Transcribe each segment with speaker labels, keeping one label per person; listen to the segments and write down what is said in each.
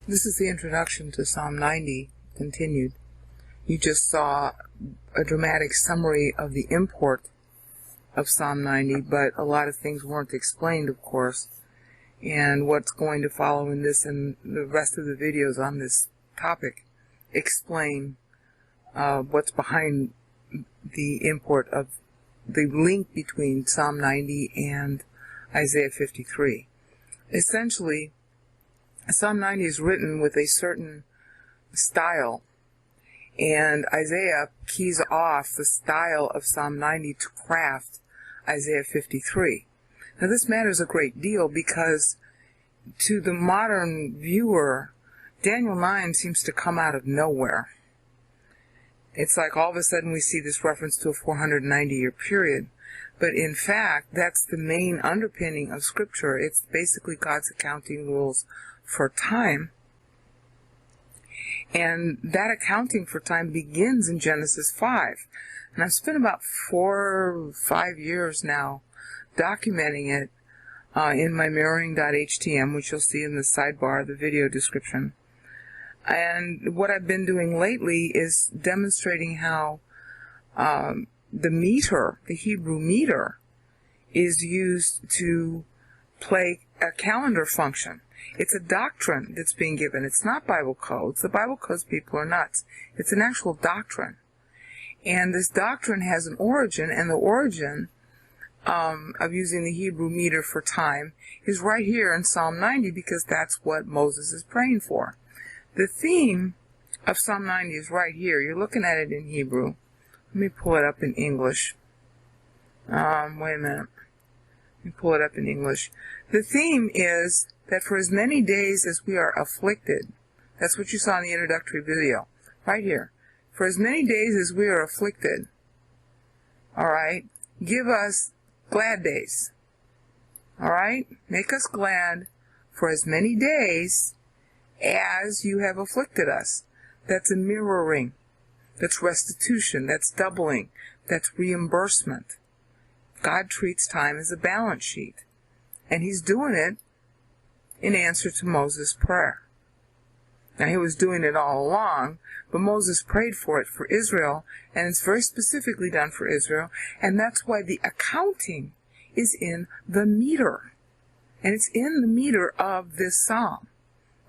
Speaker 1: This is the introduction to Psalm 90, continued. You just saw a dramatic summary of the import of Psalm 90, but a lot of things weren't explained, of course. And what's going to follow in this and the rest of the videos on this topic explain what's behind the import of the link between Psalm 90 and Isaiah 53. Essentially, Psalm 90 is written with a certain style, and Isaiah keys off the style of Psalm 90 to craft Isaiah 53. Now this matters a great deal because to the modern viewer, Daniel 9 seems to come out of nowhere. It's like all of a sudden we see this reference to a 490-year period. But in fact, that's the main underpinning of Scripture. It's basically God's accounting rules for time. And that accounting for time begins in Genesis 5. And I've spent about 4 or 5 years now documenting it in my mirroring.htm, which you'll see in the sidebar of the video description. And what I've been doing lately is demonstrating how the meter, the Hebrew meter, is used to play a calendar function. It's a doctrine that's being given. It's not Bible codes. The Bible codes people are nuts. It's an actual doctrine. And this doctrine has an origin, and the origin of using the Hebrew meter for time is right here in Psalm 90, because that's what Moses is praying for. The theme of Psalm 90 is right here. You're looking at it in Hebrew. Let me pull it up in English. Wait a minute. Let me pull it up in English. The theme is that for as many days as we are afflicted, that's what you saw in the introductory video, right here. For as many days as we are afflicted, alright, give us glad days. Alright? Make us glad for as many days as you have afflicted us. That's a mirroring. That's restitution. That's doubling. That's reimbursement. God treats time as a balance sheet. And He's doing it in answer to Moses' prayer. Now, He was doing it all along, but Moses prayed for it for Israel, and it's very specifically done for Israel, and that's why the accounting is in the meter. And it's in the meter of this psalm.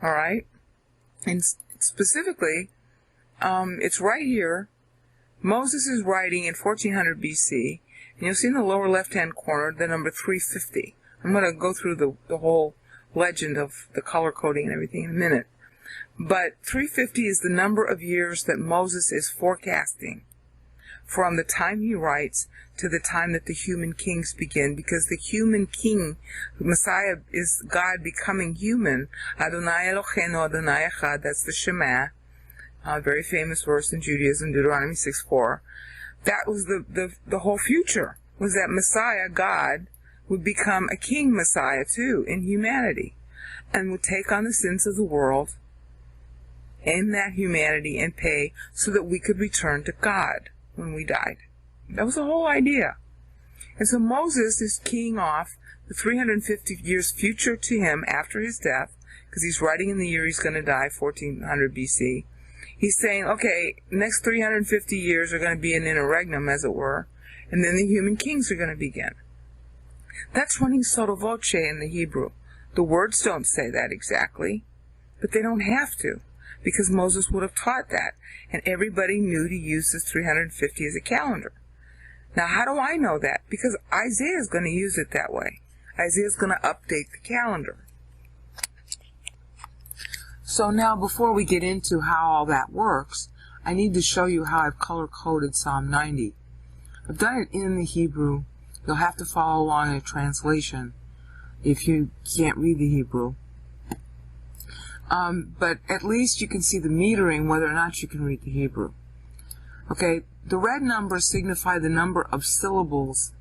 Speaker 1: Alright? And specifically, it's right here. Moses is writing in 1400 BC, and you'll see in the lower left-hand corner the number 350. I'm going to go through the whole legend of the color coding and everything in a minute. But 350 is the number of years that Moses is forecasting from the time he writes to the time that the human kings begin, because the human king, the Messiah, is God becoming human. Adonai Eloheinu Adonai Echad, that's the Shema, a very famous verse in Judaism, Deuteronomy 6:4. That was the whole future, was that Messiah, God, would become a king Messiah too in humanity, and would take on the sins of the world in that humanity and pay so that we could return to God when we died. That was the whole idea. And so Moses is keying off the 350 years future to him after his death, because he's writing in the year he's going to die, 1400 BC. He's saying, okay, next 350 years are going to be an interregnum, as it were, and then the human kings are going to begin. That's running sotto voce in the Hebrew. The words don't say that exactly, but they don't have to, because Moses would have taught that, and everybody knew to use this 350 as a calendar. Now, how do I know that? Because Isaiah is going to use it that way. Isaiah is going to update the calendar. So now, before we get into how all that works, I need to show you how I've color-coded Psalm 90. I've done it in the Hebrew. You'll have to follow along in a translation if you can't read the Hebrew. But at least you can see the metering, whether or not you can read the Hebrew. Okay, the red numbers signify the number of syllables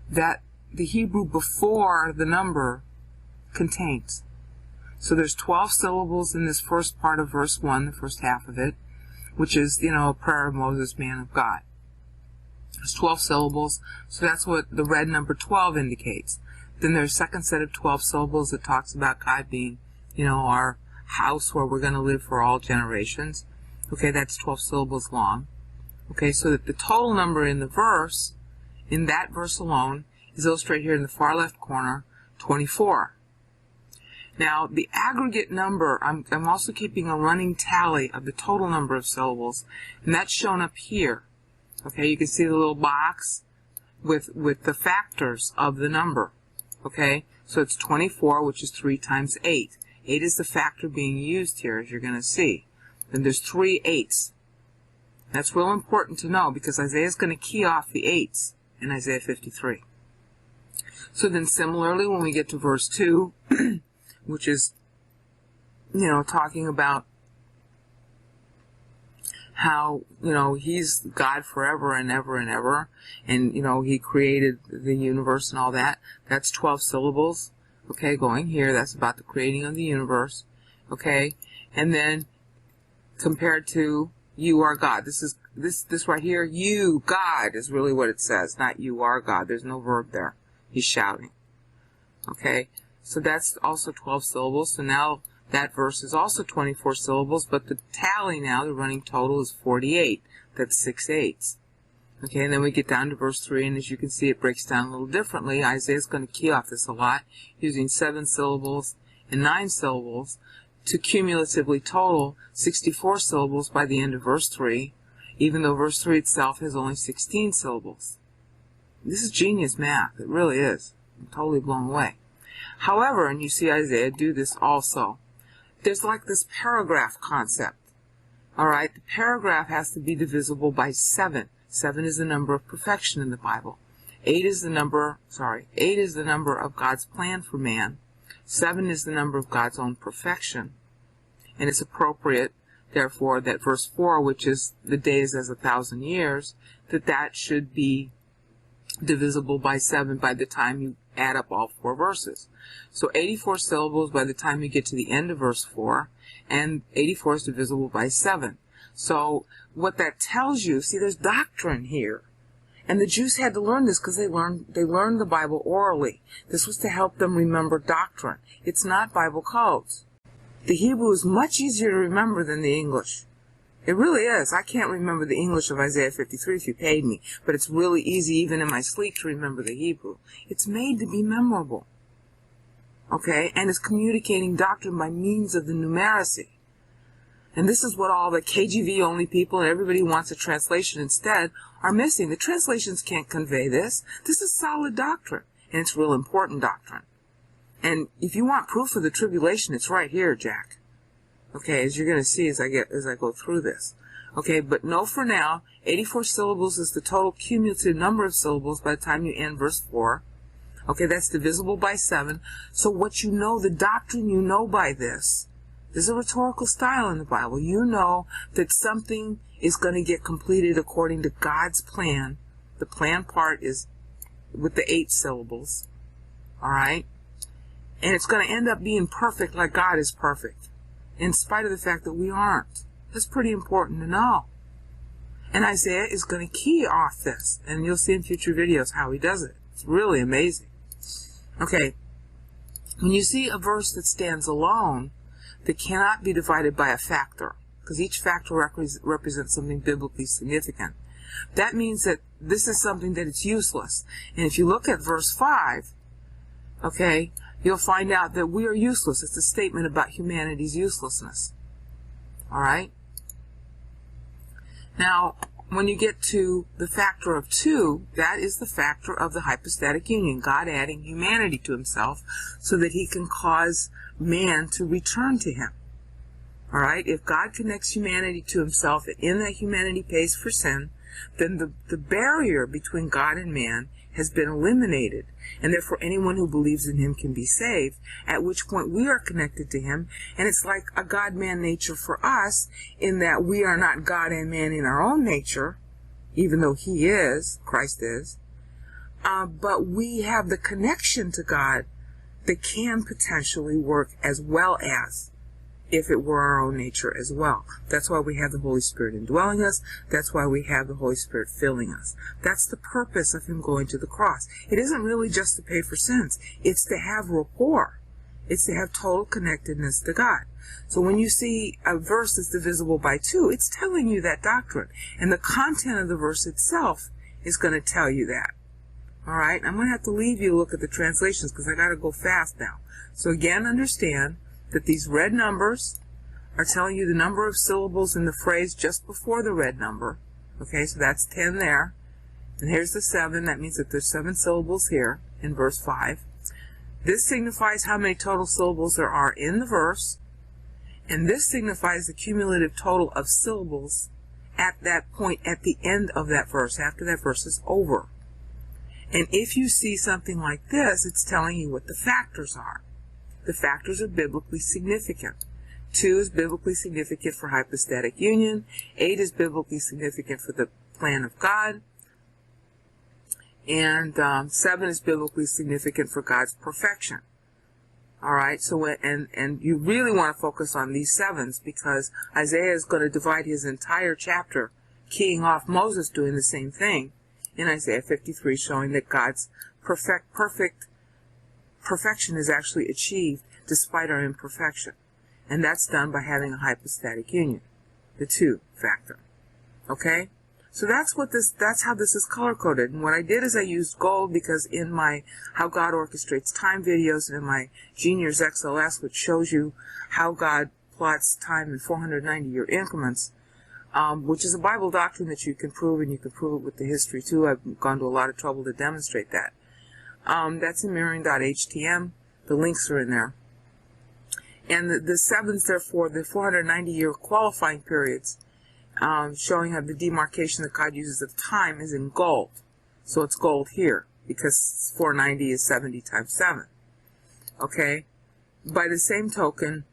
Speaker 1: that the Hebrew before the number contains. So there's 12 syllables in this first part of verse 1, the first half of it, which is, a prayer of Moses, man of God. There's 12 syllables, so that's what the red number 12 indicates. Then there's a second set of 12 syllables that talks about God being, our house where we're going to live for all generations. Okay, that's 12 syllables long. Okay, so that the total number in the verse, in that verse alone, is illustrated here in the far left corner, 24. Now, the aggregate number, I'm also keeping a running tally of the total number of syllables, and that's shown up here. Okay, you can see the little box with the factors of the number. Okay, so it's 24, which is 3 times 8. 8 is the factor being used here, as you're going to see. Then there's 3 8s. That's real important to know, because Isaiah's going to key off the 8s in Isaiah 53. So then similarly, when we get to verse 2, which is, talking about how, he's God forever and ever and ever, and, he created the universe and all that. That's 12 syllables, okay, going here. That's about the creating of the universe, okay? And then compared to you are God. This right here, you, God, is really what it says, not you are God. There's no verb there. He's shouting, okay? So that's also 12 syllables. So now that verse is also 24 syllables, but the tally now, the running total, is 48. That's 6 8s. Okay, and then we get down to verse 3, and as you can see, it breaks down a little differently. Isaiah's going to key off this a lot, using 7 syllables and 9 syllables to cumulatively total 64 syllables by the end of verse 3, even though verse 3 itself has only 16 syllables. This is genius math. It really is. I'm totally blown away. However, and you see Isaiah do this also, there's like this paragraph concept. Alright, the paragraph has to be divisible by 7. 7 is the number of perfection in the Bible. 8 is the number of God's plan for man. 7 is the number of God's own perfection. And it's appropriate, therefore, that verse 4, which is the days as 1,000 years, that should be divisible by 7 by the time you add up all 4 verses. So 84 syllables by the time you get to the end of verse 4, and 84 is divisible by 7. So what that tells you, see, there's doctrine here. And the Jews had to learn this because they learned the Bible orally. This was to help them remember doctrine. It's not Bible codes. The Hebrew is much easier to remember than the English. It really is. I can't remember the English of Isaiah 53 if you paid me, but it's really easy even in my sleep to remember the Hebrew. It's made to be memorable. Okay? And it's communicating doctrine by means of the numeracy. And this is what all the KJV-only people and everybody who wants a translation instead are missing. The translations can't convey this. This is solid doctrine, and it's real important doctrine. And if you want proof of the tribulation, it's right here, Jack. Okay, as you're going to see as I go through this. Okay, but know for now, 84 syllables is the total cumulative number of syllables by the time you end verse 4. Okay, that's divisible by 7. So what you know, the doctrine you know by this, there's a rhetorical style in the Bible. You know that something is going to get completed according to God's plan. The plan part is with the 8 syllables. Alright? And it's going to end up being perfect like God is perfect, in spite of the fact that we aren't. That's pretty important to know. And Isaiah is going to key off this, and you'll see in future videos how he does it. It's really amazing. Okay, when you see a verse that stands alone, that cannot be divided by a factor, because each factor represents something biblically significant, that means that this is something that it's useless. And if you look at verse 5, okay, you'll find out that we are useless. It's a statement about humanity's uselessness. Alright? Now, when you get to the factor of 2, that is the factor of the hypostatic union, God adding humanity to himself so that he can cause man to return to him. Alright? If God connects humanity to himself and in that humanity pays for sin, then the barrier between God and man has been eliminated, and therefore anyone who believes in him can be saved, at which point we are connected to him, and it's like a God-man nature for us, in that we are not God and man in our own nature, even though he is, Christ is, but we have the connection to God that can potentially work as well as if it were our own nature as well. That's why we have the Holy Spirit indwelling us. That's why we have the Holy Spirit filling us. That's the purpose of him going to the cross. It isn't really just to pay for sins. It's to have rapport. It's to have total connectedness to God. So when you see a verse that's divisible by 2, it's telling you that doctrine. And the content of the verse itself is going to tell you that. All right? I'm going to have to leave you to look at the translations because I got to go fast now. So again, understand that these red numbers are telling you the number of syllables in the phrase just before the red number. Okay, so that's 10 there. And here's the 7. That means that there's 7 syllables here in verse 5. This signifies how many total syllables there are in the verse. And this signifies the cumulative total of syllables at that point at the end of that verse, after that verse is over. And if you see something like this, it's telling you what the factors are. The factors are biblically significant. 2 is biblically significant for hypostatic union. 8 is biblically significant for the plan of God. And 7 is biblically significant for God's perfection. All right, so and you really want to focus on these 7s because Isaiah is going to divide his entire chapter keying off Moses doing the same thing in Isaiah 53, showing that God's perfection is actually achieved despite our imperfection. And that's done by having a hypostatic union, the 2 factor. Okay? So that's how this is color coded. And what I did is I used gold because in my How God Orchestrates Time videos and in my Genius XLS, which shows you how God plots time in 490-year increments, which is a Bible doctrine that you can prove, and you can prove it with the history too. I've gone to a lot of trouble to demonstrate that. That's in mirroring.htm. The links are in there. And the 7s, therefore, the 490-year qualifying periods, showing how the demarcation that God uses of time is in gold. So it's gold here, because 490 is 70 times 7. Okay? By the same token,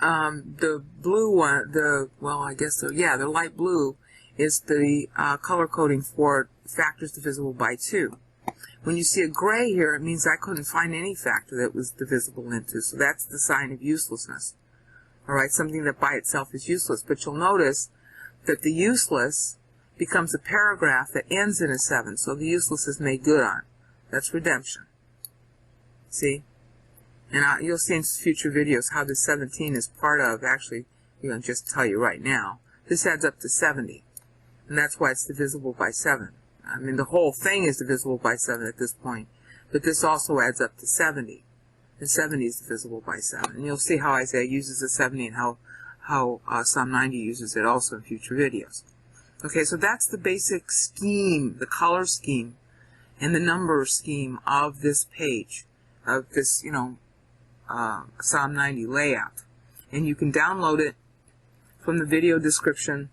Speaker 1: the blue one, the light blue is the color coding for factors divisible by 2. When you see a gray here, it means I couldn't find any factor that was divisible into, so that's the sign of uselessness. All right, something that by itself is useless. But you'll notice that the useless becomes a paragraph that ends in a 7, so the useless is made good on. That's redemption. See? And you'll see in future videos how this 17 is part of, actually, I'm going to just tell you right now, this adds up to 70. And that's why it's divisible by 7. I mean, the whole thing is divisible by 7 at this point, but this also adds up to 70. And 70 is divisible by 7. And you'll see how Isaiah uses the 70 and how Psalm 90 uses it also in future videos. Okay, so that's the basic scheme, the color scheme, and the number scheme of this page, of this, Psalm 90 layout. And you can download it from the video description,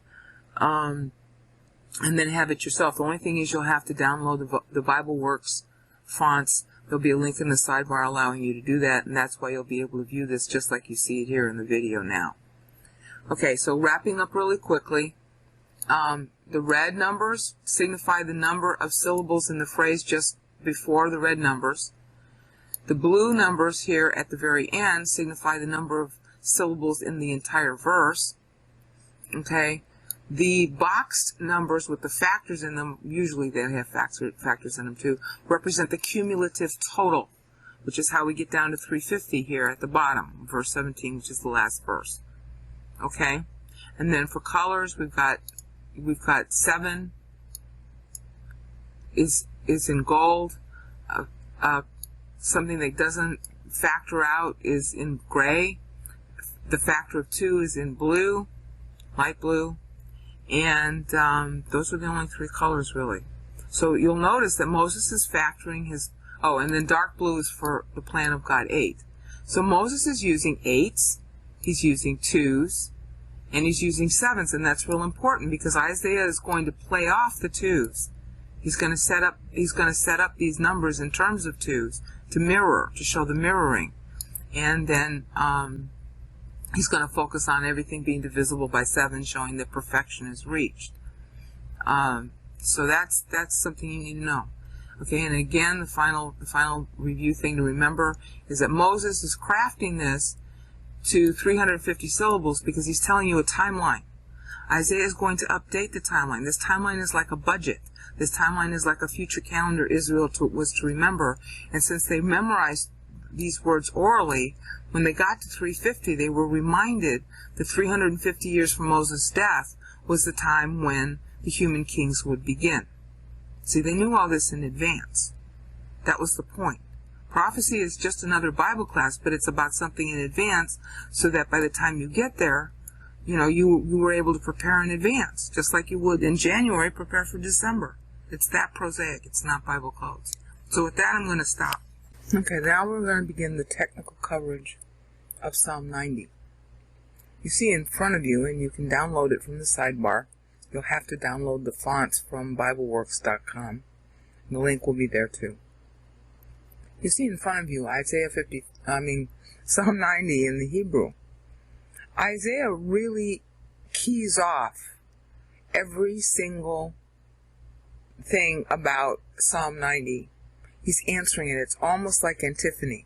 Speaker 1: and then have it yourself. The only thing is you'll have to download the Bible Works fonts. There'll be a link in the sidebar allowing you to do that, and that's why you'll be able to view this just like you see it here in the video now. Okay, so wrapping up really quickly, the red numbers signify the number of syllables in the phrase just before the red numbers. The blue numbers here at the very end signify the number of syllables in the entire verse. Okay? The boxed numbers with the factors in them, usually they have factors in them too, represent the cumulative total, which is how we get down to 350 here at the bottom, verse 17, which is the last verse. Okay? And then for colors, we've got 7 is in gold. Something that doesn't factor out is in gray. The factor of 2 is in blue, light blue. And those are the only 3 colors, really. So you'll notice that Moses is factoring his... Oh, and then dark blue is for the plan of God, 8. So Moses is using 8s, he's using 2s, and he's using 7s, and that's real important because Isaiah is going to play off the 2s. He's going to set up these numbers in terms of 2s to mirror, to show the mirroring. And then he's going to focus on everything being divisible by 7, showing that perfection is reached. So that's something you need to know. Okay, and again, the final review thing to remember is that Moses is crafting this to 350 syllables because he's telling you a timeline. Isaiah is going to update the timeline. This timeline is like a budget. This timeline is like a future calendar Israel was to remember. And since they memorized these words orally, when they got to 350, they were reminded that 350 years from Moses' death was the time when the human kings would begin. See, they knew all this in advance. That was the point. Prophecy is just another Bible class, but it's about something in advance so that by the time you get there, you were able to prepare in advance, just like you would in January prepare for December. It's that prosaic. It's not Bible codes. So with that, I'm going to stop. Okay, now we're going to begin the technical coverage of Psalm 90. You see in front of you, and you can download it from the sidebar. You'll have to download the fonts from BibleWorks.com. The link will be there too. You see in front of you Psalm 90 in the Hebrew. Isaiah really keys off every single thing about Psalm 90. He's answering it. It's almost like antiphony.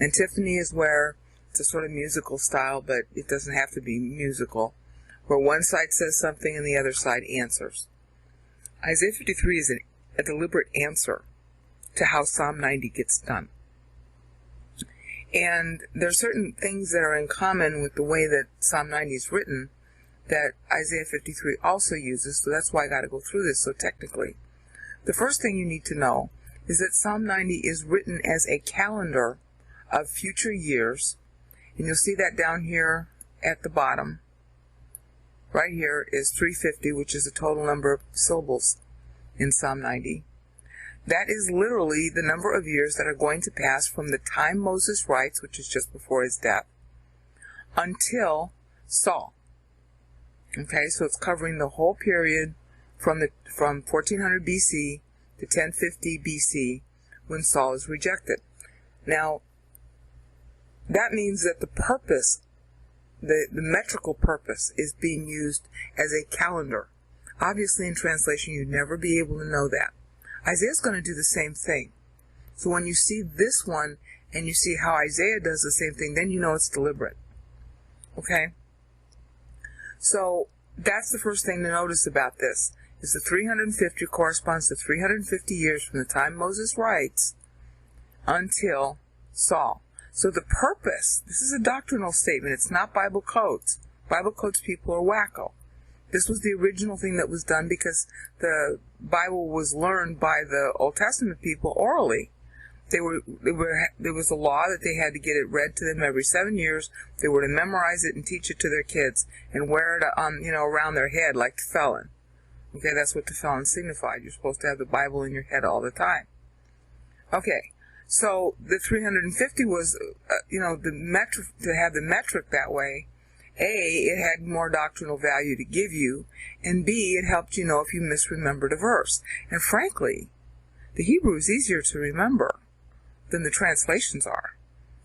Speaker 1: Antiphony is where it's a sort of musical style, but it doesn't have to be musical, where one side says something and the other side answers. Isaiah 53 is a deliberate answer to how Psalm 90 gets done. And there are certain things that are in common with the way that Psalm 90 is written that Isaiah 53 also uses, so that's why I got to go through this so technically. The first thing you need to know is that Psalm 90 is written as a calendar of future years, and you'll see that down here at the bottom. Right here is 350, which is the total number of syllables in Psalm 90. That is literally the number of years that are going to pass from the time Moses writes, which is just before his death, until Saul. Okay, so it's covering the whole period from 1400 BC to 1050 BC, when Saul is rejected. Now, that means that the purpose, the metrical purpose, is being used as a calendar. Obviously, in translation, you'd never be able to know that. Isaiah's going to do the same thing. So when you see this one and you see how Isaiah does the same thing, then you know it's deliberate. Okay? So that's the first thing to notice about this, is the 350 corresponds to 350 years from the time Moses writes until Saul. So the purpose, this is a doctrinal statement, it's not Bible codes. Bible codes people are wacko. This was the original thing that was done because the Bible was learned by the Old Testament people orally. There was a law that they had to get it read to them every 7 years. They were to memorize it and teach it to their kids and wear it around their head like the felon. Okay, that's what the felon signified. You're supposed to have the Bible in your head all the time. Okay, so the 350 was, the metric, to have the metric that way. A, it had more doctrinal value to give you, and B, it helped you know if you misremembered a verse. And frankly, the Hebrew is easier to remember than the translations are.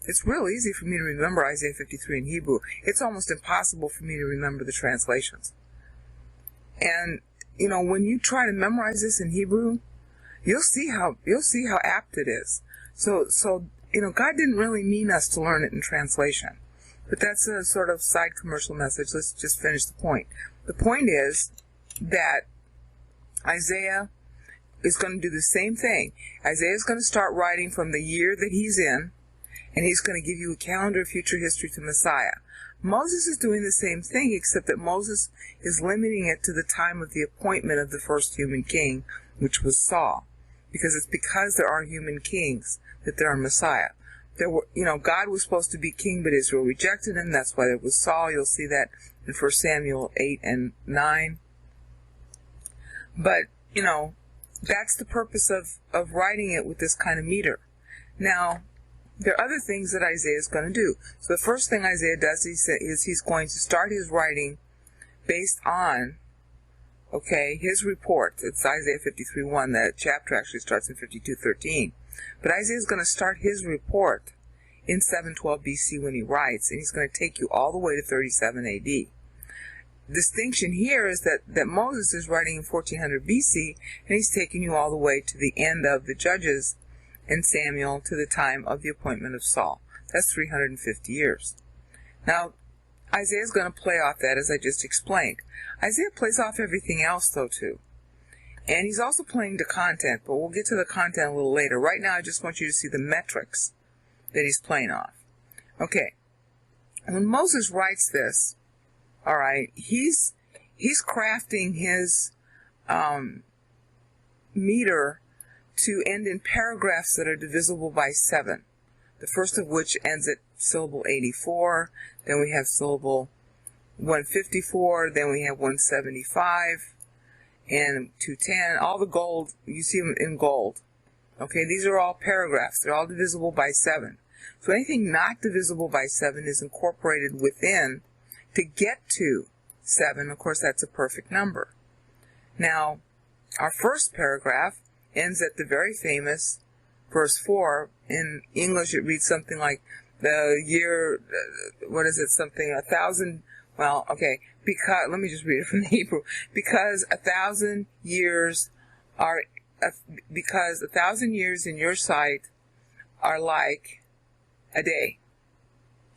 Speaker 1: It's real easy for me to remember Isaiah 53 in Hebrew. It's almost impossible for me to remember the translations. And, when you try to memorize this in Hebrew, you'll see how apt it is. So, God didn't really mean us to learn it in translation. But that's a sort of side commercial message. Let's just finish the point. The point is that Isaiah is going to do the same thing. Isaiah is going to start writing from the year that he's in, and he's going to give you a calendar of future history to Messiah. Moses is doing the same thing, except that Moses is limiting it to the time of the appointment of the first human king, which was Saul. Because there are human kings that there are Messiah. God was supposed to be king, but Israel rejected him. That's why there was Saul. You'll see that in 1 Samuel 8 and 9. But, that's the purpose of writing it with this kind of meter. Now, there are other things that Isaiah is going to do. So the first thing Isaiah does is he's going to start his writing based on, his report. It's Isaiah 53:1. That chapter actually starts in 52:13. But Isaiah is going to start his report in 712 BC when he writes, and he's going to take you all the way to 37 AD. Distinction here is that Moses is writing in 1400 BC, and he's taking you all the way to the end of the Judges and Samuel to the time of the appointment of Saul. That's 350 years. Now, Isaiah is going to play off that, as I just explained. Isaiah plays off everything else, though, too. And he's also playing the content, but we'll get to the content a little later. Right now, I just want you to see the metrics that he's playing off. Okay. When Moses writes this, all right, he's crafting his meter to end in paragraphs that are divisible by 7. The first of which ends at syllable 84. Then we have syllable 154. Then we have 175 and 210. All the gold, you see them in gold. Okay, these are all paragraphs. They're all divisible by 7. So anything not divisible by 7 is incorporated within to get to 7. Of course, that's a perfect number. Now, our first paragraph ends at the very famous verse 4. In English, it reads something like the year, something, 1,000, well, okay, because, let me just read it from the Hebrew. Because 1,000 years because 1,000 years in your sight are like a day.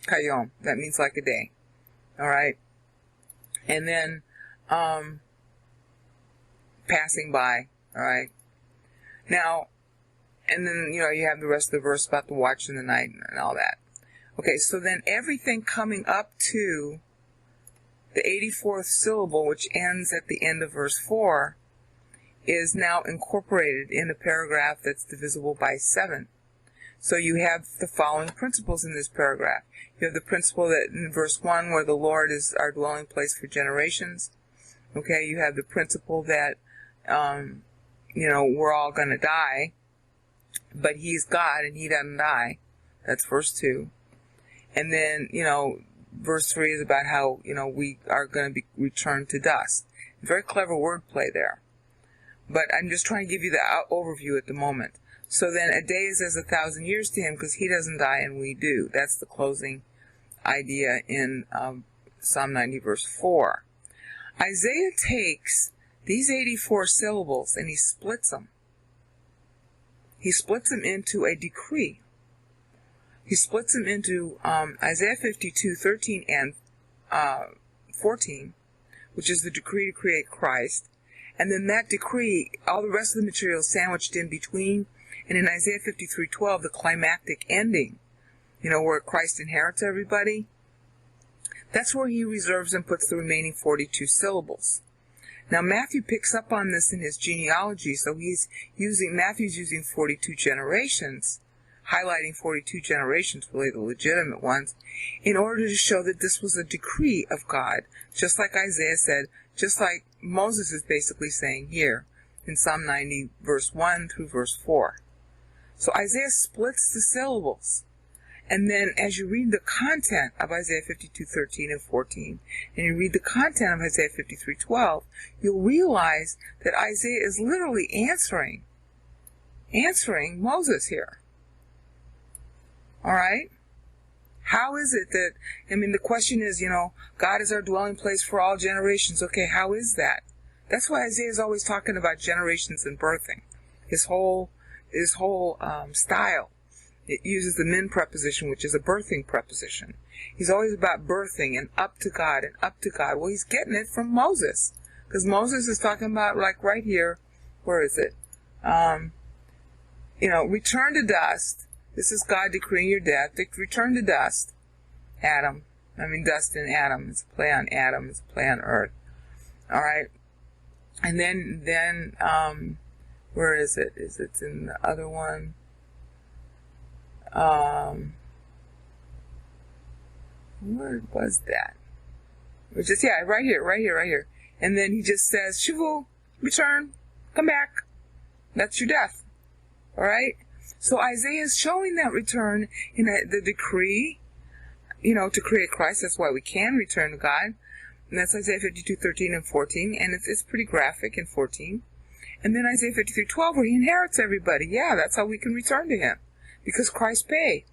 Speaker 1: Kayom, that means like a day. All right. And then, passing by. All right. Now, and then, you have the rest of the verse about the watch in the night and all that. Okay, so then everything coming up to the 84th syllable, which ends at the end of verse 4, is now incorporated in a paragraph that's divisible by 7. So you have the following principles in this paragraph. You have the principle that in verse 1, where the Lord is our dwelling place for generations. Okay, you have the principle that, we're all going to die, but He's God and He doesn't die. That's verse 2. And then, verse 3 is about how, we are going to be returned to dust. Very clever wordplay there. But I'm just trying to give you the overview at the moment. So then a day is as 1,000 years to Him because He doesn't die and we do. That's the closing idea in Psalm 90 verse 4. Isaiah takes these 84 syllables and he splits them. He splits them into a decree. He splits them into Isaiah 52:13 and 14, which is the decree to create Christ. And then that decree, all the rest of the material is sandwiched in between. And in Isaiah 53:12, the climactic ending, where Christ inherits everybody, that's where he reserves and puts the remaining 42 syllables. Now, Matthew picks up on this in his genealogy, so Matthew's using 42 generations, highlighting 42 generations, really the legitimate ones, in order to show that this was a decree of God, just like Isaiah said, just like Moses is basically saying here in Psalm 90, verse 1 through verse 4. So Isaiah splits the syllables. And then as you read the content of Isaiah 52:13 and 14, and you read the content of Isaiah 53:12, you'll realize that Isaiah is literally answering Moses here. All right? How is it that, the question is, God is our dwelling place for all generations. Okay, how is that? That's why Isaiah is always talking about generations and birthing. His whole style. It uses the min preposition, which is a birthing preposition. He's always about birthing and up to God and up to God. Well, he's getting it from Moses. Because Moses is talking about, like right here, where is it? Return to dust. This is God decreeing your death. Return to dust. Adam. Dust and Adam. It's a play on Adam. It's a play on earth. All right. And then, where is it? Is it in the other one? Where was that? Which is, right here. And then he just says, Shuvu, return, come back. That's your death. All right? So Isaiah is showing that return in the decree, to create Christ. That's why we can return to God. And that's Isaiah 52:13 and 14. And it's pretty graphic in 14. And then Isaiah 53:12, where he inherits everybody. Yeah, that's how we can return to him. Because Christ paid.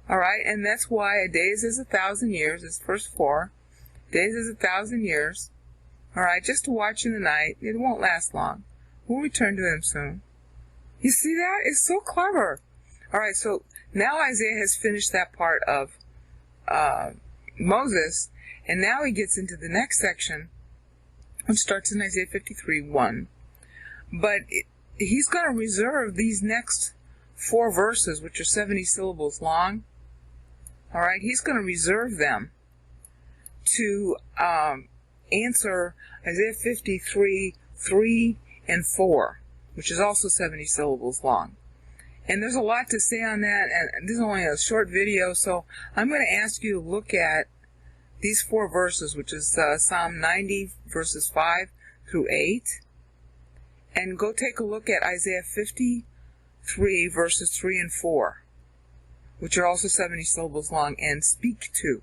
Speaker 1: All right? And that's why a day is as 1,000 years. It's verse 4. Days is 1,000 years. All right? Just to watch in the night. It won't last long. We'll return to him soon. You see that? It's so clever. All right, so now Isaiah has finished that part of Moses, and now he gets into the next section, which starts in Isaiah 53:1. But he's going to reserve these next 4 verses, which are 70 syllables long, all right, he's going to reserve them to answer Isaiah 53, 3 and 4, which is also 70 syllables long. And there's a lot to say on that, and this is only a short video, so I'm going to ask you to look at these 4 verses, which is Psalm 90, verses 5 through 8, and go take a look at Isaiah 53, verses 3 and 4, which are also 70 syllables long, and speak to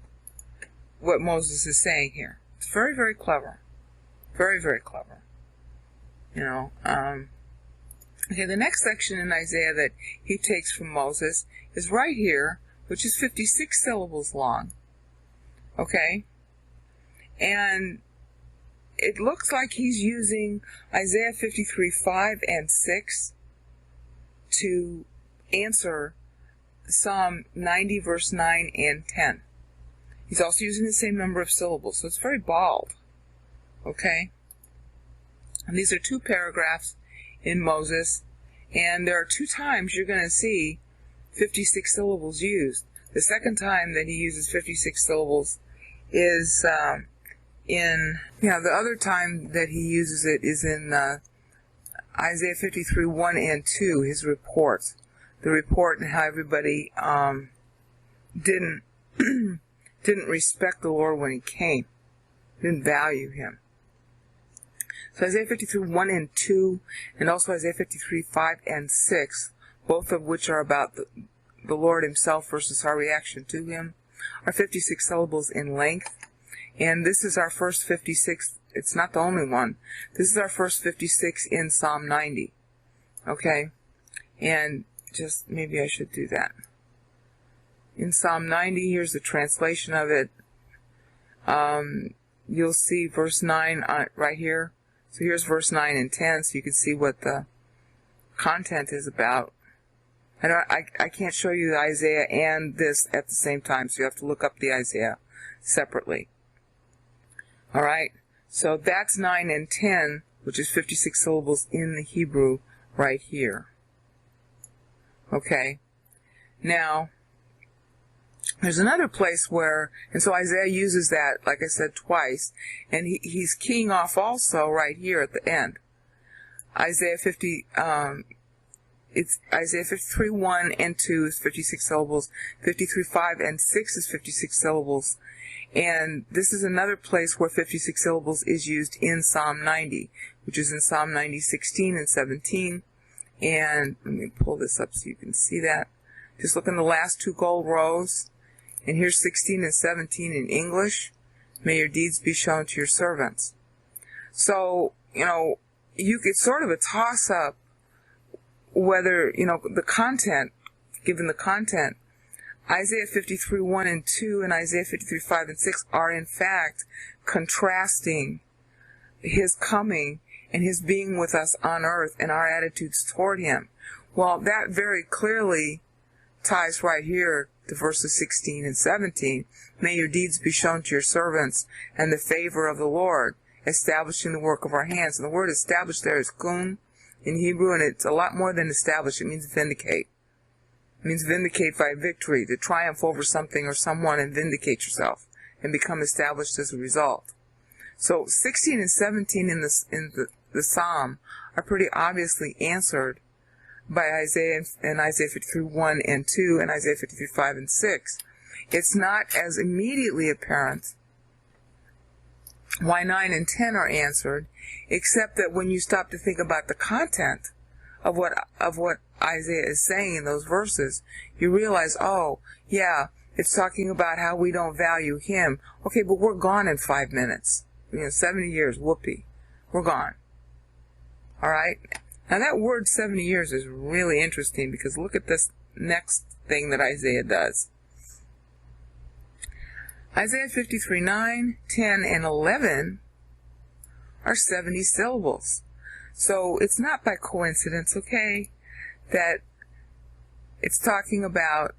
Speaker 1: what Moses is saying here. It's very, very clever. Very, very clever. You know, okay, the next section in Isaiah that he takes from Moses is right here, which is 56 syllables long. Okay? And it looks like he's using Isaiah 53, 5 and 6 to answer Psalm 90, verse 9 and 10. He's also using the same number of syllables, so it's very bald. Okay? And these are 2 paragraphs in Moses, and there are 2 times you're going to see 56 syllables used. The second time that he uses 56 syllables is the other time that he uses it is in Isaiah 53, 1 and 2, his report. The report and how everybody didn't respect the Lord when he came, didn't value him. So Isaiah 53, 1 and 2, and also Isaiah 53, 5 and 6, both of which are about the Lord himself versus our reaction to him, are 56 syllables in length. And this is our first 56, it's not the only one. This is our first 56 in Psalm 90. Okay? And just, maybe I should do that. In Psalm 90, here's the translation of it. You'll see verse 9 right here. So here's verse 9 and 10, so you can see what the content is about. I can't show you the Isaiah and this at the same time, so you have to look up the Isaiah separately. Alright, so that's 9 and 10, which is 56 syllables in the Hebrew right here. Okay, now, there's another place where, and so Isaiah uses that, like I said, twice, and he's keying off also right here at the end. Isaiah 53, 1 and 2 is 56 syllables, 53, 5 and 6 is 56 syllables, and this is another place where 56 syllables is used in Psalm 90, which is in Psalm 90, 16 and 17, and let me pull this up so you can see that. Just look in the last 2 gold rows. And here's 16 and 17 in English. May your deeds be shown to your servants. So, it's sort of a toss-up whether, the content, given the content, Isaiah 53, 1 and 2 and Isaiah 53, 5 and 6 are in fact contrasting his coming and his being with us on earth and our attitudes toward him. Well, that very clearly ties right here to verses 16 and 17. May your deeds be shown to your servants and the favor of the Lord, establishing the work of our hands. And the word established there is kun in Hebrew, and it's a lot more than establish. It means vindicate. It means vindicate by victory, to triumph over something or someone and vindicate yourself and become established as a result. So 16 and 17 in the Psalm are pretty obviously answered by Isaiah and Isaiah 53, 1 and 2 and Isaiah 53, 5 and 6. It's not as immediately apparent why 9 and 10 are answered, except that when you stop to think about the content of what Isaiah is saying in those verses, you realize, oh, yeah, it's talking about how we don't value him. Okay, but we're gone in 5 minutes. 70 years, whoopee. We're gone. All right? Now that word 70 years is really interesting, because look at this next thing that Isaiah does. Isaiah 53, 9, 10, and 11 are 70 syllables. So it's not by coincidence, okay, that it's talking about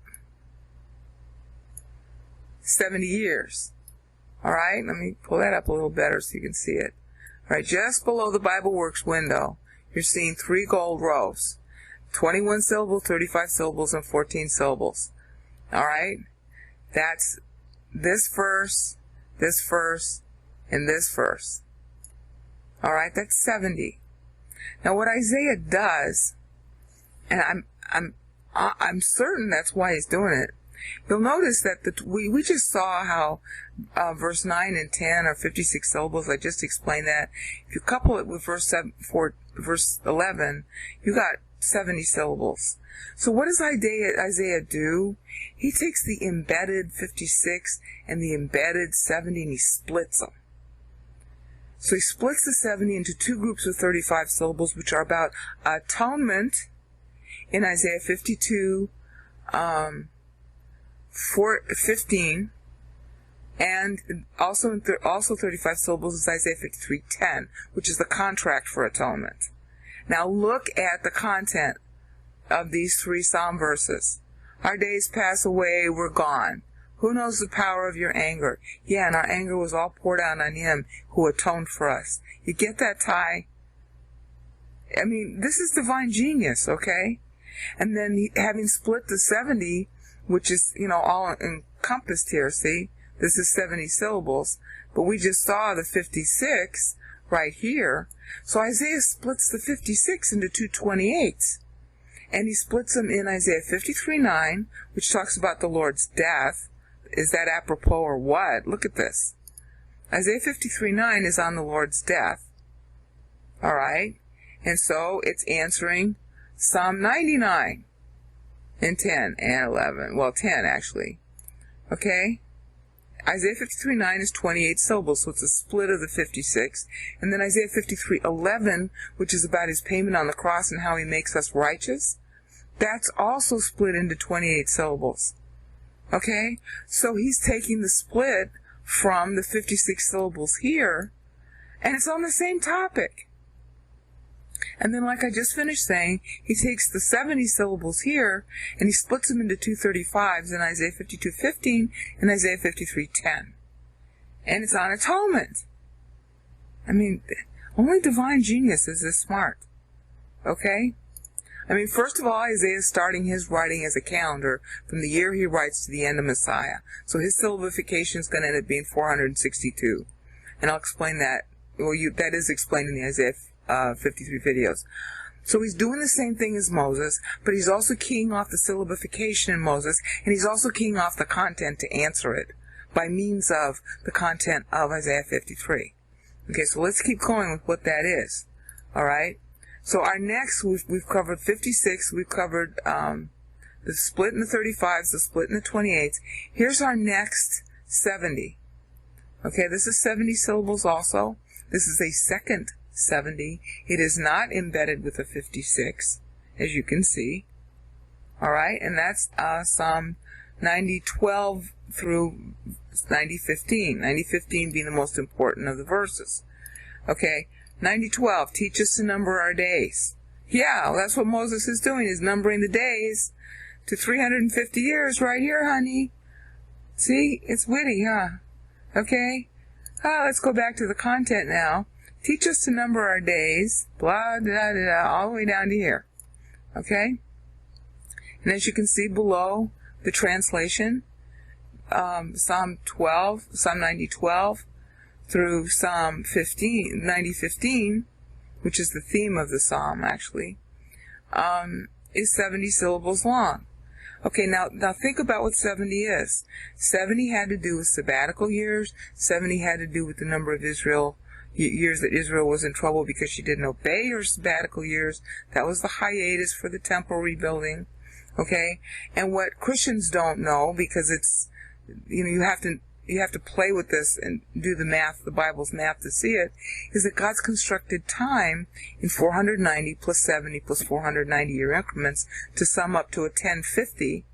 Speaker 1: 70 years. All right, let me pull that up a little better so you can see it. All right, just below the Bible Works window, you're seeing 3 gold rows. 21 syllables, 35 syllables, and 14 syllables. Alright? That's this verse, and this verse. Alright, that's 70. Now what Isaiah does, and I'm certain that's why he's doing it. You'll notice that we just saw how verse 9 and 10 are 56 syllables. I just explained that. If you couple it with verse 11, you got 70 syllables. So what does Isaiah do? He takes the embedded 56 and the embedded 70 and he splits them. So he splits the 70 into two groups of 35 syllables, which are about atonement in Isaiah 52, 15, and also 35 syllables is Isaiah 53:10, which is the contract for atonement. Now look at the content of these three psalm verses. Our days pass away, we're gone. Who knows the power of your anger? Yeah, and our anger was all poured out on him who atoned for us. You get that, Ty? I mean, this is divine genius, okay? And then having split the 70, which is, all encompassed here, see? This is 70 syllables, but we just saw the 56 right here. So Isaiah splits the 56 into two 28s. And he splits them in Isaiah 53:9, which talks about the Lord's death. Is that apropos or what? Look at this. Isaiah 53:9 is on the Lord's death. Alright? And so it's answering Psalm 99 and 10 and 11. Well, 10 actually. Okay? Isaiah 53:9 is 28 syllables, so it's a split of the 56. And then Isaiah 53:11, which is about his payment on the cross and how he makes us righteous, that's also split into 28 syllables. Okay? So he's taking the split from the 56 syllables here, and it's on the same topic. And then, like I just finished saying, he takes the 70 syllables here, and he splits them into two 35s in Isaiah 52:15 and Isaiah 53:10. And it's on atonement. I mean, only divine genius is this smart. Okay? I mean, first of all, Isaiah is starting his writing as a calendar from the year he writes to the end of Messiah. So his syllabification is going to end up being 462. And I'll explain that. Well, that is explained in the Isaiah 53 videos. So he's doing the same thing as Moses, but he's also keying off the syllabification in Moses, and he's also keying off the content to answer it by means of the content of Isaiah 53. Okay, so let's keep going with what that is. Alright? So our next, we've covered 56, we've covered the split in the 35s, the split in the 28s. Here's our next 70. Okay, this is 70 syllables also. This is a second 70. It is not embedded with a 56, as you can see. Alright, and that's Psalm 90:12 through 90:15. 90:15 being the most important of the verses. Okay, 90:12, teach us to number our days. Yeah, well, that's what Moses is doing, is numbering the days to 350 years right here, honey. See, it's witty, huh? Okay, let's go back to the content now. Teach us to number our days, blah, blah, blah, all the way down to here. Okay? And as you can see below the translation, Psalm 90:12 through Psalm 90:15, which is the theme of the psalm actually, is 70 syllables long. Okay, now think about what 70 is. 70 had to do with sabbatical years. 70 had to do with the number of years that Israel was in trouble because she didn't obey her sabbatical years. That was the hiatus for the temple rebuilding. Okay? And what Christians don't know, because it's, you have to play with this and do the math, the Bible's math to see it, is that God's constructed time in 490 plus 70 plus 490 year increments to sum up to a 1050,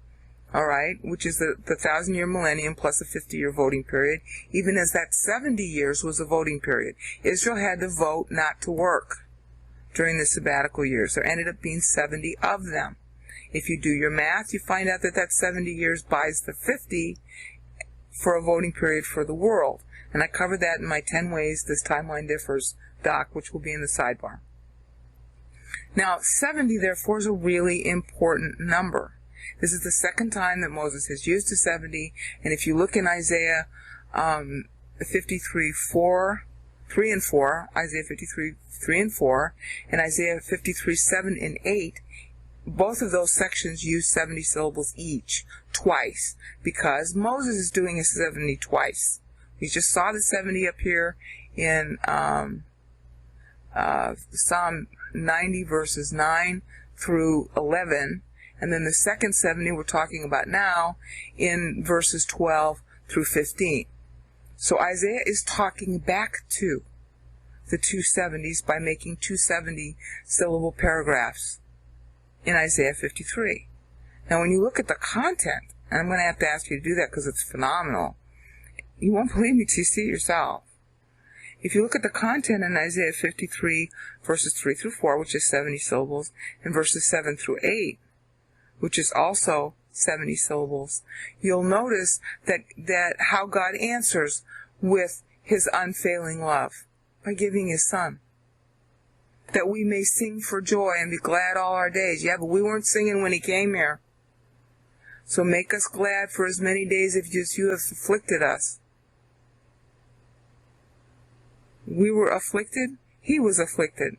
Speaker 1: alright, which is the 1,000-year millennium plus a 50-year voting period, even as that 70 years was a voting period. Israel had to vote not to work during the sabbatical years. There ended up being 70 of them. If you do your math, you find out that 70 years buys the 50 for a voting period for the world. And I covered that in my 10 ways this timeline differs doc, which will be in the sidebar. Now, 70, therefore, is a really important number. This is the second time that Moses has used the 70, and if you look in Isaiah 53, 3 and 4, Isaiah 53, 3 and 4, and Isaiah 53, 7 and 8, both of those sections use 70 syllables each, twice, because Moses is doing a 70 twice. We just saw the 70 up here in Psalm 90 verses 9 through 11, and then the second 70 we're talking about now in verses 12 through 15. So Isaiah is talking back to the 270s by making 270 syllable paragraphs in Isaiah 53. Now when you look at the content, and I'm going to have to ask you to do that because it's phenomenal, you won't believe me till you see it yourself. If you look at the content in Isaiah 53 verses 3 through 4, which is 70 syllables, and verses 7 through 8, which is also 70 syllables, you'll notice that how God answers with his unfailing love by giving his son, that we may sing for joy and be glad all our days. Yeah, but we weren't singing when he came here. So make us glad for as many days as you have afflicted us. We were afflicted, he was afflicted.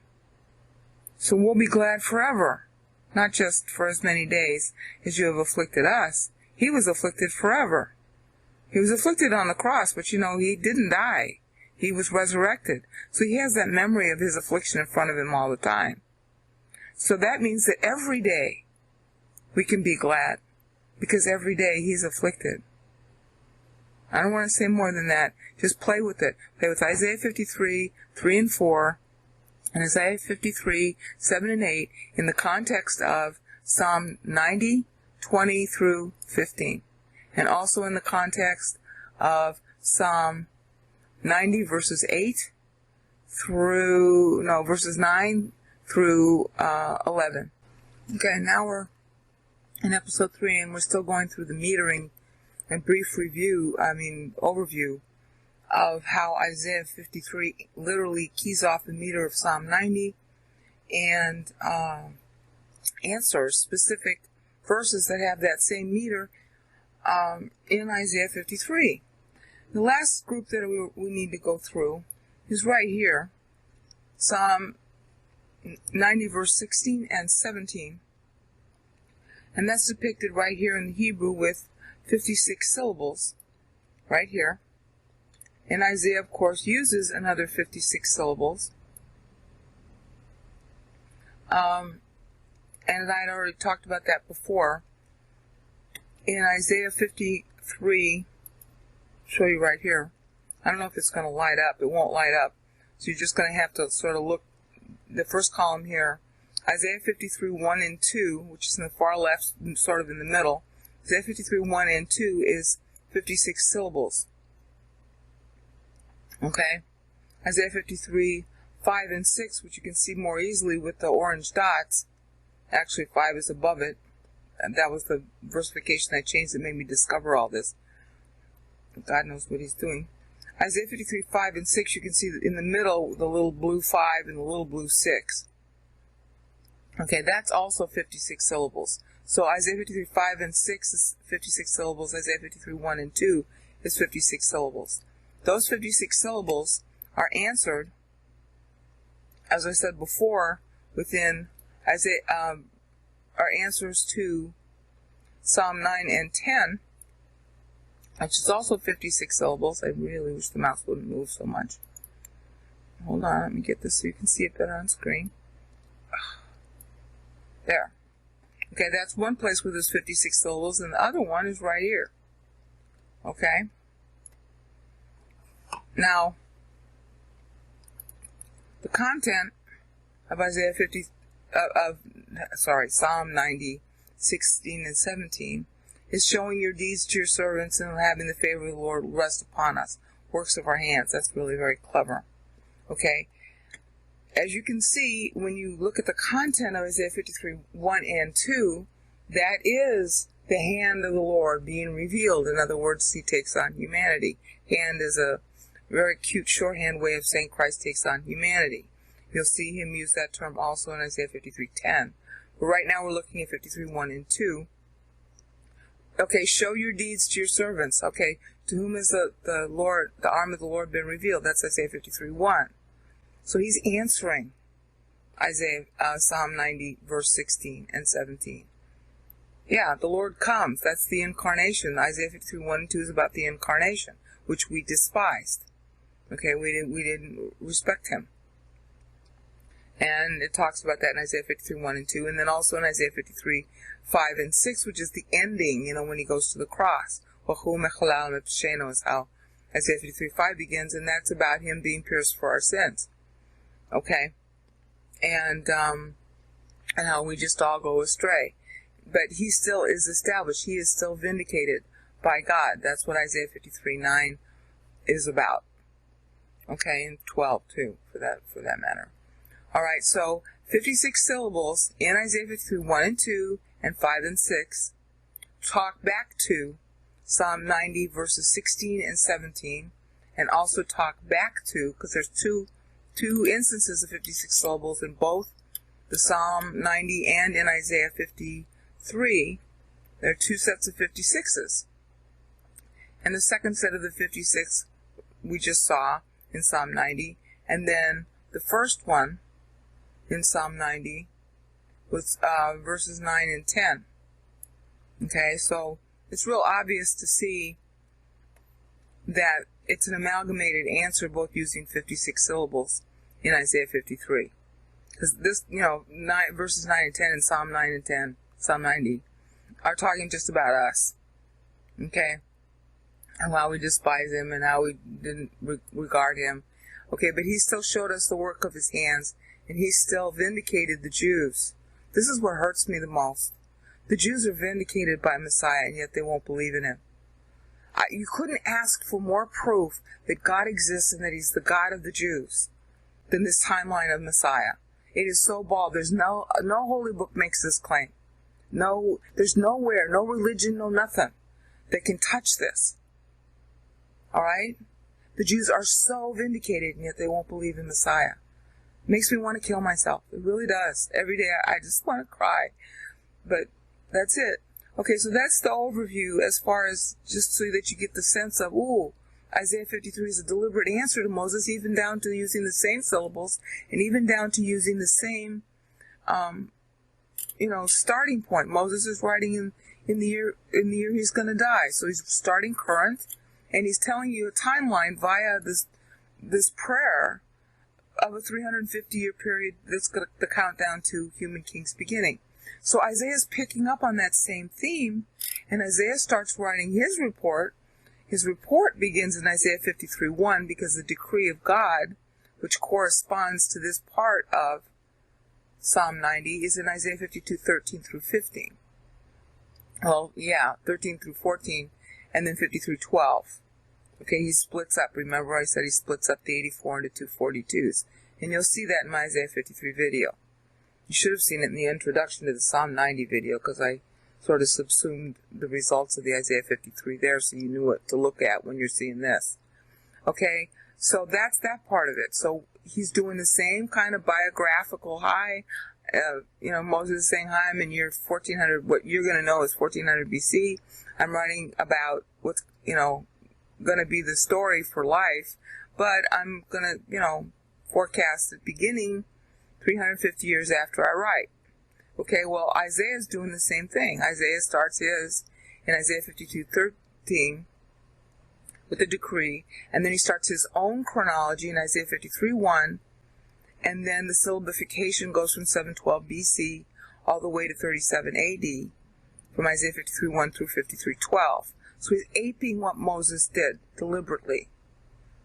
Speaker 1: So we'll be glad forever, not just for as many days as you have afflicted us. He was afflicted forever. He was afflicted on the cross, but he didn't die. He was resurrected. So he has that memory of his affliction in front of him all the time. So that means that every day we can be glad, because every day he's afflicted. I don't want to say more than that. Just play with it. Play with Isaiah 53, 3 and 4, and Isaiah 53, 7 and 8 in the context of Psalm 90, 20 through 15. And also in the context of Psalm 90 verses 9 through 11. Okay, now we're in episode 3 and we're still going through the metering and brief overview of how Isaiah 53 literally keys off the meter of Psalm 90 and answers specific verses that have that same meter in Isaiah 53. The last group that we need to go through is right here, Psalm 90 verse 16 and 17. And that's depicted right here in the Hebrew with 56 syllables, right here. And Isaiah, of course, uses another 56 syllables. And I'd already talked about that before. In Isaiah 53, show you right here. I don't know if it's going to light up. It won't light up. So you're just going to have to sort of look, the first column here, Isaiah 53, 1 and 2, which is in the far left, sort of in the middle. Isaiah 53, 1 and 2 is 56 syllables. Okay? Isaiah 53, 5 and 6, which you can see more easily with the orange dots. Actually, 5 is above it. And that was the versification I changed that made me discover all this. God knows what he's doing. Isaiah 53, 5 and 6, you can see in the middle the little blue 5 and the little blue 6. Okay, that's also 56 syllables. So Isaiah 53, 5 and 6 is 56 syllables. Isaiah 53, 1 and 2 is 56 syllables. Those 56 syllables are answered, as I said before, within Isaiah, are answers to Psalm 9 and 10, which is also 56 syllables. I really wish the mouse wouldn't move so much. Hold on, let me get this so you can see it better on screen. There. Okay, that's one place where there's 56 syllables, and the other one is right here. Okay? Now, the content of Psalm 90, 16 and 17 is showing your deeds to your servants and having the favor of the Lord rest upon us. Works of our hands. That's really very clever. Okay? As you can see, when you look at the content of Isaiah 53, 1 and 2, that is the hand of the Lord being revealed. In other words, he takes on humanity. Hand is a very cute shorthand way of saying Christ takes on humanity. You'll see him use that term also in Isaiah 53:10. But right now we're looking at 53:1 and 2. Okay, show your deeds to your servants. Okay, to whom is the Lord, the arm of the Lord been revealed? That's Isaiah 53:1. So he's answering Psalm 90, verse 16 and 17. Yeah, the Lord comes. That's the incarnation. Isaiah 53:1 and 2 is about the incarnation, which we despised. Okay, we didn't respect him. And it talks about that in Isaiah 53:1 and 2, and then also in Isaiah 53:5 and 6, which is the ending, when he goes to the cross. Is how Isaiah 53:5 begins, and that's about him being pierced for our sins. Okay? And how we just all go astray. But he still is established. He is still vindicated by God. That's what Isaiah 53:9 is about. Okay, and 12 too, for that matter. All right, so 56 syllables in Isaiah 53:1 and 2 and 5 and 6 talk back to Psalm 90 verses 16 and 17, and also talk back to, because there's two instances of 56 syllables in both the Psalm 90 and in Isaiah 53. There are two sets of 56s. And the second set of the 56 we just saw in Psalm 90, and then the first one in Psalm 90 was verses 9 and 10. Okay, so it's real obvious to see that it's an amalgamated answer, both using 56 syllables in Isaiah 53. Because this, verses 9 and 10 in Psalm 9 and 10, Psalm 90, are talking just about us. Okay? And how we despise him and how we didn't regard him. Okay, but he still showed us the work of his hands, and he still vindicated the Jews. This is what hurts me the most. The Jews are vindicated by Messiah, and yet they won't believe in him. You couldn't ask for more proof that God exists and that he's the God of the Jews than this timeline of Messiah. It is so bald. There's no holy book makes this claim. No, there's nowhere, no religion, no nothing that can touch this. All right? The Jews are so vindicated, and yet they won't believe in Messiah. It makes me want to kill myself. It really does. Every day I just want to cry. But that's it. Okay, so that's the overview as far as just so that you get the sense of, Isaiah 53 is a deliberate answer to Moses, even down to using the same syllables, and even down to using the same, starting point. Moses is writing in the year he's going to die, so he's starting current, and he's telling you a timeline via this prayer of a 350-year period that's going to count down to Human King's beginning. So Isaiah's picking up on that same theme, and Isaiah starts writing his report. His report begins in Isaiah 53:1 because the decree of God, which corresponds to this part of Psalm 90, is in Isaiah 52:13 through 15. Well, yeah, 13 through 14, and then 50 through 12. Okay, he splits up. Remember I said he splits up the 84 into two 42s. And you'll see that in my Isaiah 53 video. You should have seen it in the introduction to the Psalm 90 video, because I sort of subsumed the results of the Isaiah 53 there, so you knew what to look at when you're seeing this. Okay, so that's that part of it. So he's doing the same kind of biographical, Moses is saying, hi, I'm in year 1400, what you're going to know is 1400 BC. I'm writing about what's, going to be the story for life, but I'm going to, forecast it beginning 350 years after I write. Okay, well, Isaiah's doing the same thing. Isaiah starts his in Isaiah 52:13 with the decree, and then he starts his own chronology in Isaiah 53:1, and then the syllabification goes from 712 BC all the way to 37 AD, from Isaiah 53:1 through 53:12. So he's aping what Moses did deliberately.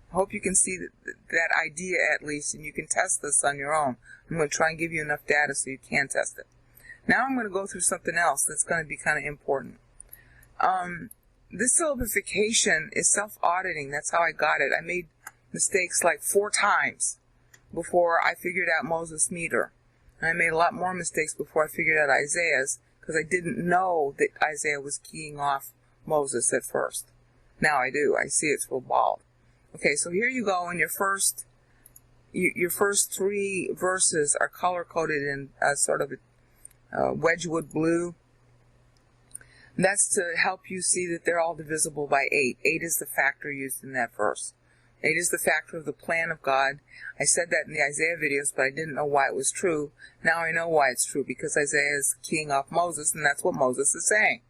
Speaker 1: I hope you can see that idea at least, and you can test this on your own. I'm going to try and give you enough data so you can test it. Now I'm going to go through something else that's going to be kind of important. This syllabification is self-auditing. That's how I got it. I made mistakes like 4 times before I figured out Moses' meter. And I made a lot more mistakes before I figured out Isaiah's, because I didn't know that Isaiah was keying off Moses at first. Now I do. I see it's full bald. Okay, so here you go in your first your first 3 verses are color-coded in sort of a Wedgwood blue. That's to help you see that they're all divisible by 8. 8 is the factor used in that verse. 8 is the factor of the plan of God. I said that in the Isaiah videos, but I didn't know why it was true. Now I know why it's true, because Isaiah is keying off Moses, and that's what Moses is saying.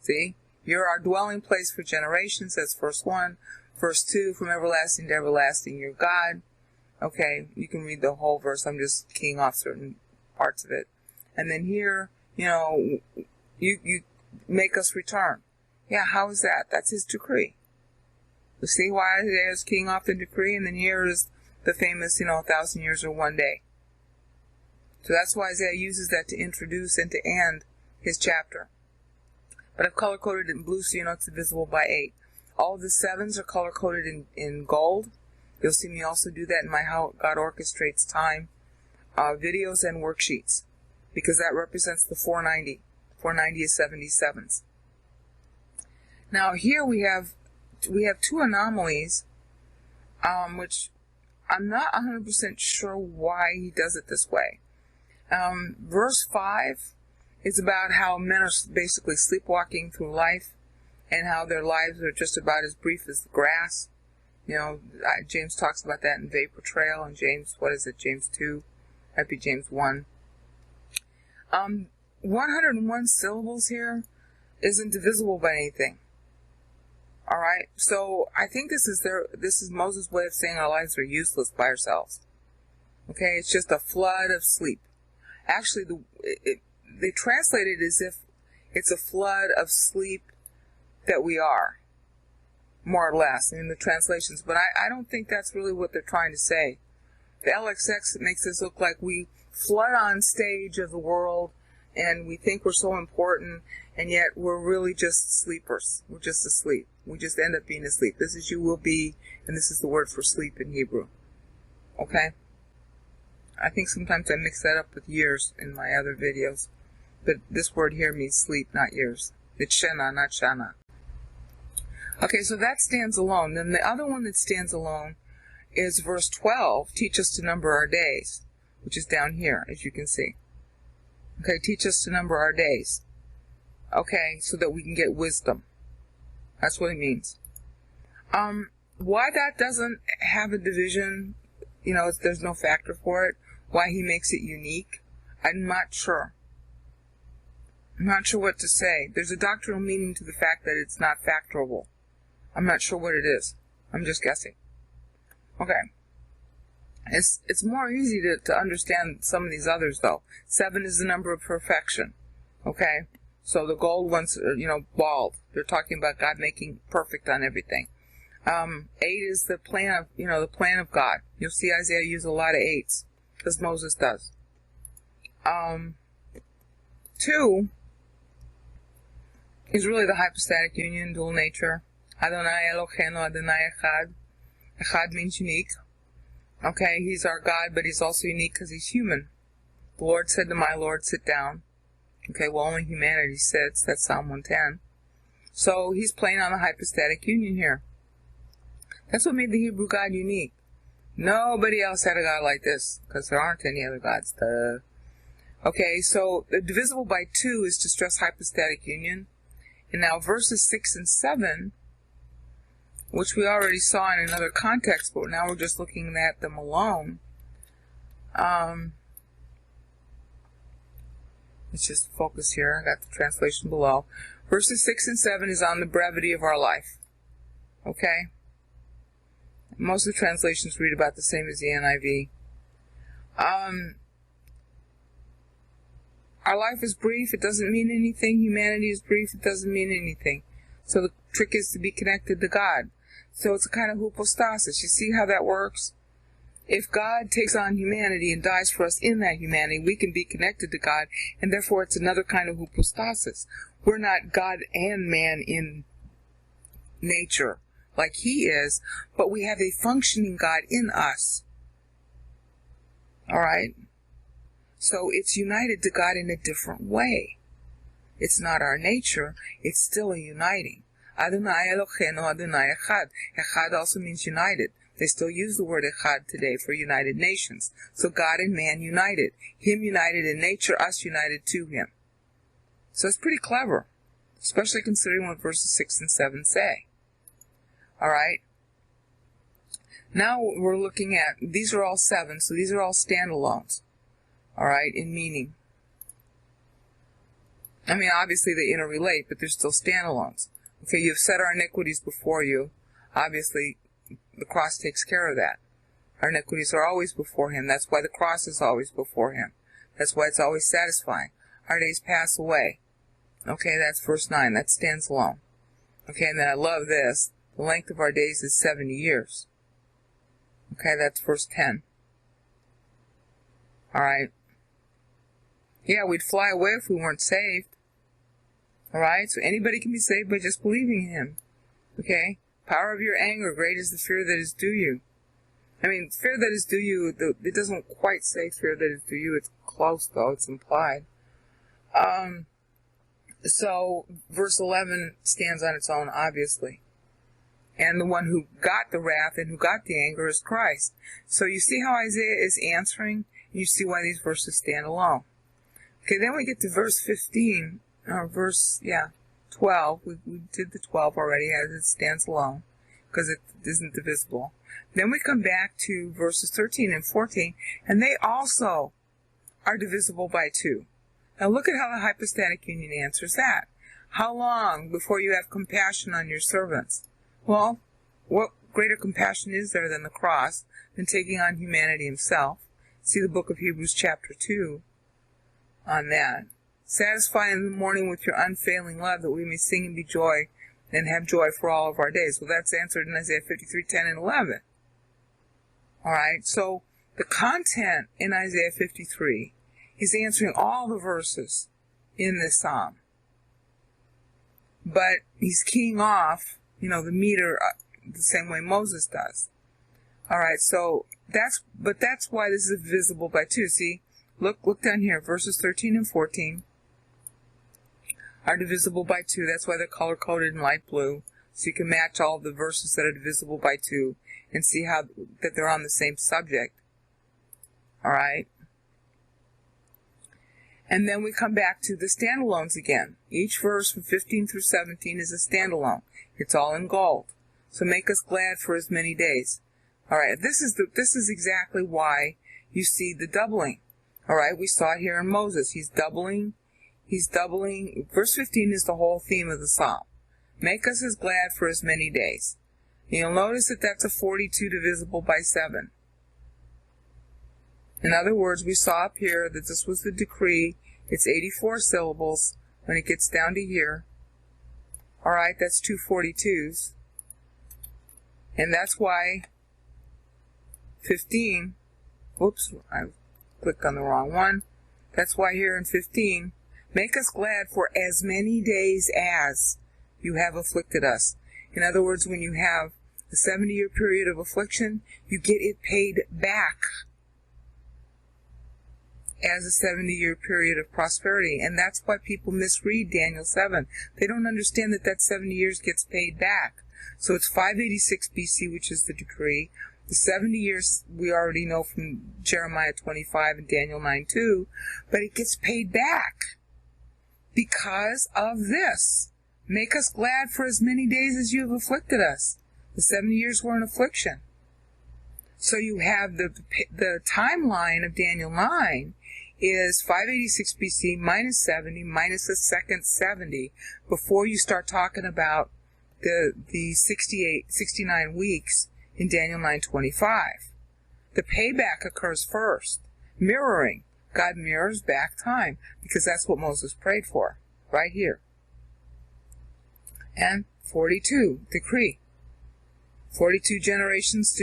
Speaker 1: See? You're our dwelling place for generations. That's verse 1. Verse 2, from everlasting to everlasting, you're God. Okay, you can read the whole verse. I'm just keying off certain parts of it. And then here, you make us return. Yeah, how is that? That's his decree. You see why Isaiah is keying off the decree? And then here is the famous, 1,000 years or one day. So that's why Isaiah uses that to introduce and to end his chapter. But I've color-coded it in blue so you know it's divisible by 8. All of the 7s are color-coded in gold. You'll see me also do that in my How God Orchestrates Time videos and worksheets, because that represents the 490. 490 is 77s. Now here we have 2 anomalies, which I'm not 100% sure why he does it this way. Verse 5 is about how men are basically sleepwalking through life, and how their lives are just about as brief as the grass. James talks about that in Vapor Trail, and James 2? That'd be James 1. 101 syllables here isn't divisible by anything. Alright, so I think this is Moses' way of saying our lives are useless by ourselves. Okay, it's just a flood of sleep. Actually, they translate it as if it's a flood of sleep that we are, more or less, in the translations. But I don't think that's really what they're trying to say. The LXX makes us look like we flood on stage of the world, and we think we're so important, and yet we're really just sleepers. We're just asleep. We just end up being asleep. This is you will be, and this is the word for sleep in Hebrew. Okay? I think sometimes I mix that up with years in my other videos. But this word here means sleep, not years. It's shana, not shana. Okay, so that stands alone. Then the other one that stands alone is verse 12, teach us to number our days, which is down here, as you can see. Okay, teach us to number our days. Okay, so that we can get wisdom. That's what it means. Why that doesn't have a division, there's no factor for it, why he makes it unique, I'm not sure. I'm not sure what to say. There's a doctrinal meaning to the fact that it's not factorable. I'm not sure what it is. I'm just guessing. Okay. It's more easy to understand some of these others, though. 7 is the number of perfection. Okay? So the gold ones are, bald. They're talking about God making perfect on everything. 8 is the plan of, the plan of God. You'll see Isaiah use a lot of 8s, because Moses does. 2 is really the hypostatic union, dual nature. Adonai Eloheinu Adonai Echad. Echad means unique. Okay, he's our God, but he's also unique because he's human. The Lord said to my Lord, sit down. Okay, well, only humanity sits. That's Psalm 110. So he's playing on the hypostatic union here. That's what made the Hebrew God unique. Nobody else had a God like this, because there aren't any other gods. Okay, so the divisible by 2 is to stress hypostatic union. And now verses 6 and 7, which we already saw in another context, but now we're just looking at them alone. Let's just focus here. I got the translation below. Verses 6 and 7 is on the brevity of our life. Okay? Most of the translations read about the same as the NIV. Our life is brief. It doesn't mean anything. Humanity is brief. It doesn't mean anything. So the trick is to be connected to God. So it's a kind of hypostasis. You see how that works? If God takes on humanity and dies for us in that humanity, we can be connected to God, and therefore it's another kind of hypostasis. We're not God and man in nature like he is, but we have a functioning God in us. Alright? So it's united to God in a different way. It's not our nature, it's still a uniting. Adonai Eloheinu Adonai Echad. Echad also means united. They still use the word echad today for United Nations. So God and man united. Him united in nature, us united to him. So it's pretty clever, especially considering what verses 6 and 7 say. All right. Now we're looking at, these are all 7, so these are all standalones. All right, in meaning. I mean, obviously they interrelate, but they're still standalones. Okay, you've set our iniquities before you. Obviously, the cross takes care of that. Our iniquities are always before him. That's why the cross is always before him. That's why it's always satisfying. Our days pass away. Okay, that's verse 9. That stands alone. Okay, and then I love this. The length of our days is 70 years. Okay, that's verse 10. Alright. Yeah, we'd fly away if we weren't saved. Alright, so anybody can be saved by just believing in him. Okay? Power of your anger, great is the fear that is due you. I mean, fear that is due you, it doesn't quite say fear that is due you. It's close, though. It's implied. So, verse 11 stands on its own, obviously. And the one who got the wrath and who got the anger is Christ. So you see how Isaiah is answering, and you see why these verses stand alone. Okay, then we get to verse 15, or 12. We did the 12 already, as it stands alone, because it isn't divisible. Then we come back to verses 13 and 14, and they also are divisible by 2. Now look at how the hypostatic union answers that. How long before you have compassion on your servants? Well, what greater compassion is there than the cross, than taking on humanity himself? See the book of Hebrews chapter 2 on that. Satisfy in the morning with your unfailing love, that we may sing and be joy and have joy for all of our days. Well, that's answered in Isaiah 53, 10 and 11. Alright, so the content in Isaiah 53 is answering all the verses in this psalm. But he's keying off, the meter the same way Moses does. Alright, so that's why this is divisible by 2. See, look down here, verses 13 and 14 are divisible by 2. That's why they're color-coded in light blue, so you can match all the verses that are divisible by 2 and see how that they're on the same subject. Alright? And then we come back to the standalones again. Each verse from 15 through 17 is a standalone. It's all in gold. So make us glad for as many days. Alright, this is exactly why you see the doubling. Alright, we saw it here in Moses. He's doubling. Verse 15 is the whole theme of the psalm. Make us as glad for as many days. And you'll notice that that's a 42 divisible by 7. In other words, we saw up here that this was the decree. It's 84 syllables when it gets down to here. Alright, that's 2 42s. And that's why 15, whoops, I clicked on the wrong one. That's why here in 15, make us glad for as many days as you have afflicted us. In other words, when you have a 70-year period of affliction, you get it paid back as a 70-year period of prosperity. And that's why people misread Daniel 7. They don't understand that 70 years gets paid back. So it's 586 BC, which is the decree. The 70 years we already know from Jeremiah 25 and Daniel 9:2, but it gets paid back because of this. Make us glad for as many days as you have afflicted us. The 70 years were an affliction. So you have the timeline of Daniel 9 is 586 BC minus 70 minus the second 70 before you start talking about the 69 weeks in Daniel 9:25. The payback occurs first. Mirroring. God mirrors back time because that's what Moses prayed for right here. And 42, decree. 42 generations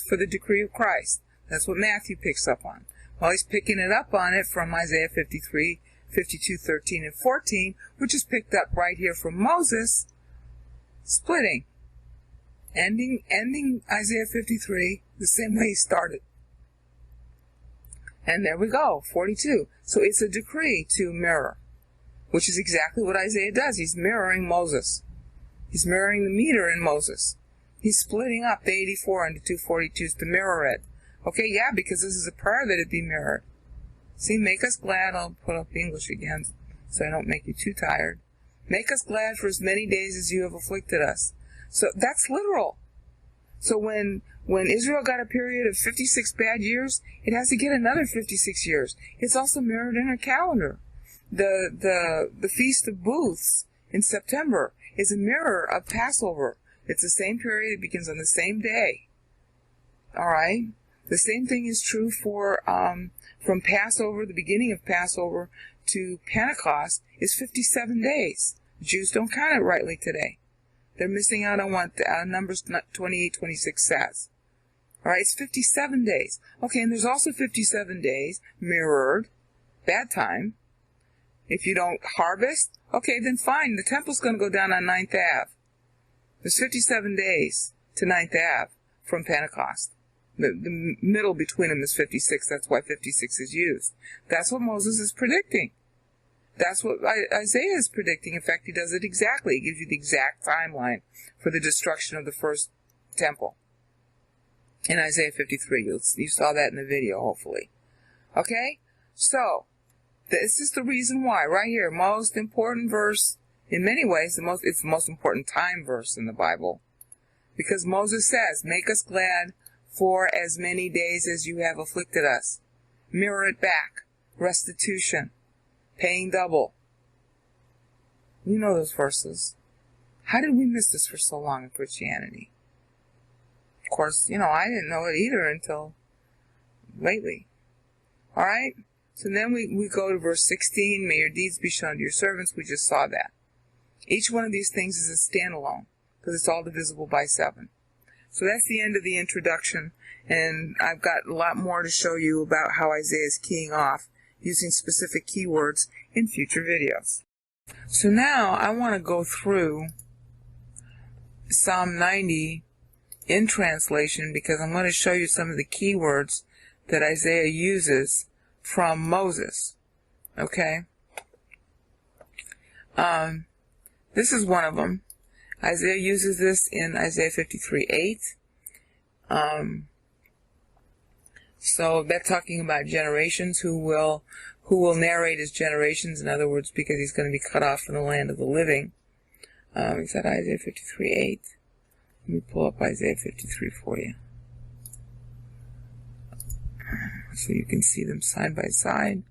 Speaker 1: for the decree of Christ. That's what Matthew picks up on. Well, he's picking it up on it from Isaiah 53, 52, 13, and 14, which is picked up right here from Moses, splitting. Ending Isaiah 53 the same way he started. And there we go, 42. So it's a decree to mirror, which is exactly what Isaiah does. He's mirroring Moses. He's mirroring the meter in Moses. He's splitting up the 84 into two 42s to mirror it. Okay, yeah, because this is a prayer that it be mirrored. See, make us glad. I'll put up English again so I don't make you too tired. Make us glad for as many days as you have afflicted us. So that's literal. So when Israel got a period of 56 bad years, it has to get another 56 years. It's also mirrored in our calendar. The Feast of Booths in September is a mirror of Passover. It's the same period. It begins on the same day. All right? The same thing is true for from Passover, the beginning of Passover, to Pentecost is 57 days. Jews don't count it rightly today. They're missing out on what Numbers 28:26 says. All right, it's 57 days. Okay, and there's also 57 days mirrored, bad time. If you don't harvest, okay, then fine. The temple's going to go down on 9th Ave. There's 57 days to 9th Ave from Pentecost. The middle between them is 56. That's why 56 is used. That's what Moses is predicting. That's what Isaiah is predicting. In fact, he does it exactly. He gives you the exact timeline for the destruction of the first temple. In Isaiah 53. You saw that in the video, hopefully. Okay? So, this is the reason why, right here, most important verse, in many ways, it's the most important time verse in the Bible. Because Moses says, make us glad for as many days as you have afflicted us. Mirror it back. Restitution. Paying double. You know those verses. How did we miss this for so long in Christianity? Of course, I didn't know it either until lately. All right? So then we go to verse 16. May your deeds be shown to your servants. We just saw that. Each one of these things is a standalone because it's all divisible by 7. So that's the end of the introduction. And I've got a lot more to show you about how Isaiah is keying off using specific keywords in future videos. So now I want to go through Psalm 90 in translation because I'm going to show you some of the keywords that Isaiah uses from Moses. Okay? This is one of them. Isaiah uses this in Isaiah 53:8. So that's talking about generations, who will narrate his generations, in other words, because he's going to be cut off from the land of the living. Is that Isaiah 53:8? Let me pull up Isaiah 53 for you, so you can see them side by side.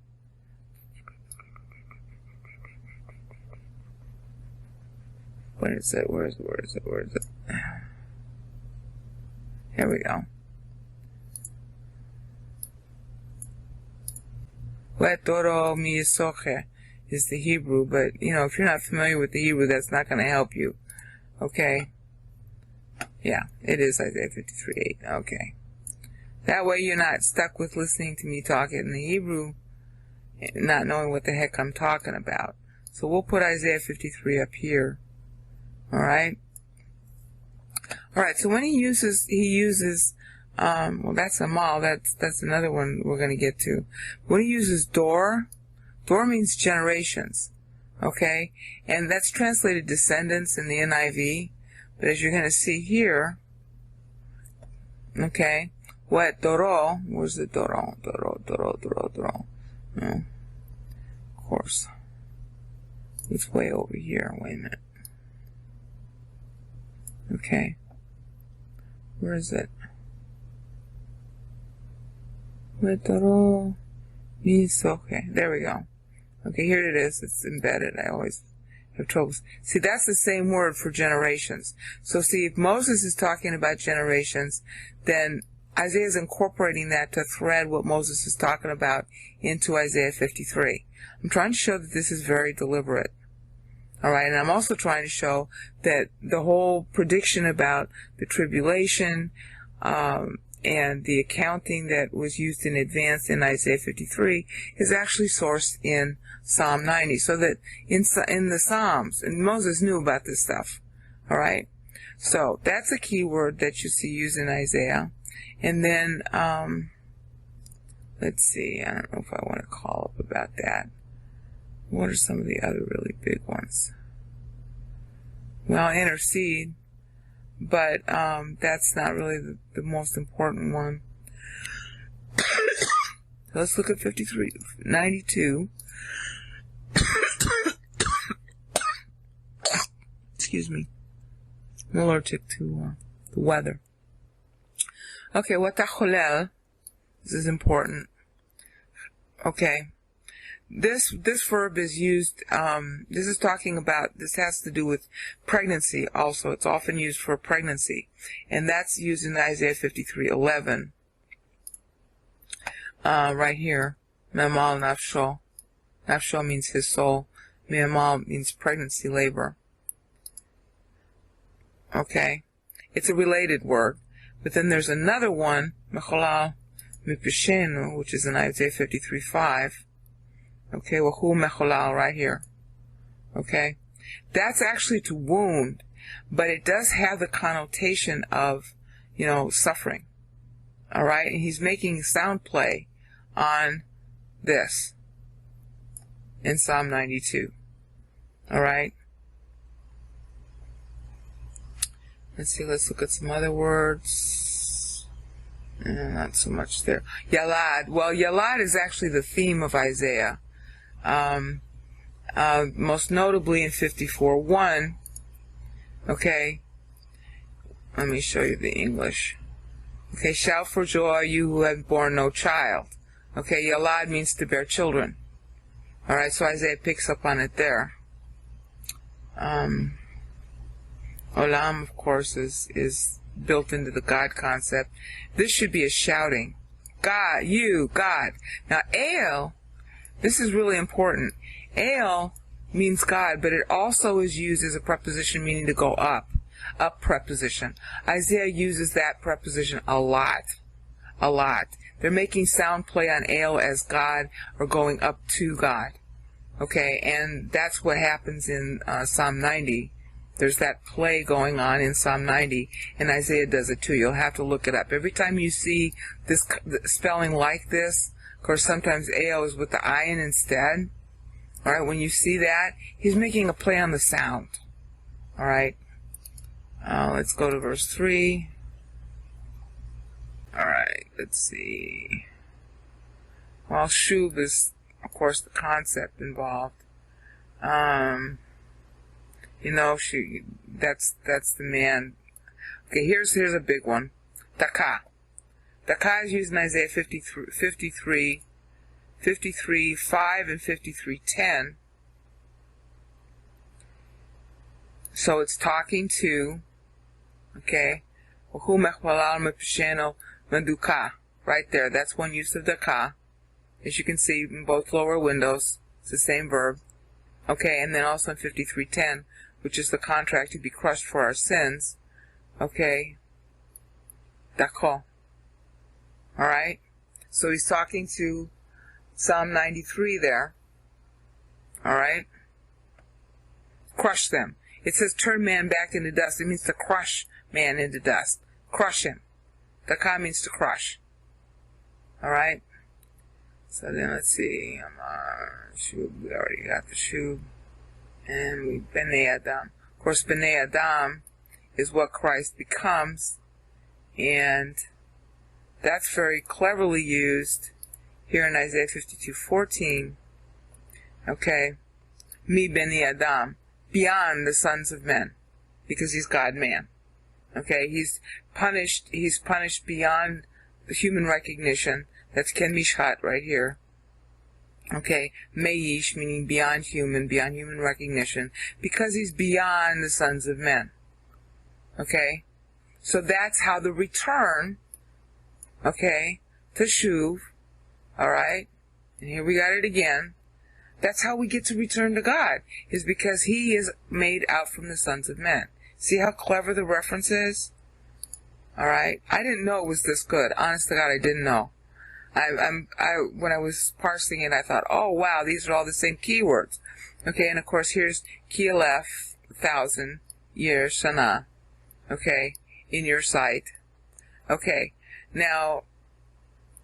Speaker 1: Where is it? Where is it? Here we go. Letoro miyasoche is the Hebrew, but, if you're not familiar with the Hebrew, that's not going to help you. Okay? Yeah, it is Isaiah 53:8. Okay. That way you're not stuck with listening to me talk it in the Hebrew, not knowing what the heck I'm talking about. So we'll put Isaiah 53 up here. Alright? Alright, so when he uses, well, that's Amal, that's another one we're going to get to. When he uses Dor means generations, okay? And that's translated descendants in the NIV, but as you're going to see here, okay, what Doro, where's the Doro? Doro. No, of course. It's way over here, wait a minute. Okay. Where is it? Okay, there we go. Okay, here it is. It's embedded. I always have trouble. See, that's the same word for generations. So see, if Moses is talking about generations, then Isaiah is incorporating that to thread what Moses is talking about into Isaiah 53. I'm trying to show that this is very deliberate. All right, and I'm also trying to show that the whole prediction about the tribulation and the accounting that was used in advance in Isaiah 53 is actually sourced in Psalm 90. So that in the Psalms, and Moses knew about this stuff. All right, so that's a key word that you see used in Isaiah. And then, let's see, I don't know if I want to call up about that. What are some of the other really big ones? Well, intercede. but that's not really the most important one. Let's look at 5392. Excuse me. I'm allergic to the weather. Okay, watacholel. This is important. Okay. This verb is used, this is talking about, this has to do with pregnancy also. It's often used for pregnancy. And that's used in Isaiah 53:11. Right here. Me'amal nafsho. Nafsho means his soul. Me'amal means pregnancy, labor. Okay. It's a related word. But then there's another one, mecholal mipishenu, which is in Isaiah 53:5. Okay, wahu mecholal right here. Okay. That's actually to wound, but it does have the connotation of, suffering. Alright, and he's making sound play on this in Psalm 92. Alright. Let's see, let's look at some other words. Not so much there. Yalad. Well, Yalad is actually the theme of Isaiah. Most notably in 54:1. Okay. Let me show you the English. Okay, shout for joy, you who have borne no child. Okay, Yalad means to bear children. Alright, so Isaiah picks up on it there. Olam, of course, is built into the God concept. This should be a shouting. God, you, God. Now, El, this is really important. El means God, but it also is used as a preposition meaning to go up. Up preposition. Isaiah uses that preposition a lot. A lot. They're making sound play on El as God or going up to God. Okay, and that's what happens in Psalm 90. There's that play going on in Psalm 90, and Isaiah does it too. You'll have to look it up. Every time you see this spelling like this, of course, sometimes AO is with the ayin instead. Alright, when you see that, he's making a play on the sound. Alright, let's go to verse 3. Alright, let's see. Well, shub is, of course, the concept involved. That's the man. Okay, here's a big one. Daka. Daka is used in Isaiah 53:5 and 53:10. So it's talking to, okay, right there. That's one use of Daka. As you can see in both lower windows, it's the same verb. Okay, and then also in 53:10, which is the contract to be crushed for our sins. Okay. Dako. Alright? So he's talking to Psalm 93 there. Alright? Crush them. It says turn man back into dust. It means to crush man into dust. Crush him. Daka means to crush. Alright? So then let's see. Shub, we already got the shub. And we Bnei Adam. Of course, Bnei Adam is what Christ becomes. And that's very cleverly used here in Isaiah 52:14. Okay. Mi Bnei Adam. Beyond the sons of men. Because he's God-man. Okay. He's punished beyond human recognition. That's Ken Mishhat right here. Okay, Meish meaning beyond human recognition, because he's beyond the sons of men. Okay, so that's how the return, okay, to Shuv, alright, and here we got it again, that's how we get to return to God, is because he is made out from the sons of men. See how clever the reference is? Alright, I didn't know it was this good. Honest to God, I didn't know. When I was parsing it, I thought, oh wow, these are all the same keywords. Okay, and of course here's Kielef, 1,000 years, Shana. Okay, in your sight. Okay, now,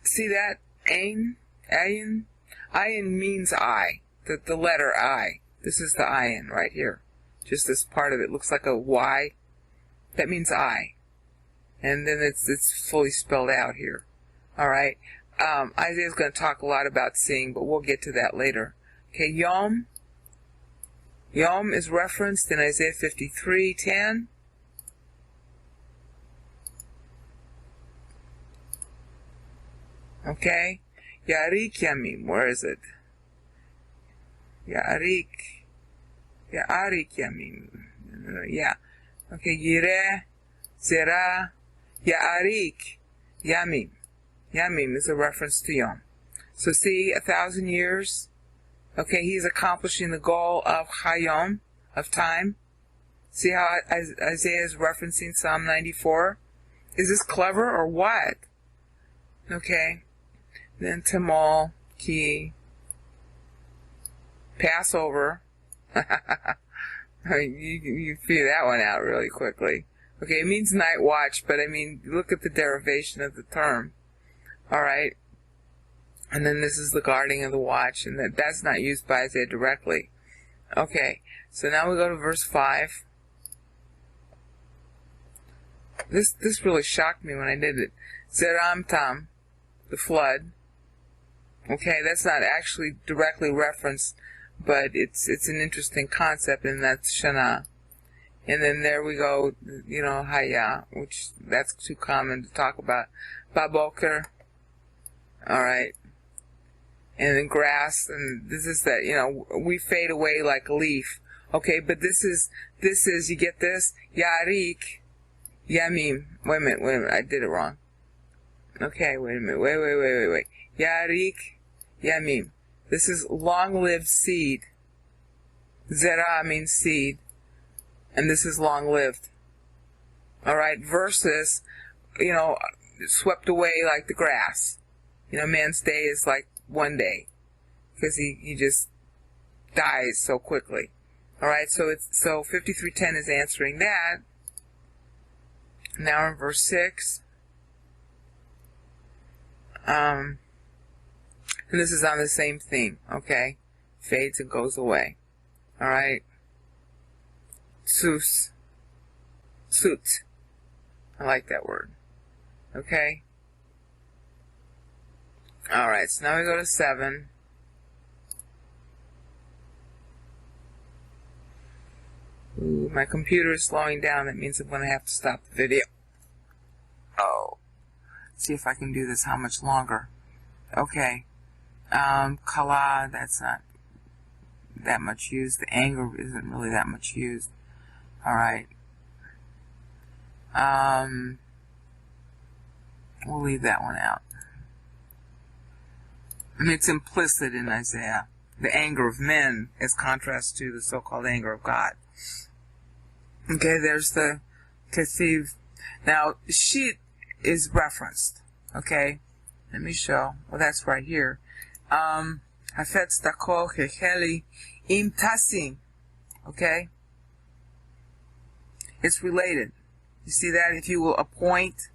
Speaker 1: see that? Ayin? Ayin? Ayin means I. The letter I. This is the ayin right here. Just this part of it looks like a Y. That means I. And then it's fully spelled out here. All right. Isaiah's going to talk a lot about seeing, but we'll get to that later. Okay, Yom. Yom is referenced in Isaiah 53:10. Okay. Yarik Yamim. Where is it? Yarik Yamim. Yeah. Okay. Yireh, Zerah, Yarik Yamim. Yamim is a reference to Yom. So see, 1,000 years. Okay, he's accomplishing the goal of Hayom, of time. See how Isaiah is referencing Psalm 94? Is this clever or what? Okay. Then Tamal, Ki, Passover. You figure that one out really quickly. Okay, it means night watch, but I mean, look at the derivation of the term. All right. And then this is the guarding of the watch, and that's not used by Isaiah directly. Okay, so now we go to verse 5. This really shocked me when I did it. Zeram Tam, the flood. Okay, that's not actually directly referenced, but it's an interesting concept, and that's Shana. And then there we go, Haya, which that's too common to talk about. Baboker. All right. And then grass, and this is that, we fade away like a leaf. Okay, but this is, you get this? Yarik, Yamim. Wait a minute, I did it wrong. Okay, wait a minute, wait. Yarik, Yamim. This is long-lived seed. Zerah means seed. And this is long-lived. Alright, versus, swept away like the grass. Man's day is like one day, because he just dies so quickly. All right, so 53:10 is answering that. Now in verse 6, and this is on the same theme. Okay, fades and goes away. All right, Sus, suit. I like that word. Okay. Alright, so now we go to 7. Ooh, my computer is slowing down. That means I'm going to have to stop the video. Oh. See if I can do this how much longer. Okay. Kala, that's not that much used. The anger isn't really that much used. Alright. We'll leave that one out. And it's implicit in Isaiah. The anger of men as contrast to the so-called anger of God. Okay, there's the Kethiv. Now, Shit is referenced. Okay, let me show. Well, that's right here. Hafetz Dako Hecheli Im Tasim. Okay? It's related. You see that? If you will appoint,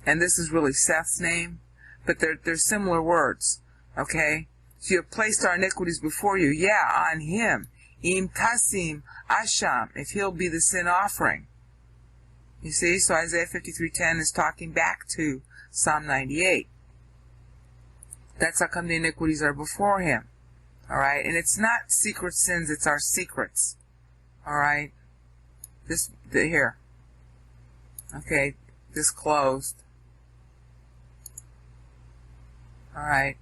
Speaker 1: and this is really Seth's name, but they're similar words, okay? So you have placed our iniquities before you. Yeah, on him. Im tasim asham, if he'll be the sin offering. You see, so Isaiah 53:10 is talking back to Psalm 98. That's how come the iniquities are before him. Alright? And it's not secret sins, it's our secrets. Alright? Here. Okay, this closed. Alright.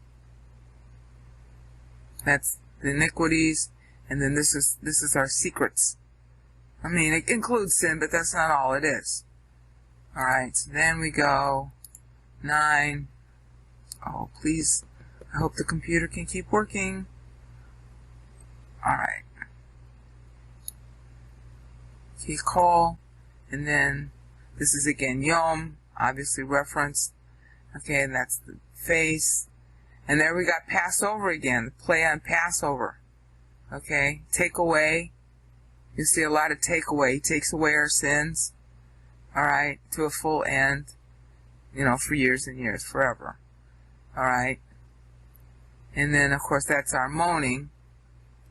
Speaker 1: That's the iniquities, and then this is our secrets. I mean, it includes sin, but that's not all it is. Alright, so then we go 9. Oh, please. I hope the computer can keep working. Alright. Kikol, and then this is again Yom, obviously referenced. Okay, and that's the face. And there we got Passover again, the play on Passover. Okay, take away. You see a lot of take away. He takes away our sins, alright, to a full end, for years and years, forever. Alright. And then, of course, that's our moaning,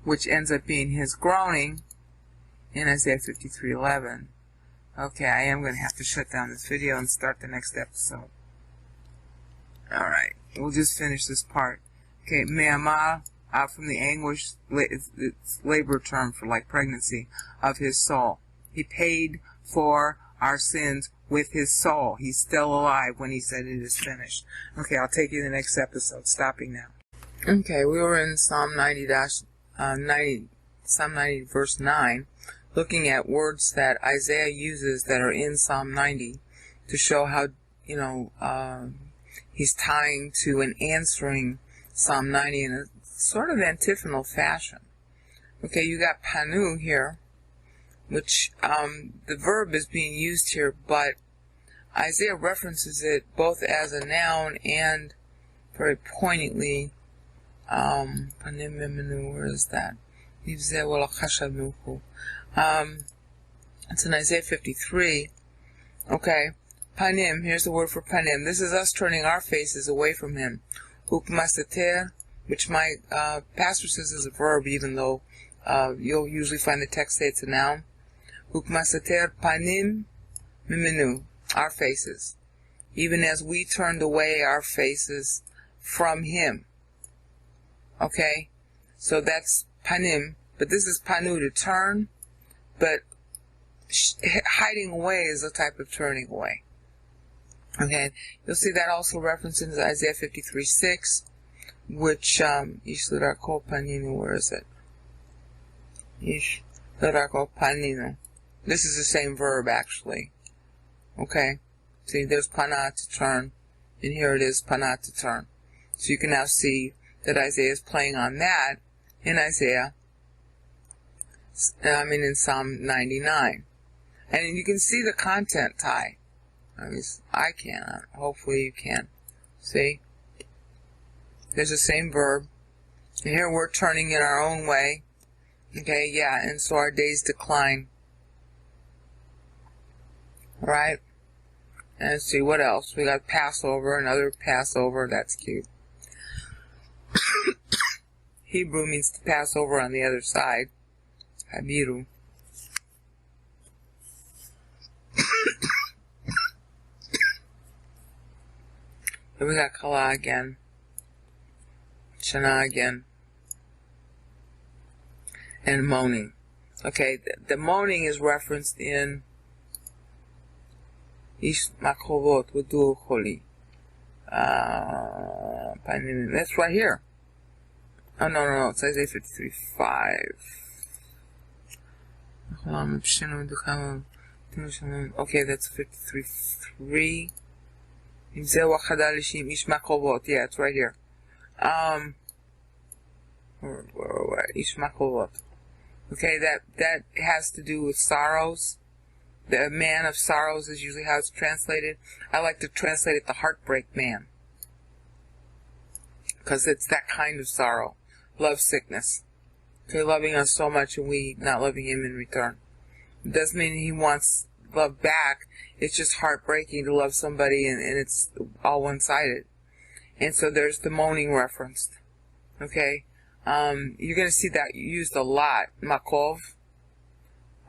Speaker 1: which ends up being his groaning in Isaiah 53:11. Okay, I am going to have to shut down this video and start the next episode. Alright, we'll just finish this part. Okay, me'amah, from the anguish, it's labor term for like pregnancy, of his soul. He paid for our sins with his soul. He's still alive when he said it is finished. Okay, I'll take you to the next episode, stopping now. Okay, we were in Psalm 90 verse 9, looking at words that Isaiah uses that are in Psalm 90 to show how, he's tying to and answering Psalm 90 in a sort of antiphonal fashion. Okay, you got panu here, which the verb is being used here, but Isaiah references it both as a noun and very poignantly, where is that? It's in Isaiah 53. Okay, panim, here's the word for panim. This is us turning our faces away from him. Hukmasater, which my pastor says is a verb, even though you'll usually find the text say it's a noun. Hukmasater panim mimenu, our faces. Even as we turned away our faces from him. Okay, so that's panim, but this is panu, to turn, but hiding away is a type of turning away. Okay, you'll see that also references Isaiah 53:6, which Ishlarako panino, where is it? Ishlarako panino. This is the same verb actually. Okay, see, there's pana, to turn, and here it is pana, to turn. So you can now see that Isaiah is playing on that in in Psalm 99. And you can see the content tie. At least I can. Hopefully you can. See? There's the same verb. And here we're turning in our own way. Okay, yeah, and so our days decline. Alright? And let's see, what else? We got Passover, another Passover. That's cute. Hebrew means to pass over on the other side. Habiru. Then we got Kala again. Shana again. And moaning. Okay, the moaning is referenced in Ish Makovot Wudu Choli. That's right here. Oh, no, it's Isaiah 53:5. Okay, that's 53:3. Yeah, it's right here. Okay, that has to do with sorrows. The man of sorrows is usually how it's translated. I like to translate it the heartbreak man, because it's that kind of sorrow. Love sickness. Okay, loving us so much and we not loving him in return. It doesn't mean he wants love back. It's just heartbreaking to love somebody and it's all one-sided. And so there's the moaning referenced. Okay? You're going to see that used a lot. Makov.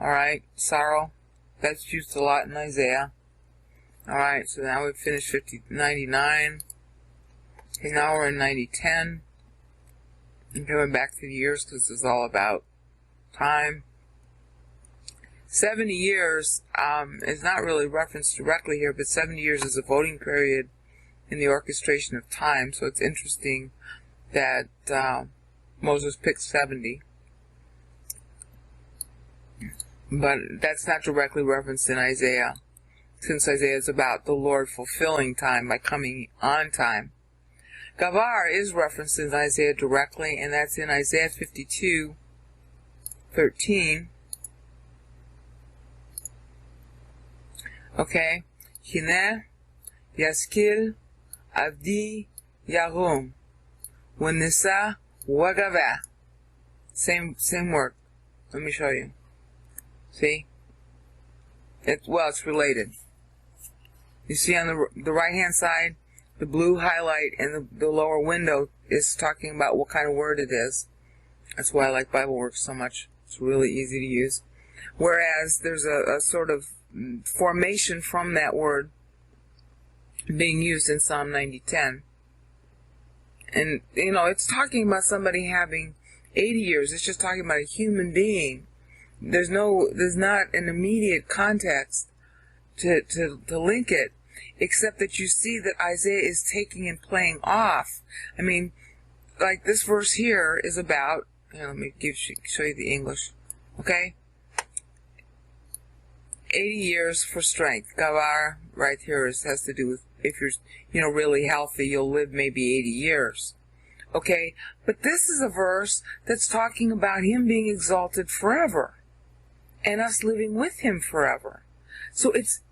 Speaker 1: Alright? Sorrow. That's used a lot in Isaiah. Alright, so now we've finished 99. Okay, now we're in 90:10. I'm coming back to the years because this is all about time. 70 years is not really referenced directly here, but 70 years is a voting period in the orchestration of time, so it's interesting that Moses picked 70. But that's not directly referenced in Isaiah, since Isaiah is about the Lord fulfilling time by coming on time. Gavar is referenced in Isaiah directly, and that's in Isaiah 52:13. Okay. Hine yaskil avdi yarum wenisa wagava. Same word. Let me show you. See? It's related. You see on the right hand side, the blue highlight and the lower window is talking about what kind of word it is. That's why I like Bible Works so much. It's really easy to use. Whereas there's a sort of formation from that word being used in Psalm 90:10. And, it's talking about somebody having 80 years. It's just talking about a human being. There's not an immediate context to link it, except that you see that Isaiah is taking and playing off. I mean, like this verse here is about, let me show you the English, okay? 80 years for strength. Gavar right here has to do with if you're, really healthy, you'll live maybe 80 years. Okay? But this is a verse that's talking about him being exalted forever and us living with him forever. So it's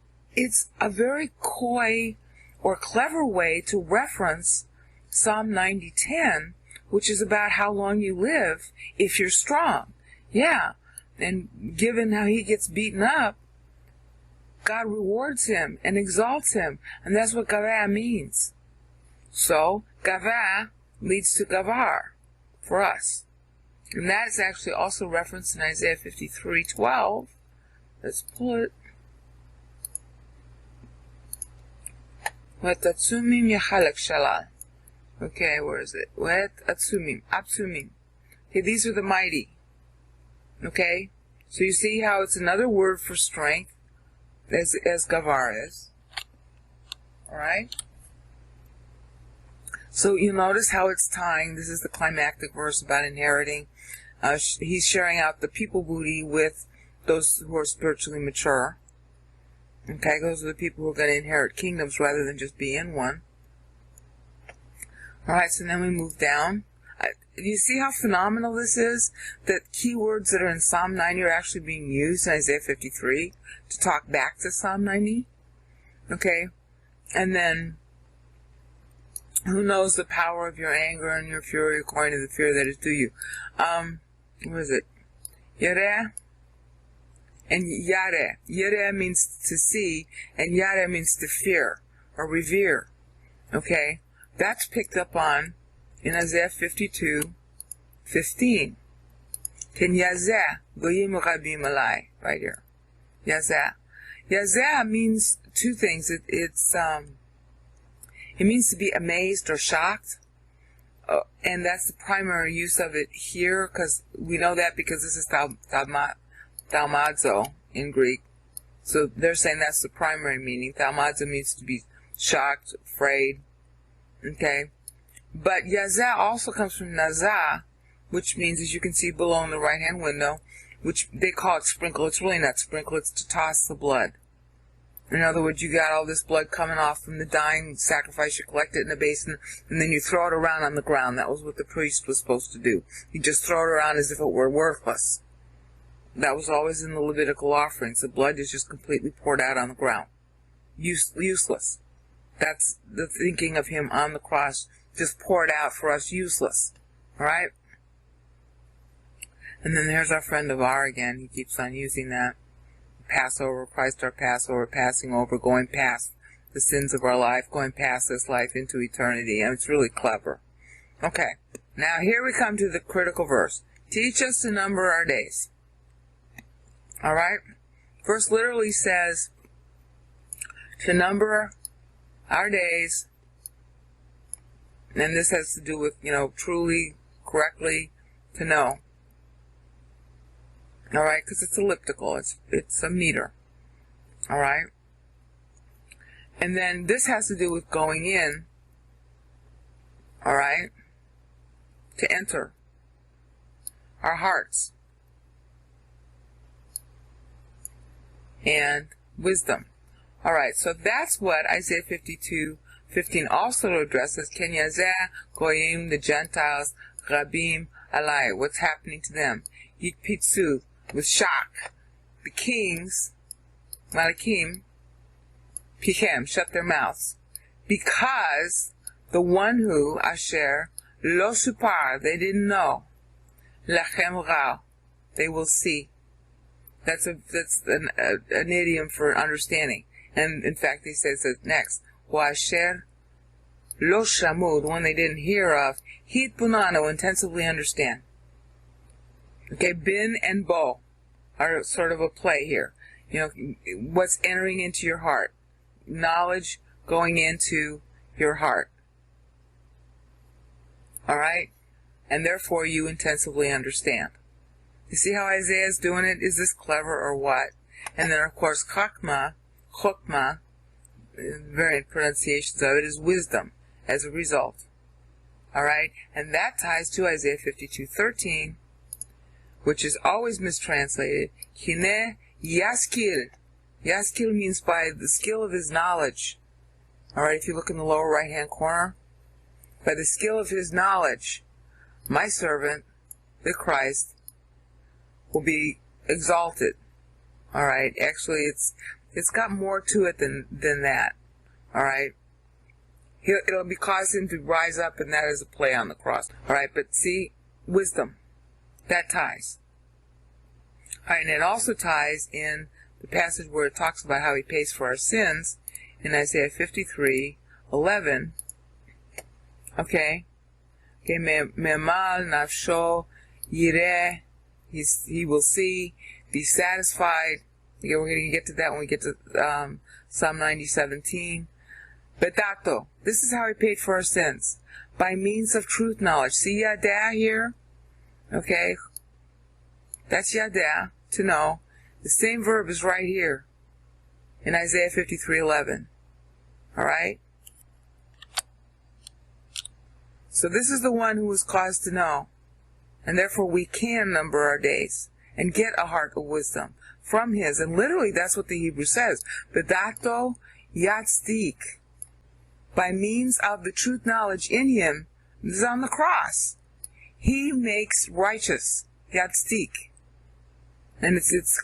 Speaker 1: a very coy or clever way to reference Psalm 90:10, which is about how long you live if you're strong. Yeah. And given how he gets beaten up, God rewards him and exalts him. And that's what Gavah means. So, Gavah leads to Gavar for us. And that is actually also referenced in Isaiah 53:12. Let's pull it. Wet atzumim yachalek shalal. Okay, where is it? Wet atzumim. Atzumim. Okay, these are the mighty. Okay? So you see how it's another word for strength, as Gavar is. Alright? So you notice how it's tying. This is the climactic verse about inheriting. He's sharing out the people booty with those who are spiritually mature. Okay, those are the people who are going to inherit kingdoms rather than just be in one. Alright, so then we move down. Do you see how phenomenal this is? That keywords that are in Psalm 90 are actually being used in Isaiah 53 to talk back to Psalm 90. Okay, and then, who knows the power of your anger and your fury according to the fear that is due you. Where is it? Yareh and Yareh. Yareh means to see, and Yareh means to fear or revere. Okay, that's picked up on in Isaiah 52:15. Ken Yazeh goyim rabim alai, right here. Yazeh. Yazeh means two things. It means to be amazed or shocked, and that's the primary use of it here, because we know that because this is thaumazo in Greek. So they're saying that's the primary meaning. Thaumazo means to be shocked, afraid. Okay? But Yazeh also comes from Nazah, which means, as you can see below in the right-hand window, which they call it sprinkle. It's really not sprinkle, it's to toss the blood. In other words, you got all this blood coming off from the dying sacrifice, you collect it in a basin, and then you throw it around on the ground. That was what the priest was supposed to do. You just throw it around as if it were worthless. That was always in the Levitical offerings. The blood is just completely poured out on the ground. Useless. That's the thinking of him on the cross, just poured out for us, useless. Alright? And then there's our friend of R again. He keeps on using that. Passover, Christ our Passover, passing over, going past the sins of our life, going past this life into eternity. And it's really clever. Okay, now here we come to the critical verse. Teach us to number our days. Alright? Verse literally says, to number our days, and this has to do with, truly, correctly, to know. Alright, because it's elliptical, it's a meter. Alright? And then this has to do with going in, alright, to enter our hearts. And wisdom. Alright, so that's what Isaiah 52:15 also addresses. Ken Yazeh, Goyim, the Gentiles, Rabim, Alai. What's happening to them? Yikpitsu, with shock. The kings, Malakim, Pichem, shut their mouths. Because the one who, Asher, Lo Supar, they didn't know. Lachem Ra, they will see. That's an idiom for understanding. And in fact, he says it next. Asher, Lo Shamu, the one they didn't hear of. Hit Bunano, intensively understand. Okay, bin and bo are sort of a play here. what's entering into your heart. Knowledge going into your heart. Alright? And therefore you intensively understand. You see how Isaiah is doing it? Is this clever or what? And then of course chokmah, variant pronunciations of it, is wisdom as a result. Alright? And that ties to Isaiah 52:13, which is always mistranslated. Hine yaskil. Yaskil means by the skill of his knowledge. Alright, if you look in the lower right hand corner, by the skill of his knowledge, my servant, the Christ, will be exalted. Alright, actually it's got more to it than that. Alright, it'll be cause him to rise up, and that is a play on the cross. Alright, but see, wisdom, that ties. Alright, and it also ties in the passage where it talks about how he pays for our sins in Isaiah 53:11. Okay, me'amal nafsho yireh, he will see, be satisfied. Okay, we're going to get to that when we get to Psalm 90:17. Bedato, this is how he paid for our sins, by means of truth knowledge. See yadah here? Okay, that's yadah, to know. The same verb is right here in Isaiah 53:11. Alright? So this is the one who was caused to know, and therefore we can number our days and get a heart of wisdom from his. And literally that's what the Hebrew says. Bedato yatzdik. By means of the truth knowledge in him, this is on the cross, he makes righteous. Yatzdik. And it's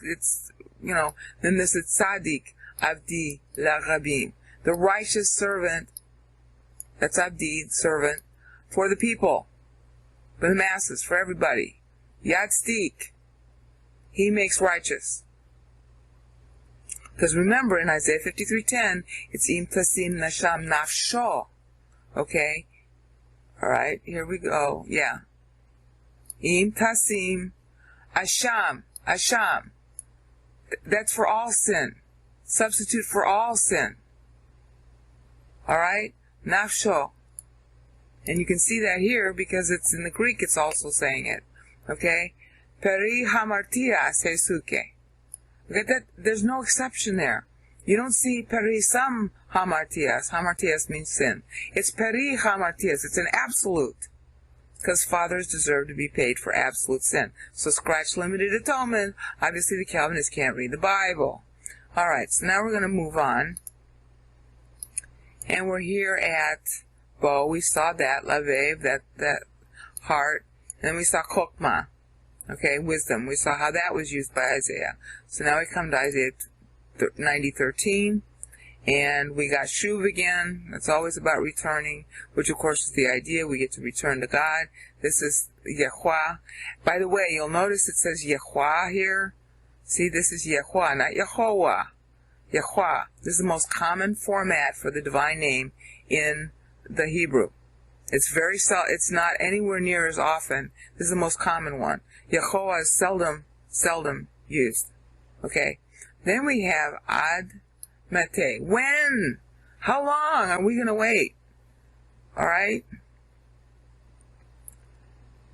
Speaker 1: then this is Tzaddik, Abdi, La Rabim. The righteous servant, that's Abdi, servant, for the people, for the masses, for everybody. Yatzdik, he makes righteous. Because remember, in Isaiah 53:10, it's Im Tasim Nasham Nafsho. Okay? Alright, here we go. Yeah. Im Tasim Asham. Asham. That's for all sin. Substitute for all sin. Alright? Nafsho. And you can see that here because it's in the Greek, it's also saying it. Okay? Peri hamartias hesuke. Okay, there's no exception there. You don't see peri sam hamartias. Hamartias means sin. It's peri hamartias. It's an absolute. Because fathers deserve to be paid for absolute sin. So scratch limited atonement. Obviously the Calvinists can't read the Bible. Alright, so now we're going to move on. And we're here at Bo. We saw that, Lavev, that heart. And then we saw Chokmah. Okay, wisdom. We saw how that was used by Isaiah. So now we come to Isaiah 90:13. And we got Shuv again. That's always about returning, which of course is the idea. We get to return to God. This is Yahweh. By the way, you'll notice it says Yahweh here. See, this is Yahweh, not Yehovah. Yahweh. This is the most common format for the divine name in the Hebrew. It's not anywhere near as often. This is the most common one. Yehovah is seldom used. Okay. Then we have Ad Mate. When? How long are we going to wait? Alright?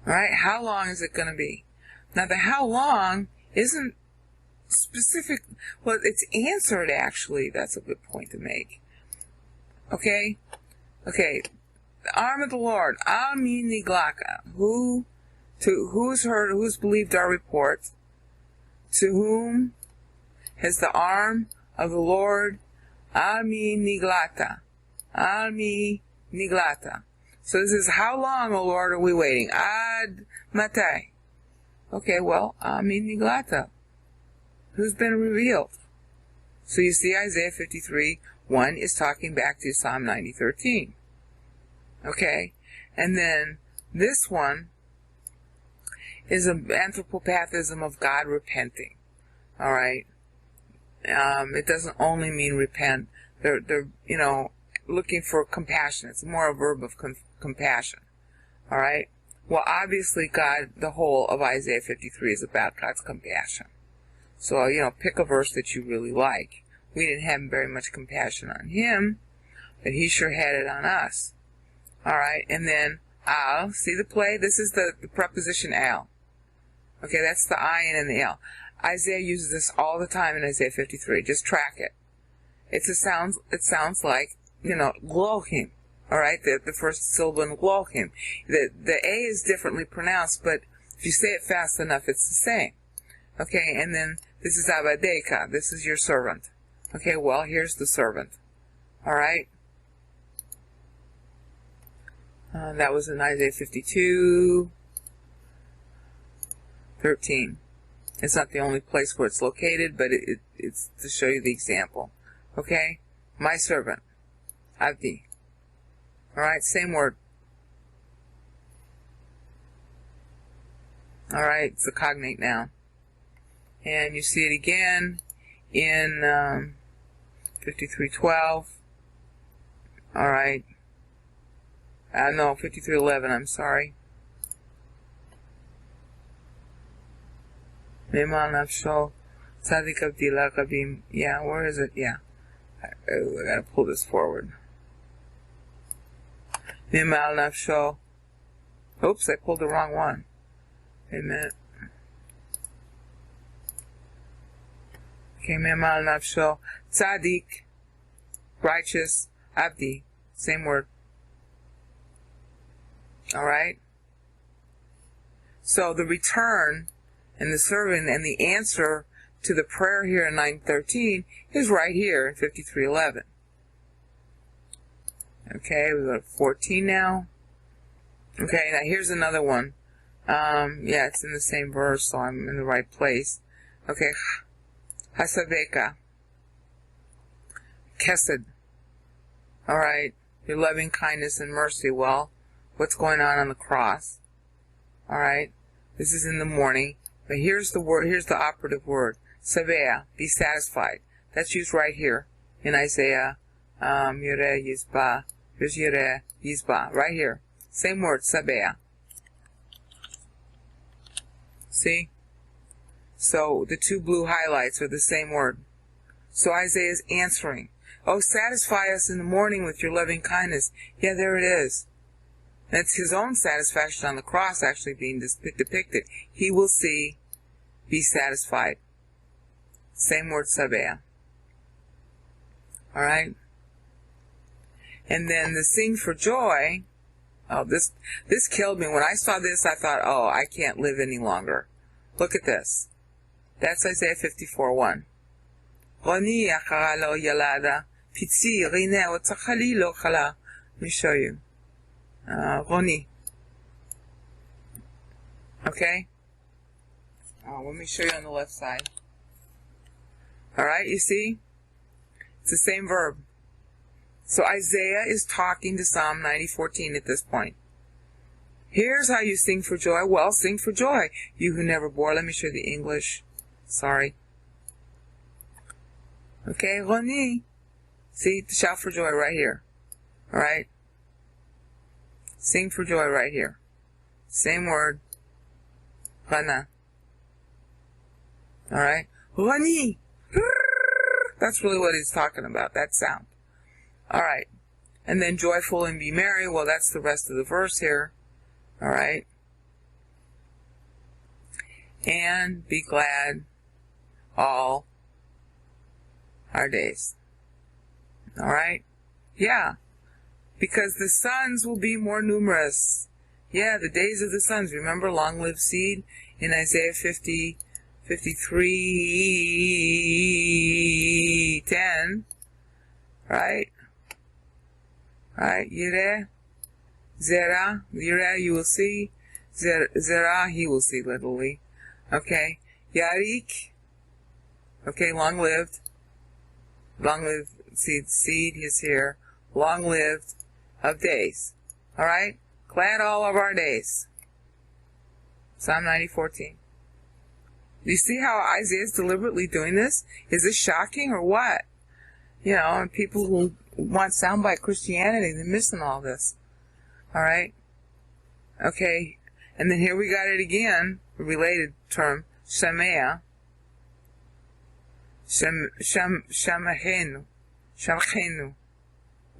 Speaker 1: Alright, how long is it going to be? Now the how long isn't specific. Well, it's answered actually. That's a good point to make. Okay? Okay. The arm of the Lord. Amin Niglaka. Who's believed our report? To whom has the arm of the Lord, Almi Niglata. Almi Niglata. So this is, how long, O Lord, are we waiting? Ad Matai. Okay, well, Almi Niglata. Who's been revealed? So you see Isaiah 53:1 is talking back to Psalm 90:13. Okay? And then this one is an anthropopathism of God repenting. Alright? It doesn't only mean repent. They're looking for compassion. It's more a verb of compassion. Alright? Well, obviously God, the whole of Isaiah 53 is about God's compassion. So, pick a verse that you really like. We didn't have very much compassion on him, but he sure had it on us. All right, and then al, see the play? This is the preposition al. Okay, that's the I and the L. Isaiah uses this all the time in Isaiah 53. Just track it. It sounds like, Elohim. All right, the first syllable in Elohim. The A is differently pronounced, but if you say it fast enough, it's the same. Okay, and then this is Abadeka. This is your servant. Okay, well, here's the servant. All right. That was in Isaiah 52, 13. It's not the only place where it's located, but it's to show you the example. Okay? My servant. Abdi. Alright, same word. Alright, it's a cognate noun. And you see it again in 53:12. Alright. No, 53:11, I'm sorry. Memal nafsho tzadik abdila kabim. Yeah, where is it? Yeah. I gotta pull this forward. Memal nafsho. Oops, I pulled the wrong one. Wait a minute. Okay, memal nafsho tzadik, righteous, abdi, same word. Alright? So the return and the servant and the answer to the prayer here in 9:13 is right here in 53:11. Okay, we go to 14 now. Okay, now here's another one. Yeah, it's in the same verse, so I'm in the right place. Okay, Hasaveka. Kesed. Alright, your loving kindness and mercy. Well, what's going on the cross? Alright, this is in the morning. But here's the word, here's the operative word. Savea, be satisfied. That's used right here in Isaiah, Yireh Yizba. Here's Yireh Yizba, right here. Same word, Savea. See? So the two blue highlights are the same word. So Isaiah is answering. Oh, satisfy us in the morning with your loving kindness. Yeah, there it is. That's his own satisfaction on the cross actually being depicted. He will see, be satisfied. Same word, sabea. Alright? And then the sing for joy. Oh, this killed me. When I saw this, I thought, oh, I can't live any longer. Look at this. That's Isaiah 54:1. Roni achara lo yalada, pitzi rine otzachali lo chala. Let me show you. Roni. Okay? Let me show you on the left side. Alright, you see? It's the same verb. So Isaiah is talking to Psalm 90:14 at this point. Here's how you sing for joy. Well, sing for joy, you who never bore. Let me show you the English. Sorry. Okay, Roni. See, shout for joy right here. Alright? Sing for joy right here. Same word. Rana. Alright? Roni! That's really what he's talking about, that sound. Alright. And then joyful and be merry. Well, that's the rest of the verse here. Alright? And be glad all our days. Alright? Yeah. Because the sons will be more numerous. Yeah, the days of the sons. Remember long-lived seed in Isaiah 53:10. Right? Right? Yireh, Zerah, Yireh, you will see. Zerah, he will see, literally. Okay? Yarik. Okay, long-lived. Long-lived seed is here. Long-lived of days. Alright? Glad all of our days. Psalm 90:14. Do you see how Isaiah is deliberately doing this? Is this shocking or what? You know, and people who want soundbite Christianity, they're missing all this. Alright? Okay. And then here we got it again, a related term, Shemaiah. Shamachenu.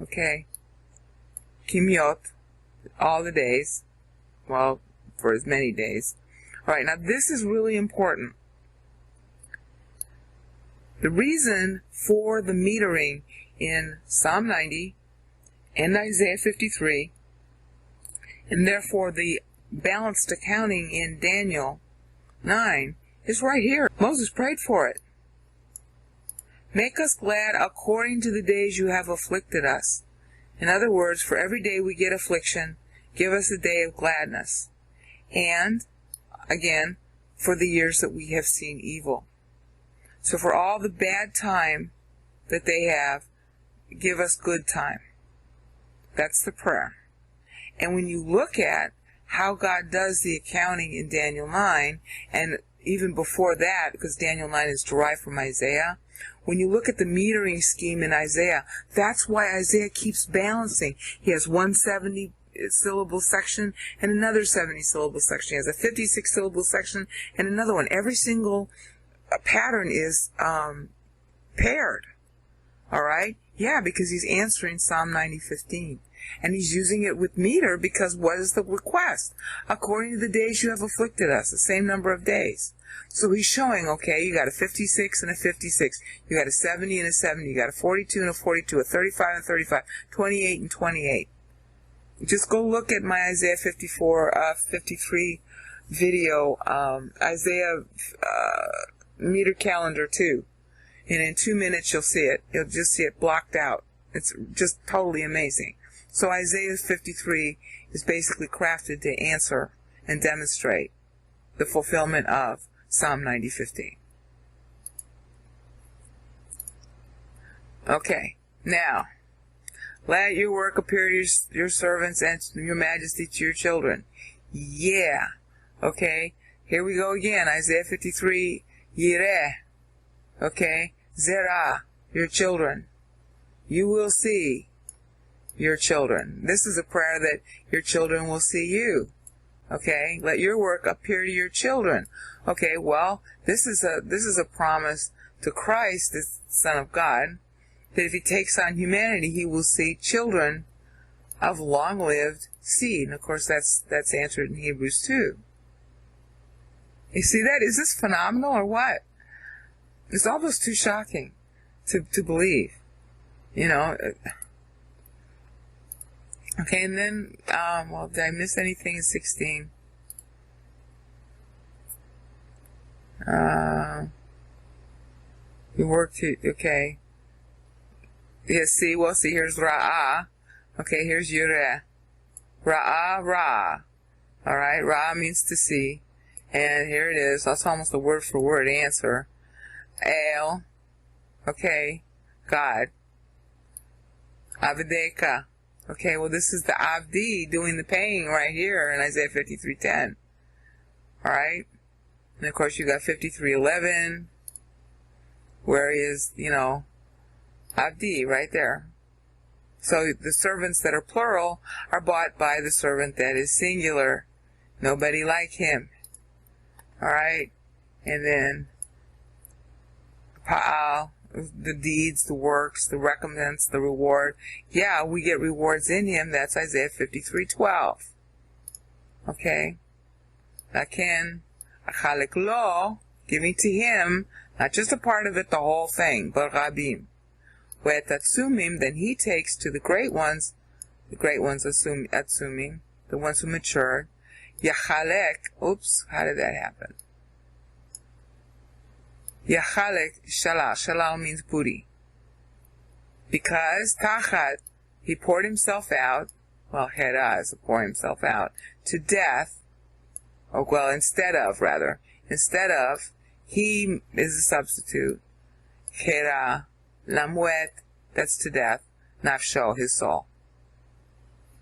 Speaker 1: Okay. Kimiot, all the days. Well, for as many days. Alright, now this is really important. The reason for the metering in Psalm 90 and Isaiah 53, and therefore the balanced accounting in Daniel 9, is right here. Moses prayed for it. Make us glad according to the days you have afflicted us. In other words, for every day we get affliction, give us a day of gladness. And, again, for the years that we have seen evil. So for all the bad time that they have, give us good time. That's the prayer. And when you look at how God does the accounting in Daniel 9, and even before that, because Daniel 9 is derived from Isaiah, when you look at the metering scheme in Isaiah, that's why Isaiah keeps balancing. He has one 70-syllable section and another 70-syllable section. He has a 56-syllable section and another one. Every single pattern is paired. All right? Yeah, because he's answering Psalm 90:15. And he's using it with meter because what is the request? According to the days you have afflicted us, the same number of days. So he's showing, okay, you got a 56 and a 56. You got a 70 and a 70. You got a 42 and a 42, a 35 and 35, 28 and 28. Just go look at my Isaiah 53 video, Isaiah meter calendar 2. And in 2 minutes you'll see it. You'll just see it blocked out. It's just totally amazing. So Isaiah 53 is basically crafted to answer and demonstrate the fulfillment of Psalm 90:15. Okay, now, let your work appear to your servants and your majesty to your children. Yeah. Okay, here we go again. Isaiah 53, Yireh. Okay, Zerah, your children. You will see your children. This is a prayer that your children will see you. Okay, let your work appear to your children. Okay, well, this is a promise to Christ, the Son of God, that if he takes on humanity, he will see children of long-lived seed. And of course, that's answered in Hebrews 2. You see that? Is this phenomenal or what? It's almost too shocking to believe. You know. Okay, and then, well, did I miss anything in 16? You work to, okay. Yeah, see, here's Ra'ah. Okay, here's Yireh. Ra'ah, Ra. Alright, Ra means to see. And here it is. That's almost a word for word answer. El. Okay, God. Avdeka. Okay, well, this is the Avdi doing the paying right here in Isaiah 53:10. Alright? And of course, you got 53:11, where he is, Avdi right there. So the servants that are plural are bought by the servant that is singular. Nobody like him. Alright? And then, Pa'al. The deeds, the works, the recompense, the reward. Yeah, we get rewards in him. That's Isaiah 53:12. Okay? Lakin, achalek lo, giving to him, not just a part of it, the whole thing, but rabim. Ve'etatsumim, then he takes to the great ones atsumim, the ones who matured. Yachalek, oops, how did that happen? Yachalek shalal. Shalal means booty. Because tachat, he poured himself out, well, hera is to pour himself out, to death, instead of, he is a substitute. Hera, lamwet, that's to death, nafsho, his soul.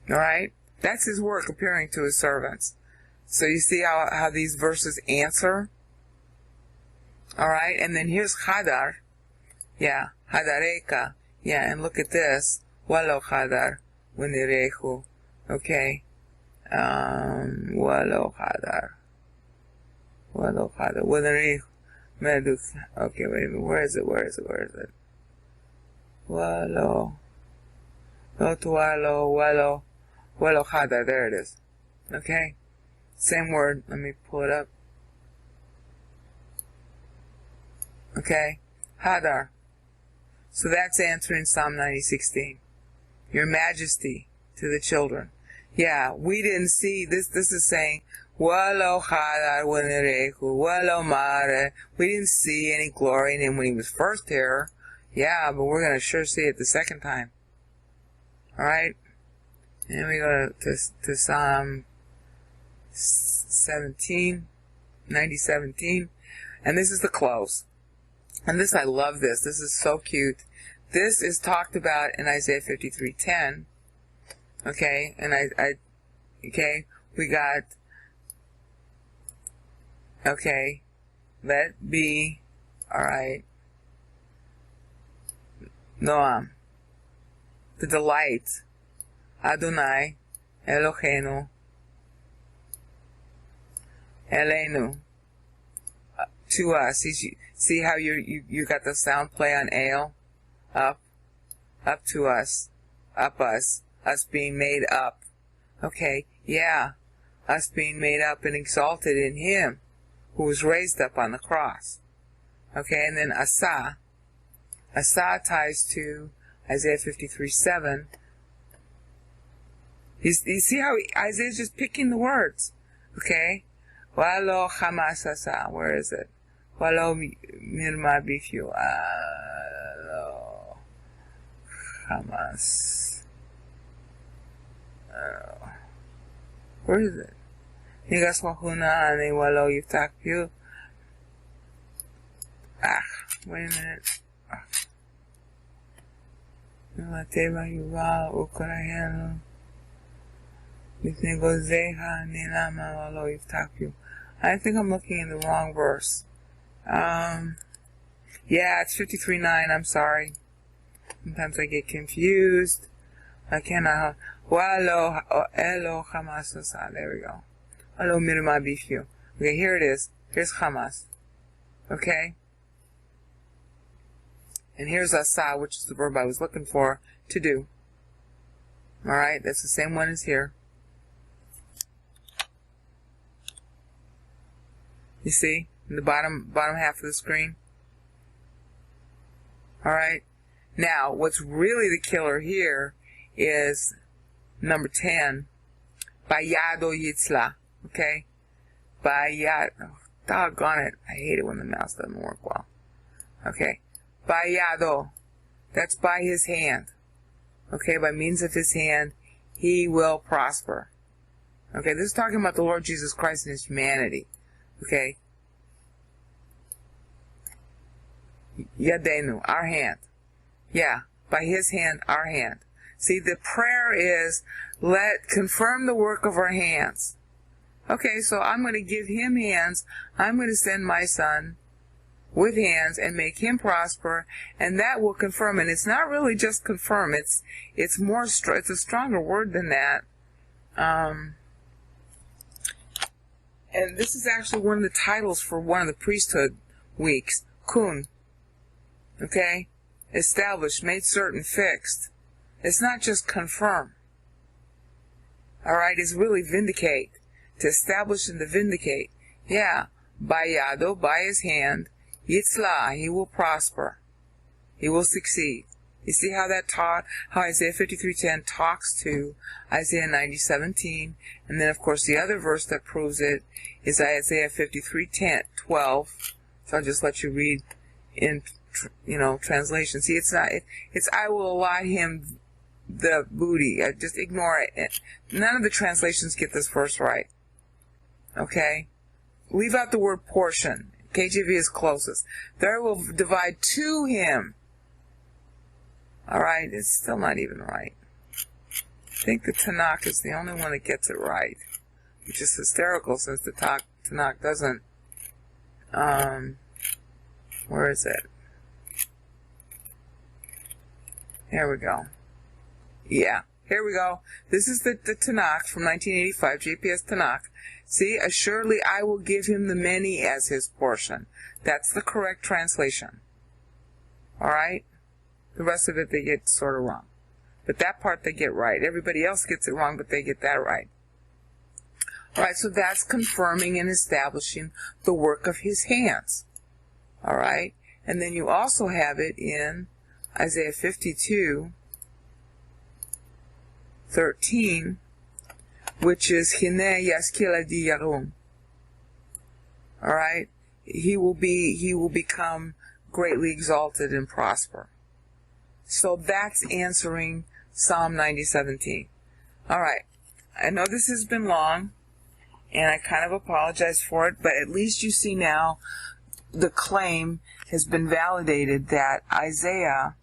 Speaker 1: Alright? That's his work appearing to his servants. So you see how these verses answer? Alright, and then here's Hadar. Yeah, Hadareka. Yeah, and look at this. Walo Hadar. Winirehu. Okay. Walo Hadar. Winirehu. Okay, wait a minute. Where is it? Walo. Walo hada. There it is. Okay? Same word. Let me pull it up. Okay? Hadar. So that's answering Psalm 90:16. Your Majesty to the children. Yeah, we didn't see this. This is saying, Walo hadar wanarehu, walo mare. We didn't see any glory in him when he was first here. Yeah, but we're going to sure see it the second time. Alright? And we go to Psalm 17, 90:17. And this is the close. And this, I love this. This is so cute. This is talked about in Isaiah 53:10. Okay? And okay? We got, okay, let be, alright, Noam, the delight, Adonai, Eloheinu, Eleinu, to us. See how you got the sound play on ale? Up to us, us being made up. Okay, yeah, us being made up and exalted in Him who was raised up on the cross. Okay, and then Asa ties to Isaiah 53:7. You see how Isaiah's just picking the words. Okay, Walo Hamas Asa. Where is it? Walo Mirma Bifyu. Walo Hamas. Where is it? Nigas Wahuna Ane Walo Yitakyu. Wait a minute. Mateva Yuval Ukarayano. Nignegozeha Nilama Walo Yitakyu. I think I'm looking in the wrong verse. Yeah, it's 53:9. I'm sorry. Sometimes I get confused. I cannot. Walo Elo Hamas Asa. There we go. Walo Mirma Bifyu. Okay, here it is. Here's Hamas. Okay? And here's Asa, which is the verb I was looking for, to do. Alright, that's the same one as here. You see? In the bottom half of the screen. Alright? Now, what's really the killer here is number 10. Bayado Yitzla. Okay? Bayad. Oh, doggone it. I hate it when the mouse doesn't work well. Okay? Bayado. That's by his hand. Okay? By means of his hand, he will prosper. Okay? This is talking about the Lord Jesus Christ and his humanity. Okay? Yadenu, our hand. Yeah, by his hand, our hand. See, the prayer is, confirm the work of our hands. Okay, so I'm going to give him hands. I'm going to send my son with hands and make him prosper, and that will confirm. And it's not really just confirm. It's it's a stronger word than that. And this is actually one of the titles for one of the priesthood weeks. Kun. Okay? Established, made certain, fixed. It's not just confirm. Alright? It's really vindicate. To establish and to vindicate. Yeah. By Yado, by his hand. Yitzla, he will prosper. He will succeed. You see how how Isaiah 53:10 talks to Isaiah 90:17, and then of course the other verse that proves it is Isaiah 53:12. So I'll just let you read in, translation. See, it's I will allot him the booty. Just ignore it. None of the translations get this verse right. Okay? Leave out the word portion. KJV is closest. There will divide to him. Alright, it's still not even right. I think the Tanakh is the only one that gets it right. Which is hysterical since the Tanakh doesn't. Where is it? There we go. Yeah, Here we go. This is the Tanakh from 1985, JPS Tanakh. See, assuredly I will give him the many as his portion. That's the correct translation. Alright? The rest of it they get sort of wrong. But that part they get right. Everybody else gets it wrong, but they get that right. Alright, so that's confirming and establishing the work of his hands. Alright? And then you also have it in Isaiah 52:13, which is Hine Yaskil Adi Yarum. Alright? He will become greatly exalted and prosper. So that's answering Psalm 90:17. Alright. I know this has been long, and I kind of apologize for it, but at least you see now the claim has been validated that Isaiah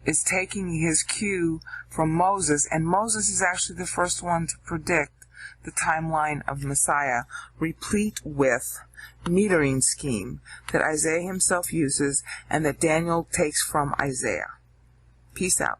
Speaker 1: is taking his cue from Moses, and Moses is actually the first one to predict the timeline of Messiah, replete with metering scheme that Isaiah himself uses and that Daniel takes from Isaiah. Peace out.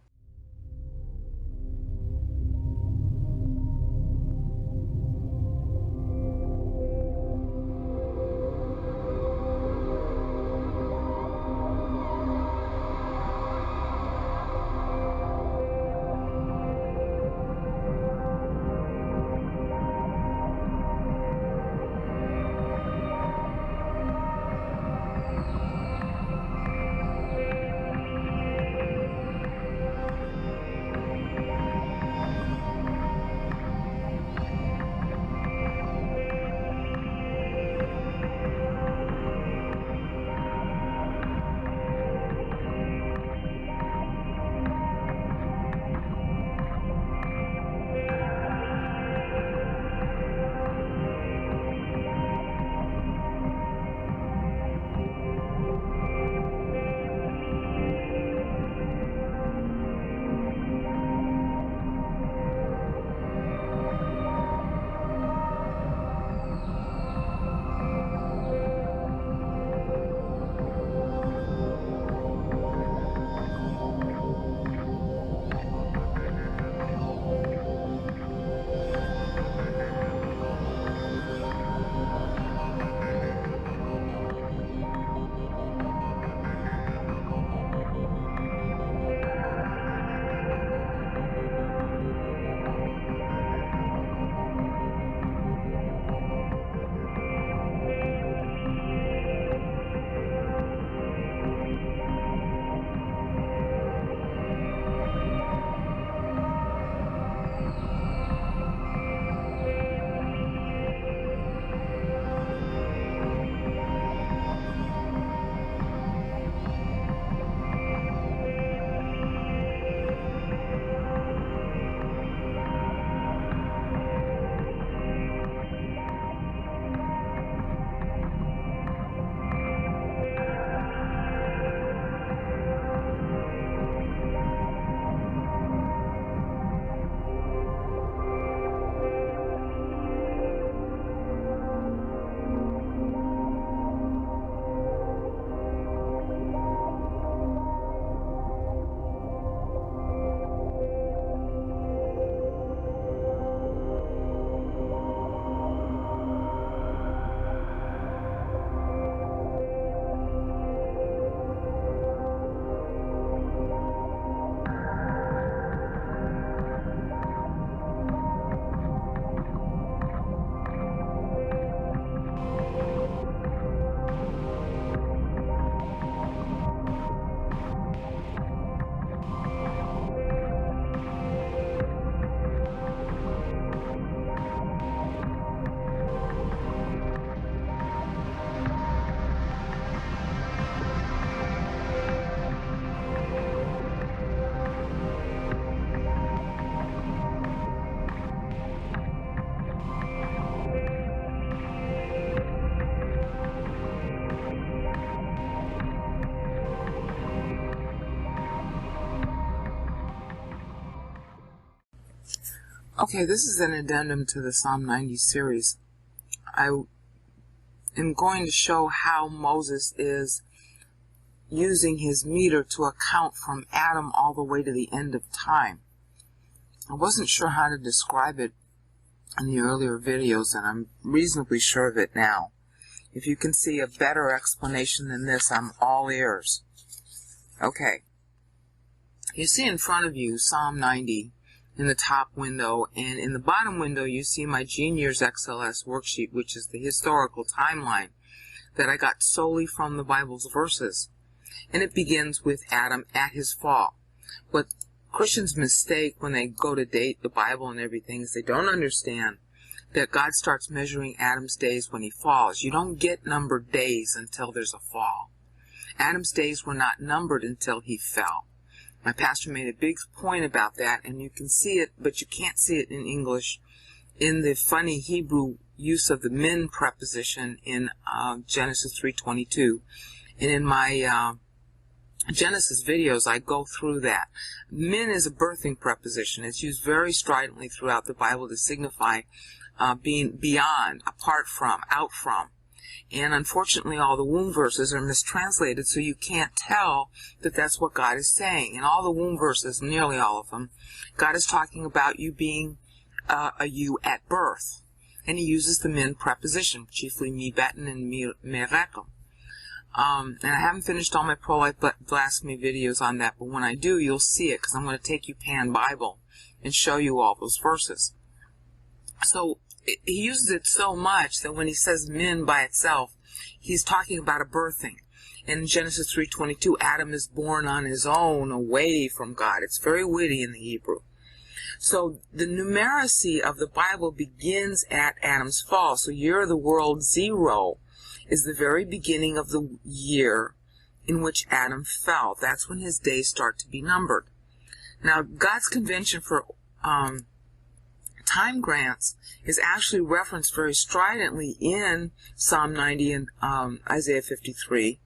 Speaker 1: Okay, this is an addendum to the Psalm 90 series. I am going to show how Moses is using his meter to account from Adam all the way to the end of time. I wasn't sure how to describe it in the earlier videos, and I'm reasonably sure of it now. If you can see a better explanation than this, I'm all ears. Okay. You see in front of you Psalm 90 in the top window, and in the bottom window you see my Gene Years XLS worksheet, which is the historical timeline that I got solely from the Bible's verses. And it begins with Adam at his fall. What Christians mistake when they go to date the Bible and everything is they don't understand that God starts measuring Adam's days when he falls. You don't get numbered days until there's a fall. Adam's days were not numbered until he fell. My pastor made a big point about that, and you can see it, but you can't see it in English in the funny Hebrew use of the min preposition in Genesis 3:22. And in my Genesis videos, I go through that. Min is a birthing preposition. It's used very stridently throughout the Bible to signify being beyond, apart from, out from. And unfortunately, all the womb verses are mistranslated, so you can't tell that that's what God is saying. In all the womb verses, nearly all of them, God is talking about you being a you at birth. And he uses the min preposition, chiefly mi betin and mi merekel. And I haven't finished all my pro-life blasphemy videos on that, but when I do, you'll see it, because I'm going to take you pan Bible and show you all those verses. So he uses it so much that when he says min by itself, he's talking about a birthing. In Genesis 3:22, Adam is born on his own, away from God. It's very witty in the Hebrew. So the numeracy of the Bible begins at Adam's fall. So year of the world 0 is the very beginning of the year in which Adam fell. That's when his days start to be numbered. Now, God's convention for time grants is actually referenced very stridently in Psalm 90 and Isaiah 53.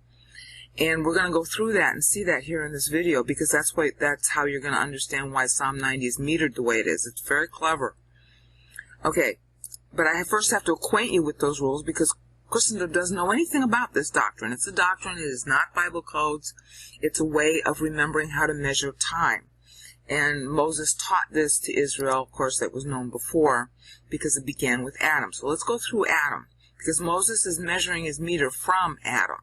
Speaker 1: And we're going to go through that and see that here in this video, because that's how you're going to understand why Psalm 90 is metered the way it is. It's very clever. Okay, but I first have to acquaint you with those rules, because Christendom doesn't know anything about this doctrine. It's a doctrine. It is not Bible codes. It's a way of remembering how to measure time. And Moses taught this to Israel. Of course, that was known before because it began with Adam. So let's go through Adam, because Moses is measuring his meter from Adam.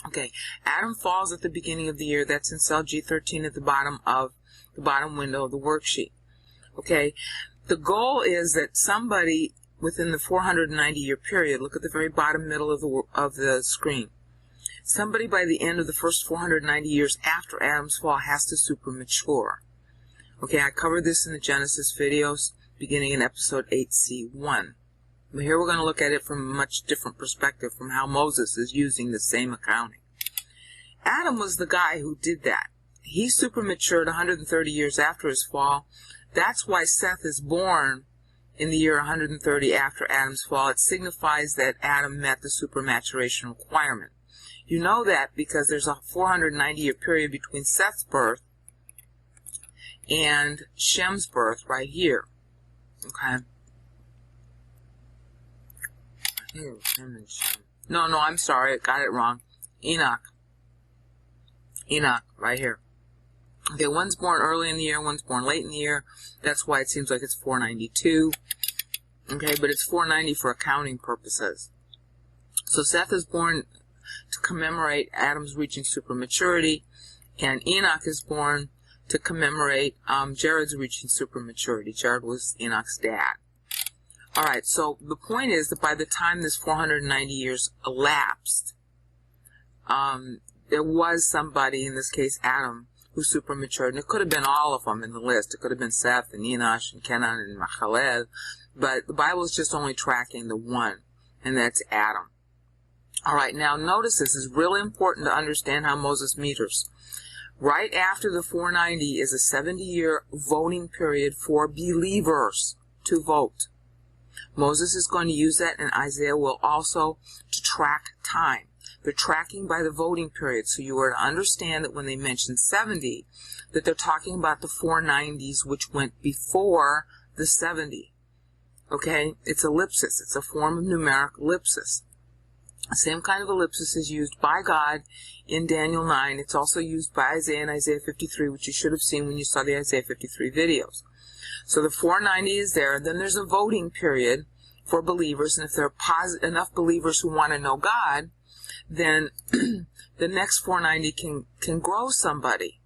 Speaker 1: Okay, Adam falls at the beginning of the year. That's in cell G13 at the bottom of the bottom window of the worksheet. Okay, the goal is that somebody within the 490-year period, look at the very bottom middle of the screen, somebody by the end of the first 490 years after Adam's fall has to supermature. Okay, I covered this in the Genesis videos beginning in episode 8C1. But here we're going to look at it from a much different perspective from how Moses is using the same accounting. Adam was the guy who did that. He supermatured 130 years after his fall. That's why Seth is born in the year 130 after Adam's fall. It signifies that Adam met the supermaturation requirement. You know that because there's a 490-year period between Seth's birth and Shem's birth right here. Okay? No, I'm sorry. I got it wrong. Enoch, right here. Okay, one's born early in the year, one's born late in the year. That's why it seems like it's 492. Okay, but it's 490 for accounting purposes. So Seth is born to commemorate Adam's reaching supermaturity, and Enoch is born to commemorate Jared's reaching supermaturity. Jared was Enoch's dad. All right, so the point is that by the time this 490 years elapsed, there was somebody, in this case Adam, who supermatured. And it could have been all of them in the list. It could have been Seth and Enosh and Kenan and Machalel. But the Bible is just only tracking the one, and that's Adam. All right, now notice this is really important to understand how Moses meters. Right after the 490 is a 70-year voting period for believers to vote. Moses is going to use that, and Isaiah will also, to track time. They're tracking by the voting period, so you are to understand that when they mention 70, that they're talking about the 490s, which went before the 70. Okay? It's ellipsis. It's a form of numeric ellipsis. The same kind of ellipsis is used by God in Daniel 9. It's also used by Isaiah in Isaiah 53, which you should have seen when you saw the Isaiah 53 videos. So the 490 is there. Then there's a voting period for believers, and if there are enough believers who want to know God, then the next 490 can grow somebody.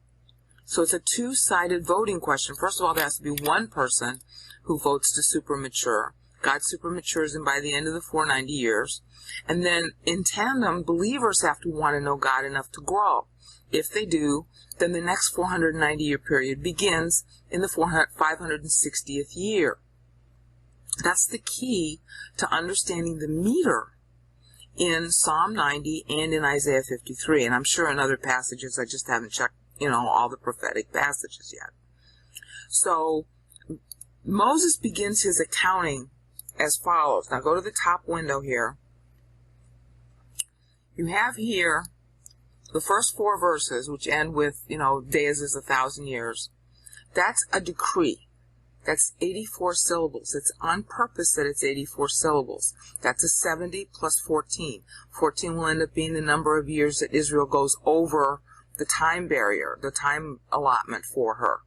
Speaker 1: So it's a two-sided voting question. First of all, there has to be one person who votes to super mature. God super matures him by the end of the 490 years. And then in tandem, believers have to want to know God enough to grow. If they do, then the next 490-year period begins in the 560th year. That's the key to understanding the meter in Psalm 90 and in Isaiah 53. And I'm sure in other passages, I just haven't checked, all the prophetic passages yet. So Moses begins his accounting as follows. Now go to the top window here. You have here the first 4 verses, which end with, days is 1,000 years. That's a decree. That's 84 syllables. It's on purpose that it's 84 syllables. That's a 70 plus 14. 14 will end up being the number of years that Israel goes over the time barrier, the time allotment for her.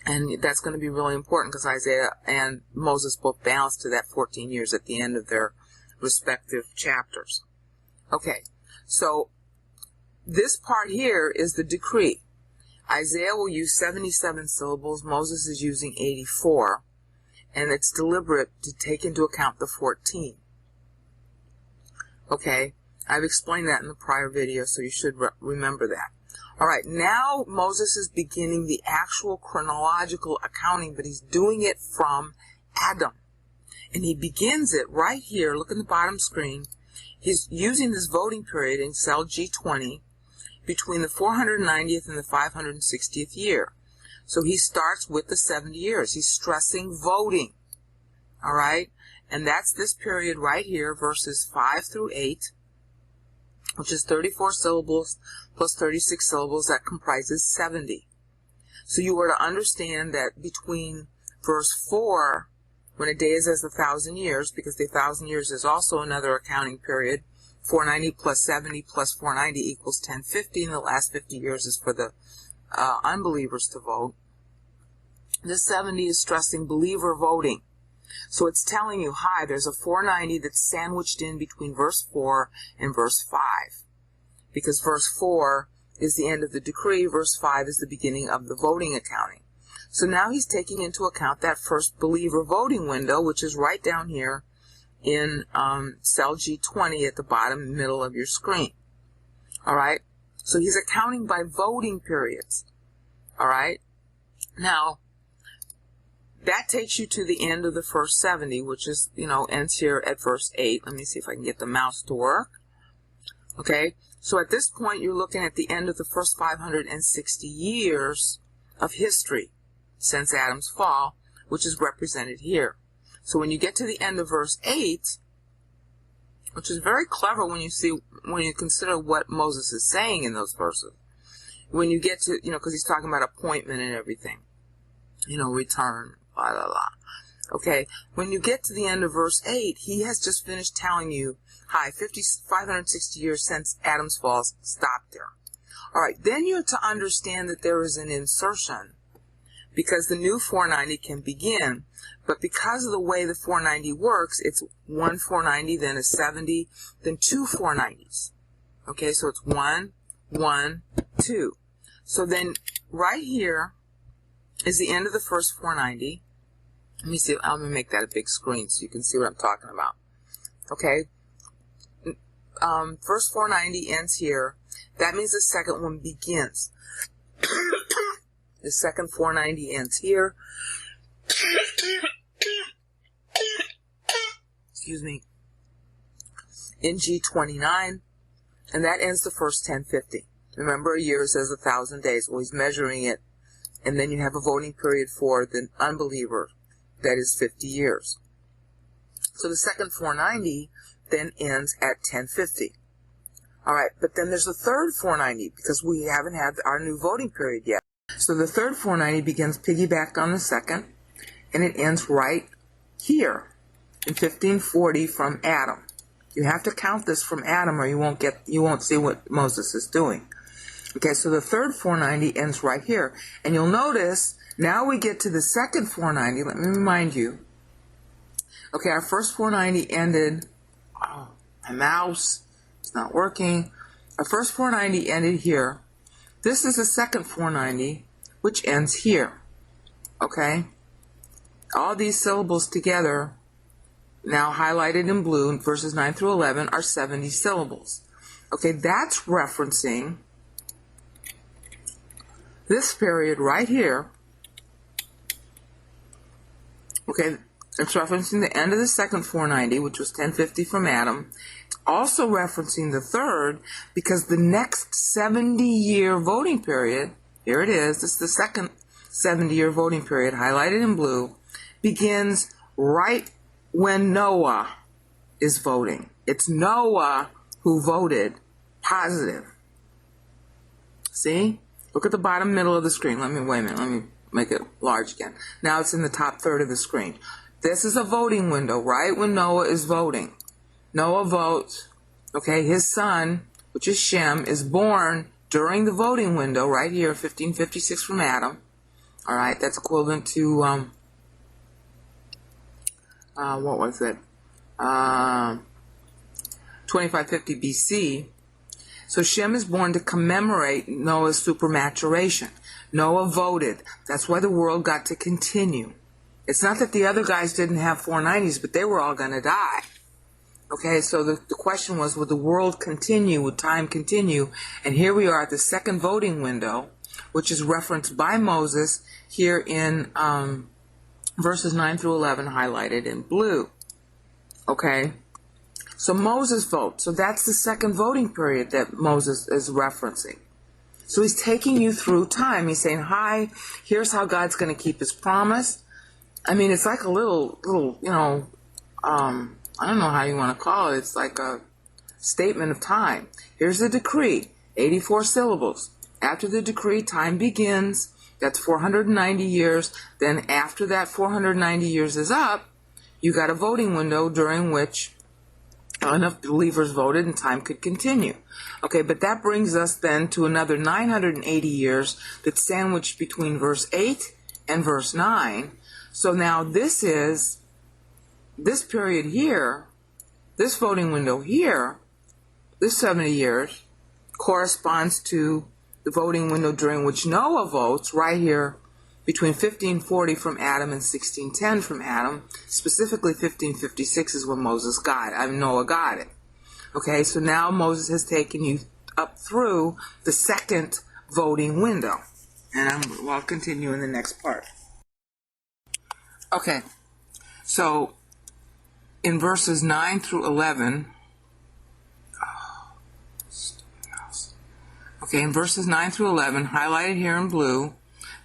Speaker 1: And that's going to be really important because Isaiah and Moses both balance to that 14 years at the end of their respective chapters. Okay, so this part here is the decree. Isaiah will use 77 syllables. Moses is using 84. And it's deliberate to take into account the 14. Okay, I've explained that in the prior video, so you should remember that. All right, now Moses is beginning the actual chronological accounting, but he's doing it from Adam. And he begins it right here. Look in the bottom screen. He's using this voting period in cell G20 between the 490th and the 560th year. So he starts with the 70 years. He's stressing voting. All right? And that's this period right here, verses 5 through 8, which is 34 syllables plus 36 syllables. That comprises 70. So you were to understand that between verse 4, when a day is as 1,000 years, because the 1,000 years is also another accounting period, 490 plus 70 plus 490 equals 1050, and the last 50 years is for the unbelievers to vote. This 70 is stressing believer voting. So it's telling you, hi, there's a 490 that's sandwiched in between verse 4 and verse 5. Because verse 4 is the end of the decree, verse 5 is the beginning of the voting accounting. So now he's taking into account that first believer voting window, which is right down here in cell G20 at the bottom middle of your screen. All right? So he's accounting by voting periods. All right? Now, that takes you to the end of the first 70, which is, ends here at verse 8. Let me see if I can get the mouse to work. Okay? So at this point, you're looking at the end of the first 560 years of history since Adam's fall, which is represented here. So when you get to the end of verse 8, which is very clever when you consider what Moses is saying in those verses. When you get to, because he's talking about appointment and everything, return, blah, blah, blah. Okay, when you get to the end of verse 8, he has just finished telling you, hi, 560 years since Adam's fall, stop there. All right, then you're to understand that there is an insertion, because the new 490 can begin, but because of the way the 490 works, it's one 490, then a 70, then two 490s. Okay, so it's 1, 1, 2. So then right here is the end of the first 490. Let me see, I'm going to make that a big screen so you can see what I'm talking about. Okay, first 490 ends here. That means the second one begins. The second 490 ends here. Excuse me. In G29. And that ends the first 1050. Remember, a year says 1,000 days. Well, he's measuring it. And then you have a voting period for the unbeliever. That is 50 years. So the second 490 then ends at 1050. All right, but then there's a third 490 because we haven't had our new voting period yet. So the third 490 begins piggybacked on the second, and it ends right here in 1540 from Adam. You have to count this from Adam, or you won't see what Moses is doing. Okay, so the third 490 ends right here. And you'll notice, now we get to the second 490. Let me remind you. Okay, our first 490 ended, oh, my mouse, it's not working. Our first 490 ended here. This is the second 490, which ends here. Okay? All these syllables together, now highlighted in blue, verses 9 through 11, are 70 syllables. Okay, that's referencing this period right here. Okay, it's referencing the end of the second 490, which was 1050 from Adam. It's also referencing the third because the next 70-year voting period, here it is, this is the second 70-year voting period, highlighted in blue, begins right when Noah is voting. It's Noah who voted positive. See? Look at the bottom middle of the screen. Wait a minute. Let me make it large again. Now it's in the top third of the screen. This is a voting window, right when Noah is voting. Noah votes. Okay, his son, which is Shem, is born during the voting window right here, 1556 from Adam. All right, that's equivalent to, what was it? 2550 BC. So Shem is born to commemorate Noah's supermaturation. Noah voted. That's why the world got to continue. It's not that the other guys didn't have 490s, but they were all going to die. Okay, so the question was, would the world continue? Would time continue? And here we are at the second voting window, which is referenced by Moses here in verses 9 through 11, highlighted in blue. Okay, so Moses votes. So that's the second voting period that Moses is referencing. So he's taking you through time. He's saying, hi, here's how God's going to keep his promise. I mean, it's like a little, I don't know how you want to call it. It's like a statement of time. Here's the decree, 84 syllables. After the decree, time begins. That's 490 years. Then after that 490 years is up, you got a voting window during which enough believers voted and time could continue. Okay, but that brings us then to another 980 years that's sandwiched between verse 8 and verse 9. So now this period here, this voting window here, this 70 years, corresponds to the voting window during which Noah votes, right here between 1540 from Adam and 1610 from Adam. Specifically 1556 is when Noah got it. Okay, so now Moses has taken you up through the second voting window. And I'll continue in the next part. Okay, so in verses 9 through 11, in verses 9 through 11, highlighted here in blue,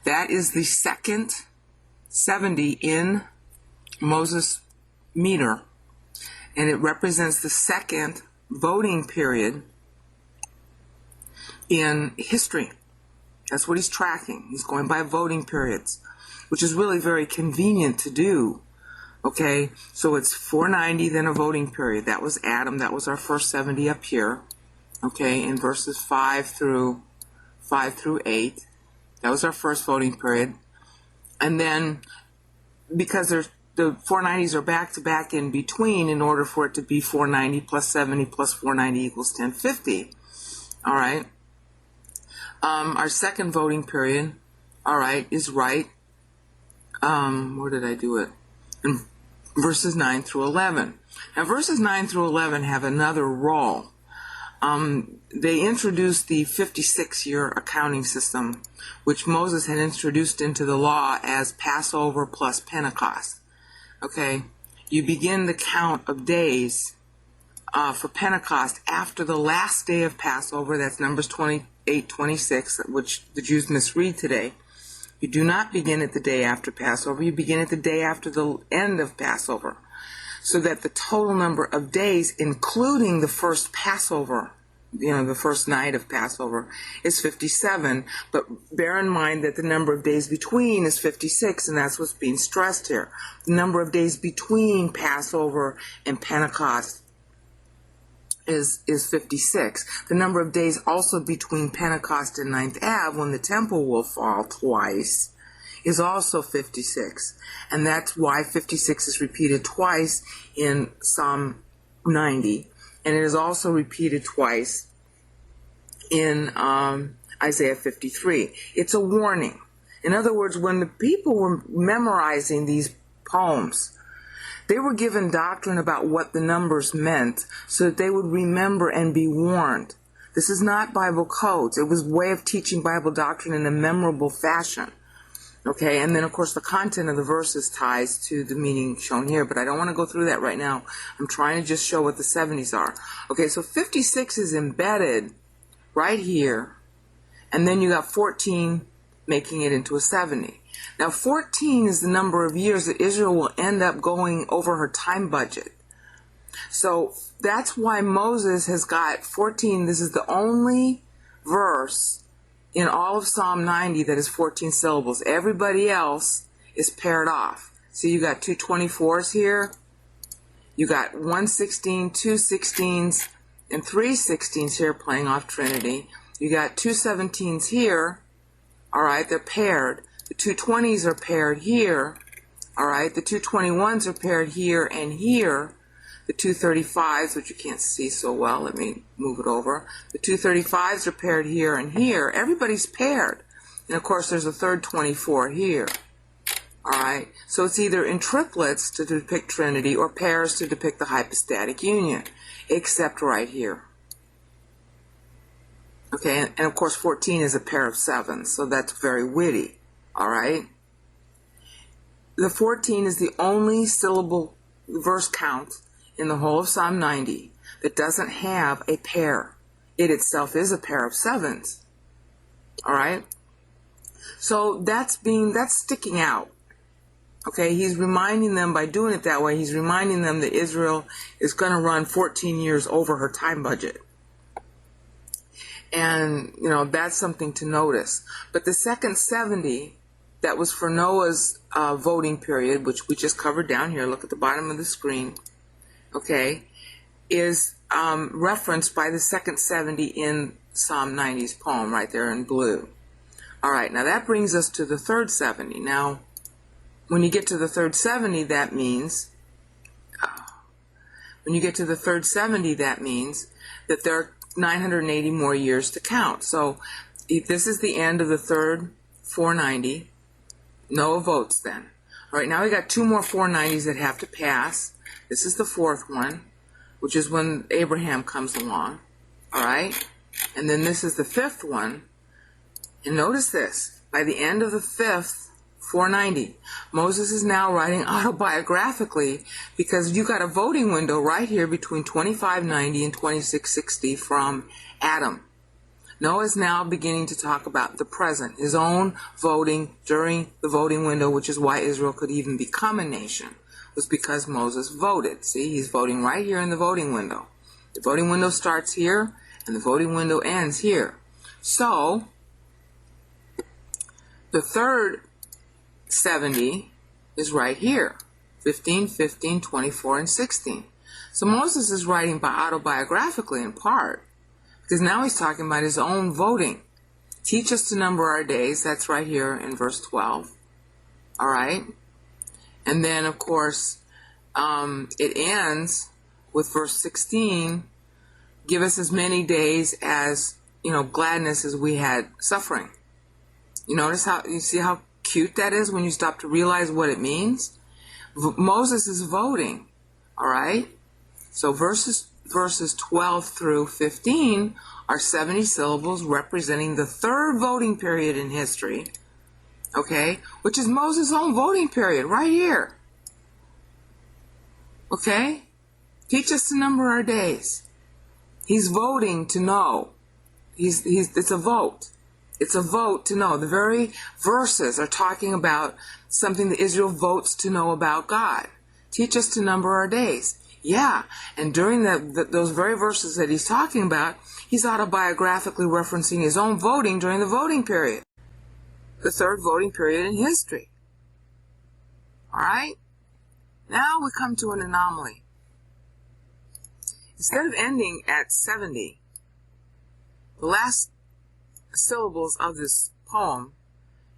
Speaker 1: that is the second 70 in Moses' meter, and it represents the second voting period in history. That's what he's tracking. He's going by voting periods, which is really very convenient to do. Okay, so it's 490, then a voting period. That was Adam. That was our first 70 up here. Okay, in verses 5 through 8. That was our first voting period. And then, because the 490s are back-to-back in between, in order for it to be 490 plus 70 plus 490 equals 1050. All right. Our second voting period, all right, is right. Where did I do it? In verses 9 through 11. Now, verses 9 through 11 have another role. They introduced the 56-year accounting system, which Moses had introduced into the law as Passover plus Pentecost. Okay, you begin the count of days for Pentecost after the last day of Passover. That's Numbers 28:26, which the Jews misread today. You do not begin at the day after Passover. You begin at the day after the end of Passover, so that the total number of days, including the first Passover, the first night of Passover, is 57. But bear in mind that the number of days between is 56, and that's what's being stressed here. The number of days between Passover and Pentecost is 56. The number of days also between Pentecost and 9th Ave, when the temple will fall twice, is also 56. And that's why 56 is repeated twice in Psalm 90. And it is also repeated twice in Isaiah 53. It's a warning. In other words, when the people were memorizing these poems, they were given doctrine about what the numbers meant so that they would remember and be warned. This is not Bible codes. It was a way of teaching Bible doctrine in a memorable fashion. Okay, and then of course the content of the verses ties to the meaning shown here, but I don't want to go through that right now. I'm trying to just show what the 70s are. Okay, so 56 is embedded right here, and then you got 14 making it into a 70. Now 14 is the number of years that Israel will end up going over her time budget. So that's why Moses has got 14. This is the only verse in all of Psalm 90 that is 14 syllables. Everybody else is paired off. So you got two 24s here, you got 116, 2 16s, and 3 16s here playing off Trinity. You got 2 17s here, all right, they're paired. The 2 20s are paired here, all right, the 2 21s are paired here and here. The 2 35s, which you can't see so well, let me move it over. The 2 35s are paired here and here. Everybody's paired. And of course, there's a third 24 here. All right. So it's either in triplets to depict Trinity or pairs to depict the hypostatic union, except right here. Okay. And of course, 14 is a pair of sevens, so that's very witty. All right. The 14 is the only syllable verse count in the whole of Psalm 90 that doesn't have a pair. It itself is a pair of sevens. All right? So that's sticking out. Okay, he's reminding them, by doing it that way, he's reminding them that Israel is going to run 14 years over her time budget. And, you know, that's something to notice. But the second 70, that was for Noah's voting period, which we just covered down here. Look at the bottom of the screen. Okay, is referenced by the second 70 in Psalm 90's poem right there in blue. All right, now that brings us to the third 70. Now, when you get to the third 70, that means, that there are 980 more years to count. So if this is the end of the third 490, Noah votes then. All right, now we got 2 more 490s that have to pass. This is the fourth one, which is when Abraham comes along, all right? And then this is the fifth one. And notice this, by the end of the fifth 490, Moses is now writing autobiographically because you got a voting window right here between 2590 and 2660 from Adam. Noah is now beginning to talk about the present, his own voting during the voting window, which is why Israel could even become a nation. Was because Moses voted. See, he's voting right here in the voting window. The voting window starts here, and the voting window ends here. So, the third 70 is right here. 15, 15, 24, and 16. So Moses is writing autobiographically in part, because now he's talking about his own voting. Teach us to number our days. That's right here in verse 12. All right? And then, of course, it ends with verse 16, give us as many days as, gladness as we had suffering. You see how cute that is when you stop to realize what it means? Moses is voting, all right? So verses 12 through 15 are 70 syllables representing the third voting period in history. Okay, which is Moses' own voting period right here. Okay? Teach us to number our days. He's voting to know. It's a vote. It's a vote to know. The very verses are talking about something that Israel votes to know about God. Teach us to number our days. Yeah, and during those very verses that he's talking about, he's autobiographically referencing his own voting during the voting period. The third voting period in history. All right? Now we come to an anomaly. instead of ending at 70, the last syllables of this poem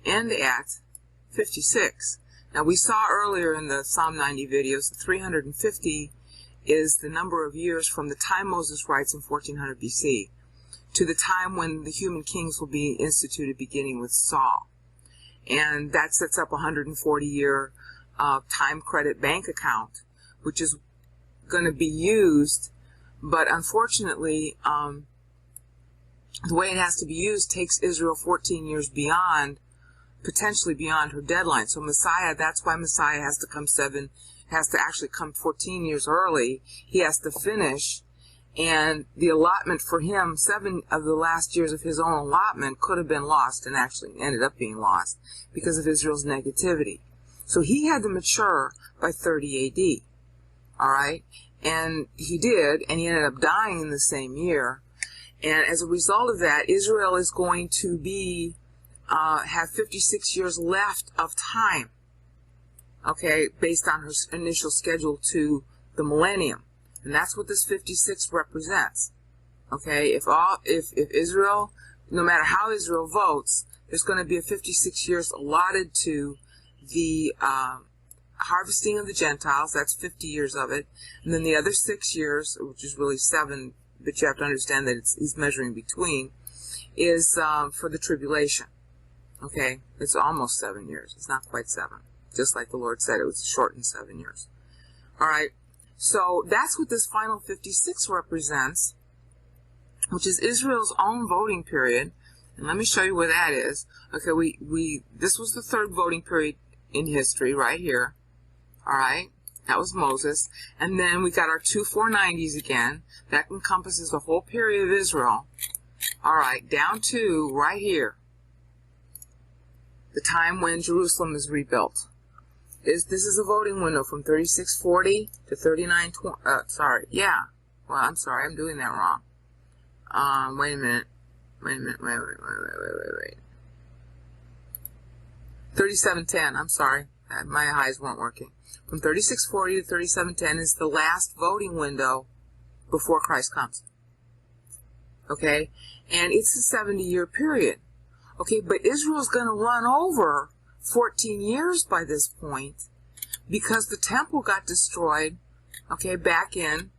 Speaker 1: end at 56. Now, we saw earlier in the Psalm 90 videos that 350 is the number of years from the time Moses writes in 1400 BC to the time when the human kings will be instituted, beginning with Saul. And that sets up a 140-year time credit bank account, which is going to be used, but unfortunately, the way it has to be used takes Israel 14 years beyond, potentially beyond her deadline. So Messiah, that's why Messiah has to actually come 14 years early. He has to finish, and the allotment for him, 7 of the last years of his own allotment could have been lost, and actually ended up being lost because of Israel's negativity. So he had to mature by 30 AD. All right? And he did, and he ended up dying in the same year. And as a result of that, Israel is going to be have 56 years left of time, okay, based on her initial schedule to the millennium. And that's what this 56 represents. Okay, if Israel, no matter how Israel votes, there's going to be a 56 years allotted to the harvesting of the Gentiles. That's 50 years of it. And then the other 6 years, which is really 7, but you have to understand that he's measuring between, is for the tribulation. Okay, it's almost 7 years. It's not quite 7. Just like the Lord said, it was shortened 7 years. All right, so that's what this final 56 represents, which is Israel's own voting period. And let me show you where that is. Okay, this was the third voting period in history right here. All right, that was Moses. And then we got our 2 490s again. That encompasses the whole period of Israel. All right, down to right here, the time when Jerusalem is rebuilt. This is a voting window from 3640 to 3920. Well, I'm sorry, I'm doing that wrong. Wait a minute. 3710, I'm sorry. My eyes weren't working. From 3640 to 3710 is the last voting window before Christ comes. Okay? And it's a 70-year period. Okay, but Israel's going to run over 14 years by this point because the temple got destroyed, okay, back in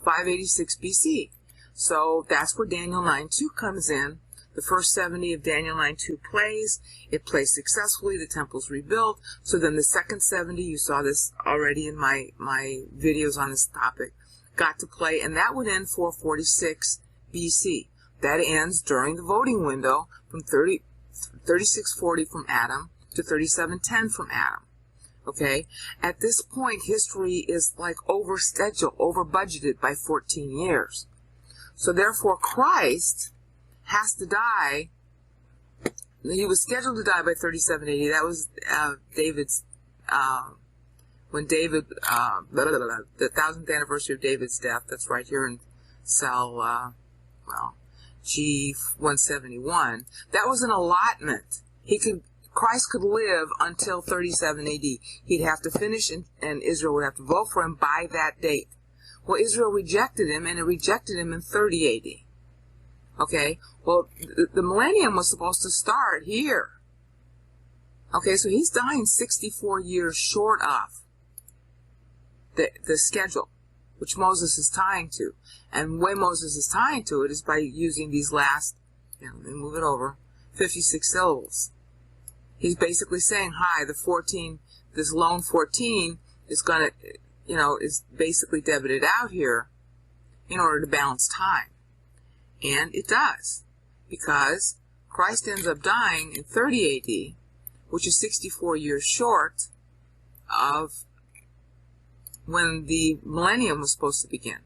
Speaker 1: 586 BC. So that's where Daniel 9:2 comes in. The first 70 of Daniel 9:2 plays. It plays successfully. The temple's rebuilt. So then the second 70, you saw this already in my videos on this topic, got to play, and that would end 446 BC. That ends during the voting window from 3640 from Adam to 3710 from Adam. Okay? At this point, history is like over scheduled, over budgeted by 14 years. So therefore, Christ has to die. He was scheduled to die by 3780. That was David's, when David, the 1000th anniversary of David's death. That's right here in cell, G171. That was an allotment. Christ could live until 37 AD. He'd have to finish, and Israel would have to vote for him by that date. Well, Israel rejected him, and it rejected him in 30 AD. Okay? Well, the millennium was supposed to start here. Okay, so he's dying 64 years short of the schedule, which Moses is tying to. And the way Moses is tying to it is by using these last, let me move it over, 56 syllables. He's basically saying, this lone 14 is going to, is basically debited out here in order to balance time. And it does, because Christ ends up dying in 30 AD, which is 64 years short of when the millennium was supposed to begin.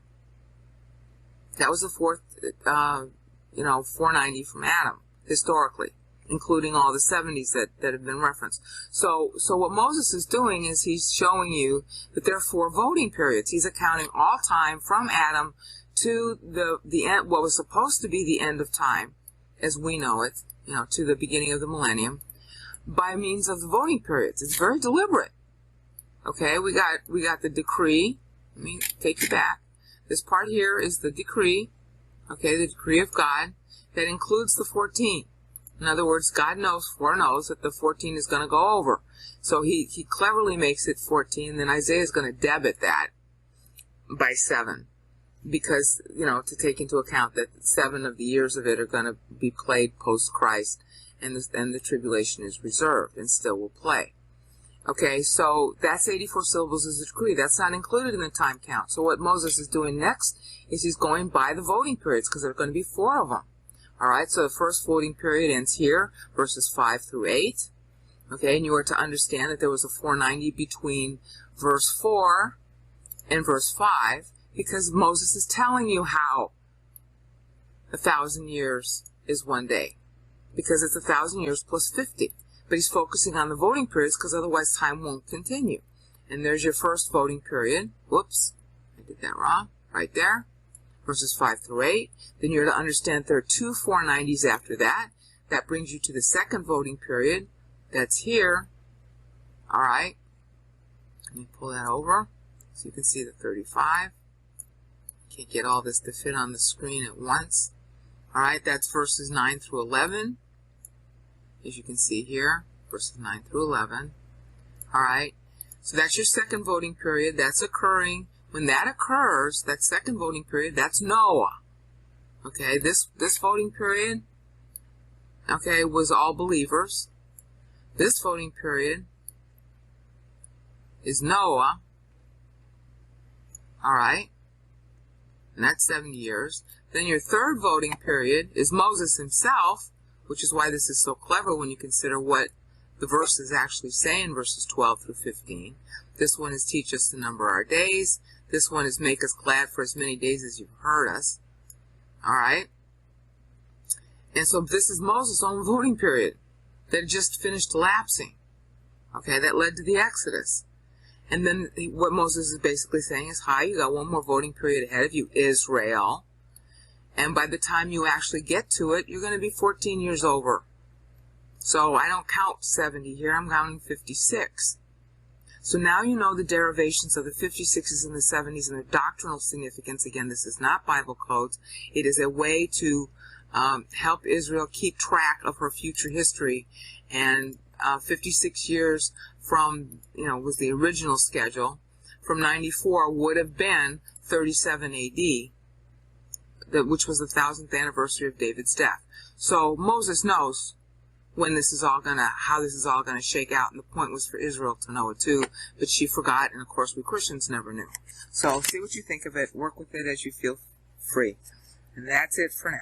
Speaker 1: That was the fourth, 490 from Adam, historically, including all the 70s that have been referenced. So what Moses is doing is he's showing you that there are 4 voting periods. He's accounting all time from Adam to the end, what was supposed to be the end of time, as we know it, to the beginning of the millennium, by means of the voting periods. It's very deliberate. Okay, we got the decree. Let me take you back. This part here is the decree, okay, the decree of God, that includes the 14. In other words, God foreknows that the 14 is going to go over. So he cleverly makes it 14, then Isaiah is going to debit that by 7. Because, to take into account that 7 of the years of it are going to be played post-Christ, and the tribulation is reserved and still will play. Okay, so that's 84 syllables as a decree. That's not included in the time count. So what Moses is doing next is he's going by the voting periods, because there are going to be 4 of them. All right, so the first voting period ends here, verses 5 through 8. Okay, and you are to understand that there was a 490 between verse 4 and verse 5, because Moses is telling you how 1,000 years is one day, because it's 1,000 years plus 50. But he's focusing on the voting periods, because otherwise time won't continue. And there's your first voting period. Whoops, I did that wrong. Right there. Verses 5 through 8. Then you're to understand there are 2 490s after that. That brings you to the second voting period. That's here. All right. Let me pull that over so you can see the 35. Can't get all this to fit on the screen at once. All right, that's verses 9 through 11. As you can see here, verses 9 through 11. All right, so that's your second voting period. That's occurring. When that occurs, that second voting period, that's Noah. Okay, this voting period, okay, was all believers. This voting period is Noah. All right, and that's 70 years. Then your third voting period is Moses himself, which is why this is so clever when you consider what the verses actually say in verses 12 through 15. This one is teach us to number our days. This one is make us glad for as many days as you've heard us. All right? And so this is Moses' own voting period that just finished elapsing. Okay, that led to the Exodus. And then what Moses is basically saying is, hi, you got one more voting period ahead of you, Israel. And by the time you actually get to it, you're going to be 14 years over. So I don't count 70 here, I'm counting 56. So now you know the derivations of the 56s and the 70s and their doctrinal significance. Again, this is not Bible codes. It is a way to help Israel keep track of her future history. And 56 years from, was the original schedule. From 94 would have been 37 AD. Which was the 1000th anniversary of David's death. So Moses knows when this is all how this is all gonna shake out, and the point was for Israel to know it too, but she forgot, and of course we Christians never knew. So see what you think of it, work with it as you feel free. And that's it for now.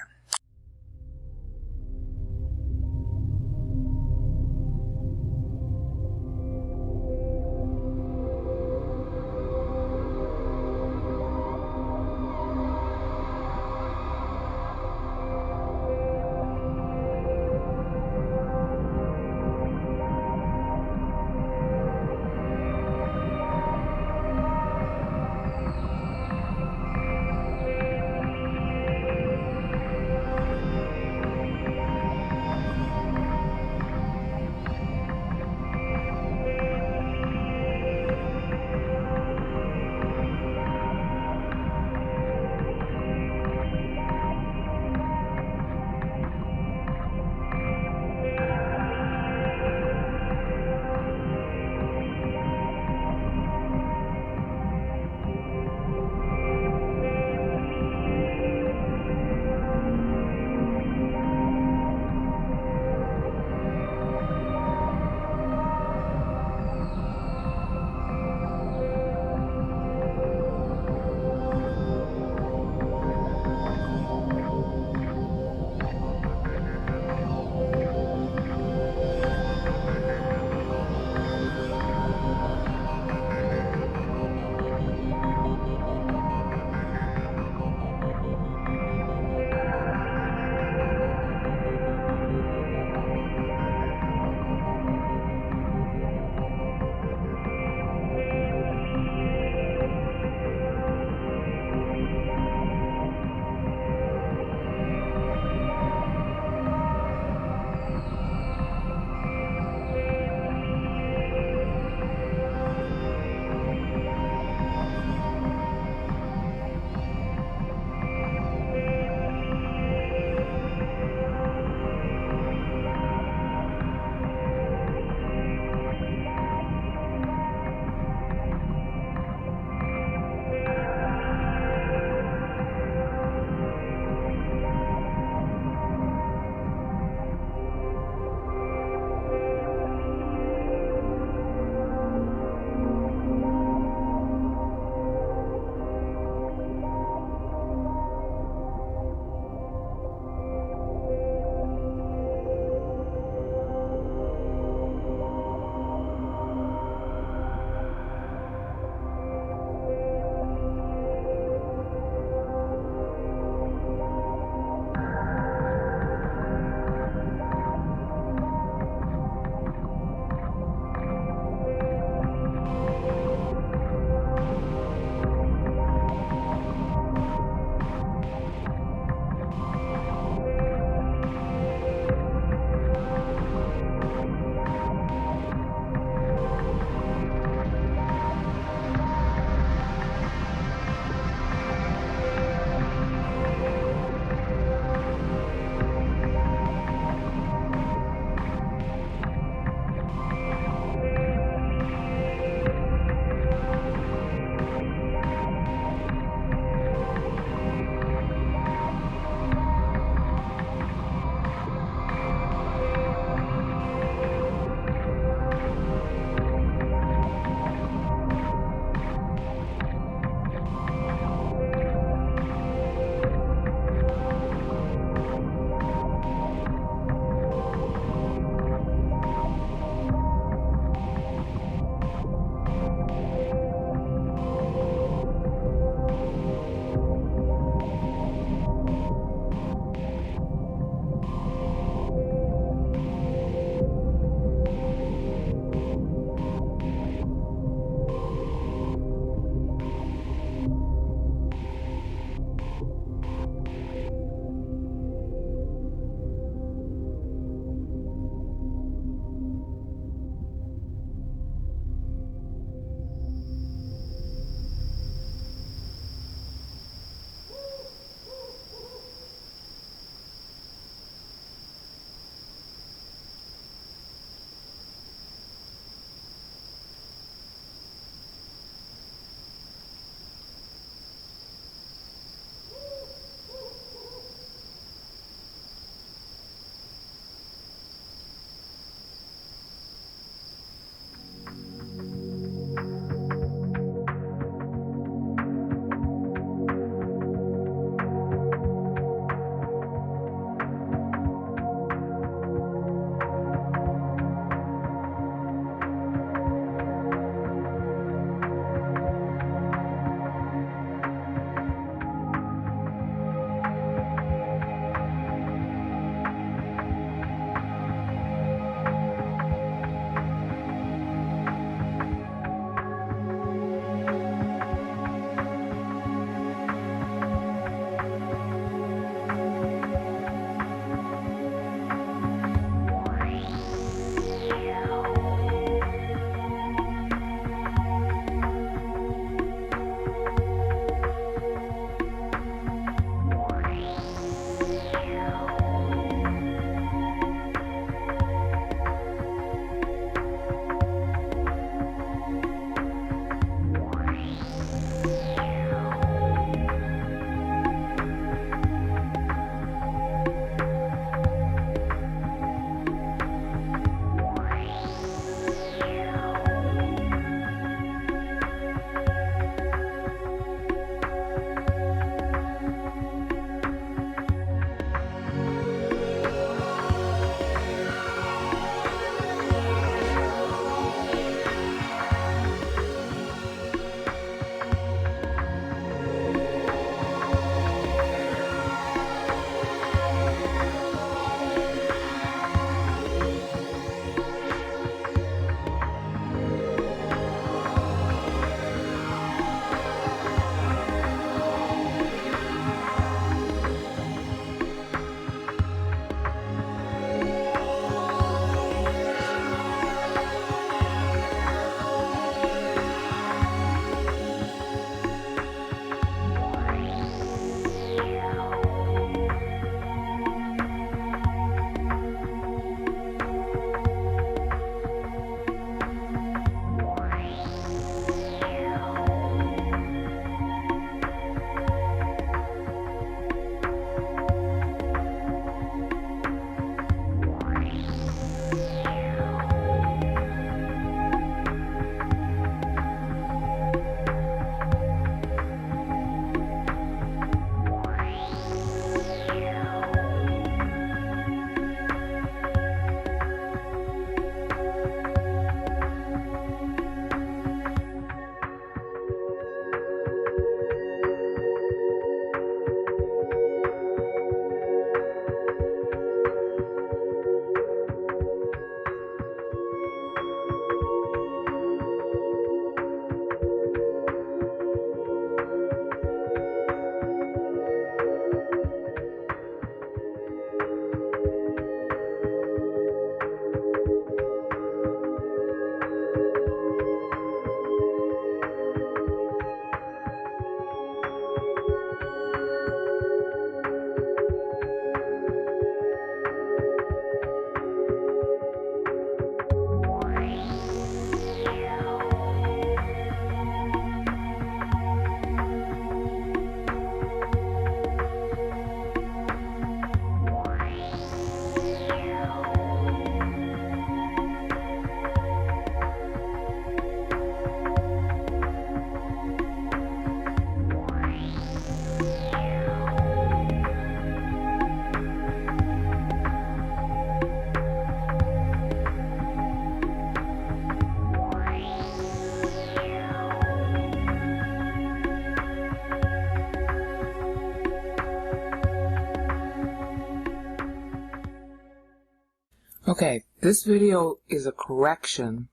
Speaker 1: Okay, this video is a correction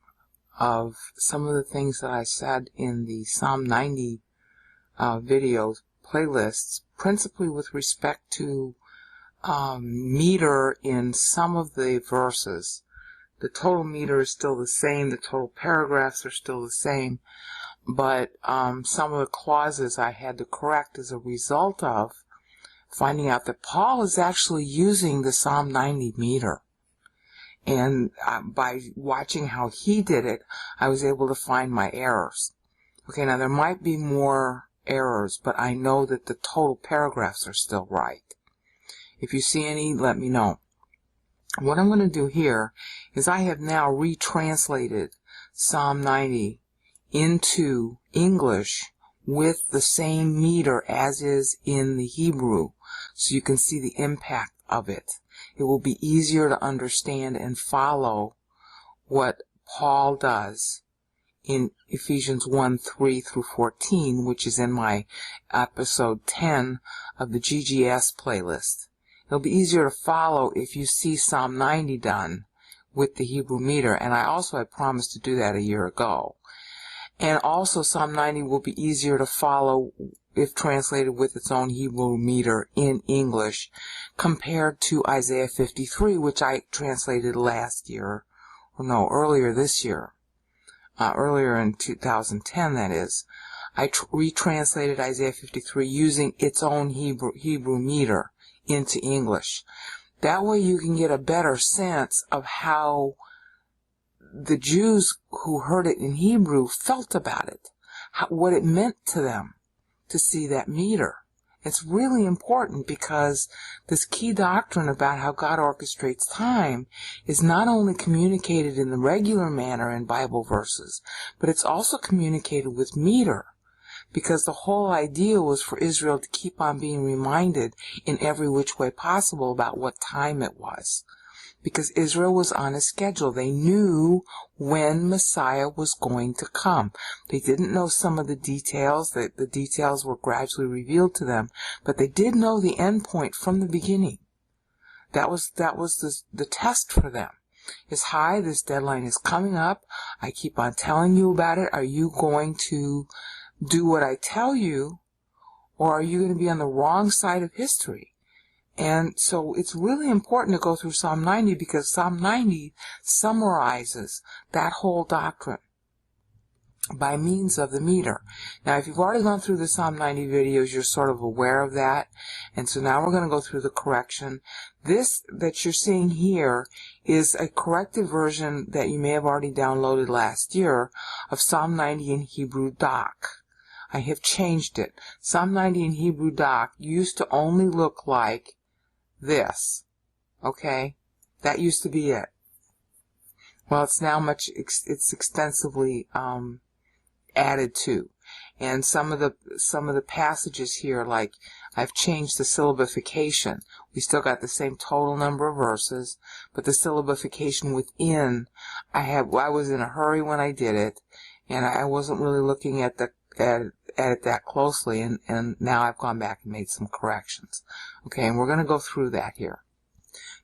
Speaker 1: of some of the things that I said in the Psalm 90 videos playlists, principally with respect to meter in some of the verses. The total meter is still the same, the total paragraphs are still the same, but some of the clauses I had to correct as a result of finding out that Paul is actually using the Psalm 90 meter. And by watching how he did it, I was able to find my errors. Okay, now there might be more errors, but I know that the total paragraphs are still right. If you see any, let me know. What I'm going to do here is I have now retranslated Psalm 90 into English with the same meter as is in the Hebrew, so you can see the impact of it. It will be easier to understand and follow what Paul does in Ephesians 1:3 through 14, which is in my episode 10 of the GGS playlist. It'll be easier to follow if you see Psalm 90 done with the Hebrew meter, and I also had promised to do that a year ago. And also Psalm 90 will be easier to follow if translated with its own Hebrew meter in English compared to Isaiah 53, which I translated last year, or no, earlier this year, earlier in 2010 that is. I retranslated Isaiah 53 using its own Hebrew meter into English. That way you can get a better sense of how the Jews who heard it in Hebrew felt about it, what it meant to them to see that meter. It's really important because this key doctrine about how God orchestrates time is not only communicated in the regular manner in Bible verses, but it's also communicated with meter, because the whole idea was for Israel to keep on being reminded in every which way possible about what time it was. Because Israel was on a schedule. They knew when Messiah was going to come. They didn't know some of the details. The details were gradually revealed to them. But they did know the end point from the beginning. That was the test for them. Is hi, this deadline is coming up. I keep on telling you about it. Are you going to do what I tell you? Or are you going to be on the wrong side of history? And so it's really important to go through Psalm 90 because Psalm 90 summarizes that whole doctrine by means of the meter. Now, if you've already gone through the Psalm 90 videos, you're sort of aware of that. And so now we're going to go through the correction. This that you're seeing here is a corrected version that you may have already downloaded last year of Psalm 90 in Hebrew Doc. I have changed it. Psalm 90 in Hebrew Doc used to only look like this, okay? That used to be it. Well, it's now it's extensively added to, and some of the passages here, like I've changed the syllabification. We still got the same total number of verses, but the syllabification within, I was in a hurry when I did it, and I wasn't really looking at it that closely, and now I've gone back and made some corrections. Okay, and we're going to go through that here.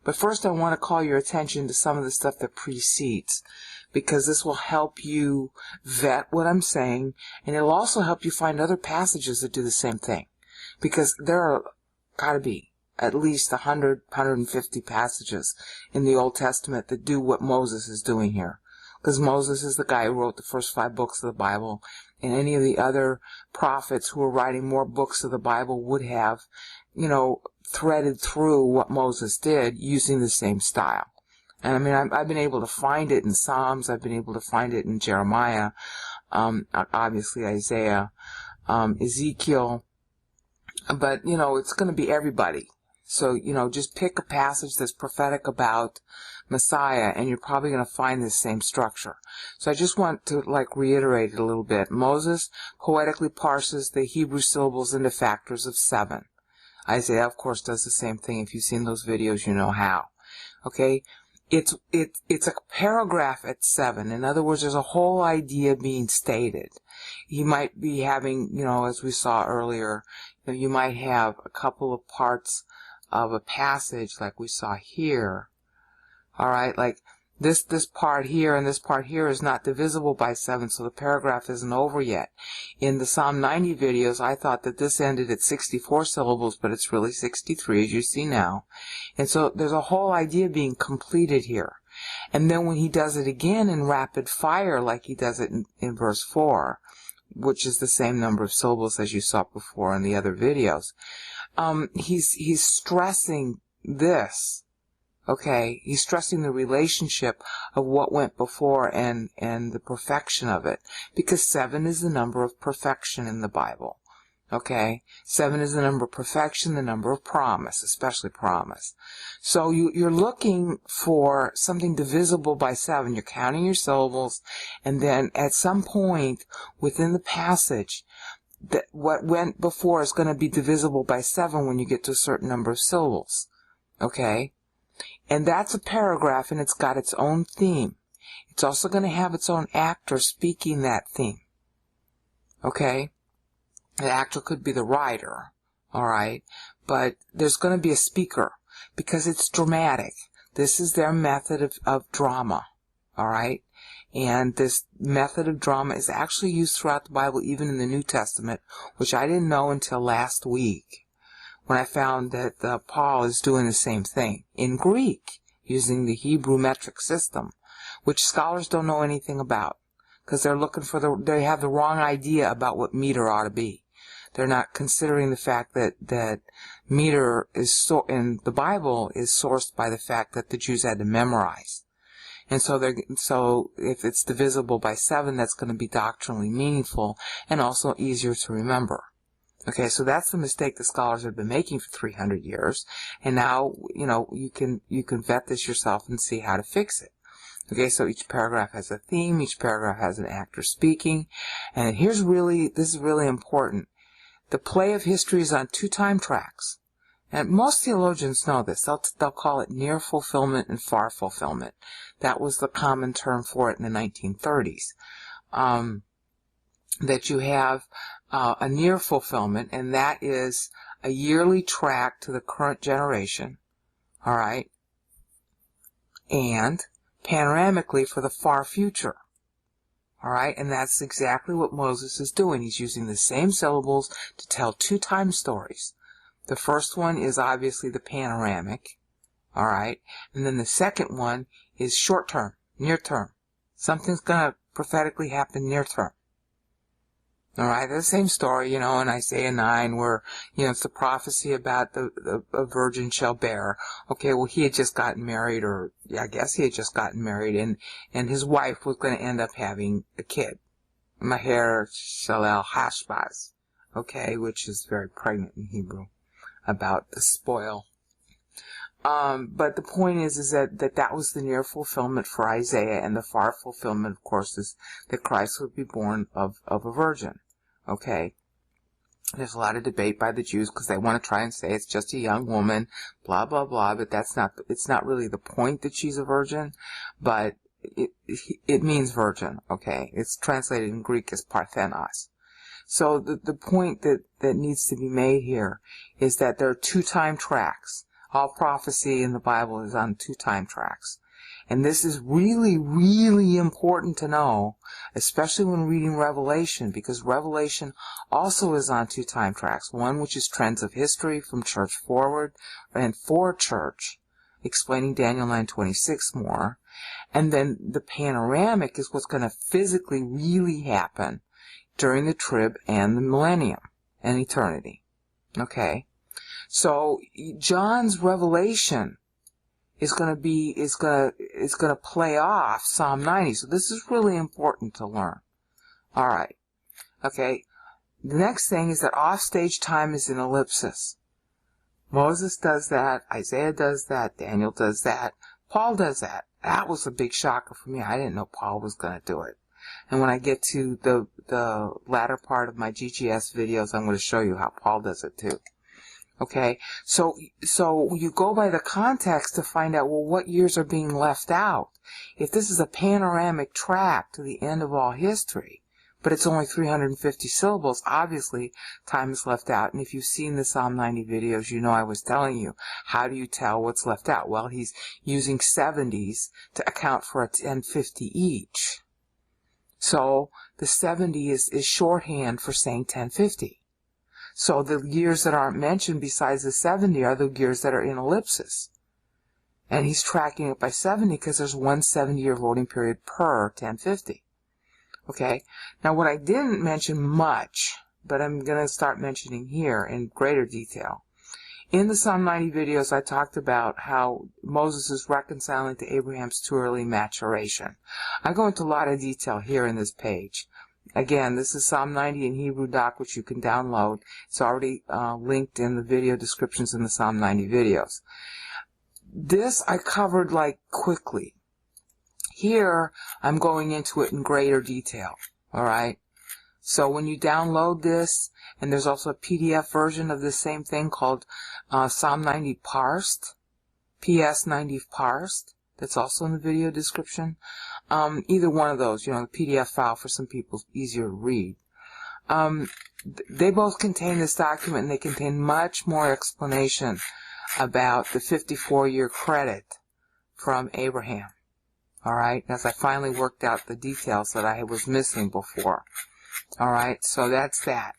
Speaker 1: But first I want to call your attention to some of the stuff that precedes, because this will help you vet what I'm saying, and it'll also help you find other passages that do the same thing. Because there are got to be at least 100, 150 passages in the Old Testament that do what Moses is doing here. Because Moses is the guy who wrote the first 5 books of the Bible, and any of the other prophets who were writing more books of the Bible would have, threaded through what Moses did using the same style. And I mean, I've been able to find it in Psalms, I've been able to find it in Jeremiah, obviously Isaiah, Ezekiel, but, it's going to be everybody. So, just pick a passage that's prophetic about Messiah, and you're probably going to find this same structure. So I just want to, reiterate it a little bit. Moses poetically parses the Hebrew syllables into factors of 7. Isaiah, of course, does the same thing. If you've seen those videos, you know how. Okay? It's a paragraph at 7. In other words, there's a whole idea being stated. He might be having, as we saw earlier, you might have a couple of parts of a passage like we saw here, All right, like this part here and this part here is not divisible by 7, so the paragraph isn't over yet. In the Psalm 90 videos, I thought that this ended at 64 syllables, but it's really 63, as you see now. And so there's a whole idea being completed here. And then when he does it again in rapid fire, like he does it in verse 4, which is the same number of syllables as you saw before in the other videos, he's stressing this. Okay, he's stressing the relationship of what went before and the perfection of it, because 7 is the number of perfection in the Bible. Okay, 7 is the number of perfection, the number of promise, especially promise. So you're looking for something divisible by 7. You're counting your syllables, and then at some point within the passage, that what went before is going to be divisible by 7 when you get to a certain number of syllables. Okay? And that's a paragraph, and it's got its own theme. It's also going to have its own actor speaking that theme. Okay? The actor could be the writer, all right? But there's going to be a speaker, because it's dramatic. This is their method of drama, all right? And this method of drama is actually used throughout the Bible, even in the New Testament, which I didn't know until last week, when I found that Paul is doing the same thing in Greek, using the Hebrew metric system, which scholars don't know anything about, because they're looking for they have the wrong idea about what meter ought to be. They're not considering the fact that meter is in the Bible is sourced by the fact that the Jews had to memorize. And so if it's divisible by 7, that's going to be doctrinally meaningful and also easier to remember. Okay, so that's the mistake the scholars have been making for 300 years, and now, you can vet this yourself and see how to fix it. Okay, so each paragraph has a theme, each paragraph has an actor speaking, and this is really important. The play of history is on 2 time tracks, and most theologians know this. They'll call it near fulfillment and far fulfillment. That was the common term for it in the 1930s. That you have a near fulfillment, and that is a yearly track to the current generation, all right, and panoramically for the far future, all right, and that's exactly what Moses is doing. He's using the same syllables to tell 2 time stories. The first one is obviously the panoramic, all right, and then the second one is short term, near term. Something's going to prophetically happen near term. All right, the same story, in Isaiah 9, where, it's the prophecy about a virgin shall bear. Okay, well, he had just gotten married, or I guess he had just gotten married, and his wife was going to end up having a kid. Maher Shalel Hashbaz, okay, which is very pregnant in Hebrew, about the spoil. But the point is that was the near fulfillment for Isaiah, and the far fulfillment, of course, is that Christ would be born of a virgin. Okay? There's a lot of debate by the Jews because they want to try and say it's just a young woman, blah, blah, blah, but it's not really the point that she's a virgin, but it means virgin, okay? It's translated in Greek as parthenos. So the point that needs to be made here is that there are 2 time tracks. All prophecy in the Bible is on 2 time tracks. And this is really, really important to know, especially when reading Revelation, because Revelation also is on 2 time tracks. One which is trends of history from church forward and for church, explaining Daniel 9:26 more. And then the panoramic is what's going to physically really happen during the trib and the millennium and eternity. Okay? So John's revelation is going to play off Psalm 90. So this is really important to learn. All right. Okay. The next thing is that offstage time is an ellipsis. Moses does that. Isaiah does that. Daniel does that. Paul does that. That was a big shocker for me. I didn't know Paul was going to do it. And when I get to the latter part of my GGS videos, I'm going to show you how Paul does it too. Okay, so you go by the context to find out, well, what years are being left out. If this is a panoramic track to the end of all history, but it's only 350 syllables. Obviously, time is left out. And if you've seen the Psalm 90 videos, you know I was telling you, how do you tell what's left out? Well, he's using 70s to account for a 1050 each. So the 70 is shorthand for saying 1050. So the years that aren't mentioned besides the 70 are the years that are in ellipses. And he's tracking it by 70 because there's one 70-year voting period per 1050. Okay, now what I didn't mention much, but I'm going to start mentioning here in greater detail. In the Psalm 90 videos, I talked about how Moses is reconciling to Abraham's too early maturation. I go into a lot of detail here in this page. Again, this is Psalm 90 in Hebrew doc, which you can download. It's already linked in the video descriptions in the Psalm 90 videos. This I covered like quickly. Here, I'm going into it in greater detail, all right? So when you download this, and there's also a PDF version of this same thing called Psalm 90 Parsed, PS 90 Parsed, that's also in the video description. Either one of those, you know, the PDF file for some people, easier to read. They both contain this document, and they contain much more explanation about the 54-year credit from Abraham. All right, as I finally worked out the details that I was missing before. All right, so that's that.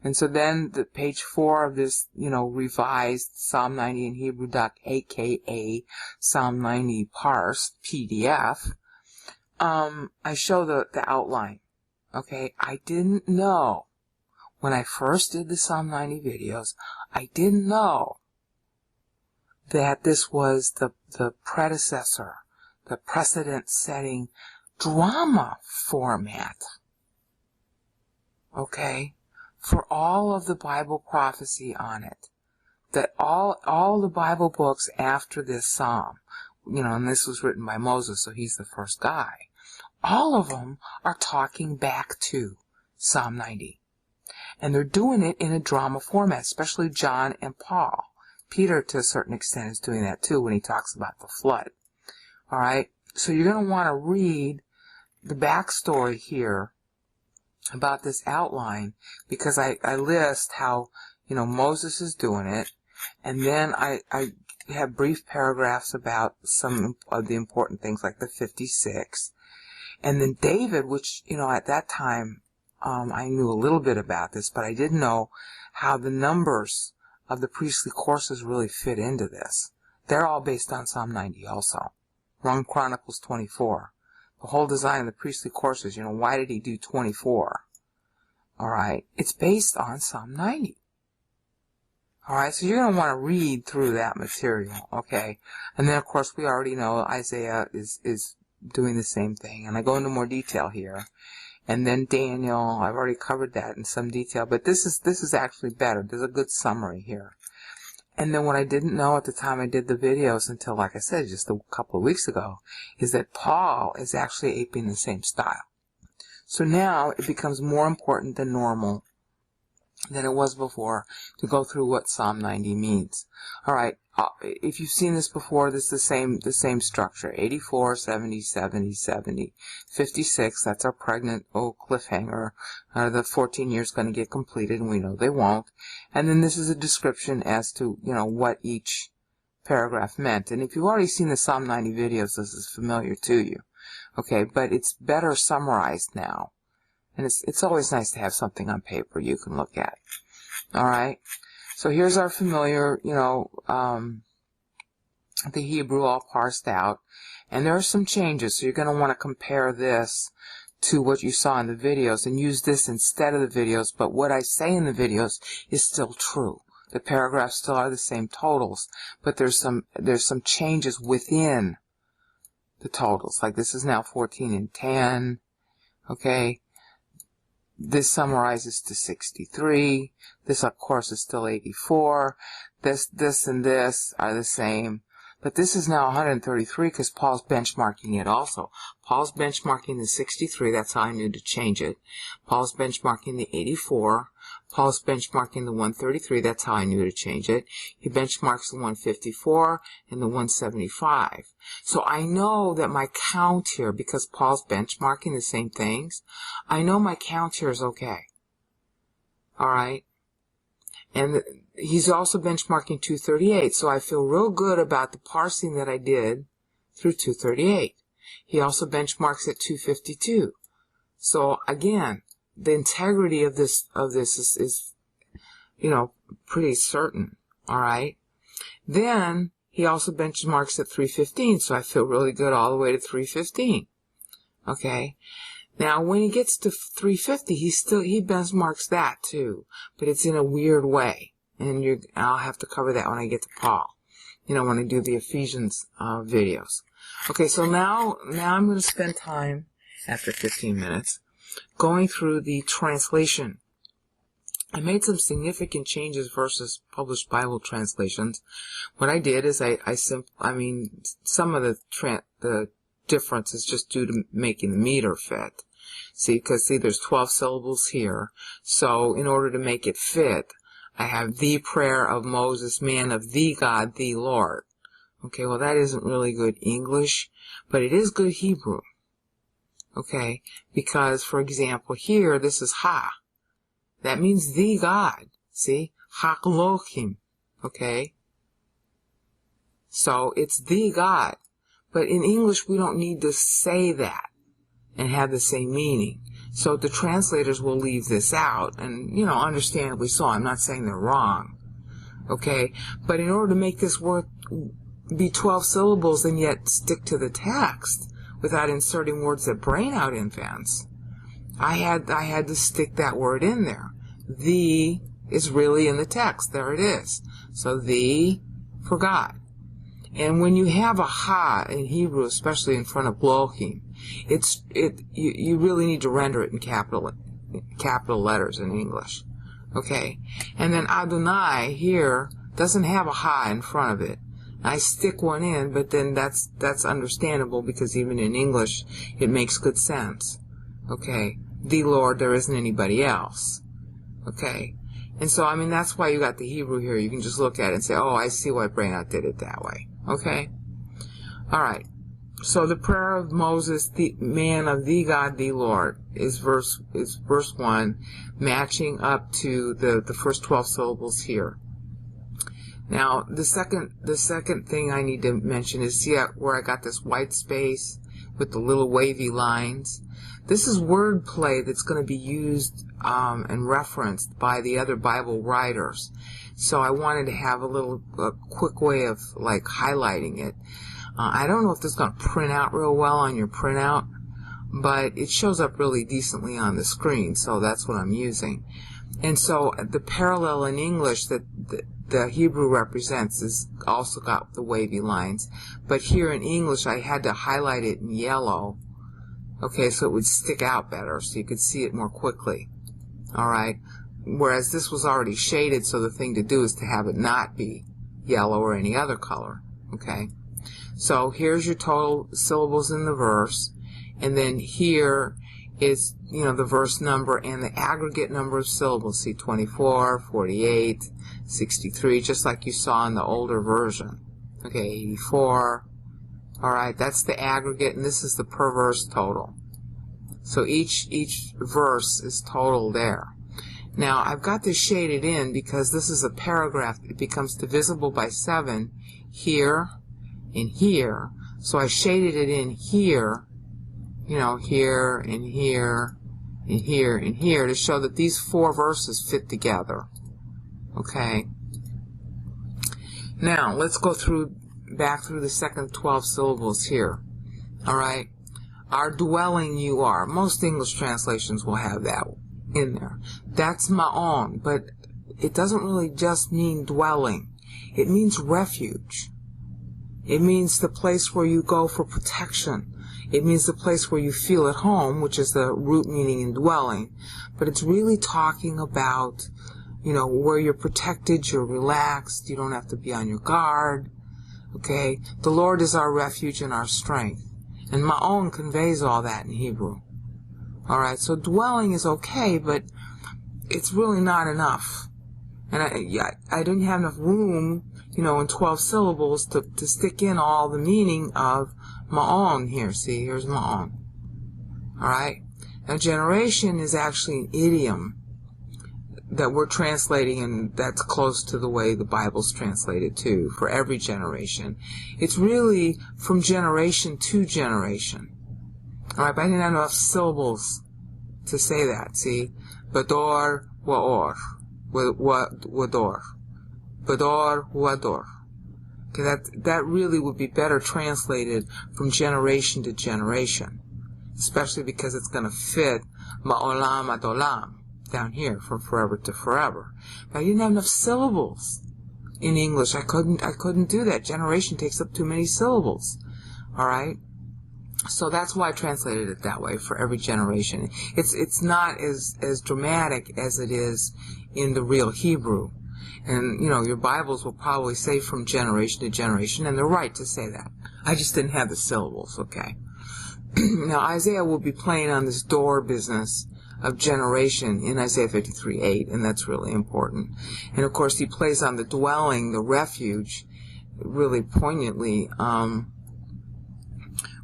Speaker 1: And so then the page 4 of this, you know, revised Psalm 90 in Hebrew doc, aka Psalm 90 Parsed PDF, I show the outline. Okay, I didn't know when I first did the Psalm 90 videos, I didn't know that this was the predecessor, the precedent-setting drama format, okay, for all of the Bible prophecy on it. That all the Bible books after this psalm, you know, and this was written by Moses, so he's the first guy, all of them are talking back to Psalm 90. And they're doing it in a drama format, especially John and Paul. Peter, to a certain extent, is doing that too when he talks about the flood. All right, so you're going to want to read the backstory here about this outline, because I list how, you know, Moses is doing it, and then I have brief paragraphs about some of the important things like the 56, and then David, which, you know, at that time I knew a little bit about this, but I didn't know how the numbers of the priestly courses really fit into this. They're all based on Psalm 90 also. 1 Chronicles 24. The whole design of the priestly courses, you know, why did he do 24? Alright, it's based on Psalm 90. Alright, so you're going to want to read through that material, okay? And then, of course, we already know Isaiah is doing the same thing. And I go into more detail here. And then Daniel, I've already covered that in some detail, but this is actually better. There's a good summary here. And then what I didn't know at the time I did the videos until, like I said, just a couple of weeks ago, is that Paul is actually aping the same style. So now it becomes more important than normal than it was before to go through what Psalm 90 means. All right, if you've seen this before, this is the same structure. 84, 70, 70, 70. 56, that's our pregnant cliffhanger. The 14 years going to get completed, and we know they won't. And then this is a description as to, you know, what each paragraph meant. And if you've already seen the Psalm 90 videos, this is familiar to you. Okay, but it's better summarized now. And it's always nice to have something on paper you can look at. All right. So here's our familiar, you know, the Hebrew all parsed out. And there are some changes. So you're going to want to compare this to what you saw in the videos and use this instead of the videos. But what I say in the videos is still true. The paragraphs still are the same totals, but there's some changes within the totals. Like this is now 14 and 10. Okay. This summarizes to 63. This, of course, is still 84. This, and this are the same. But this is now 133 because Paul's benchmarking it also. Paul's benchmarking the 63. That's how I knew to change it. Paul's benchmarking the 84. Paul's benchmarking the 133. That's how I knew to change it. He benchmarks the 154 and the 175. So I know that my count here, because Paul's benchmarking the same things, I know my count here is okay. All right? And he's also benchmarking 238, so I feel real good about the parsing that I did through 238. He also benchmarks at 252. So again, the integrity of this is pretty certain. All right. Then he also benchmarks at 315, so I feel really good all the way to 315. Okay. Now when he gets to 350, he benchmarks that too, but it's in a weird way, and I'll have to cover that when I get to Paul. When I do the Ephesians videos. Okay, so now I'm going to spend time after 15 minutes going through the translation. I made some significant changes versus published Bible translations. What I did is some of the difference is just due to making the meter fit. Because there's 12 syllables here. So in order to make it fit, I have the prayer of Moses, man of the God, the Lord. Okay, well that isn't really good English, but it is good Hebrew. Okay, because for example here, this is Ha. That means the God. See? Ha-Elohim. Okay? So it's the God. But in English we don't need to say that and have the same meaning. So the translators will leave this out, and, understandably so. I'm not saying they're wrong. Okay? But in order to make this word be 12 syllables and yet stick to the text without inserting words that brain out infants, I had to stick that word in there. The is really in the text. There it is. So the for God. And when you have a ha in Hebrew, especially in front of Elohim, you really need to render it in capital letters in English. Okay? And then Adonai here doesn't have a ha in front of it. I stick one in, but then that's understandable because even in English it makes good sense. Okay? The Lord, there isn't anybody else. Okay? And so, that's why you got the Hebrew here. You can just look at it and say, oh, I see why Brainout did it that way. Okay? Alright. So the prayer of Moses, the man of the God, the Lord, is verse 1, matching up to the first 12 syllables here. Now, the second thing I need to mention is, see where I got this white space with the little wavy lines? This is wordplay that's going to be used and referenced by the other Bible writers. So I wanted to have a quick way of highlighting it. I don't know if this is going to print out real well on your printout, but it shows up really decently on the screen, so that's what I'm using. And so the parallel in English that the Hebrew represents is also got the wavy lines, but here in English I had to highlight it in yellow, okay, so it would stick out better, so you could see it more quickly. Alright, whereas this was already shaded, so the thing to do is to have it not be yellow or any other color. Okay, so here's your total syllables in the verse, and then here is, the verse number and the aggregate number of syllables. See, 24, 48, 63, just like you saw in the older version. Okay, 84. Alright, that's the aggregate, and this is the per verse total. So each verse is total there. Now, I've got this shaded in because this is a paragraph. It becomes divisible by 7 here and here. So I shaded it in here, here and here and here and here to show that these 4 verses fit together. Okay. Now, let's go back through the second 12 syllables here. Alright. Our dwelling you are. Most English translations will have that in there. That's ma'on, but it doesn't really just mean dwelling. It means refuge. It means the place where you go for protection. It means the place where you feel at home, which is the root meaning in dwelling. But it's really talking about, where you're protected, you're relaxed, you don't have to be on your guard. Okay? The Lord is our refuge and our strength. And ma'on conveys all that in Hebrew. Alright, so dwelling is okay, but it's really not enough. And I didn't have enough room, in 12 syllables to stick in all the meaning of ma'on here. See, here's ma'on. Alright? Now, generation is actually an idiom that we're translating, and that's close to the way the Bible's translated too, for every generation. It's really from generation to generation. Alright, but I didn't have enough syllables to say that, see? Bador, wa'or. Wador. Bador, wador. Okay, that really would be better translated from generation to generation. Especially because it's going to fit ma'olam adolam down here, from forever to forever. But I didn't have enough syllables in English. I couldn't do that. Generation takes up too many syllables. Alright? So that's why I translated it that way, for every generation. It's not as dramatic as it is in the real Hebrew. And, your Bibles will probably say from generation to generation, and they're right to say that. I just didn't have the syllables, okay? Now, Isaiah will be playing on this door business of generation in Isaiah 53:8, and that's really important. And, of course, he plays on the dwelling, the refuge, really poignantly,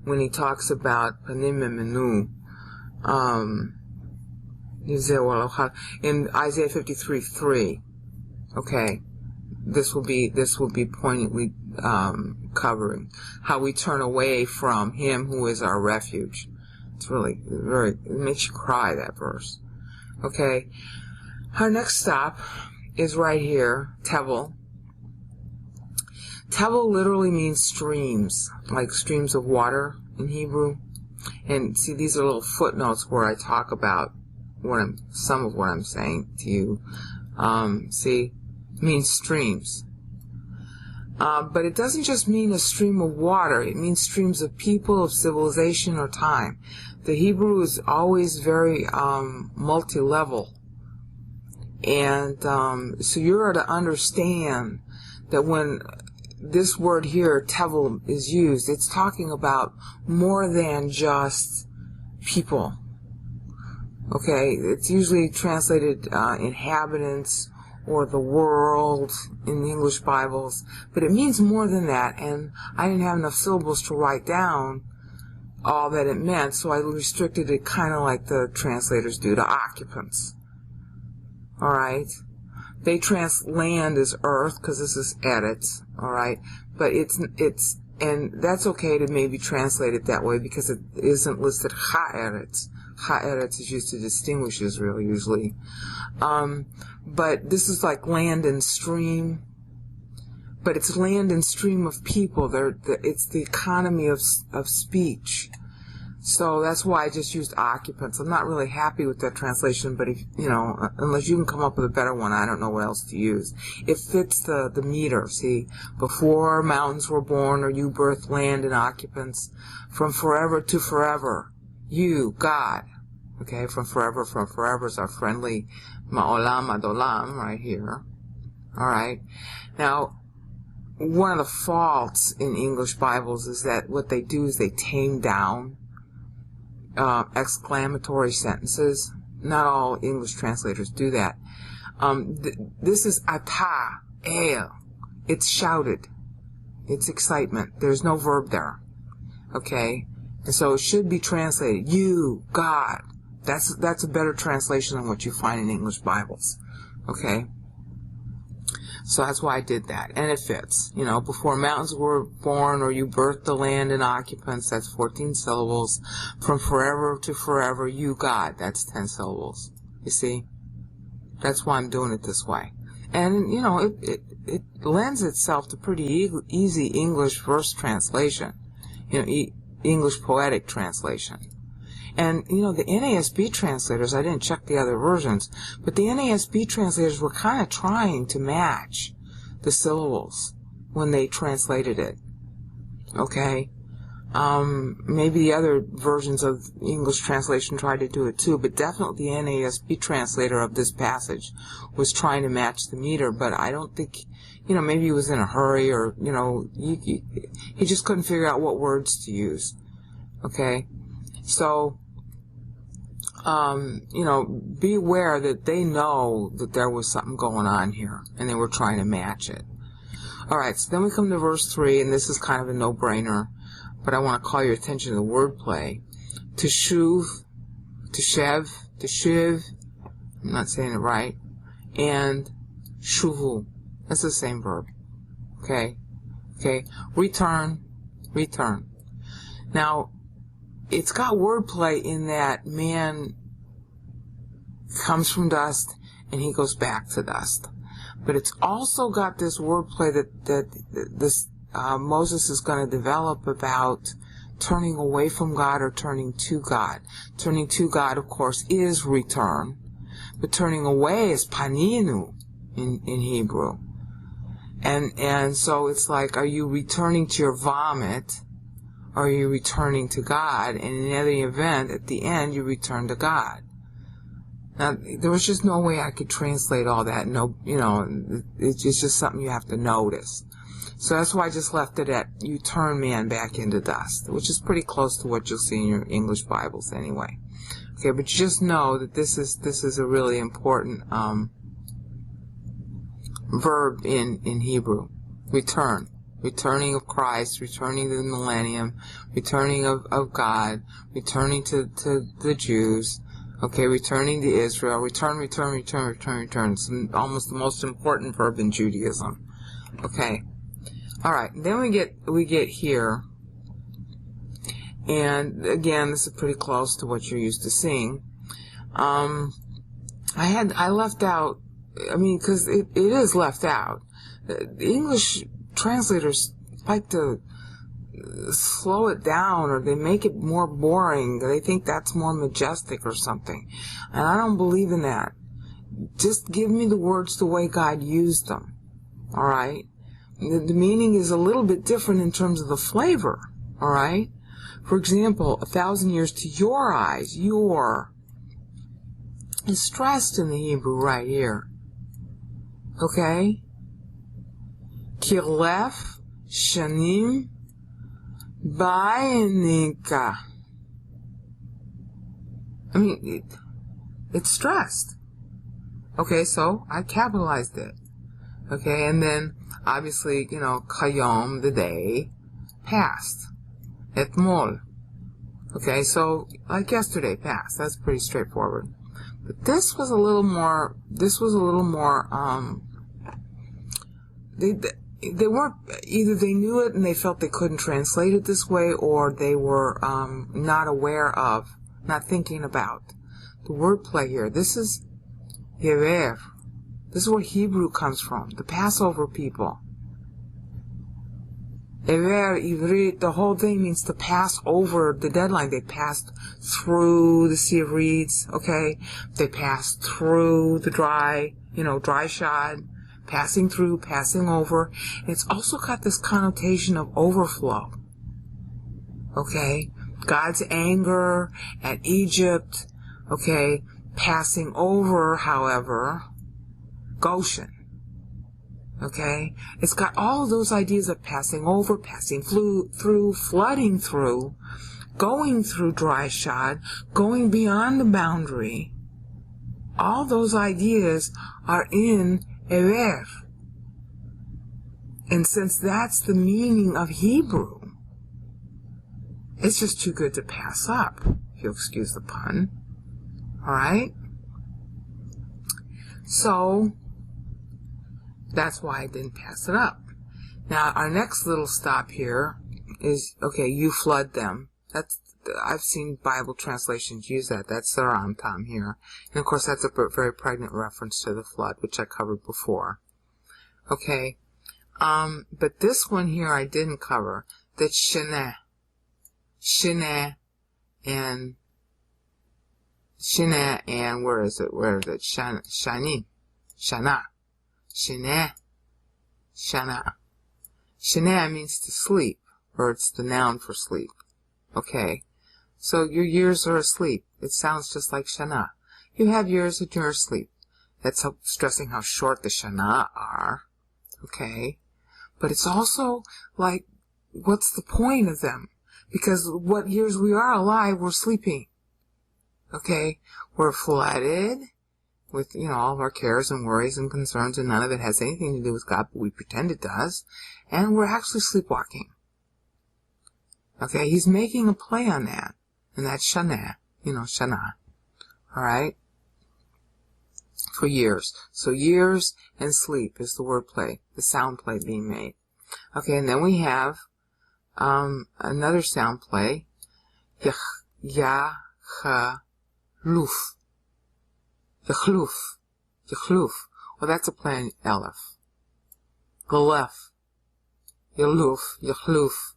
Speaker 1: when he talks about panim menu, in Isaiah 53:3. Okay, this will be poignantly covering how we turn away from Him who is our refuge. It's really it makes you cry, that verse. Okay, our next stop is right here, Tevel. Tevel literally means streams, like streams of water in Hebrew. And see, these are little footnotes where I talk about some of what I'm saying to you. See, it means streams. But it doesn't just mean a stream of water. It means streams of people, of civilization, or time. The Hebrew is always very multi-level. And so you're to understand that when this word here, tevel, is used, it's talking about more than just people. Okay, it's usually translated inhabitants or the world in the English Bibles, but it means more than that, and I didn't have enough syllables to write down all that it meant, so I restricted it kind of like the translators do, to occupants. Alright? They land as earth, because this is Eretz, alright? But and that's okay to maybe translate it that way, because it isn't listed Ha'eretz. Ha'eretz is used to distinguish Israel, usually. But this is like land and stream. But it's land and stream of people. It's the economy of speech. So that's why I just used occupants. I'm not really happy with that translation, but unless you can come up with a better one, I don't know what else to use. It fits the meter, see? Before mountains were born, or you birthed land and occupants, from forever to forever, you, God. Okay, from forever is our friendly ma'olam adolam right here. Alright. Now, one of the faults in English Bibles is that what they do is they tame down exclamatory sentences. Not all English translators do that. This is ata, el. It's shouted. It's excitement. There's no verb there. Okay? And so it should be translated, you, God. That's a better translation than what you find in English Bibles. Okay? So that's why I did that. And it fits. Before mountains were born, or you birthed the land and occupants, that's 14 syllables. From forever to forever, you, God, that's 10 syllables. You see? That's why I'm doing it this way. And, it lends itself to pretty easy English verse translation. English poetic translation. And, the NASB translators, I didn't check the other versions, but the NASB translators were kind of trying to match the syllables when they translated it. Okay? Maybe the other versions of English translation tried to do it too, but definitely the NASB translator of this passage was trying to match the meter, but I don't think, maybe he was in a hurry, or, he just couldn't figure out what words to use. Okay? So, be aware that they know that there was something going on here, and they were trying to match it. All right, so then we come to verse 3, and this is kind of a no-brainer, but I want to call your attention to the wordplay. Teshuv, teshev, teshiv, I'm not saying it right, and shuvu. That's the same verb. Okay? Return, return. Now, it's got wordplay in that man comes from dust and he goes back to dust. But it's also got this wordplay that Moses is going to develop about turning away from God or turning to God. Turning to God, of course, is return. But turning away is paninu in Hebrew. And so it's like, are you returning to your vomit, or are you returning to God? And in any event, at the end, you return to God. Now, there was just no way I could translate all that. No, it's just something you have to notice. So that's why I just left it at, you turn man back into dust, which is pretty close to what you'll see in your English Bibles anyway. Okay, but just know that this is a really important verb in Hebrew. Return. Returning of Christ, returning to the millennium, returning of God, returning to the Jews, okay, returning to Israel, return. It's almost the most important verb in Judaism. Okay. Alright, then we get here, and again, this is pretty close to what you're used to seeing. I left out, because it is left out. The English translators like to slow it down, or they make it more boring. They think that's more majestic or something. And I don't believe in that. Just give me the words the way God used them. Alright? The meaning is a little bit different in terms of the flavor. Alright? For example, 1,000 years to your eyes, your is stressed in the Hebrew right here. Okay? Kirlef shanim ba'enika. It's stressed. Okay, so I capitalized it. Okay, and then obviously, kayom, the day, past. Etmol. Okay, so like yesterday, past. That's pretty straightforward. But this was a little more, they weren't, either they knew it and they felt they couldn't translate it this way, or they were not aware of, not thinking about the wordplay here. This is Yever. This is where Hebrew comes from, the Passover people. Ever, Ivrit, the whole thing means to pass over the deadline. They passed through the Sea of Reeds, okay? They passed through the dry shod, passing through, passing over. And it's also got this connotation of overflow, okay? God's anger at Egypt, okay? Passing over, however, Goshen. Okay? It's got all of those ideas of passing over, passing through, flooding through, going through dry shod, going beyond the boundary. All those ideas are in Ever. And since that's the meaning of Hebrew, it's just too good to pass up, if you'll excuse the pun. Alright? So, that's why I didn't pass it up. Now, our next little stop here is, okay, you flood them. I've seen Bible translations use that. That's the Ramtam here. And of course, that's a very pregnant reference to the flood, which I covered before. Okay. But this one here I didn't cover. That's Sheneh. Sheneh and where is it? Shani. Shana. Sheneh, Shana. Sheneh means to sleep, or it's the noun for sleep. Okay, so your years are asleep. It sounds just like Shana. You have years and you're asleep. That's stressing how short the Shana are. Okay, but it's also like, what's the point of them? Because what years we are alive, we're sleeping. Okay? We're flooded with, all of our cares and worries and concerns, and none of it has anything to do with God, but we pretend it does. And we're actually sleepwalking. Okay? He's making a play on that. And that's Shana. Shana. Alright? For years. So years and sleep is the word play, the sound play being made. Okay, and then we have another sound play. Yachaluf. Yachluf. Yachluf. Well, that's a play on Aleph. Galef. Yaluf. Yachluf.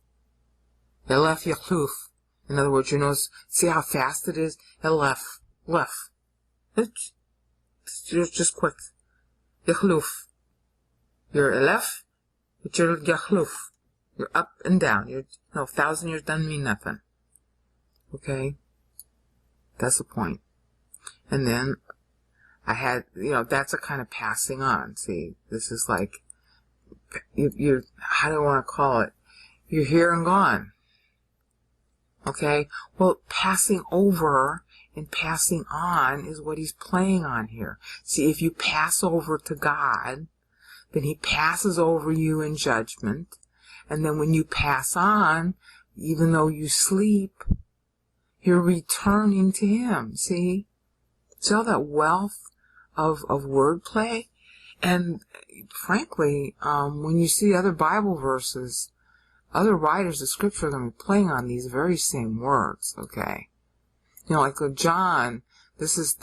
Speaker 1: Yalef. Yachluf. In other words, see how fast it is? Yalef. Lef. It's just quick. Yachluf. You're Aleph, but you're Yachluf. You're up and down. 1,000 years doesn't mean nothing. Okay? That's the point. And then I had, that's a kind of passing on. See, this is like, you're how do I want to call it? You're here and gone. Okay? Well, passing over and passing on is what he's playing on here. See, if you pass over to God, then he passes over you in judgment. And then when you pass on, even though you sleep, you're returning to him. See all that wealth of wordplay? And frankly, when you see other Bible verses, other writers of Scripture are going to be playing on these very same words, okay? Like John, this is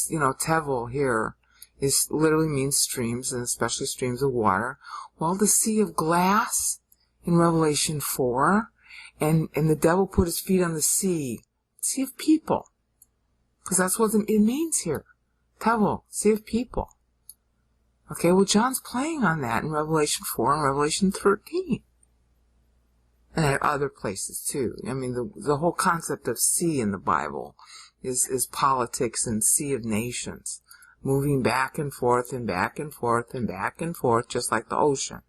Speaker 1: Tevel here, literally means streams, and especially streams of water. Well, the sea of glass in Revelation 4, and the devil put his feet on the sea of people. Because that's what it means here. Tevel, sea of people. Okay, well, John's playing on that in Revelation 4 and Revelation 13. And at other places, too. I mean, the whole concept of sea in the Bible is politics and sea of nations. Moving back and forth and back and forth and back and forth, just like the ocean.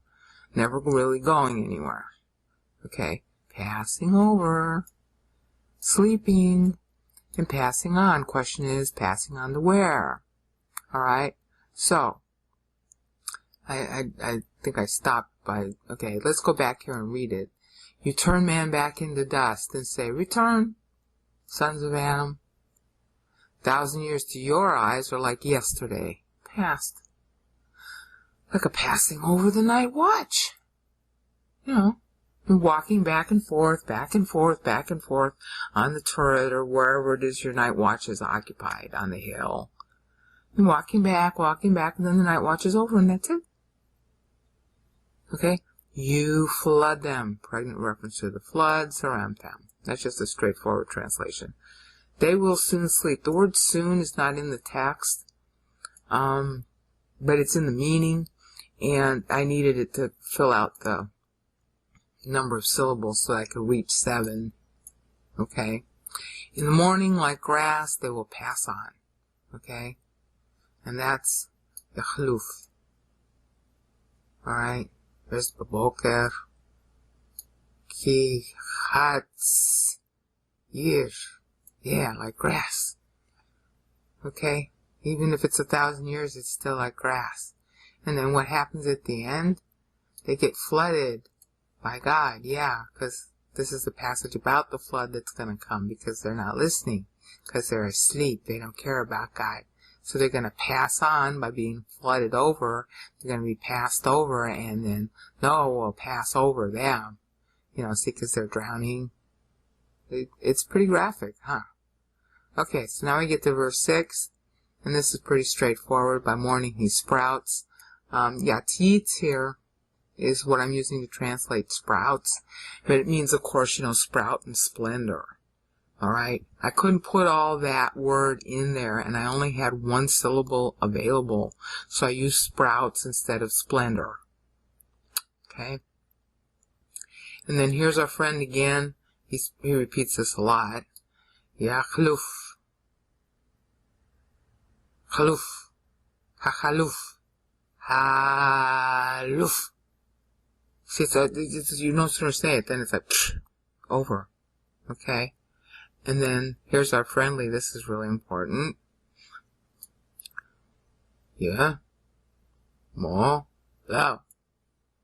Speaker 1: Never really going anywhere. Okay? Passing over. Sleeping. And passing on. Question is, passing on to where? Alright? So, I think I stopped by, okay, let's go back here and read it. You turn man back into dust and say, return, sons of Adam. 1,000 years to your eyes are like yesterday, past. Like a passing over the night watch. You're walking back and forth, back and forth, back and forth on the turret or wherever it is your night watch is occupied, on the hill. And walking back, and then the night watch is over, and that's it. Okay? You flood them. Pregnant reference to the flood, surround them. That's just a straightforward translation. They will soon sleep. The word soon is not in the text, but it's in the meaning, and I needed it to fill out the number of syllables so I could reach 7. Okay? In the morning, like grass, they will pass on. Okay? And that's the chaluf. Alright? There's Baboker, Ki, Chatz, Yir. Yeah, like grass. Okay? Even if it's 1,000 years, it's still like grass. And then what happens at the end? They get flooded by God. Yeah, because this is the passage about the flood that's going to come, because they're not listening, because they're asleep. They don't care about God. So they're going to pass on by being flooded over. They're going to be passed over, and then Noah will pass over them. See, because they're drowning. It's pretty graphic, huh? Okay, so now we get to verse 6, and this is pretty straightforward. By morning he sprouts. Yatit here is what I'm using to translate sprouts, but it means, of course, sprout and splendor. Alright? I couldn't put all that word in there, and I only had one syllable available, so I used sprouts instead of splendor. Okay? And then here's our friend again. He repeats this a lot. Yachluf. Chaluf. Hachaluf. Haluf. See, so you no sooner say it, then it's like, over. Okay? And then here's our friendly. This is really important. Yeah. Molel.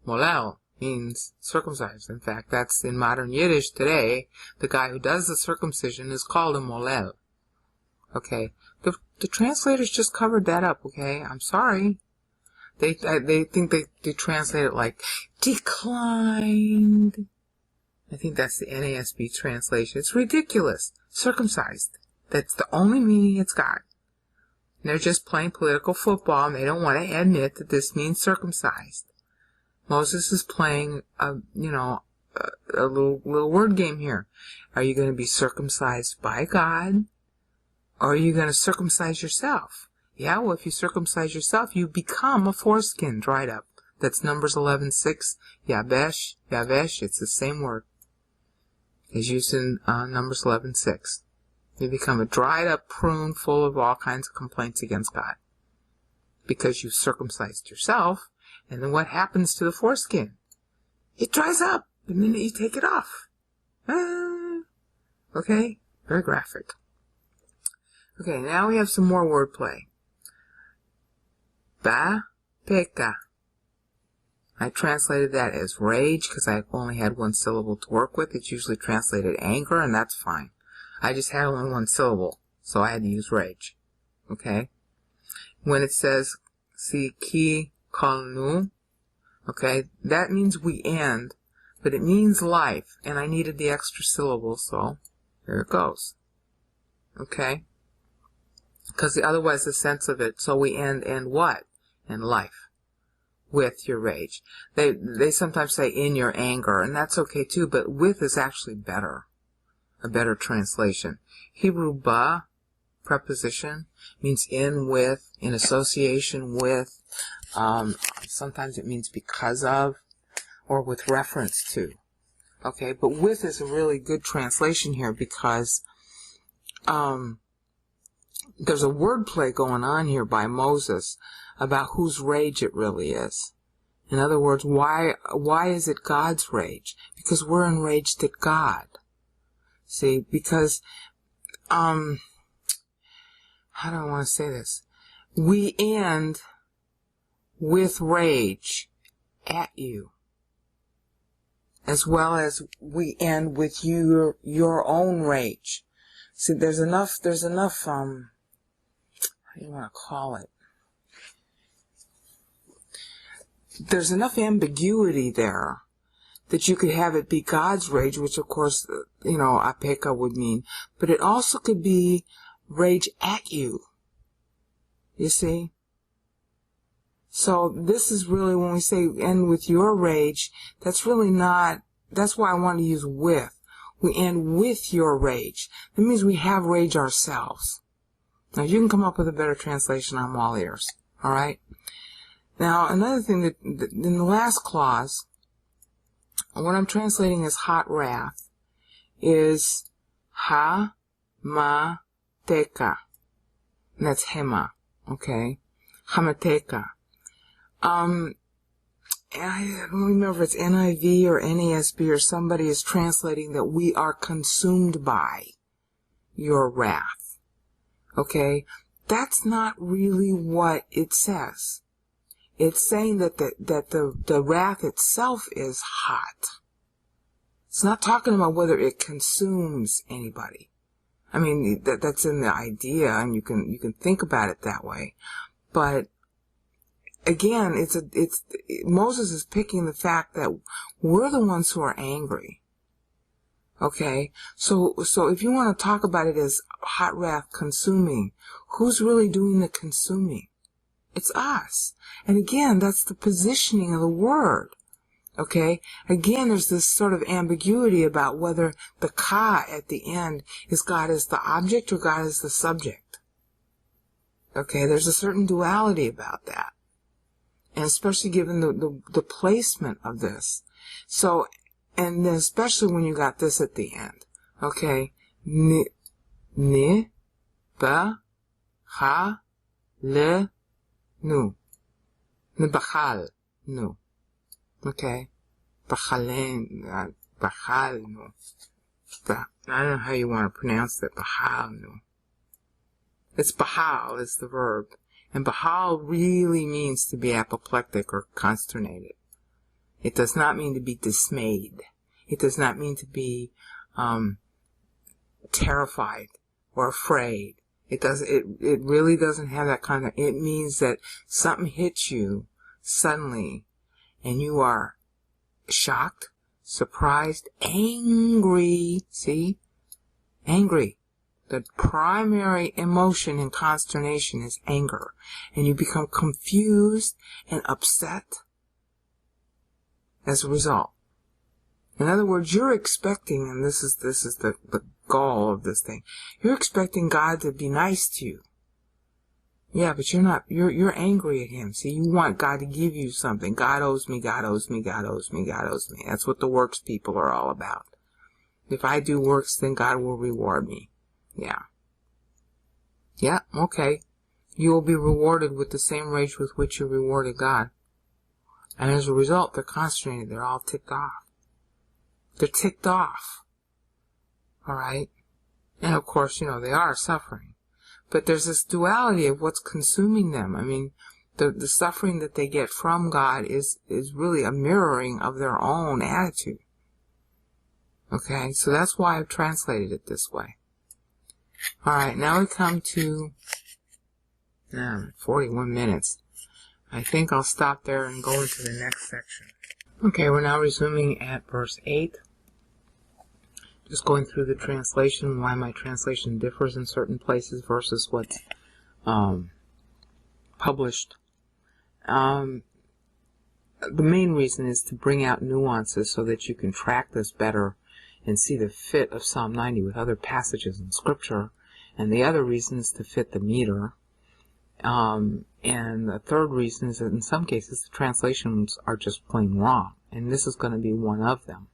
Speaker 1: Molel means circumcised. In fact, that's in modern Yiddish today. The guy who does the circumcision is called a molel. Okay. The translators just covered that up, okay? I'm sorry. They think they translate it like declined. I think that's the NASB translation. It's ridiculous. Circumcised. That's the only meaning it's got. And they're just playing political football, and they don't want to admit that this means circumcised. Moses is playing a little word game here. Are you going to be circumcised by God, or are you going to circumcise yourself? Yeah, well, if you circumcise yourself, you become a foreskin dried up. That's Numbers 11:6. Yavesh, it's the same word as used in Numbers 11:6. You become a dried up prune full of all kinds of complaints against God because you circumcised yourself. And then what happens to the foreskin? It dries up the minute you take it off. Okay, very graphic. Okay, now we have some more wordplay. Ba peka. I translated that as rage because I only had one syllable to work with. It's usually translated anger, and that's fine. I just had only one syllable, so I had to use rage. Okay? When it says si ki kalnu, okay, that means we end, but it means life, and I needed the extra syllable, so here it goes. Okay? Because otherwise the sense of it, so we end what? And life. With your rage. They sometimes say in your anger, and that's okay too, but with is actually better. A better translation. Hebrew ba, preposition, means in, with, in association with. Sometimes it means because of, or with reference to. Okay, but with is a really good translation here because there's a wordplay going on here by Moses about whose rage it really is. In other words, why is it God's rage? Because we're enraged at God. See, because, how do I want to say this? We end with rage at you, as well as we end with your own rage. See, there's enough, how do you want to call it? There's enough ambiguity there that you could have it be God's rage, which of course, apeka would mean, but it also could be rage at you. You see? So this is really, when we say end with your rage, that's really not, that's why I want to use with. We end with your rage. That means we have rage ourselves. Now, if you can come up with a better translation, I'm all ears. All right? Now, another thing that in the last clause, what I'm translating as hot wrath is ha ma teka. And that's hema. Okay? Hamateka. I don't remember if it's NIV or NASB or somebody is translating that we are consumed by your wrath. Okay? That's not really what it says. It's saying that the wrath itself is hot. It's not talking about whether it consumes anybody. I mean, that's in the idea, and you can think about it that way. But again, Moses is picking the fact that we're the ones who are angry. Okay? So if you want to talk about it as hot wrath consuming, who's really doing the consuming? It's us. And again, that's the positioning of the word. Okay? Again, there's this sort of ambiguity about whether the ka at the end is God as the object or God as the subject. Okay? There's a certain duality about that. And especially given the placement of this. So, and then especially when you got this at the end. Okay? Ni, ba, ha, le, nu. Nibachal, nu. Okay? Bachalen, bachal, nu. I don't know how you want to pronounce that. Bahal. It's Bahal is the verb. And Bahal really means to be apoplectic or consternated. It does not mean to be dismayed. It does not mean to be terrified or afraid. It really doesn't have that kind of, it means that something hits you suddenly and you are shocked, surprised, angry. See? Angry. The primary emotion in consternation is anger. And you become confused and upset as a result. In other words, you're expecting, and this is the goal of this thing, you're expecting God to be nice to you. Yeah, but you're not. You're angry at him. See, you want God to give you something. God owes me, God owes me, God owes me, God owes me. That's what the works people are all about. If I do works, then God will reward me. Yeah. Yeah, okay. You will be rewarded with the same rage with which you rewarded God. And as a result, they're consternated. They're all ticked off. They're ticked off. Alright? And of course, they are suffering. But there's this duality of what's consuming them. I mean, the suffering that they get from God is really a mirroring of their own attitude. Okay? So that's why I've translated it this way. Alright, now we come to 41 minutes. I think I'll stop there and go into the next section. Okay, we're now resuming at verse 8. Just going through the translation, why my translation differs in certain places versus what's published. The main reason is to bring out nuances so that you can track this better and see the fit of Psalm 90 with other passages in Scripture. And the other reason is to fit the meter. And the third reason is that in some cases the translations are just plain wrong. And this is going to be one of them.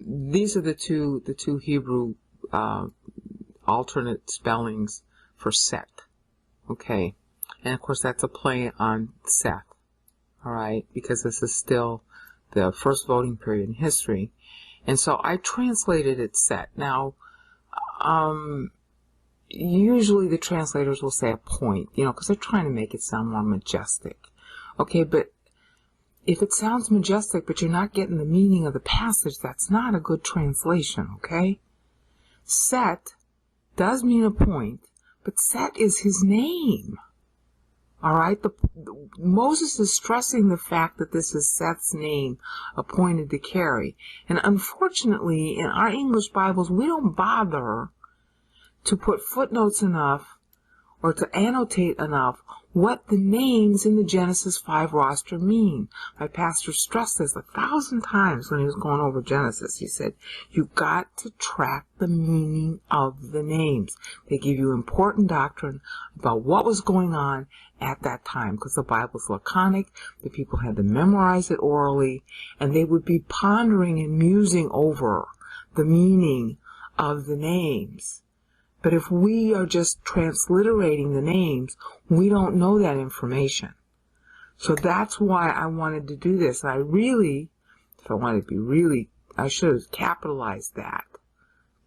Speaker 1: These are the two Hebrew alternate spellings for Set. Okay. And of course that's a play on Seth. Alright? Because this is still the first voting period in history. And so I translated it Set. Now, usually the translators will say a point, because they're trying to make it sound more majestic. Okay, but if it sounds majestic, but you're not getting the meaning of the passage, that's not a good translation, okay? Set does mean a point, but Set is his name. Alright? Moses is stressing the fact that this is Seth's name appointed to carry. And unfortunately, in our English Bibles, we don't bother to put footnotes enough or to annotate enough what the names in the Genesis 5 roster mean. My pastor stressed this 1,000 times when he was going over Genesis. He said, you've got to track the meaning of the names. They give you important doctrine about what was going on at that time, because the Bible's laconic, the people had to memorize it orally, and they would be pondering and musing over the meaning of the names. But if we are just transliterating the names, we don't know that information. So that's why I wanted to do this. I really, if I wanted to be really, I should have capitalized that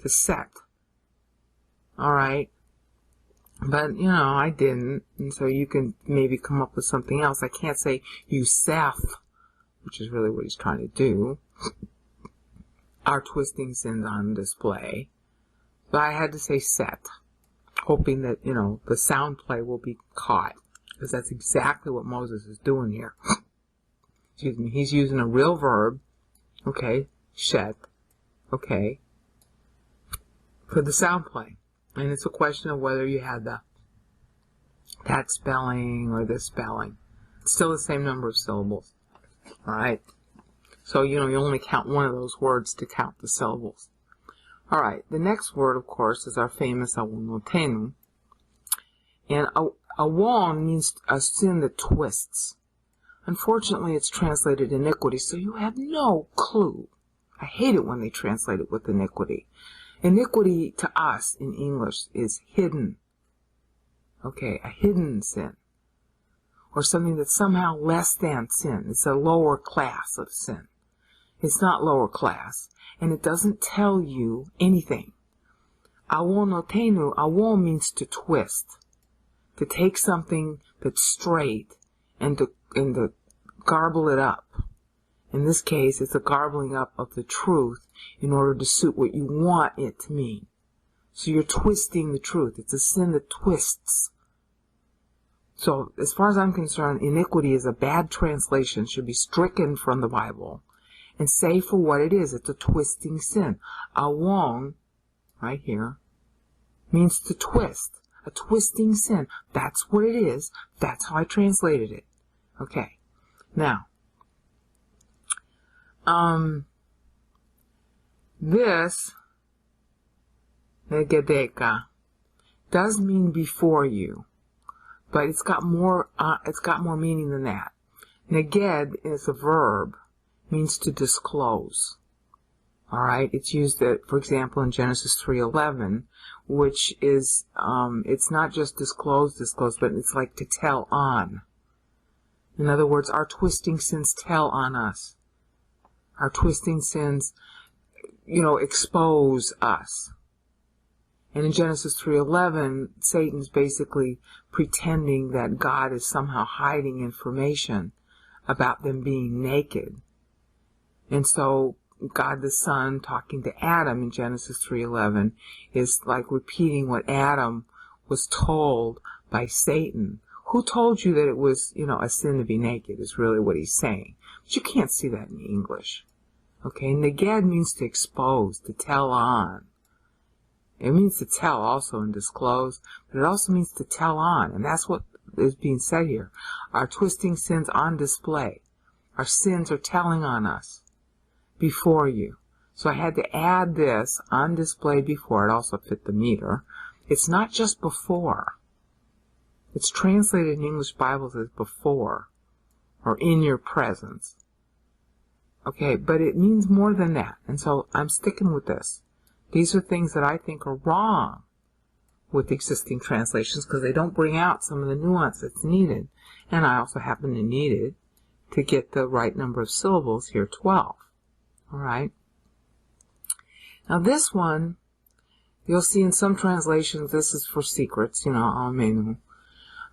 Speaker 1: to Set. Alright? But, I didn't. And so you can maybe come up with something else. I can't say Yusef, which is really what he's trying to do. Our twisting sins on display. But I had to say Set, hoping that, the sound play will be caught. Because that's exactly what Moses is doing here. Excuse me. He's using a real verb, okay, Shet, okay, for the sound play. And it's a question of whether you had that spelling or this spelling. It's still the same number of syllables. Alright? So, you only count one of those words to count the syllables. Alright, the next word, of course, is our famous awonotenu. And awon means a sin that twists. Unfortunately, it's translated iniquity, so you have no clue. I hate it when they translate it with iniquity. Iniquity to us in English is hidden. Okay, a hidden sin. Or something that's somehow less than sin. It's a lower class of sin. It's not lower class. And it doesn't tell you anything. Awonotenu, awon means to twist. To take something that's straight and to garble it up. In this case, it's a garbling up of the truth in order to suit what you want it to mean. So you're twisting the truth. It's a sin that twists. So as far as I'm concerned, iniquity is a bad translation, should be stricken from the Bible, and say for what it is. It's a twisting sin. Awon, right here, means to twist. A twisting sin. That's what it is. That's how I translated it. Okay. Now, this, negedeka, does mean before you, but it's got more meaning than that. Neged is a verb, means to disclose. All right, it's used, for example, in Genesis 3:11, which is, it's not just disclose, but it's like to tell on. In other words, our twisting sins tell on us. Our twisting sins, expose us. And in Genesis 3:11, Satan's basically pretending that God is somehow hiding information about them being naked. And so God the Son talking to Adam in Genesis 3:11 is like repeating what Adam was told by Satan. Who told you that it was, a sin to be naked is really what he's saying. But you can't see that in English. Okay, neged means to expose, to tell on. It means to tell also and disclose, but it also means to tell on. And that's what is being said here. Our twisting sins on display. Our sins are telling on us before you. So I had to add this on display before. It also fit the meter. It's not just before. It's translated in English Bibles as before or in your presence. Okay, but it means more than that. And so I'm sticking with this. These are things that I think are wrong with existing translations because they don't bring out some of the nuance that's needed. And I also happen to need it to get the right number of syllables here, 12. All right. Now this one, you'll see in some translations, this is for secrets, amenu.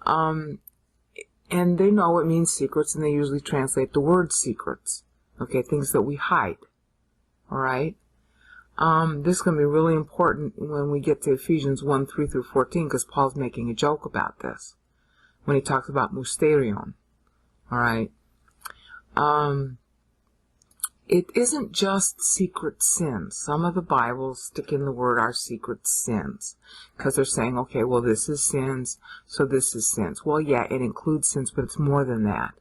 Speaker 1: And they know it means secrets, and they usually translate the word secrets. Okay, things that we hide. All right. This is going to be really important when we get to Ephesians 1:3-14, because Paul's making a joke about this when he talks about mysterion. All right. It isn't just secret sins. Some of the Bibles stick in the word our secret sins because they're saying, okay, well, this is sins, so this is sins. Well, yeah, it includes sins, but it's more than that.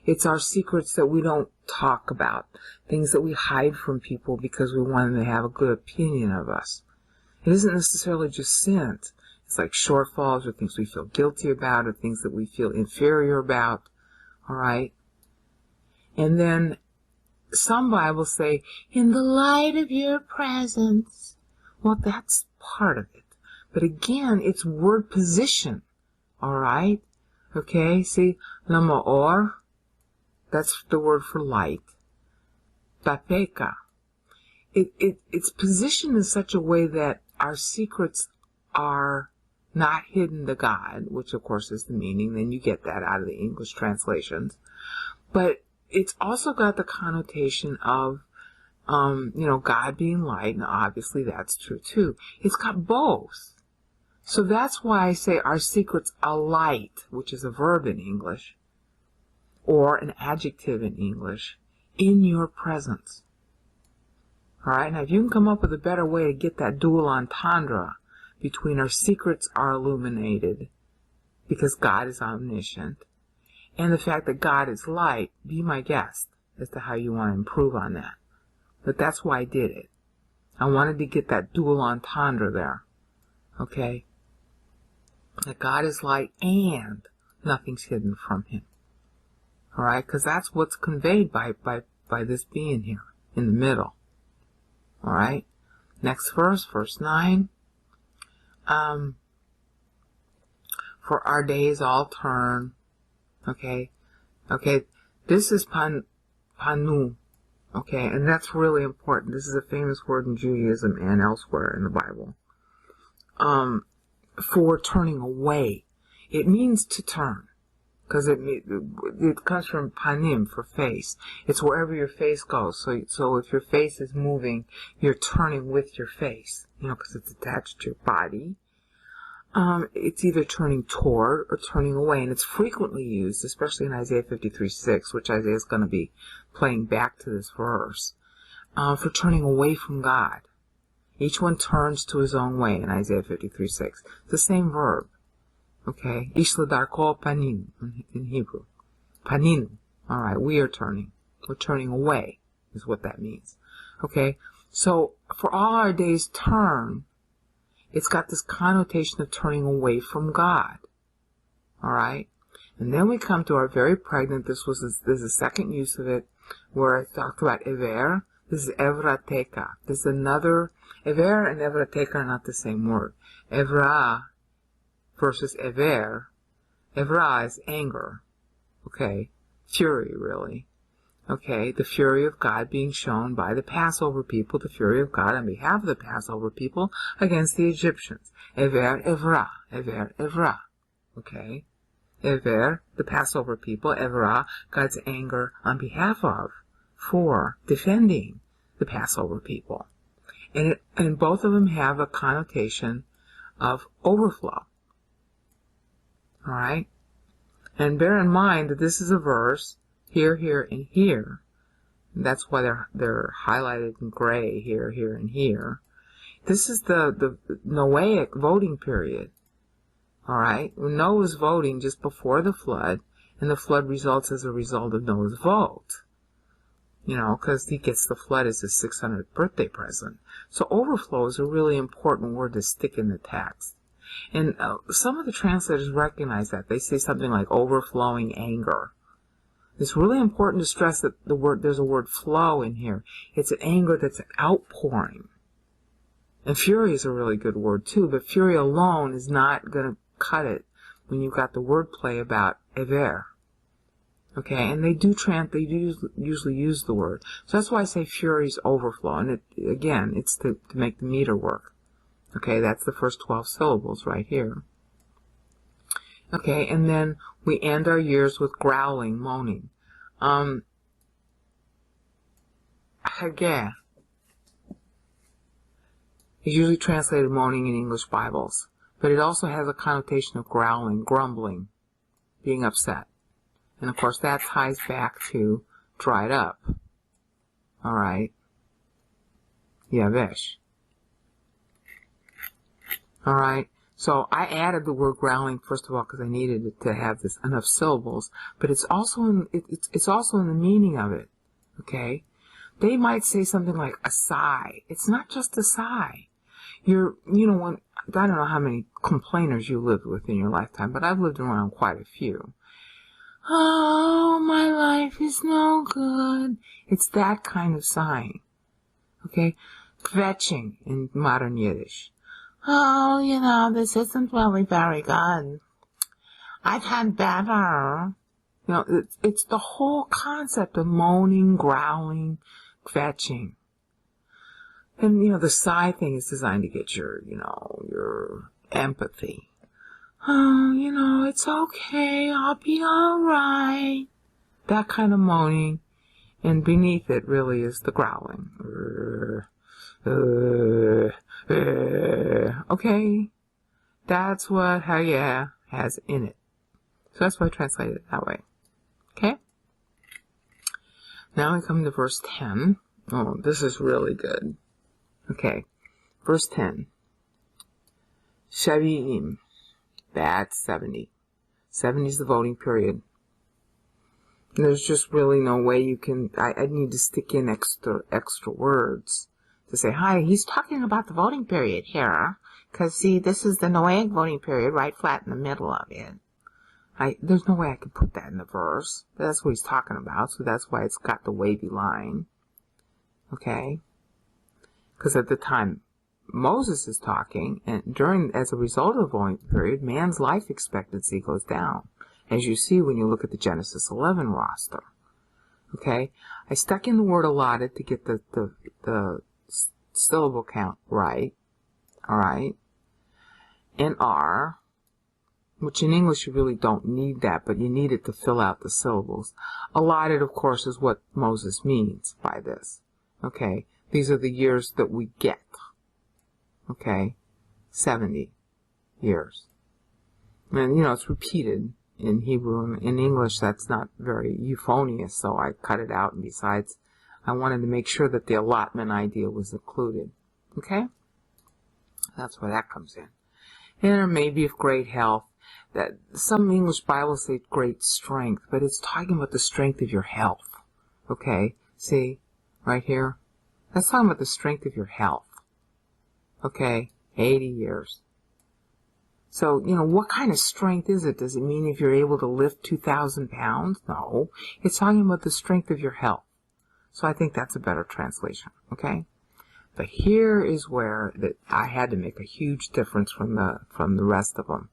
Speaker 1: It's our secrets that we don't talk about, things that we hide from people because we want them to have a good opinion of us. It isn't necessarily just sins. It's like shortfalls or things we feel guilty about or things that we feel inferior about. All right? And then some Bibles say, in the light of your presence. Well, that's part of it. But again, it's word position. All right? Okay? See, lamaor, that's the word for light. Papeka. It's positioned in such a way that our secrets are not hidden to God, which of course is the meaning. Then you get that out of the English translations. But it's also got the connotation of, God being light, and obviously that's true too. It's got both. So that's why I say our secrets are light, which is a verb in English, or an adjective in English, in your presence. All right, now if you can come up with a better way to get that dual entendre between our secrets are illuminated because God is omniscient, and the fact that God is light, be my guest as to how you want to improve on that. But that's why I did it. I wanted to get that dual entendre there. Okay? That God is light and nothing's hidden from him. Alright? Because that's what's conveyed by this being here in the middle. Alright? Next verse, verse 9. For our days all turn. Okay, this is panu. Okay, and that's really important. This is a famous word in Judaism and elsewhere in the Bible. For turning away. It means to turn. Because it comes from panim, for face. It's wherever your face goes. So if your face is moving, you're turning with your face. Because it's attached to your body. It's either turning toward or turning away. And it's frequently used, especially in Isaiah 53:6, which Isaiah is going to be playing back to this verse, for turning away from God. Each one turns to his own way in Isaiah 53:6. It's the same verb. Okay? Ish l'darko panin in Hebrew. Panin. Alright, we are turning. We're turning away is what that means. Okay? So, for all our days turn, it's got this connotation of turning away from God. Alright? And then we come to our very pregnant, this is the second use of it, where I talked about ever. This is evrateka. This is another, ever and evrateka are not the same word. Evra versus ever. Evra is anger. Okay? Fury, really. Okay? The fury of God being shown by the Passover people, the fury of God on behalf of the Passover people against the Egyptians. Ever, evra. Ever, evra. Okay? Ever, the Passover people. Evra, God's anger on behalf of, for, defending the Passover people. And both of them have a connotation of overflow. Alright? And bear in mind that this is a verse, here, here, and here. And that's why they're highlighted in gray, here, here, and here. This is the Noahic voting period. Alright? When Noah was voting just before the flood, and the flood results as a result of Noah's vote. Because he gets the flood as his 600th birthday present. So overflow is a really important word to stick in the text. And some of the translators recognize that. They say something like overflowing anger. It's really important to stress that there's a word flow in here. It's an anger that's an outpouring. And fury is a really good word too, but fury alone is not going to cut it when you've got the wordplay about ever. Okay, and they usually use the word. So that's why I say fury's overflow. And it's to make the meter work. Okay, that's the first 12 syllables right here. Okay, and then we end our years with growling, moaning. Hageh is usually translated moaning in English Bibles. But it also has a connotation of growling, grumbling, being upset. And of course that ties back to dried up. Alright. Yavesh. Alright. So I added the word growling first of all because I needed it to have this enough syllables, but it's also in the meaning of it. Okay? They might say something like a sigh. It's not just a sigh. I don't know how many complainers you lived with in your lifetime, but I've lived around quite a few. Oh, my life is no good. It's that kind of sighing. Okay? Kvetching in modern Yiddish. Oh, this isn't really very good. I've had better. It's the whole concept of moaning, growling, kvetching. And, the sigh thing is designed to get your empathy. Oh, it's okay, I'll be alright. That kind of moaning. And beneath it really is the growling. Okay? That's what Hayah has in it. So that's why I translated it that way. Okay? Now we come to verse 10. Oh, this is really good. Okay. Verse 10. Shavi'im. That's 70. 70 is the voting period. And there's just really no way you can, I need to stick in extra words to say, hi, he's talking about the voting period here. Because, see, this is the Noahic voting period right flat in the middle of it. There's no way I can put that in the verse. That's what he's talking about, so that's why it's got the wavy line. Okay? Because at the time Moses is talking, and as a result of the voting period, man's life expectancy goes down, as you see when you look at the Genesis 11 roster. Okay? I stuck in the word allotted to get the syllable count right. Alright? And R, which in English you really don't need that, but you need it to fill out the syllables. Allotted, of course, is what Moses means by this. Okay? These are the years that we get. Okay? 70 years. And, it's repeated in Hebrew. In English, that's not very euphonious, so I cut it out. And besides, I wanted to make sure that the allotment idea was included. Okay? That's where that comes in. And or maybe of great health. That some English Bibles say great strength, but it's talking about the strength of your health. Okay? See? Right here? That's talking about the strength of your health. Okay? 80 years. So, what kind of strength is it? Does it mean if you're able to lift 2,000 pounds? No. It's talking about the strength of your health. So I think that's a better translation. Okay? But here is where I had to make a huge difference from the rest of them.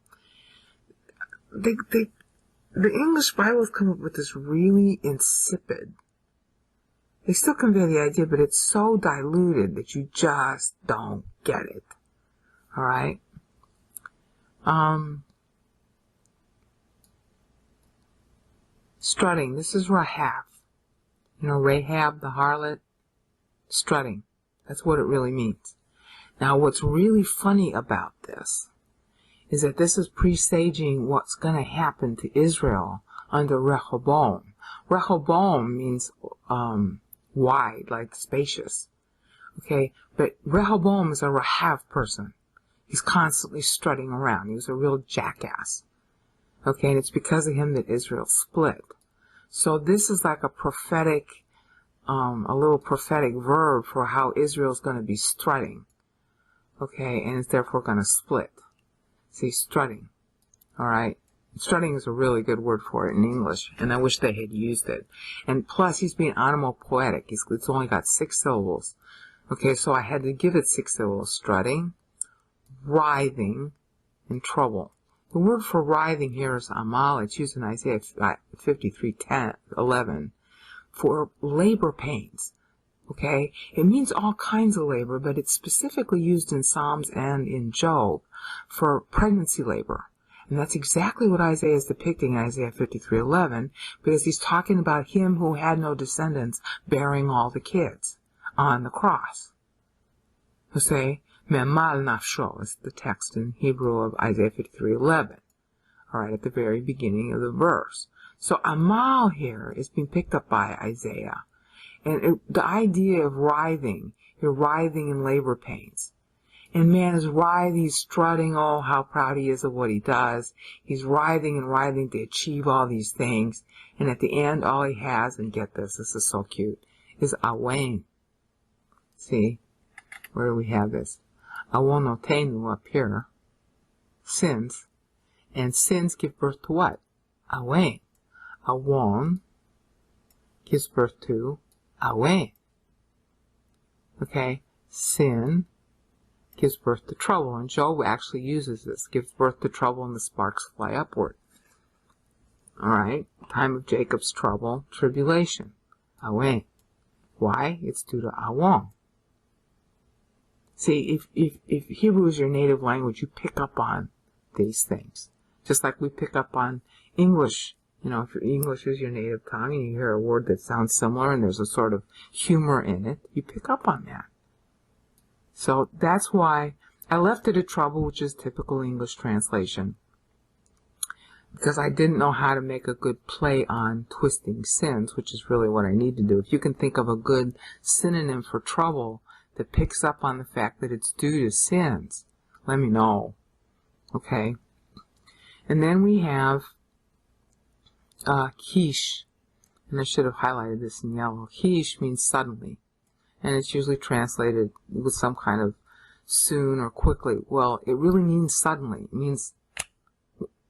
Speaker 1: The English Bibles come up with this really insipid. They still convey the idea, but it's so diluted that you just don't get it. All right? Strutting. This is Rahab. Rahab the harlot. Strutting. That's what it really means. Now, what's really funny about this is that this is presaging what's going to happen to Israel under Rehoboam. Rehoboam means wide, like spacious. Okay? But Rehoboam is a Rahab person. He's constantly strutting around. He was a real jackass. Okay? And it's because of him that Israel split. So this is like a prophetic, a little prophetic verb for how Israel's going to be strutting. Okay? And it's therefore going to split. See, strutting. Alright? Strutting is a really good word for it in English, and I wish they had used it. And plus, he's being onomatopoetic. It's only got 6 syllables. Okay, so I had to give it 6 syllables. Strutting, writhing, and trouble. The word for writhing here is amal. It's used in Isaiah 53:11 for labor pains. Okay? It means all kinds of labor, but it's specifically used in Psalms and in Job for pregnancy labor. And that's exactly what Isaiah is depicting in Isaiah 53:11, because he's talking about him who had no descendants bearing all the kids on the cross. He'll say, Me'mal nafsho is the text in Hebrew of Isaiah 53:11. Alright, at the very beginning of the verse. So amal here is being picked up by Isaiah. And the idea of writhing, you're writhing in labor pains. And man is writhing, he's strutting, oh, how proud he is of what he does. He's writhing and writhing to achieve all these things. And at the end, all he has, and get this is so cute, is awen. See? Where do we have this? Awonotenu up here. Sins. And sins give birth to what? Awen. Awon gives birth to awen. Okay? Sin gives birth to trouble, and Job actually uses this, gives birth to trouble, and the sparks fly upward. Alright, time of Jacob's trouble, tribulation, awen. Why? It's due to awon. See, if Hebrew is your native language, you pick up on these things. Just like we pick up on English. If English is your native tongue and you hear a word that sounds similar and there's a sort of humor in it, you pick up on that. So that's why I left it at trouble, which is typical English translation, because I didn't know how to make a good play on twisting sins, which is really what I need to do. If you can think of a good synonym for trouble that picks up on the fact that it's due to sins, let me know. Okay? And then we have Kish, and I should have highlighted this in yellow. Kish means suddenly, and it's usually translated with some kind of soon or quickly. Well, it really means suddenly. It means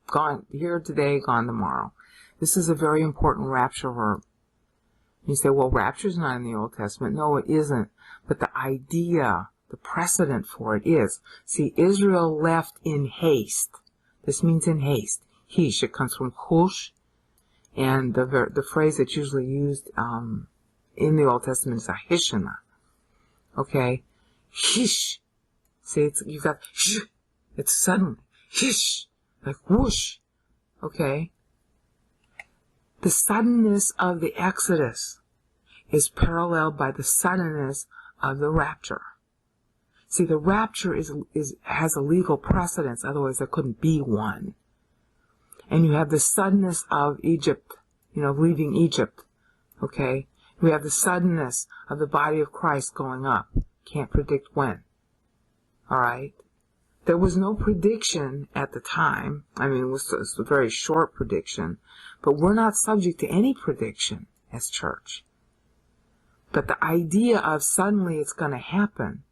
Speaker 1: gone here today, gone tomorrow. This is a very important rapture verb. You say, well, rapture's not in the Old Testament. No, it isn't. But the idea, the precedent for it is. See, Israel left in haste. This means in haste. Hish, it comes from hush, And the phrase that's usually used in the Old Testament is ahishana. Okay? Hish. See, you've got sh. It's suddenly. Hish. Like whoosh. Okay? The suddenness of the Exodus is paralleled by the suddenness of the rapture. See, the rapture has a legal precedence, otherwise there couldn't be one. And you have the suddenness of Egypt, leaving Egypt, okay? We have the suddenness of the body of Christ going up. Can't predict when, all right? There was no prediction at the time. I mean, it was a very short prediction, but we're not subject to any prediction as church. But the idea of suddenly it's going to happen,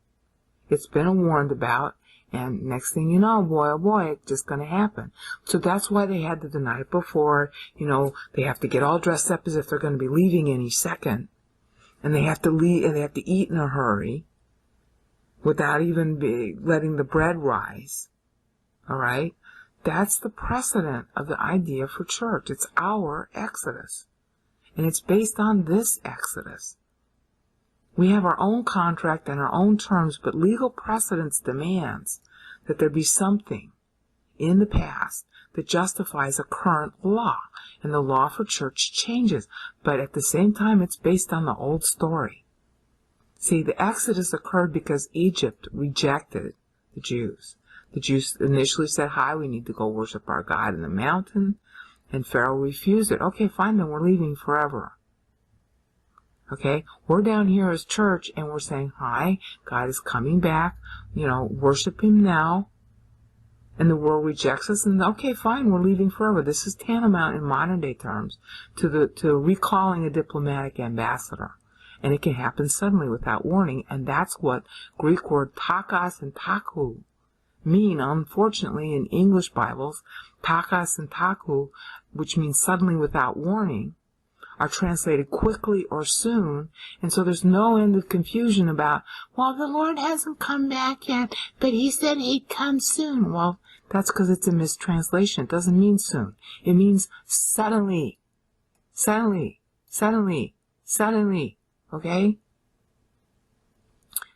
Speaker 1: it's been warned about, and next thing you know, boy, oh boy, it's just going to happen. So that's why they had the night before, they have to get all dressed up as if they're going to be leaving any second. And they have to leave, and they have to eat in a hurry without even letting the bread rise. All right? That's the precedent of the idea for church. It's our Exodus. And it's based on this Exodus. We have our own contract and our own terms, but legal precedence demands that there be something in the past that justifies a current law. And the law for church changes. But at the same time, it's based on the old story. See, the Exodus occurred because Egypt rejected the Jews. The Jews initially said, hi, we need to go worship our God in the mountain. And Pharaoh refused it. Okay, fine, then we're leaving forever. Okay, we're down here as church and we're saying, hi, God is coming back, worship Him now. And the world rejects us, and okay, fine, we're leaving forever. This is tantamount in modern day terms to recalling a diplomatic ambassador. And it can happen suddenly without warning, and that's what Greek word takos and taku mean. Unfortunately, in English Bibles, takos and taku, which means suddenly without warning, are translated quickly or soon, and so there's no end of confusion about, well, the Lord hasn't come back yet, but He said He'd come soon. Well, that's because it's a mistranslation. It doesn't mean soon. It means suddenly. Suddenly. Suddenly. Suddenly. Okay?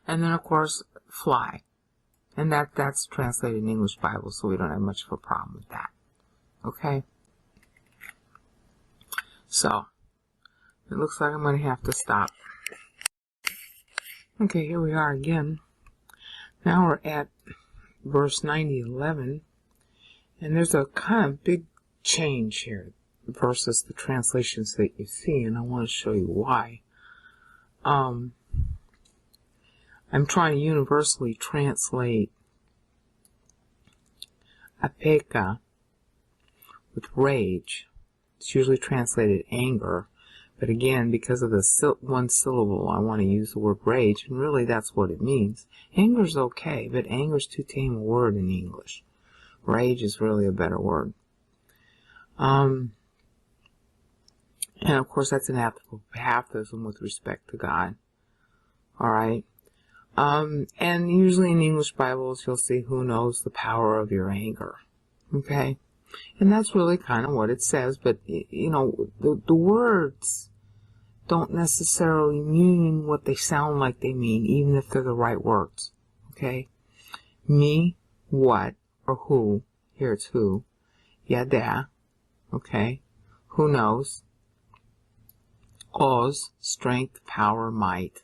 Speaker 1: And then, of course, fly. And that's translated in English Bible, so we don't have much of a problem with that. Okay? So, it looks like I'm going to have to stop. Okay, here we are again. Now we're at verse 90:11, and there's a kind of big change here versus the translations that you see, and I want to show you why. I'm trying to universally translate apeka with rage. It's usually translated anger. But again, because of the one syllable, I want to use the word rage, and really that's what it means. Anger's okay, but anger's too tame a word in English. Rage is really a better word. And of course, that's an apophatism with respect to God. Alright? And usually in English Bibles, you'll see, who knows the power of your anger. Okay? And that's really kind of what it says, but, the words don't necessarily mean what they sound like they mean, even if they're the right words. Okay? Me, what, or who, here it's who, yada, okay? Who knows? Oz, strength, power, might.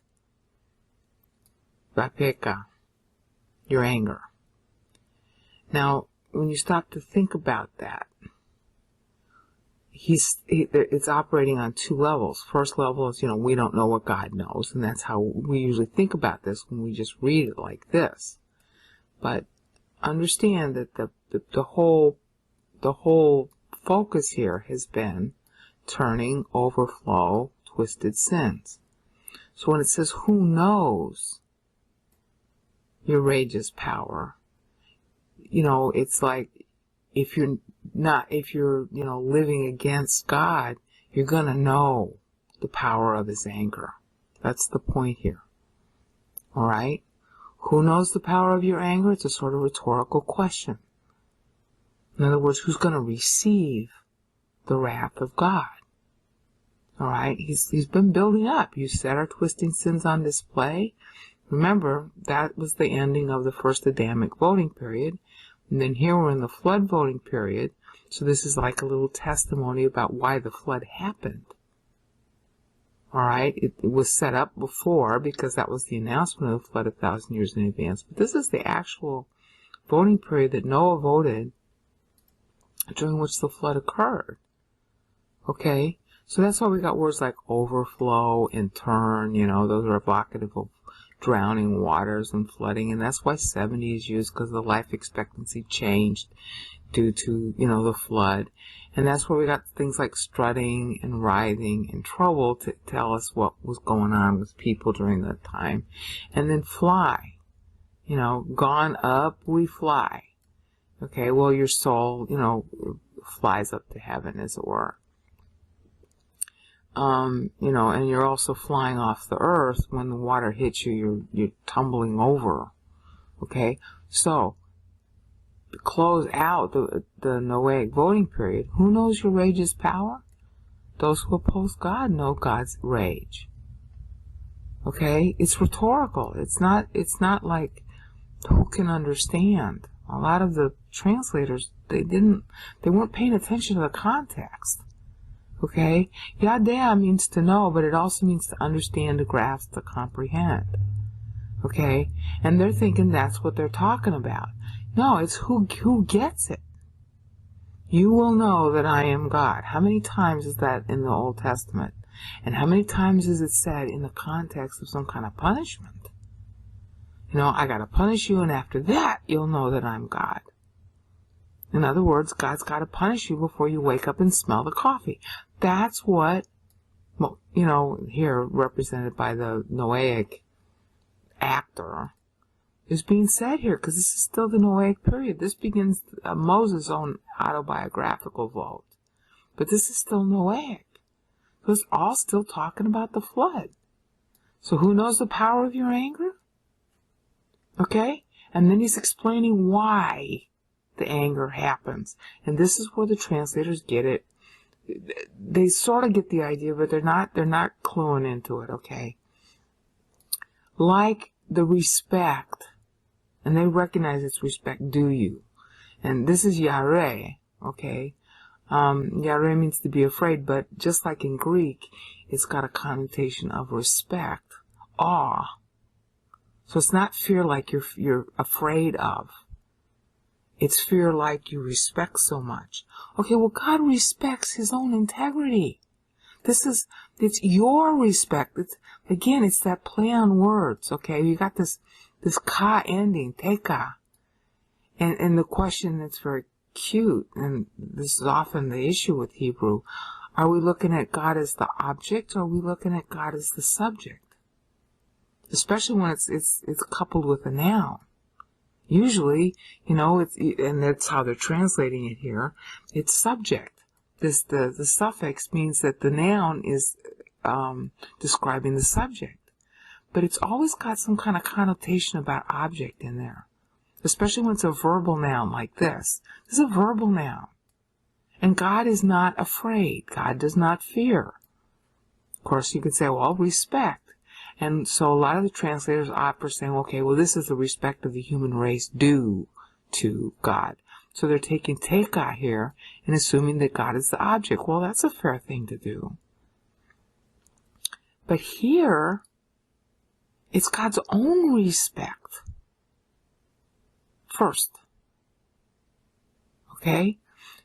Speaker 1: Vapeka, your anger. Now, when you stop to think about that, it's operating on two levels. First level is, we don't know what God knows, and that's how we usually think about this when we just read it like this. But understand that the whole focus here has been turning, overflow, twisted sins. So when it says, who knows your rage's power, it's like, if you're living against God, you're gonna know the power of His anger. That's the point here. Alright? Who knows the power of your anger? It's a sort of rhetorical question. In other words, who's gonna receive the wrath of God. All right, he's been building up. You set our twisting sins on display. Remember, that was the ending of the first Adamic voting period. And then here we're in the flood voting period. So this is like a little testimony about why the flood happened. All right, it was set up before because that was the announcement of the flood 1,000 years in advance. But this is the actual voting period that Noah voted during which the flood occurred. Okay, so that's why we got words like overflow and turn. Those are evocative of drowning waters and flooding, and that's why 70 is used, because the life expectancy changed due to, the flood. And that's where we got things like strutting and writhing and trouble to tell us what was going on with people during that time. And then fly, gone up, we fly. Okay, well, your soul, flies up to heaven, as it were. And you're also flying off the earth. When the water hits you, you're tumbling over. Okay, so to close out the Noahic voting period, who knows your rage's power? Those who oppose God know God's rage. Okay, it's rhetorical. It's not like who can understand. A lot of the translators, they weren't paying attention to the context. Okay, Yadea means to know, but it also means to understand, to grasp, to comprehend. Okay, and they're thinking that's what they're talking about. No, it's who gets it. You will know that I am God. How many times is that in the Old Testament? And how many times is it said in the context of some kind of punishment? I got to punish you, and after that, you'll know that I'm God. In other words, God's got to punish you before you wake up and smell the coffee. That's what, here represented by the Noahic actor, is being said here, because this is still the Noahic period. This begins Moses' own autobiographical vote. But this is still Noahic. So it's all still talking about the flood. So who knows the power of your anger? Okay? And then he's explaining why the anger happens. And this is where the translators get it. They sort of get the idea, but they're not cluing into it, okay? Like the respect, and they recognize it's respect due you. And this is yare, okay? Yare means to be afraid, but just like in Greek, it's got a connotation of respect, awe. So it's not fear like you're afraid of. It's fear like you respect so much. Okay, well, God respects his own integrity. It's your respect. It's that play on words, okay? You got this ka ending, teka. And the question that's very cute, and this is often the issue with Hebrew, are we looking at God as the object, or are we looking at God as the subject? Especially when it's coupled with a noun. Usually, and that's how they're translating it here, it's subject. The suffix means that the noun is describing the subject. But it's always got some kind of connotation about object in there. Especially when it's a verbal noun like this. This is a verbal noun. And God is not afraid. God does not fear. Of course, you could say, well, respect. And so a lot of the translators opt for saying, okay, well, this is the respect of the human race due to God. So they're taking teka here and assuming that God is the object. Well, that's a fair thing to do. But here, it's God's own respect first. Okay?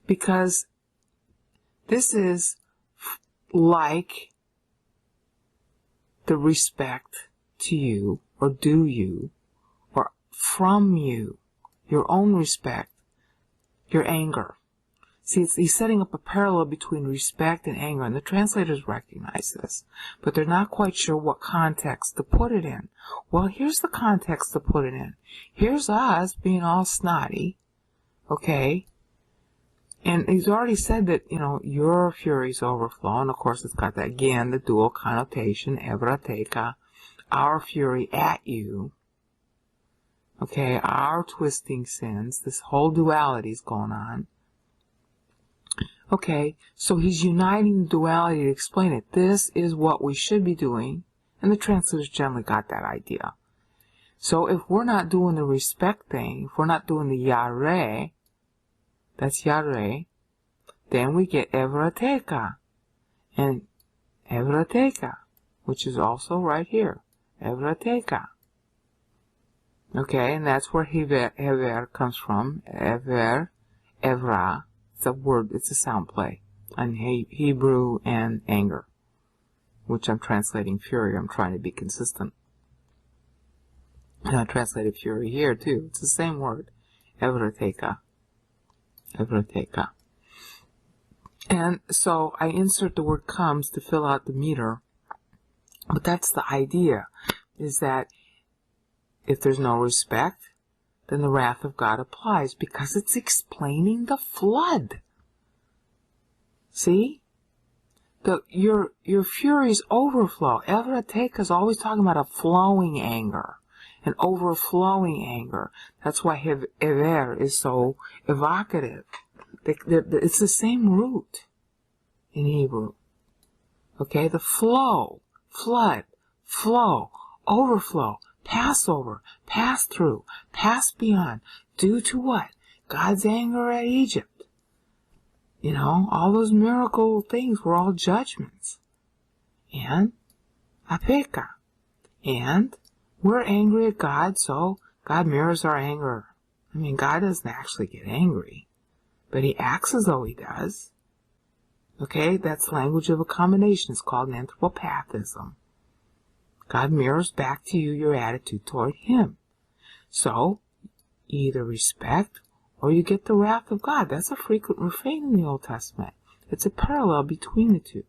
Speaker 1: Because this is like the respect to you, or due you, or from you, your own respect, your anger. See, he's setting up a parallel between respect and anger, and the translators recognize this, but they're not quite sure what context to put it in. Well, here's the context to put it in. Here's us being all snotty, okay? And he's already said that, your fury's overflow, and of course it's got that, again, the dual connotation, evrateka, our fury at you, okay, our twisting sins, this whole duality's going on. Okay, so he's uniting the duality to explain it. This is what we should be doing, and the translators generally got that idea. So if we're not doing the respect thing, if we're not doing the yare, that's yare, then we get evrateka, and evrateka, which is also right here, evrateka. Okay, and that's where hever comes from, evra. It's a word, it's a sound play on Hebrew and anger, which I'm translating fury. I'm trying to be consistent. And I translated fury here too. It's the same word, evrateka. Evrateka. And so I insert the word comes to fill out the meter. But that's the idea, is that if there's no respect, then the wrath of God applies, because it's explaining the flood. See? Your fury's overflow. Evrateka is always talking about a flowing anger, an overflowing anger. That's why hever is so evocative. It's the same root in Hebrew. Okay, the flow, flood, flow, overflow, Passover, pass through, pass beyond, due to what? God's anger at Egypt. You know, all those miracle things were all judgments. And apeka. And we're angry at God, so God mirrors our anger. I mean, God doesn't actually get angry, but he acts as though he does. Okay, that's language of accommodation. It's called anthropopathism. God mirrors back to you your attitude toward him. So, either respect or you get the wrath of God. That's a frequent refrain in the Old Testament. It's a parallel between the two.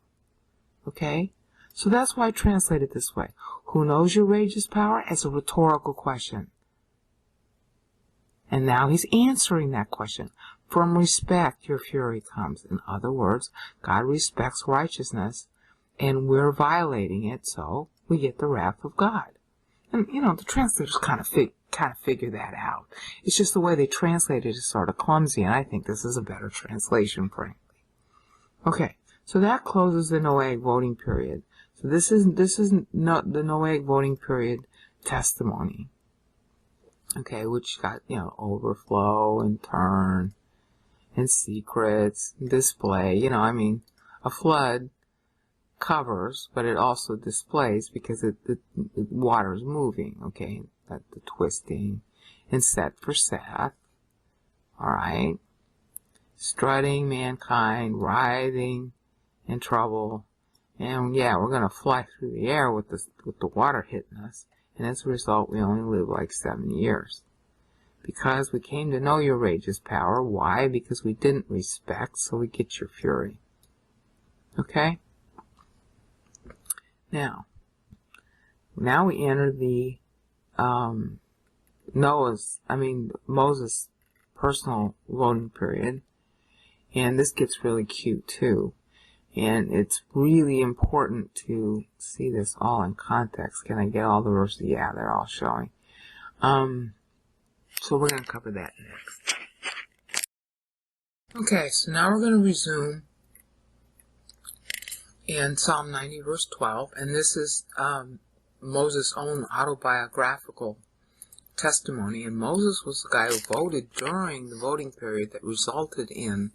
Speaker 1: Okay? So that's why I translate it this way. Who knows your rage's power? As a rhetorical question. And now he's answering that question. From respect, your fury comes. In other words, God respects righteousness, and we're violating it, so we get the wrath of God. And, you know, the translators kind of figure that out. It's just the way they translate it is sort of clumsy, and I think this is a better translation, frankly. Okay, so that closes the Noahic voting period. So this is not the Noahic voting period testimony. Okay, which got, you know, overflow and turn and secrets, and display. You know, I mean, a flood covers, but it also displays because the water is moving, okay, that the twisting, and set for Seth, alright, strutting mankind, writhing in trouble, and yeah, we're going to fly through the air with the water hitting us, and as a result, we only live like 7 years. Because we came to know your rage's power. Why? Because we didn't respect, so we get your fury. Okay? Now we enter the Moses' personal voting period, and this gets really cute too, and it's really important to see this all in context. Can I get all the verses? Yeah, they're all showing. So we're going to cover that next. Okay, so now we're going to resume in Psalm 90, verse 12, and this is Moses' own autobiographical testimony. And Moses was the guy who voted during the voting period that resulted in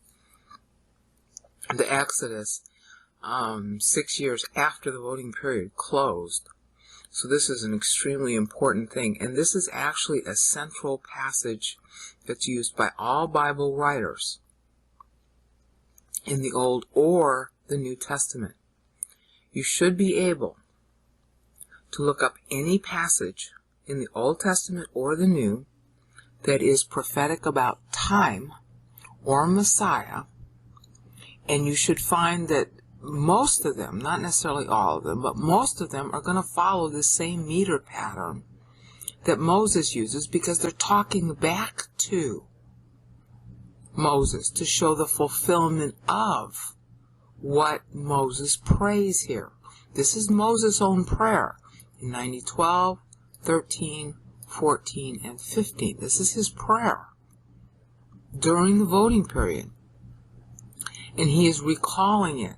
Speaker 1: the Exodus 6 years after the voting period closed. So this is an extremely important thing, and this is actually a central passage that's used by all Bible writers in the Old or the New Testament. You should be able to look up any passage in the Old Testament or the New that is prophetic about time or Messiah, and you should find that most of them, not necessarily all of them, but most of them are going to follow the same meter pattern that Moses uses, because they're talking back to Moses to show the fulfillment of what Moses prays here. This is Moses' own prayer in 90:12, 13, 14, and 15. This is his prayer during the voting period. And he is recalling it.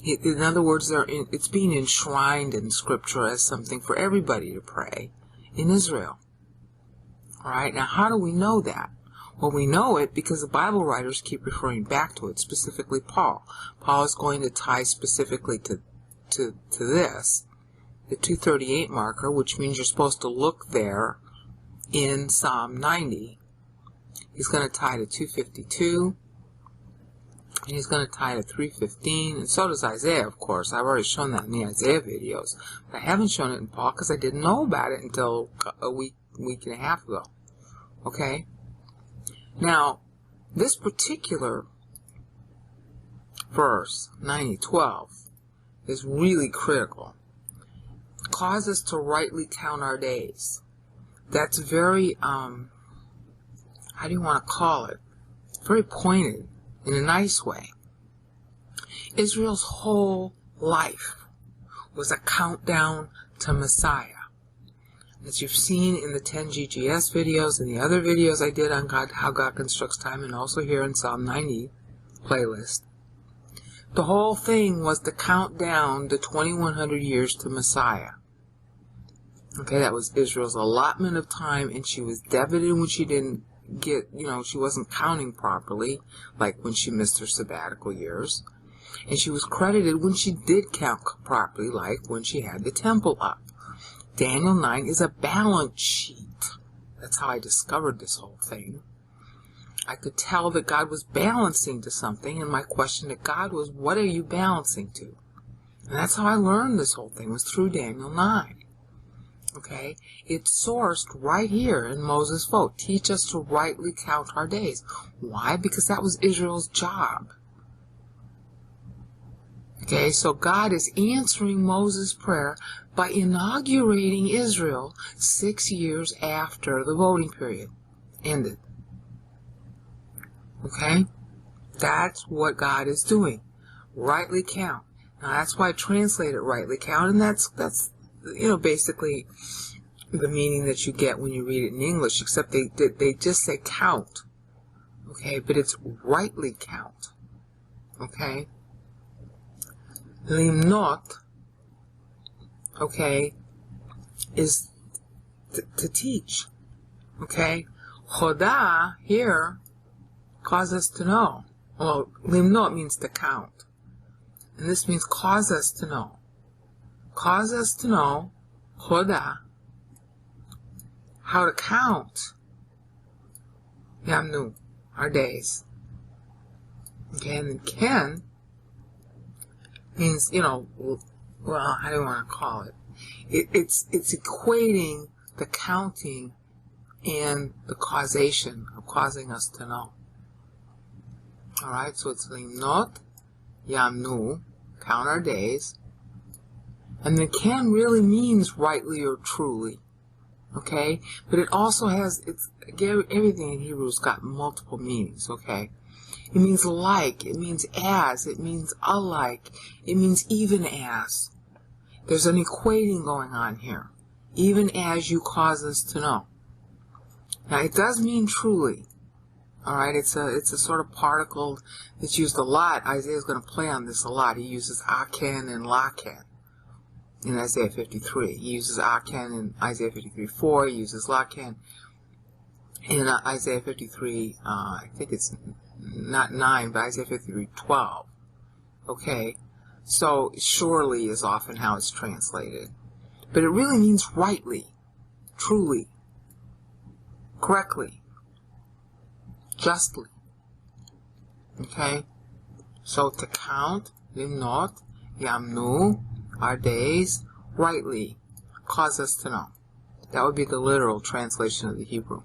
Speaker 1: In other words, it's being enshrined in Scripture as something for everybody to pray in Israel. All right, now how do we know that? Well, we know it because the Bible writers keep referring back to it, specifically Paul. Paul is going to tie specifically to this, the 238 marker, which means you're supposed to look there in Psalm 90. He's going to tie to 252, and he's going to tie to 315, and so does Isaiah, of course. I've already shown that in the Isaiah videos. But I haven't shown it in Paul because I didn't know about it until a week and a half ago. Okay? Now, this particular verse, 90:12, is really critical. Cause us to rightly count our days. That's very, how do you want to call it? Very pointed in a nice way. Israel's whole life was a countdown to Messiah. As you've seen in the 10 GGS videos and the other videos I did on God, how God constructs time, and also here in Psalm 90 playlist, the whole thing was to count down the 2100 years to Messiah. Okay, that was Israel's allotment of time, and she was debited when she didn't get, she wasn't counting properly, like when she missed her sabbatical years. And she was credited when she did count properly, like when she had the temple up. Daniel 9 is a balance sheet. That's how I discovered this whole thing. I could tell that God was balancing to something, and my question to God was, what are you balancing to? And that's how I learned this whole thing, was through Daniel 9. Okay? It's sourced right here in Moses' vote. Teach us to rightly count our days. Why? Because that was Israel's job. Okay, so God is answering Moses' prayer by inaugurating Israel 6 years after the voting period ended. Okay? That's what God is doing. Rightly count. Now that's why I translate it rightly count, and that's basically the meaning that you get when you read it in English, except they just say count. Okay, but it's rightly count. Okay? Limnot, okay, is to teach. Okay? Chodah, here, cause us to know. Well, limnot means to count. And this means cause us to know. Cause us to know, chodah, how to count yamnu, our days. Okay, and then ken means, well, how do you want to call it? It's equating the counting and the causation of causing us to know. Alright, so it's limnot, yamnu, count our days. And the can really means rightly or truly. Okay? But it also has, everything in Hebrew has got multiple meanings, okay? It means like, it means as, it means alike, it means even as. There's an equating going on here. Even as you cause us to know. Now, it does mean truly. Alright, it's a sort of particle that's used a lot. Isaiah's going to play on this a lot. He uses aken and laken in Isaiah 53. He uses aken in Isaiah 53:4. He uses laken in Isaiah 53, I think it's not 9, but Isaiah 53:12. Okay? So, surely is often how it's translated. But it really means rightly, truly, correctly, justly. Okay? So, to count, limnot, yamnu, our days, rightly, cause us to know. That would be the literal translation of the Hebrew.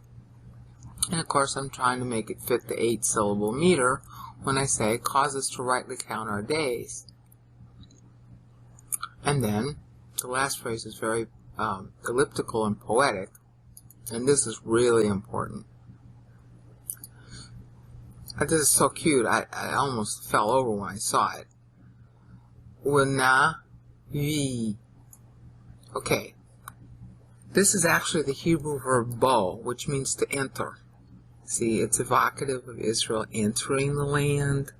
Speaker 1: And of course, I'm trying to make it fit the 8-syllable meter when I say, cause us to rightly count our days. And then, the last phrase is very elliptical and poetic, and this is really important. This is so cute, I almost fell over when I saw it. Una vi. Okay, this is actually the Hebrew verb bo, which means to enter. See, it's evocative of Israel entering the land.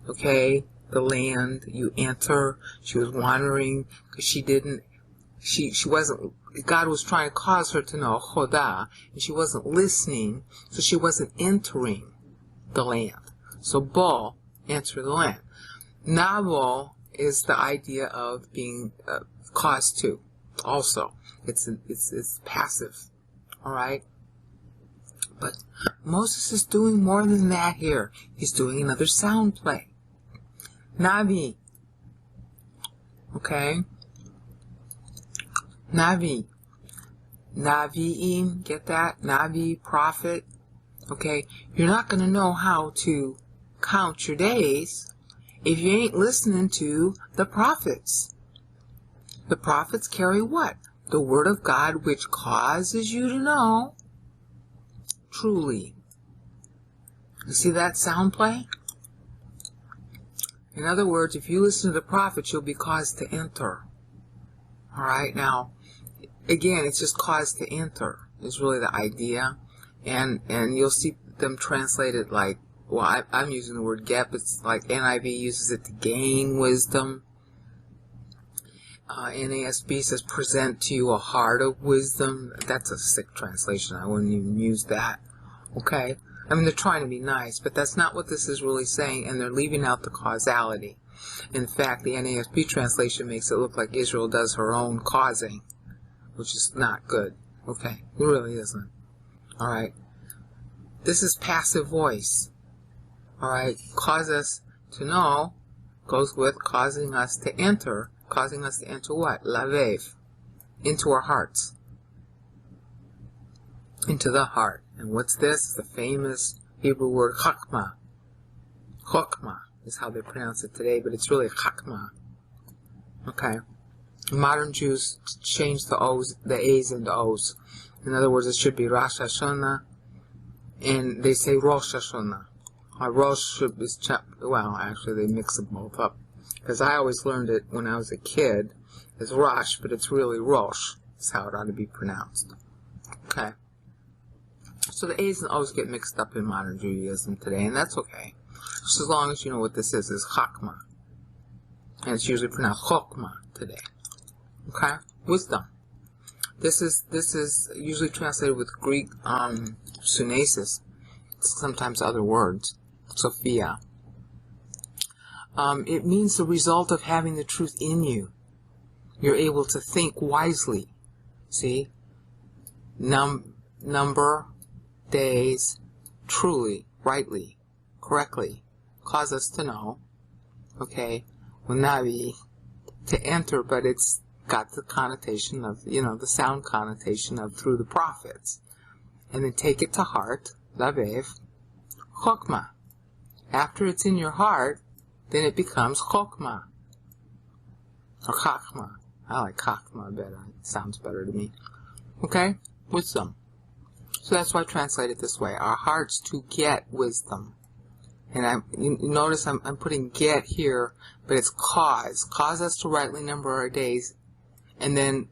Speaker 1: okay, the land you enter. She was wandering because she wasn't, God was trying to cause her to know Chodah, and she wasn't listening, so she wasn't entering the land. So Bo, enter the land. Nabo is the idea of being caused to. Also, it's passive. All right. But Moses is doing more than that here. He's doing another sound play. Navi. Okay. Navi. Navi'im. Get that? Navi, prophet. Okay. You're not going to know how to count your days if you ain't listening to the prophets. The prophets carry what? The word of God, which causes you to know truly. You see that sound play? In other words, if you listen to the prophets, you'll be caused to enter. Alright, now, again, it's just caused to enter is really the idea. And you'll see them translated like, well, I'm using the word get, but it's like NIV uses it to gain wisdom. NASB says present to you a heart of wisdom. That's a sick translation. I wouldn't even use that. Okay? I mean, they're trying to be nice, but that's not what this is really saying, and they're leaving out the causality. In fact, the NASB translation makes it look like Israel does her own causing, which is not good. Okay? It really isn't. Alright? This is passive voice. Alright? Cause us to know goes with causing us to enter. Causing us to enter what? Lavev. Into our hearts. Into the heart. And what's this? The famous Hebrew word chakma. Chokma is how they pronounce it today, but it's really chakma. Okay. Modern Jews change the O's, the A's into O's. In other words, it should be Rosh Hashanah, and they say Rosh Hashanah. Rosh is, well, actually they mix them both up. Because I always learned it when I was a kid as Rosh, but it's really Rosh. That's how it ought to be pronounced. Okay. So the A's and O's get mixed up in modern Judaism today, and that's okay. Just as long as you know what this is Chakma. And it's usually pronounced Chokma today. Okay? Wisdom. This is usually translated with Greek sunesis. Sometimes other words. Sophia. It means the result of having the truth in you. You're able to think wisely. See? Number days truly, rightly, correctly. Cause us to know. Okay? Navi, to enter, but it's got the connotation of, the sound connotation of through the prophets. And then take it to heart. Lavev. Chokma. After it's in your heart, then it becomes chokma. Or chakma. I like chakma better. It sounds better to me. Okay? Wisdom. So that's why I translate it this way. Our hearts to get wisdom. And you notice I'm putting get here, but it's cause. Cause us to rightly number our days. And then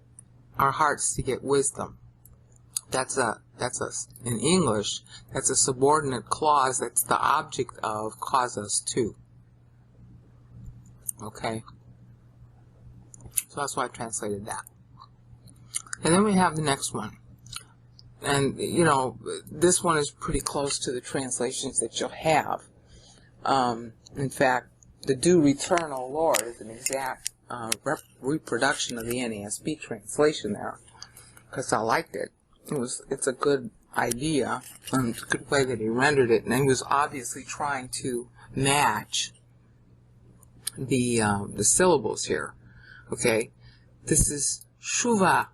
Speaker 1: our hearts to get wisdom. In English, that's a subordinate clause that's the object of cause us to. Okay? So that's why I translated that. And then we have the next one. And, this one is pretty close to the translations that you'll have. In fact, the do return, O Lord, is an exact reproduction of the NASB translation there. Because I liked it. It's a good idea, and it's a good way that he rendered it, and he was obviously trying to match the syllables here. Okay, this is shuva,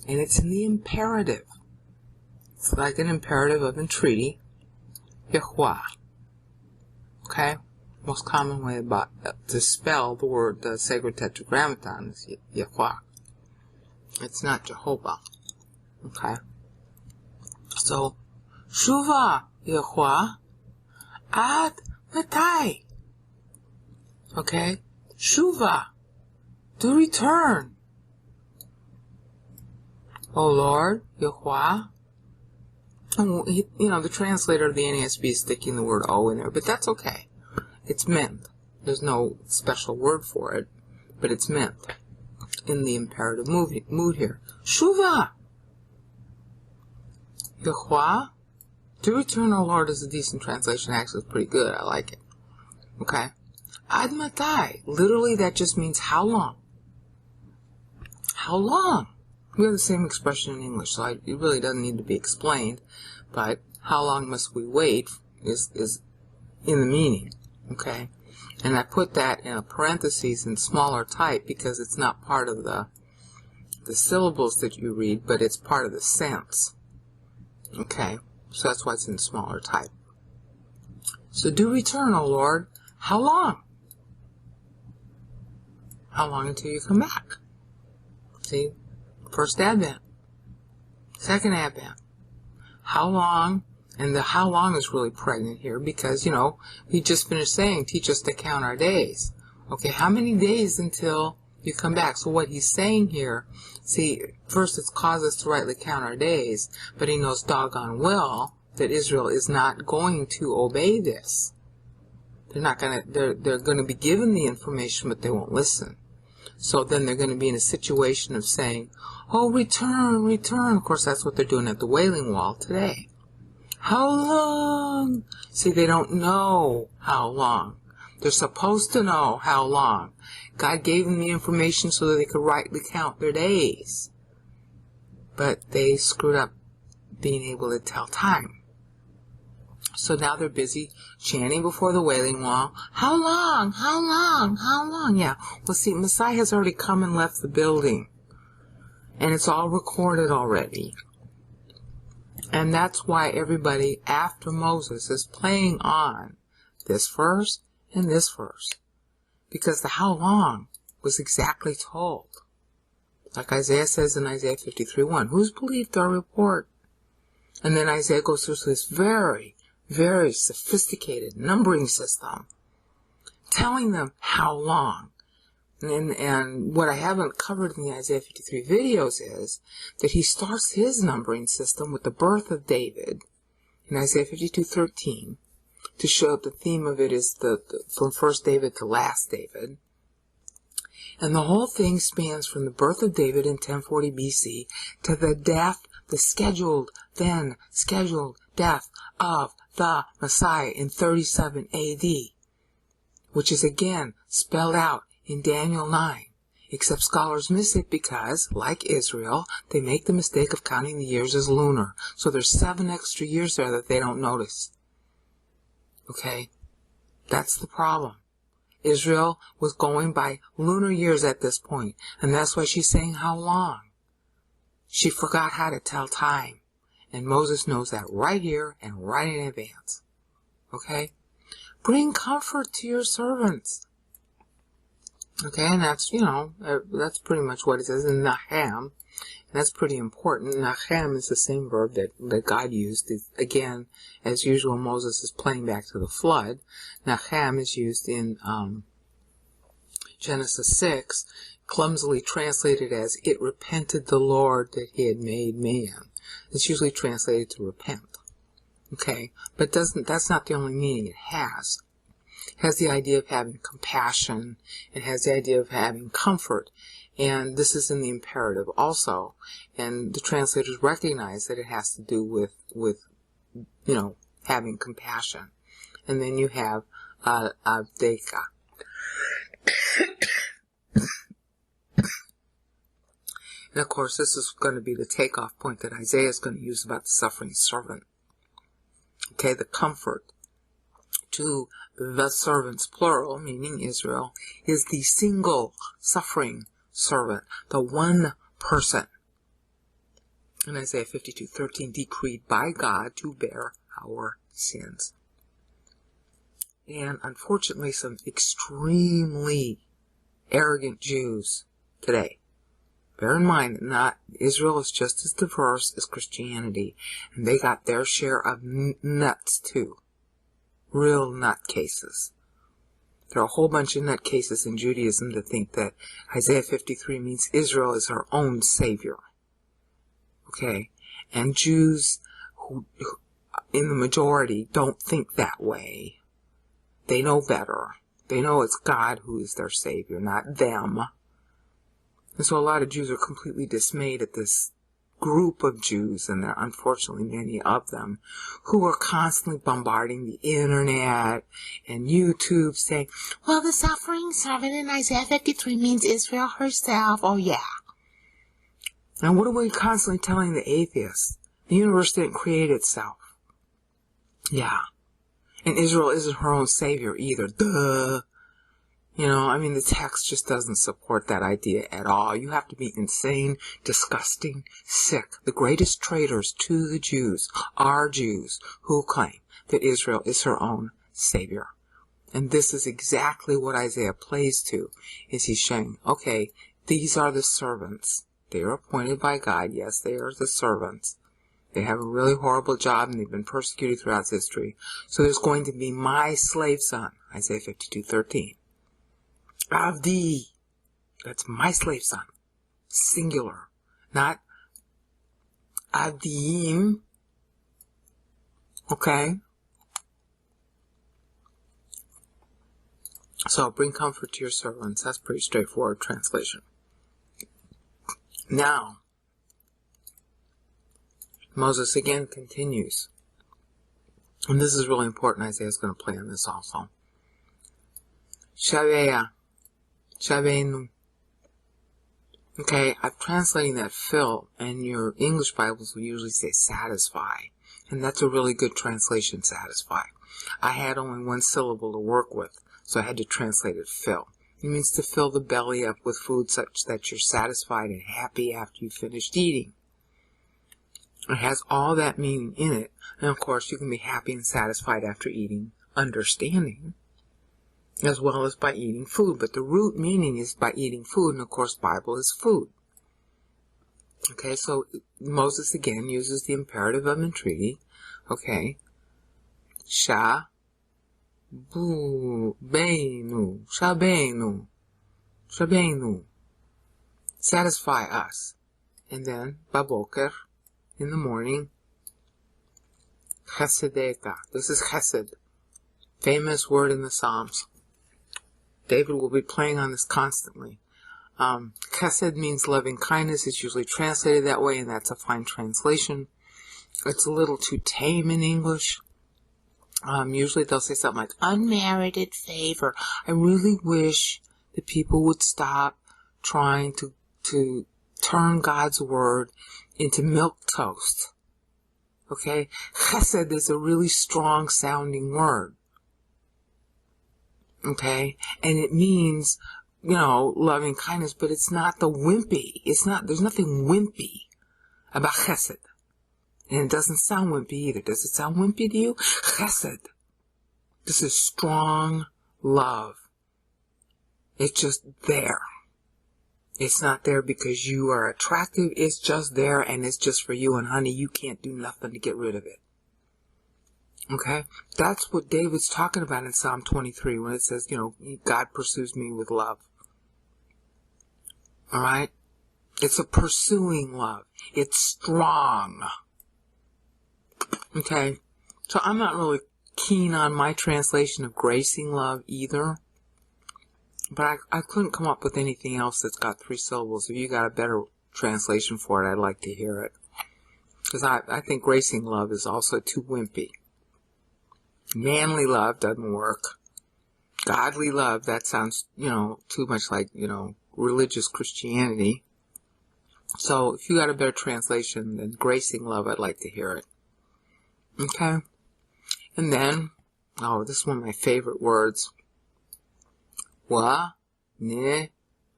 Speaker 1: and it's in the imperative. It's like an imperative of entreaty, Yahweh. Okay, most common way to spell the word, the sacred tetragrammaton is Yahweh. It's not Jehovah. Okay. So, Shuva Yahweh ad matai. Okay. Shuva, to return. O Lord Yahweh. And the translator of the NASB is sticking the word O in there, but that's okay. It's meant. There's no special word for it, but it's meant in the imperative mood here. Shuvah. Yehovah. To return, O Lord, is a decent translation. Actually, it's pretty good. I like it. Okay. Ad matai. Literally, that just means how long. How long? We have the same expression in English, so it really doesn't need to be explained. But how long must we wait is in the meaning. Okay. And I put that in a parentheses in smaller type because it's not part of the syllables that you read, but it's part of the sense. Okay. So that's why it's in smaller type. So do return, O Lord. How long? How long until you come back? See? First Advent. Second Advent. How long? And the how long is really pregnant here because, we just finished saying, teach us to count our days. Okay, how many days until you come back? So what he's saying here, see, first it's caused us to rightly count our days, but he knows doggone well that Israel is not going to obey this. They're going to be given the information, but they won't listen. So then they're going to be in a situation of saying, oh, return, return. Of course, that's what they're doing at the Wailing Wall today. How long? See, they don't know how long. They're supposed to know how long. God gave them the information so that they could rightly count their days. But they screwed up being able to tell time. So now they're busy chanting before the Wailing Wall. How long? How long? How long? Yeah. Well, see, Messiah has already come and left the building. And it's all recorded already. And that's why everybody after Moses is playing on this verse and this verse. Because the how long was exactly told. Like Isaiah says in Isaiah 53:1, who's believed our report? And then Isaiah goes through this very, very sophisticated numbering system, telling them how long. And what I haven't covered in the Isaiah 53 videos is that he starts his numbering system with the birth of David in Isaiah 52:13 to show the theme of it is from first David to last David. And the whole thing spans from the birth of David in 1040 BC to the death, the scheduled death of the Messiah in 37 AD, which is again spelled out in Daniel 9, except scholars miss it because, like Israel, they make the mistake of counting the years as lunar. So there's 7 extra years there that they don't notice. Okay? That's the problem. Israel was going by lunar years at this point, and that's why she's saying how long. She forgot how to tell time, and Moses knows that right here and right in advance. Okay? Bring comfort to your servants. Okay, and that's, that's pretty much what it says in Naham. And that's pretty important. Naham is the same verb that God used. Again, as usual, Moses is playing back to the flood. Naham is used in Genesis 6, clumsily translated as, it repented the Lord that he had made man. It's usually translated to repent. Okay, but that's not the only meaning it has. It has the idea of having compassion. It has the idea of having comfort. And this is in the imperative also. And the translators recognize that it has to do with having compassion. And then you have avdeka. And of course, this is going to be the takeoff point that Isaiah is going to use about the suffering servant. Okay, the comfort to the servants, plural, meaning Israel, is the single suffering servant, the one person. In Isaiah 52:13, decreed by God to bear our sins. And unfortunately, some extremely arrogant Jews today. Bear in mind that not Israel is just as diverse as Christianity, and they got their share of nuts too. Real nutcases. There are a whole bunch of nutcases in Judaism that think that Isaiah 53 means Israel is her own savior. Okay? And Jews who in the majority don't think that way. They know better. They know it's God who is their Savior, not them. And so a lot of Jews are completely dismayed at this group of Jews, and there are unfortunately many of them, who are constantly bombarding the internet and YouTube saying, well, the suffering servant in Isaiah 53 means Israel herself. Oh, yeah. And what are we constantly telling the atheists? The universe didn't create itself. Yeah. And Israel isn't her own savior either. Duh. You know, I mean, the text just doesn't support that idea at all. You have to be insane, disgusting, sick. The greatest traitors to the Jews are Jews who claim that Israel is her own savior. And this is exactly what Isaiah plays to, is he's saying, okay, these are the servants. They are appointed by God. Yes, they are the servants. They have a really horrible job, and they've been persecuted throughout history. So there's going to be my slave son, Isaiah 52:13. Avdi, that's my slave son, singular, not Avdiim, okay? So, bring comfort to your servants. That's pretty straightforward translation. Now, Moses again continues. And this is really important. Isaiah's going to play on this also. Shavea. Shavenu. Okay, I'm translating that fill, and your English Bibles will usually say satisfy. And that's a really good translation, satisfy. I had only one syllable to work with, so I had to translate it fill. It means to fill the belly up with food such that you're satisfied and happy after you've finished eating. It has all that meaning in it. And of course, you can be happy and satisfied after eating understanding, as well as by eating food. But the root meaning is by eating food, and of course, Bible is food. Okay, so Moses again uses the imperative of entreaty. Okay. Sha, bu, beinu, shabenu, shabenu. Satisfy us. And then, baboker, in the morning, chesedeka. This is chesed. Famous word in the Psalms. David will be playing on this constantly. Chesed means loving kindness. It's usually translated that way, and that's a fine translation. It's a little too tame in English. Usually they'll say something like, unmerited favor. I really wish that people would stop trying to turn God's word into milk toast. Okay? Chesed is a really strong sounding word. Okay? And it means, loving kindness, but it's not the wimpy. There's nothing wimpy about chesed. And it doesn't sound wimpy either. Does it sound wimpy to you? Chesed. This is strong love. It's just there. It's not there because you are attractive. It's just there, and it's just for you. And honey, you can't do nothing to get rid of it. Okay? That's what David's talking about in Psalm 23 when it says, God pursues me with love. Alright? It's a pursuing love. It's strong. Okay? So I'm not really keen on my translation of gracing love either. But I couldn't come up with anything else that's got 3 syllables. If you got a better translation for it, I'd like to hear it. Because I think gracing love is also too wimpy. Manly love doesn't work. Godly love, that sounds, too much like, religious Christianity. So if you got a better translation than gracing love, I'd like to hear it. Okay? And then, this is one of my favorite words. Wa, ne,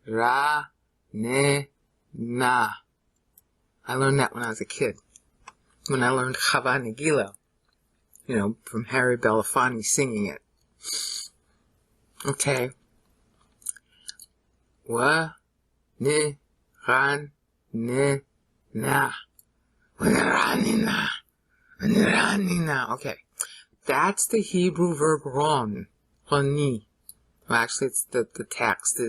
Speaker 1: ra, ne, na. I learned that when I was a kid. When I learned Chava Nagila. From Harry Belafonte singing it. Okay. Wa, ne, ran, ne, na. Okay. That's the Hebrew verb ron. Roni. Well, actually, it's the text.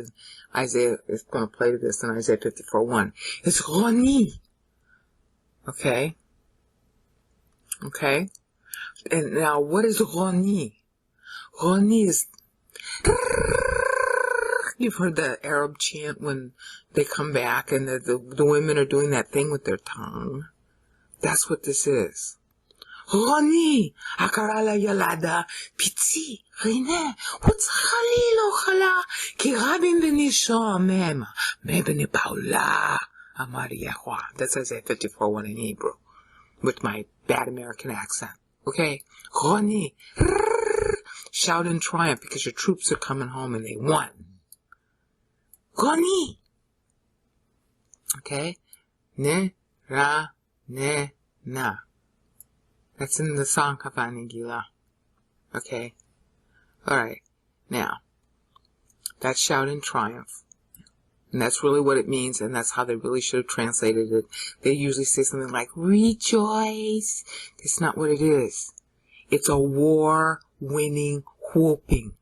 Speaker 1: Isaiah is going to play to this in Isaiah 54:1. It's roni. Okay. Okay. And now, what is roni? Ghani is... You've heard the Arab chant when they come back and the women are doing that thing with their tongue. That's what this is. Ghani, akarala yalada, pitzi, rine, utzchali lo chala, ki rabin v'nisho mem, mebene paula, amar Yahweh. That's Isaiah 54:1 in Hebrew, with my bad American accent. Okay? Ghani, shout in triumph because your troops are coming home and they won. Ghani. Okay? Ne, ra, ne, na. That's in the song Havani Gila. Okay? Alright. Now, that's shout in triumph. And that's really what it means, and that's how they really should have translated it. They usually say something like, rejoice. That's not what it is. It's a war-winning whooping.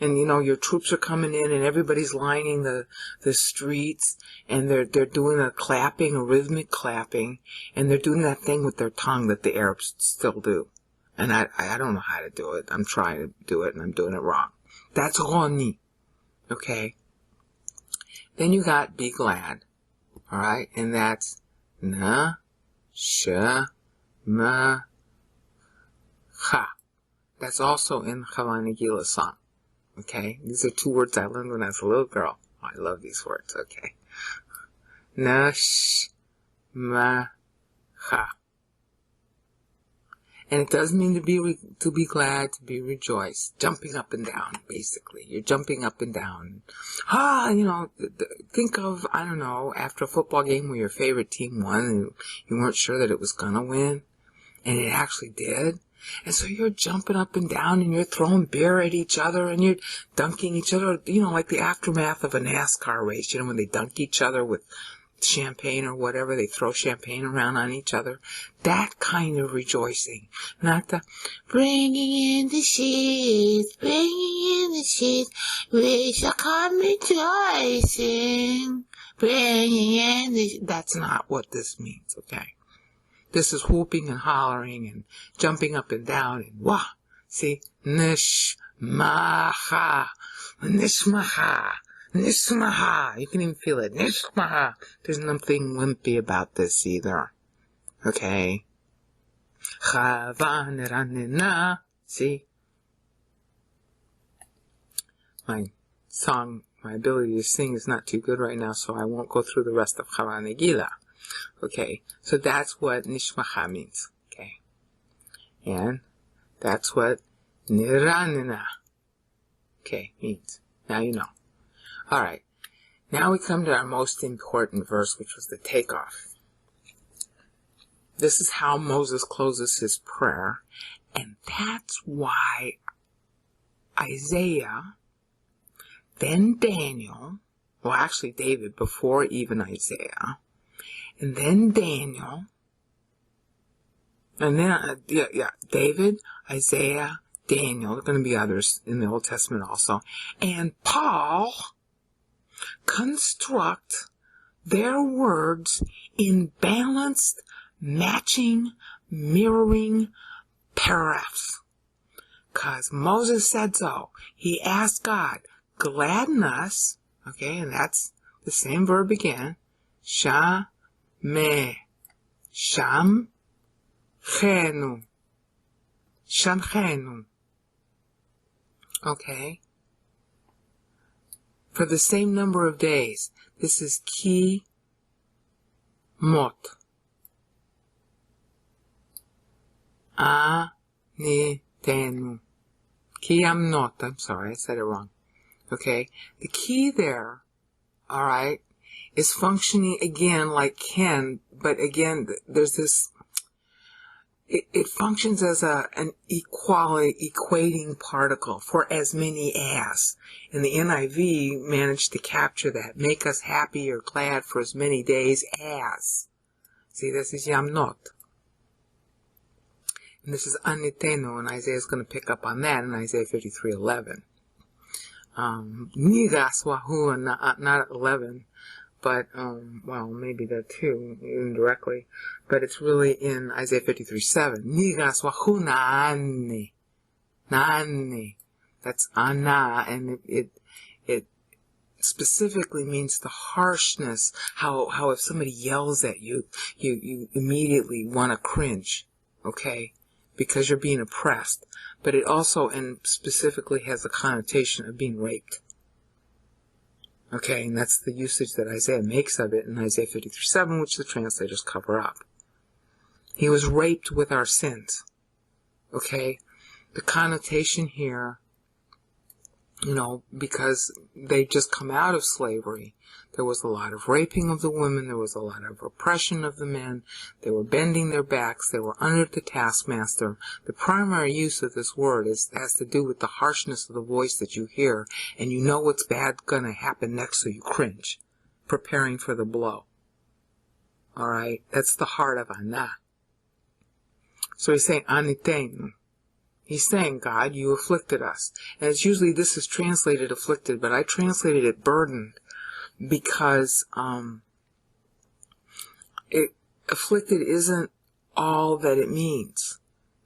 Speaker 1: And your troops are coming in and everybody's lining the streets and they're doing a clapping, a rhythmic clapping, and they're doing that thing with their tongue that the Arabs still do. And I don't know how to do it. I'm trying to do it and I'm doing it wrong. That's Ghani. Okay? Then you got be glad. Alright? And that's na, sha, ma, ha. That's also in Havani Gila song. Okay, these are 2 words I learned when I was a little girl. Oh, I love these words. Okay, nash, ma, ha, and it does mean to be glad, to be rejoiced, jumping up and down. Basically, you're jumping up and down. Think of after a football game where your favorite team won and you weren't sure that it was gonna win, and it actually did. And so you're jumping up and down and you're throwing beer at each other and you're dunking each other, like the aftermath of a NASCAR race, when they dunk each other with champagne or whatever, they throw champagne around on each other. That kind of rejoicing. Not the bringing in the sheath, we shall come rejoicing, bringing in the... That's not what this means, okay? This is whooping and hollering and jumping up and down and wah. See? Nishmaha. Nishmaha. Nishmaha. You can even feel it. Nishmaha. There's nothing wimpy about this either. Okay? Chavaneranina. See? My ability to sing is not too good right now, so I won't go through the rest of Havani Gila. Okay, so that's what nishmaha means, okay? And that's what niranina, okay, means. Now you know. Alright, now we come to our most important verse, which was the takeoff. This is how Moses closes his prayer, and that's why Isaiah, then Daniel, well actually David before even Isaiah, and then Daniel, and then, David, Isaiah, Daniel, there are going to be others in the Old Testament also, and Paul construct their words in balanced, matching, mirroring paragraphs. Because Moses said so. He asked God, gladden us, okay, and that's the same verb again, me, sham, chenu, shamchenu. Okay? For the same number of days. This is ki mot. Anitenu. Ki amnot. I'm sorry, I said it wrong. Okay? The key there, alright, is functioning again like can, but again, there's this, it functions as an equating particle for as many as. And the NIV managed to capture that. Make us happy or glad for as many days as. See, this is yamnot. And this is anitenu, and Isaiah's going to pick up on that in Isaiah 53:11. Nigas wahu, not 11. but, well, maybe that too, indirectly, but it's really in Isaiah 53:7. Nigas wahu na'ani. Na'ani. That's ana, and it specifically means the harshness, how if somebody yells at you, you immediately want to cringe, okay? Because you're being oppressed. But it also, and specifically, has a connotation of being raped. Okay, and that's the usage that Isaiah makes of it in Isaiah 53:7, which the translators cover up. He was raped with our sins. Okay? The connotation here, because they just come out of slavery. There was a lot of raping of the women. There was a lot of oppression of the men. They were bending their backs. They were under the taskmaster. The primary use of this word has to do with the harshness of the voice that you hear, and you know what's bad going to happen next, so you cringe, preparing for the blow. All right? That's the heart of Ana. So he's saying, Aniten. He's saying, God, you afflicted us. And it's usually, this is translated afflicted, but I translated it burdened because afflicted isn't all that it means.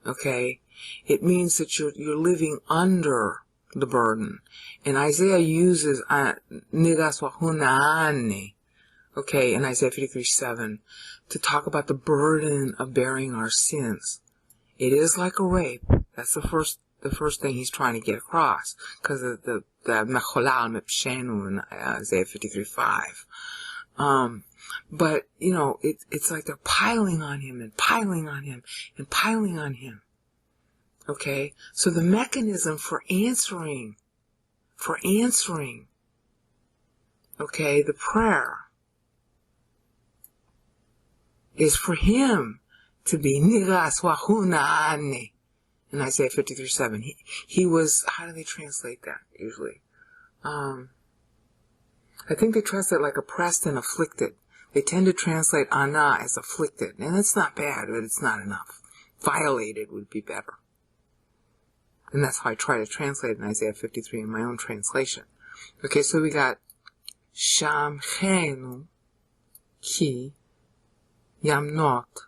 Speaker 1: Okay? It means that you're living under the burden. And Isaiah uses nigas wahuna'ani, okay, in Isaiah 53:7, to talk about the burden of bearing our sins. It is like a rape. That's the first thing he's trying to get across, because of the mecholal mepshenu in Isaiah 53:5. But it's like they're piling on him and piling on him and piling on him. Okay, so the mechanism for answering, okay, the prayer is for him to be nigas wahuna'ani in Isaiah 53:7. He was, how do they translate that usually? I think they translate like oppressed and afflicted. They tend to translate ana as afflicted, and that's not bad, but it's not enough. Violated would be better. And that's how I try to translate in Isaiah 53 in my own translation. Okay, so we got Shamchenu ki yamnot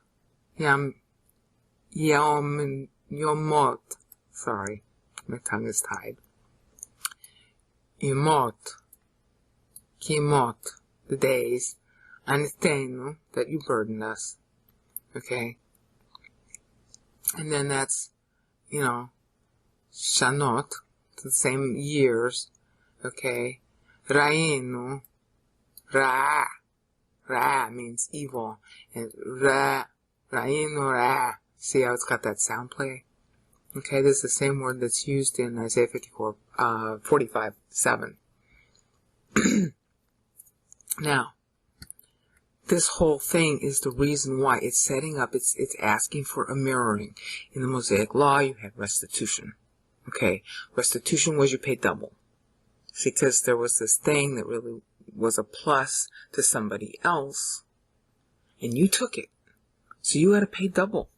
Speaker 1: yomot. Sorry, my tongue is tied. Yomot, kimot, the days, anitenu, that you burdened us. Okay, and then that's, shanot, the same years. Okay, rainu, ra means evil, and rainu ra. See how it's got that sound play? Okay, this is the same word that's used in Isaiah 45:7. Now, this whole thing is the reason why it's setting up, it's asking for a mirroring. In the Mosaic Law, you had restitution. Okay, restitution was you pay double. See, because there was this thing that really was a plus to somebody else, and you took it. So you had to pay double.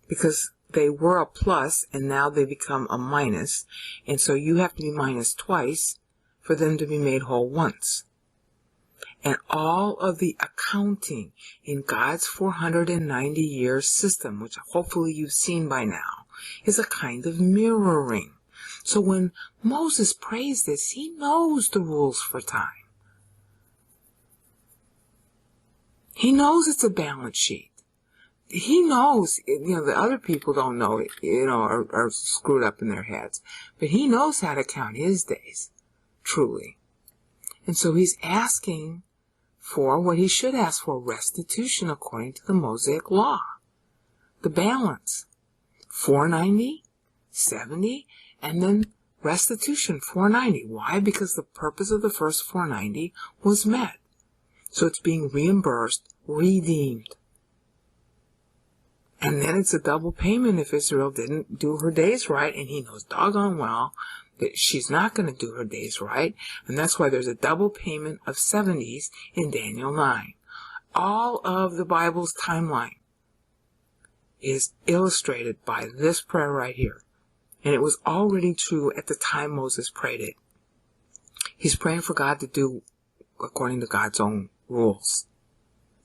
Speaker 1: Because they were a plus, and now they become a minus, and so you have to be minus twice for them to be made whole once. And all of the accounting in God's 490-year system, which hopefully you've seen by now, is a kind of mirroring. So when Moses prays this, he knows the rules for time. He knows it's a balance sheet. He knows, the other people don't know it, are screwed up in their heads. But he knows how to count his days, truly. And so he's asking for what he should ask for, restitution according to the Mosaic Law. The balance. 490, 70, and then restitution, 490. Why? Because the purpose of the first 490 was met. So it's being reimbursed, redeemed. And then it's a double payment if Israel didn't do her days right, and he knows doggone well that she's not going to do her days right, and that's why there's a double payment of 70s in Daniel 9. All of the Bible's timeline is illustrated by this prayer right here. And it was already true at the time Moses prayed it. He's praying for God to do according to God's own rules.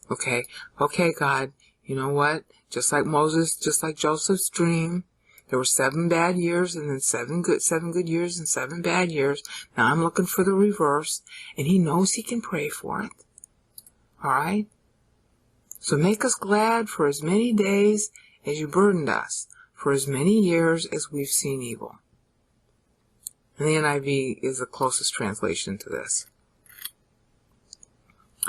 Speaker 1: Okay? Okay, God, you know what? Just like Moses, just like Joseph's dream, there were 7 bad years and then 7 good years and 7 bad years. Now I'm looking for the reverse, and he knows he can pray for it. Alright? So make us glad for as many days as you burdened us, for as many years as we've seen evil. And the NIV is the closest translation to this.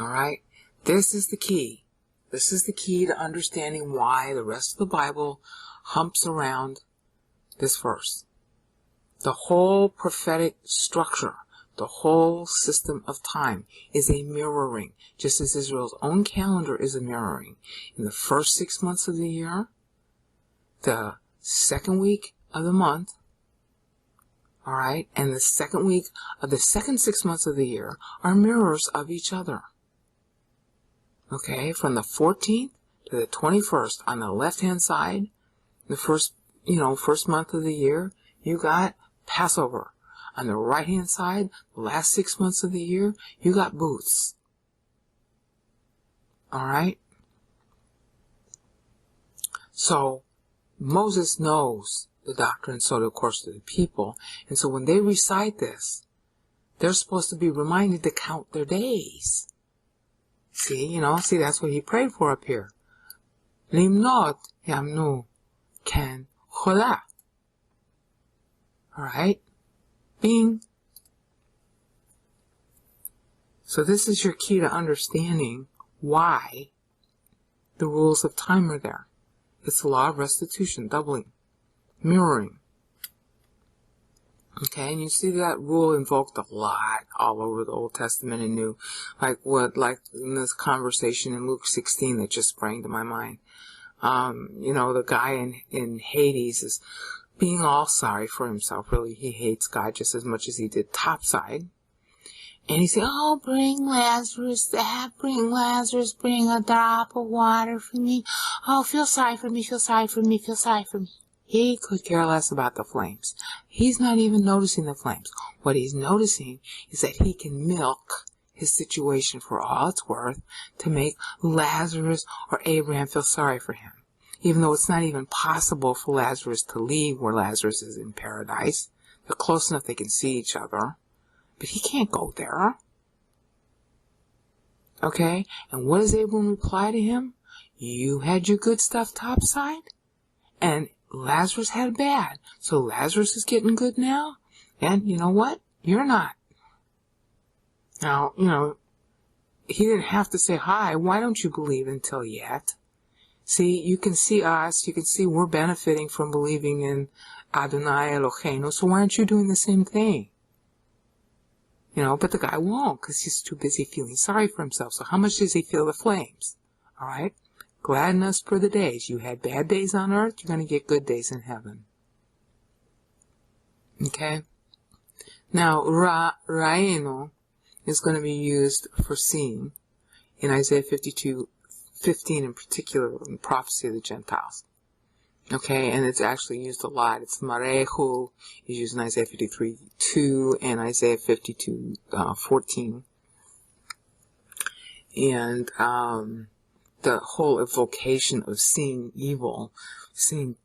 Speaker 1: Alright? This is the key. This is the key to understanding why the rest of the Bible humps around this verse. The whole prophetic structure, the whole system of time is a mirroring, just as Israel's own calendar is a mirroring. In the first 6 months of the year, the second week of the month, alright, and the second week of the second 6 months of the year are mirrors of each other. Okay, from the 14th to the 21st on the left-hand side, the first month of the year, you got Passover. On the right-hand side, the last 6 months of the year, you got Booths. Alright? So, Moses knows the doctrine, so of course do the people. And so when they recite this, they're supposed to be reminded to count their days. See, that's what he prayed for up here. Limnot yamnu ken chola. Alright? Bing. So this is your key to understanding why the rules of time are there. It's the law of restitution, doubling, mirroring. Okay, and you see that rule invoked a lot all over the Old Testament and New. Like in this conversation in Luke 16 that just sprang to my mind. The guy in Hades is being all sorry for himself. Really, he hates God just as much as he did topside. And he said, oh, bring Lazarus, bring a drop of water for me. Oh, feel sorry for me. He could care less about the flames. He's not even noticing the flames. What he's noticing is that he can milk his situation for all it's worth to make Lazarus or Abraham feel sorry for him. Even though it's not even possible for Lazarus to leave where Lazarus is in paradise. They're close enough they can see each other. But he can't go there. Okay? And what does Abraham reply to him? You had your good stuff topside, and Lazarus had bad. So Lazarus is getting good now, and you know what? You're not. Now, he didn't have to say, hi, why don't you believe until yet? See, you can see us, you can see we're benefiting from believing in Adonai Eloheinu, so why aren't you doing the same thing? But the guy won't, because he's too busy feeling sorry for himself. So how much does he feel the flames? Alright? Gladden us for the days. You had bad days on earth, you're going to get good days in heaven. Okay? Now, Ra'enu is going to be used for seeing in Isaiah 52:15 in particular, in the prophecy of the Gentiles. Okay, and it's actually used a lot. It's Marehu is used in Isaiah 53:2 and Isaiah 52:14. And the whole evocation of seeing evil, seeing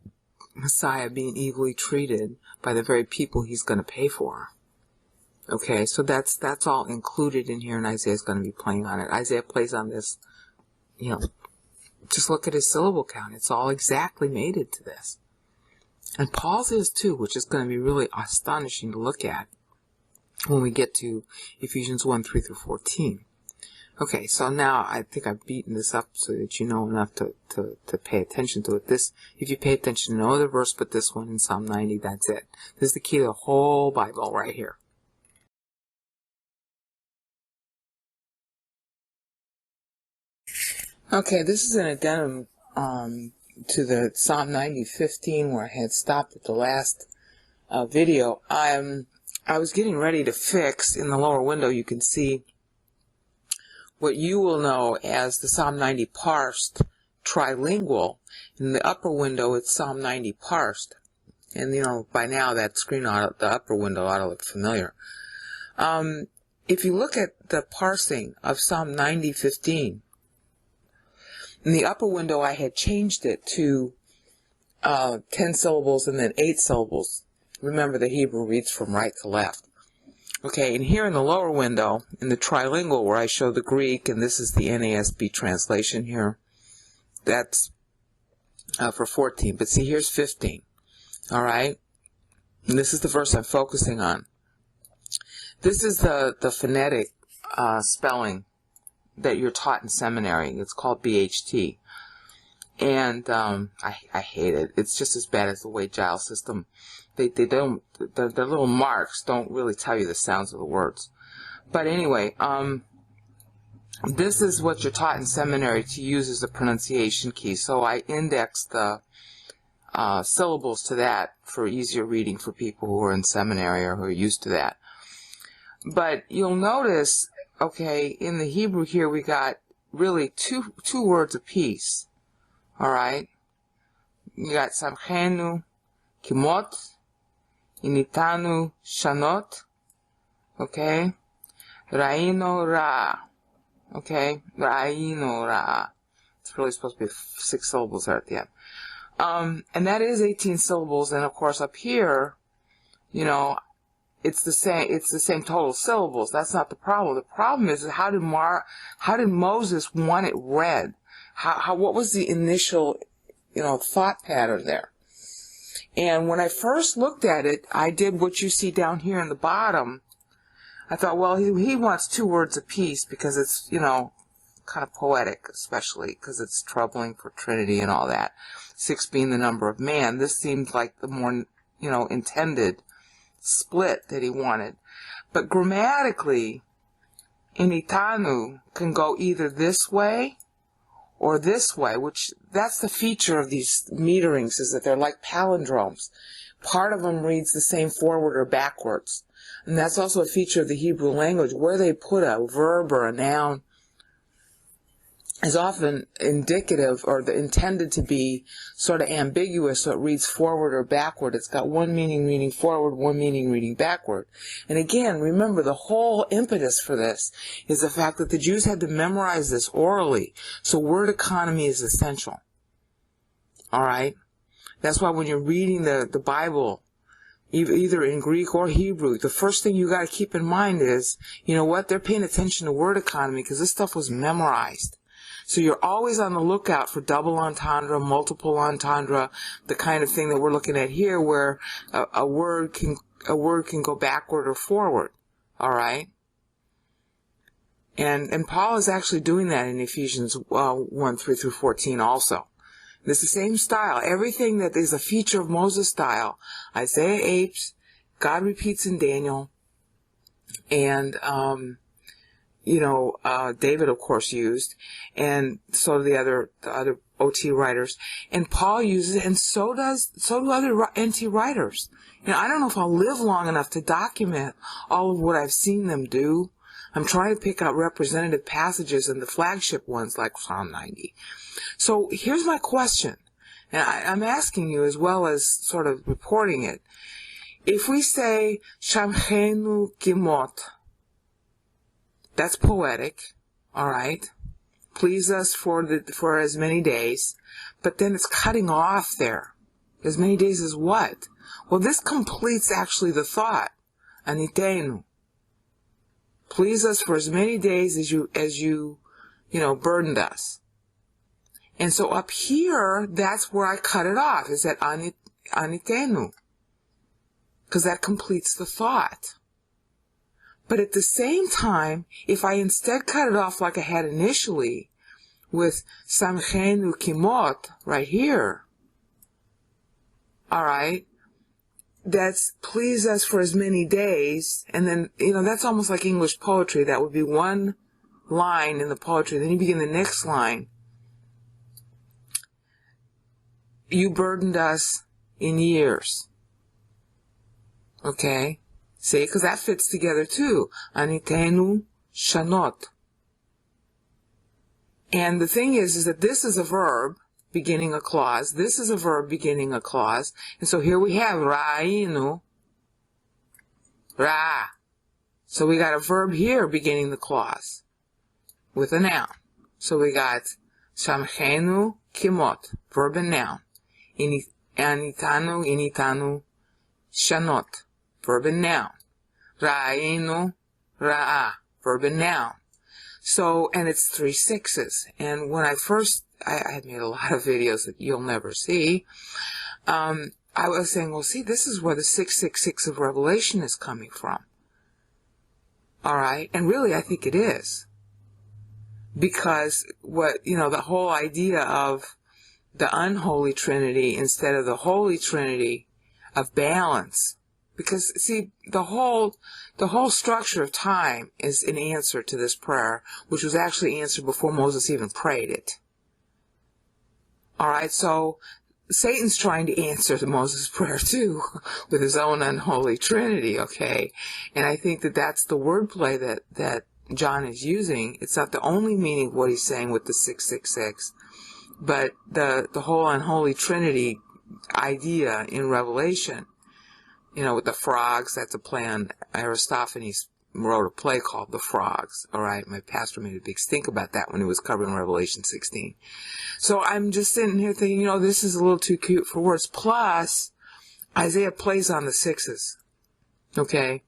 Speaker 1: Messiah being evilly treated by the very people he's going to pay for. Okay, so that's all included in here, and Isaiah's going to be playing on it. Isaiah plays on this, just look at his syllable count. It's all exactly mated to this. And Paul's is too, which is going to be really astonishing to look at when we get to Ephesians 1:3-14. Okay, so now I think I've beaten this up so that you know enough to pay attention to it. If you pay attention to no other verse but this one in Psalm 90, that's it. This is the key to the whole Bible right here. Okay, this is an addendum to the Psalm 90:15 where I had stopped at the last video. I was getting ready to fix, in the lower window you can see what you will know as the Psalm 90 parsed trilingual. In the upper window it's Psalm 90 parsed. And by now that screen the upper window ought to look familiar. if you look at the parsing of Psalm 90:15, in the upper window I had changed it to 10 syllables and then 8 syllables. Remember, the Hebrew reads from right to left. Okay, and here in the lower window, in the trilingual where I show the Greek, and this is the NASB translation here, that's for 14. But see, here's 15. All right? And this is the verse I'm focusing on. This is the phonetic spelling that you're taught in seminary. It's called BHT. And I hate it. It's just as bad as the Wade Giles system. They don't, their little marks don't really tell you the sounds of the words. But anyway, this is what you're taught in seminary to use as a pronunciation key. So I indexed the syllables to that for easier reading for people who are in seminary or who are used to that. But you'll notice, okay, in the Hebrew here we got really two words apiece. All right? You got samchenu kimot, initanu shanot, okay? Raino ra, okay? Raino ra. It's really supposed to be 6 syllables there at the end. And that is 18 syllables, and of course up here, you know, it's the same total syllables. That's not the problem. The problem is how did Moses want it read? What was the initial, thought pattern there? And when I first looked at it, I did what you see down here in the bottom. I thought, well, he wants 2 words apiece because it's, kind of poetic, especially because it's troubling for Trinity and all that. 6 being the number of man. This seemed like the more, intended split that he wanted. But grammatically, initanu can go either this way or this way, which that's the feature of these meterings, is that they're like palindromes. Part of them reads the same forward or backwards. And that's also a feature of the Hebrew language. Where they put a verb or a noun is often indicative or intended to be sort of ambiguous, so it reads forward or backward. It's got one meaning reading forward, one meaning reading backward. And again, remember, the whole impetus for this is the fact that the Jews had to memorize this orally, so word economy is essential. All right? That's why when you're reading the Bible, either in Greek or Hebrew, the first thing you got to keep in mind is, they're paying attention to word economy because this stuff was memorized. So you're always on the lookout for double entendre, multiple entendre, the kind of thing that we're looking at here, where a word can go backward or forward. All right? And Paul is actually doing that in Ephesians 1:3-14 also. It's the same style. Everything that is a feature of Moses' style, Isaiah apes, God repeats in Daniel, and David, of course, used, and so do the other OT writers, and Paul uses it, and so do other NT writers. I don't know if I'll live long enough to document all of what I've seen them do. I'm trying to pick out representative passages and the flagship ones like Psalm 90. So here's my question, and I'm asking you as well as sort of reporting it. If we say Shamchenu Kimot, that's poetic, all right? Please us for as many days, but then it's cutting off there. As many days as what? Well, this completes actually the thought. Anitenu. Please us for as many days as you burdened us. And so up here, that's where I cut it off, is at anitenu. Because that completes the thought. But at the same time, if I instead cut it off like I had initially, with samchenu kimot right here, all right, that's please us for as many days, and then, that's almost like English poetry. That would be one line in the poetry. Then you begin the next line. You burdened us in years. Okay? See, because that fits together too. Anitenu shanot. And the thing is that this is a verb beginning a clause. This is a verb beginning a clause. And so here we have ra'inu, ra. So we got a verb here beginning the clause with a noun. So we got Shamchenu Kimot, verb and noun. Initanu, Shanot, verb and noun. Ra'enu, Ra'a, verb and noun. So, and it's 3 6s. And when I had made a lot of videos that you'll never see, I was saying, well, see, this is where the 666 of Revelation is coming from. All right? And really, I think it is. Because the whole idea of the unholy Trinity instead of the Holy Trinity of balance. Because, see, the whole structure of time is an answer to this prayer, which was actually answered before Moses even prayed it. All right, so Satan's trying to answer the Moses prayer too, with his own unholy Trinity, okay? And I think that that's the wordplay that John is using. It's not the only meaning of what he's saying with the 666, but the whole unholy Trinity idea in Revelation, with the frogs, that's a play on Aristophanes wrote a play called The Frogs, all right? My pastor made a big stink about that when he was covering Revelation 16. So I'm just sitting here thinking, this is a little too cute for words. Plus, Isaiah plays on the 6s, okay?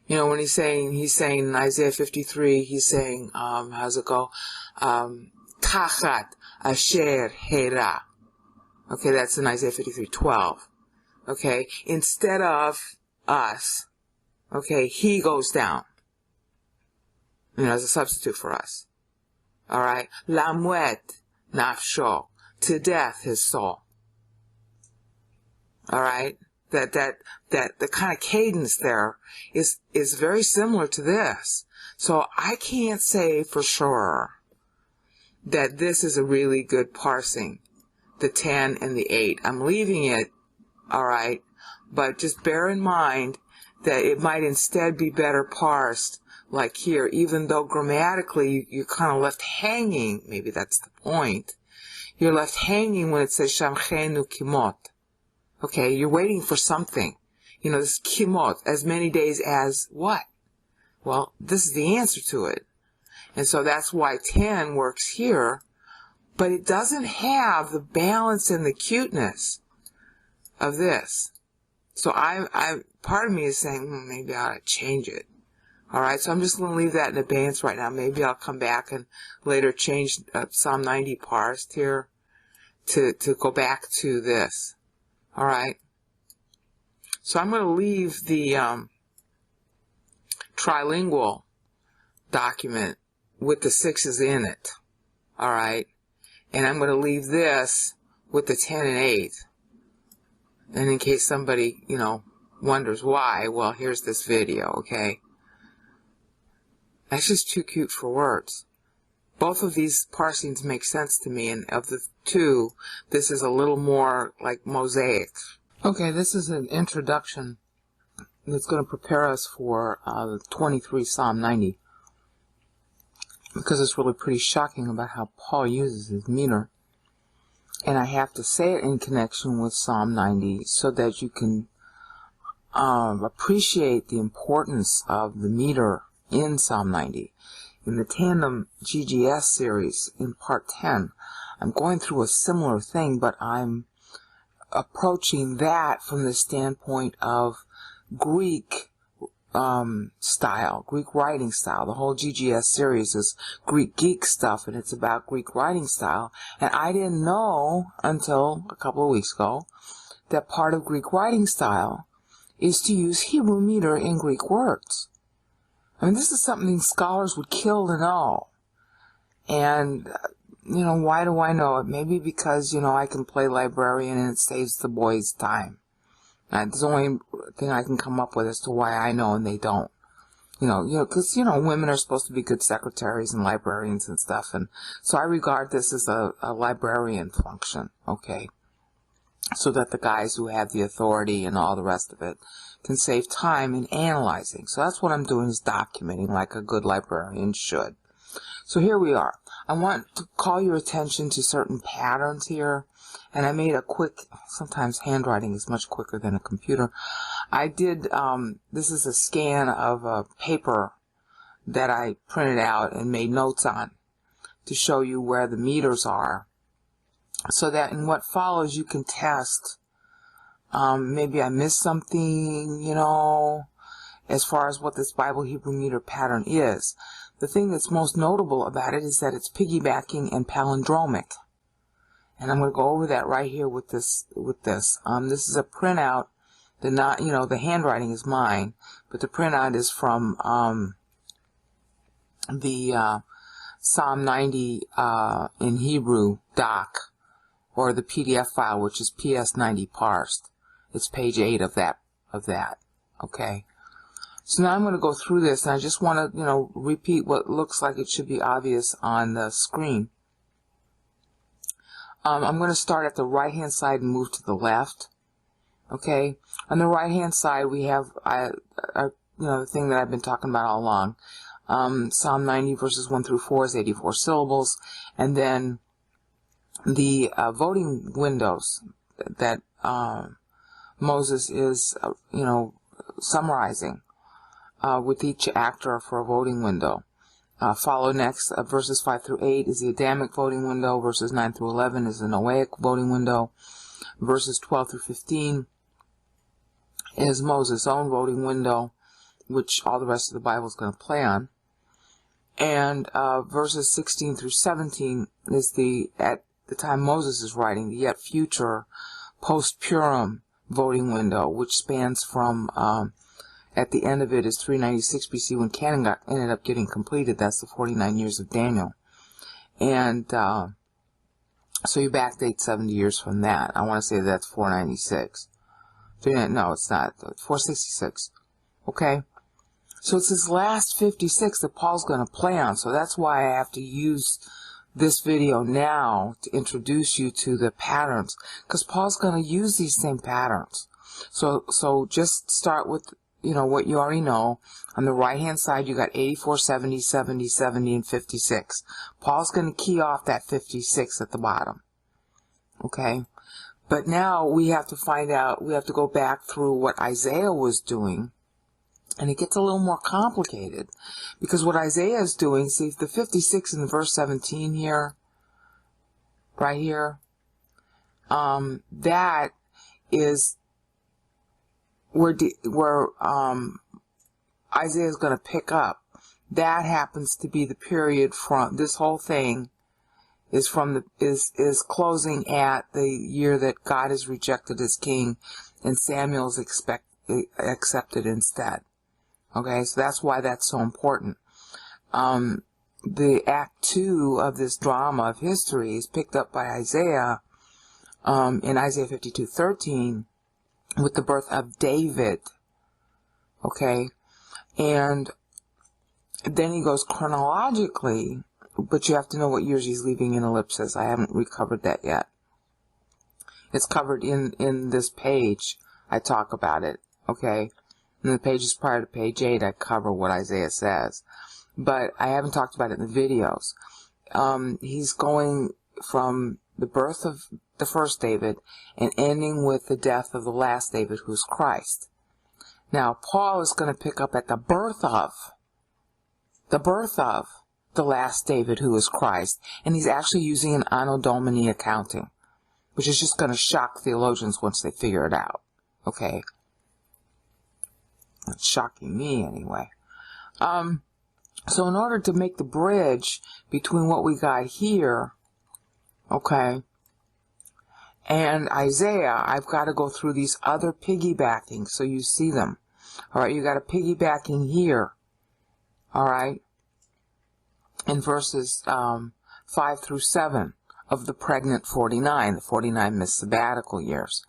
Speaker 1: When he's saying in Isaiah 53, he's saying, how's it go? Tachat asher hera. Okay, that's in Isaiah 53:12. Okay, instead of us, okay, he goes down. As a substitute for us. All right, lamwet nafsho, to death his soul. All right, that the kind of cadence there is very similar to this. So I can't say for sure that this is a really good parsing, the 10 and the 8. I'm leaving it, all right, but just bear in mind that it might instead be better parsed like here, even though grammatically you're kind of left hanging. Maybe that's the point. You're left hanging when it says Shamchenu Kimot. Okay, you're waiting for something. This Kimot, as many days as what? Well, this is the answer to it. And so that's why 10 works here, but it doesn't have the balance and the cuteness of this. So part of me is saying, maybe I ought to change it. All right, so I'm just going to leave that in abeyance right now. Maybe I'll come back and later change Psalm 90 parsed here to go back to this. All right. So I'm going to leave the trilingual document with the 6s in it. All right. And I'm going to leave this with the 10 and 8. And in case somebody, wonders why, well, here's this video, okay? That's just too cute for words. Both of these parsings make sense to me, and of the two, this is a little more like mosaic. Okay, this is an introduction that's going to prepare us for 23 Psalm 90. Because it's really pretty shocking about how Paul uses his meter. And I have to say it in connection with Psalm 90 so that you can appreciate the importance of the meter in Psalm 90. In the Tandem GGS series, in part 10, I'm going through a similar thing, but I'm approaching that from the standpoint of Greek style, Greek writing style. The whole GGS series is Greek geek stuff, and it's about Greek writing style. And I didn't know until a couple of weeks ago that part of Greek writing style is to use Hebrew meter in Greek words. I mean, this is something scholars would kill to know. And, why do I know it? Maybe because, I can play librarian and it saves the boys time. That's the only thing I can come up with as to why I know and they don't. Because, women are supposed to be good secretaries and librarians and stuff. And so I regard this as a librarian function, okay? So that the guys who have the authority and all the rest of it can save time in analyzing. So that's what I'm doing, is documenting like a good librarian should. So here we are. I want to call your attention to certain patterns here. And I made a quick, sometimes handwriting is much quicker than a computer. I did, this is a scan of a paper that I printed out and made notes on to show you where the meters are, so that in what follows you can test. Maybe I missed something, you know, as far as what this Bible Hebrew meter pattern is. The thing that's most notable about it is that it's piggybacking and palindromic. And I'm going to go over that right here with this. This is a printout. The handwriting is mine, but the printout is from the Psalm 90 in Hebrew doc, or the PDF file, which is PS90 parsed. It's page 8 of that. Okay. So now I'm going to go through this, and I just want to, repeat what looks like it should be obvious on the screen. I'm going to start at the right-hand side and move to the left. Okay. On the right-hand side, we have, the thing that I've been talking about all along. Psalm 90 verses 1 through 4 is 84 syllables, and then the voting windows that Moses is, summarizing with each actor for a voting window. Follow next, verses 5 through 8 is the Adamic voting window, verses 9 through 11 is the Noahic voting window, verses 12 through 15 is Moses' own voting window, which all the rest of the Bible is going to play on. And verses 16 through 17 is at the time Moses is writing, the yet future post-Purim voting window, which spans from, at the end of it is 396 BC when Canon ended up getting completed. That's the 49 years of Daniel. And so you backdate 70 years from that. I want to say that's 496. No, it's not. 466. Okay? So it's this last 56 that Paul's going to play on. So that's why I have to use this video now to introduce you to the patterns, because Paul's going to use these same patterns. So just start with, what you already know. On the right-hand side, you got 84, 70, 70, 70, and 56. Paul's going to key off that 56 at the bottom. Okay? But now we have to find out, we have to go back through what Isaiah was doing. And it gets a little more complicated, because what Isaiah is doing, see, the 56 in verse 17 here, right here, that is where Isaiah is going to pick up. That happens to be the period from, this whole thing is is closing at the year that God has rejected his king and Samuel's accepted instead. Okay, so that's why that's so important. The Act 2 of this drama of history is picked up by Isaiah in Isaiah 52:13 with the birth of David. Okay, and then he goes chronologically, but you have to know what years he's leaving in ellipsis. I haven't recovered that yet. It's covered in this page. I talk about it. Okay. In the pages prior to page 8, I cover what Isaiah says. But I haven't talked about it in the videos. He's going from the birth of the first David and ending with the death of the last David, who's Christ. Now, Paul is going to pick up at the birth of the last David, who is Christ. And he's actually using an Anno Domini accounting, which is just going to shock theologians once they figure it out. Okay? It's shocking me anyway. So in order to make the bridge between what we got here, okay, and Isaiah, I've got to go through these other piggybacking so you see them. Alright, you got a piggybacking here. Alright, in verses 5 through 7 of the pregnant 49, the 49 missed sabbatical years.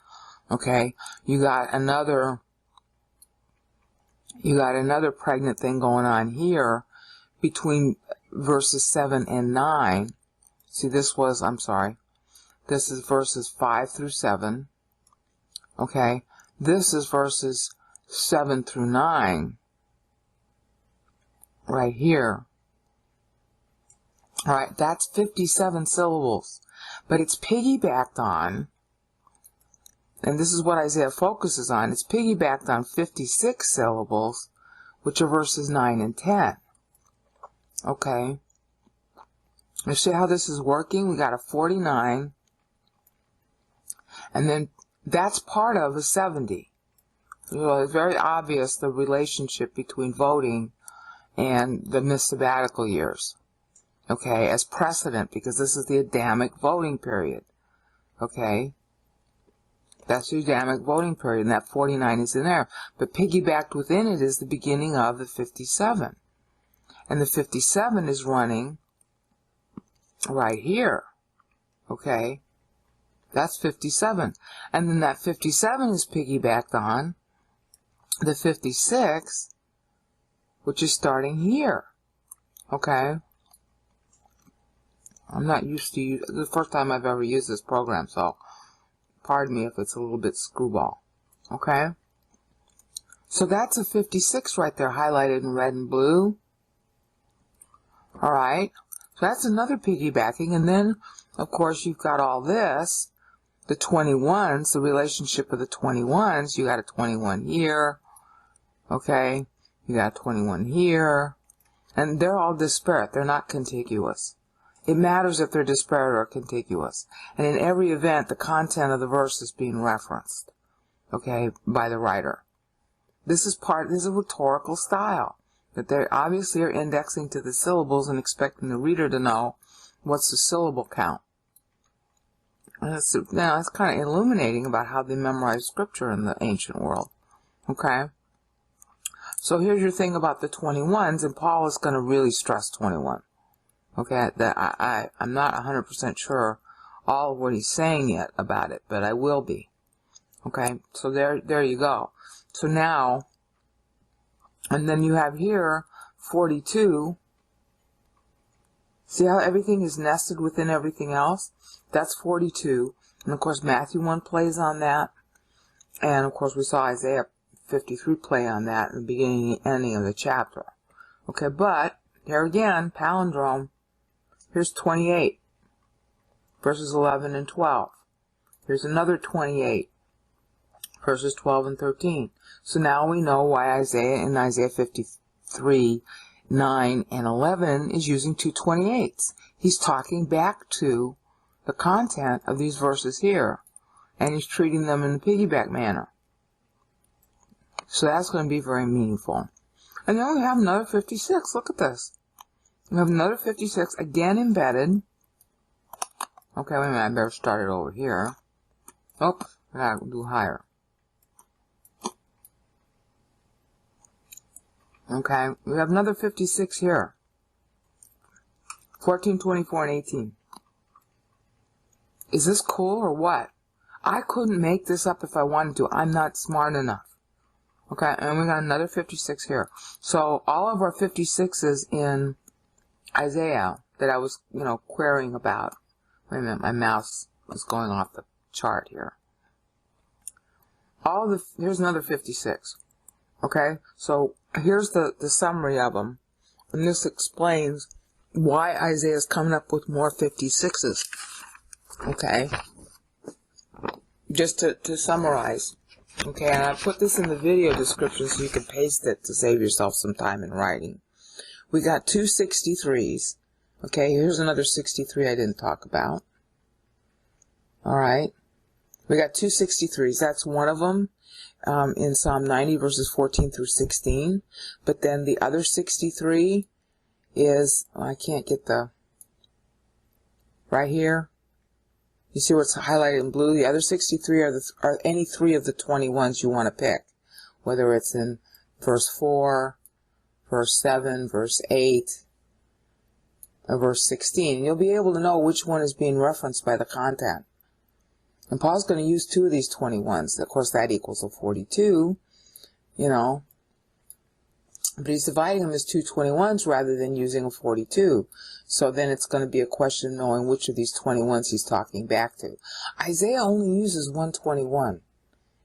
Speaker 1: Okay, you got another pregnant thing going on here between verses 7 and 9. See, this is verses 5 through 7. Okay, this is verses 7 through 9. Right here. All right, that's 57 syllables. But it's piggybacked on, and this is what Isaiah focuses on, it's piggybacked on 56 syllables, which are verses 9 and 10. Okay. You see how this is working? We got a 49, and then that's part of a 70. It's very obvious the relationship between voting and the missed sabbatical years. Okay, as precedent, because this is the Adamic voting period. Okay, that's the Adamic voting period, and that 49 is in there. But piggybacked within it is the beginning of the 57. And the 57 is running right here. Okay, that's 57. And then that 57 is piggybacked on the 56, which is starting here. Okay. I'm not used to the first time I've ever used this program, so pardon me if it's a little bit screwball. Okay? So that's a 56 right there, highlighted in red and blue. Alright? So that's another piggybacking. And then, of course, you've got all this. The 21s, the relationship of the 21s. You got a 21 here. Okay? You got a 21 here. And they're all disparate. They're not contiguous. It matters if they're disparate or contiguous. And in every event, the content of the verse is being referenced, okay, by the writer. This is a rhetorical style, that they obviously are indexing to the syllables and expecting the reader to know what's the syllable count. And it's kind of illuminating about how they memorize scripture in the ancient world, okay? So here's your thing about the 21s, and Paul is going to really stress 21. Okay, that I'm not 100% sure all of what he's saying yet about it, but I will be. Okay, so there you go. So now, and then you have here 42. See how everything is nested within everything else? That's 42. And of course Matthew 1 plays on that. And of course we saw Isaiah 53 play on that in the beginning and ending of the chapter. Okay, but here again, palindrome. Here's 28, verses 11 and 12. Here's another 28, verses 12 and 13. So now we know why Isaiah in Isaiah 53, 9, and 11 is using two 28s. He's talking back to the content of these verses here, and he's treating them in a piggyback manner. So that's going to be very meaningful. And then we have another 56. Look at this. We have another 56, again embedded. Okay, wait a minute, I better start it over here. Oops, I gotta do higher. Okay, we have another 56 here. 14, 24, and 18. Is this cool or what? I couldn't make this up if I wanted to. I'm not smart enough. Okay, and we got another 56 here. So all of our 56s in Isaiah that I was, querying about. Wait a minute, my mouse was going off the chart here. Here's another 56. Okay, so here's the summary of them. And this explains why Isaiah is coming up with more 56s. Okay, just to summarize. Okay, and I put this in the video description so you can paste it to save yourself some time in writing. We got two 63s. Okay, here's another 63 I didn't talk about. Alright. We got two 63s. That's one of them in Psalm 90, verses 14 through 16. But then the other 63 is, I can't get right here. You see what's highlighted in blue? The other 63 are any three of the 21s you want to pick. Whether it's in verse 4, verse 7, verse 8, or verse 16. And you'll be able to know which one is being referenced by the content. And Paul's going to use two of these 21s. Of course, that equals a 42, But he's dividing them as two 21s rather than using a 42. So then it's going to be a question of knowing which of these 21s he's talking back to. Isaiah only uses 121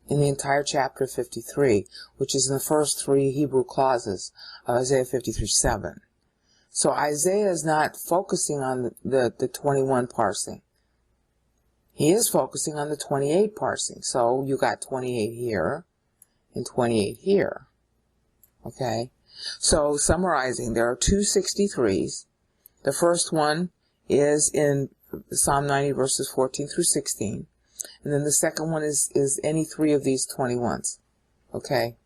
Speaker 1: in the entire chapter 53, which is in the first three Hebrew clauses of Isaiah 53:7. So Isaiah is not focusing on the 21 parsing. He is focusing on the 28 parsing. So you got 28 here and 28 here. Okay? So summarizing, there are two 63s. The first one is in Psalm 90 verses 14 through 16. And then the second one is any three of these 21s. Okay?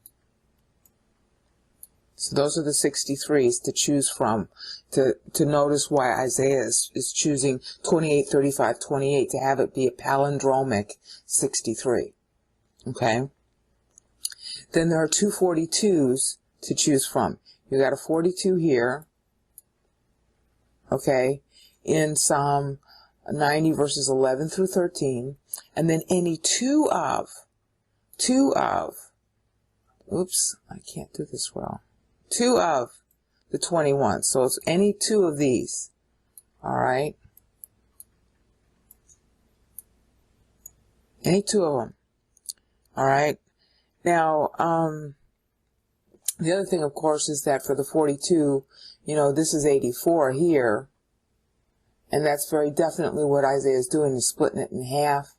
Speaker 1: So those are the 63s to choose from, to notice why Isaiah is choosing 28, 35, 28 to have it be a palindromic 63. Okay? Then there are two 42s to choose from. You got a 42 here, okay, in Psalm 90 verses 11 through 13, and then any two of, oops, I can't do this well. Two of the 21. So it's any two of these. All right. Any two of them. All right. Now, the other thing, of course, is that for the 42, this is 84 here. And that's very definitely what Isaiah is doing, is splitting it in half.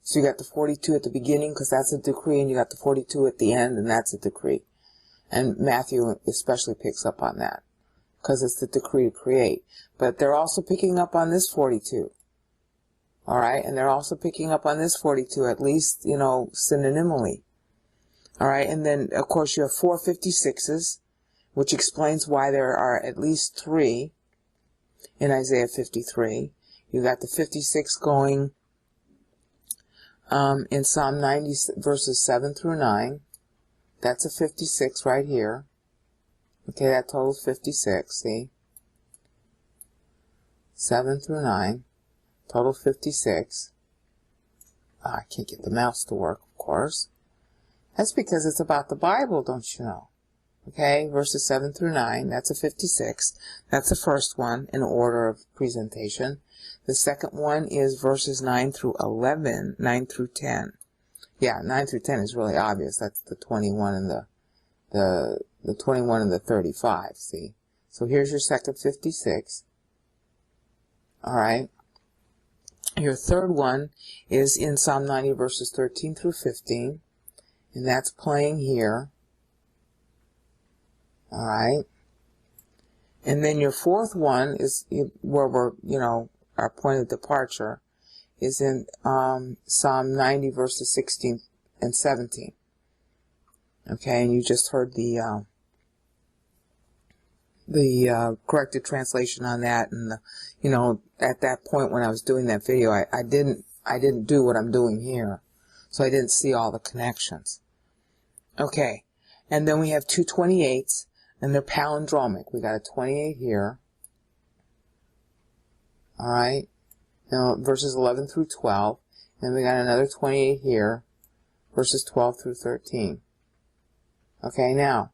Speaker 1: So you got the 42 at the beginning, because that's a decree, and you got the 42 at the end, and that's a decree. And Matthew especially picks up on that, because it's the decree to create. But they're also picking up on this 42. All right? And they're also picking up on this 42, at least, synonymally. All right? And then, of course, you have 4 56s, which explains why there are at least 3 in Isaiah 53. You got the 56 going in Psalm 90 verses 7 through 9. That's a 56 right here. Okay, that totals 56, see? 7 through 9. Total 56. I can't get the mouse to work, of course. That's because it's about the Bible, don't you know? Okay, verses 7 through 9. That's a 56. That's the first one in order of presentation. The second one is verses 9 through 11, 9 through 10. Yeah, 9 through 10 is really obvious. That's the 21 and the 21 and the 35, see? So here's your second 56. All right. Your third one is in Psalm 90 verses 13 through 15, and that's playing here. All right. And then your fourth one is where we're, our point of departure is in Psalm 90 verses 16 and 17. Okay, and you just heard the corrected translation on that, and at that point when I was doing that video, I didn't do what I'm doing here, so I didn't see all the connections. Okay, and then we have two 28s, and they're palindromic. We got a 28 here. All right. Now, verses 11 through 12. Then we got another 28 here, verses 12 through 13. Okay, now,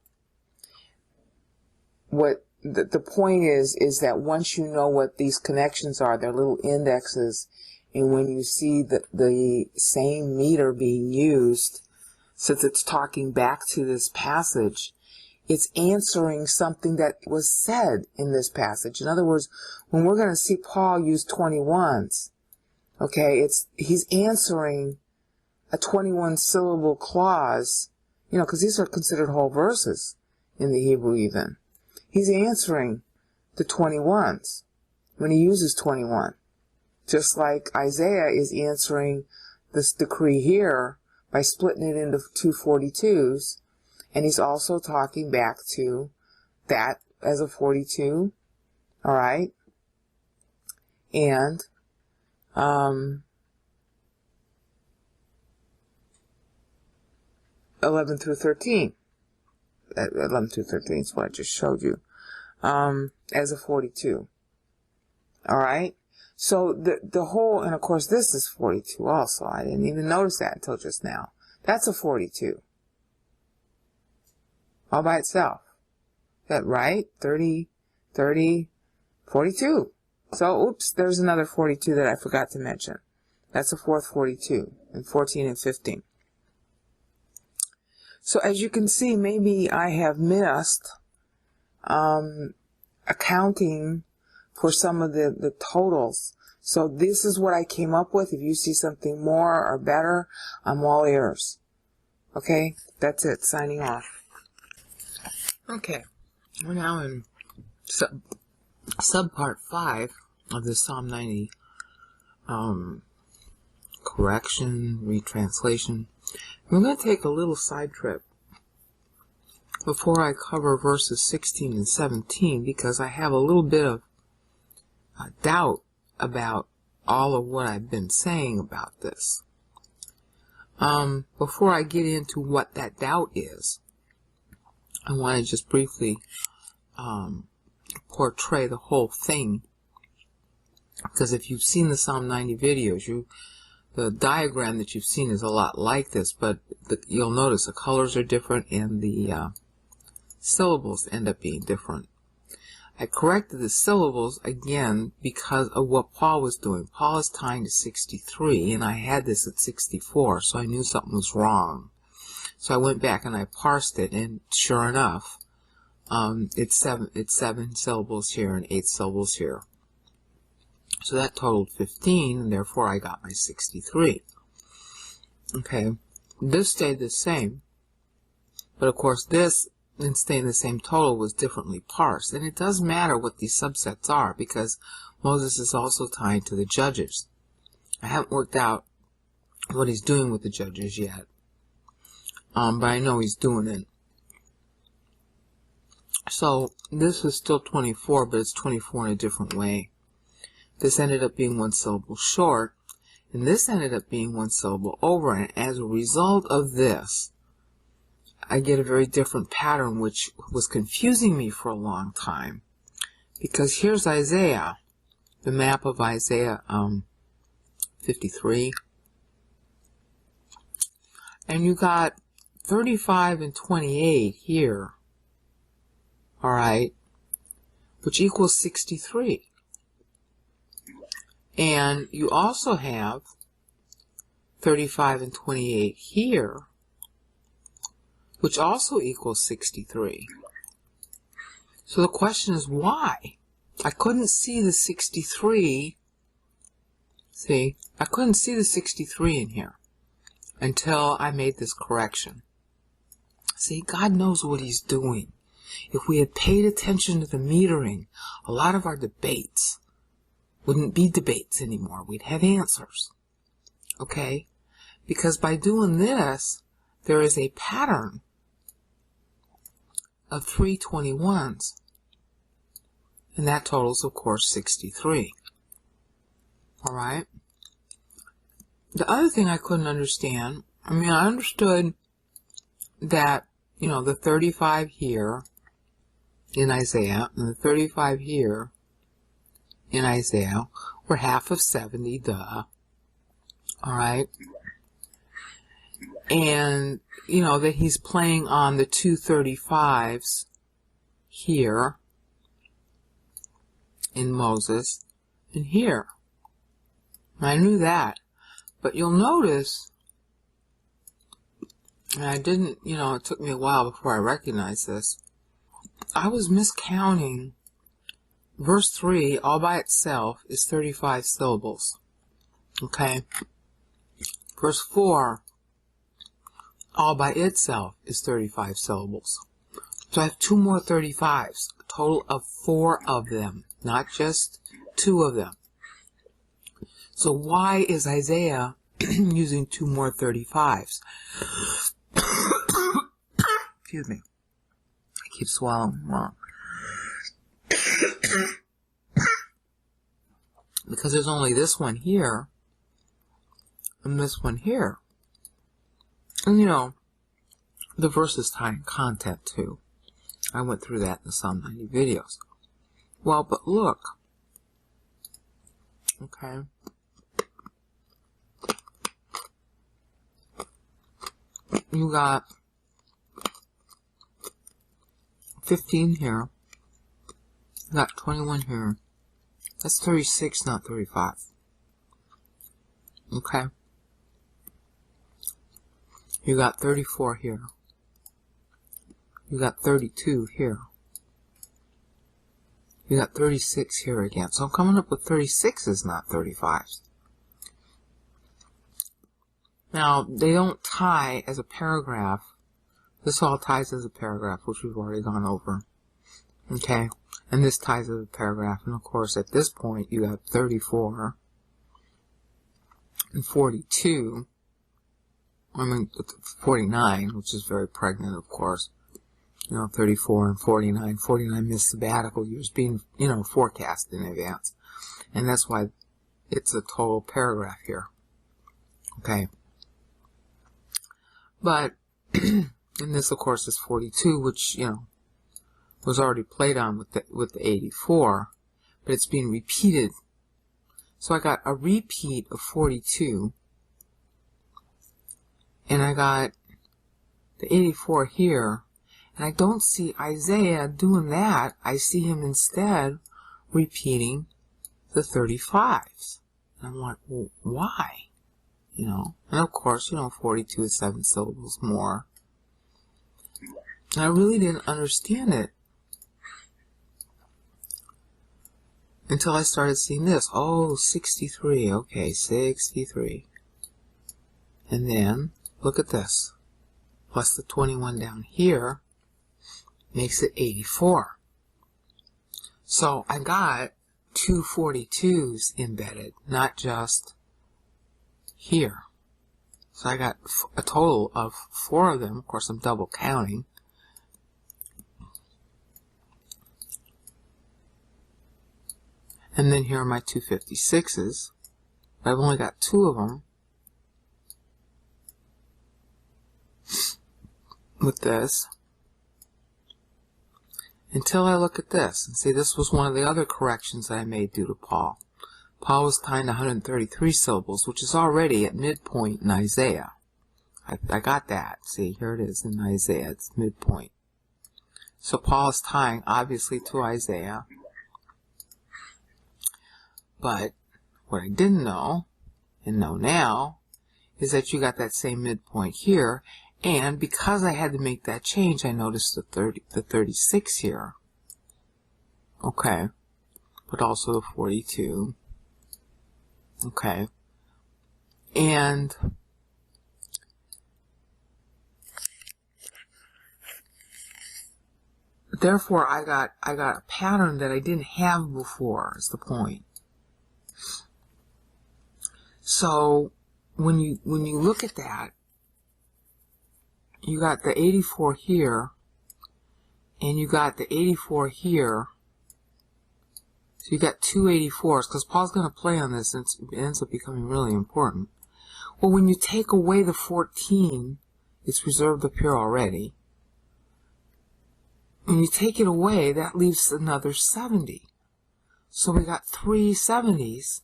Speaker 1: what the point is that once you know what these connections are, they're little indexes, and when you see the same meter being used, since it's talking back to this passage, it's answering something that was said in this passage. In other words, when we're going to see Paul use 21s, okay, he's answering a 21-syllable clause, because these are considered whole verses in the Hebrew even. He's answering the 21s when he uses 21. Just like Isaiah is answering this decree here by splitting it into two 42s, and he's also talking back to that as a 42, all right? And 11 through 13. 11 through 13 is what I just showed you. As a 42. All right? So the whole, and of course this is 42 also. I didn't even notice that until just now. That's a 42. All by itself. That right? 30, 30, 42. So, oops, there's another 42 that I forgot to mention. That's a fourth 42, and 14 and 15. So as you can see, maybe I have missed a accounting for some of the totals. So this is what I came up with. If you see something more or better, I'm all ears. Okay, that's it. Signing off. Okay, we're now in subpart 5 of the Psalm 90 correction, retranslation. We're going to take a little side trip before I cover verses 16 and 17, because I have a little bit of doubt about all of what I've been saying about this. Before I get into what that doubt is, I want to just briefly portray the whole thing, because if you've seen the Psalm 90 videos, the diagram that you've seen is a lot like this, but you'll notice the colors are different and the syllables end up being different. I corrected the syllables again because of what Paul was doing. Paul is tying to 63, and I had this at 64, so I knew something was wrong. So I went back and I parsed it, and sure enough, it's seven syllables here and 8 syllables here. So that totaled 15, and therefore I got my 63. Okay, this stayed the same, but of course this, in staying the same total, was differently parsed. And it does matter what these subsets are, because Moses is also tied to the judges. I haven't worked out what he's doing with the judges yet, but I know he's doing it. So this is still 24, but it's 24 in a different way. This ended up being 1 syllable short, and this ended up being 1 syllable over, and as a result of this, I get a very different pattern, which was confusing me for a long time. Because here's Isaiah, the map of Isaiah 53. And you got 35 and 28 here. Alright, which equals 63. And you also have 35 and 28 here, which also equals 63. So the question is, why? I couldn't see the 63. See, I couldn't see the 63 in here until I made this correction. See, God knows what he's doing. If we had paid attention to the metering, a lot of our debates wouldn't be debates anymore. We'd have answers. Okay? Because by doing this, there is a pattern of 3 21s, and that totals, of course, 63. Alright? The other thing I couldn't understand, I understood that, the 35 here in Isaiah and the 35 here in Isaiah were half of 70, duh. Alright? And, that he's playing on the 2 35s here in Moses and here. I knew that. But you'll notice, and I didn't, it took me a while before I recognized this, I was miscounting. Verse 3 all by itself is 35 syllables. Okay? Verse 4 all by itself is 35 syllables. So I have 2 more 35s, a total of 4 of them, not just 2 of them. So why is Isaiah using 2 more 35s? Excuse me. I keep swallowing wrong. Because there's only this one here and this one here. And the verses tie in content too. I went through that in the Psalm 90 videos. Well, but look. Okay. You got 15 here. You got 21 here. That's 36, not 35. Okay. You got 34 here. You got 32 here. You got 36 here again. So I'm coming up with 36s, not 35s. Now, they don't tie as a paragraph. This all ties as a paragraph, which we've already gone over. Okay? And this ties as a paragraph. And of course, at this point, you have 34 and 42. I mean, 49, which is very pregnant, of course. 34 and 49. 49 missed sabbatical years being, forecast in advance. And that's why it's a total paragraph here. Okay. But, and this, of course, is 42, which, was already played on with the 84, but it's being repeated. So I got a repeat of 42, and I got the 84 here, and I don't see Isaiah doing that. I see him instead repeating the 35s. And I'm like, well, why? And of course, 42 is 7 syllables more. And I really didn't understand it until I started seeing this. Oh, 63. Okay, 63. And then, look at this. Plus the 21 down here makes it 84. So I got two 42s embedded, not just here. So I got a total of 4 of them. Of course, I'm double counting. And then here are my two 56s. I've only got 2 of them with this. Until I look at this. And see, this was one of the other corrections that I made due to Paul. Paul was tying 133 syllables, which is already at midpoint in Isaiah. I got that. See, here it is in Isaiah. It's midpoint. So Paul is tying, obviously, to Isaiah. But what I didn't know, and know now, is that you got that same midpoint here. And because I had to make that change, I noticed the 36 here. Okay. But also the 42. Okay. And therefore I got a pattern that I didn't have before, is the point. So when you look at that, you got the 84 here, and you got the 84 here. So you got two 84s, because Paul's going to play on this, and it ends up becoming really important. Well, when you take away the 14, it's reserved up here already. When you take it away, that leaves another 70. So we got 3 70s,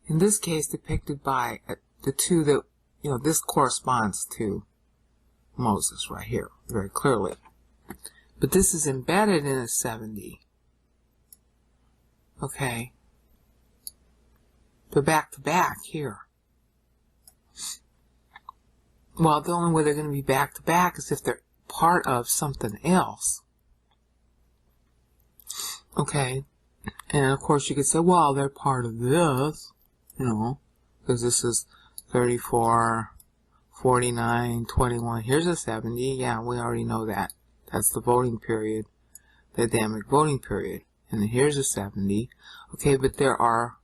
Speaker 1: in this case depicted by the 2 that, this corresponds to Moses right here, very clearly. But this is embedded in a 70. Okay. They're back to back here. Well, the only way they're going to be back to back is if they're part of something else. Okay. And of course you could say, well, they're part of this, because this is 34, 49, 21. Here's a 70. Yeah, we already know that. That's the voting period, the Adamic voting period. And then here's a 70. Okay, but there are,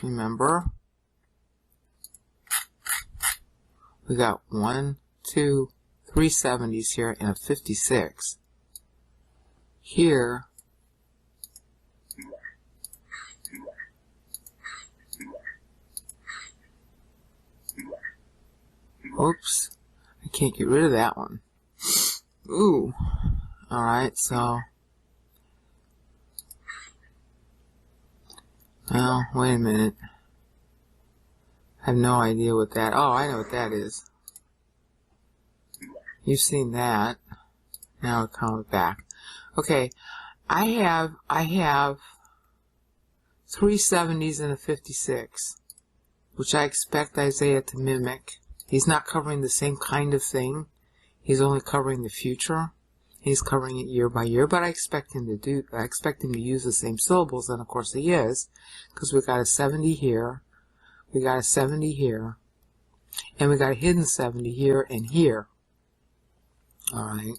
Speaker 1: remember, we got 1, 2, 3 70s here and a 56. Here, oops, I can't get rid of that one. Ooh, alright, so, well, wait a minute. I have no idea what that, oh, I know what that is. You've seen that. Now it comes back. Okay, I have 3 70s and a 56, which I expect Isaiah to mimic. He's not covering the same kind of thing. He's only covering the future. He's covering it year by year, but I expect him to use the same syllables, and of course he is, because we got a 70 here, we got a 70 here, and we got a hidden 70 here and here. Alright.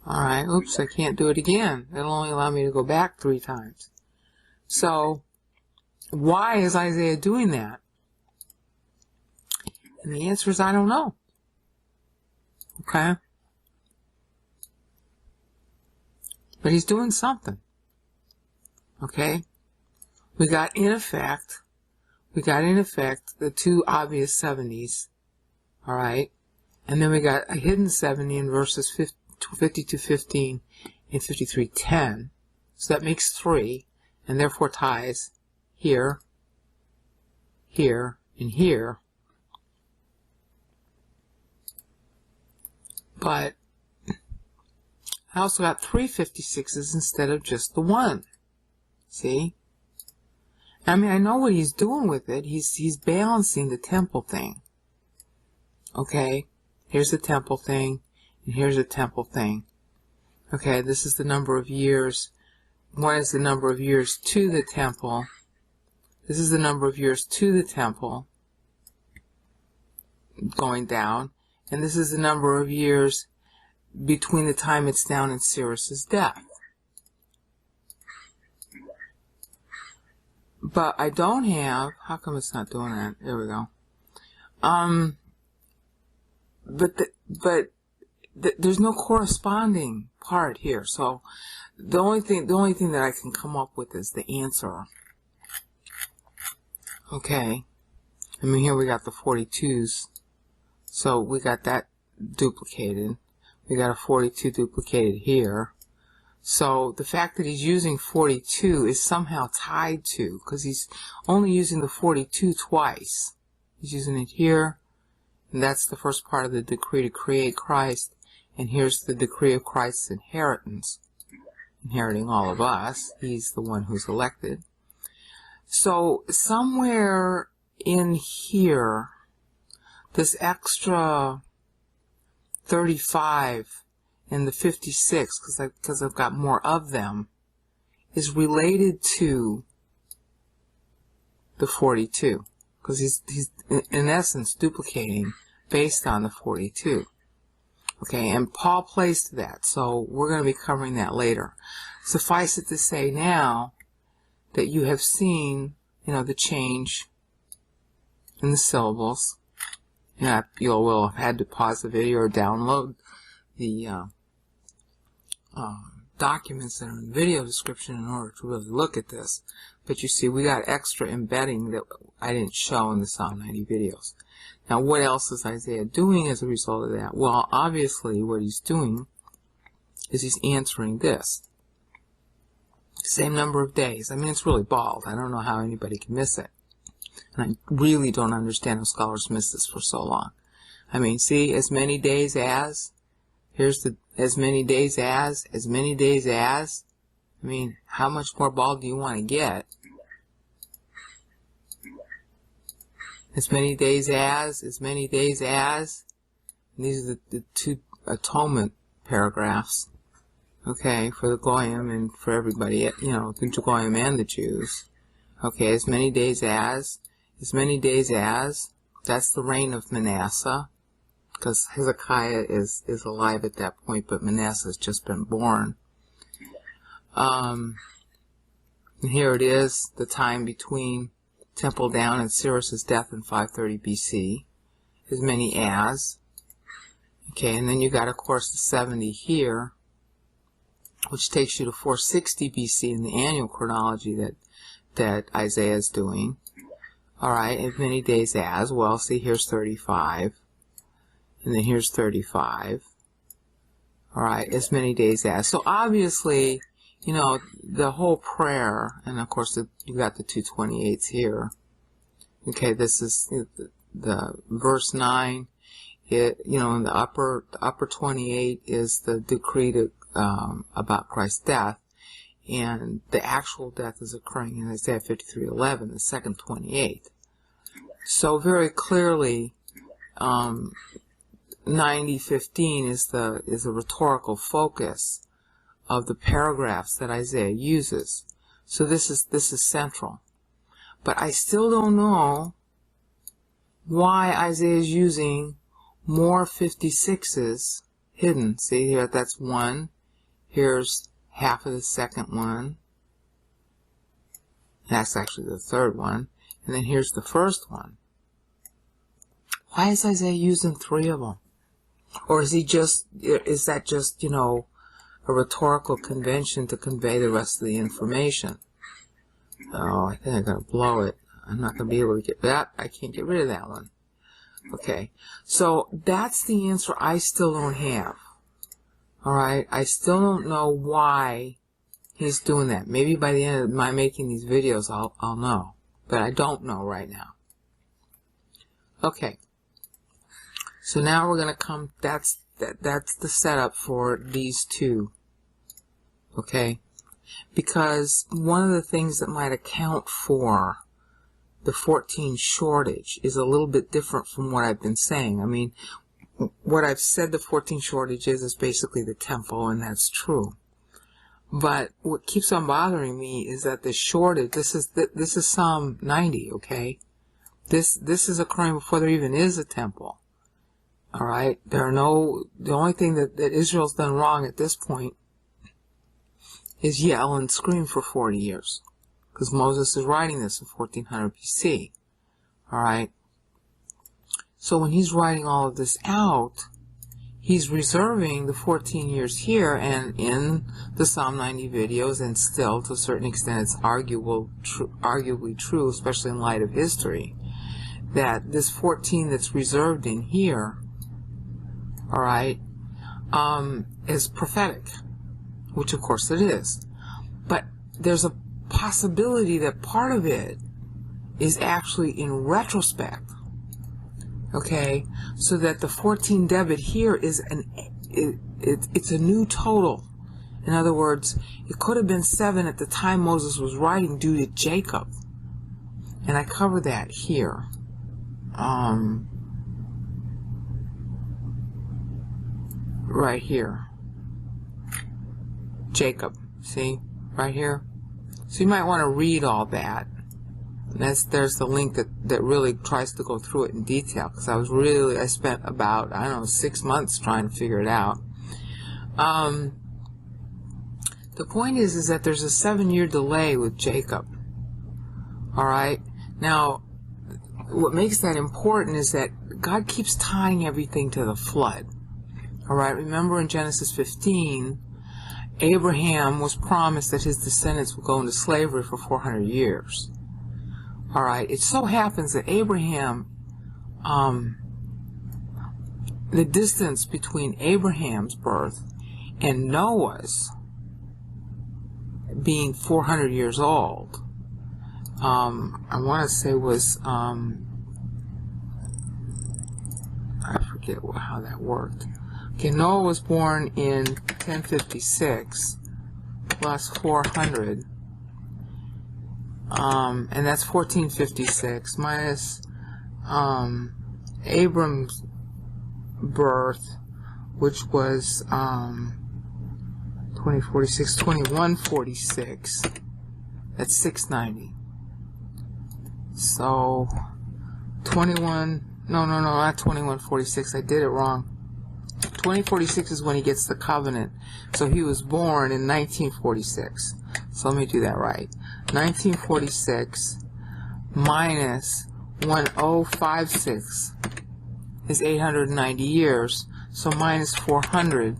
Speaker 1: Alright, oops, I can't do it again. It'll only allow me to go back 3 times. So, why is Isaiah doing that? And the answer is, I don't know. Okay? But he's doing something. Okay? We got in effect the 2 obvious 70s. Alright? And then we got a hidden 70 in verses 52:15 and 53:10. So that makes 3, and therefore ties here, here, and here. But I also got 3 56s instead of just the 1. See? I mean, I know what he's doing with it. He's balancing the temple thing. Okay? Here's the temple thing, and here's the temple thing. Okay, this is the number of years. 1 is the number of years to the temple. This is the number of years to the temple going down. And this is the number of years between the time it's down and Cyrus's death. But I don't have, how come it's not doing that? There we go. There's no corresponding part here. So the only thing that I can come up with is the answer. Okay. I mean, here we got the 42s. So we got that duplicated. We got a 42 duplicated here. So the fact that he's using 42 is somehow tied to, because he's only using the 42 twice. He's using it here, and that's the first part of the decree to create Christ, and here's the decree of Christ's inheritance, inheriting all of us. He's the one who's elected. So somewhere in here, this extra 35 and the 56, because I've got more of them, is related to the 42, because he's in essence duplicating based on the 42. Okay, and Paul plays to that, so we're going to be covering that later. Suffice it to say now that you have seen, the change in the syllables. You will have had to pause the video or download the documents that are in the video description in order to really look at this. But you see, we got extra embedding that I didn't show in the Psalm 90 videos. Now, what else is Isaiah doing as a result of that? Well, obviously, what he's doing is he's answering this. Same number of days. I mean, it's really bald. I don't know how anybody can miss it. And I really don't understand how scholars miss this for so long. I mean, see, as many days as, here's the as many days as, I mean, how much more bald do you want to get? As many days as, and these are the 2 atonement paragraphs, okay, for the Goyim and for everybody, the Goyim and the Jews. Okay, as many days as, that's the reign of Manasseh, because Hezekiah is alive at that point, but Manasseh has just been born. And here it is, the time between Temple down and Cyrus's death in 530 BC, as many as. Okay, and then you got, of course, the 70 here, which takes you to 460 BC in the annual chronology that Isaiah is doing. Alright, as many days as, well, see, here's 35, and then here's 35. Alright, as many days as. So obviously, the whole prayer, and of course you got the 228s here. Okay, this is the verse 9. In the upper 28 is the decree about Christ's death, and the actual death is occurring in Isaiah 53:11, the second 28. So very clearly, 90:15 is a rhetorical focus of the paragraphs that Isaiah uses. So this is central. But I still don't know why Isaiah is using more 56s hidden. See here, that's one. Here's half of the second one. That's actually the third one. And then here's the first one. Why is Isaiah using 3 of them? Or is that just, you know, a rhetorical convention to convey the rest of the information? Oh, I think I'm going to blow it. I'm not going to be able to get that. I can't get rid of that one. Okay. So that's the answer I still don't have. Alright? I still don't know why he's doing that. Maybe by the end of my making these videos, I'll know. But I don't know right now. Okay. So now we're going to come, that's the setup for these two. Okay? Because one of the things that might account for the 14 shortage is a little bit different from what I've been saying. I mean, what I've said the 14 shortage is basically the temple, and that's true. But what keeps on bothering me is that the shortage, this is Psalm 90, okay? This is occurring before there even is a temple. Alright? The only thing that Israel's done wrong at this point is yell and scream for 40 years. Because Moses is writing this in 1400 BC. Alright? So when he's writing all of this out, he's reserving the 14 years here, and in the Psalm 90 videos, and still to a certain extent it's arguably true, especially in light of history, that this 14 that's reserved in here, alright, is prophetic, which of course it is. But there's a possibility that part of it is actually in retrospect. Okay, so that the 14 debit here is it's a new total. In other words, it could have been 7 at the time Moses was writing due to Jacob, and I covered that here. Right here, Jacob. See, right here. So you might want to read all that. There's the link that really tries to go through it in detail, because I spent about, I don't know, 6 months trying to figure it out. The point is that there's a 7-year delay with Jacob. Alright? Now, what makes that important is that God keeps tying everything to the flood. Alright? Remember in Genesis 15, Abraham was promised that his descendants would go into slavery for 400 years. Alright, it so happens that Abraham, the distance between Abraham's birth and Noah's being 400 years old, I want to say was, I forget how that worked. Okay, Noah was born in 1056 plus 400. And that's 1456 minus Abram's birth, which was 2046, 2146. That's 690. So not 2146. I did it wrong. 2046 is when he gets the covenant. So he was born in 1946. So let me do that right. 1946 minus 1056 is 890 years. So minus 400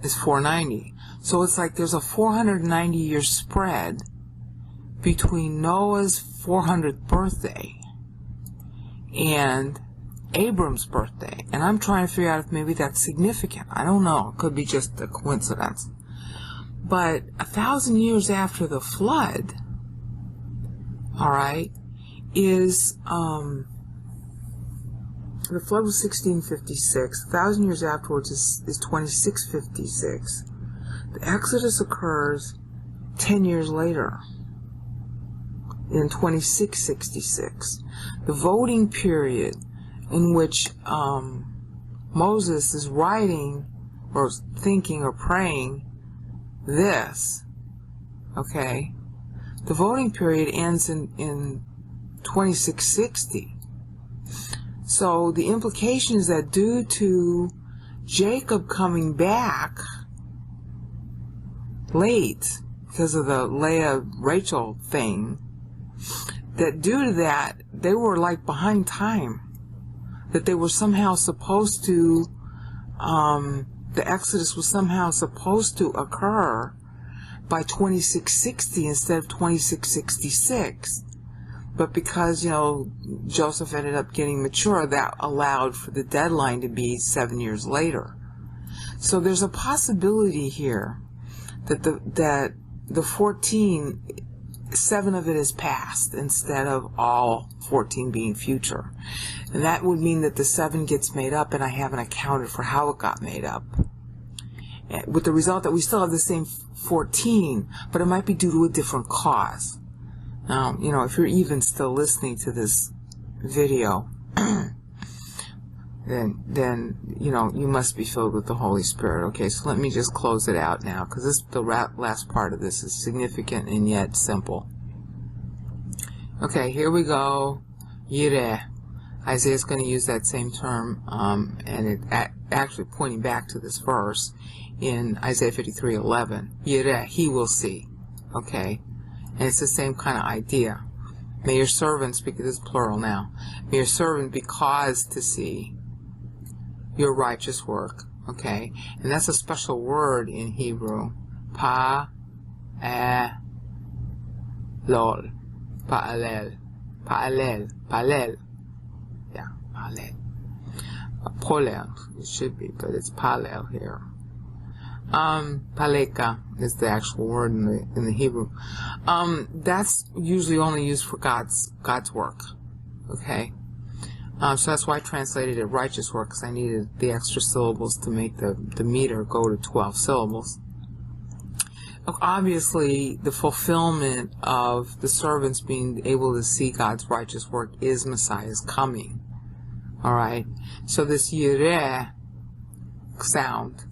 Speaker 1: is 490. So it's like there's a 490 year spread between Noah's 400th birthday and Abram's birthday. And I'm trying to figure out if maybe that's significant. I don't know. It could be just a coincidence. But 1,000 years after the flood, alright, is, the flood was 1656. 1,000 years afterwards is 2656. The Exodus occurs 10 years later, in 2666. The voting period in which Moses is writing or thinking or praying this, okay, the voting period ends in 2660. So the implication is that due to Jacob coming back late because of the Leah-Rachel thing, that due to that, they were like behind time. That they were somehow supposed to, the Exodus was somehow supposed to occur by 2660 instead of 2666. But because, Joseph ended up getting mature, that allowed for the deadline to be 7 years later. So there's a possibility here that the 14, 7 of it is past instead of all 14 being future. And that would mean that the 7 gets made up, and I haven't accounted for how it got made up. With the result that we still have the same 14, but it might be due to a different cause. Now, if you're even still listening to this video, then you must be filled with the Holy Spirit. Okay, so let me just close it out now, because the last part of this is significant and yet simple. Okay, here we go. Yireh. Isaiah's going to use that same term, and it actually pointing back to this verse in Isaiah 53:11. Yireh, he will see. Okay, and it's the same kind of idea. May your servant, speak of this plural now, may your servant be caused to see your righteous work. Okay, and that's a special word in Hebrew. Pa'elol. Pa'alel. Pa'alel. Yeah, Palel. Polel, it should be, but it's Palel here. Paleka is the actual word in the Hebrew. That's usually only used for God's work. Okay? So that's why I translated it righteous work, because I needed the extra syllables to make the meter go to 12 syllables. Obviously, the fulfillment of the servants being able to see God's righteous work is Messiah's coming. Alright? So this Yireh sound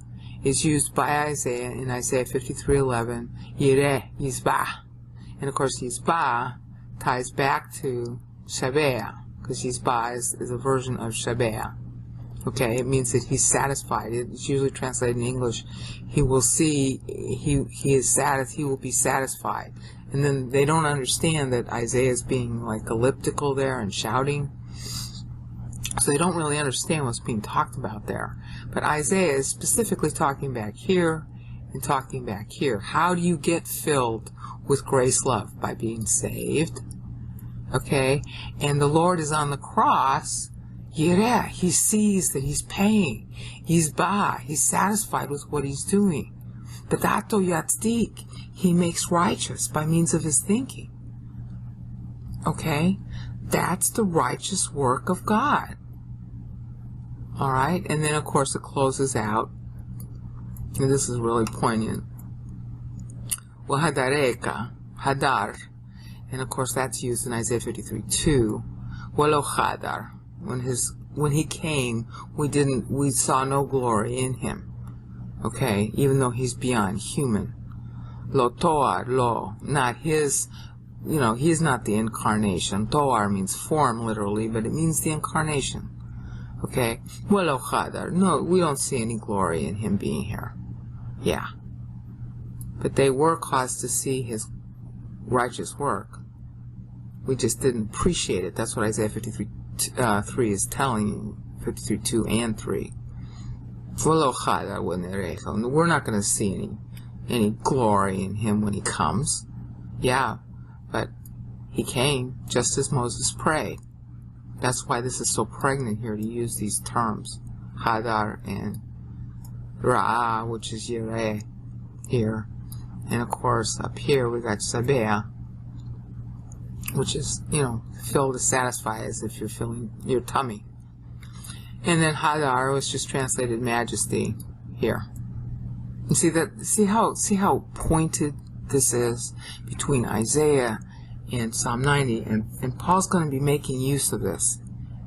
Speaker 1: is used by Isaiah in Isaiah 53:11. Yireh, Yizbah. And of course, Yizbah ties back to Shabbat, because Yizbah is a version of Shabbat. Okay, it means that he's satisfied. It's usually translated in English, he will see, he will be satisfied. And then they don't understand that Isaiah is being like elliptical there and shouting. So they don't really understand what's being talked about there. But Isaiah is specifically talking back here and talking back here. How do you get filled with grace love? By being saved. Okay? And the Lord is on the cross. Yireh, he sees that he's paying. He's satisfied with what he's doing. B'dato yatzdik, he makes righteous by means of his thinking. Okay? That's the righteous work of God. Alright? And then, of course, it closes out. And this is really poignant. Wahadareka, hadar. And, of course, that's used in Isaiah 53:2. Walo hadar. When he came, we saw no glory in him. Okay? Even though he's beyond human. Lo toar, lo. Not his... he is not the incarnation. Toar means form, literally, but it means the incarnation. Okay? Well, Chadar. No, we don't see any glory in him being here. Yeah. But they were caused to see his righteous work. We just didn't appreciate it. That's what Isaiah 53:3 is telling you. 53:2 and 3. Well, Chadar, we're not going to see any glory in him when he comes. Yeah. But he came just as Moses prayed. That's why this is so pregnant here to use these terms. Hadar and Ra'ah, which is Yireh here. And of course, up here we got Sabeh, which is, fill to satisfy, as if you're filling your tummy. And then Hadar was just translated majesty here. You see how pointed this is between Isaiah and Psalm 90, and Paul's going to be making use of this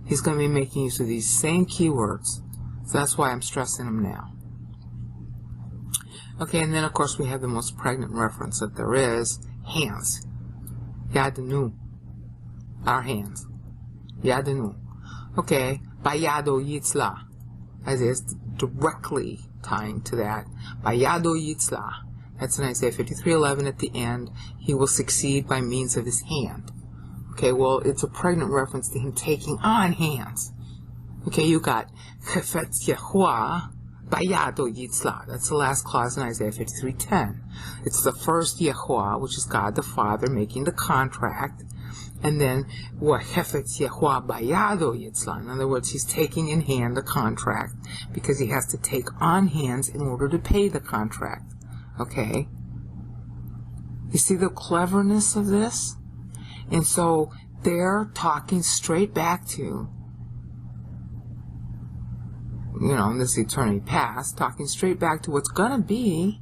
Speaker 1: he's going to be making use of these same keywords. So that's why I'm stressing them now. Okay, and then of course we have the most pregnant reference that there is, hands. Yadenu. Our hands. Yadenu. Okay, Bayado Yitzla. Isaiah's directly tying to that. Bayado Yitzla. That's in Isaiah 53:11 at the end. He will succeed by means of his hand. Okay, well, it's a pregnant reference to him taking on hands. Okay, you got Chefetz Yehuah Bayado Yitzla. That's the last clause in Isaiah 53:10. It's the first Yehuah, which is God the Father, making the contract. And then, Chefetz Yehuah Bayado Yitzla. In other words, he's taking in hand the contract because he has to take on hands in order to pay the contract. Okay? You see the cleverness of this? And so, they're talking straight back to, in this eternity past, talking straight back to what's going to be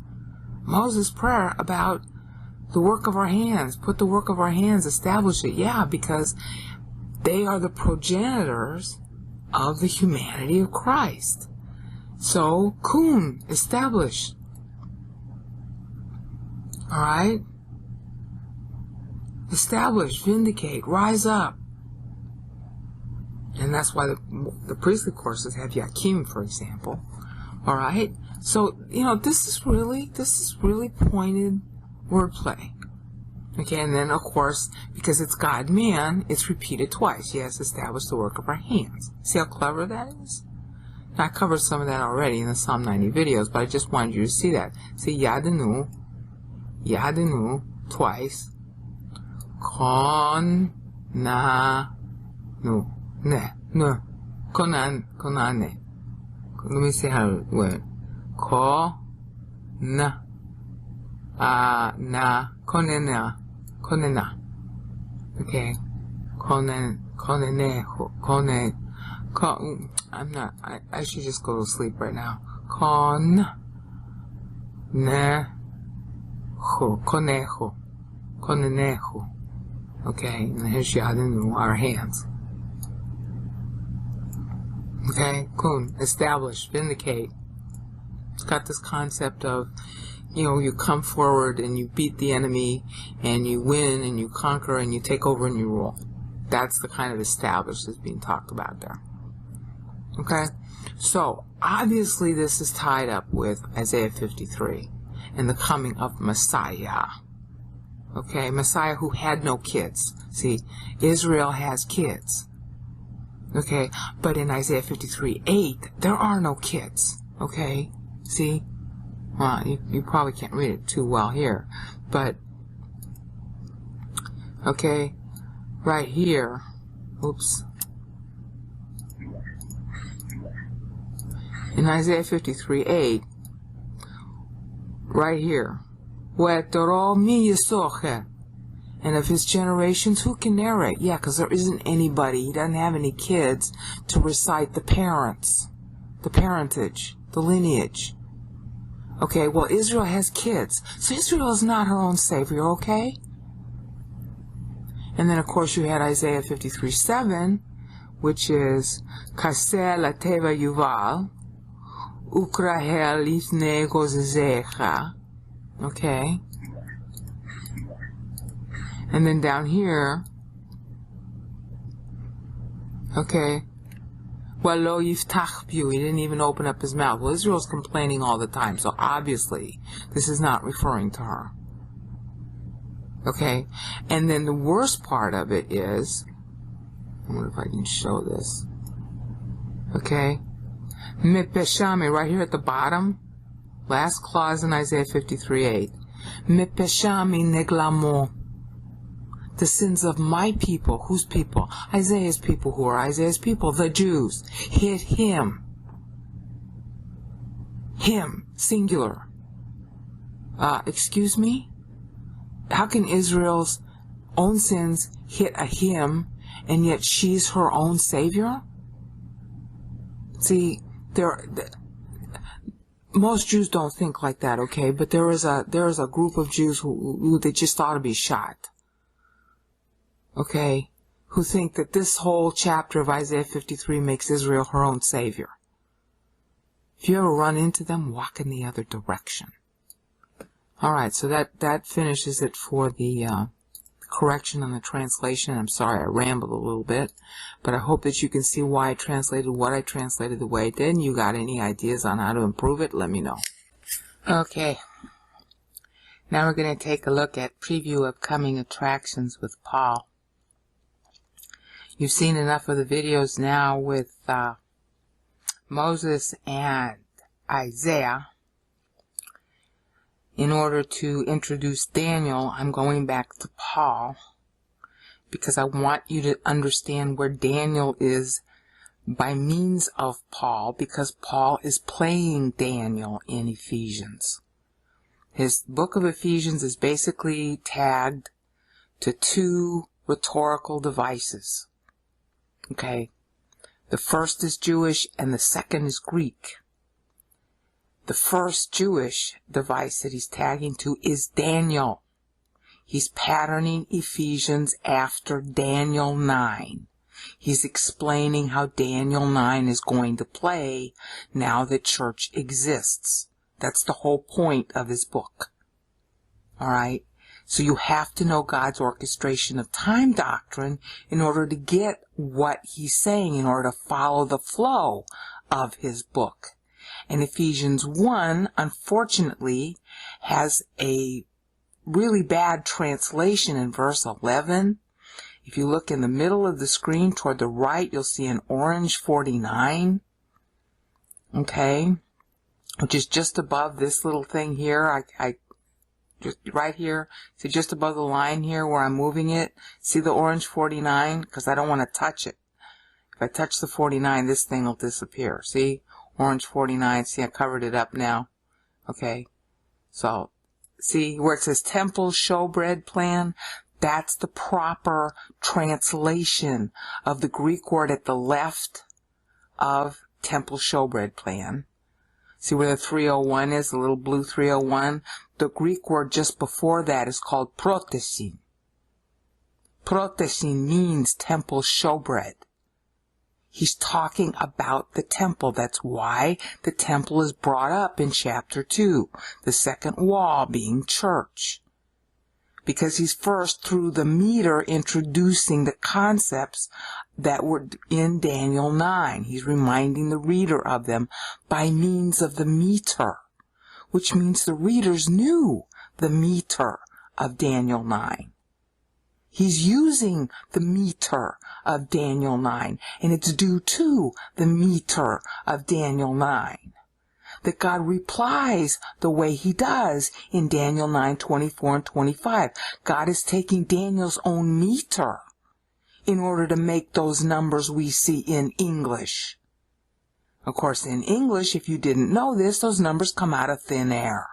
Speaker 1: Moses' prayer about the work of our hands. Put the work of our hands, establish it. Yeah, because they are the progenitors of the humanity of Christ. So, kun, establish. Alright? Establish, vindicate, rise up. And that's why the priestly courses have Yakim, for example. Alright? So, this is really pointed wordplay. Okay, and then, of course, because it's God-man, it's repeated twice. Yes, establish the work of our hands. See how clever that is? Now, I covered some of that already in the Psalm 90 videos, but I just wanted you to see that. See, Yadenu, twice. Kon, na, nu, ne, konane. Let me see how it went. Ko, na, na, konena. Okay. I should just go to sleep right now. Konenehu. Okay, and here's Yadenu, our hands. Okay, kun, establish, vindicate. It's got this concept of, you come forward and you beat the enemy and you win and you conquer and you take over and you rule. That's the kind of established that's being talked about there. Okay? So, obviously this is tied up with Isaiah 53 and the coming of Messiah. Okay? Messiah who had no kids. See, Israel has kids. Okay? But in Isaiah 53:8, there are no kids. Okay? See? Well, you probably can't read it too well here, but, okay, right here, oops, in Isaiah 53:8, right here, and of his generations, who can narrate? Yeah, because there isn't anybody, he doesn't have any kids to recite the parents, the parentage, the lineage. Okay, well, Israel has kids. So Israel is not her own savior, okay? And then, of course, you had Isaiah 53:7, which is Kaseh lateva yuval, ukrahel lifnei gozezecha. Okay? And then down here, okay, Walo yiftach biu, he didn't even open up his mouth. Well, Israel's complaining all the time, so obviously this is not referring to her. Okay? And then the worst part of it is, I wonder if I can show this. Okay? Mipeshame, right here at the bottom, last clause in Isaiah 53:8. Mipeshame neglamo. The sins of my people. Whose people? Isaiah's people. Who are Isaiah's people? The Jews. Hit him. Him. Singular. Excuse me? How can Israel's own sins hit a him, and yet she's her own savior? See, most Jews don't think like that, okay? But there is a group of Jews who they just ought to be shot. Okay, who think that this whole chapter of Isaiah 53 makes Israel her own savior. If you ever run into them, walk in the other direction. All right, so that finishes it for the correction on the translation. I'm sorry I rambled a little bit, but I hope that you can see why I translated what I translated the way it did. And you got any ideas on how to improve it, let me know. Okay, now we're going to take a look at preview of coming attractions with Paul. You've seen enough of the videos now with Moses and Isaiah. In order to introduce Daniel, I'm going back to Paul because I want you to understand where Daniel is by means of Paul, because Paul is playing Daniel in Ephesians. His book of Ephesians is basically tagged to two rhetorical devices. Okay, the first is Jewish and the second is Greek. The first Jewish device that he's tagging to is Daniel. He's patterning Ephesians after Daniel 9. He's explaining how Daniel 9 is going to play now that church exists. That's the whole point of his book. Alright? So you have to know God's orchestration of time doctrine in order to get what he's saying, in order to follow the flow of his book. And Ephesians 1, unfortunately, has a really bad translation in verse 11. If you look in the middle of the screen toward the right, you'll see an orange 49. Okay? Which is just above this little thing here. I just right here. See, just above the line here where I'm moving it. See the orange 49? Because I don't want to touch it. If I touch the 49, this thing will disappear. See? Orange 49. See, I covered it up now. Okay. So, see where it says Temple Showbread Plan? That's the proper translation of the Greek word at the left of Temple Showbread Plan. See where the 301 is, the little blue 301? The Greek word just before that is called protesin. Protesin means temple showbread. He's talking about the temple. That's why the temple is brought up in chapter 2, the second wall being church. Because he's first, through the meter, introducing the concepts that were in Daniel 9. He's reminding the reader of them by means of the meter, which means the readers knew the meter of Daniel 9. He's using the meter of Daniel 9, and it's due to the meter of Daniel 9 that God replies the way he does in Daniel 9:24 and 25. God is taking Daniel's own meter in order to make those numbers we see in English. Of course, in English, if you didn't know this, those numbers come out of thin air.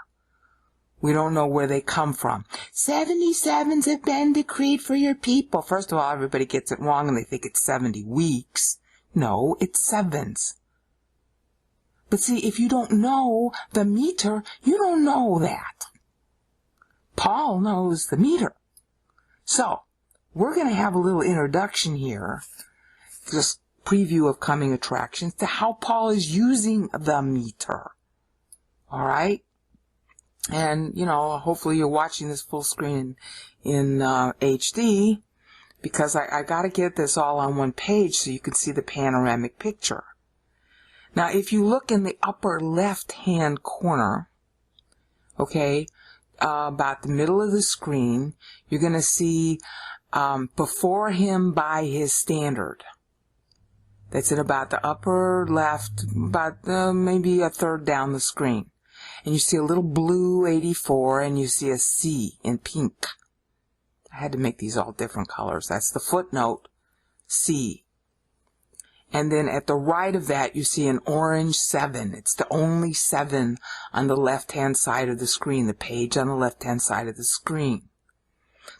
Speaker 1: We don't know where they come from. 77s have been decreed for your people. First of all, everybody gets it wrong and they think it's 70 weeks. No, it's sevens. But see, if you don't know the meter, you don't know that. Paul knows the meter. So, we're going to have a little introduction here, just preview of coming attractions, to how Paul is using the meter. Alright? And, you know, hopefully you're watching this full screen in HD, because I got to get this all on one page so you can see the panoramic picture. Now, if you look in the upper left-hand corner, okay, about the middle of the screen, you're going to see before him by his standard. That's at about the upper left, about maybe a third down the screen. And you see a little blue 84, and you see a C in pink. I had to make these all different colors. That's the footnote, C. And then at the right of that, you see an orange 7. It's the only 7 on the left-hand side of the screen, the page on the left-hand side of the screen.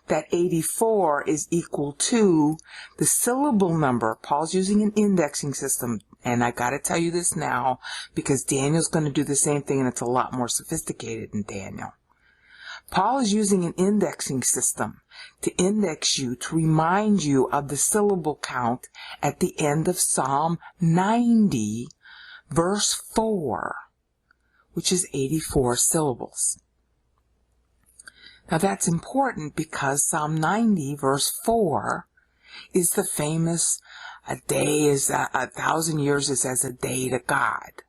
Speaker 1: That 84 is equal to the syllable number. Paul's using an indexing system, and I got to tell you this now because Daniel's going to do the same thing, and it's a lot more sophisticated than Daniel. Paul is using an indexing system to index you, to remind you of the syllable count at the end of Psalm 90, verse 4, which is 84 syllables. Now that's important because Psalm 90, verse 4, is the famous, a day is a thousand years is as a day to God.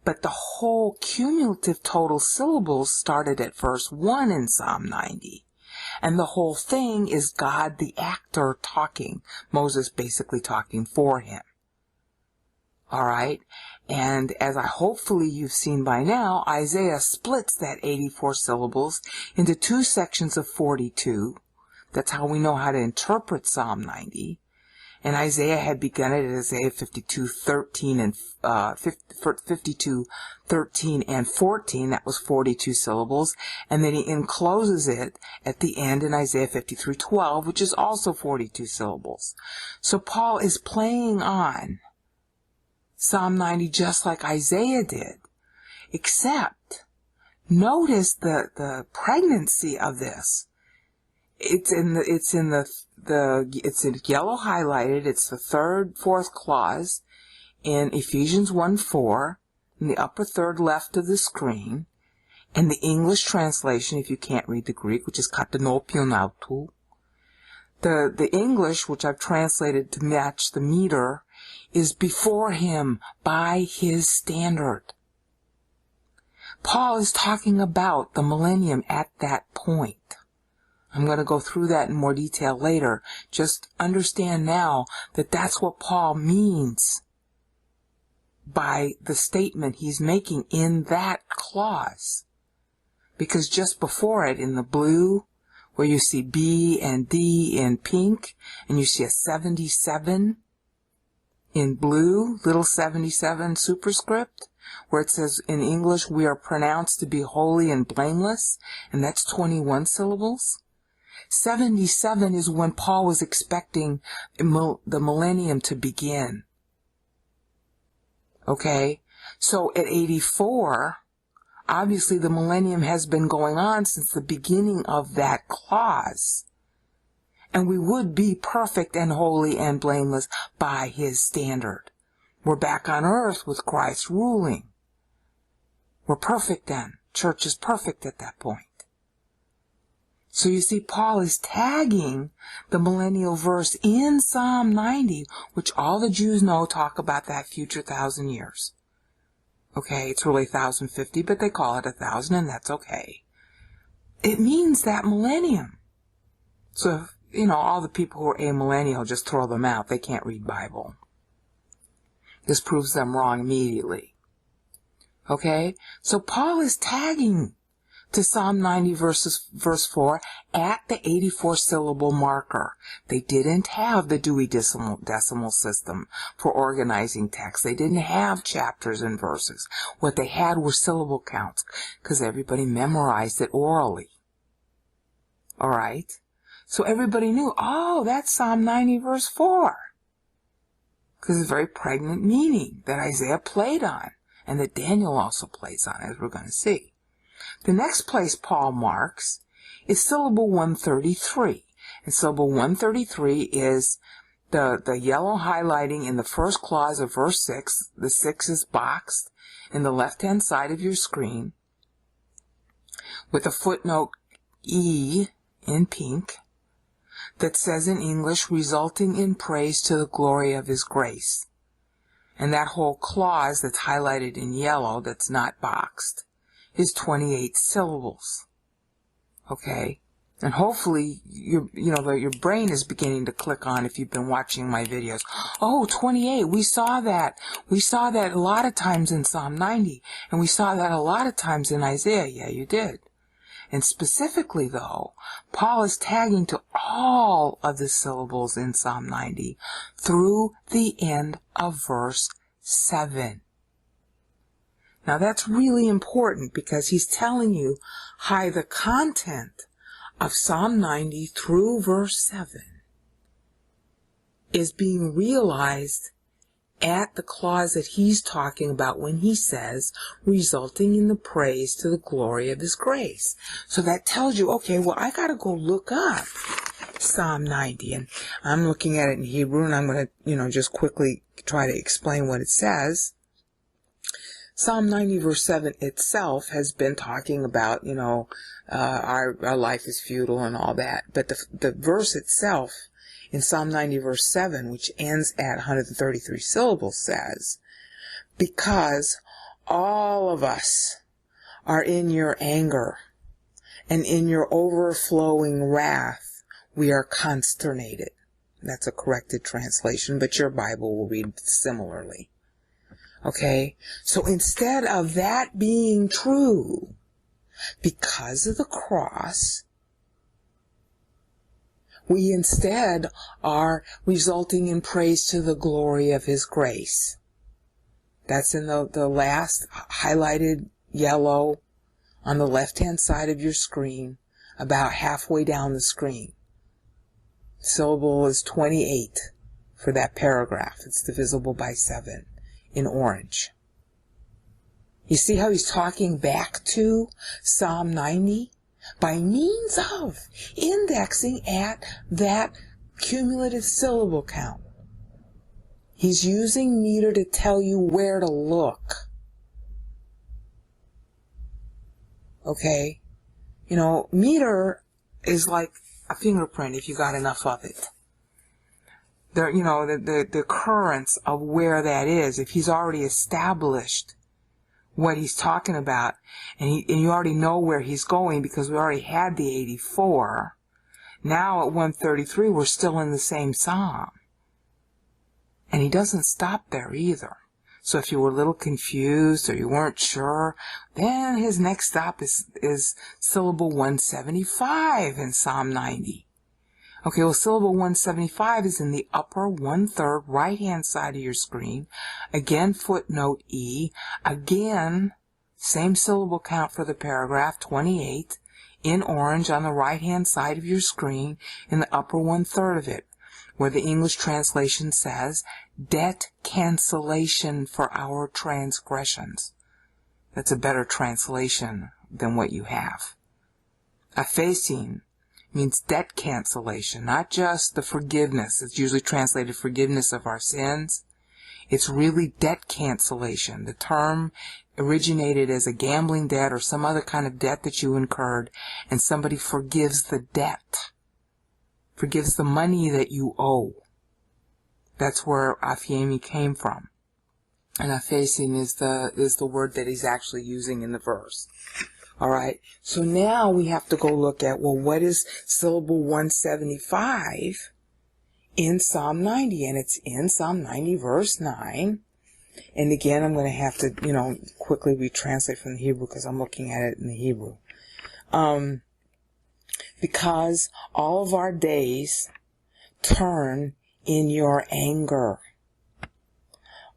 Speaker 1: But the whole cumulative total syllables started at verse 1 in Psalm 90. And the whole thing is God the actor talking, Moses basically talking for him. Alright? And as hopefully you've seen by now, Isaiah splits that 84 syllables into two sections of 42. That's how we know how to interpret Psalm 90. And Isaiah had begun it at Isaiah 52:13 and 52:13 and 14. That was 42 syllables. And then he encloses it at the end in Isaiah 53:12, which is also 42 syllables. So Paul is playing on Psalm 90 just like Isaiah did, except notice the pregnancy of this. It's in yellow highlighted. It's the fourth clause in Ephesians 1:4 in the upper third left of the screen. And the English translation, if you can't read the Greek, which is katanopionautu. The English, which I've translated to match the meter, is before him by his standard. Paul is talking about the millennium at that point. I'm going to go through that in more detail later. Just understand now that that's what Paul means by the statement he's making in that clause. Because just before it, in the blue, where you see B and D in pink, and you see a 77 in blue, little 77 superscript, where it says in English, we are pronounced to be holy and blameless, and that's 21 syllables. 77 is when Paul was expecting the millennium to begin. Okay? So at 84, obviously the millennium has been going on since the beginning of that clause. And we would be perfect and holy and blameless by his standard. We're back on earth with Christ ruling. We're perfect then. Church is perfect at that point. So you see, Paul is tagging the millennial verse in Psalm 90, which all the Jews know talk about that future 1,000 years. Okay, it's really 1,050, but they call it 1,000, and that's okay. It means that millennium. So, all the people who are amillennial, just throw them out. They can't read Bible. This proves them wrong immediately. Okay? So Paul is tagging to Psalm 90 verse 4 at the 84 syllable marker. They didn't have the Dewey Decimal System for organizing text. They didn't have chapters and verses. What they had were syllable counts, because everybody memorized it orally. Alright? So everybody knew, that's Psalm 90 verse 4. Because it's a very pregnant meaning that Isaiah played on, and that Daniel also plays on, as we're going to see. The next place Paul marks is syllable 133. And syllable 133 is the yellow highlighting in the first clause of verse 6. The 6 is boxed in the left-hand side of your screen with a footnote E in pink that says in English, resulting in praise to the glory of his grace. And that whole clause that's highlighted in yellow, that's not boxed, is 28 syllables. Okay? And hopefully your brain is beginning to click on, if you've been watching my videos. 28, we saw that. We saw that a lot of times in Psalm 90, and we saw that a lot of times in Isaiah. Yeah, you did. And specifically, though, Paul is tagging to all of the syllables in Psalm 90 through the end of verse 7. Now that's really important, because he's telling you how the content of Psalm 90 through verse 7 is being realized at the clause that he's talking about when he says, resulting in the praise to the glory of his grace. So that tells you, okay, well, I got to go look up Psalm 90. And I'm looking at it in Hebrew, and I'm going to, just quickly try to explain what it says. Psalm 90 verse 7 itself has been talking about, our life is futile and all that. But the verse itself in Psalm 90 verse 7, which ends at 133 syllables, says, because all of us are in your anger and in your overflowing wrath, we are consternated. That's a corrected translation, but your Bible will read similarly. Okay, so instead of that being true, because of the cross, we instead are resulting in praise to the glory of his grace. That's in the last highlighted yellow on the left-hand side of your screen, about halfway down the screen. Syllable is 28 for that paragraph. It's divisible by 7. In orange. You see how he's talking back to Psalm 90? By means of indexing at that cumulative syllable count. He's using meter to tell you where to look. Okay? Meter is like a fingerprint if you got enough of it. The occurrence of where that is, if he's already established what he's talking about, and you already know where he's going because we already had the 84, now at 133 we're still in the same psalm. And he doesn't stop there either. So if you were a little confused or you weren't sure, then his next stop is syllable 175 in Psalm 90. Okay, well, syllable 175 is in the upper one-third right-hand side of your screen. Again, footnote E. Again, same syllable count for the paragraph, 28, in orange on the right-hand side of your screen in the upper one-third of it, where the English translation says, debt cancellation for our transgressions. That's a better translation than what you have. Aphasin means debt cancellation, not just the forgiveness. It's usually translated forgiveness of our sins. It's really debt cancellation. The term originated as a gambling debt or some other kind of debt that you incurred, and somebody forgives the debt, forgives the money that you owe. That's where aphiemi came from. And aphasin is the word that he's actually using in the verse. All right, so now we have to go look at, well, what is syllable 175 in Psalm 90? And it's in Psalm 90, verse 9. And again, I'm going to have to, quickly retranslate from the Hebrew because I'm looking at it in the Hebrew. Because all of our days turn in your anger.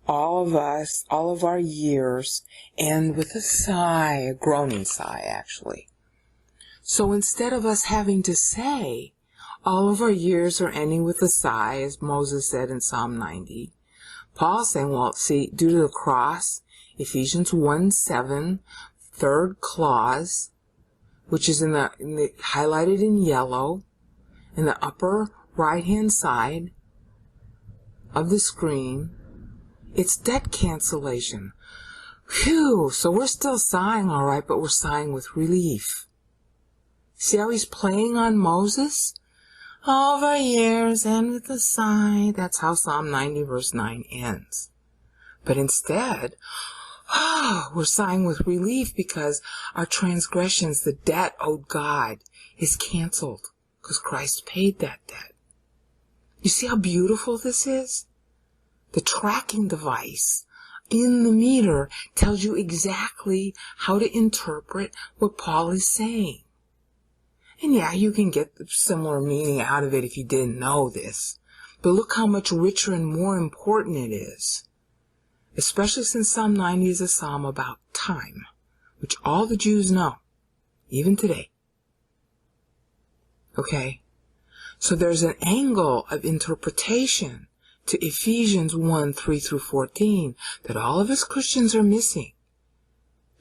Speaker 1: All of our years end with a sigh, a groaning sigh, actually. So instead of us having to say, all of our years are ending with a sigh, as Moses said in Psalm 90, Paul's saying, well, see, due to the cross, Ephesians 1:7, third clause, which is in the highlighted in yellow, in the upper right-hand side of the screen, it's debt cancellation. Phew, so we're still sighing, all right, but we're sighing with relief. See how he's playing on Moses? All of our years end with a sigh. That's how Psalm 90 verse 9 ends. But instead, we're sighing with relief because our transgressions, the debt owed God, is canceled because Christ paid that debt. You see how beautiful this is? The tracking device in the meter tells you exactly how to interpret what Paul is saying. And yeah, you can get the similar meaning out of it if you didn't know this. But look how much richer and more important it is. Especially since Psalm 90 is a psalm about time, which all the Jews know, even today. Okay? So there's an angle of interpretation to Ephesians 1, 3 through 14 that all of us Christians are missing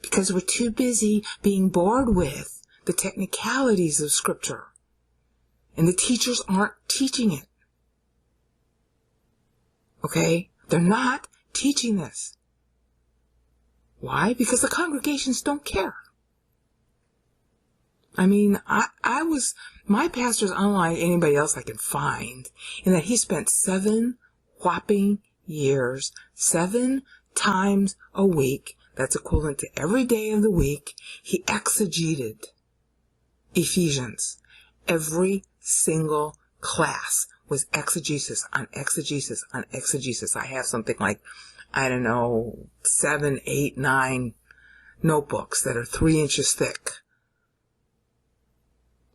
Speaker 1: because we're too busy being bored with the technicalities of Scripture. And the teachers aren't teaching it. Okay? They're not teaching this. Why? Because the congregations don't care. I mean, my pastor's unlike anybody else I can find in that he spent 7 whopping years, 7 times a week, that's equivalent to every day of the week, he exegeted Ephesians. Every single class was exegesis on exegesis on exegesis. I have something like, 7, 8, 9 notebooks that are 3 inches thick,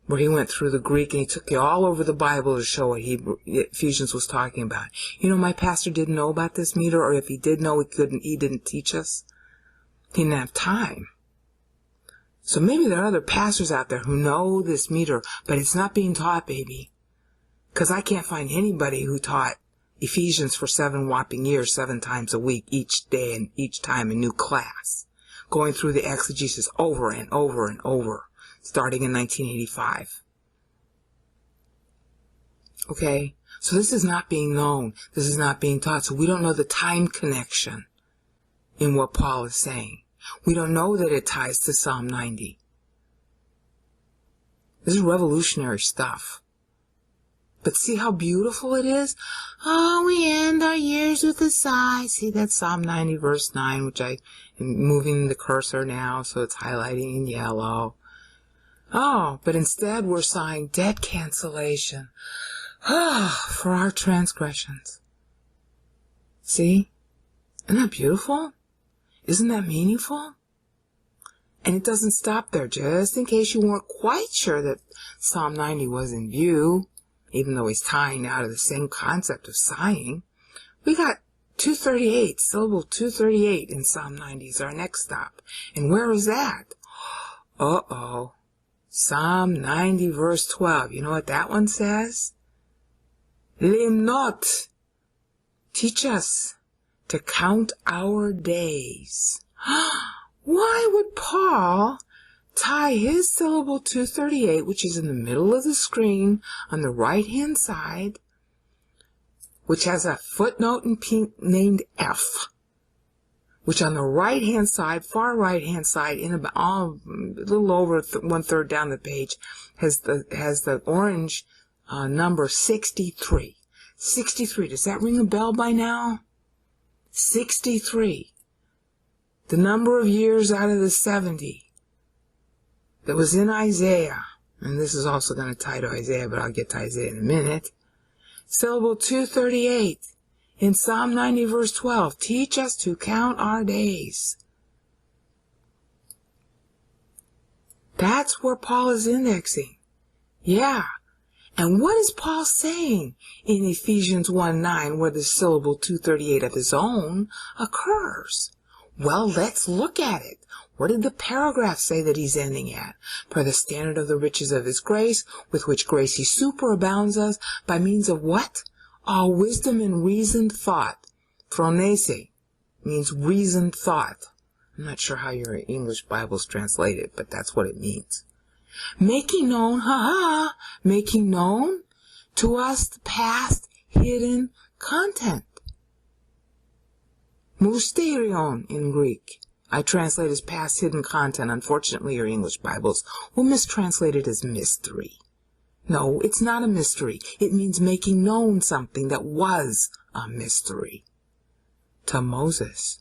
Speaker 1: where he went through the Greek and he took you all over the Bible to show what Ephesians was talking about. You know, my pastor didn't know about this meter, or if he did know, he didn't teach us. He didn't have time. So maybe there are other pastors out there who know this meter, but it's not being taught, baby. Because I can't find anybody who taught Ephesians for 7 whopping years, 7 times a week, each day and each time a new class, going through the exegesis over and over and over, starting in 1985. Okay? So this is not being known. This is not being taught. So we don't know the time connection in what Paul is saying. We don't know that it ties to Psalm 90. This is revolutionary stuff. But see how beautiful it is? Oh, we end our years with a sigh. See, that's Psalm 90, verse 9, which I am moving the cursor now, so it's highlighting in yellow. Oh, but instead we're sighing debt cancellation. For our transgressions. See? Isn't that beautiful? Isn't that meaningful? And it doesn't stop there, just in case you weren't quite sure that Psalm 90 was in view, even though he's tying out of the same concept of sighing. We got 238, syllable 238 in Psalm 90 is our next stop. And where is that? Uh-oh. Psalm 90, verse 12. You know what that one says? Limnot. Teach us to count our days. Why would Paul tie his syllable 238, which is in the middle of the screen on the right-hand side, which has a footnote in pink named F, which on the right-hand side, far right-hand side, in about a little over 1/3 down the page, has the orange number 63. 63. Does that ring a bell by now? 63. The number of years out of the 70 that was in Isaiah. And this is also going to tie to Isaiah, but I'll get to Isaiah in a minute. Syllable 238 in Psalm 90, verse 12. Teach us to count our days. That's where Paul is indexing. Yeah. And what is Paul saying in Ephesians 1:9, where the syllable 238 of his own occurs? Well, let's look at it. What did the paragraph say that he's ending at? Per the standard of the riches of his grace, with which grace he superabounds us, by means of what? All wisdom and reasoned thought. Phronese means reasoned thought. I'm not sure how your English Bibles translate it, but that's what it means. Making known, making known to us the past hidden content. Mysterion in Greek. I translate as past hidden content. Unfortunately, your English Bibles will mistranslate it as mystery. No, it's not a mystery. It means making known something that was a mystery to Moses.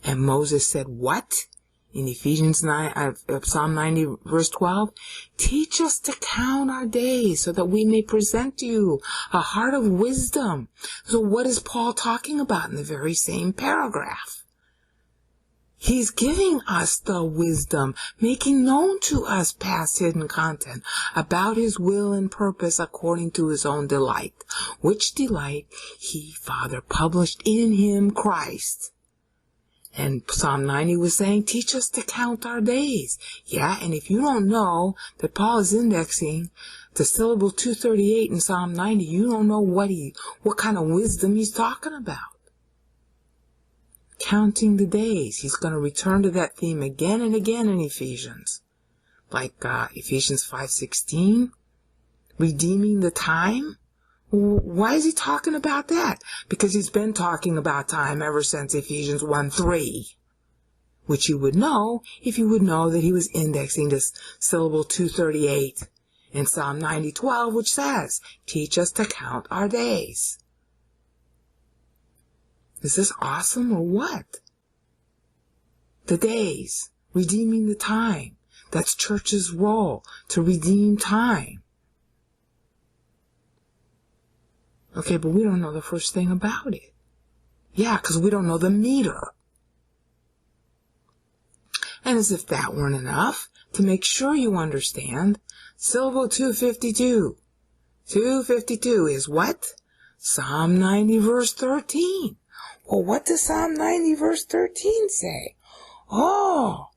Speaker 1: And Moses said, what? In Ephesians 9, Psalm 90, verse 12, teach us to count our days so that we may present to you a heart of wisdom. So what is Paul talking about in the very same paragraph? He's giving us the wisdom, making known to us past hidden content about his will and purpose according to his own delight, which delight he, Father, published in him, Christ, And Psalm 90 was saying, teach us to count our days. Yeah, and if you don't know that Paul is indexing the syllable 238 in Psalm 90, you don't know what kind of wisdom he's talking about. Counting the days. He's going to return to that theme again and again in Ephesians. Like Ephesians 5:16, redeeming the time. Why is he talking about that? Because he's been talking about time ever since Ephesians 1:3, which you would know if you would know that he was indexing this syllable 238 in Psalm 90:12, which says, teach us to count our days. Is this awesome or what? The days, redeeming the time. That's church's role, to redeem time. Okay, but we don't know the first thing about it. Yeah, because we don't know the meter. And as if that weren't enough, to make sure you understand, syllable 252. 252 is what? Psalm 90 verse 13. Well, what does Psalm 90 verse 13 say? Oh,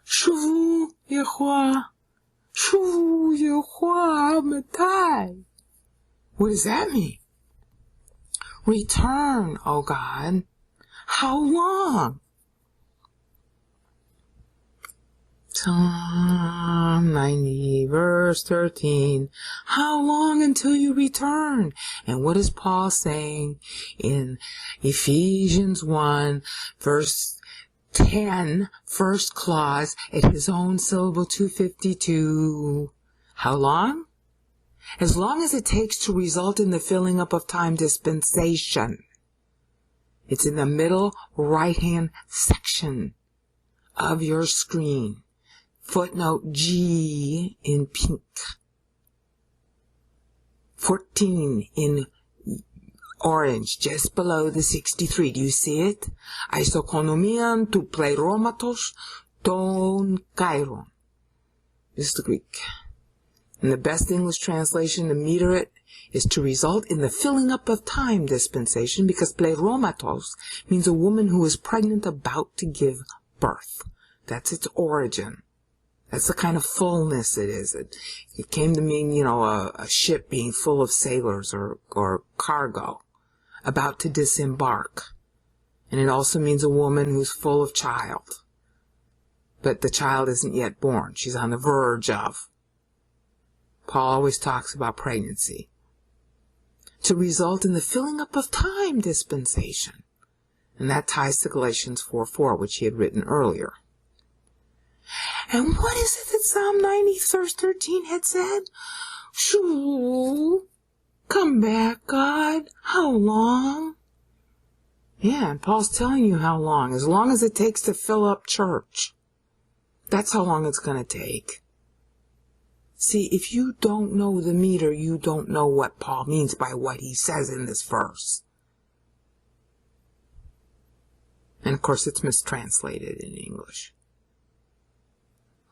Speaker 1: Shuvu Yehoah Matai. What does that mean? Return, O God. How long? Psalm 90 verse 13. How long until you return? And what is Paul saying in Ephesians 1 verse 10, first clause, at his own syllable 252? How long? As long as it takes to result in the filling up of time dispensation. It's in the middle right-hand section of your screen. Footnote G in pink. 14 in orange, just below the 63. Do you see it? Isokonomian tu pleiromatos ton kairon. This is the Greek. In the best English translation, to meter it, is to result in the filling up of time dispensation, because pleiromatos means a woman who is pregnant about to give birth. That's its origin. That's the kind of fullness it is. It came to mean, a ship being full of sailors or cargo about to disembark. And it also means a woman who's full of child. But the child isn't yet born. She's on the verge of. Paul always talks about pregnancy. To result in the filling up of time dispensation. And that ties to Galatians 4:4, which he had written earlier. And what is it that Psalm 90 verse 13 had said? Shoo, come back, God. How long? Yeah, and Paul's telling you how long. As long as it takes to fill up church. That's how long it's going to take. See, if you don't know the meter, you don't know what Paul means by what he says in this verse. And of course, it's mistranslated in English.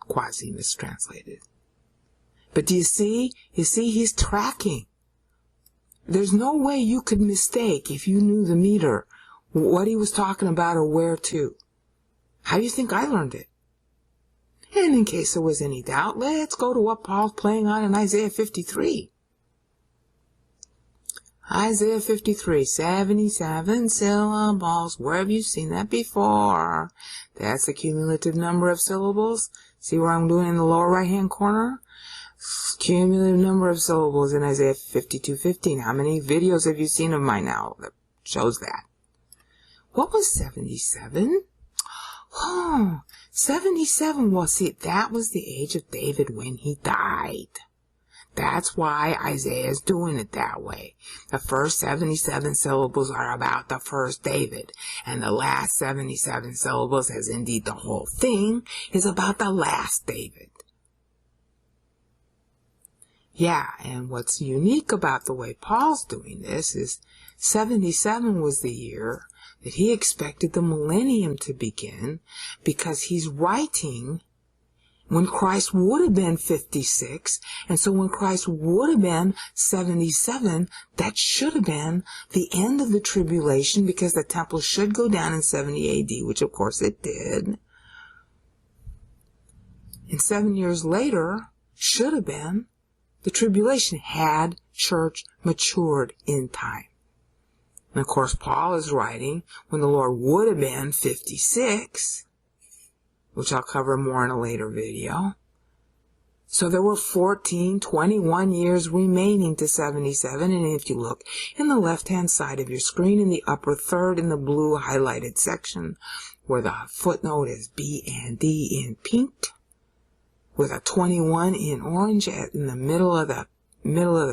Speaker 1: Quasi-mistranslated. But do you see? You see, he's tracking. There's no way you could mistake, if you knew the meter, what he was talking about or where to. How do you think I learned it? And in case there was any doubt, let's go to what Paul's playing on in Isaiah 53. Isaiah 53, 77 syllables. Where have you seen that before? That's the cumulative number of syllables. See where I'm doing in the lower right-hand corner? Cumulative number of syllables in Isaiah 52:15. How many videos have you seen of mine now that shows that? What was 77? Oh, 77. Well, see, that was the age of David when he died. That's why Isaiah's doing it that way. The first 77 syllables are about the first David, and the last 77 syllables, as indeed the whole thing, is about the last David. Yeah, and what's unique about the way Paul's doing this is 77 was the year that he expected the millennium to begin, because he's writing when Christ would have been 56. And so when Christ would have been 77, that should have been the end of the tribulation, because the temple should go down in 70 AD, which of course it did. And 7 years later should have been the tribulation, had church matured in time. And of course Paul is writing when the Lord would have been 56, which I'll cover more in a later video. So there were 21 years remaining to 77, and if you look in the left-hand side of your screen in the upper third in the blue highlighted section, where the footnote is B and D in pink, with a 21 in orange in the middle of the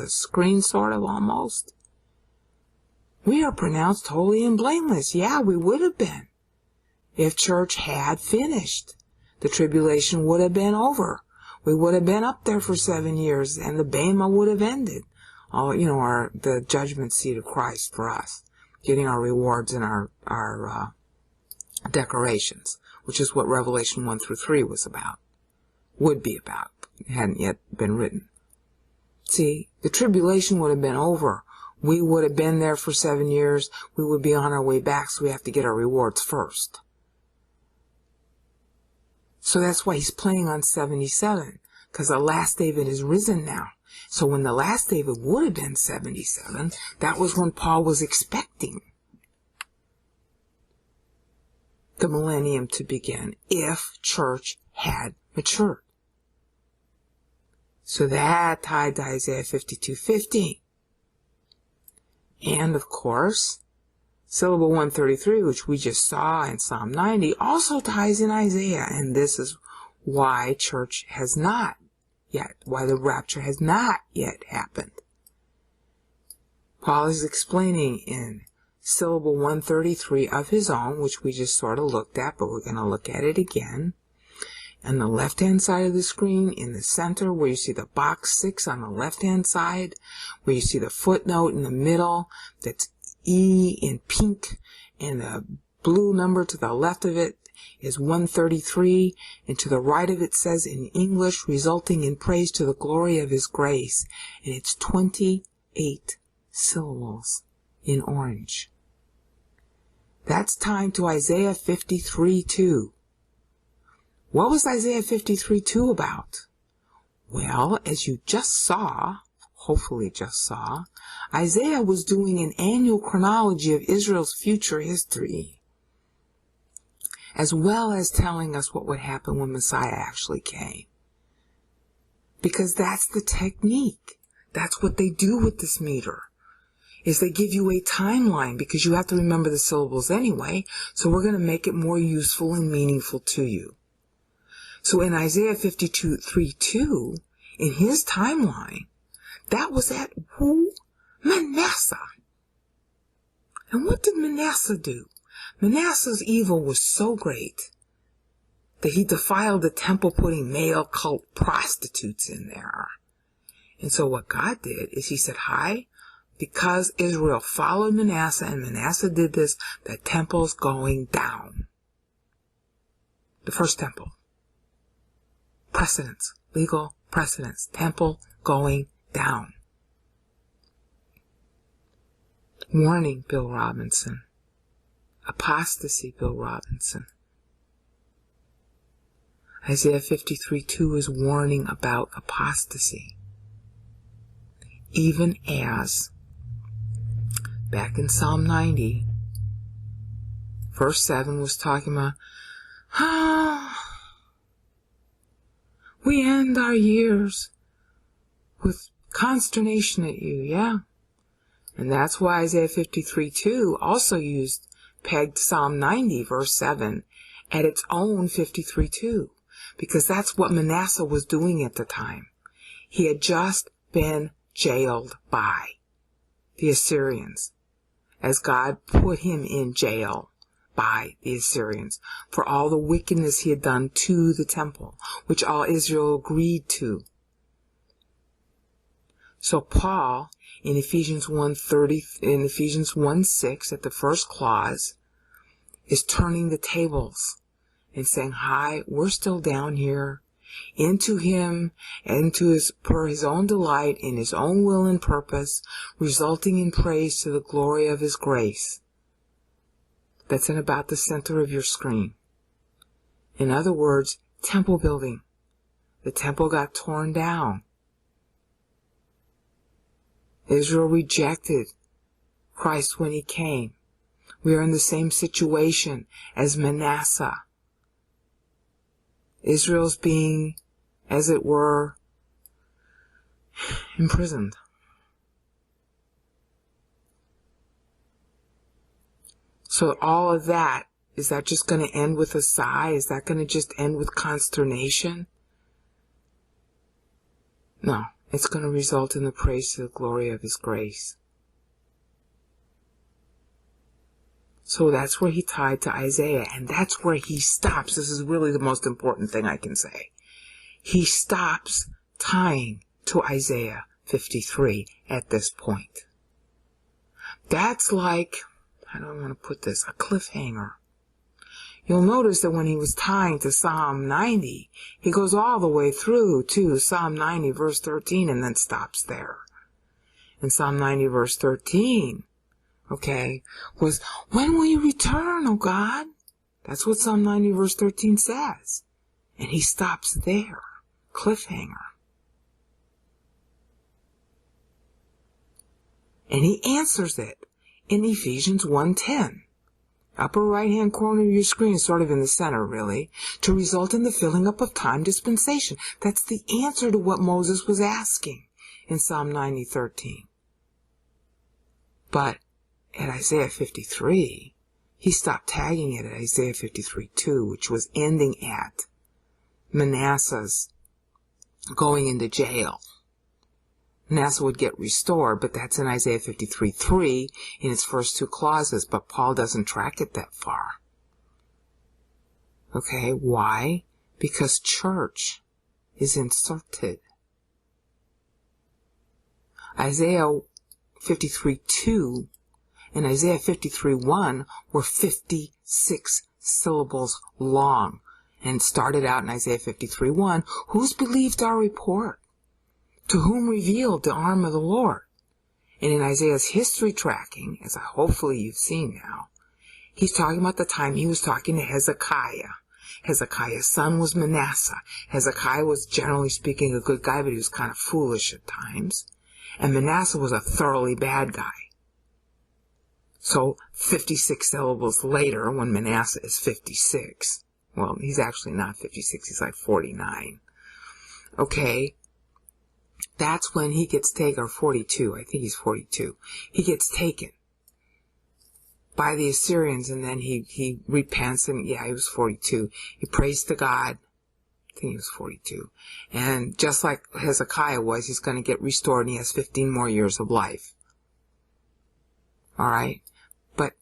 Speaker 1: screen, sort of, almost. We are pronounced holy and blameless. Yeah, we would have been. If church had finished, the tribulation would have been over. We would have been up there for 7 years, and the Bema would have ended. The judgment seat of Christ for us, getting our rewards and our decorations, which is what Revelation 1 through 3 was about, would be about. It hadn't yet been written. See, the tribulation would have been over. We would have been there for 7 years. We would be on our way back, so we have to get our rewards first. So that's why he's playing on 77, because the last David is risen now. So when the last David would have been 77, that was when Paul was expecting the millennium to begin, if church had matured. So that tied to Isaiah 52:15. And of course, Syllable 133, which we just saw in Psalm 90, also ties in Isaiah, and this is why church has not yet, why the rapture has not yet happened. Paul is explaining in Syllable 133 of his own, which we just sort of looked at, but we're going to look at it again. On the left-hand side of the screen, in the center, where you see the box 6 on the left-hand side, where you see the footnote in the middle, that's E in pink, and the blue number to the left of it is 133, and to the right of it says in English, resulting in praise to the glory of his grace, and it's 28 syllables in orange. That's tied to Isaiah 53:2. What was Isaiah 53:2 about? Well, as you just saw, hopefully just saw, Isaiah was doing an annual chronology of Israel's future history, as well as telling us what would happen when Messiah actually came. Because that's the technique. That's what they do with this meter, is they give you a timeline, because you have to remember the syllables anyway, so we're going to make it more useful and meaningful to you. So in Isaiah 52:3-2, in his timeline, that was at who? Manasseh. And what did Manasseh do? Manasseh's evil was so great that he defiled the temple, putting male cult prostitutes in there. And so what God did is he said, hi, because Israel followed Manasseh and Manasseh did this, the temple's going down. The first temple. Precedence, legal precedence, temple going down. Warning, Bill Robinson. Apostasy, Bill Robinson. Isaiah 53:2 is warning about apostasy. Even as, back in Psalm 90, verse 7 was talking about, we end our years with consternation at you, yeah? And that's why Isaiah 53:2 also pegged Psalm 90, verse 7, at its own 53:2, because that's what Manasseh was doing at the time. He had just been jailed by the Assyrians, as God put him in jail by the Assyrians for all the wickedness he had done to the temple, which all Israel agreed to. So Paul, in Ephesians 1:6, at the first clause, is turning the tables and saying, hi, we're still down here. into him and per his own delight in his own will and purpose, resulting in praise to the glory of his grace. That's in about the center of your screen. In other words, temple building. The temple got torn down. Israel rejected Christ when he came. We are in the same situation as Manasseh. Israel's being, as it were, imprisoned. So all of that, is that just going to end with a sigh? Is that going to just end with consternation? No, it's going to result in the praise to the glory of his grace. So that's where he tied to Isaiah, and that's where he stops. This is really the most important thing I can say. He stops tying to Isaiah 53 at this point. That's like, how do I want to put this, a cliffhanger. You'll notice that when he was tying to Psalm 90, he goes all the way through to Psalm 90 verse 13 and then stops there. In Psalm 90 verse 13, was, when will you return, O God? That's what Psalm 90 verse 13 says. And he stops there. Cliffhanger. And he answers it in Ephesians 1:10. Upper right-hand corner of your screen, sort of in the center, really, to result in the filling up of time dispensation. That's the answer to what Moses was asking in Psalm 90:13. But at Isaiah 53, he stopped tagging it at Isaiah 53:2, which was ending at Manasseh's going into jail. Manasseh would get restored, but that's in Isaiah 53:3 in its first two clauses, but Paul doesn't track it that far. Okay, why? Because church is inserted. Isaiah 53:2 and Isaiah 53:1 were 56 syllables long, and started out in Isaiah 53:1, who's believed our report? To whom revealed the arm of the Lord? And in Isaiah's history tracking, as hopefully you've seen now, he's talking about the time he was talking to Hezekiah. Hezekiah's son was Manasseh. Hezekiah was, generally speaking, a good guy, but he was kind of foolish at times. And Manasseh was a thoroughly bad guy. So 56 syllables later, when Manasseh is 56, well, he's actually not 56, he's like 49. Okay, that's when he gets taken, or 42, I think he's 42. He gets taken by the Assyrians, and then he repents, and yeah, he was 42. He prays to God. I think he was 42. And just like Hezekiah was, he's going to get restored, and he has 15 more years of life. All right? But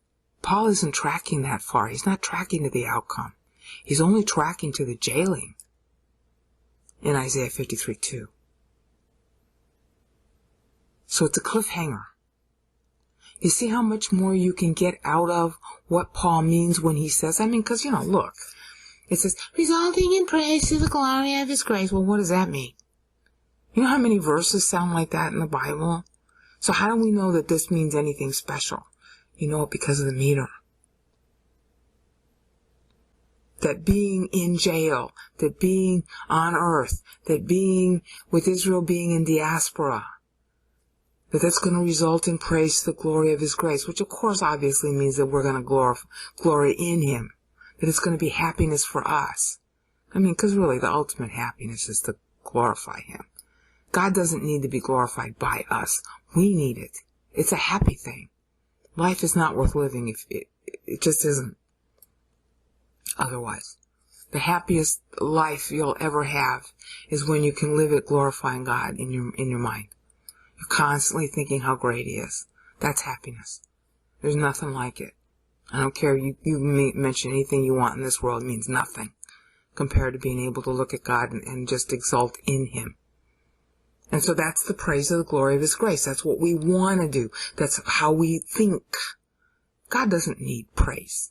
Speaker 1: Paul isn't tracking that far. He's not tracking to the outcome. He's only tracking to the jailing in Isaiah 53:2. So it's a cliffhanger. You see how much more you can get out of what Paul means when he says, because, look, it says, resulting in praise to the glory of his grace. Well, what does that mean? You know how many verses sound like that in the Bible? So how do we know that this means anything special? You know it because of the meter. That being in jail, that being on earth, that being with Israel being in diaspora, that's going to result in praise to the glory of his grace, which of course obviously means that we're going to glory in him, that it's going to be happiness for us. Because really the ultimate happiness is to glorify him. God doesn't need to be glorified by us. We need it. It's a happy thing. Life is not worth living if it just isn't. Otherwise, the happiest life you'll ever have is when you can live it glorifying God in your mind. You're constantly thinking how great he is. That's happiness. There's nothing like it. I don't care. You mention anything you want in this world, it means nothing compared to being able to look at God and just exult in him. And so that's the praise of the glory of his grace. That's what we want to do. That's how we think. God doesn't need praise.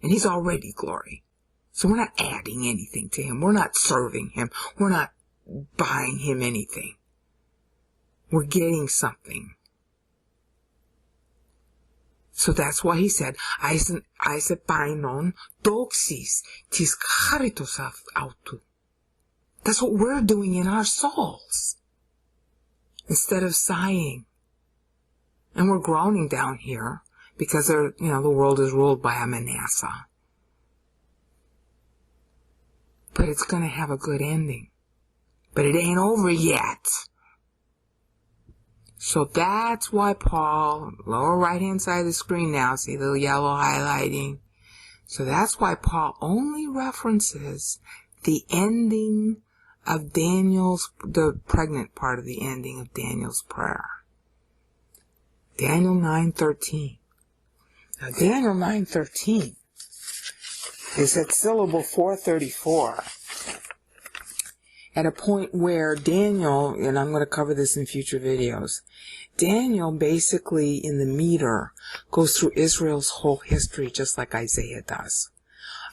Speaker 1: And he's already glory. So we're not adding anything to him. We're not serving him. We're not buying him anything. We're getting something. So that's why he said, Aisepainon doxis tis charitos autu. That's what we're doing in our souls. Instead of sighing. And we're groaning down here because the world is ruled by a Manasseh. But it's going to have a good ending. But it ain't over yet. So that's why Paul, lower right hand side of the screen now, see the yellow highlighting? So that's why Paul only references the ending of the pregnant part of the ending of Daniel's prayer. Daniel 9:13. Now Daniel 9:13 is at syllable 434. At a point where Daniel, and I'm going to cover this in future videos, Daniel basically in the meter goes through Israel's whole history just like Isaiah does.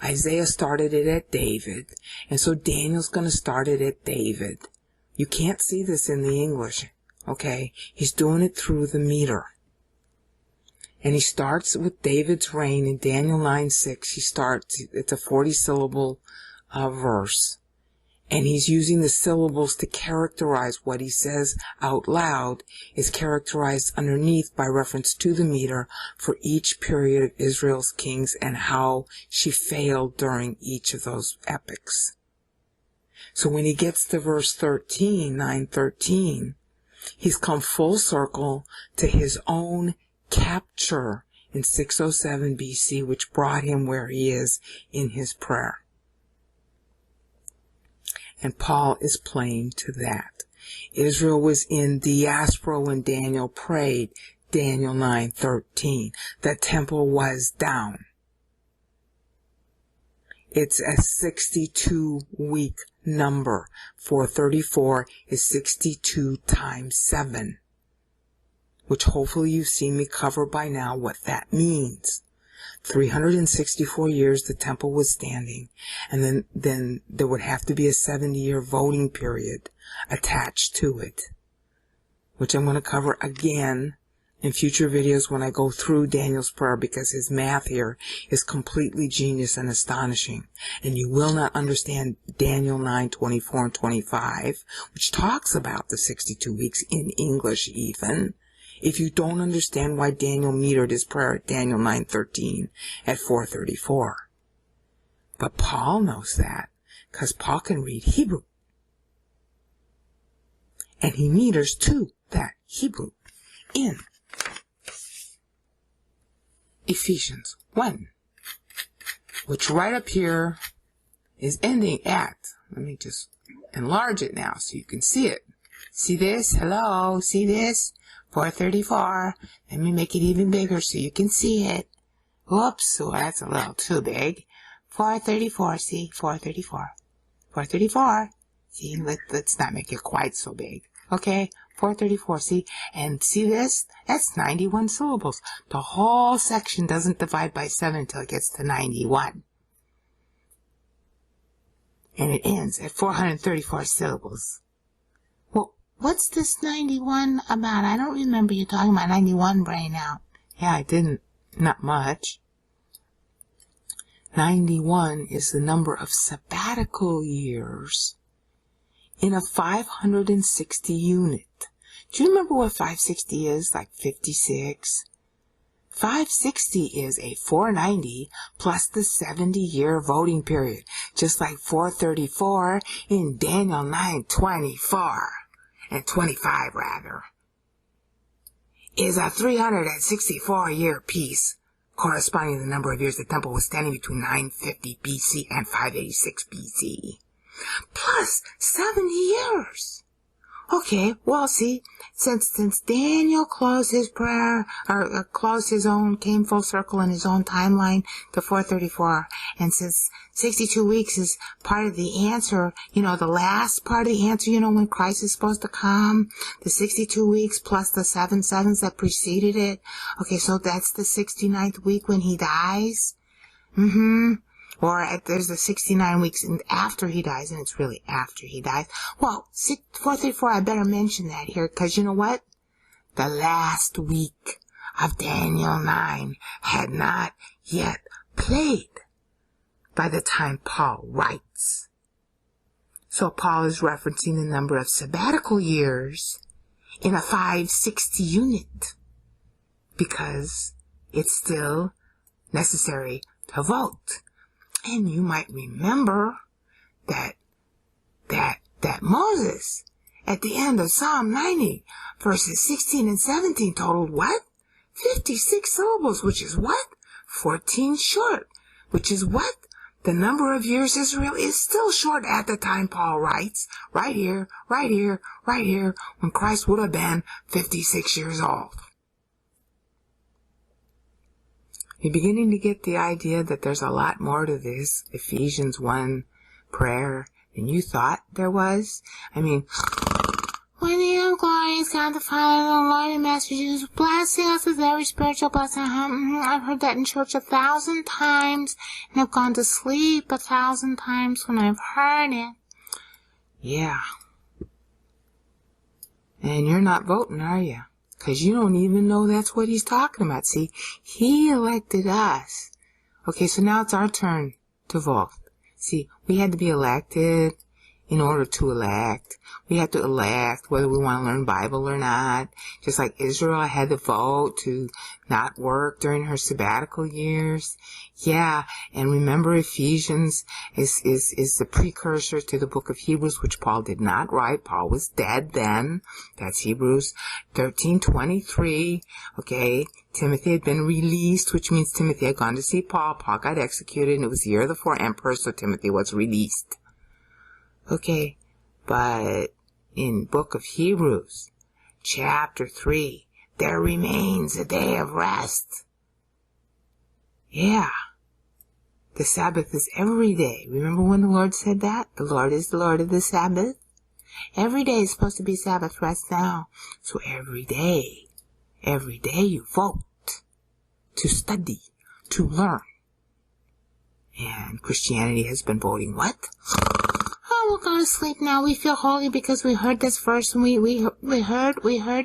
Speaker 1: Isaiah started it at David, and so Daniel's going to start it at David. You can't see this in the English, okay? He's doing it through the meter. And he starts with David's reign in Daniel 9:6. It's a 40-syllable verse. And he's using the syllables to characterize what he says out loud is characterized underneath by reference to the meter for each period of Israel's kings and how she failed during each of those epochs. So when he gets to verse 13, 9:13, he's come full circle to his own capture in 607 BC, which brought him where he is in his prayer. And Paul is playing to that. Israel was in diaspora when Daniel prayed, Daniel 9:13. The temple was down. It's a 62-week number. 434 is 62 times 7, which hopefully you've seen me cover by now what that means. 364 years the temple was standing, and then there would have to be a 70-year voting period attached to it, which I'm going to cover again in future videos when I go through Daniel's prayer, because his math here is completely genius and astonishing. And you will not understand Daniel 9:24 and 25, which talks about the 62 weeks in English even, if you don't understand why Daniel metered his prayer at Daniel 9:13 at 434. But Paul knows that, because Paul can read Hebrew. And he meters to that Hebrew in Ephesians 1, which right up here is ending at, let me just enlarge it now so you can see it. See this? Hello? See this? 434. Let me make it even bigger so you can see it. Whoops, oh, that's a little too big. 434, see? 434. 434. See, let's not make it quite so big. Okay? 434, see? And see this? That's 91 syllables. The whole section doesn't divide by 7 until it gets to 91. And it ends at 434 syllables. Well, what's this 91 about? I don't remember you talking about 91 right now. Yeah, I didn't. Not much. 91 is the number of sabbatical years in a 560 unit. Do you remember what 560 is? Like 56? 560 is a 490 plus the 70-year voting period, just like 434 in Daniel 9:24 and 25 rather, is a 364-year piece, corresponding to the number of years the temple was standing between 950 BC and 586 BC, plus 70 years. Okay, well, see, since Daniel closed his prayer, or closed his own, came full circle in his own timeline to 434, and since 62 weeks is part of the answer, the last part of the answer, when Christ is supposed to come, the 62 weeks plus the 7 sevens that preceded it. Okay, so that's the 69th week when he dies. Well,
Speaker 2: Or there's the 69 weeks after he dies, and it's really after he dies. Well, 434, I better mention that here, because you know what? The last week of Daniel 9 had not yet played by the time Paul writes. So Paul is referencing the number of sabbatical years in a 560 unit, because it's still necessary to vote. And you might remember that Moses, at the end of Psalm 90, verses 16 and 17, totaled what? 56 syllables, which is what? 14 short, which is what? The number of years Israel is still short at the time Paul writes, right here, when Christ would have been 56 years old. You're beginning to get the idea that there's a lot more to this Ephesians 1 prayer than you thought there was? I mean, when the glory is God the Father, the Lord and Master Jesus, blessing us with every spiritual blessing. I've heard that in church 1,000 times, and I've gone to sleep 1,000 times when I've heard it. Yeah. And you're not voting, are you? Because you don't even know that's what he's talking about. See, he elected us. Okay, so now it's our turn to vote. See, we had to be elected in order to elect. We have to elect whether we want to learn Bible or not. Just like Israel had to vote to not work during her sabbatical years. Yeah, and remember Ephesians is the precursor to the book of Hebrews, which Paul did not write. Paul was dead then. That's Hebrews 13:23. Okay, Timothy had been released, which means Timothy had gone to see Paul. Paul got executed, and it was the year of the 4 emperors, so Timothy was released. Okay, but in book of Hebrews, chapter 3, there remains a day of rest. Yeah. The Sabbath is every day. Remember when the Lord said that? The Lord is the Lord of the Sabbath. Every day is supposed to be Sabbath rest now. So every day you vote to study, to learn. And Christianity has been voting what? Oh, we're going to sleep now. We feel holy because we heard this verse, and we heard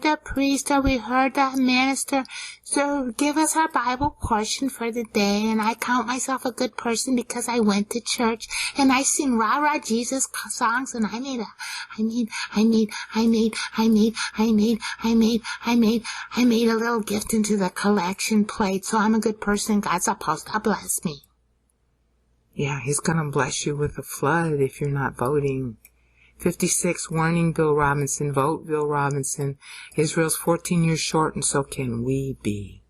Speaker 2: that priest, or we heard that minister. So give us our Bible portion for the day, and I count myself a good person because I went to church, and I sing Rah Rah Jesus songs, and I made a little gift into the collection plate, so I'm a good person. God's supposed to bless me. Yeah, he's going to bless you with a flood if you're not voting. 56, warning Bill Robinson. Vote Bill Robinson. Israel's 14 years short, and so can we be.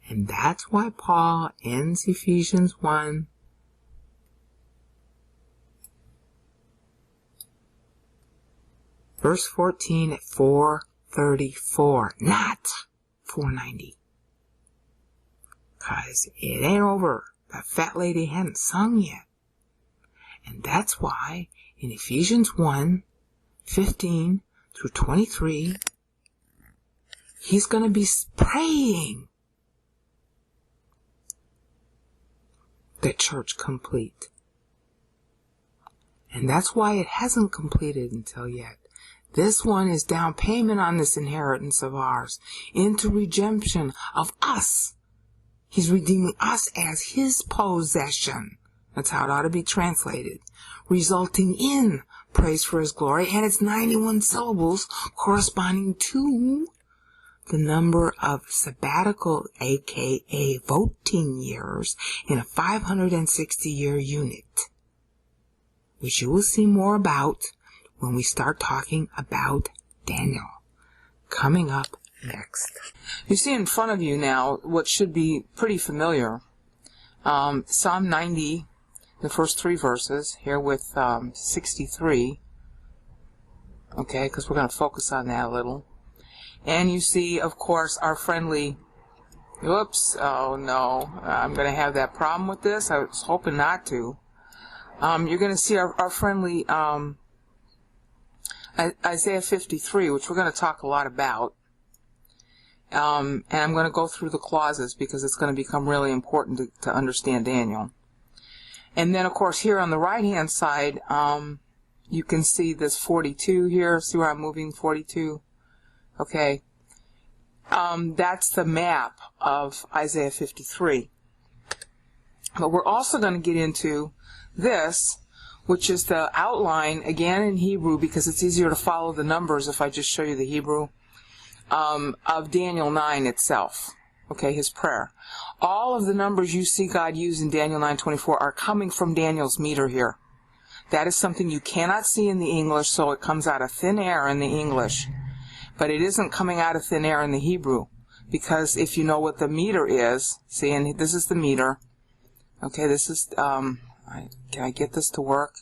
Speaker 2: And that's why Paul ends Ephesians 1. Verse 14 at 434, not 490. Because it ain't over. That fat lady hadn't sung yet. And that's why in Ephesians 1, 15 through 23, he's going to be praying the church complete. And that's why it hasn't completed until yet. This one is down payment on this inheritance of ours into redemption of us. He's redeeming us as his possession. That's how it ought to be translated. Resulting in praise for his glory. And it's 91 syllables corresponding to the number of sabbatical, aka voting years, in a 560-year unit. Which you will see more about when we start talking about Daniel. Coming up next. You see in front of you now what should be pretty familiar. Psalm 90, the first 3 verses, here with 63. Okay, because we're going to focus on that a little. And you see, of course, our friendly... Whoops, oh no, I'm going to have that problem with this. I was hoping not to. You're going to see our friendly Isaiah 53, which we're going to talk a lot about. And I'm going to go through the clauses because it's going to become really important to understand Daniel.
Speaker 1: And then, of course, here on the right-hand side, you can see this 42 here. See where I'm moving 42? Okay. That's the map of Isaiah 53. But we're also going to get into this, which is the outline, again in Hebrew, because it's easier to follow the numbers if I just show you the Hebrew, of Daniel 9 itself. Okay, his prayer. All of the numbers you see God use in Daniel 9:24 are coming from Daniel's meter here. That is something you cannot see in the English, so it comes out of thin air in the English. But it isn't coming out of thin air in the Hebrew, because if you know what the meter is, see, and this is the meter. Okay, this is, can I get this to work?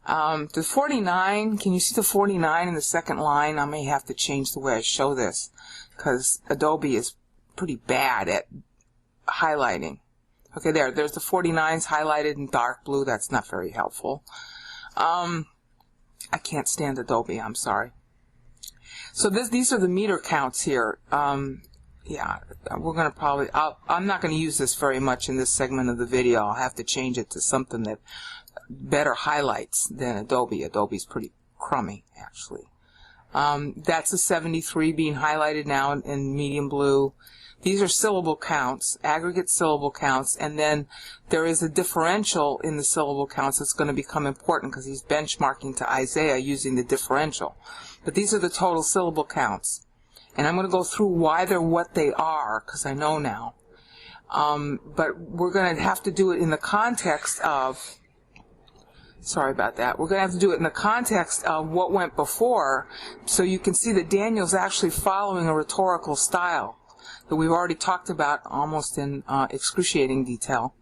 Speaker 1: The 49, can you see the 49 in the second line? I may have to change the way I show this, because Adobe is pretty bad at highlighting. Okay, there's the 49s highlighted in dark blue. That's not very helpful. I can't stand Adobe, I'm sorry. So these are the meter counts here. Yeah, we're going to probably, I'm not going to use this very much in this segment of the video. I'll have to change it to something that better highlights than Adobe. Adobe's pretty crummy, actually. That's a 73 being highlighted now in medium blue. These are syllable counts, aggregate syllable counts, and then there is a differential in the syllable counts that's going to become important because he's benchmarking to Isaiah using the differential. But these are the total syllable counts. And I'm going to go through why they're what they are, because I know now. But we're going to have to do it in the context of, sorry about that, we're going to have to do it in the context of what went before, so you can see that Daniel's actually following a rhetorical style that we've already talked about almost in excruciating detail.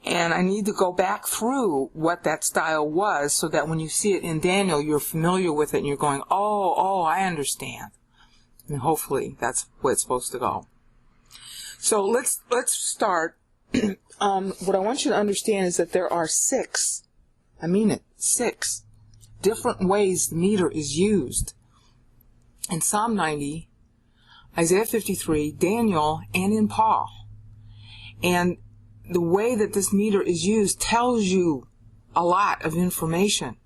Speaker 1: And I need to go back through what that style was so that when you see it in Daniel, you're familiar with it and you're going, oh, I understand. And hopefully that's where it's supposed to go. So let's start. What I want you to understand is that there are 6 different ways the meter is used in Psalm 90, Isaiah 53, Daniel, and in Paul. And the way that this meter is used tells you a lot of information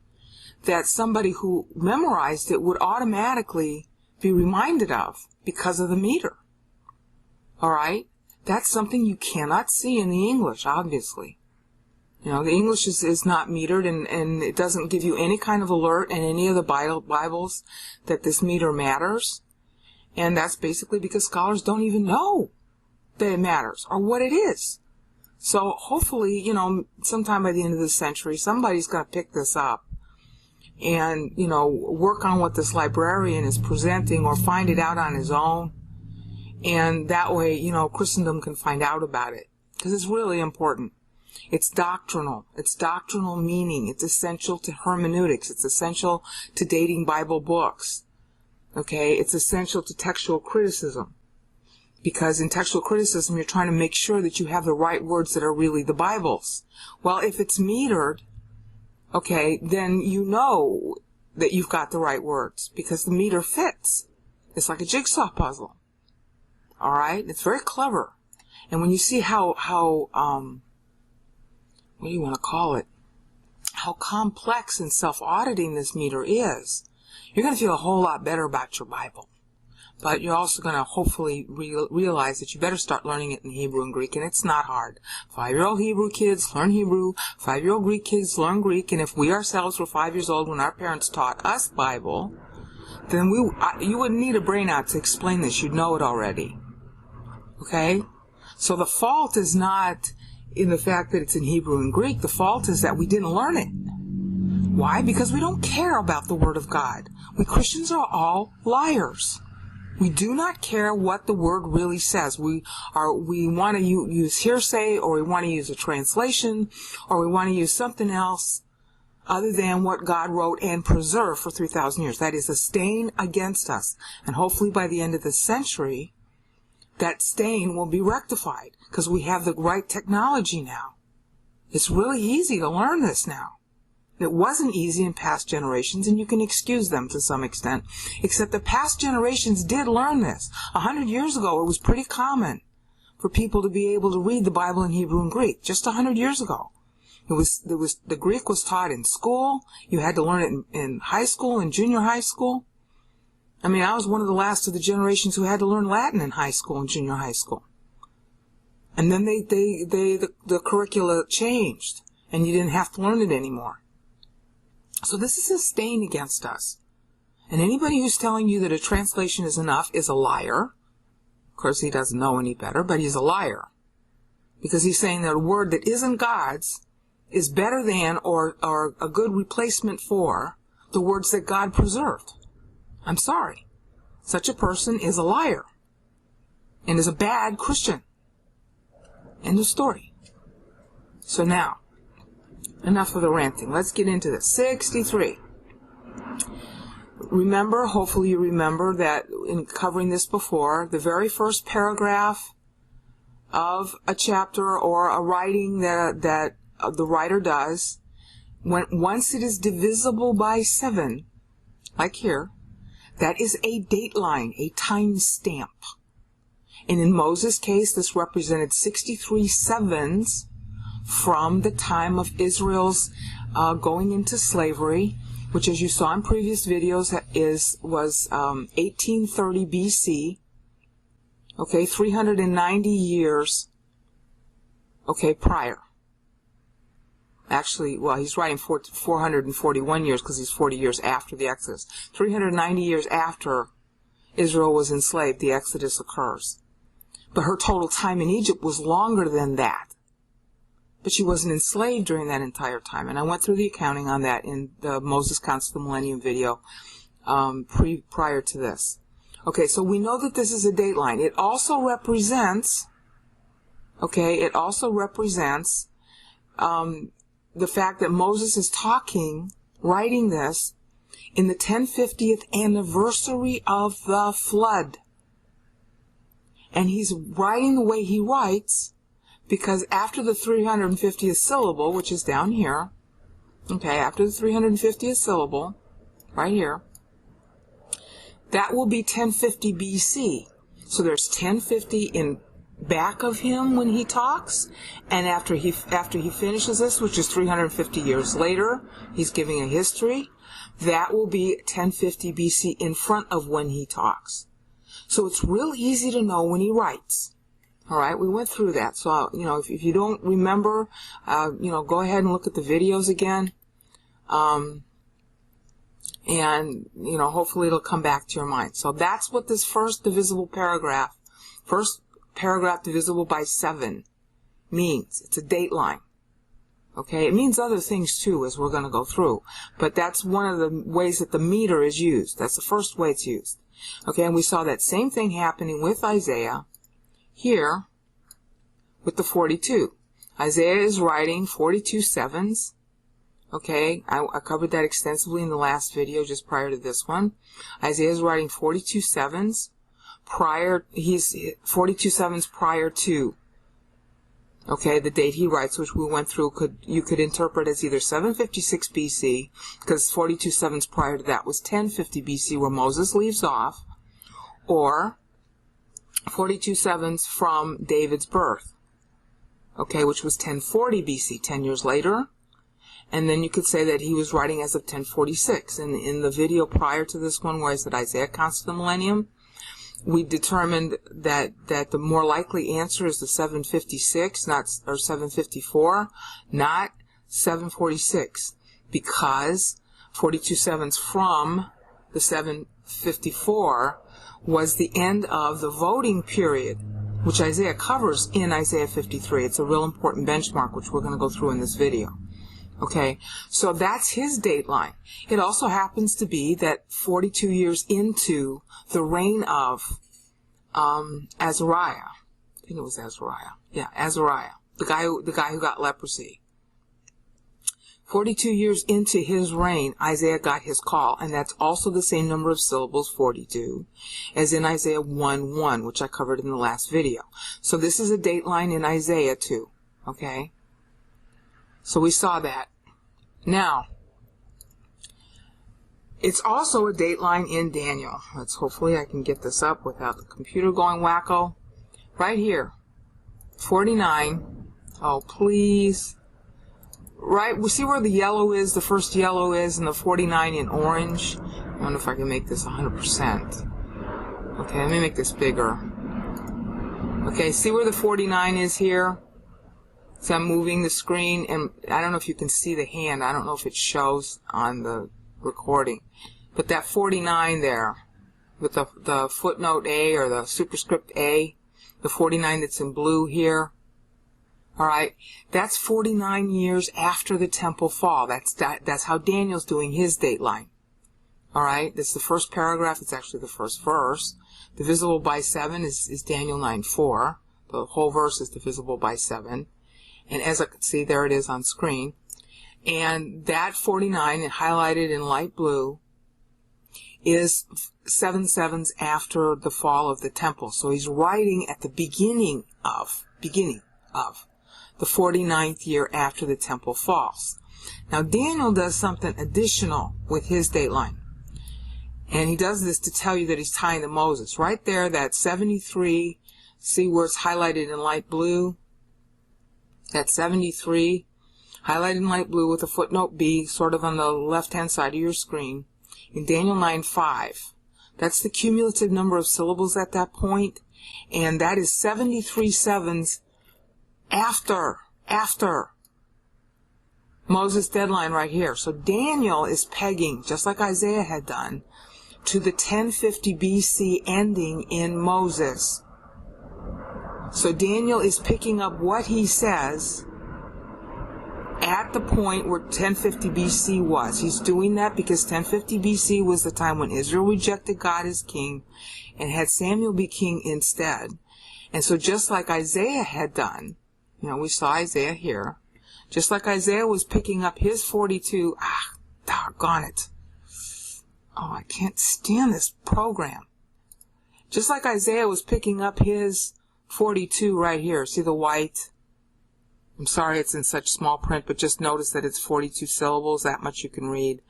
Speaker 1: that somebody who memorized it would automatically be reminded of because of the meter. All right? That's something you cannot see in the English, obviously. You know, the English is not metered, and it doesn't give you any kind of alert in any of the Bibles that this meter matters. And that's basically because scholars don't even know that it matters or what it is. So hopefully, you know, sometime by the end of the century, somebody's going to pick this up and, you know, work on what this librarian is presenting or find it out on his own. And that way, you know, Christendom can find out about it because it's really important. It's doctrinal. It's doctrinal meaning. It's essential to hermeneutics. It's essential to dating Bible books. Okay, it's essential to textual criticism, because in textual criticism you're trying to make sure that you have the right words that are really the Bible's. Well, if it's metered, okay, then you know that you've got the right words because the meter fits. It's like a jigsaw puzzle. All right, it's very clever. And when you see how what do you want to call it? How complex and self-auditing this meter is, you're going to feel a whole lot better about your Bible. But you're also going to hopefully realize that you better start learning it in Hebrew and Greek, and it's not hard. 5-year-old Hebrew kids learn Hebrew, 5-year-old Greek kids learn Greek, and if we ourselves were 5 years old when our parents taught us Bible, then you wouldn't need a brain out to explain this. You'd know it already. Okay? So the fault is not in the fact that it's in Hebrew and Greek. The fault is that we didn't learn it. Why? Because we don't care about the Word of God. We Christians are all liars. We do not care what the Word really says. We want to use hearsay, or we want to use a translation, or we want to use something else other than what God wrote and preserved for 3,000 years. That is a stain against us. And hopefully by the end of the century, that stain will be rectified because we have the right technology now. It's really easy to learn this now. It wasn't easy in past generations, and you can excuse them to some extent, except the past generations did learn this. 100 years ago, it was pretty common for people to be able to read the Bible in Hebrew and Greek, just 100 years ago.
Speaker 2: The Greek was taught in school. You had to learn it in high school and junior high school. I mean, I was one of the last of the generations who had to learn Latin in high school and junior high school. And then the curricula changed, and you didn't have to learn it anymore. So this is a stain against us. And anybody who's telling you that a translation is enough is a liar. Of course, he doesn't know any better, but he's a liar. Because he's saying that a word that isn't God's is better than or a good replacement for the words that God preserved. I'm sorry. Such a person is a liar and is a bad Christian. End of story. So now, enough of the ranting. Let's get into this. 63. Remember, hopefully you remember that in covering this before, the very first paragraph of a chapter or a writing that the writer does, once it is divisible by 7, like here, that is a date line, a time stamp. And in Moses' case, this represented 63 sevens from the time of Israel's going into slavery, which, as you saw in previous videos, was 1830 BC. Okay, 390 years. Okay, prior. Actually, well, he's writing 441 years because he's 40 years after the Exodus. 390 years after Israel was enslaved, the Exodus occurs. But her total time in Egypt was longer than that. But she wasn't enslaved during that entire time. And I went through the accounting on that in the Moses Counts the Millennium video prior to this. Okay, so we know that this is a date line. It also represents, the fact that Moses is writing this in the 1050th anniversary of the flood. And he's writing the way he writes because after the 350th syllable, which is down here, okay, after the 350th syllable, right here, that will be 1050 BC. So there's 1050 in back of him when he talks, and after he finishes this, which is 350 years later, he's giving a history, that will be 1050 BC in front of when he talks. So it's real easy to know when he writes. All right, we went through that. So, if you don't remember, go ahead and look at the videos again. And, hopefully it'll come back to your mind. So that's what this first paragraph divisible by 7 means. It's a date line. Okay, it means other things too, as we're going to go through. But that's one of the ways that the meter is used. That's the first way it's used. Okay, and we saw that same thing happening with Isaiah here with the 42. Isaiah is writing 42 sevens. Okay, I covered that extensively in the last video just prior to this one. Isaiah is writing 42 sevens. He's 42 sevens prior to, okay, the date he writes, which we went through, you could interpret as either 756 BC, because 42 sevens prior to that was 1050 BC, where Moses leaves off, or 42 sevens from David's birth, okay, which was 1040 BC, 10 years later. And then you could say that he was writing as of 1046. And in the video prior to this one, where I said Isaiah counts the millennium, we determined that the more likely answer is the 756, or 754, not 746, because 42 sevens from the 754 was the end of the voting period, which Isaiah covers in Isaiah 53. It's a real important benchmark, which we're going to go through in this video. Okay, so that's his date line. It also happens to be that 42 years into the reign of Azariah. I think it was Azariah. Yeah, Azariah, the guy who got leprosy. 42 years into his reign, Isaiah got his call, and that's also the same number of syllables, 42, as in Isaiah 1:1, which I covered in the last video. So this is a date line in Isaiah too. Okay. So we saw that. Now, it's also a date line in Daniel. Hopefully I can get this up without the computer going wacko. Right here, 49. Oh, please right, we see where the yellow is, the first yellow is, and the 49 in orange. I wonder if I can make this 100%. Okay, let me make this bigger. Okay, see where the 49 is here? So I'm moving the screen, and I don't know if you can see the hand. I don't know if it shows on the recording. But that 49 there, with the footnote A or the superscript A, the 49 that's in blue here, all right, that's 49 years after the temple fall. That's how Daniel's doing his dateline. All right, that's the first paragraph. It's actually the first verse. Divisible by 7 is Daniel 9:4. The whole verse is divisible by 7. And as I can see, there it is on screen. And that 49, highlighted in light blue, is 7 sevens after the fall of the temple. So he's writing at the beginning of the 49th year after the temple falls. Now Daniel does something additional with his dateline. And he does this to tell you that he's tying to Moses. Right there, that 73, see where it's highlighted in light blue? That 73, highlighted in light blue with a footnote B, sort of on the left-hand side of your screen, in Daniel 9:5. That's the cumulative number of syllables at that point, and that is 73 sevens after Moses' deadline right here. So Daniel is pegging, just like Isaiah had done, to the 1050 BC ending in Moses. So Daniel is picking up what he says at the point where 1050 BC was. He's doing that because 1050 BC was the time when Israel rejected God as king and had Samuel be king instead. And so just like Isaiah had done, we saw Isaiah here, just like Isaiah was picking up his 42, doggone it. Oh, I can't stand this program. Just like Isaiah was picking up his 42 right here. See the white? I'm sorry it's in such small print, but just notice that it's 42 syllables. That much you can read.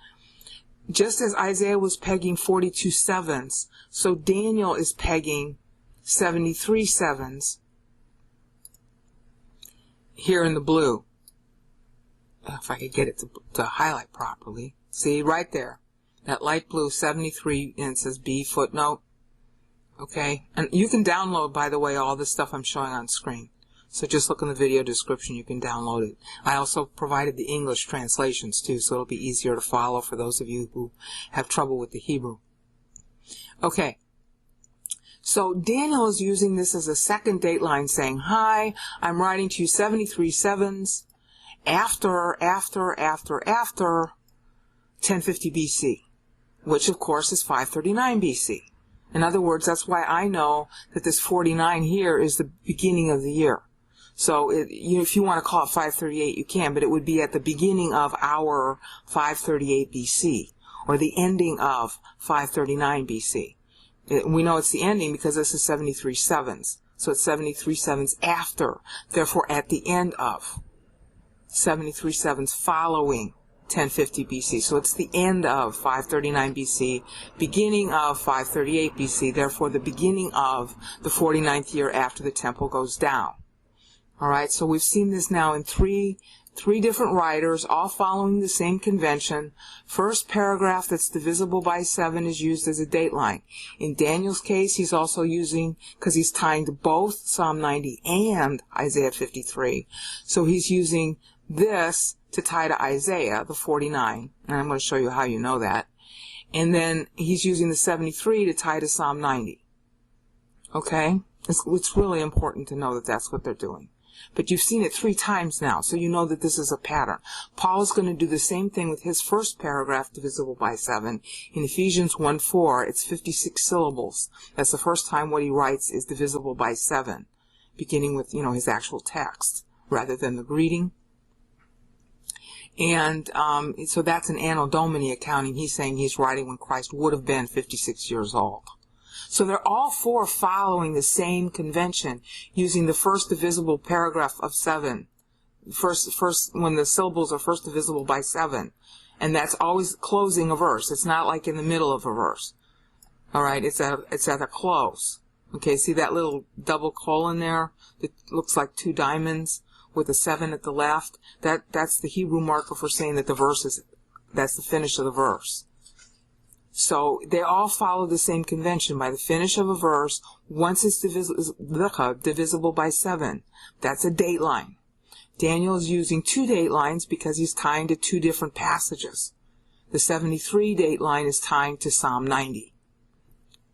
Speaker 2: Just as Isaiah was pegging 42 sevens, so Daniel is pegging 73 sevens here in the blue. If I could get it to highlight properly. See, right there. That light blue, 73, and it says B footnote. Okay? And you can download, by the way, all this stuff I'm showing on screen. So just look in the video description. You can download it. I also provided the English translations, too, so it'll be easier to follow for those of you who have trouble with the Hebrew. Okay. So Daniel is using this as a second dateline, saying, hi, I'm writing to you 73 sevens after 1050 BC, which of course is 539 BC. In other words, that's why I know that this 49 here is the beginning of the year. So if you want to call it 538, you can, but it would be at the beginning of our 538 BC, or the ending of 539 BC. We know it's the ending because this is 73 sevens. So it's 73 sevens after, therefore at the end of 73 sevens following 1050 BC. So it's the end of 539 BC, beginning of 538 BC, therefore the beginning of the 49th year after the temple goes down. All right, so we've seen this now in three different writers, all following the same convention. First paragraph that's divisible by 7 is used as a dateline. In Daniel's case, he's also using, because he's tying to both Psalm 90 and Isaiah 53, so he's using this to tie to Isaiah, the 49, and I'm going to show you how you know that. And then he's using the 73 to tie to Psalm 90. Okay? It's really important to know that that's what they're doing. But you've seen it 3 times now, so you know that this is a pattern. Paul is going to do the same thing with his first paragraph, divisible by 7. In Ephesians 1:4, it's 56 syllables. That's the first time what he writes is divisible by 7, beginning with, his actual text, rather than the greeting. And so that's an Anno Domini accounting. He's saying he's writing when Christ would have been 56 years old. So they're all 4 following the same convention, using the first divisible paragraph of 7. First when the syllables are first divisible by 7. And that's always closing a verse. It's not like in the middle of a verse. All right, it's at a close. Okay, see that little double colon there that looks like 2 diamonds? with a 7 at the left, that's the Hebrew marker for saying that the verse that's the finish of the verse. So they all follow the same convention. By the finish of a verse, once it's divisible by 7, that's a date line. Daniel is using 2 date lines because he's tying to 2 different passages. The 73 date line is tying to Psalm 90.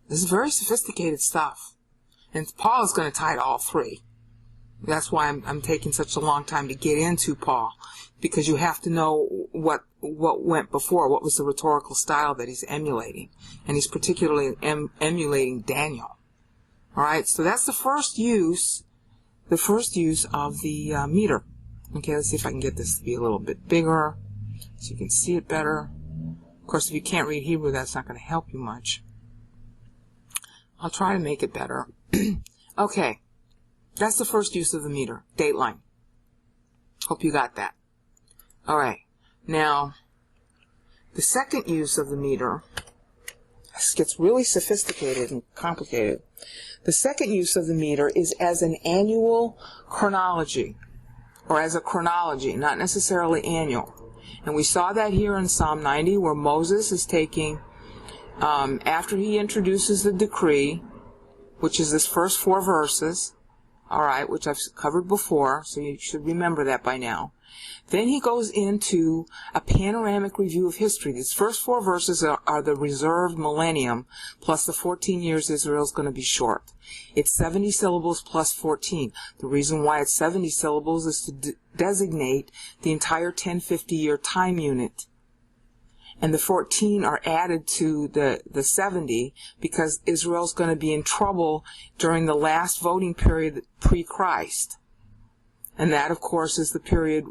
Speaker 2: This is very sophisticated stuff. And Paul is going to tie to all 3. That's why I'm taking such a long time to get into Paul, because you have to know what went before, what was the rhetorical style that he's emulating. And he's particularly emulating Daniel. All right, so that's the first use of the meter. Okay, let's see if I can get this to be a little bit bigger so you can see it better. Of course, if you can't read Hebrew, that's not going to help you much. I'll try to make it better. Okay, that's the first use of the meter, date line. Hope you got that. All right, now the second use of the meter, this gets really sophisticated and complicated. The second use of the meter is as an annual chronology, or as a chronology, not necessarily annual. And we saw that here in Psalm 90, where Moses is taking, after he introduces the decree, which is this first 4 verses, all right, which I've covered before, so you should remember that by now. Then he goes into a panoramic review of history. These first 4 verses are the reserved millennium, plus the 14 years Israel's going to be short. It's 70 syllables plus 14. The reason why it's 70 syllables is to designate the entire 1050-year time unit. And the 14 are added to the 70 because Israel's going to be in trouble during the last voting period pre-Christ. And that, of course, is the period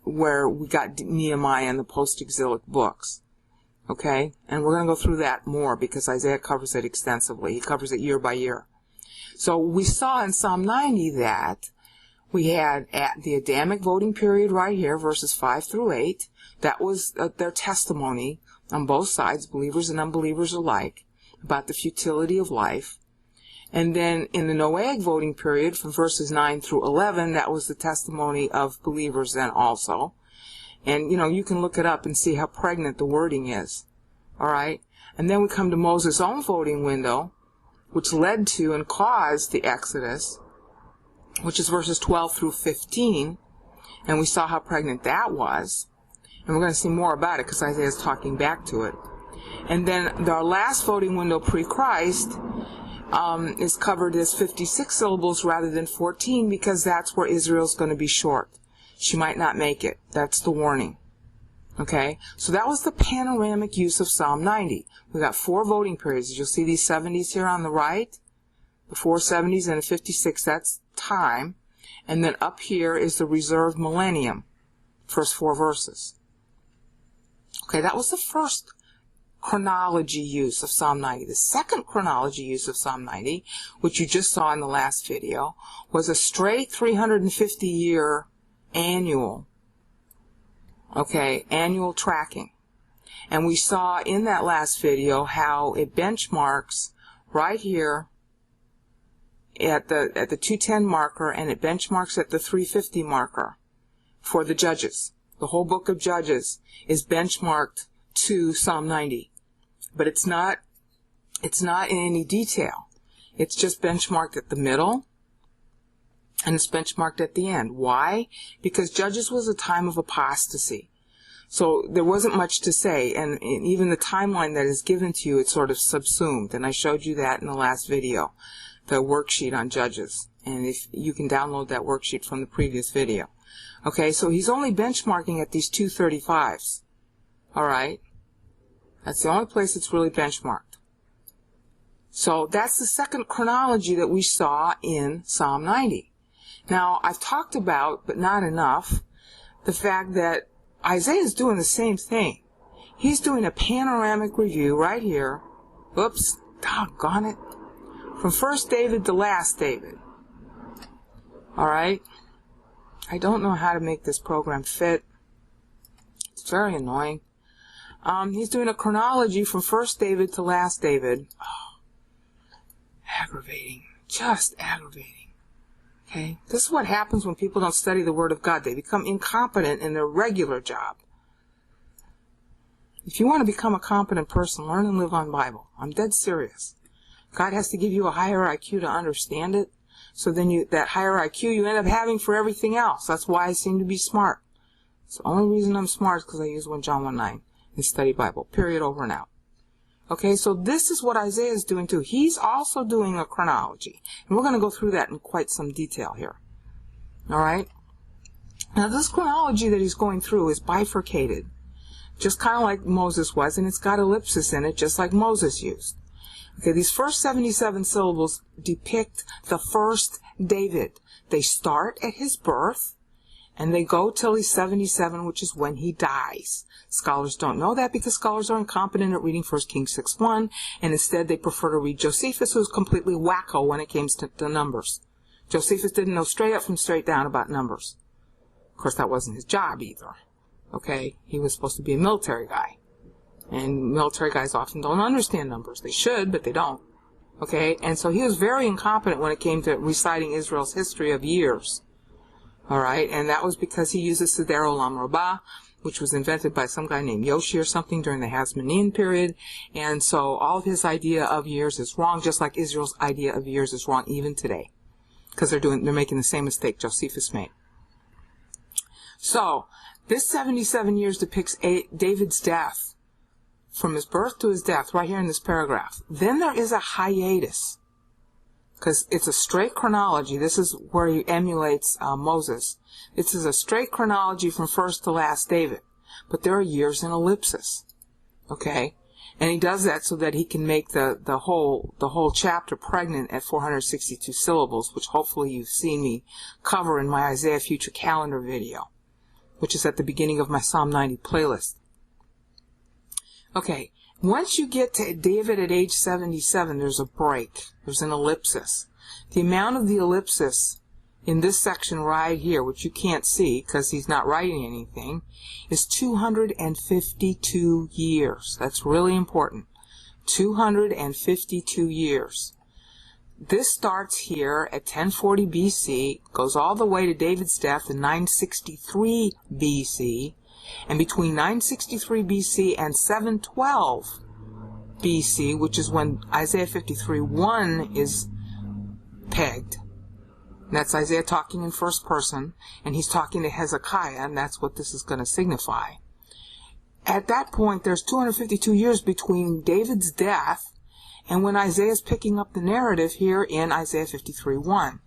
Speaker 2: where we got Nehemiah and the post-exilic books. Okay? And we're going to go through that more because Isaiah covers it extensively. He covers it year by year. So we saw in Psalm 90 that we had at the Adamic voting period right here, verses 5 through 8. That was their testimony on both sides, believers and unbelievers alike, about the futility of life. And then in the Noahic voting period, from verses 9 through 11, that was the testimony of believers then also. And, you can look it up and see how pregnant the wording is. All right? And then we come to Moses' own voting window, which led to and caused the Exodus, which is verses 12 through 15. And we saw how pregnant that was. And we're going to see more about it because Isaiah is talking back to it. And then our last voting window pre-Christ is covered as 56 syllables rather than 14 because that's where Israel's going to be short. She might not make it. That's the warning. Okay? So that was the panoramic use of Psalm 90. We got 4 voting periods. You'll see these 70s here on the right. The 4 70s and a 56, that's time. And then up here is the reserved millennium. First 4 verses. Okay, that was the first chronology use of Psalm 90. The second chronology use of Psalm 90, which you just saw in the last video, was a straight 350-year annual, annual tracking. And we saw in that last video how it benchmarks right here at the 210 marker, and it benchmarks at the 350 marker for the judges. The whole book of Judges is benchmarked to Psalm 90. But it's not in any detail. It's just benchmarked at the middle, and it's benchmarked at the end. Why? Because Judges was a time of apostasy. So there wasn't much to say, and even the timeline that is given to you, it's sort of subsumed. And I showed you that in the last video, the worksheet on Judges. And if you can download that worksheet from the previous video. Okay, so he's only benchmarking at these 235s. All right? That's the only place it's really benchmarked. So that's the second chronology that we saw in Psalm 90. Now, I've talked about, but not enough, the fact that Isaiah is doing the same thing. He's doing a panoramic review right here. Oops, doggone it. From first David to last David. All right? I don't know how to make this program fit. It's very annoying. He's doing a chronology from first David to last David. Oh, aggravating. Just aggravating. Okay? This is what happens when people don't study the Word of God. They become incompetent in their regular job. If you want to become a competent person, learn and live on Bible. I'm dead serious. God has to give you a higher IQ to understand it. So then that higher IQ you end up having for everything else. That's why I seem to be smart. It's the only reason I'm smart is because I use 1 John 1:9 and study Bible. Period, over and out. Okay, so this is what Isaiah is doing too. He's also doing a chronology. And we're going to go through that in quite some detail here. Alright? Now this chronology that he's going through is bifurcated. Just kind of like Moses was, and it's got ellipsis in it, just like Moses used. Okay, these first 77 syllables depict the first David. They start at his birth, and they go till he's 77, which is when he dies. Scholars don't know that because scholars are incompetent at reading 1 Kings 6:1, and instead they prefer to read Josephus, who's completely wacko when it came to numbers. Josephus didn't know straight up from straight down about numbers. Of course, that wasn't his job either. Okay, he was supposed to be a military guy. And military guys often don't understand numbers. They should, but they don't. Okay, and so he was very incompetent when it came to reciting Israel's history of years. Alright, and that was because he uses Seder Olam Rabbah, which was invented by some guy named Yoshi or something during the Hasmonean period. And so all of his idea of years is wrong, just like Israel's idea of years is wrong even today. Because they're making the same mistake Josephus made. So, this 77 years depicts David's death, from his birth to his death, right here in this paragraph. Then there is a hiatus, because it's a straight chronology. This is where he emulates Moses. This is a straight chronology from first to last David, but there are years in ellipsis. Okay, and he does that so that he can make the whole chapter pregnant at 462 syllables, which hopefully you've seen me cover in my Isaiah Future Calendar video, which is at the beginning of my Psalm 90 playlist. Okay, once you get to David at age 77, there's a break. There's an ellipsis. The amount of the ellipsis in this section right here, which you can't see because he's not writing anything, is 252 years. That's really important. 252 years. This starts here at 1040 BC, goes all the way to David's death in 963 BC, and between 963 BC and 712 BC, which is when Isaiah 53:1 is pegged. That's Isaiah talking in first person, and he's talking to Hezekiah, and that's what this is going to signify. At that point, there's 252 years between David's death and when Isaiah is picking up the narrative here in Isaiah 53:1.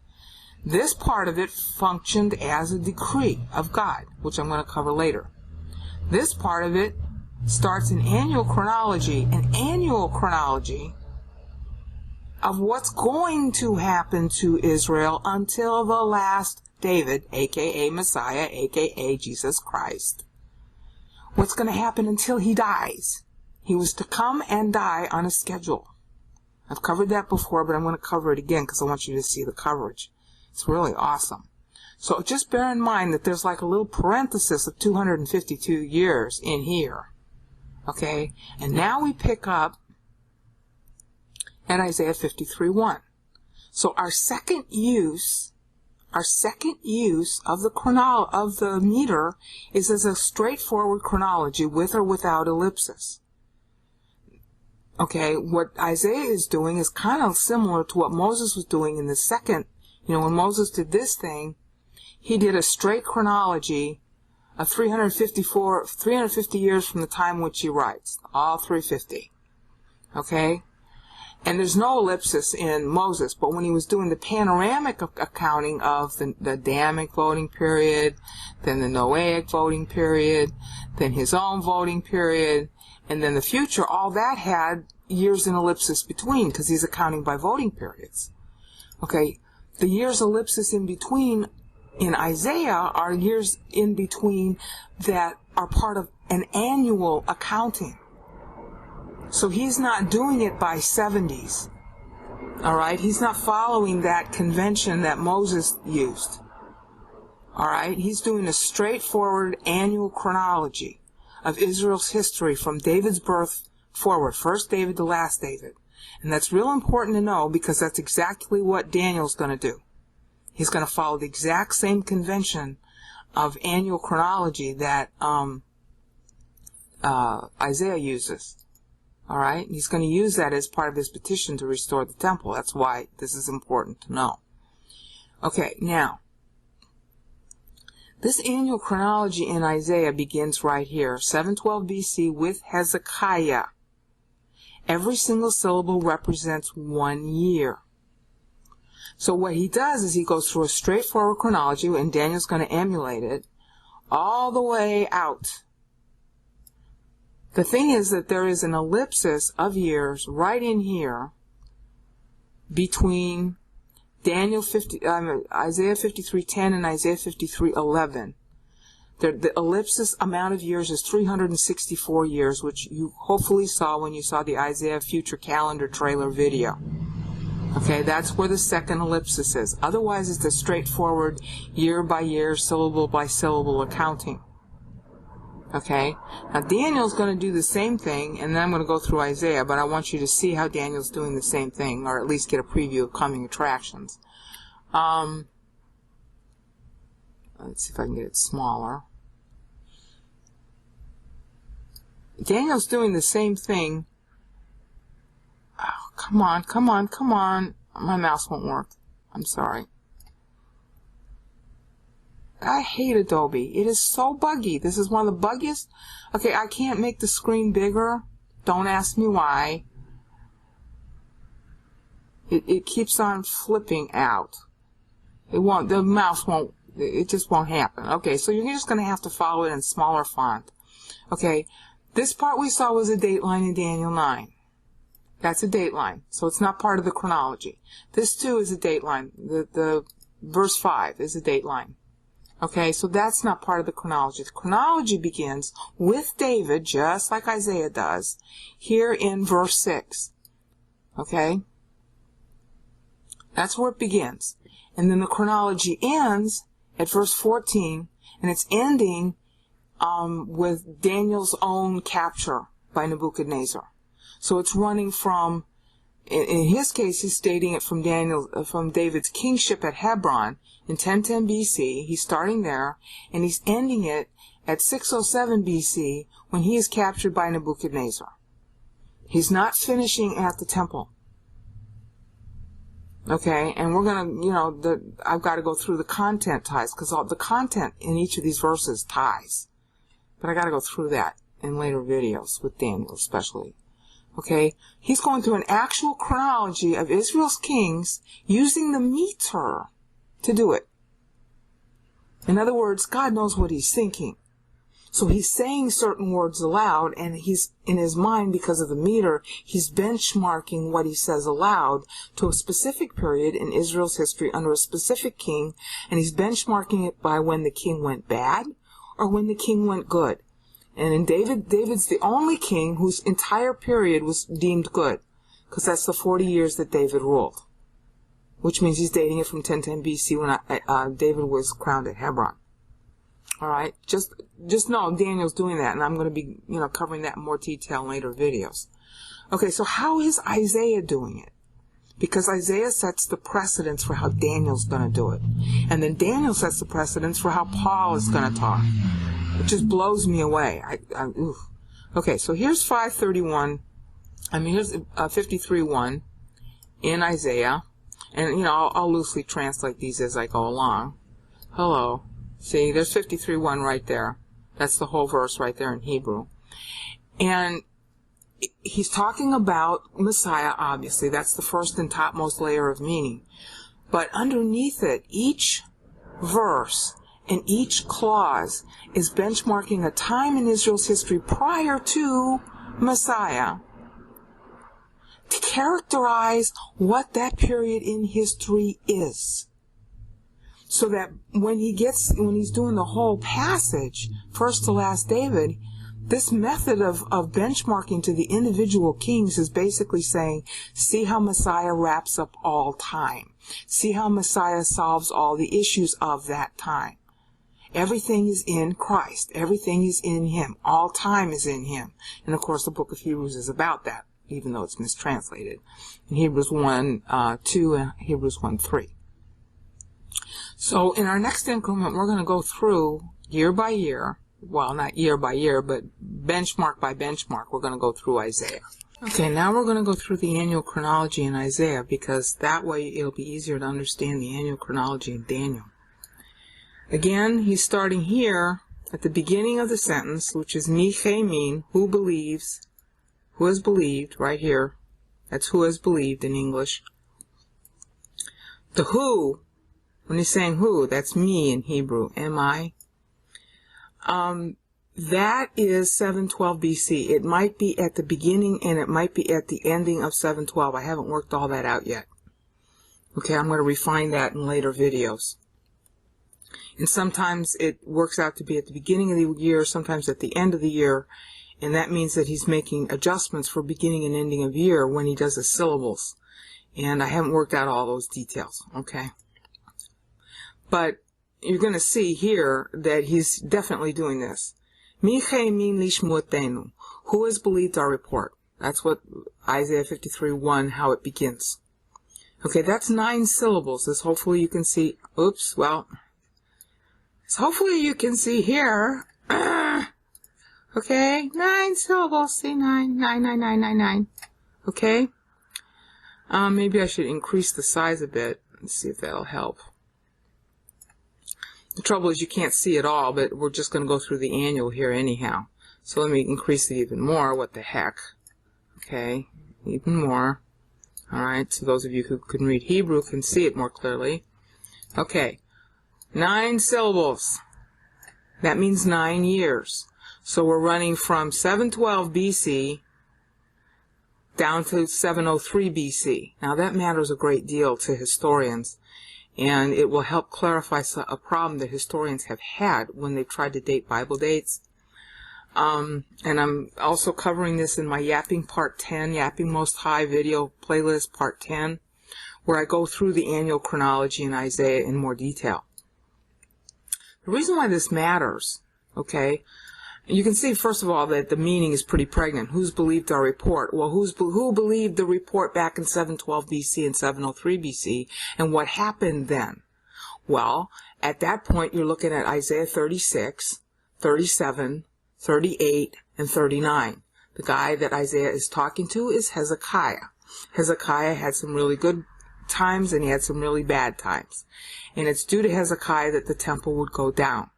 Speaker 2: This part of it functioned as a decree of God, which I'm going to cover later. This part of it starts an annual chronology of what's going to happen to Israel until the last David, aka Messiah, aka Jesus Christ. What's going to happen until he dies. He was to come and die on a schedule. I've covered that before, but I'm going to cover it again because I want you to see the coverage. It's really awesome. So just bear in mind that there's like a little parenthesis of 252 years in here. Okay? And now we pick up at Isaiah 53:1. So our second use of the meter is as a straightforward chronology with or without ellipsis. Okay, what Isaiah is doing is kind of similar to what Moses was doing in the second. When Moses did this thing, he did a straight chronology of 350 years from the time which he writes. All 350. Okay? And there's no ellipsis in Moses, but when he was doing the panoramic accounting of the Adamic voting period, then the Noahic voting period, then his own voting period, and then the future, all that had years in ellipsis between, because he's accounting by voting periods. Okay? The years ellipsis in between in Isaiah are years in between that are part of an annual accounting. So he's not doing it by 70s. Alright? He's not following that convention that Moses used. Alright? He's doing a straightforward annual chronology of Israel's history from David's birth forward. First David to last David. And that's real important to know because that's exactly what Daniel's going to do.
Speaker 1: He's going to follow the exact same convention of annual chronology that Isaiah uses. All right? He's going to use that as part of his petition to restore the temple. That's why this is important to know. Okay, now, this annual chronology in Isaiah begins right here, 712 BC with Hezekiah. Every single syllable represents 1 year. So what he does is he goes through a straightforward chronology, and Daniel's going to emulate it, all the way out. The thing is that there is an ellipsis of years right in here between Isaiah 53:10 and Isaiah 53:11. The ellipsis amount of years is 364 years, which you hopefully saw when you saw the Isaiah Future Calendar trailer video. Okay, that's where the second ellipsis is. Otherwise, it's a straightforward year by year, syllable by syllable accounting. Okay, now Daniel's going to do the same thing, and then I'm going to go through Isaiah, but I want you to see how Daniel's doing the same thing, or at least get a preview of coming attractions. Let's see if I can get it smaller. Daniel's doing the same thing. Oh, come on, come on, come on. My mouse won't work. I'm sorry. I hate Adobe. It is so buggy. This is one of the buggiest. Okay, I can't make the screen bigger. Don't ask me why. It keeps on flipping out. It won't, the mouse won't, it just won't happen. Okay, so you're just going to have to follow it in smaller font. Okay, this part we saw was a dateline in Daniel 9. That's a dateline, so it's not part of the chronology. This too is a dateline. The verse 5 is a dateline. Okay, so that's not part of the chronology. The chronology begins with David, just like Isaiah does, here in verse 6. Okay? That's where it begins. And then the chronology ends at verse 14, and it's ending with Daniel's own capture by Nebuchadnezzar. So it's running from, in his case, he's stating it from David's kingship at Hebron in 1010 BC. He's starting there, and he's ending it at 607 BC when he is captured by Nebuchadnezzar. He's not finishing at the temple. Okay, and we're going to, I've got to go through the content ties, because the content in each of these verses ties. But I got to go through that in later videos, with Daniel especially. Okay, he's going through an actual chronology of Israel's kings using the meter to do it. In other words, God knows what he's thinking. So he's saying certain words aloud, and he's, in his mind, because of the meter, he's benchmarking what he says aloud to a specific period in Israel's history under a specific king, and he's benchmarking it by when the king went bad or when the king went good. And in David's the only king whose entire period was deemed good, because that's the 40 years that David ruled, which means he's dating it from 1010 BC when David was crowned at Hebron. All right, just know Daniel's doing that, and I'm going to be, covering that in more detail in later videos. Okay, so how is Isaiah doing it? Because Isaiah sets the precedence for how Daniel's going to do it, and then Daniel sets the precedence for how Paul is going to talk. It just blows me away. Okay, so here's 5:31. Here's 53:1 in Isaiah, and I'll loosely translate these as I go along. Hello. See, there's 53:1 right there. That's the whole verse right there in Hebrew. And he's talking about Messiah, obviously. That's the first and topmost layer of meaning. But underneath it, each verse and each clause is benchmarking a time in Israel's history prior to Messiah to characterize what that period in history is. So that when he's doing the whole passage, first to last David, this method of benchmarking to the individual kings is basically saying, see how Messiah wraps up all time. See how Messiah solves all the issues of that time. Everything is in Christ. Everything is in him. All time is in him. And of course the book of Hebrews is about that, even though it's mistranslated. In Hebrews 1:2 and Hebrews 1:3.
Speaker 2: So in our next increment, we're going to go through year by year. Well, not year by year, but benchmark by benchmark. We're going to go through Isaiah. Okay, now we're going to go through the annual chronology in Isaiah, because that way it'll be easier to understand the annual chronology in Daniel. Again, he's starting here at the beginning of the sentence, which is mi min, who believes, who has believed, right here. That's who has believed in English. The who, when he's saying who, that's me in Hebrew, M-I. That is 712 BC. It might be at the beginning and it might be at the ending of 712. I haven't worked all that out yet. Okay, I'm going to refine that in later videos. And sometimes it works out to be at the beginning of the year, sometimes at the end of the year, and that means that he's making adjustments for beginning and ending of year when he does the syllables. And I haven't worked out all those details, okay? But you're going to see here that he's definitely doing this. Mi min lishmuotenu, who has believed our report? That's what Isaiah 53:1, how it begins. Okay, that's 9 syllables, as hopefully you can see. Oops, well, as hopefully you can see here. Okay, 9 syllables, see, 9. Okay? Maybe I should increase the size a bit. Let's see if that'll help. The trouble is you can't see it all, but we're just going to go through the annual here anyhow. So let me increase it even more. What the heck? Okay, even more. Alright, so those of you who can read Hebrew can see it more clearly. Okay, 9 syllables. That means 9 years. So we're running from 712 BC down to 703 BC. Now that matters a great deal to historians, and it will help clarify a problem that historians have had when they've tried to date Bible dates. And I'm also covering this in my Yapping Part 10, Yapping Most High video playlist Part 10, where I go through the annual chronology in Isaiah in more detail. The reason why this matters, okay, you can see, first of all, that the meaning is pretty pregnant. Who's believed our report? Well, who believed the report back in 712 BC and 703 BC, and what happened then? Well, at that point, you're looking at Isaiah 36, 37, 38, and 39. The guy that Isaiah is talking to is Hezekiah. Hezekiah had some really good times, and he had some really bad times. And it's due to Hezekiah that the temple would go down.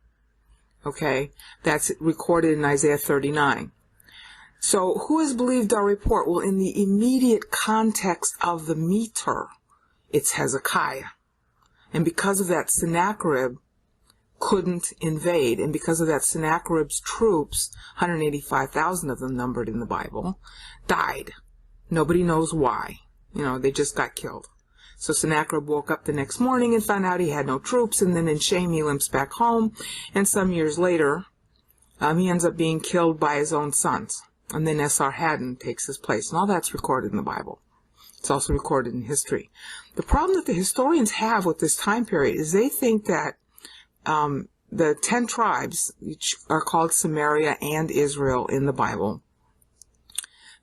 Speaker 2: Okay, that's recorded in Isaiah 39. So who has believed our report? Well, in the immediate context of the meter, it's Hezekiah. And because of that, Sennacherib couldn't invade. And because of that, Sennacherib's troops, 185,000 of them numbered in the Bible, died. Nobody knows why. You know, they just got killed. So Sennacherib woke up the next morning and found out he had no troops, and then in shame he limps back home, and some years later he ends up being killed by his own sons, and then Esarhaddon takes his place, and all that's recorded in the Bible. It's also recorded in history. The problem that the historians have with this time period is they think that the 10 tribes, which are called Samaria and Israel in the Bible,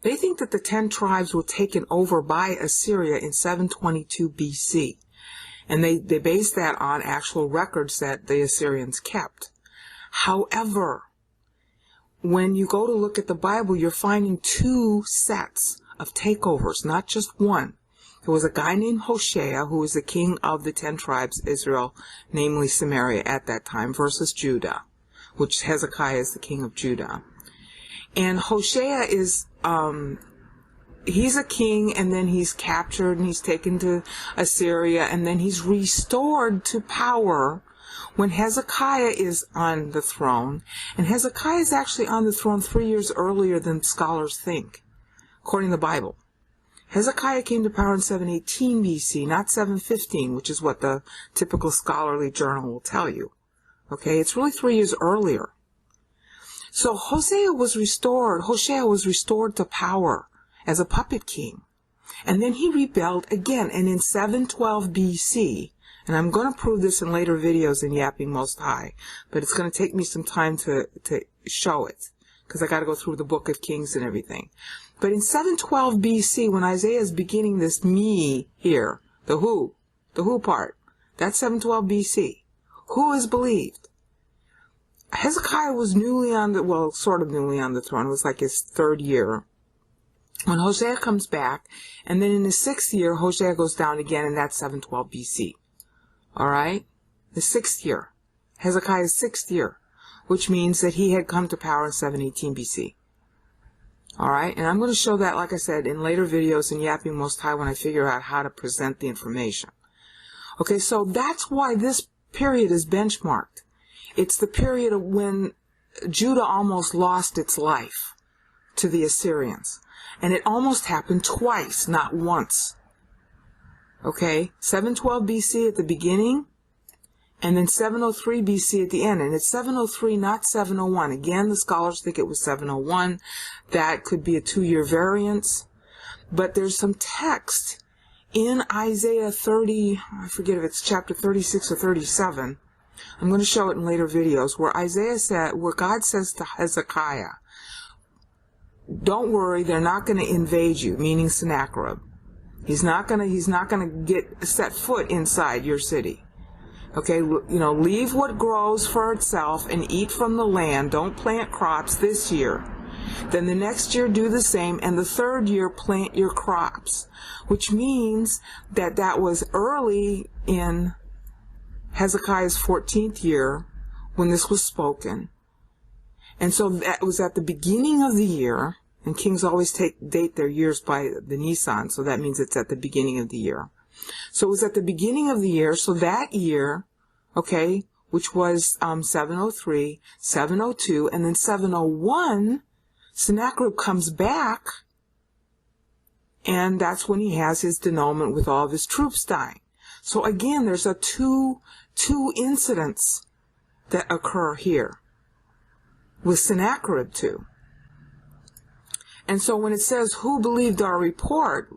Speaker 2: they think that the 10 tribes were taken over by Assyria in 722 BC. And they base that on actual records that the Assyrians kept. However, when you go to look at the Bible, you're finding 2 sets of takeovers, not just one. There was a guy named Hoshea, who was the king of the 10 tribes, Israel, namely Samaria at that time, versus Judah, which Hezekiah is the king of Judah. And Hoshea is, he's a king, and then he's captured, and he's taken to Assyria, and then he's restored to power when Hezekiah is on the throne. And Hezekiah is actually on the throne 3 years earlier than scholars think, according to the Bible. Hezekiah came to power in 718 BC, not 715, which is what the typical scholarly journal will tell you. Okay, it's really 3 years earlier. So Hoshea was restored to power as a puppet king. And then he rebelled again. And in 712 BC, and I'm going to prove this in later videos in Yapping Most High, but it's going to take me some time to show it, because I got to go through the Book of Kings and everything. But in 712 BC, when Isaiah is beginning this me here, the who part, That's 712 BC. Who is believed? Hezekiah was sort of newly on the throne. It was like his 3rd year. When Hosea comes back, and then in his 6th year, Hosea goes down again, and that's 712 BC. All right? The 6th year. Hezekiah's 6th year, which means that he had come to power in 718 BC. All right? And I'm going to show that, like I said, in later videos in Yapping Most High when I figure out how to present the information. Okay, so that's why this period is benchmarked. It's the period of when Judah almost lost its life to the Assyrians. And it almost happened twice, not once. Okay, 712 BC at the beginning, and then 703 BC at the end. And it's 703, not 701. Again, the scholars think it was 701. That could be a 2-year variance. But there's some text in Isaiah 30, I forget if it's chapter 36 or 37. I'm going to show it in later videos, where God says to Hezekiah, don't worry, they're not going to invade you, meaning Sennacherib. He's not going to get set foot inside your city. Okay, leave what grows for itself and eat from the land. Don't plant crops this year. Then the next year do the same, and the 3rd year plant your crops, which means that was early in Hezekiah's 14th year when this was spoken. And so that was at the beginning of the year, and kings always date their years by the Nisan, so that means it's at the beginning of the year. So it was at the beginning of the year, so that year, okay, which was 703, 702, and then 701, Sennacherib comes back, and that's when he has his denouement with all of his troops dying. So again, there's two incidents that occur here with Sennacherib too. And so when it says, who believed our report,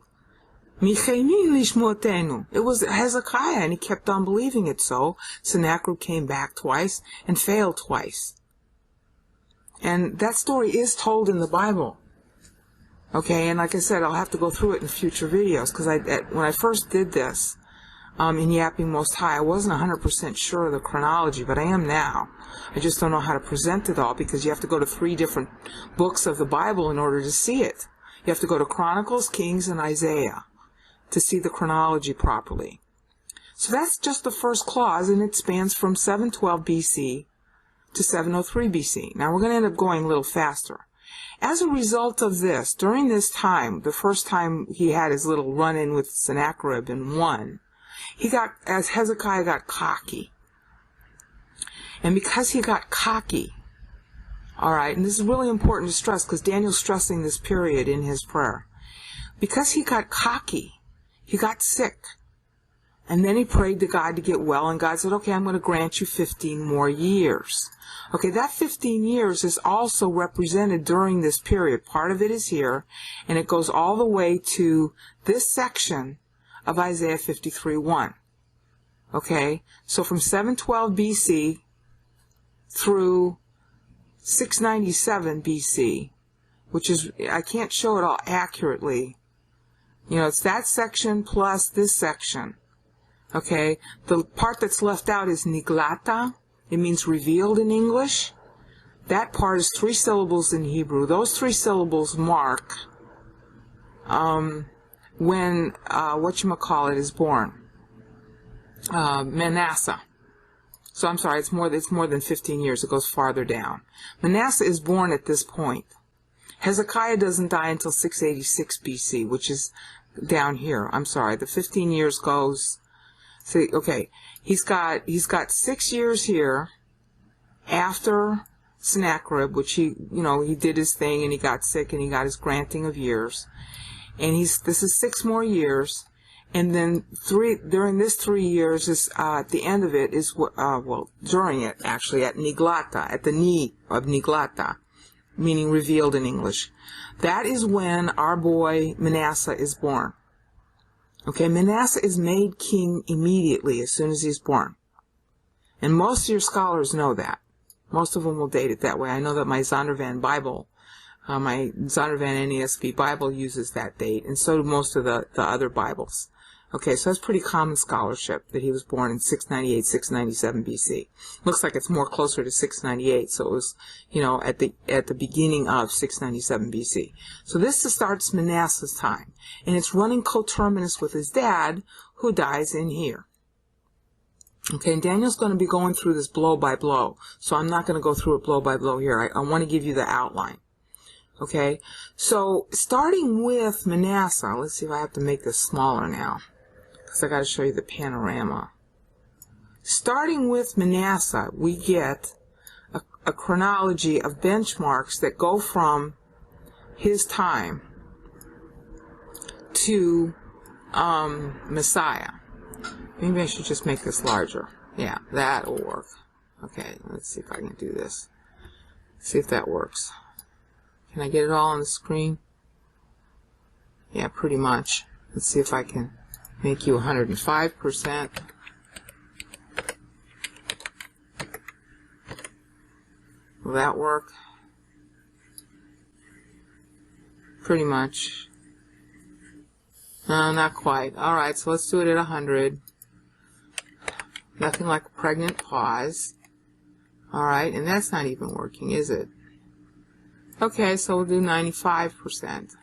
Speaker 2: it was Hezekiah, and he kept on believing it. So Sennacherib came back twice and failed twice. And that story is told in the Bible. Okay, and like I said, I'll have to go through it in future videos, because when I first did this, in Yapping Most High, I wasn't 100% sure of the chronology, but I am now. I just don't know how to present it all, because you have to go to 3 different books of the Bible in order to see it. You have to go to Chronicles, Kings, and Isaiah to see the chronology properly. So that's just the first clause, and it spans from 712 BC to 703 BC. Now we're going to end up going a little faster. As a result of this, during this time, the first time he had his little run-in with Sennacherib and won, as Hezekiah got cocky. And because he got cocky, all right, and this is really important to stress, because Daniel's stressing this period in his prayer. Because he got cocky, he got sick. And then he prayed to God to get well, and God said, okay, I'm going to grant you 15 more years. Okay, that 15 years is also represented during this period. Part of it is here, and it goes all the way to this section of Isaiah 53:1. Okay, so from 712 BC through 697 BC, which is, I can't show it all accurately. It's that section plus this section. Okay, the part that's left out is niglata. It means revealed in English. That part is 3 syllables in Hebrew. Those 3 syllables mark when is born. Manasseh. So I'm sorry, it's more than 15 years. It goes farther down. Manasseh is born at this point. Hezekiah doesn't die until 686 BC, which is down here. I'm sorry, the 15 years goes. See, okay, he's got 6 years here after Sennacherib, which he did his thing and he got sick and he got his granting of years. And this is 6 more years, and then during this 3 years is at the end of it is during it actually at Niglata, at the knee of Niglata, meaning revealed in English. That is when our boy Manasseh is born. Okay, Manasseh is made king immediately as soon as he's born, and most of your scholars know that. Most of them will date it that way. I know that my Zondervan Bible. My Zondervan NESV Bible uses that date, and so do most of the other Bibles. Okay, so that's pretty common scholarship that he was born in 698, 697 BC. Looks like it's more closer to 698, so it was, at the beginning of 697 BC. So this starts Manasseh's time, and it's running coterminous with his dad, who dies in here. Okay, and Daniel's going to be going through this blow by blow, so I'm not going to go through it blow by blow here. I want to give you the outline. Okay, so starting with Manasseh, let's see if I have to make this smaller now, because I got to show you the panorama. Starting with Manasseh, we get a chronology of benchmarks that go from his time to Messiah. Maybe I should just make this larger. Yeah, that'll work. Okay, let's see if I can do this. See if that works. Can I get it all on the screen? Yeah, pretty much. Let's see if I can make you 105%. Will that work? Pretty much. No, not quite. Alright, so let's do it at 100. Nothing like a pregnant pause. Alright, and that's not even working, is it? Okay, so we'll do 95%. Is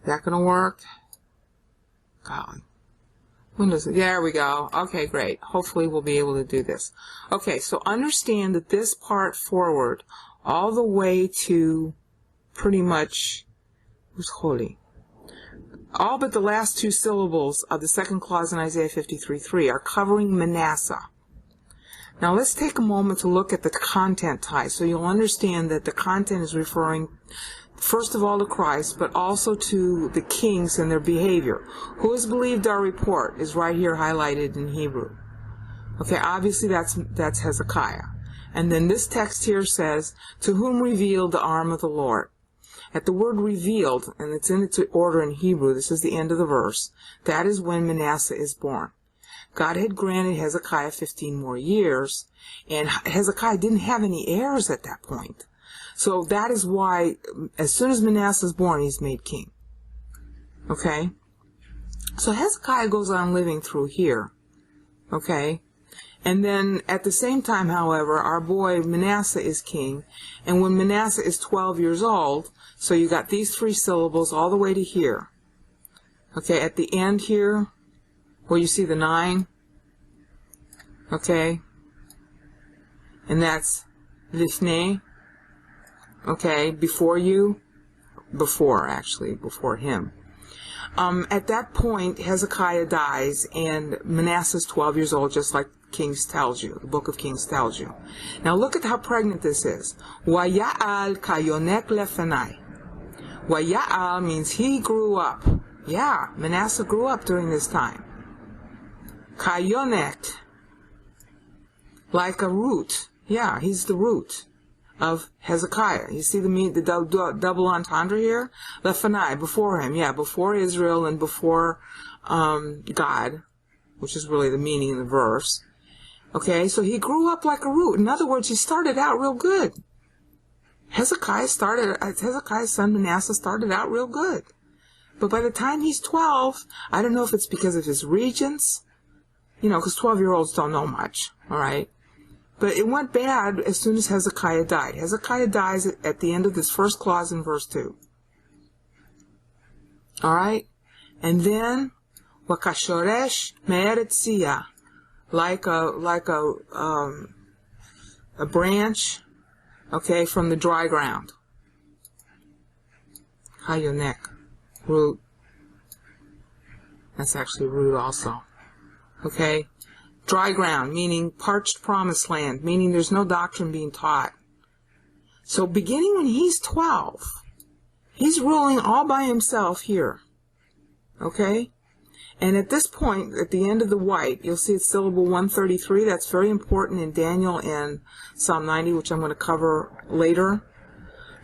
Speaker 2: that going to work? God. When does it? There we go. Okay, great. Hopefully we'll be able to do this. Okay, so understand that this part forward, all the way to pretty much, who's holy? All but the last two syllables of the second clause in Isaiah 53:3 are covering Manasseh. Now let's take a moment to look at the content tie, so you'll understand that the content is referring first of all to Christ, but also to the kings and their behavior. Who has believed our report is right here highlighted in Hebrew. Okay, obviously that's Hezekiah. And then this text here says, to whom revealed the arm of the Lord. At the word revealed, and it's in its order in Hebrew, this is the end of the verse, that is when Manasseh is born. God had granted Hezekiah 15 more years, and Hezekiah didn't have any heirs at that point. So that is why, as soon as Manasseh is born, he's made king. Okay? So Hezekiah goes on living through here. Okay? And then at the same time, however, our boy Manasseh is king, and when Manasseh is 12 years old, so you got these three syllables all the way to here. Okay, at the end here, where you see the 9, okay, and that's Lifnei, okay, before him. At that point, Hezekiah dies, and Manasseh's 12 years old, just like Kings tells you, the book of Kings tells you. Now look at how pregnant this is. Waya'al kayonek lefenai. Waya'al means he grew up. Yeah, Manasseh grew up during this time. Kayonek, like a root. Yeah, he's the root of Hezekiah. You see the double entendre here? Lefenai, before him. Yeah, before Israel and before God, which is really the meaning of the verse. Okay, so he grew up like a root. In other words, he started out real good. Hezekiah's son Manasseh started out real good. But by the time he's 12, I don't know if it's because of his regents, because 12-year-olds don't know much, all right? But it went bad as soon as Hezekiah died. Hezekiah dies at the end of this first clause in verse 2. All right? And then, Wakashoresh me'eretzia, like a branch, okay, from the dry ground. Hayonek, root. That's actually root also. Okay? Dry ground, meaning parched promised land, meaning there's no doctrine being taught. So beginning when he's 12, he's ruling all by himself here. Okay? And at this point, at the end of the white, you'll see it's syllable 133. That's very important in Daniel and Psalm 90, which I'm going to cover later.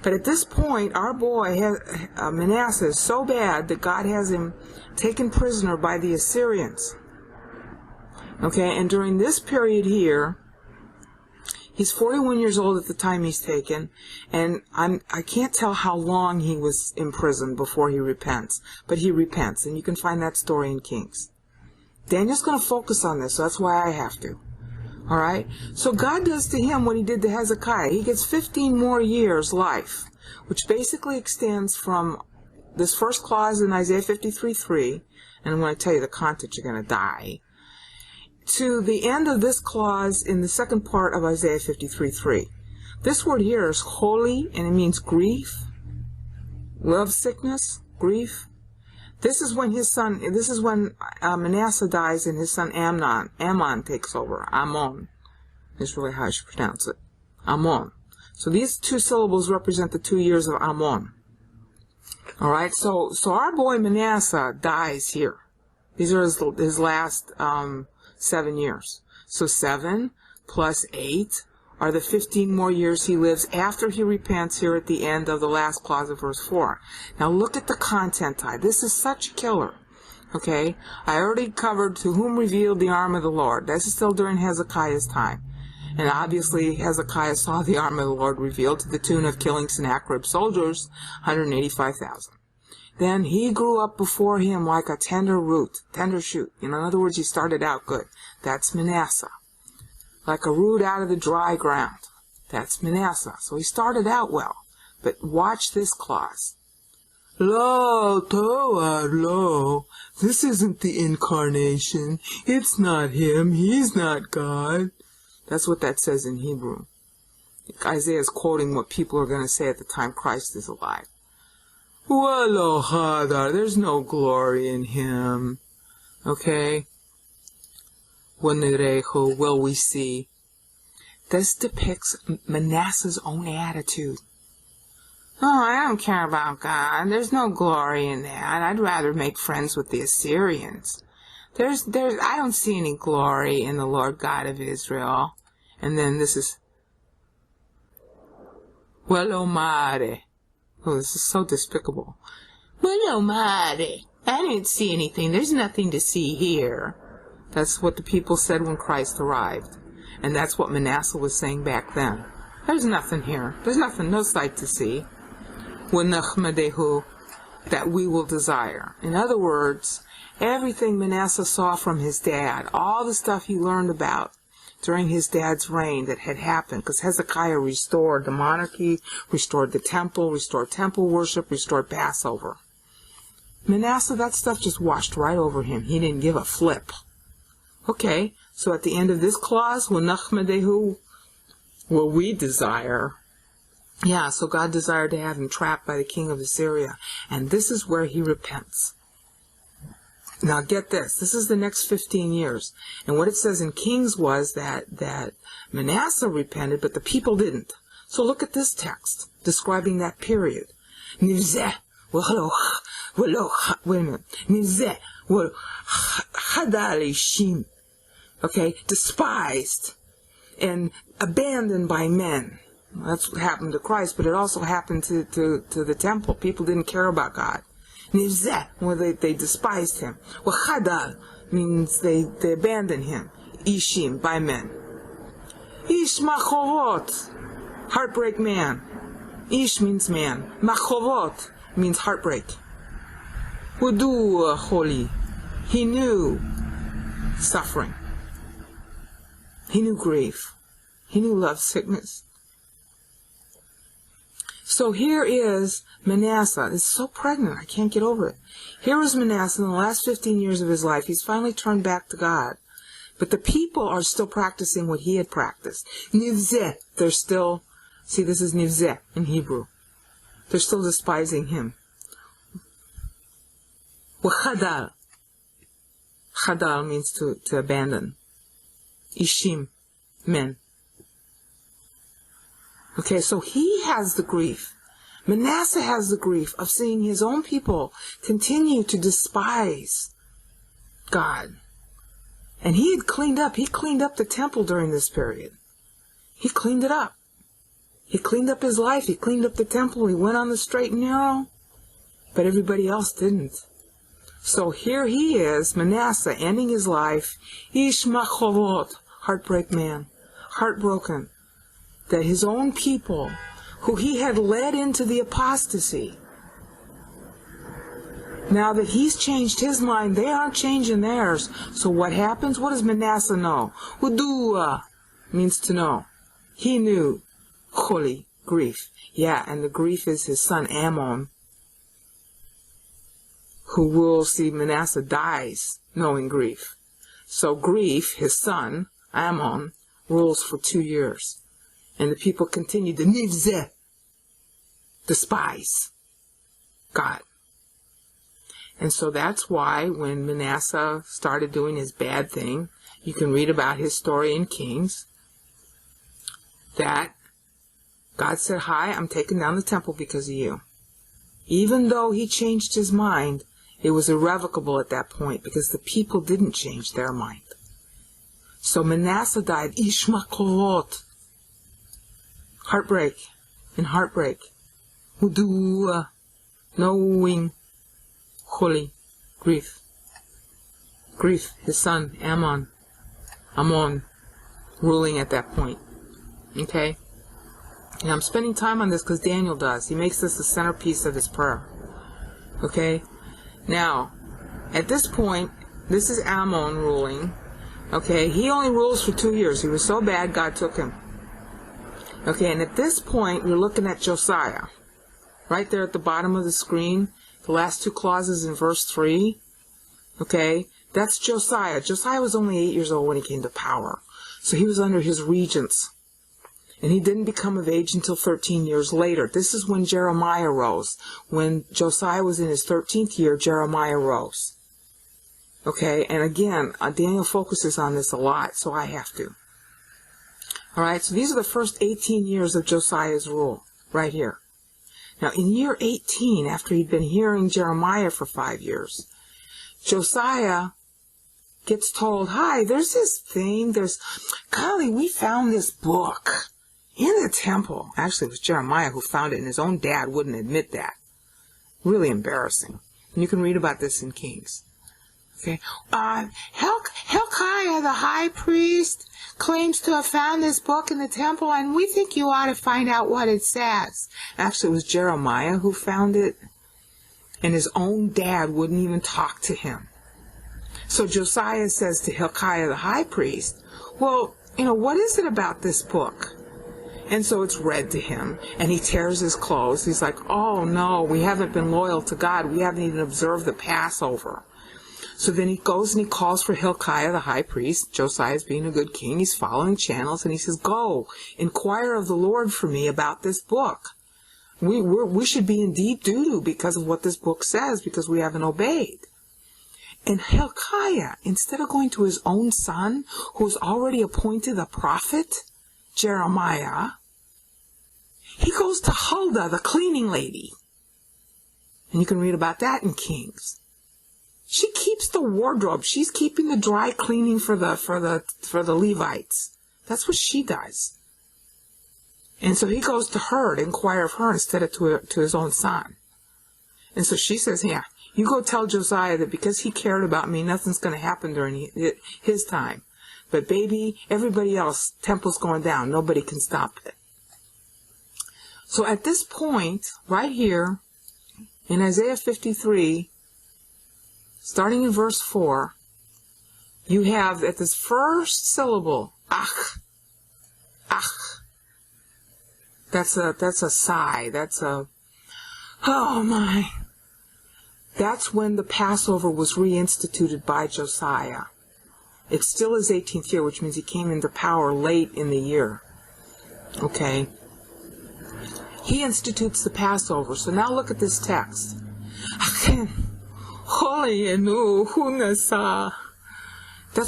Speaker 2: But at this point, our boy, Manasseh, is so bad that God has him taken prisoner by the Assyrians. Okay, and during this period here, He's 41 years old at the time he's taken, and I can't tell how long he was imprisoned before he repents, but he repents, and you can find that story in Kings. Daniel's going to focus on this, so that's why I have to. All right? So God does to him what he did to Hezekiah. He gets 15 more years life, which basically extends from this first clause in Isaiah 53:3, and I'm going to tell you the content, you're going to die, to the end of this clause in the second part of Isaiah 53:3. This word here is holy, and it means grief, love sickness, grief. This is when Manasseh dies and his son Ammon takes over. Ammon is really how I should pronounce it. Ammon. So these two syllables represent the 2 years of Ammon. All right, so our boy Manasseh dies here. These are his last 7 years. So 7 plus 8 are the 15 more years he lives after he repents here at the end of the last clause of verse 4. Now look at the content type. This is such a killer. Okay, I already covered to whom revealed the arm of the Lord. This is still during Hezekiah's time. And obviously Hezekiah saw the arm of the Lord revealed to the tune of killing Sennacherib's soldiers, 185,000. Then he grew up before him like a tender shoot. In other words, he started out good. That's Manasseh. Like a root out of the dry ground. That's Manasseh. So he started out well. But watch this clause. Lo, Toad, lo. This isn't the incarnation. It's not him. He's not God. That's what that says in Hebrew. Isaiah is quoting what people are going to say at the time Christ is alive. Well, Hadar, there's no glory in him. Okay? Wanireho, will we see? This depicts Manasseh's own attitude. Oh, I don't care about God. There's no glory in that. I'd rather make friends with the Assyrians. I don't see any glory in the Lord God of Israel. And then this is, well, mare. Oh, this is so despicable. Well, mare. I didn't see anything. There's nothing to see here. That's what the people said when Christ arrived. And that's what Manasseh was saying back then. There's nothing here. There's nothing, no sight to see. Wenachmadehu, that we will desire. In other words, everything Manasseh saw from his dad, all the stuff he learned about during his dad's reign that had happened, because Hezekiah restored the monarchy, restored the temple, restored temple worship, restored Passover. Manasseh, that stuff just washed right over him. He didn't give a flip. Okay, so at the end of this clause, Wenachmadehu, will we desire. Yeah, so God desired to have him trapped by the king of Assyria. And this is where he repents. Now get this. This is the next 15 years. And what it says in Kings was that Manasseh repented, but the people didn't. So look at this text describing that period. Nivzeh, wait a minute. Nivzeh, hadalishim. Okay, despised and abandoned by men. That's what happened to Christ, but it also happened to the temple. People didn't care about God. Nivzeh, well, they despised him. Well, Chadal means they abandoned him. Ishim, by men. Ish machovot, heartbreak man. Ish means man. Machovot means heartbreak. Wudu, holy. He knew suffering. He knew grief. He knew love sickness. So here is Manasseh. It's so pregnant. I can't get over it. Here is Manasseh in the last 15 years of his life. He's finally turned back to God. But the people are still practicing what he had practiced. Nivzeh. They're still, see, this is Nivzeh in Hebrew. They're still despising him. Chadal. Chadal means to abandon. Ishim, men. Okay, so he has the grief. Manasseh has the grief of seeing his own people continue to despise God. And he cleaned up the temple during this period. He cleaned it up. He cleaned up his life. He cleaned up the temple. He went on the straight and narrow. But everybody else didn't. So here he is, Manasseh, ending his life. Ish machovot, heartbreak man, heartbroken, that his own people, who he had led into the apostasy, now that he's changed his mind, they aren't changing theirs. So what happens? What does Manasseh know? Udua means to know. He knew. Choli, grief. Yeah, and the grief is his son Ammon, who will see Manasseh dies knowing grief. So grief, his son, Ammon, rules for 2 years. And the people continue to nivzeh, despise God. And so that's why when Manasseh started doing his bad thing, you can read about his story in Kings, that God said, hi, I'm taking down the temple because of you. Even though he changed his mind, it was irrevocable at that point because the people didn't change their mind. So Manasseh died, ishmakorot, heartbreak and heartbreak, udua, knowing, choli, grief. Grief, his son, Ammon, ruling at that point. Okay? And I'm spending time on this because Daniel does. He makes this the centerpiece of his prayer. Okay? Now, at this point, this is Ammon ruling. Okay? He only rules for 2 years. He was so bad, God took him. Okay? And at this point, you're looking at Josiah. Right there at the bottom of the screen, the last 2 clauses in verse 3. Okay? That's Josiah. Josiah was only 8 years old when he came to power. So he was under his regents. And he didn't become of age until 13 years later. This is when Jeremiah rose. When Josiah was in his 13th year, Jeremiah rose. Okay, and again, Daniel focuses on this a lot, so I have to. Alright, so these are the first 18 years of Josiah's rule, right here. Now, in year 18, after he'd been hearing Jeremiah for 5 years, Josiah gets told, hi, there's this thing, golly, we found this book in the temple. Actually, it was Jeremiah who found it, and his own dad wouldn't admit that. Really embarrassing. And you can read about this in Kings. Okay. Hilkiah, the high priest, claims to have found this book in the temple, and we think you ought to find out what it says. Actually, it was Jeremiah who found it, and his own dad wouldn't even talk to him. So Josiah says to Hilkiah, the high priest, well, what is it about this book? And so it's read to him, and he tears his clothes. He's like, oh no, we haven't been loyal to God. We haven't even observed the Passover. So then he goes and he calls for Hilkiah, the high priest. Josiah's being a good king. He's following channels, and he says, go, inquire of the Lord for me about this book. We should be in deep doo-doo because of what this book says, because we haven't obeyed. And Hilkiah, instead of going to his own son, who's already appointed a prophet, Jeremiah, he goes to Huldah, the cleaning lady. And you can read about that in Kings. She keeps the wardrobe. She's keeping the dry cleaning for the Levites. That's what she does. And so he goes to her to inquire of her instead of to his own son. And so she says, yeah, you go tell Josiah that because he cared about me, nothing's going to happen during his time. But baby, everybody else, temple's going down. Nobody can stop it. So at this point, right here, in Isaiah 53, starting in verse 4, you have at this first syllable, ach. That's a sigh. Oh my. That's when the Passover was reinstituted by Josiah. It's still his 18th year, which means he came into power late in the year. Okay? He institutes the Passover. So now look at this text. That's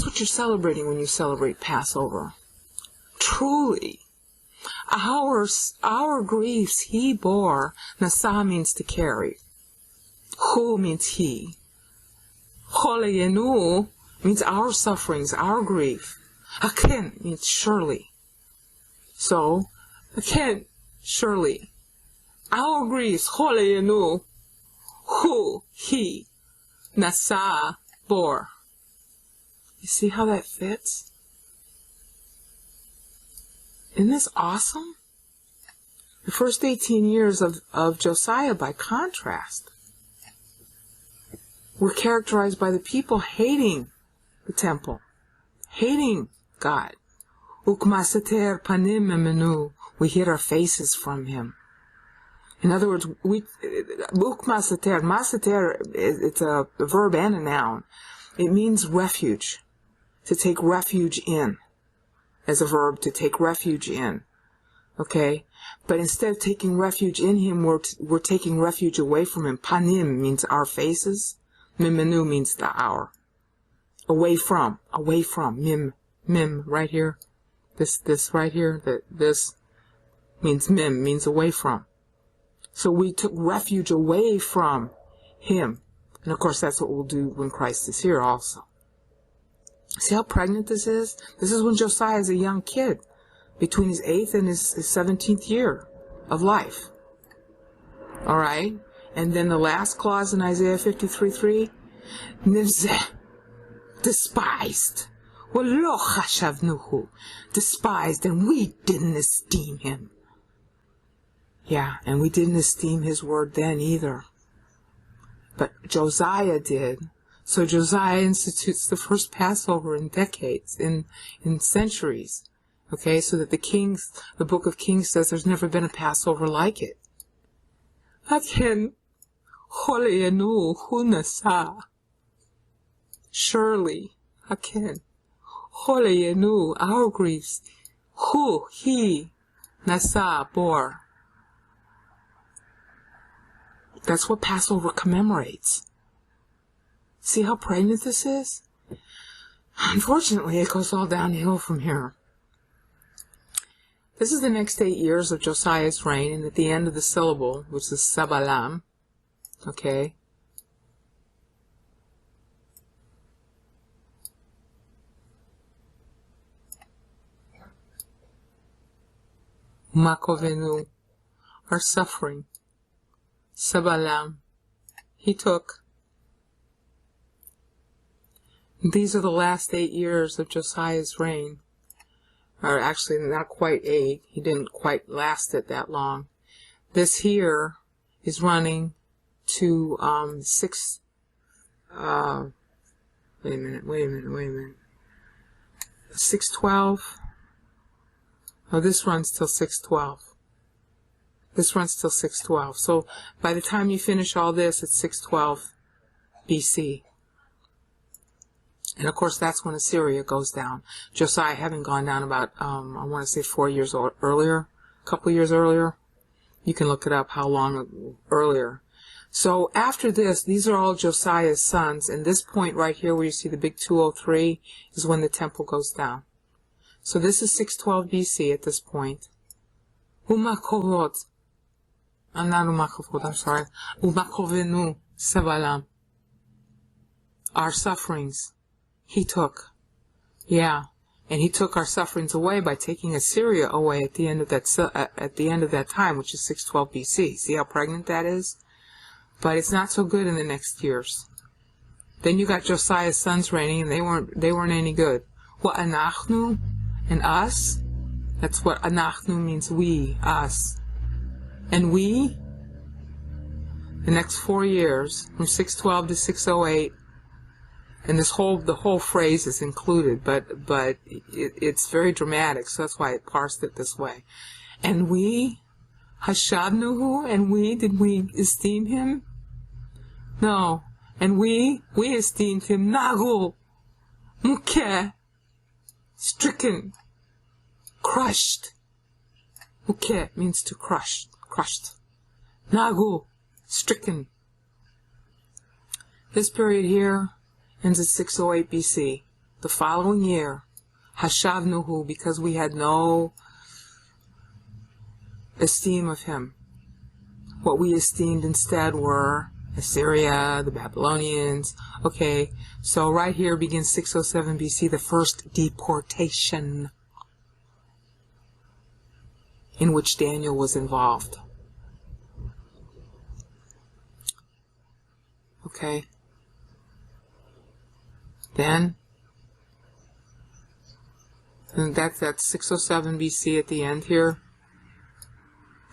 Speaker 2: what you're celebrating when you celebrate Passover. Truly, our griefs he bore. Nasa means to carry. Hu means he. Choleyenu means our sufferings, our grief. Aken means surely. So, aken, surely. Our griefs, choleyenu, hu, he, nasa, bore. You see how that fits? Isn't this awesome? The first 18 years of Josiah, by contrast, were characterized by the people hating the temple, hating God. Ukmasater panim emenu. We hid our faces from him. In other words, ukmasater, masater, it's a verb and a noun. It means refuge, to take refuge in, as a verb, to take refuge in. Okay? But instead of taking refuge in him, we're taking refuge away from him. Panim means our faces. Mimenu means the our. Away from, mim, right here. This right here, this means mim, means away from. So we took refuge away from him. And of course that's what we'll do when Christ is here also. See how pregnant this is? This is when Josiah is a young kid, between his 8th and his 17th year of life. Alright? And then the last clause in Isaiah 53:3, Nivzeh, despised. Walo chashavnuhu, despised, and we didn't esteem him. Yeah, and we didn't esteem his word then either. But Josiah did. So Josiah institutes the first Passover in decades, in centuries. Okay, so that the book of Kings says there's never been a Passover like it. Aken holeyenu hunasa. Surely, Aken holeyenu, our griefs, he, nasa, bore. That's what Passover commemorates. See how pregnant this is? Unfortunately, it goes all downhill from here. This is the next 8 years of Josiah's reign, and at the end of the syllable, which is Sabalam, okay, Makovenu, our suffering, Sabalam, he took. These are the last 8 years of Josiah's reign. Or actually, not quite 8. He didn't quite last it that long. This here is running to 6. Wait a minute. 612. Oh, this runs till 612. This runs till 612. So by the time you finish all this, it's 612 BC. And of course, that's when Assyria goes down. Josiah having gone down about, I want to say 4 years earlier, a couple of years earlier. You can look it up how long earlier. So after this, these are all Josiah's sons. And this point right here where you see the big 203 is when the temple goes down. So this is 612 BC at this point. Umakovot. I'm not Umakovot, I'm sorry. Umakovenu Sebalam. Our sufferings he took. Yeah. And he took our sufferings away by taking Assyria away at the end of that time, which is 612 BC. See how pregnant that is? But it's not so good in the next years. Then you got Josiah's sons reigning, and they weren't any good. What anachnu and us? That's what anachnu means. We, us, and we. The next 4 years, from 612 to 608. And the whole phrase is included, but it's very dramatic, so that's why I parsed it this way. And we, hashavnuhu, and did we esteem him? No. And we esteemed him, nagu, mukeh, stricken, crushed. Mukeh means to crush, crushed. Nagu, stricken. This period here ends at 608 BC. The following year, Hashavnuhu, because we had no esteem of him. What we esteemed instead were Assyria, the Babylonians. Okay, so right here begins 607 BC, the first deportation in which Daniel was involved. Okay. And that's 607 BC at the end here.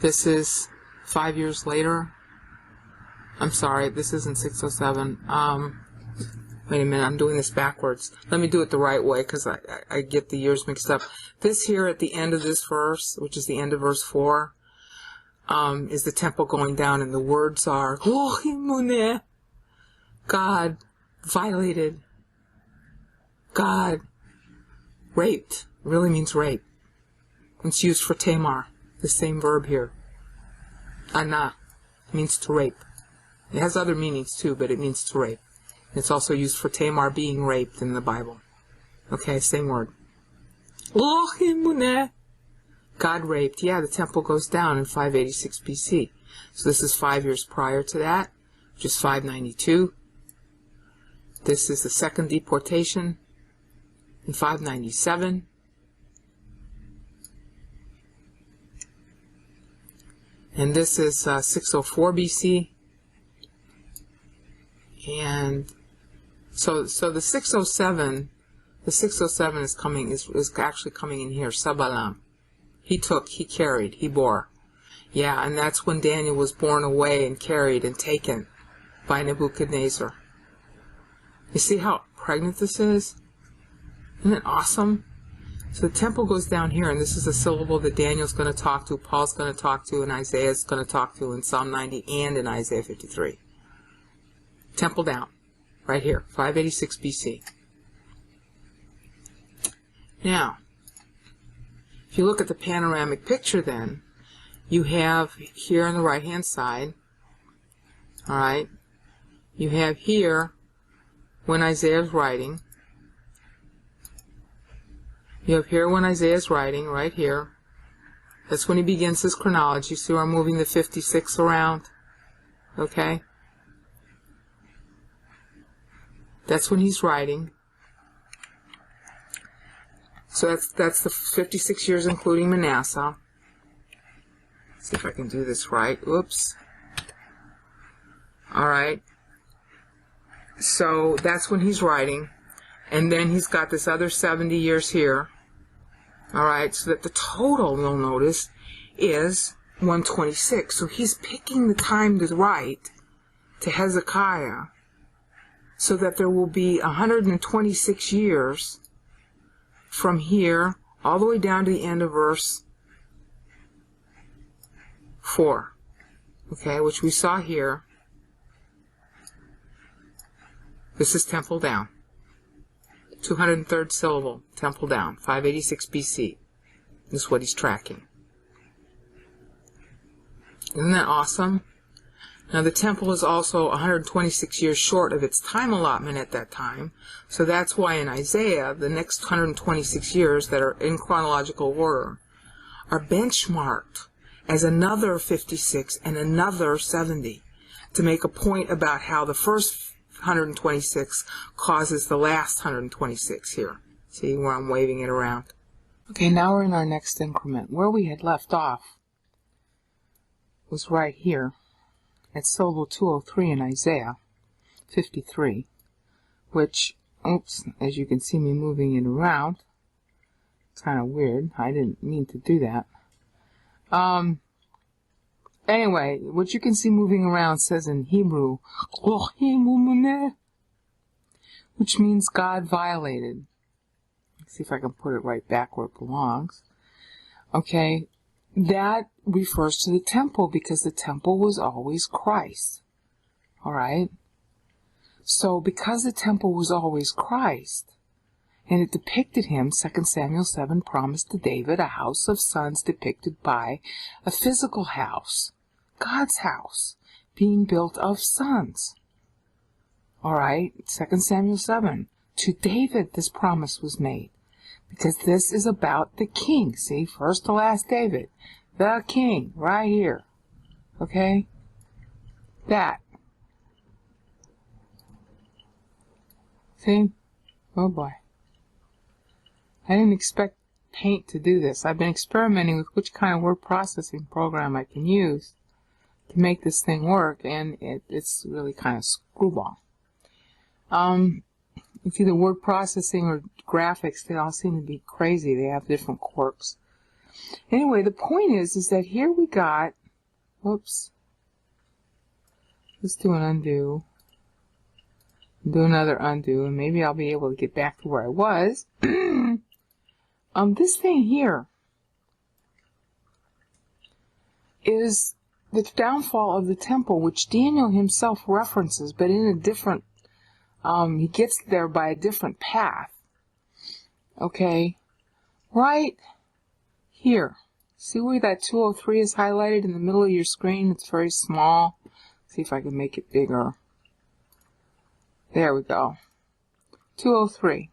Speaker 2: This is 5 years later. I'm sorry, this isn't 607. Wait a minute, I'm doing this backwards. Let me do it the right way, because I get the years mixed up. This here at the end of this verse, which is the end of verse 4, is the temple going down, and the words are, God violated. God raped. Really means rape. It's used for Tamar, the same verb here. Ana means to rape. It has other meanings too, but it means to rape. It's also used for Tamar being raped in the Bible. Okay, same word. God raped. Yeah, the temple goes down in 586 BC. So this is 5 years prior to that, which is 592. This is the second deportation in 597. And this is 604 BC. And so the 607 is actually coming in here, Sabalam. He carried, he bore. Yeah, and that's when Daniel was borne away and carried and taken by Nebuchadnezzar. You see how pregnant this is? Isn't it awesome? So the temple goes down here, and this is a syllable that Daniel's going to talk to, Paul's going to talk to, and Isaiah's going to talk to in Psalm 90 and in Isaiah 53. Temple down, right here, 586 BC. Now, if you look at the panoramic picture then, you have here on the right-hand side, all right, you have here when Isaiah's writing. You have here when Isaiah's writing, right here. That's when he begins his chronology. See where I'm moving the 56 around? Okay? That's when he's writing. So that's the 56 years including Manasseh. Let's see if I can do this right. Oops. Alright. So that's when he's writing. And then he's got this other 70 years here. Alright, so that the total, you'll notice, is 126. So he's picking the time to write to Hezekiah so that there will be 126 years from here all the way down to the end of verse 4. Okay, which we saw here. This is temple down. 203rd syllable, temple down, 586 BC. This is what he's tracking. Isn't that awesome? Now the temple is also 126 years short of its time allotment at that time, so that's why in Isaiah, the next 126 years that are in chronological order are benchmarked as another 56 and another 70 to make a point about how the first 126 causes the last 126 here. See where I'm waving it around? Okay, now we're in our next increment. Where we had left off was right here at syllable 203 in Isaiah 53, which, oops, as you can see me moving it around, it's kind of weird. I didn't mean to do that. Anyway, what you can see moving around says in Hebrew, which means God violated. Let's see if I can put it right back where it belongs. Okay, that refers to the temple because the temple was always Christ. Alright? So because the temple was always Christ, and it depicted him, 2 Samuel 7 promised to David a house of sons depicted by a physical house, God's house, being built of sons. Alright, 2 Samuel 7. To David this promise was made, because this is about the king. See, first to last David, the king, right here. Okay? That. See? Oh boy. I didn't expect Paint to do this. I've been experimenting with which kind of word processing program I can use to make this thing work, and it's really kind of screwball. It's either word processing or graphics. They all seem to be crazy. They have different quirks. Anyway, the point is that here we got, whoops, let's do an undo, do another undo, and maybe I'll be able to get back to where I was. This thing here is the downfall of the temple, which Daniel himself references, but in a different, he gets there by a different path. Okay, right here. See where that 203 is highlighted in the middle of your screen? It's very small. See if I can make it bigger. There we go. 203.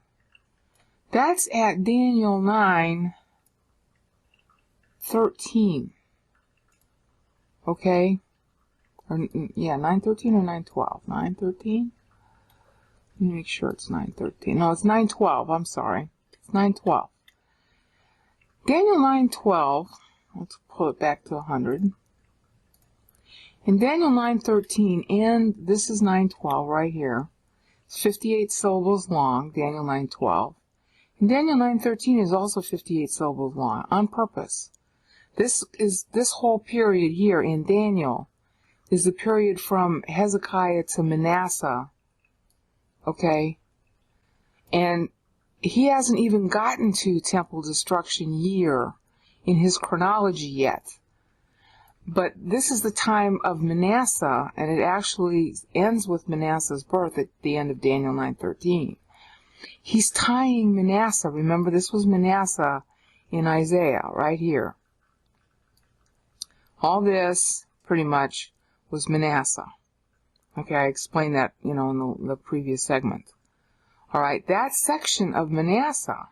Speaker 2: That's at Daniel 9:13. Okay? Or, yeah, 9:13 or 9:12? 9:13? Let me make sure it's 9:13. No, it's 9:12. I'm sorry. It's 9:12. Daniel 9:12. Let's pull it back to 100. In Daniel 9:13, and this is 9:12 right here. It's 58 syllables long, Daniel 9:12. And Daniel 9:13 is also 58 syllables long, on purpose. This whole period here in Daniel is the period from Hezekiah to Manasseh. Okay? And he hasn't even gotten to temple destruction year in his chronology yet. But this is the time of Manasseh, and it actually ends with Manasseh's birth at the end of Daniel 9:13. He's tying Manasseh. Remember, this was Manasseh in Isaiah, right here. All this, pretty much, was Manasseh. Okay, I explained that, in the previous segment. All right, that section of Manasseh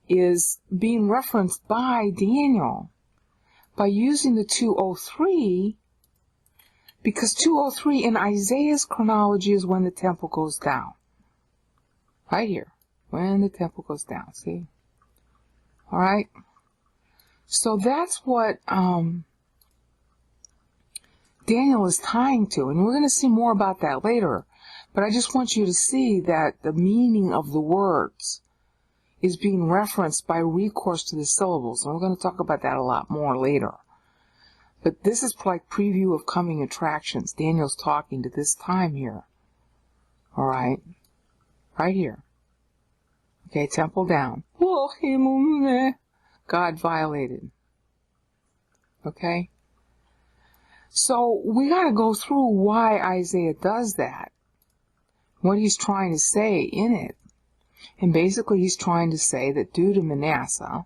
Speaker 2: is being referenced by Daniel by using the 203, because 203 in Isaiah's chronology is when the temple goes down. Right here, when the temple goes down, see? All right? So that's what Daniel is tying to, and we're going to see more about that later. But I just want you to see that the meaning of the words is being referenced by recourse to the syllables, and we're going to talk about that a lot more later. But this is like preview of coming attractions. Daniel's talking to this time here. All right? Right here. Okay, temple down. God violated. Okay? So we got to go through why Isaiah does that. What he's trying to say in it. And basically he's trying to say that due to Manasseh,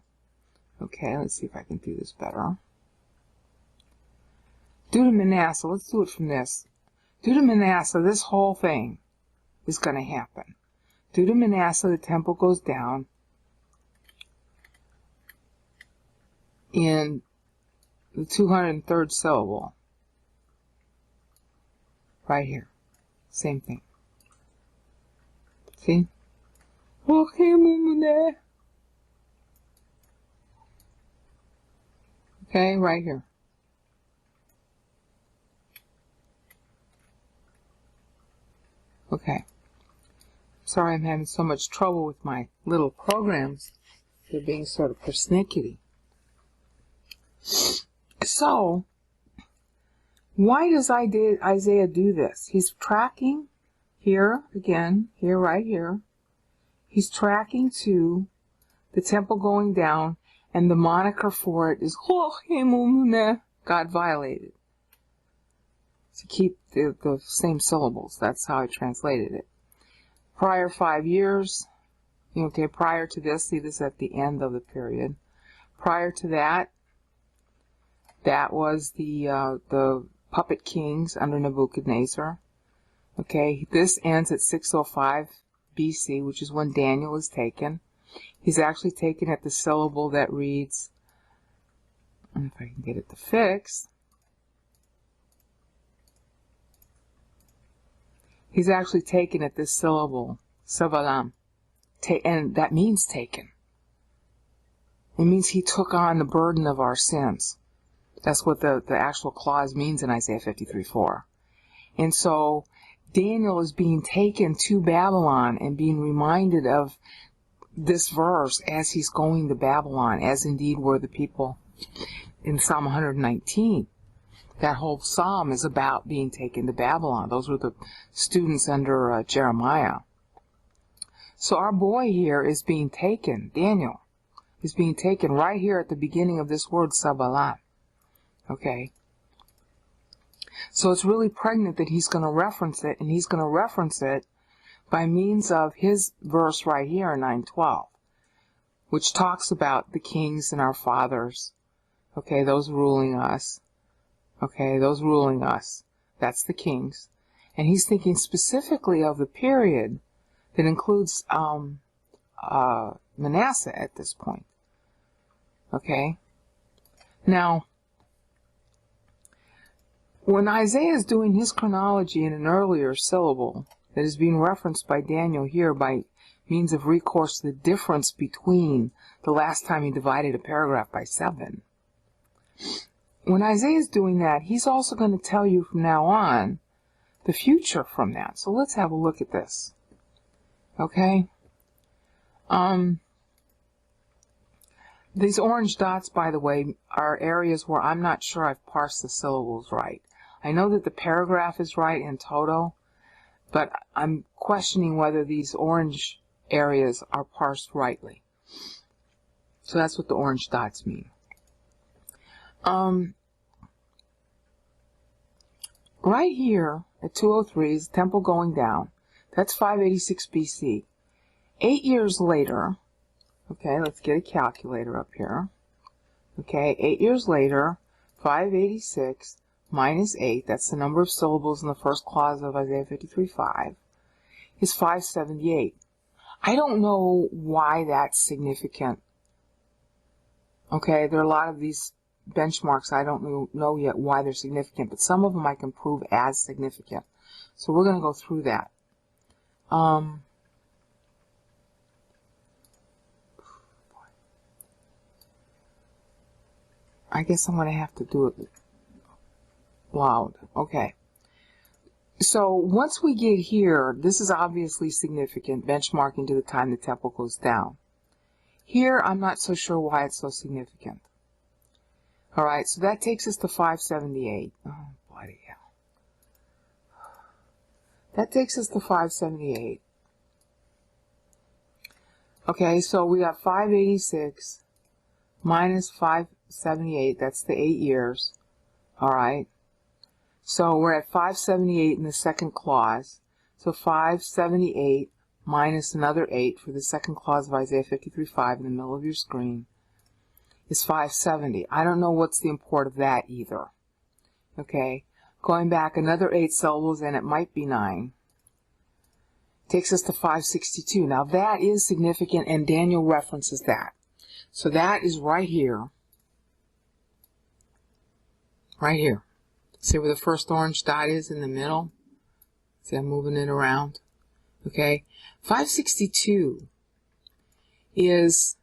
Speaker 2: okay, let's see if I can do this better. Due to Manasseh, let's do it from this. Due to Manasseh, this whole thing is going to happen. Due to Manasseh, the temple goes down in the 203rd syllable. Right here. Same thing. See? Okay, right here. Okay. Sorry I'm having so much trouble with my little programs. They're being sort of persnickety. So, why does Isaiah do this? He's tracking here, again, here, right here. He's tracking to the temple going down, and the moniker for it is God violated. To keep the same syllables. That's how I translated it. Prior 5 years, okay, prior to this, see this at the end of the period. Prior to that, that was the puppet kings under Nebuchadnezzar. Okay, this ends at 605 BC, which is when Daniel is taken. He's actually taken at the syllable that reads, if I can get it to fix, he's actually taken at this syllable, Savalam, and that means taken. It means he took on the burden of our sins. That's what the actual clause means in Isaiah 53:4. And so Daniel is being taken to Babylon and being reminded of this verse as he's going to Babylon, as indeed were the people in Psalm 119. That whole psalm is about being taken to Babylon. Those were the students under Jeremiah. So our boy here is being taken, Daniel, is being taken right here at the beginning of this word, Sabalat. Okay? So it's really pregnant that he's going to reference it, and he's going to reference it by means of his verse right here in 9:12, which talks about the kings and our fathers, okay, those ruling us, okay, those ruling us, that's the kings. And he's thinking specifically of the period that includes Manasseh at this point, okay. Now, when Isaiah is doing his chronology in an earlier syllable that is being referenced by Daniel here by means of recourse to the difference between the last time he divided a paragraph by 7. When Isaiah is doing that, he's also going to tell you from now on the future from that. So let's have a look at this. Okay? These orange dots, by the way, are areas where I'm not sure I've parsed the syllables right. I know that the paragraph is right in toto, but I'm questioning whether these orange areas are parsed rightly. So that's what the orange dots mean. Right here at 203 is the temple going down. That's 586 BC. 8 years later, okay, let's get a calculator up here. Okay, 8 years later, 586 minus 8, that's the number of syllables in the first clause of Isaiah 53:5, is 578. I don't know why that's significant. Okay, there are a lot of these benchmarks I don't know yet why they're significant, but some of them I can prove as significant. So we're going to go through that. I guess I'm going to have to do it loud. Okay. So once we get here, this is obviously significant, benchmarking to the time the temple goes down. Here, I'm not so sure why it's so significant. All right, so that takes us to 578. Oh, bloody hell. That takes us to 578. Okay, so we got 586 minus 578. That's the 8 years. All right. So we're at 578 in the second clause. So 578 minus another 8 for the second clause of Isaiah 53:5 in the middle of your screen is 570. I don't know what's the import of that either. Okay. Going back another 8 syllables, and it might be 9. Takes us to 562. Now that is significant, and Daniel references that. So that is right here. Right here. See where the first orange dot is in the middle? See, I'm moving it around. Okay. 562 is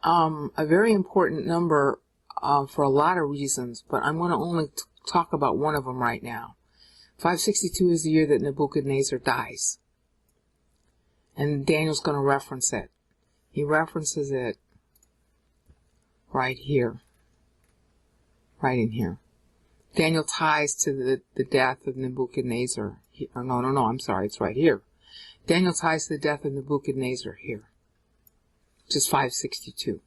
Speaker 2: a very important number for a lot of reasons, but I'm going to only talk about one of them right now. 562 is the year that Nebuchadnezzar dies. And Daniel's going to reference it. He references it right here. Right in here. Daniel ties to the death of Nebuchadnezzar. I'm sorry, it's right here. Daniel ties to the death of Nebuchadnezzar here, which is 562.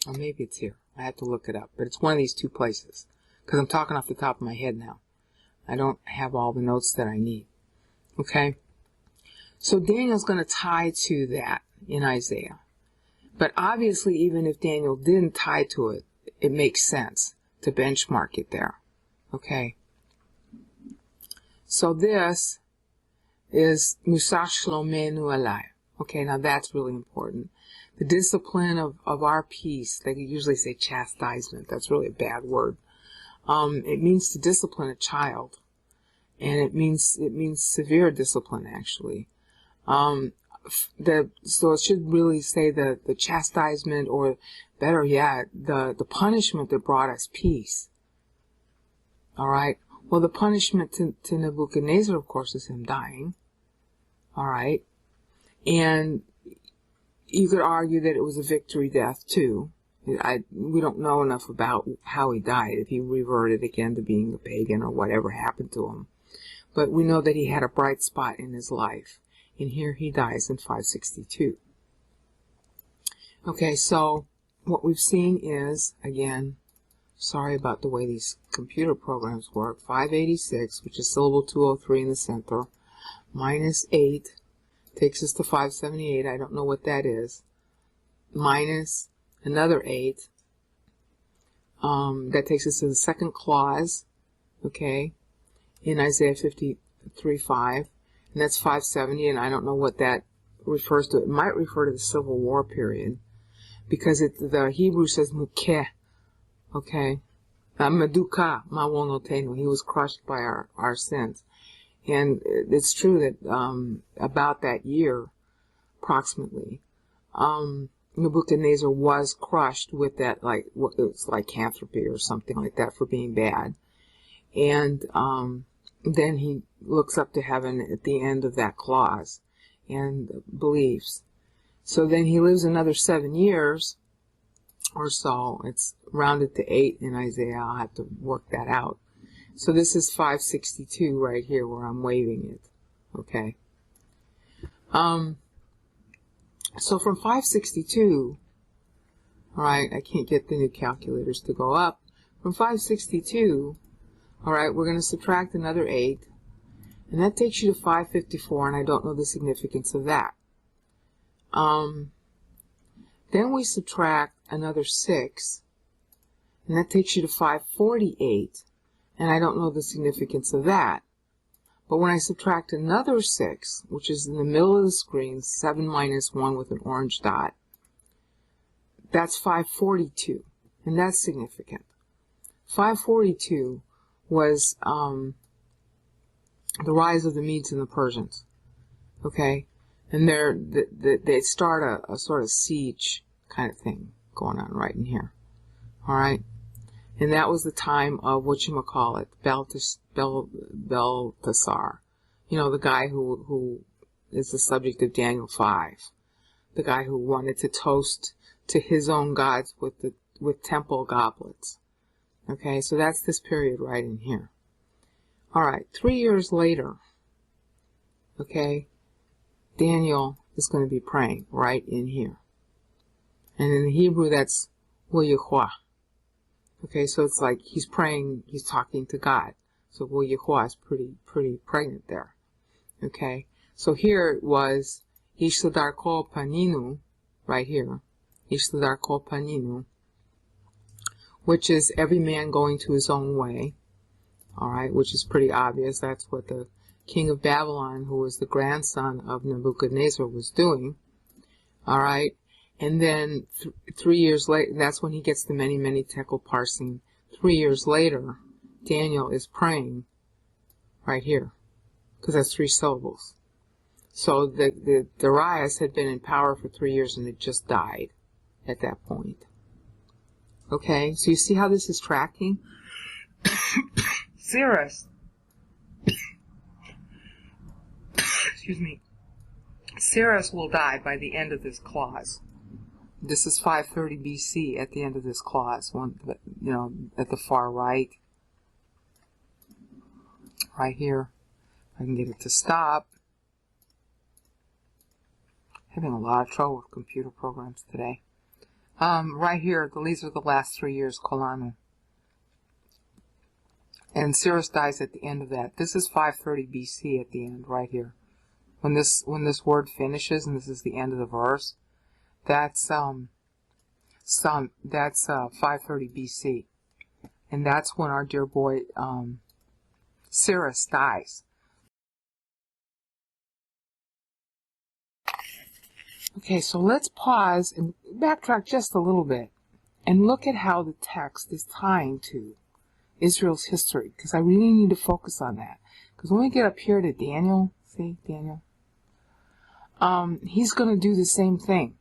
Speaker 2: Or maybe it's here. I have to look it up. But it's one of these two places, because I'm talking off the top of my head now. I don't have all the notes that I need. Okay? So Daniel's going to tie to that in Isaiah. But obviously, even if Daniel didn't tie to it, it makes sense to benchmark it there. Okay. So this is Musach Shlomenu Alai. Okay, now that's really important. The discipline of our peace, they usually say chastisement. That's really a bad word. It means to discipline a child. And it means severe discipline, actually. So it should really say the chastisement, or better yet, the punishment that brought us peace. All right? Well, the punishment to Nebuchadnezzar, of course, is him dying. All right. And you could argue that it was a victory death, too. We don't know enough about how he died, if he reverted again to being a pagan or whatever happened to him. But we know that he had a bright spot in his life. And here he dies in 562. Okay, so what we've seen is, again, sorry about the way these computer programs work, 586, which is syllable 203 in the center, minus 8 takes us to 578. I don't know what that is. Minus another 8. That takes us to the second clause, okay, in Isaiah 53:5. And that's 570, and I don't know what that refers to. It might refer to the Civil War period, because the Hebrew says mukeh, okay? Meduka, mawonotenu. He was crushed by our sins. And it's true that about that year, approximately, Nebuchadnezzar was crushed with that, like, it was lycanthropy or something like that for being bad. And then he looks up to heaven at the end of that clause and believes. So then he lives another 7 years or so. It's rounded to 8 in Isaiah. I'll have to work that out. So this is 562 right here where I'm waving it. Okay. So from 562, all right, I can't get the new calculators to go up. From 562, all right, we're going to subtract another 8, and that takes you to 554, and I don't know the significance of that. Then we subtract another 6, and that takes you to 548, and I don't know the significance of that. But when I subtract another 6, which is in the middle of the screen, 7 minus 1 with an orange dot, that's 542, and that's significant. 542 was the rise of the Medes and the Persians, okay? And they start a sort of siege kind of thing going on right in here, all right? And that was the time of, whatchamacallit, Belteshazzar. You know, the guy who is the subject of Daniel 5. The guy who wanted to toast to his own gods with temple goblets. Okay, so that's this period right in here. Alright, 3 years later, okay, Daniel is going to be praying right in here. And in the Hebrew, that's Will-Yahweh. Okay, so it's like he's praying, he's talking to God. So Will-Yahweh is pretty pregnant there. Okay, so here it was Ishtadarko Paninu, right here. Ishtadarko Paninu, which is every man going to his own way. Alright, which is pretty obvious. That's what the king of Babylon, who was the grandson of Nebuchadnezzar, was doing. Alright. And then 3 years later, that's when he gets the many tekel parsing. 3 years later, Daniel is praying right here, because that's 3 syllables. So the Darius had been in power for 3 years and had just died at that point. Okay, so you see how this is tracking? Cyrus, excuse me, Cyrus will die by the end of this clause. This is 530 BC at the end of this clause, at the far right. Right here. I can get it to stop. Having a lot of trouble with computer programs today. Right here, these are the last 3 years, Kolanu. And Cyrus dies at the end of that. This is 530 BC at the end, right here. When this word finishes, and this is the end of the verse, that's 530 BC, and that's when our dear boy Cyrus dies. Okay, so let's pause and backtrack just a little bit and look at how the text is tying to Israel's history, because I really need to focus on that. Because when we get up here to Daniel, see Daniel, he's going to do the same thing.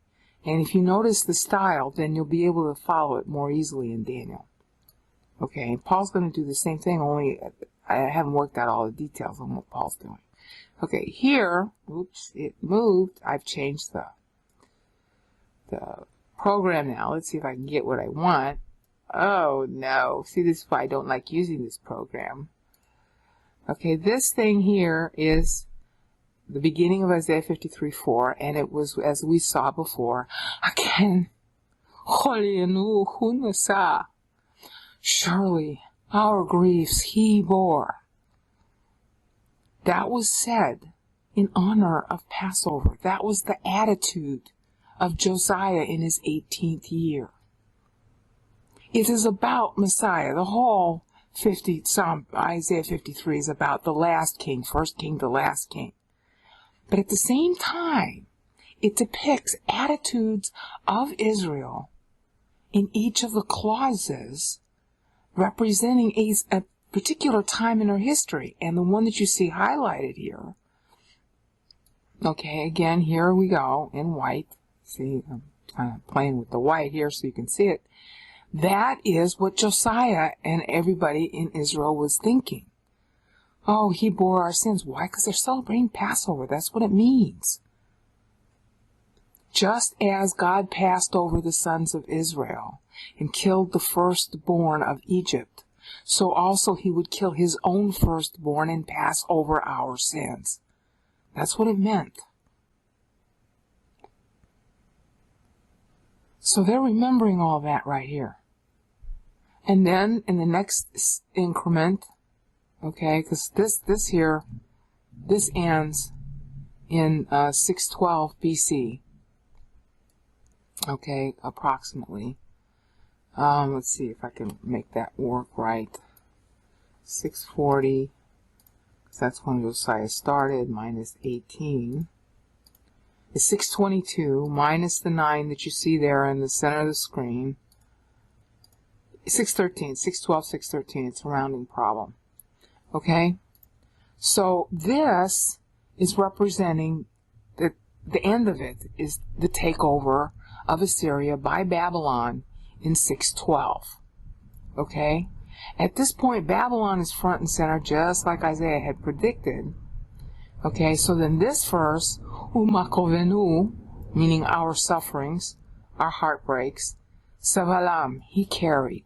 Speaker 2: And if you notice the style, then you'll be able to follow it more easily in Daniel. Okay, and Paul's going to do the same thing, only I haven't worked out all the details on what Paul's doing. Okay, here, oops, it moved. I've changed the program now. Let's see if I can get what I want. Oh, no. See, this is why I don't like using this program. Okay, this thing here is the beginning of Isaiah 53:4, and it was, as we saw before, again, surely our griefs he bore. That was said in honor of Passover. That was the attitude of Josiah in his 18th year. It is about Messiah. The whole Isaiah 53 is about the last king, first king to last king. But at the same time, it depicts attitudes of Israel in each of the clauses representing a particular time in her history. And the one that you see highlighted here, okay, again, here we go in white. See, I'm kind of playing with the white here so you can see it. That is what Josiah and everybody in Israel was thinking. Oh, he bore our sins. Why? Because they're celebrating Passover. That's what it means. Just as God passed over the sons of Israel and killed the firstborn of Egypt, so also he would kill his own firstborn and pass over our sins. That's what it meant. So they're remembering all that right here. And then in the next increment, okay, because this ends in 612 BC. Okay, approximately. Let's see if I can make that work right. 640, because that's when Josiah started, minus 18. Is 622 minus the 9 that you see there in the center of the screen. 613, 612, 613. It's a rounding problem. Okay? So this is representing the end of it is the takeover of Assyria by Babylon in 612. Okay? At this point, Babylon is front and center, just like Isaiah had predicted. Okay, so then this verse, umakovenu, meaning our sufferings, our heartbreaks, savalam, he carried.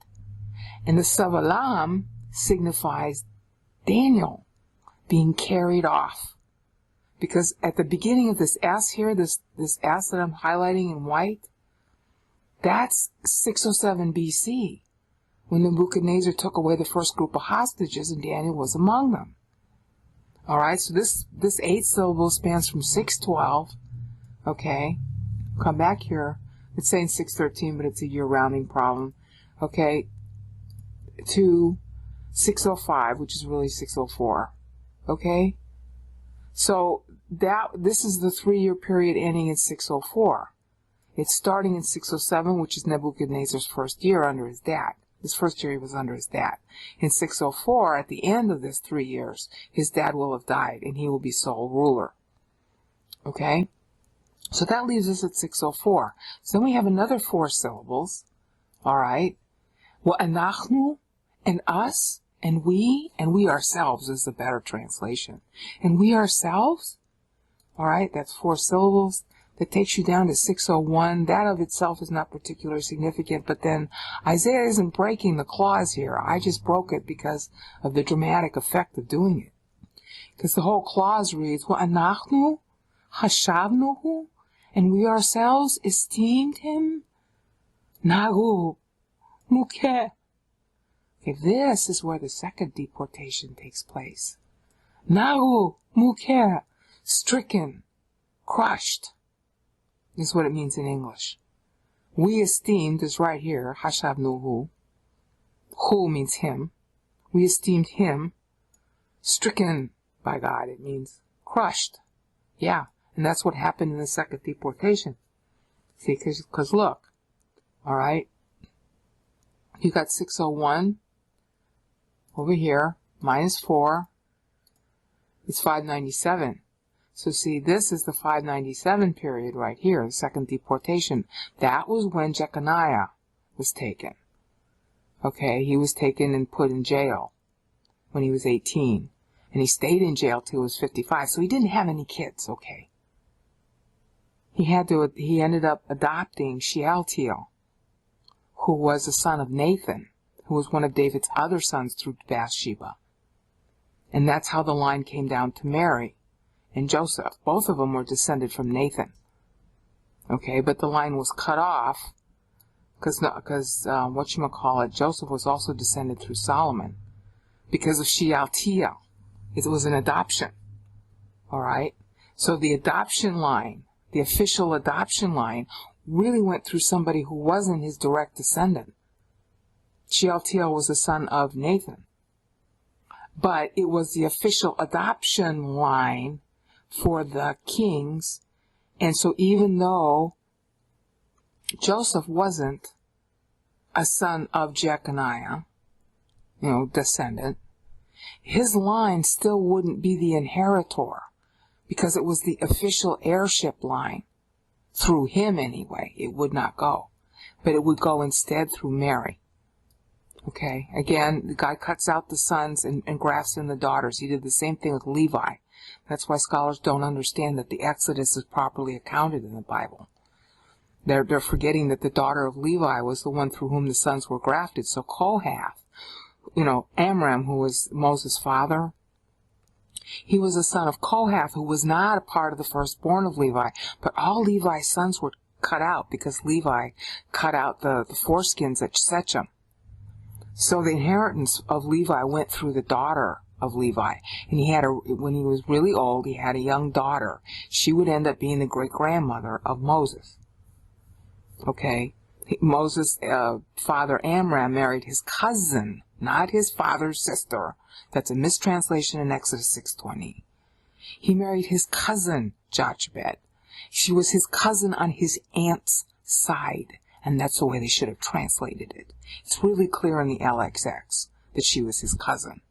Speaker 2: And the savalam signifies Daniel being carried off. Because at the beginning of this S here, this S that I'm highlighting in white, that's 607 BC, when Nebuchadnezzar took away the first group of hostages and Daniel was among them. Alright, so this 8 syllable spans from 612, okay, come back here, it's saying 613, but it's a year rounding problem, okay, to 605, which is really 604, okay? So this is the 3-year period ending in 604. It's starting in 607, which is Nebuchadnezzar's first year under his dad. His first year he was under his dad. In 604, at the end of this 3 years, his dad will have died and he will be sole ruler. Okay? So that leaves us at 604. So then we have another 4 syllables. Alright? Well, anachnu, and us, and we ourselves is the better translation. And we ourselves, alright, that's 4 syllables. That takes you down to 601. That of itself is not particularly significant, but then Isaiah isn't breaking the clause here. I just broke it because of the dramatic effect of doing it. Because the whole clause reads, وَأَنَحْنُ حَشَبْنُهُ, and we ourselves esteemed him. Nagu mukeh. Okay, this is where the second deportation takes place. Nagu mukeh, stricken, crushed. Is what it means in English. We esteemed is right here, hashabnuhu. Hu means him. We esteemed him stricken by God. It means crushed. Yeah, and that's what happened in the second deportation. See, because look, all right, you got 601 over here, minus 4, it's 597. So see, this is the 597 period right here, the second deportation. That was when Jeconiah was taken. Okay, he was taken and put in jail when he was 18. And he stayed in jail till he was 55, so he didn't have any kids, okay? He ended up adopting Shealtiel, who was the son of Nathan, who was one of David's other sons through Bathsheba. And that's how the line came down to Mary and Joseph. Both of them were descended from Nathan. Okay, but the line was cut off because Joseph was also descended through Solomon because of Shealtiel. It was an adoption. All right? So the adoption line, the official adoption line, really went through somebody who wasn't his direct descendant. Shealtiel was the son of Nathan. But it was the official adoption line for the kings. And so even though Joseph wasn't a son of Jeconiah, descendant, his line still wouldn't be the inheritor because it was the official heirship line. Through him anyway, it would not go. But it would go instead through Mary. Okay, again, God cuts out the sons and grafts in the daughters. He did the same thing with Levi. That's why scholars don't understand that the Exodus is properly accounted in the Bible. They're forgetting that the daughter of Levi was the one through whom the sons were grafted. So Kohath, Amram, who was Moses' father, he was a son of Kohath, who was not a part of the firstborn of Levi. But all Levi's sons were cut out because Levi cut out the foreskins at Shechem. So the inheritance of Levi went through the daughter of Levi. And when he was really old, he had a young daughter. She would end up being the great-grandmother of Moses. Okay? Moses' father Amram married his cousin, not his father's sister. That's a mistranslation in Exodus 6:20. He married his cousin, Jochebed. She was his cousin on his aunt's side, and that's the way they should have translated it. It's really clear in the LXX that she was his cousin.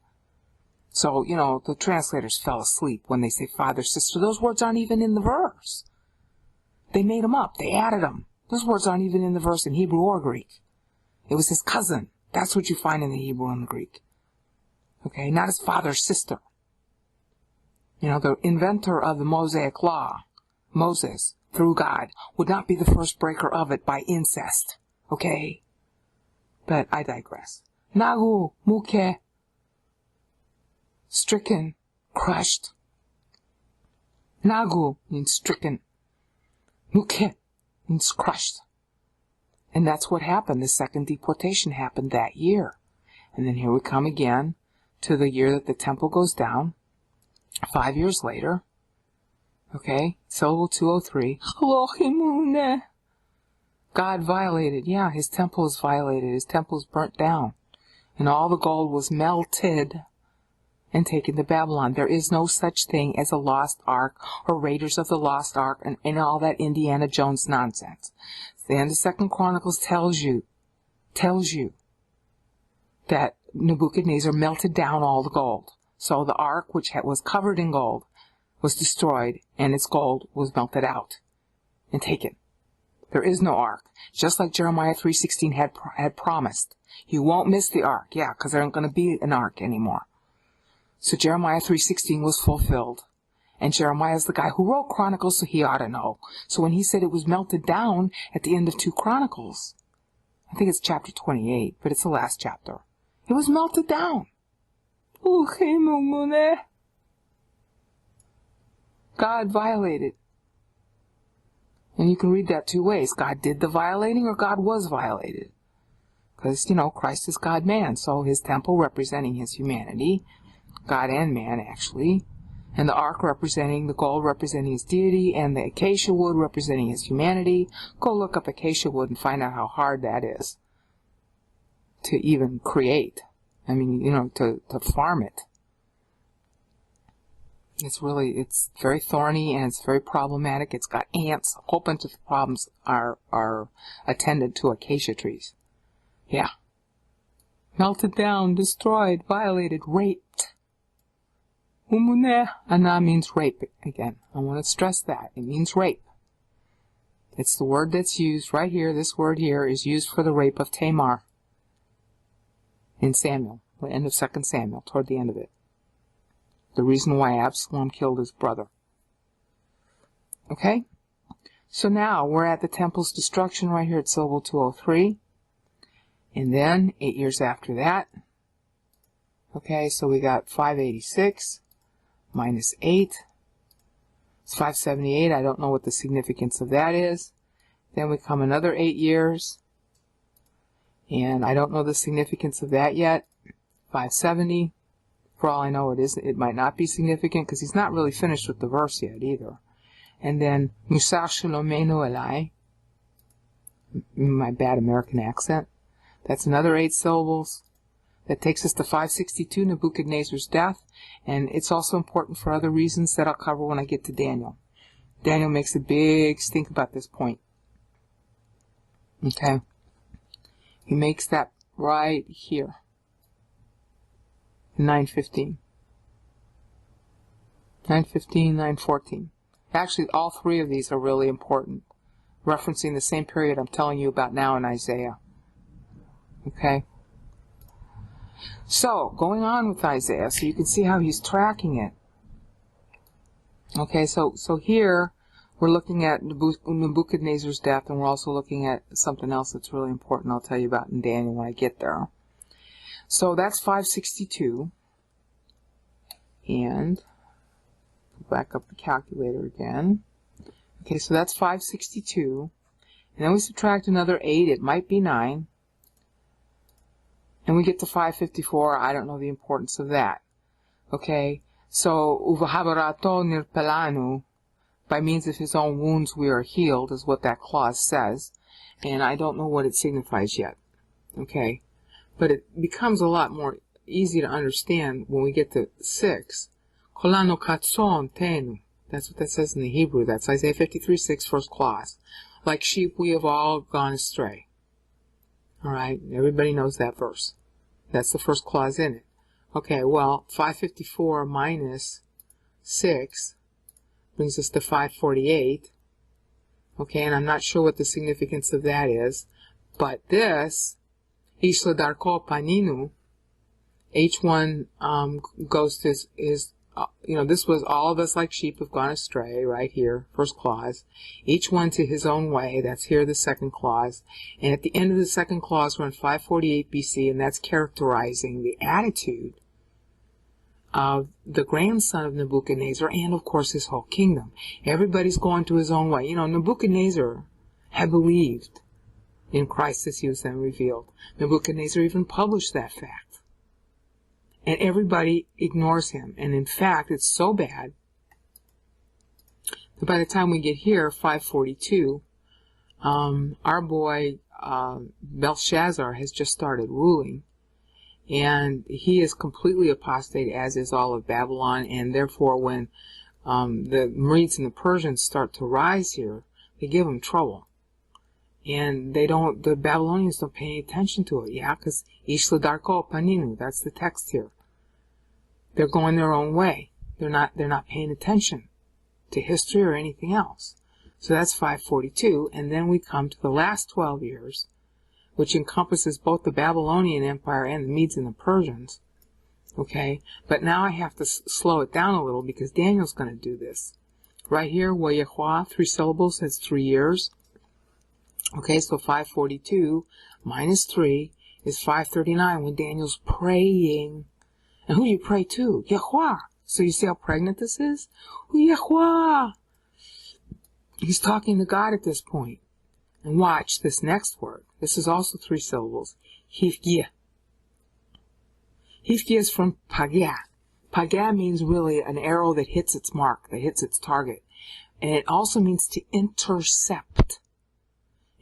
Speaker 2: So, the translators fell asleep when they say father, sister. Those words aren't even in the verse. They made them up. They added them. Those words aren't even in the verse in Hebrew or Greek. It was his cousin. That's what you find in the Hebrew and the Greek. Okay, not his father's sister. The inventor of the Mosaic Law, Moses, through God, would not be the first breaker of it by incest. Okay? But I digress. Nagu, muke, stricken, crushed. Nagu means stricken. Muke means crushed. And that's what happened. The second deportation happened that year. And then here we come again to the year that the temple goes down, 5 years later. Okay, Syllable 203. God violated. Yeah, his temple is violated. His temple is burnt down. And all the gold was melted and taken to Babylon. There is no such thing as a lost ark or Raiders of the Lost Ark and all that Indiana Jones nonsense. The end of 2 Chronicles tells you that Nebuchadnezzar melted down all the gold. So the ark, which was covered in gold, was destroyed, and its gold was melted out and taken. There is no ark. Just like Jeremiah 3:16 had promised. You won't miss the ark. Yeah, because there ain't going to be an ark anymore. So Jeremiah 3:16 was fulfilled. And Jeremiah's the guy who wrote Chronicles, so he ought to know. So when he said it was melted down at the end of 2 Chronicles, I think it's chapter 28, but it's the last chapter. It was melted down. God violated. And you can read that two ways. God did the violating or God was violated. Because, Christ is God-man, so his temple representing his humanity, God and man actually, and the ark representing, the gold representing his deity, and the acacia wood representing his humanity. Go look up acacia wood and find out how hard that is to even create. I mean, to farm it. It's very thorny and it's very problematic. It's got ants. A whole bunch of problems are attendant to acacia trees. Yeah. Melted down, destroyed, violated, raped. Ana means rape again. I want to stress that. It means rape. It's the word that's used right here. This word here is used for the rape of Tamar.
Speaker 1: in Samuel, the end of 2 Samuel, toward the end of it. The reason why Absalom killed his brother. Okay? So now we're at the temple's destruction right here at syllable 203. And then 8 years after that. Okay, so we got 586 minus 8. It's 578. I don't know what the significance of that is. Then we come another 8 years. And I don't know the significance of that yet. 570. For all I know, it might not be significant because he's not really finished with the verse yet either. And then Musar Shalomenu Elai. My bad American accent. That's another 8 syllables. That takes us to 562, Nebuchadnezzar's death. And it's also important for other reasons that I'll cover when I get to Daniel. Daniel makes a big stink about this point. Okay. He makes that right here. 9:15. 9:15, 9:14. Actually, all three of these are really important, referencing the same period I'm telling you about now in Isaiah. Okay? So, going on with Isaiah, so you can see how he's tracking it. Okay, so here we're looking at Nebuchadnezzar's death, and we're also looking at something else that's really important I'll tell you about in Daniel when I get there. So that's 562. And go back up the calculator again. Okay, so that's 562. And then we subtract another 8. It might be 9. And we get to 554. I don't know the importance of that. Okay, so Uvahabarato nirpelanu, by means of his own wounds we are healed, is what that clause says. And I don't know what it signifies yet. Okay. But it becomes a lot more easy to understand when we get to 6. Kolano katson tenu. That's what that says in the Hebrew. That's Isaiah 53:6, first clause. Like sheep we have all gone astray. Alright, everybody knows that verse. That's the first clause in it. Okay, well, 554 minus 6 brings us to 548. Okay, and I'm not sure what the significance of that is. But this... Ishla Darko Paninu, H1 goes to his, this was all of us like sheep have gone astray, right here, first clause. Each one to his own way, that's here the second clause. And at the end of the second clause, we're in 548 BC, and that's characterizing the attitude of the grandson of Nebuchadnezzar and, of course, his whole kingdom. Everybody's going to his own way. Nebuchadnezzar had believed in Christ as he was then revealed. Nebuchadnezzar even published that fact. And everybody ignores him. And in fact, it's so bad that by the time we get here, 542, our boy Belshazzar has just started ruling. And he is completely apostate, as is all of Babylon. And therefore, when the Medes and the Persians start to rise here, they give him trouble. And the Babylonians don't pay any attention to it, yeah, because Ishla Darko Paninu, that's the text here. They're going their own way. They're not paying attention to history or anything else. So that's 542, and then we come to the last 12 years, which encompasses both the Babylonian Empire and the Medes and the Persians. Okay, but now I have to slow it down a little because Daniel's going to do this. Right here, Wayahwa, 3 syllables, that's 3 years. Okay, so 542 minus 3 is 539 when Daniel's praying. And who do you pray to? Yahweh. So you see how pregnant this is? Yahweh. He's talking to God at this point. And watch this next word. This is also 3 syllables. Hifgiyah. Hifgiyah is from Pagah. Pagah means really an arrow that hits its mark, that hits its target. And it also means to intercept.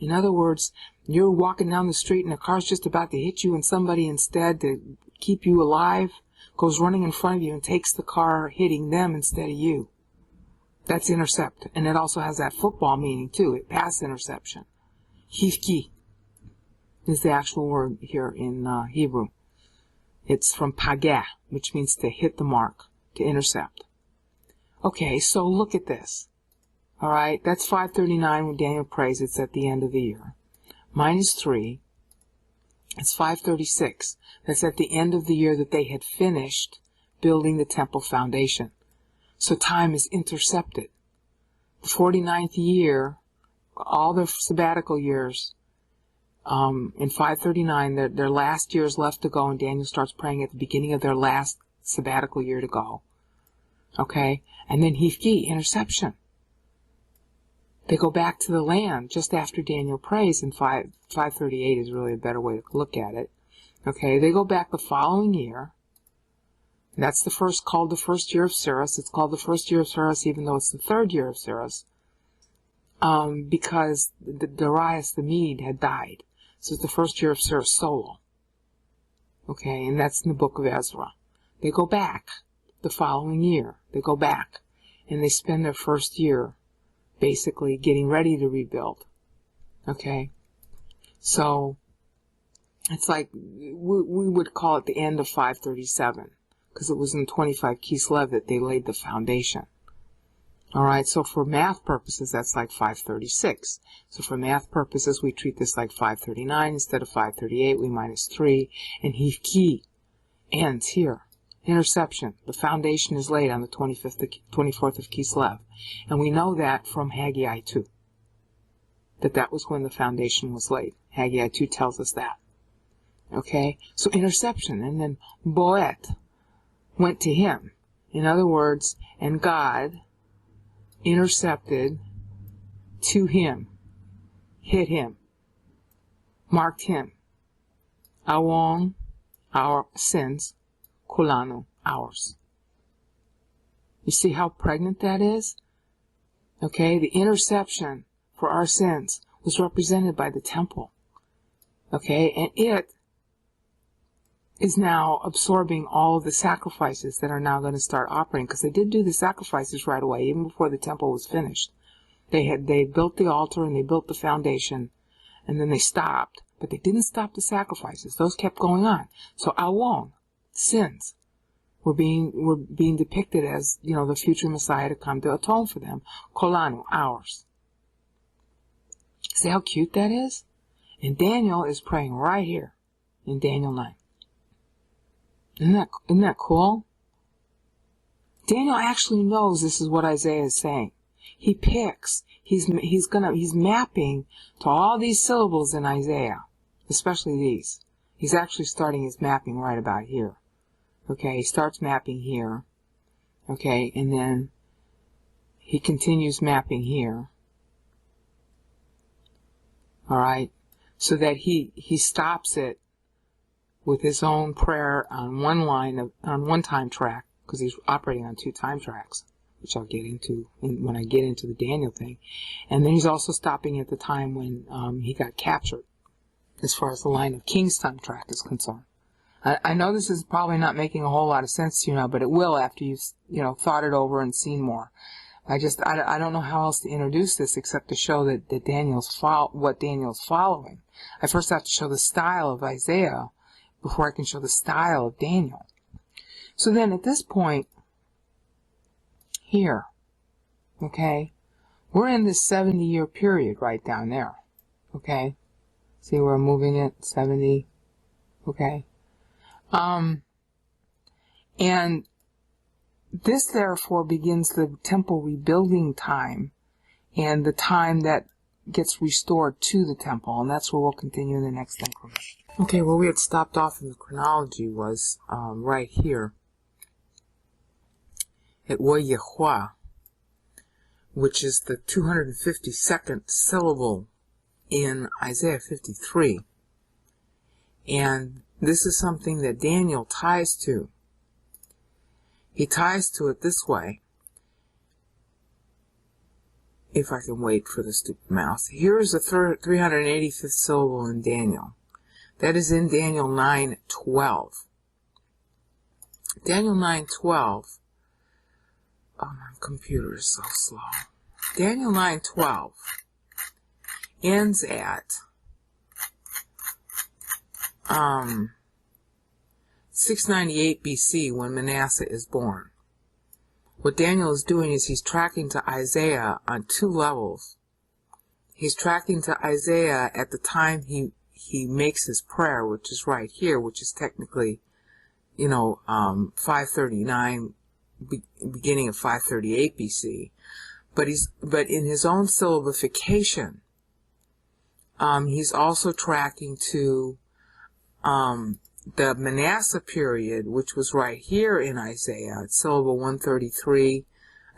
Speaker 1: In other words, you're walking down the street and a car's just about to hit you, and somebody, instead to keep you alive, goes running in front of you and takes the car hitting them instead of you. That's intercept. And it also has that football meaning too. It pass interception. Hifki is the actual word here in Hebrew. It's from pagah, which means to hit the mark, to intercept. Okay, so look at this. All right, that's 539 when Daniel prays. It's at the end of the year. Minus 3
Speaker 2: It's 536. That's at the end of the year that they had finished building the temple foundation. So time is intercepted. The 49th year, all the sabbatical years, in 539, their last year is left to go, and Daniel starts praying at the beginning of their last sabbatical year to go. Okay? And then Hifki, interception. They go back to the land just after Daniel prays, and 538 is really a better way to look at it. Okay? They go back the following year. And that's called the first year of Cyrus. It's called the first year of Cyrus even though it's the third year of Cyrus. Because Darius the Mede had died. So it's the first year of Cyrus solo. Okay, and that's in the book of Ezra. They go back the following year. They go back and they spend their first year basically getting ready to rebuild. Okay, so it's like we would call it the end of 537 because it was in 25 Kislev that they laid the foundation. Alright, so for math purposes, that's like 536. So for math purposes, we treat this like 539 instead of 538. We minus 3. And Hifki ends here. Interception. The foundation is laid on the 24th of Kislev. And we know that from Haggai 2. That was when the foundation was laid. Haggai 2 tells us that. Okay? So interception. And then Boet went to him. In other words, and God intercepted to him, hit him, marked him. Awon, our sins, kulanu, ours. You see how pregnant that is? Okay, the interception for our sins was represented by the temple. Okay, and it is now absorbing all of the sacrifices that are now going to start operating, because they did do the sacrifices right away, even before the temple was finished. They built the altar and they built the foundation, and then they stopped, but they didn't stop the sacrifices. Those kept going on. So Awon, sins, were being depicted as, the future Messiah to come to atone for them. Kolanu, ours. See how cute that is? And Daniel is praying right here in Daniel 9. Isn't that cool? Daniel actually knows this is what Isaiah is saying. He picks, he's mapping to all these syllables in Isaiah, especially these. He's actually starting his mapping right about here. Okay, he starts mapping here. Okay, and then he continues mapping here. Alright, so that he stops it with his own prayer on one time track, because he's operating on 2 time tracks, which I'll get into when I get into the Daniel thing. And then he's also stopping at the time when he got captured, as far as the line of King's time track is concerned. I know this is probably not making a whole lot of sense to you now, but it will after you've thought it over and seen more. I don't know how else to introduce this except to show that what Daniel's following. I first have to show the style of Isaiah before I can show the style of Daniel. So then at this point, here, okay, we're in this 70-year period right down there, okay? See where I'm moving it, 70, okay? And this therefore begins the temple rebuilding time and the time that gets restored to the temple, and that's where we'll continue in the next increment. Okay, where we had stopped off in the chronology was right here at Wayehua, which is the 252nd syllable in Isaiah 53. And this is something that Daniel ties to. He ties to it this way. If I can wait for the stupid mouse. Here is the 385th syllable in Daniel. That is in Daniel 9:12. Daniel 9:12. Oh, my computer is so slow. Daniel 9:12 ends at 698 BC when Manasseh is born. What Daniel is doing is he's tracking to Isaiah on 2 levels. He's tracking to Isaiah at the time he he makes his prayer, which is right here, which is technically, 539, beginning of 538 BC. But in his own syllabification, he's also tracking to the Manasseh period, which was right here in Isaiah. It's syllable 133,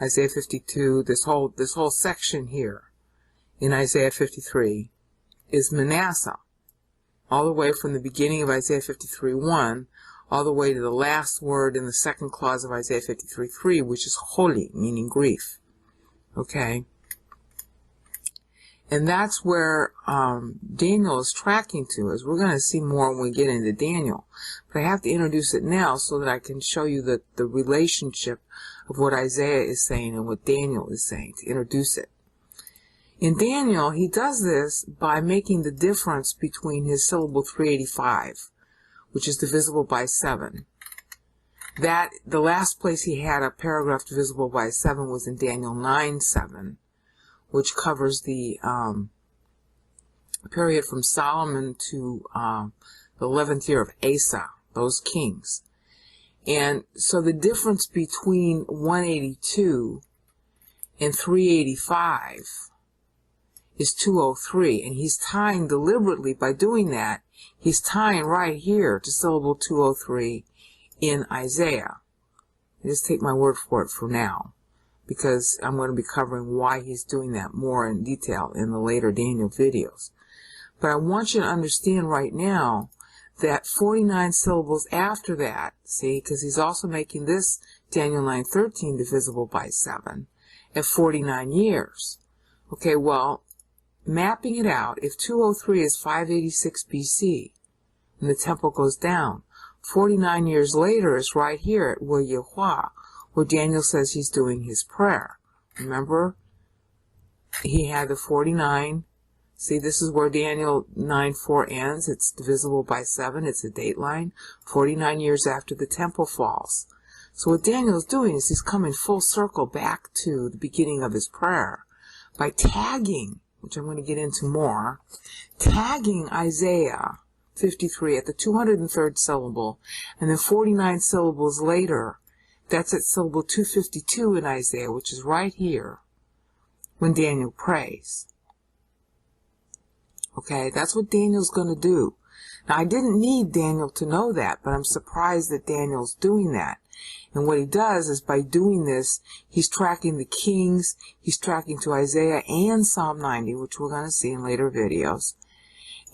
Speaker 2: Isaiah 52. This whole section here in Isaiah 53 is Manasseh, all the way from the beginning of Isaiah 53:1 all the way to the last word in the second clause of Isaiah 53:3, which is holy, meaning grief. Okay? And that's where Daniel is tracking to, as we're going to see more when we get into Daniel. But I have to introduce it now so that I can show you the relationship of what Isaiah is saying and what Daniel is saying, to introduce it. In Daniel, he does this by making the difference between his syllable 385, which is divisible by 7. That, the last place he had a paragraph divisible by 7 was in Daniel 9:7, which covers the period from Solomon to the 11th year of Asa, those kings. And so the difference between 182 and 385 is 203, and he's tying deliberately, by doing that, he's tying right here to syllable 203 in Isaiah. Just take my word for it for now, because I'm going to be covering why he's doing that more in detail in the later Daniel videos. But I want you to understand right now that 49 syllables after that, see, because he's also making this Daniel 9:13 divisible by 7 at 49 years. Okay, well, mapping it out, if 203 is 586 BC, and the temple goes down, 49 years later is right here at Yehovah, where Daniel says he's doing his prayer. Remember, he had the 49. See, this is where Daniel 9:4 ends. It's divisible by 7. It's a date line, 49 years after the temple falls. So what Daniel's doing is he's coming full circle back to the beginning of his prayer by tagging, which I'm going to get into more, tagging Isaiah 53 at the 203rd syllable, and then 49 syllables later, that's at syllable 252 in Isaiah, which is right here, when Daniel prays. Okay, that's what Daniel's going to do. Now, I didn't need Daniel to know that, but I'm surprised that Daniel's doing that. And what he does is, by doing this, he's tracking the kings, he's tracking to Isaiah and Psalm 90, which we're going to see in later videos.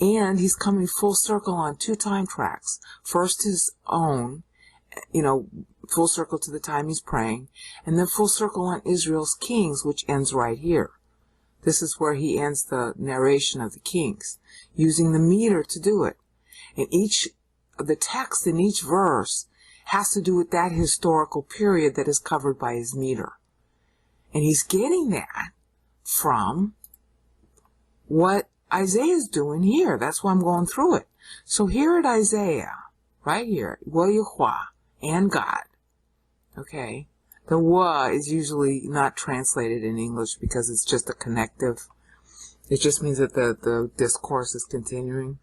Speaker 2: And he's coming full circle on 2 time tracks. First his own, full circle to the time he's praying, and then full circle on Israel's kings, which ends right here. This is where he ends the narration of the kings, using the meter to do it. And the text in each verse has to do with that historical period that is covered by his meter. And he's getting that from what Isaiah is doing here. That's why I'm going through it. So here at Isaiah, right here, Yehovah and God. Okay, the wa is usually not translated in English because it's just a connective. It just means that the discourse is continuing.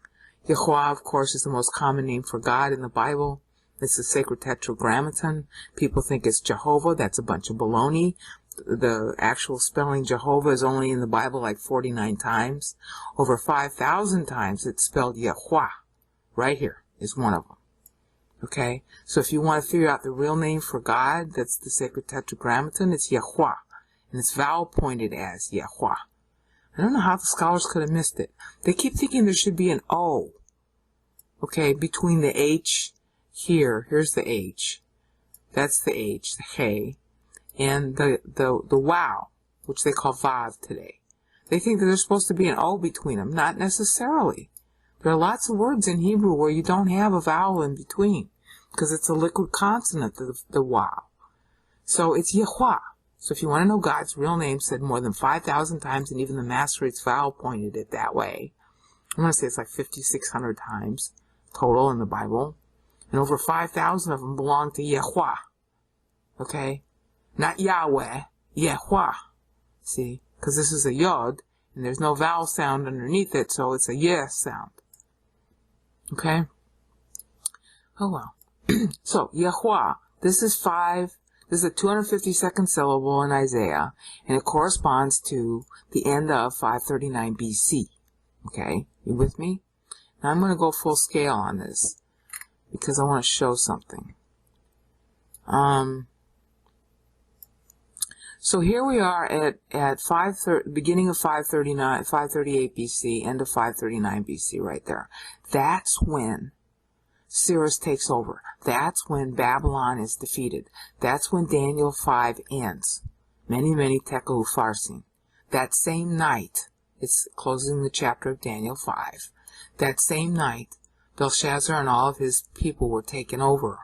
Speaker 2: Yehovah, of course, is the most common name for God in the Bible. It's the sacred tetragrammaton. People think it's Jehovah. That's a bunch of baloney. The actual spelling Jehovah is only in the Bible like 49 times. Over 5,000 times it's spelled Yehovah. Right here is one of them. Okay? So if you want to figure out the real name for God, that's the sacred tetragrammaton, it's Yehovah. And it's vowel pointed as Yehovah. I don't know how the scholars could have missed it. They keep thinking there should be an O. Okay, between the H here. Here's the H. That's the H, the Hey. And the wow, which they call Vav today. They think that there's supposed to be an O between them. Not necessarily. There are lots of words in Hebrew where you don't have a vowel in between, because it's a liquid consonant, the wow. So it's Yehovah. So if you want to know God's real name, said more than 5,000 times, and even the Masoretes vowel pointed it that way. I'm going to say it's like 5,600 times total in the Bible. And over 5,000 of them belong to Yehovah. Okay? Not Yahweh, Yehovah. See? Because this is a yod, and there's no vowel sound underneath it, so it's a yeh sound. Okay? Oh well. So, Yahweh, this is a 252nd syllable in Isaiah, and it corresponds to the end of 539 BC. Okay? You with me? Now I'm going to go full scale on this, because I want to show something. So here we are at beginning of 538 BC, end of 539 BC, right there. That's when Cyrus takes over. That's when Babylon is defeated. That's when Daniel 5 ends. Many, many tekel upharsin. That same night, it's closing the chapter of Daniel 5. That same night, Belshazzar and all of his people were taken over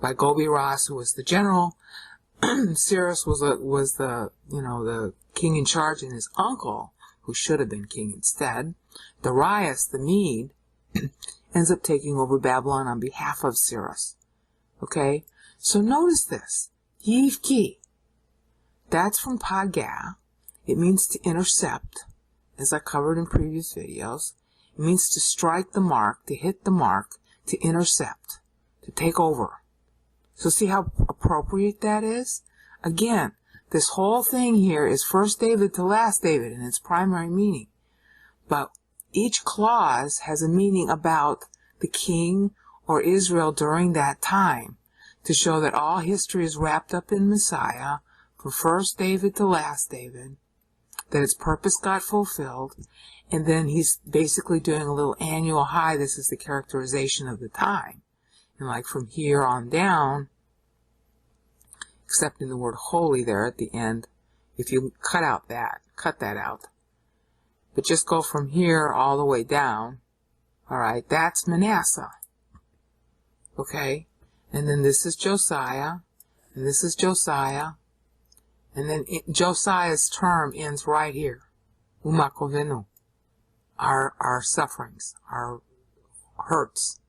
Speaker 2: by Gobi Ras, who was the general. Cyrus was the king in charge, and his uncle, who should have been king instead, Darius the Mede, ends up taking over Babylon on behalf of Cyrus. Okay? So notice this. Yivki. That's from Pagah. It means to intercept, as I covered in previous videos. It means to strike the mark, to hit the mark, to intercept, to take over. So see how appropriate that is? Again, this whole thing here is first David to last David in its primary meaning. But each clause has a meaning about the king or Israel during that time, to show that all history is wrapped up in Messiah, from first David to last David, that its purpose got fulfilled, and then he's basically doing a little annual high. This is the characterization of the time. And like from here on down, except in the word holy there at the end, if you cut that out. But just go from here all the way down. Alright, that's Manasseh. Okay? And then this is Josiah. And this is Josiah. And then Josiah's term ends right here. Umakovenu. Our sufferings, our hurts.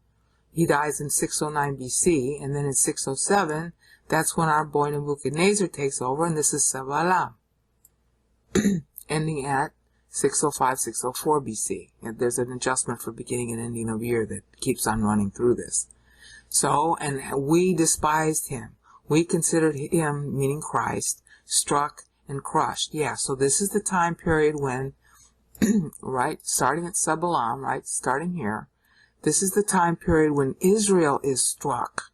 Speaker 2: He dies in 609 BC, and then in 607, that's when our boy Nebuchadnezzar takes over, and this is Sabalam. Ending at 605, 604 BC. And there's an adjustment for beginning and ending of year that keeps on running through this. So, and we despised him. We considered him, meaning Christ, struck and crushed. Yeah, so this is the time period when, right, starting at Sabalam, right, starting here, this is the time period when Israel is struck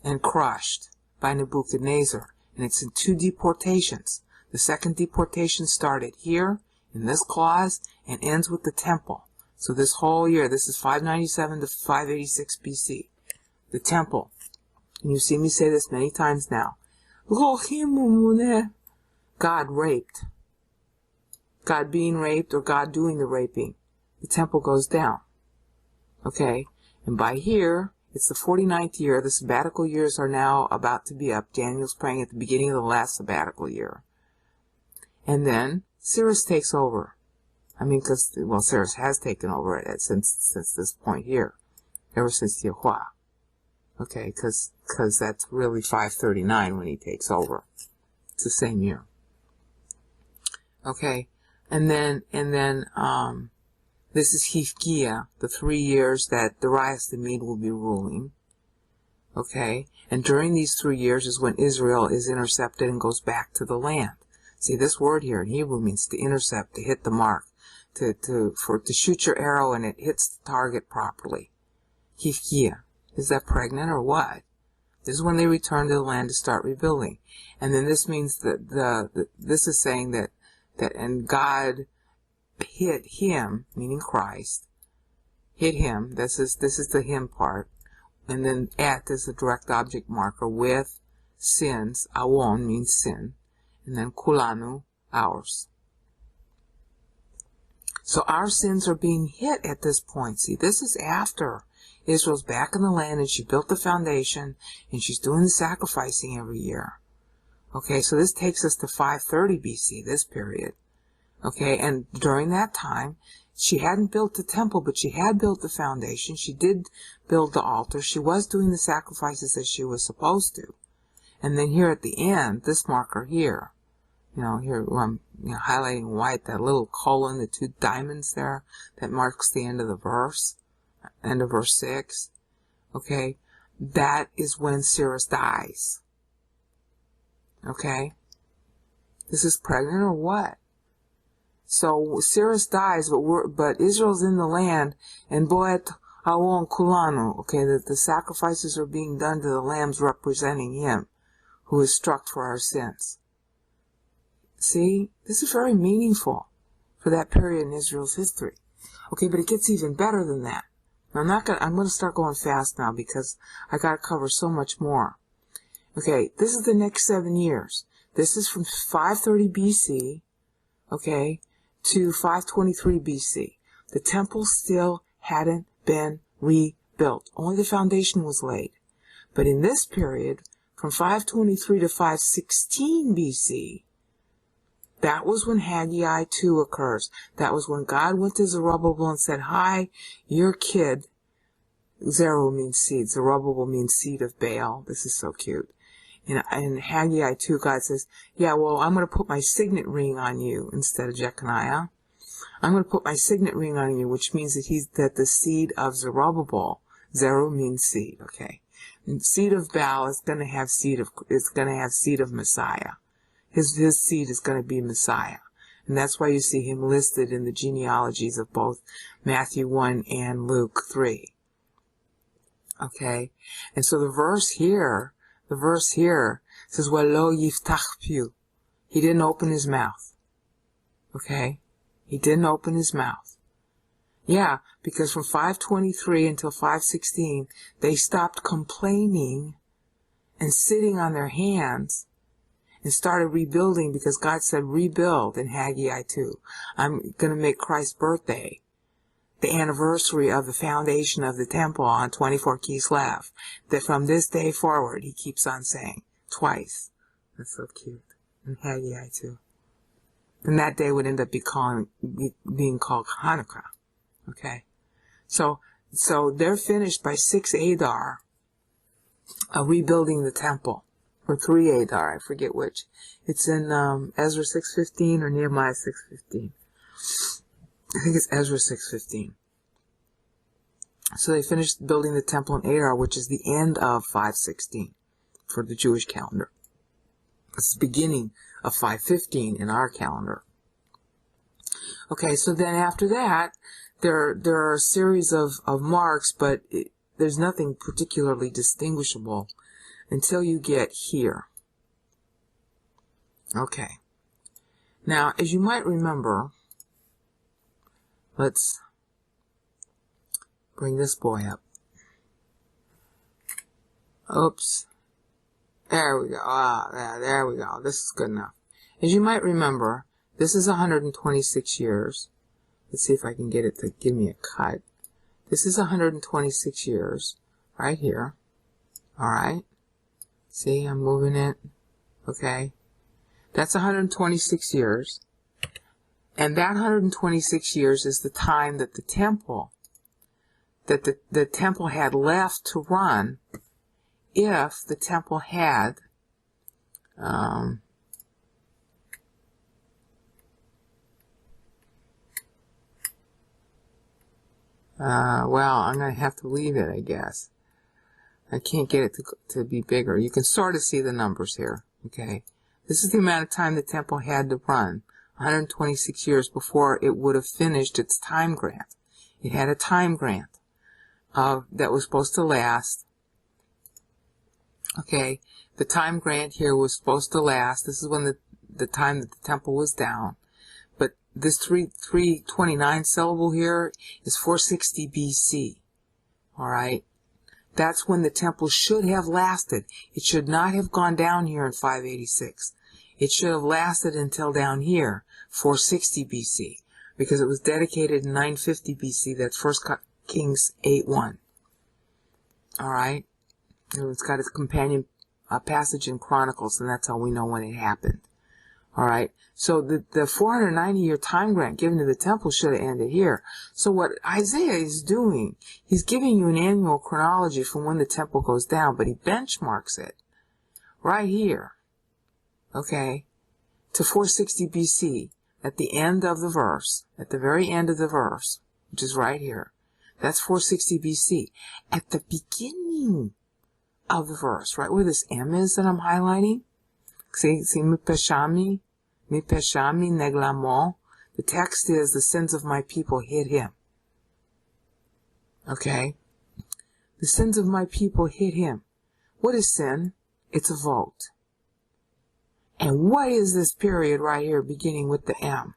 Speaker 2: and crushed by Nebuchadnezzar. And it's in 2 deportations. The second deportation started here, in this clause, and ends with the temple. So this whole year, this is 597 to 586 BC. The temple. And you see me say this many times now. God raped. God being raped, or God doing the raping. The temple goes down. Okay? And by here, it's the 49th year. The sabbatical years are now about to be up. Daniel's praying at the beginning of the last sabbatical year. And then Cyrus takes over. I mean, Cyrus has taken over it since this point here. Ever since Yahweh. Okay, because that's really 539 when he takes over. It's the same year. Okay, and then this is Hifkiah, the 3 years that Darius the Mede will be ruling. Okay, and during these 3 years is when Israel is intercepted and goes back to the land. See, this word here in Hebrew means to intercept, to hit the mark, to shoot your arrow and it hits the target properly. Hifkiah. Is that pregnant or what? This is when they return to the land to start rebuilding. And then this means that this is saying that and God hit him, meaning Christ, hit him. This is the him part. And then at is the direct object marker with sins. Awon means sin. And then kulanu, ours. So our sins are being hit at this point. See, this is after Israel's back in the land and she built the foundation and she's doing the sacrificing every year. Okay, so this takes us to 530 BC, this period. Okay, and during that time, she hadn't built the temple, but she had built the foundation. She did build the altar. She was doing the sacrifices as she was supposed to. And then here at the end, this marker here, here where I'm highlighting white, that little colon, the 2 diamonds there, that marks the end of the verse. end of verse 6, okay, that is when Cyrus dies. Okay? This is pregnant or what? So Cyrus dies, but Israel's in the land, and Boet Awon Kulanu, okay, that the sacrifices are being done to the lambs representing him, who is struck for our sins. See, this is very meaningful for that period in Israel's history. Okay, but it gets even better than that. I'm going to start going fast now because I got to cover so much more. Okay, this is the next 7 years. This is from 530 BC, okay, to 523 BC. The temple still hadn't been rebuilt. Only the foundation was laid. But in this period, from 523 to 516 BC, that was when Haggai 2 occurs. That was when God went to Zerubbabel and said, hi, your kid, Zeru means seed, Zerubbabel means seed of Baal. This is so cute. In Haggai 2, God says, yeah, well, I'm going to put my signet ring on you instead of Jeconiah. I'm going to put my signet ring on you, which means that the seed of Zerubbabel, Zeru means seed, okay. And seed of Baal is going to have seed of Messiah. His seed is going to be Messiah. And that's why you see him listed in the genealogies of both Matthew 1 and Luke 3. Okay? And so the verse here says, Welo yiftach piu. He didn't open his mouth. Okay? He didn't open his mouth. Yeah, because from 523 until 516, they stopped complaining and sitting on their hands and started rebuilding because God said rebuild in Haggai 2. I'm going to make Christ's birthday the anniversary of the foundation of the temple on 24 Kislev. That from this day forward, he keeps on saying twice. That's so cute. In Haggai 2. And that day would end up being called Hanukkah. Okay? So they're finished by 6 Adar, rebuilding the temple. Or 3 Adar, I forget which. It's in Ezra 6:15 or Nehemiah 6:15. I think it's Ezra 6:15. So they finished building the temple in Adar, which is the end of 516 for the Jewish calendar. It's the beginning of 515 in our calendar. Okay, so then after that, there are a series of marks, but there's nothing particularly distinguishable until you get here. Okay. Now, as you might remember, let's bring this boy up. Oops. There we go. There we go. This is good enough. As you might remember, this is 126 years. Let's see if I can get it to give me a cut. This is 126 years, right here. Alright? See, I'm moving it. Okay? That's 126 years. And that 126 years is the time that the temple, the temple had left to run if the temple had, well, I'm going to have to leave it, I guess. I can't get it to be bigger. You can sort of see the numbers here, okay? This is the amount of time the temple had to run, 126 years before it would have finished its time grant. It had a time grant that was supposed to last. Okay, the time grant here was supposed to last. This is when the time that the temple was down. But this 329 syllable here is 460 BC. Alright? That's when the temple should have lasted. It should not have gone down here in 586. It should have lasted until down here, 460 BC, because it was dedicated in 950 BC. That's 1 Kings 8:1. Alright? It's got its companion passage in Chronicles, and that's how we know when it happened. Alright? So the 490-year time grant given to the temple should have ended here. So what Isaiah is doing, he's giving you an annual chronology from when the temple goes down, but he benchmarks it right here, okay, to 460 BC at the end of the verse, at the very end of the verse, which is right here. That's 460 BC. At the beginning of the verse, right where this M is that I'm highlighting, see mi peshami neglamo. The text is, the sins of my people hit him. Okay? The sins of my people hit him. What is sin? It's a vote. And what is this period right here beginning with the M?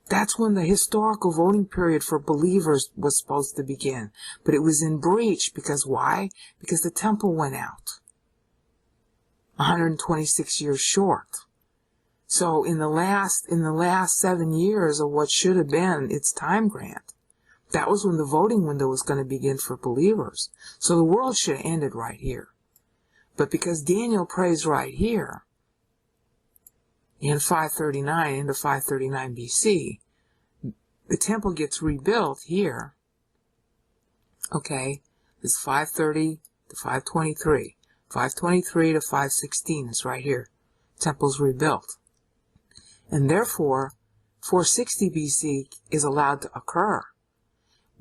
Speaker 2: That's when the historical voting period for believers was supposed to begin. But it was in breach because why? Because the temple went out. 126 years short. So in the last 7 years of what should have been its time grant, that was when the voting window was going to begin for believers. So the world should have ended right here. But because Daniel prays right here, in 539 into 539 BC, the temple gets rebuilt here. Okay, it's 530 to 523. 523 to 516 is right here. Temple's rebuilt. And therefore, 460 BC is allowed to occur,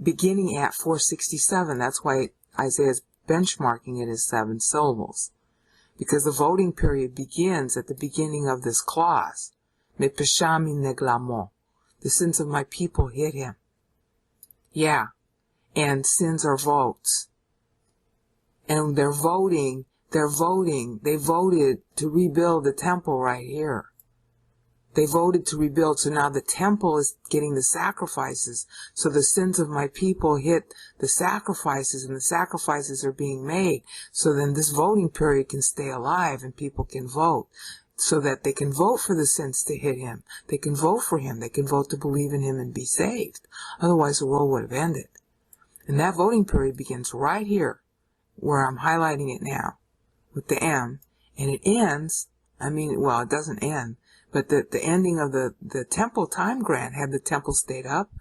Speaker 2: beginning at 467. That's why Isaiah's benchmarking it as 7 syllables. Because the voting period begins at the beginning of this clause. Me peshami neglamo. The sins of my people hit him. Yeah. And sins are votes. And they voted to rebuild the temple right here. They voted to rebuild, so now the temple is getting the sacrifices. So the sins of my people hit the sacrifices, and the sacrifices are being made. So then this voting period can stay alive and people can vote. So that they can vote for the sins to hit him. They can vote for him. They can vote to believe in him and be saved. Otherwise the world would have ended. And that voting period begins right here, where I'm highlighting it now, with the M. And it ends, it doesn't end. But the ending of the temple time grant, had the temple stayed up,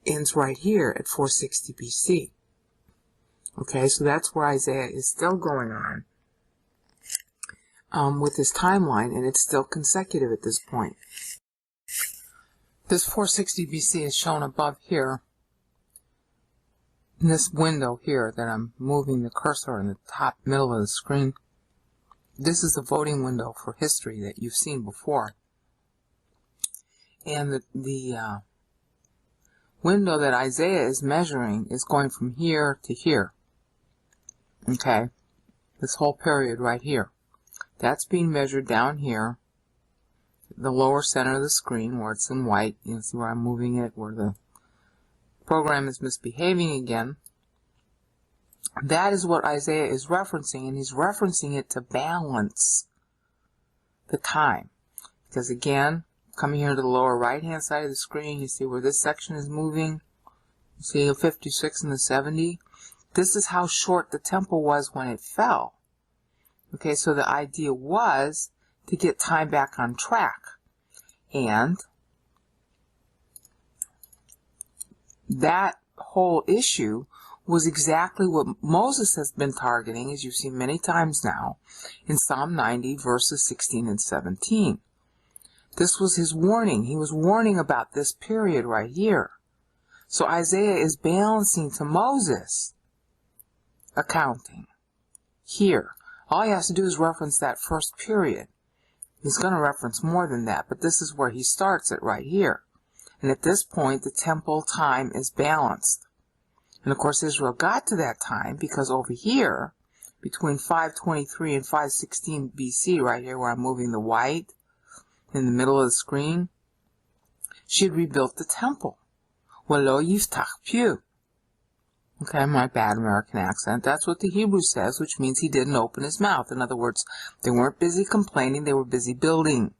Speaker 2: ends right here at 460 BC. Okay, so that's where Isaiah is still going on with his timeline, and it's still consecutive at this point. This 460 BC is shown above here, in this window here that I'm moving the cursor in the top middle of the screen. This is the voting window for history that you've seen before. And the window that Isaiah is measuring is going from here to here. Okay? This whole period right here. That's being measured down here, the lower center of the screen where it's in white. You can see where I'm moving it, where the program is misbehaving again. That is what Isaiah is referencing, and he's referencing it to balance the time. Because again, coming here to the lower right-hand side of the screen, you see where this section is moving. You see the 56 and the 70. This is how short the temple was when it fell. Okay, so the idea was to get time back on track. And that whole issue was exactly what Moses has been targeting, as you've seen many times now, in Psalm 90, verses 16 and 17. This was his warning. He was warning about this period right here. So Isaiah is balancing to Moses' accounting here. All he has to do is reference that first period. He's going to reference more than that, but this is where he starts it right here. And at this point, the temple time is balanced. And of course, Israel got to that time because over here, between 523 and 516 BC, right here where I'm moving the white in the middle of the screen, she had rebuilt the temple. Welo yiftach piu. Okay, my bad American accent. That's what the Hebrew says, which means he didn't open his mouth. In other words, they weren't busy complaining, they were busy building,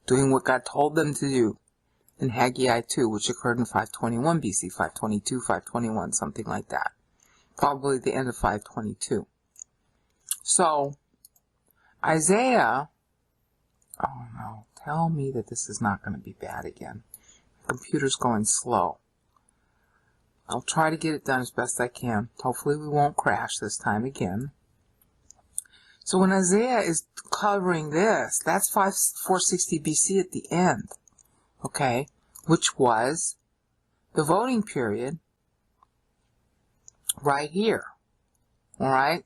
Speaker 2: doing what God told them to do. In Haggai 2, which occurred in 521 BC, 522, 521, something like that. Probably the end of 522. So, Isaiah, oh no, tell me that this is not going to be bad again. The computer's going slow. I'll try to get it done as best I can. Hopefully we won't crash this time again. So when Isaiah is covering this, that's 460 BC at the end. Okay, which was the voting period right here. All right?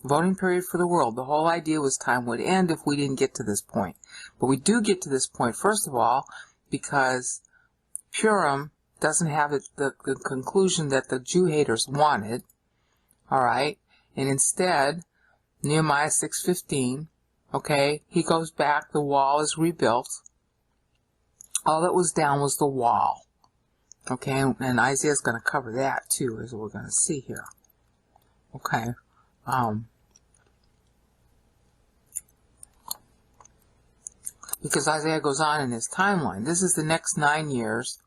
Speaker 2: Voting period for the world. The whole idea was time would end if we didn't get to this point. But we do get to this point, first of all, because Purim doesn't have the conclusion that the Jew haters wanted. All right? And instead, Nehemiah 6:15, okay, he goes back, the wall is rebuilt. All that was down was the wall. Okay, and Isaiah's going to cover that too, as we're going to see here. Okay. Because Isaiah goes on in his timeline. This is the next 9 years,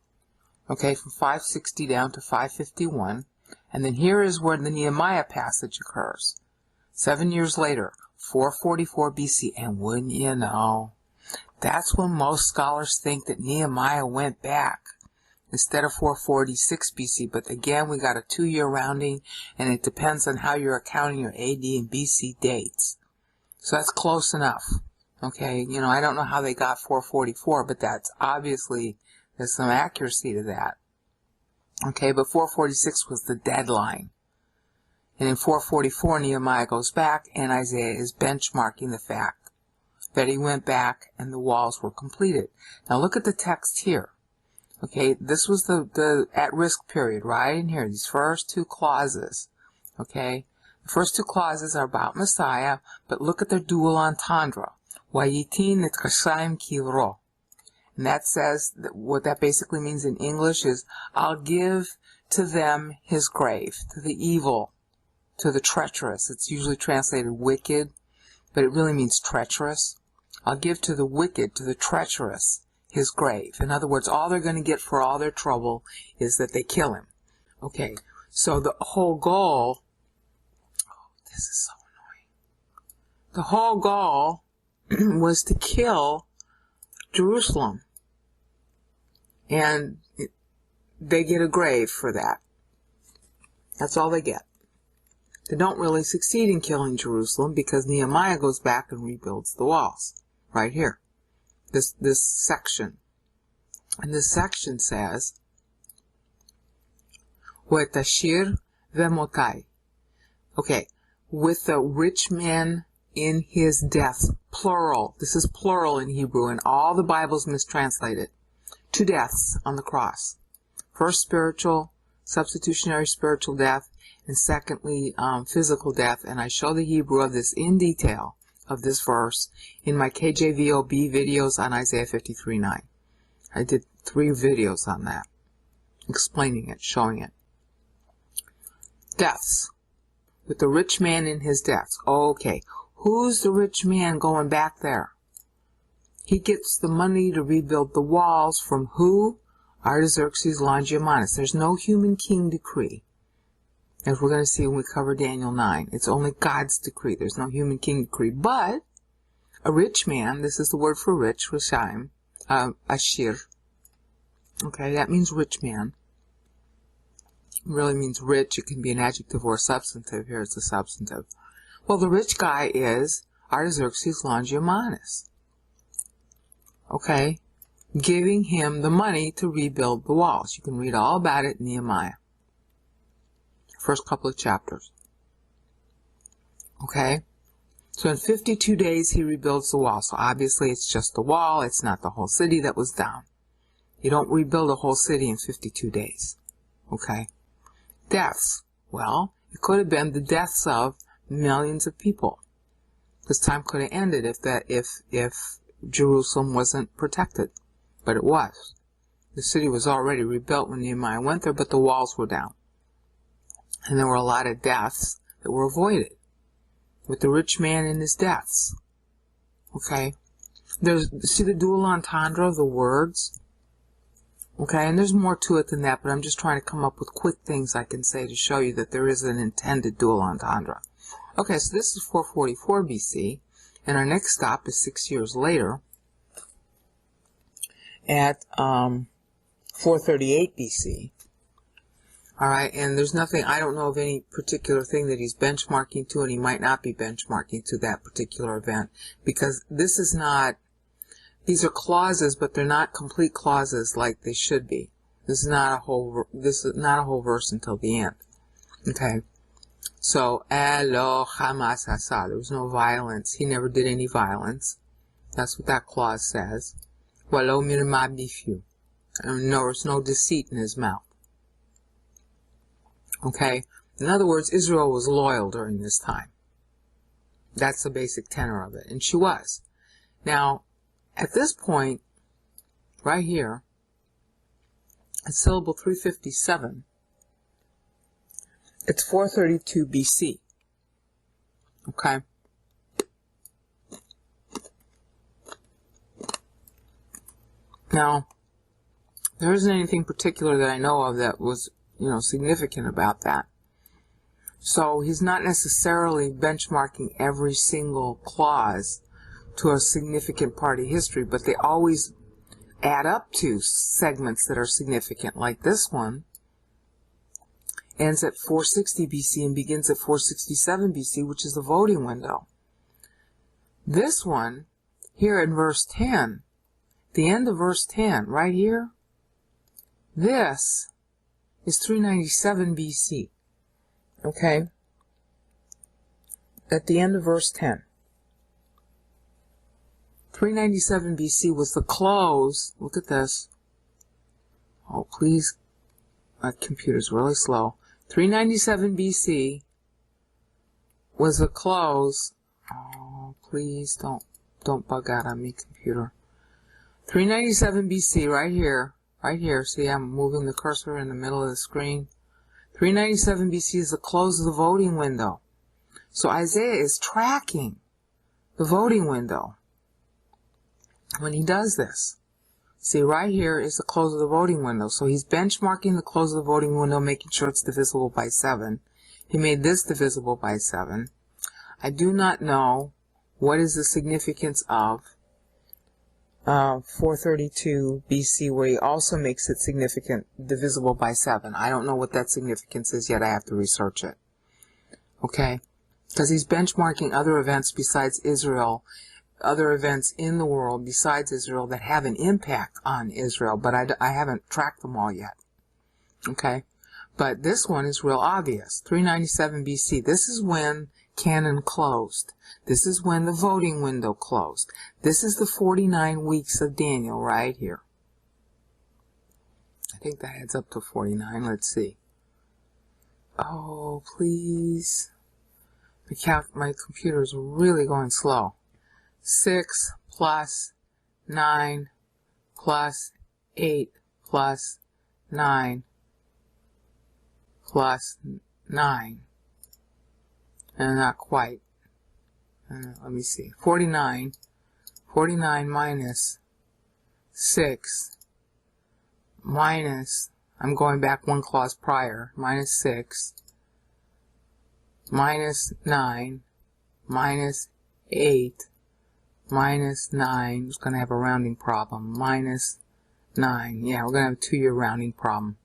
Speaker 2: okay, from 560 down to 551. And then here is where the Nehemiah passage occurs. 7 years later, 444 BC. And wouldn't you know, that's when most scholars think that Nehemiah went back instead of 446 BC. But again, we got a 2-year rounding, and it depends on how you're accounting your AD and BC dates. So that's close enough. Okay, you know, I don't know how they got 444, but that's obviously, there's some accuracy to that. Okay, but 446 was the deadline. And in 444, Nehemiah goes back, and Isaiah is benchmarking the fact that he went back and the walls were completed. Now look at the text here. Okay, this was the at-risk period, right in here, these first 2 clauses. Okay, the first 2 clauses are about Messiah, but look at their dual entendre. Wayitin et kashaim kiro. And that says, that what that basically means in English is, I'll give to them his grave, to the evil, to the treacherous. It's usually translated wicked, but it really means treacherous. I'll give to the wicked, to the treacherous, his grave. In other words, all they're going to get for all their trouble is that they kill him. Okay, so the whole goal, this is so annoying. The whole goal was to kill Jerusalem. And they get a grave for that. That's all they get. They don't really succeed in killing Jerusalem because Nehemiah goes back and rebuilds the walls. Right here. This section. And this section says, Wetashir vemotai. Okay, with the rich man in his death. Plural. This is plural in Hebrew, and all the Bibles mistranslate it. 2 deaths on the cross. First, spiritual, substitutionary spiritual death, and secondly, physical death. And I show the Hebrew of this in detail, of this verse, in my KJVOB videos on Isaiah 53:9. I did 3 videos on that, explaining it, showing it. Deaths. With the rich man in his deaths. Okay, who's the rich man going back there? He gets the money to rebuild the walls from who? Artaxerxes Longimanus. There's no human king decree. As we're going to see when we cover Daniel 9. It's only God's decree. There's no human king decree. But a rich man, this is the word for rich, Rishaim, Ashir. Okay, that means rich man. It really means rich. It can be an adjective or a substantive. Here it's a substantive. Well, the rich guy is Artaxerxes Longimanus. Okay, giving him the money to rebuild the walls. You can read all about it in Nehemiah. First couple of chapters. Okay, so in 52 days he rebuilds the wall. So obviously it's just the wall. It's not the whole city that was down. You don't rebuild a whole city in 52 days. Okay, deaths. Well, it could have been the deaths of millions of people. This time could have ended if Jerusalem wasn't protected, but it was. The city was already rebuilt when Nehemiah went there, but the walls were down. And there were a lot of deaths that were avoided, with the rich man in his deaths. Okay? See the dual entendre of the words? Okay, and there's more to it than that, but I'm just trying to come up with quick things I can say to show you that there is an intended dual entendre. Okay, so this is 444 BC. And our next stop is 6 years later at 438 BC. Alright, and there's nothing, I don't know of any particular thing that he's benchmarking to, and he might not be benchmarking to that particular event, because this is not, these are clauses, but they're not complete clauses like they should be. This is not a whole verse until the end. Okay. So, Elo Hamas Asa. There was no violence. He never did any violence. That's what that clause says. Walo Mirma Bifu. And there was no deceit in his mouth. Okay. In other words, Israel was loyal during this time. That's the basic tenor of it. And she was. Now, at this point, right here, at syllable 357, it's 432 BC. Okay? Now, there isn't anything particular that I know of that was, significant about that. So he's not necessarily benchmarking every single clause to a significant part of history, but they always add up to segments that are significant, like this one ends at 460 BC and begins at 467 BC, which is the voting window. This one, here in verse 10, the end of verse 10, right here, this is 397 BC. Okay? At the end of verse 10. 397 BC was the close. Look at this. Oh, please. My computer's really slow. 397 BC was the close. Oh, please don't bug out on me, computer. 397 BC, right here. Right here. See, I'm moving the cursor in the middle of the screen. 397 BC is the close of the voting window. So Isaiah is tracking the voting window when he does this. See, right here is the close of the voting window. So he's benchmarking the close of the voting window, making sure it's divisible by 7. He made this divisible by 7. I do not know what is the significance of 432 BC, where he also makes it significant, divisible by 7. I don't know what that significance is yet. I have to research it. Okay? Because he's benchmarking other events besides Israel, other events in the world besides Israel that have an impact on Israel, but I haven't tracked them all yet. Okay? But this one is real obvious. 397 BC. This is when canon closed. This is when the voting window closed. This is the 49 weeks of Daniel right here. I think that adds up to 49. Let's see. Oh, please. My computer is really going slow. 6 plus 9 plus 8 plus 9 plus 9. And not quite. Let me see. 49. 49 minus 6 minus, I'm going back one clause prior, minus 6 minus 9 minus 8 minus 9. It's going to have a rounding problem. Minus 9. Yeah, we're going to have a 2-year rounding problem.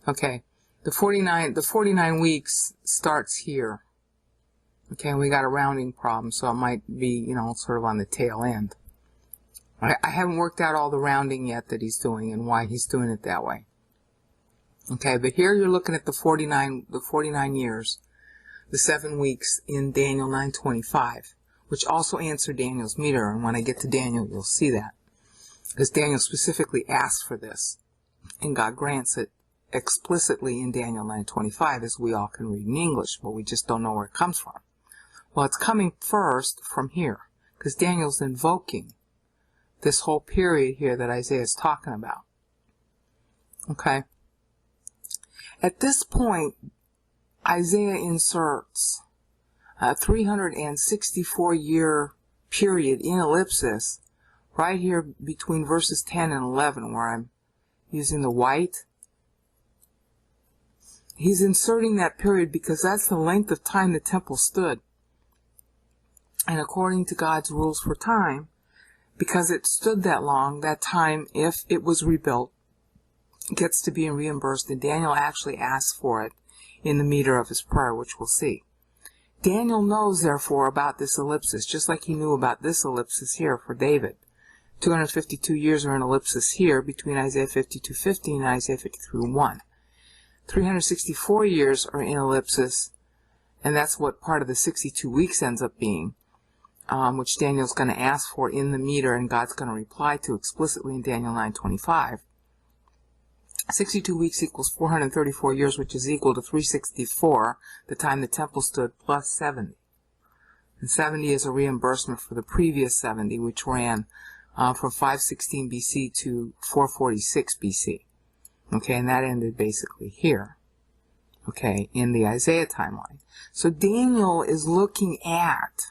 Speaker 2: Okay. The 49 weeks starts here. Okay, we got a rounding problem, so it might be, sort of on the tail end. I haven't worked out all the rounding yet that he's doing and why he's doing it that way. Okay, but here you're looking at the 49 years, the 7 weeks in Daniel 9:25, which also answer Daniel's meter, and when I get to Daniel, you'll see that. Because Daniel specifically asked for this, and God grants it explicitly in Daniel 9:25, as we all can read in English, but we just don't know where it comes from. Well, it's coming first from here, because Daniel's invoking this whole period here that Isaiah is talking about. Okay? At this point, Isaiah inserts a 364-year period in ellipsis right here between verses 10 and 11, where I'm using the white. He's inserting that period because that's the length of time the temple stood. And according to God's rules for time, because it stood that long, that time, if it was rebuilt, gets to be reimbursed, and Daniel actually asks for it in the meter of his prayer, which we'll see. Daniel knows, therefore, about this ellipsis, just like he knew about this ellipsis here for David. 252 years are in ellipsis here between Isaiah 52:15 and Isaiah 53:1. 364 years are in ellipsis, and that's what part of the 62 weeks ends up being, which Daniel's going to ask for in the meter, and God's going to reply to explicitly in Daniel 9:25. 62 weeks equals 434 years, which is equal to 364, the time the temple stood, plus 70. And 70 is a reimbursement for the previous 70, which ran from 516 BC to 446 BC. Okay, and that ended basically here, okay, in the Isaiah timeline. So Daniel is looking at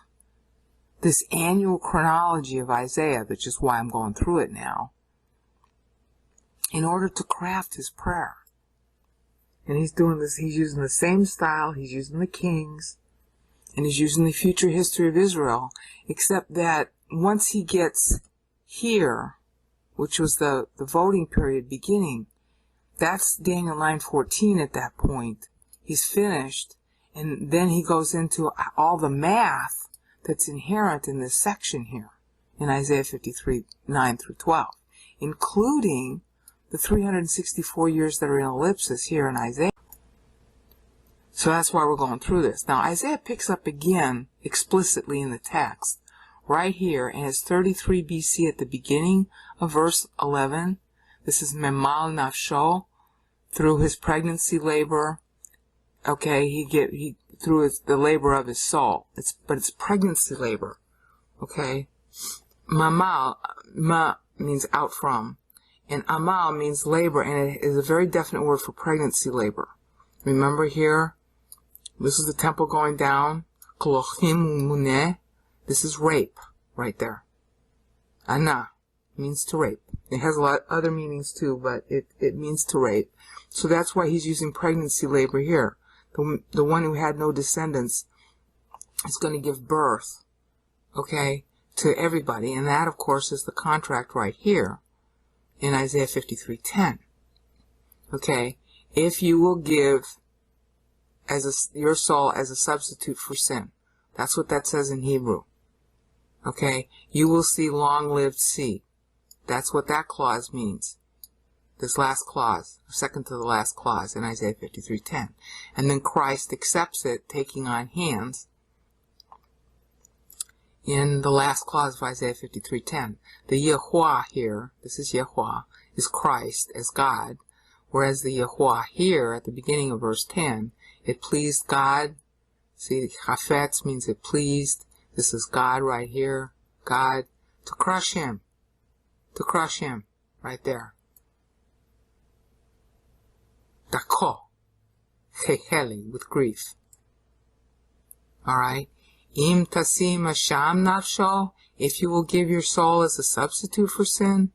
Speaker 2: this annual chronology of Isaiah, which is why I'm going through it now, in order to craft his prayer. And he's doing this, he's using the same style, he's using the kings, and he's using the future history of Israel, except that once he gets here, which was the voting period beginning, that's Daniel 9:14 at that point. He's finished, and then he goes into all the math that's inherent in this section here, in Isaiah 53, 9 through 12, including the 364 years that are in ellipsis here in Isaiah. So that's why we're going through this. Now, Isaiah picks up again explicitly in the text right here, and it's 33 BC at the beginning of verse 11. This is Memal Nafsho, through his pregnancy labor. Okay, he through the labor of his soul. But it's pregnancy labor. Okay, Mamal, ma means out from, and Amal means labor, and it is a very definite word for pregnancy labor. Remember here, this is the temple going down. Kolochim Muneh. This is rape right there. Ana means to rape. It has a lot of other meanings too, but it means to rape. So that's why he's using pregnancy labor here. The one who had no descendants is going to give birth, okay, to everybody. And that, of course, is the contract right here in Isaiah 53:10. Okay, if you will give your soul as a substitute for sin. That's what that says in Hebrew. Okay, you will see long-lived seed. That's what that clause means. This last clause, second to the last clause in Isaiah 53:10. And then Christ accepts it, taking on hands, in the last clause of Isaiah 53:10. The Yahuwah here, this is Yahuwah, is Christ as God, whereas the Yahuwah here at the beginning of verse 10, it pleased God. See, Chafetz means it pleased. This is God right here, God, to crush him, right there. Dako, Cheheli, with grief. Alright, Im tasim asham nafsho, if you will give your soul as a substitute for sin,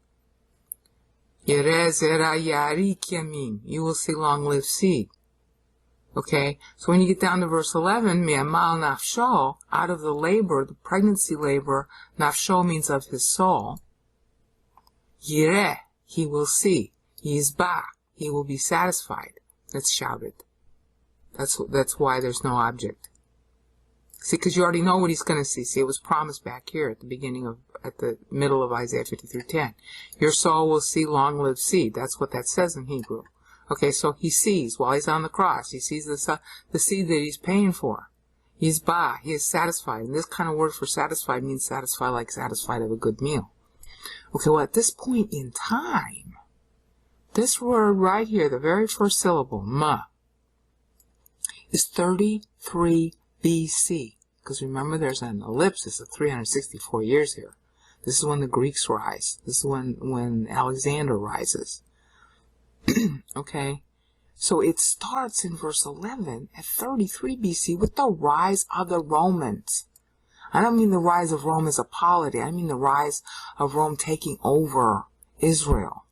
Speaker 2: Yerez era yarik yamim, you will see long-lived seed. Okay, so when you get down to verse 11, Me'amal nafsho, out of the labor, the pregnancy labor, nafsho means of his soul. Yireh, he will see. Yizbah, he will be satisfied. That's shouted. That's why there's no object. See, because you already know what he's going to see. See, it was promised back here at the middle of Isaiah 53:10. Your soul will see long-lived seed. That's what that says in Hebrew. Okay, so he sees while he's on the cross. He sees the seed that he's paying for. He's ba, he is satisfied. And this kind of word for satisfied means satisfied like satisfied of a good meal. Okay, well, at this point in time, this word right here, the very first syllable, ma, is 33 BC. Because remember, there's an ellipsis of 364 years here. This is when the Greeks rise. This is when Alexander rises. Okay, so it starts in verse 11 at 33 BC with the rise of the Romans. I don't mean the rise of Rome as a polity. I mean the rise of Rome taking over Israel.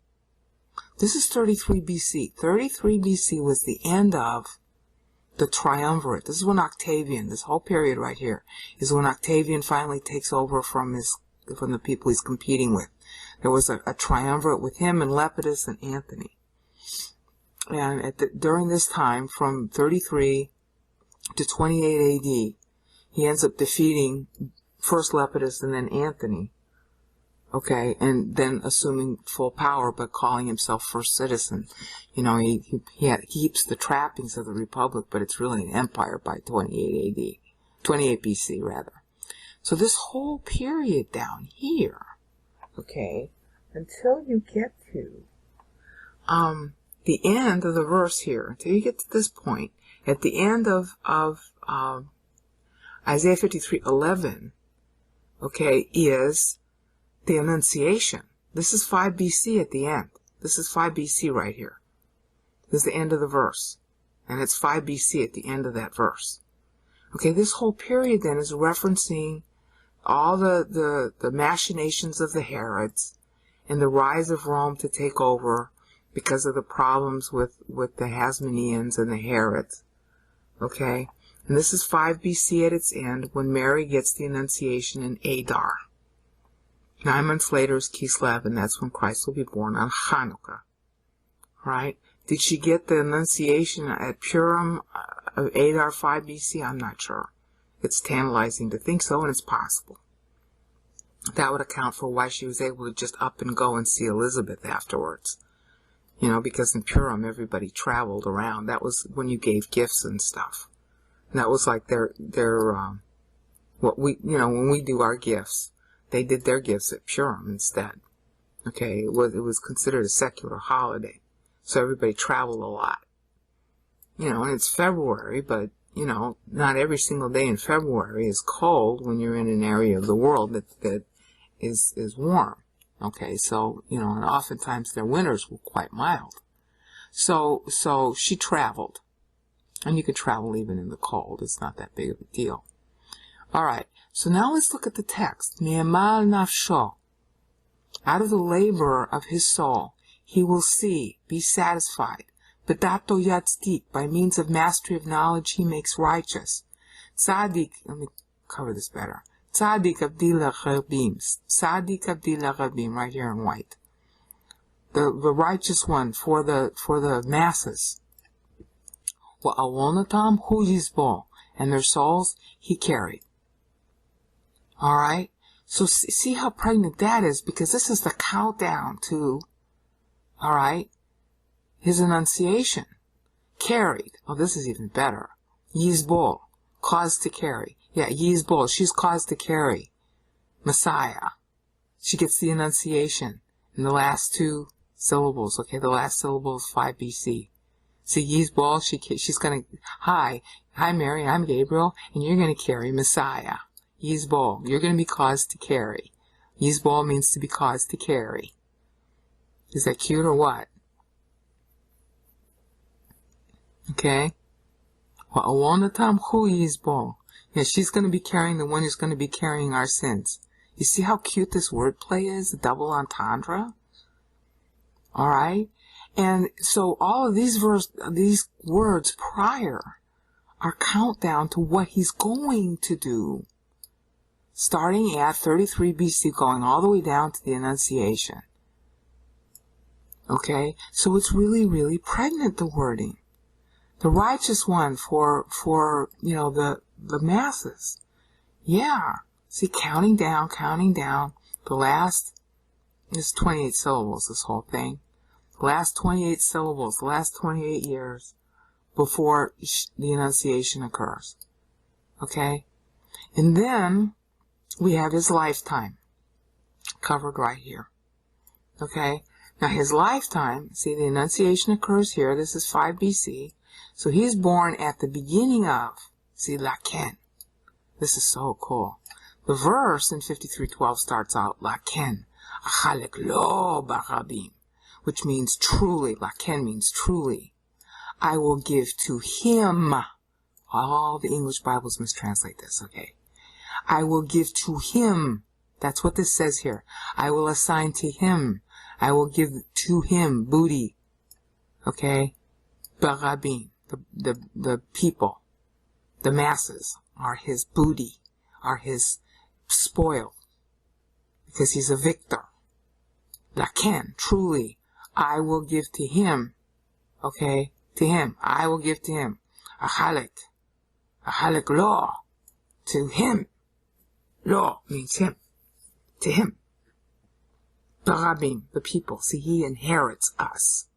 Speaker 2: This is 33 BC. 33 BC was the end of the triumvirate. This is when Octavian, this whole period right here, is when Octavian finally takes over from the people he's competing with. There was a triumvirate with him and Lepidus and Anthony. And during this time, from 33 to 28 AD, he ends up defeating first Lepidus and then Anthony. Okay, and then assuming full power, but calling himself first citizen. You know, he keeps the trappings of the republic, but it's really an empire by 28 AD, 28 BC rather. So this whole period down here, okay, until you get to the end of the verse here, until you get to this point, at the end of Isaiah 53:11, okay, is the Annunciation. This is 5 BC at the end. This is 5 BC right here. This is the end of the verse. And it's 5 BC at the end of that verse. Okay, this whole period then is referencing all the machinations of the Herods and the rise of Rome to take over because of the problems with the Hasmoneans and the Herods. Okay, and this is 5 BC at its end when Mary gets the Annunciation in Adar. 9 months later is Kislev, and that's when Christ will be born on Hanukkah. Right? Did she get the Annunciation at Purim of Adar 5 BC? I'm not sure. It's tantalizing to think so, and it's possible. That would account for why she was able to just up and go and see Elizabeth afterwards. You know, because in Purim everybody traveled around. That was when you gave gifts and stuff. And that was like what we, you know, when we do our gifts, they did their gifts at Purim instead. Okay, it was considered a secular holiday. So everybody traveled a lot. You know, and it's February, but, you know, not every single day in February is cold when you're in an area of the world that is warm. Okay, so, you know, and oftentimes their winters were quite mild. So she traveled. And you can travel even in the cold. It's not that big of a deal. All right, so now let's look at the text. Me'emal nafsho. Out of the labor of his soul, he will see, be satisfied. Bedato yatzdik, by means of mastery of knowledge, he makes righteous. Tzaddik, let me cover this better. Tzaddik abdila rabim. Tzaddik abdila rabim, right here in white. The righteous one for the masses. Wa'awonatam hu yizbo, and their souls he carried. Alright? So see how pregnant that is, because this is the countdown to, alright, his Annunciation. Carried. Oh, this is even better. Yizbo, caused to carry. Yeah, Yizbo, she's caused to carry Messiah. She gets the Annunciation in the last two syllables. Okay, the last syllable is 5 BC. See, Yizbo, she's gonna, hi Mary, I'm Gabriel, and you're gonna carry Messiah. Yizbo, you're gonna be caused to carry. Yizbo means to be caused to carry. Is that cute or what? Okay. Wa'awonatam hu yizbo. Yeah, she's gonna be carrying the one who's gonna be carrying our sins. You see how cute this wordplay is? The double entendre? Alright? And so all of these words prior are countdown to what he's going to do. Starting at 33 BC, going all the way down to the Annunciation. Okay? So it's really, really pregnant, the wording. The righteous one for you know, the masses. Yeah. See, counting down. The last is 28 syllables, this whole thing. The last 28 syllables, the last 28 years before the Annunciation occurs. Okay? And then we have his lifetime covered right here. Okay? Now his lifetime, see, the Annunciation occurs here. This is 5 BC. So he's born at the beginning of, see, Laken. This is so cool. The verse in 53:12 starts out, Laken, achalek lo barabim, which means truly, Laken means truly. I will give to him. All the English Bibles mistranslate this, okay? I will give to him. That's what this says here. I will assign to him. I will give to him booty. Okay? Barabim. The people, the masses, are his booty, are his spoil, because he's a victor. Laken, truly, I will give to him, okay, to him, I will give to him, achalek lo, to him, lo means him, to him, Barabim, the people. See, he inherits us.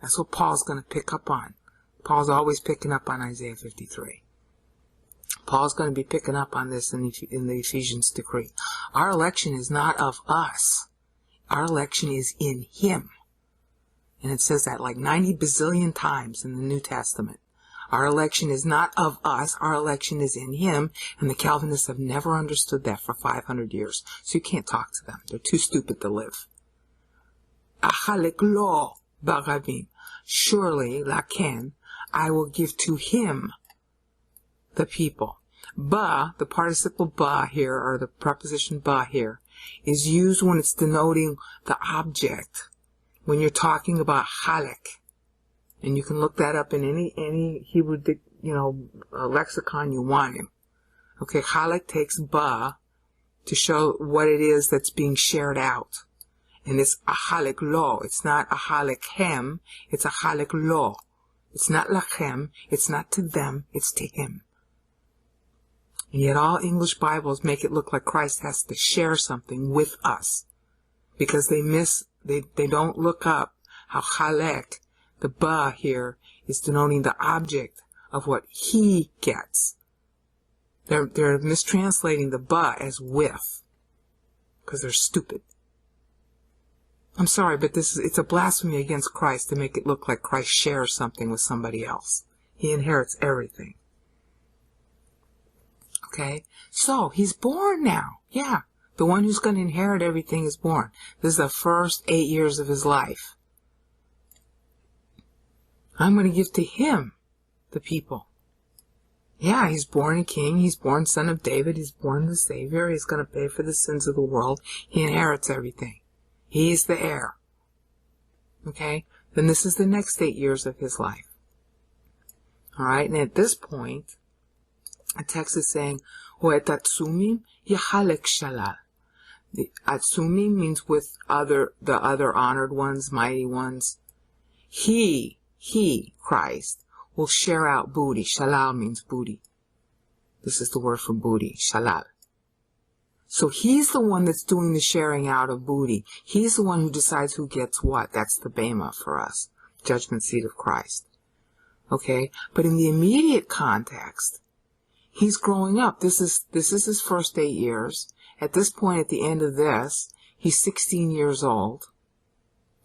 Speaker 2: That's what Paul's going to pick up on. Paul's always picking up on Isaiah 53. Paul's going to be picking up on this in the Ephesians decree. Our election is not of us. Our election is in him. And it says that like 90 bazillion times in the New Testament. Our election is not of us. Our election is in him. And the Calvinists have never understood that for 500 years. So you can't talk to them. They're too stupid to live. Achalek lo barabim. Surely, laken, I will give to him the people. Ba, the participle ba here, or the preposition ba here, is used when it's denoting the object. When you're talking about halek. And you can look that up in any Hebrew, lexicon you want in. Okay, halek takes ba to show what it is that's being shared out. And it's a halek lo. It's not a halek hem. It's a halek lo. It's not lachem. It's not to them. It's to him. And yet all English Bibles make it look like Christ has to share something with us. Because they don't look up how halek, the ba here, is denoting the object of what he gets. They're mistranslating the ba as with. Because they're stupid. I'm sorry, but it's a blasphemy against Christ to make it look like Christ shares something with somebody else. He inherits everything. Okay? So, he's born now. Yeah. The one who's going to inherit everything is born. This is the first 8 years of his life. I'm going to give to him the people. Yeah, he's born a king. He's born son of David. He's born the Savior. He's going to pay for the sins of the world. He inherits everything. He is the heir. Okay? Then this is the next 8 years of his life. Alright? And at this point, the text is saying, Ho'et atzumim yahalek shalal. The atzumim means with the other honored ones, mighty ones. He, Christ, will share out booty. Shalal means booty. This is the word for booty, shalal. So he's the one that's doing the sharing out of booty. He's the one who decides who gets what. That's the bema for us. Judgment seat of Christ. Okay? But in the immediate context, he's growing up. This is his first 8 years. At this point, at the end of this, he's 16 years old.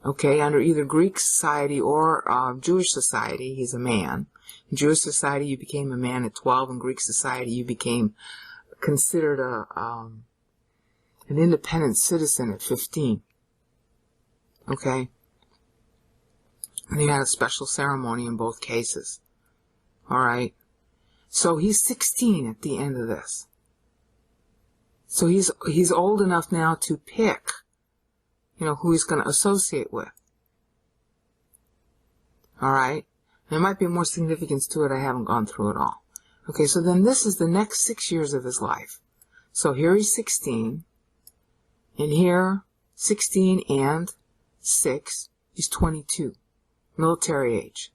Speaker 2: Okay? Under either Greek society or Jewish society, he's a man. In Jewish society, you became a man at 12. In Greek society, you became considered an independent citizen at 15. Okay? And he had a special ceremony in both cases. Alright? So he's 16 at the end of this. So he's old enough now to pick, who he's going to associate with. Alright? There might be more significance to it. I haven't gone through it all. Okay, so then this is the next 6 years of his life. So here he's 16. And here, 16 and 6, he's 22. Military age.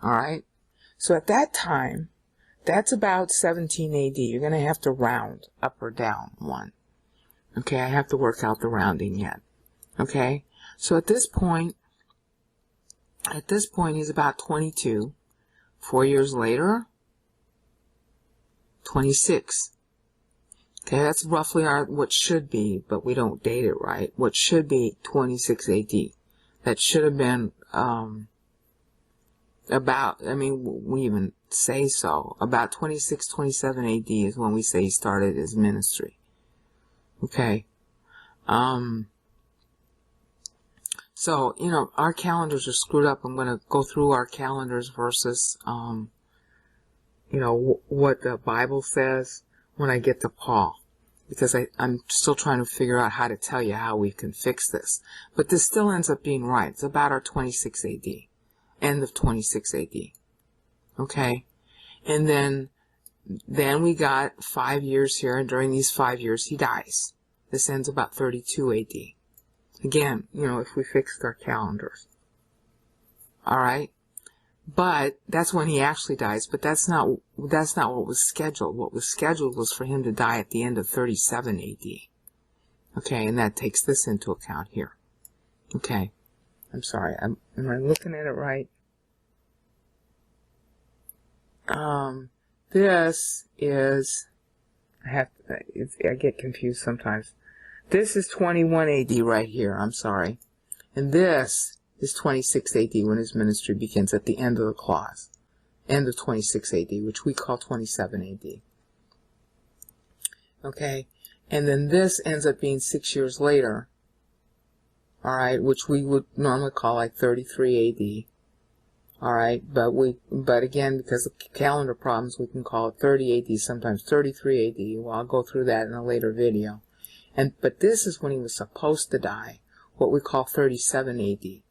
Speaker 2: Alright? So at that time, that's about 17 AD. You're going to have to round up or down one. Okay, I have to work out the rounding yet. Okay? So at this point, he's about 22. 4 years later, 26. Okay, that's roughly what should be, but we don't date it right. What should be 26 AD. That should have been we even say so. About 26, 27 AD is when we say he started his ministry. Okay. So, our calendars are screwed up. I'm going to go through our calendars versus, what the Bible says when I get to Paul. Because I'm still trying to figure out how to tell you how we can fix this. But this still ends up being right. It's about our 26 AD. End of 26 AD. Okay? And then we got 5 years here, and during these 5 years he dies. This ends about 32 AD. Again, if we fixed our calendars. Alright? But that's when he actually dies, but that's not what was scheduled. What was scheduled was for him to die at the end of 37 AD. Okay, and that takes this into account here. Okay, I'm sorry, am I looking at it right? This is, I get confused sometimes. This is 21 AD right here, I'm sorry. And this is 26 AD when his ministry begins at the end of the clause. End of 26 AD, which we call 27 AD. Okay, and then this ends up being 6 years later, alright, which we would normally call like 33 AD. Alright, but again, because of calendar problems, we can call it 30 AD, sometimes 33 AD. Well, I'll go through that in a later video. But this is when he was supposed to die, what we call 37 AD.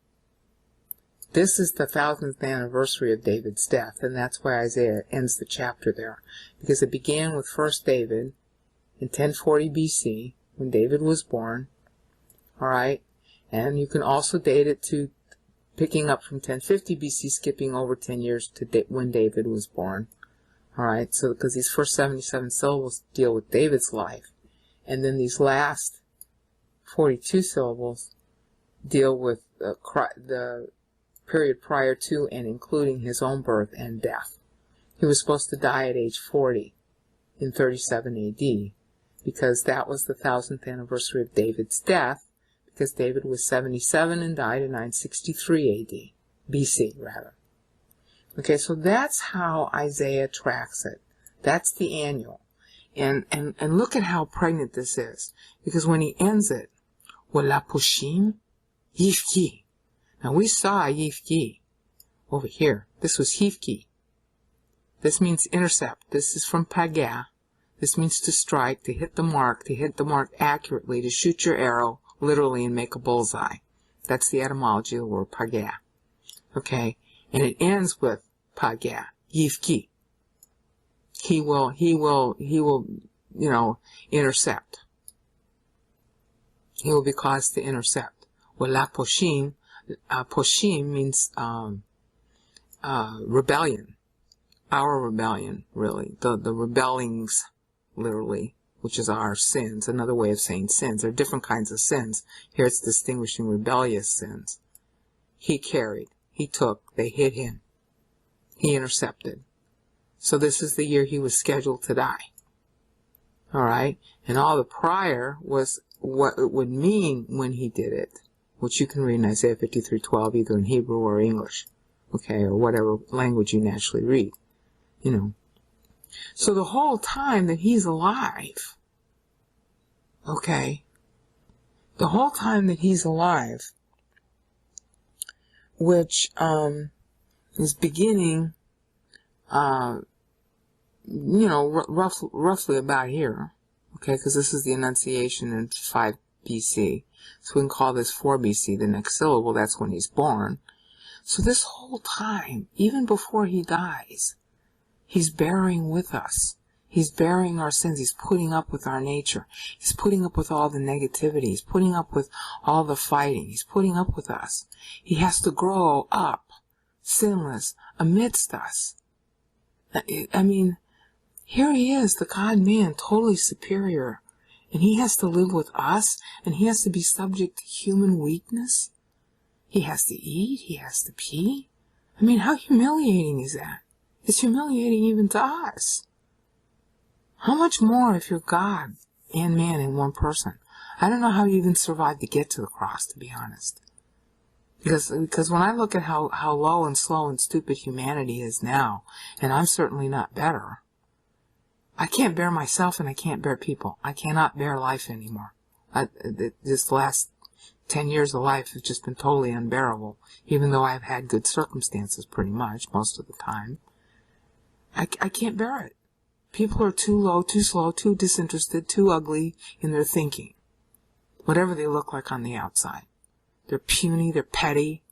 Speaker 2: This is the 1000th anniversary of David's death, and that's why Isaiah ends the chapter there. Because it began with 1st David in 1040 BC, when David was born. Alright, and you can also date it to picking up from 1050 BC, skipping over 10 years to when David was born. Alright, so because these first 77 syllables deal with David's life, and then these last 42 syllables deal with the period prior to and including his own birth and death. He was supposed to die at age 40 in 37 AD, because that was the 1000th anniversary of David's death, because David was 77 and died in 963 AD, BC rather. Okay, so that's how Isaiah tracks it. That's the annual. And look at how pregnant this is, because when he ends it, Walapushim Yifki. Now we saw Yifki over here. This was Hifki. This means intercept. This is from Pagah. This means to strike, to hit the mark accurately, to shoot your arrow literally and make a bullseye. That's the etymology of the word Pagah. Okay, and it ends with Pagah, Yifki. He will, intercept. He will be caused to intercept. Wala Poshim, Poshim means rebellion. Our rebellion, really. The rebellings, literally, which is our sins. Another way of saying sins. There are different kinds of sins. Here it's distinguishing rebellious sins. He carried. He took. They hit him. He intercepted. So this is the year he was scheduled to die. Alright? And all the prior was what it would mean when he did it, which you can read in Isaiah 53:12 either in Hebrew or English. Okay? Or whatever language you naturally read. You know. So the whole time that he's alive, okay, the whole time that he's alive, which is beginning, roughly about here, okay, because this is the Annunciation in 5 BC, so we can call this 4 BC, the next syllable, that's when he's born. So this whole time, even before he dies, he's bearing with us. He's bearing our sins. He's putting up with our nature. He's putting up with all the negativity. He's putting up with all the fighting. He's putting up with us. He has to grow up, sinless, amidst us. I mean, here he is, the God-man, totally superior. And he has to live with us, and he has to be subject to human weakness. He has to eat. He has to pee. I mean, how humiliating is that? It's humiliating even to us. How much more if you're God and man in one person? I don't know how you even survived to get to the cross, to be honest. Because when I look at how low and slow and stupid humanity is now, and I'm certainly not better, I can't bear myself and I can't bear people. I cannot bear life anymore. This last 10 years of life has just been totally unbearable, even though I've had good circumstances pretty much most of the time. I can't bear it. People are too low, too slow, too disinterested, too ugly in their thinking. Whatever they look like on the outside. They're puny, they're petty,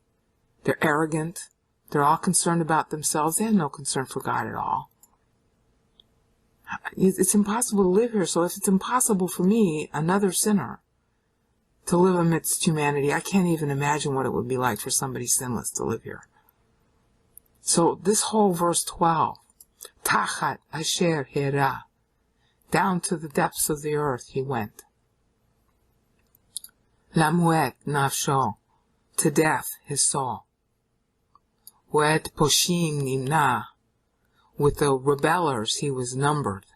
Speaker 2: they're arrogant, they're all concerned about themselves. They have no concern for God at all. It's impossible to live here, so if it's impossible for me, another sinner, to live amidst humanity, I can't even imagine what it would be like for somebody sinless to live here. So this whole verse 12, Tachat Asher Hera, down to the depths of the earth he went. Lamuet nafsho, to death his soul. Wet poshim nimna, with the rebellers he was numbered.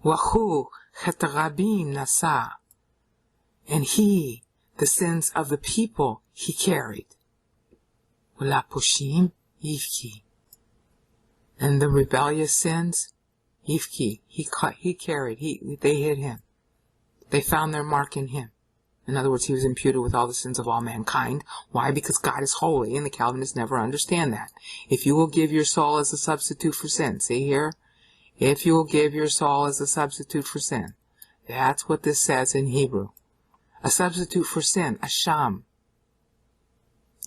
Speaker 2: Wahu chetarabim nasa, and he, the sins of the people, he carried. Wala poshim yifki, and the rebellious sins, yifki, he carried, they hit him. They found their mark in him. In other words, he was imputed with all the sins of all mankind. Why? Because God is holy, and the Calvinists never understand that. If you will give your soul as a substitute for sin, see here? If you will give your soul as a substitute for sin. That's what this says in Hebrew. A substitute for sin, a sham.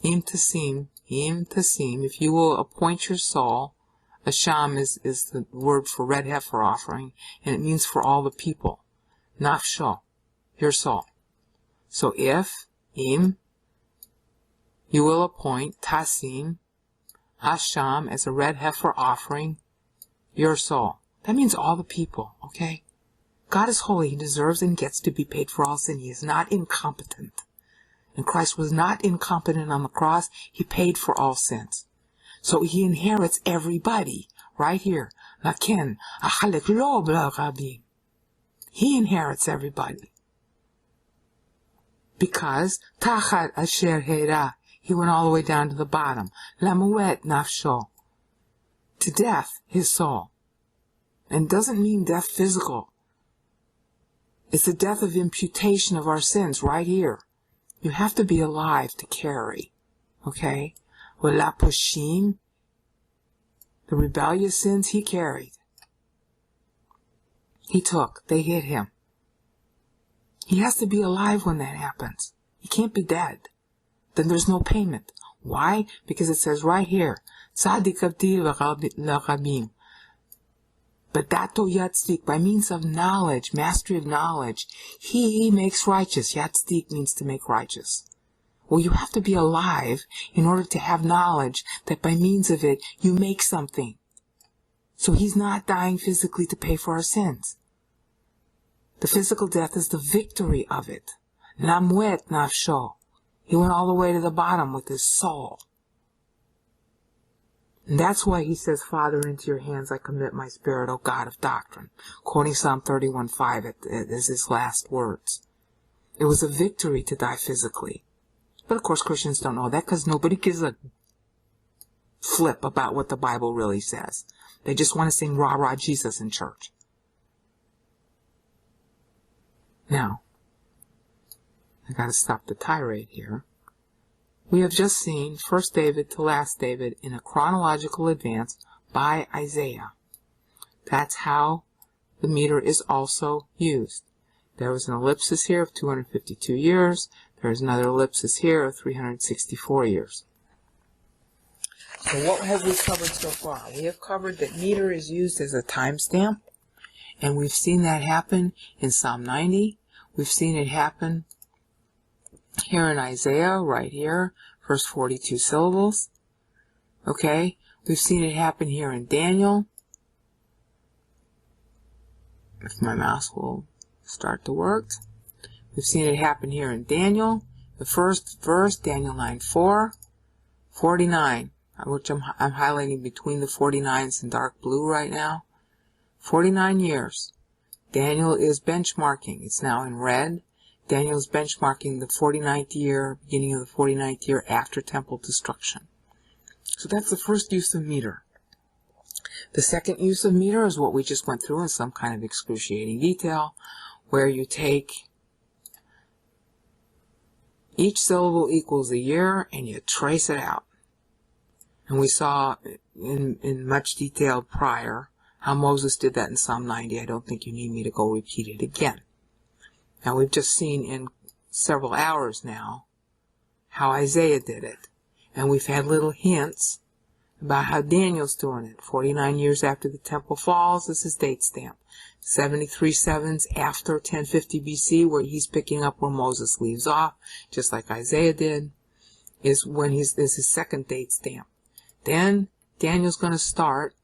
Speaker 2: Im tasim, if you will appoint your soul, a sham is the word for red heifer offering, and it means for all the people. Nafsho, your soul. So if, im, you will appoint tasim, hasham, as a red heifer offering, your soul. That means all the people, okay? God is holy. He deserves and gets to be paid for all sin. He is not incompetent. And Christ was not incompetent on the cross. He paid for all sins. So he inherits everybody right here. Laken, achalek lo b'rabim. He inherits everybody. Because tachat asher hera, he went all the way down to the bottom. Lamuet nafsho, to death his soul. And doesn't mean death physical. It's the death of imputation of our sins right here. You have to be alive to carry. Okay? Wala poshim, the rebellious sins he carried. He took. They hit him. He has to be alive when that happens. He can't be dead. Then there's no payment. Why? Because it says right here, Tzadik avdi l'rabim. But dato yatzdik, by means of knowledge, mastery of knowledge, he makes righteous. Yatzdik means to make righteous. Well, you have to be alive in order to have knowledge that by means of it, you make something. So he's not dying physically to pay for our sins. The physical death is the victory of it. Lamuet nafsho. He went all the way to the bottom with his soul. And that's why he says, Father, into your hands I commit my spirit, O God of doctrine. Quoting Psalm 31:5 as his last words. It was a victory to die physically. But of course Christians don't know that because nobody gives a flip about what the Bible really says. They just want to sing rah rah Jesus in church. Now, I gotta stop the tirade here. We have just seen 1 David to last David in a chronological advance by Isaiah. That's how the meter is also used. There was an ellipsis here of 252 years. There's another ellipsis here of 364 years. So what have we covered so far? We have covered that meter is used as a timestamp, and we've seen that happen in Psalm 90. We've seen it happen here in Isaiah, right here, first 42 syllables. Okay, we've seen it happen here in Daniel. If my mouse will start to work. We've seen it happen here in Daniel. The first verse, Daniel 9:4, 49, which I'm highlighting between the 49s in dark blue right now. 49 years. Daniel is benchmarking. It's now in red. Daniel is benchmarking the 49th year, beginning of the 49th year after temple destruction. So that's the first use of meter. The second use of meter is what we just went through in some kind of excruciating detail, where you take each syllable equals a year and you trace it out. And we saw in much detail prior how Moses did that in Psalm 90. I don't think you need me to go repeat it again. Now we've just seen in several hours now how Isaiah did it. And we've had little hints about how Daniel's doing it. 49 years after the temple falls is his date stamp. 73 sevens after 1050 BC, where he's picking up where Moses leaves off, just like Isaiah did, is his second date stamp. Then Daniel's going to start.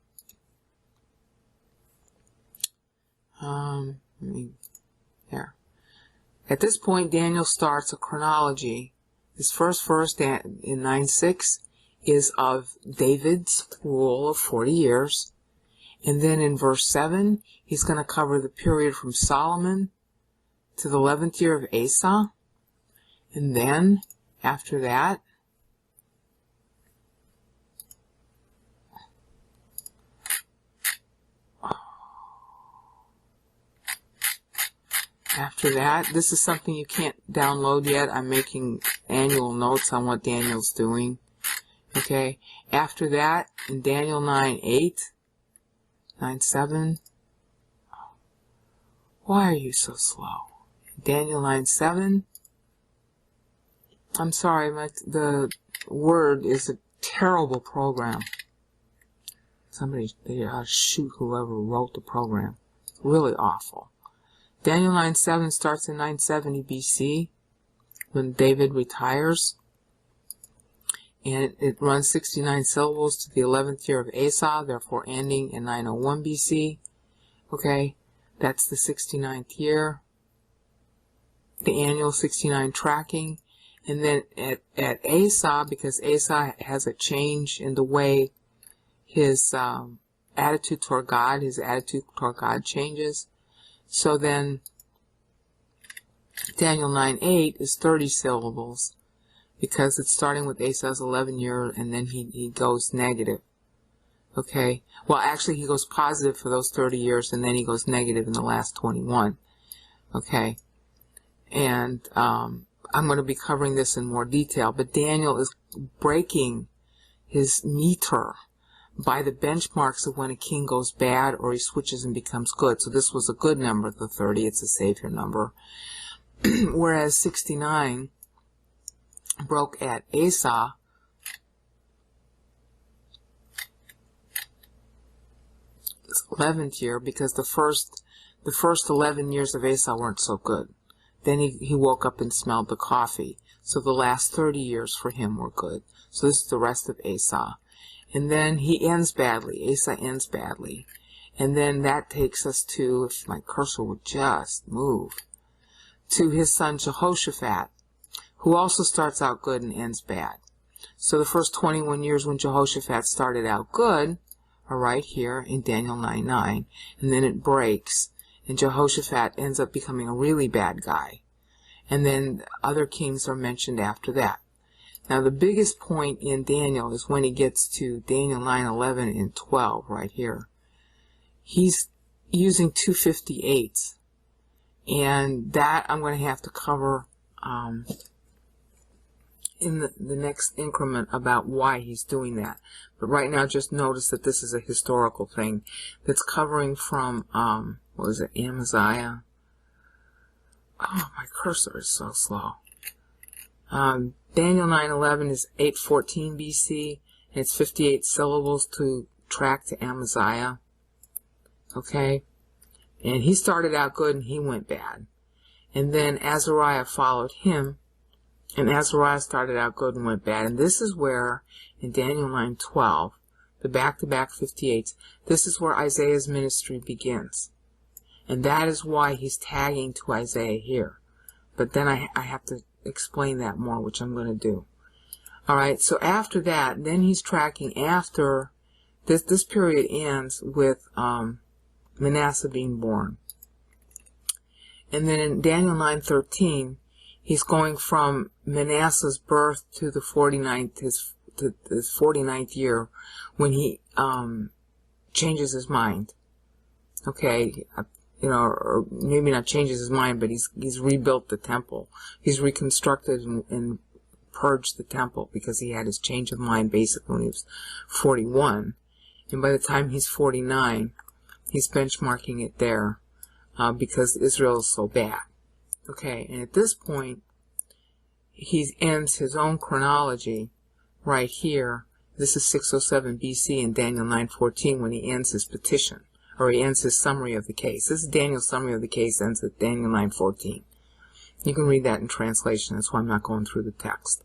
Speaker 2: At this point, Daniel starts a chronology. His first verse in 9:6 is of David's rule of 40 years. And then in verse 7, he's going to cover the period from Solomon to the 11th year of Asa. And then, after that, this is something you can't download yet. I'm making annual notes on what Daniel's doing. Okay. After that, in Daniel 9:8, 9:7. Why are you so slow? Daniel 9:7. I'm sorry, the Word is a terrible program. Somebody, they ought to shoot whoever wrote the program. It's really awful. Daniel 9:7 starts in 970 BC when David retires. And it runs 69 syllables to the 11th year of Asa, therefore ending in 901 BC. Okay, that's the 69th year. The annual 69 tracking. And then at Asa, because Asa has a change in the way his attitude toward God changes. So then Daniel 9:8 is 30 syllables because it's starting with Asa's 11 year and then he goes negative. Okay. Well, actually he goes positive for those 30 years and then he goes negative in the last 21. Okay. And I'm going to be covering this in more detail, but Daniel is breaking his meter by the benchmarks of when a king goes bad or he switches and becomes good. So this was a good number, the 30. It's a savior number. Whereas 69 broke at Asa. His 11th year, because the first 11 years of Asa weren't so good. Then he woke up and smelled the coffee. So the last 30 years for him were good. So this is the rest of Asa. And then he ends badly. Asa ends badly. And then that takes us to, if my cursor would just move, to his son Jehoshaphat, who also starts out good and ends bad. So the first 21 years when Jehoshaphat started out good are right here in Daniel 9:9. And then it breaks. And Jehoshaphat ends up becoming a really bad guy. And then other kings are mentioned after that. Now the biggest point in Daniel is when he gets to Daniel 9:11 and 12 right here. He's using 258s. And that I'm going to have to cover in the next increment about why he's doing that. But right now just notice that this is a historical thing that's covering from, what was it, Amaziah? Oh, my cursor is so slow. Daniel 9:11 is 814 BC, and it's 58 syllables to track to Amaziah. Okay? And he started out good and he went bad. And then Azariah followed him, and Azariah started out good and went bad. And this is where, in Daniel 9:12, the back-to-back 58s, this is where Isaiah's ministry begins. And that is why he's tagging to Isaiah here. But then I have to explain that more, which I'm going to do. Alright, so after that, then he's tracking after, this period ends with Manasseh being born. And then in Daniel 9:13, he's going from Manasseh's birth to the 49th, his 49th year, when he changes his mind. Okay, or maybe not changes his mind, but he's rebuilt the temple. He's reconstructed and purged the temple because he had his change of mind basically when he was 41. And by the time he's 49, he's benchmarking it there because Israel is so bad. Okay, and at this point, he ends his own chronology right here. This is 607 BC in Daniel 9:14 when he ends his petition, or he ends his summary of the case. This is Daniel's summary of the case, ends at Daniel 9:14. You can read that in translation. That's why I'm not going through the text.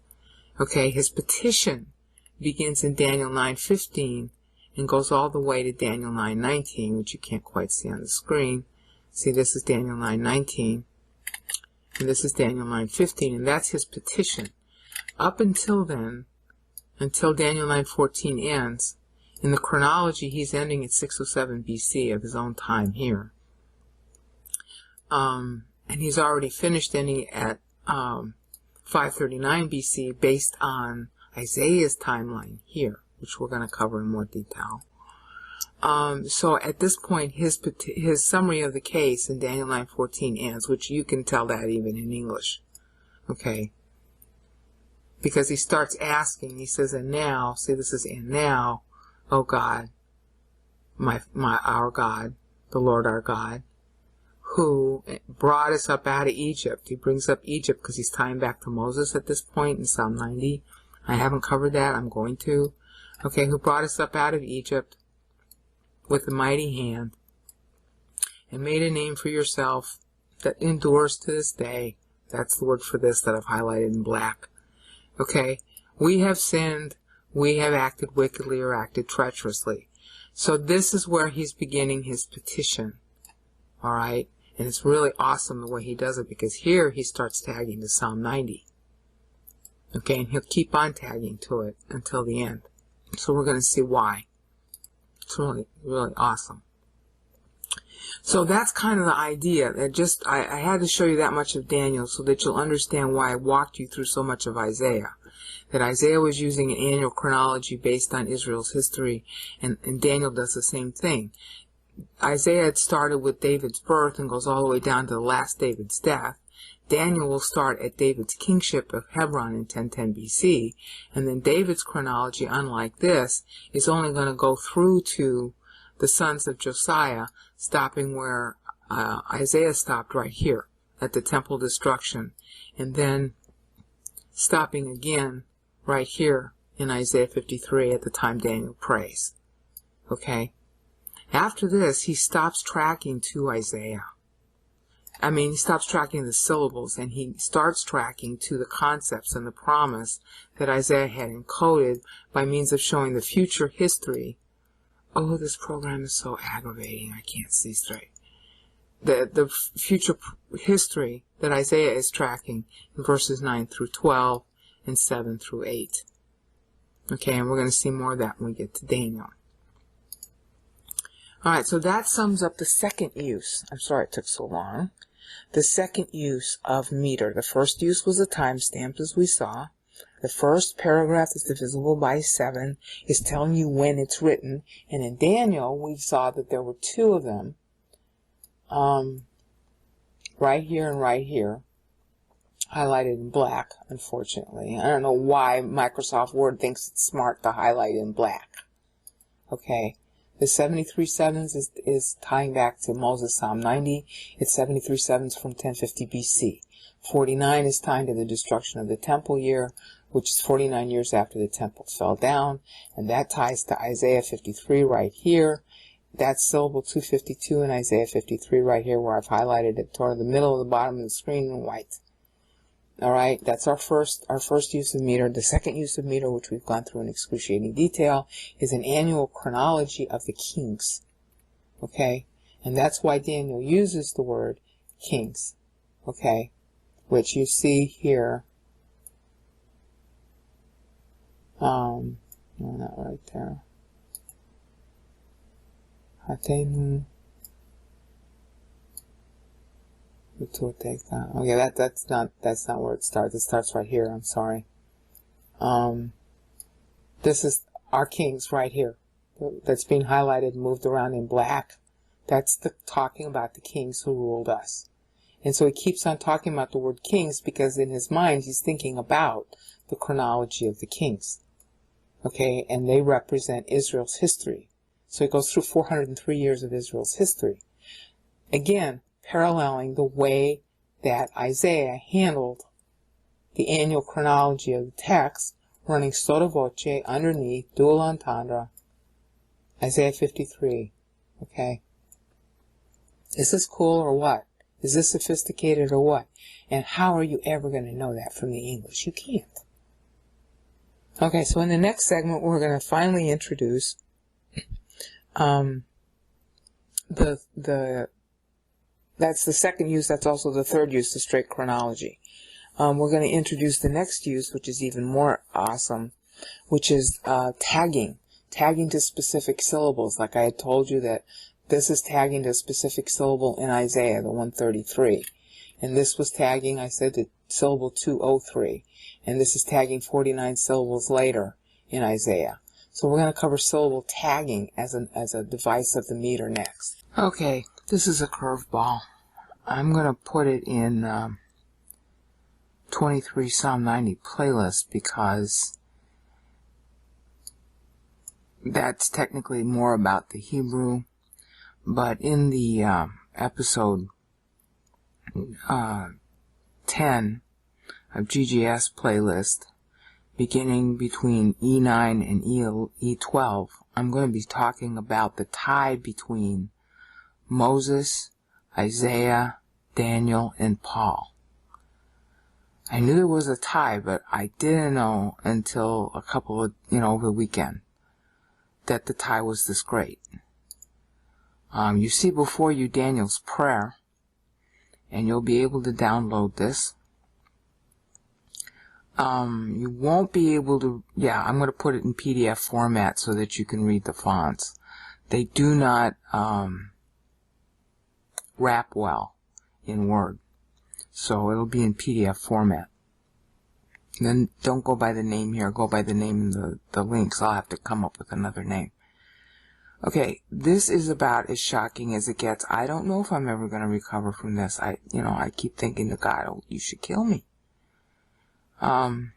Speaker 2: Okay, his petition begins in Daniel 9:15 and goes all the way to Daniel 9:19, which you can't quite see on the screen. See, this is Daniel 9:19. And this is Daniel 9:15, and that's his petition. Up until then, until Daniel 9:14 ends, in the chronology, he's ending at 607 BC of his own time here. And he's already finished ending at 539 BC based on Isaiah's timeline here, which we're going to cover in more detail. So at this point, his summary of the case in Daniel 9:14 ends, which you can tell that even in English. Okay? Because he starts asking, he says, and now, see this is and now, O God, our God, the Lord our God, who brought us up out of Egypt. He brings up Egypt because he's tying back to Moses at this point in Psalm 90. I haven't covered that. I'm going to. Okay, who brought us up out of Egypt with a mighty hand and made a name for yourself that endures to this day. That's the word for this that I've highlighted in black. Okay, we have sinned. We have acted wickedly or acted treacherously. So this is where he's beginning his petition. All right? And it's really awesome the way he does it, because here he starts tagging to Psalm 90. Okay, and he'll keep on tagging to it until the end. So we're going to see why. It's really, really awesome. So that's kind of the idea. That just I had to show you that much of Daniel so that you'll understand why I walked you through so much of Isaiah. That Isaiah was using an annual chronology based on Israel's history, and Daniel does the same thing. Isaiah had started with David's birth and goes all the way down to the last David's death. Daniel will start at David's kingship of Hebron in 1010 BC, and then David's chronology, unlike this, is only going to go through to the sons of Josiah, stopping where Isaiah stopped right here at the temple destruction, and then stopping again right here in Isaiah 53 at the time Daniel prays. Okay? After this, he stops tracking to Isaiah. He stops tracking the syllables, and he starts tracking to the concepts and the promise that Isaiah had encoded by means of showing the future history. Oh, this program is so aggravating. I can't see straight. The future history that Isaiah is tracking in verses 9 through 12 and 7 through 8. Okay, and we're going to see more of that when we get to Daniel. Alright, so that sums up the second use. I'm sorry it took so long. The second use of meter. The first use was a timestamp, as we saw. The first paragraph is divisible by 7, is telling you when it's written. And in Daniel, we saw that there were two of them. Right here and right here. Highlighted in black, unfortunately. I don't know why Microsoft Word thinks it's smart to highlight in black. Okay. The 73 sevens is tying back to Moses Psalm 90. It's 73 sevens from 1050 BC. 49 is tying to the destruction of the temple year, which is 49 years after the temple fell down. And that ties to Isaiah 53 right here. That's syllable 252 in Isaiah 53 right here, where I've highlighted it toward the middle of the bottom of the screen in white. Alright, that's our first use of meter. The second use of meter, which we've gone through in excruciating detail, is an annual chronology of the kings. Okay? And that's why Daniel uses the word kings. Okay? Which you see here. No, not right there. Hatenu. Okay, that's not where it starts. It starts right here. I'm sorry. This is our kings right here. That's being highlighted and moved around in black. That's talking about the kings who ruled us. And so he keeps on talking about the word kings because in his mind he's thinking about the chronology of the kings. Okay, and they represent Israel's history. So it goes through 403 years of Israel's history. Again, paralleling the way that Isaiah handled the annual chronology of the text, running sotto voce underneath, dual entendre, Isaiah 53. Okay? Is this cool or what? Is this sophisticated or what? And how are you ever going to know that from the English? You can't. Okay, so in the next segment, we're going to finally introduce the That's the second use. That's also the third use, the straight chronology. We're going to introduce the next use, which is even more awesome, which is tagging. Tagging to specific syllables. Like I had told you that this is tagging to a specific syllable in Isaiah, the 133. And this was tagging, I said, to syllable 203. And this is tagging 49 syllables later in Isaiah. So we're going to cover syllable tagging as a device of the meter next. Okay, this is a curveball. I'm going to put it in 23 Psalm 90 playlist because that's technically more about the Hebrew. But in the episode 10 of GGS playlist, beginning between E9 and E12, I'm going to be talking about the tie between Moses, Isaiah, Daniel, and Paul. I knew there was a tie, but I didn't know until a couple of, over the weekend, that the tie was this great. You see before you Daniel's prayer, and you'll be able to download this. You won't be able to, I'm going to put it in PDF format so that you can read the fonts. They do not wrap well in Word, so it'll be in PDF format. And then don't go by the name here, go by the name in the links. I'll have to come up with another name. Okay, this is about as shocking as it gets. I don't know if I'm ever going to recover from this. I keep thinking to God, oh, you should kill me. I'm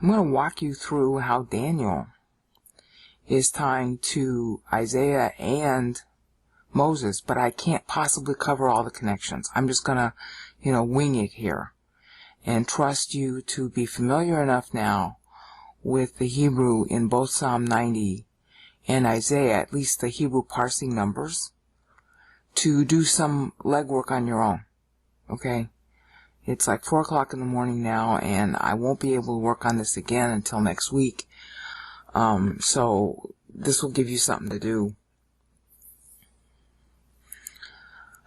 Speaker 2: going to walk you through how Daniel is tying to Isaiah and Moses, but I can't possibly cover all the connections. I'm just going to, wing it here and trust you to be familiar enough now with the Hebrew in both Psalm 90 and Isaiah, at least the Hebrew parsing numbers, to do some legwork on your own. Okay? It's like 4 o'clock in the morning now, and I won't be able to work on this again until next week. So this will give you something to do.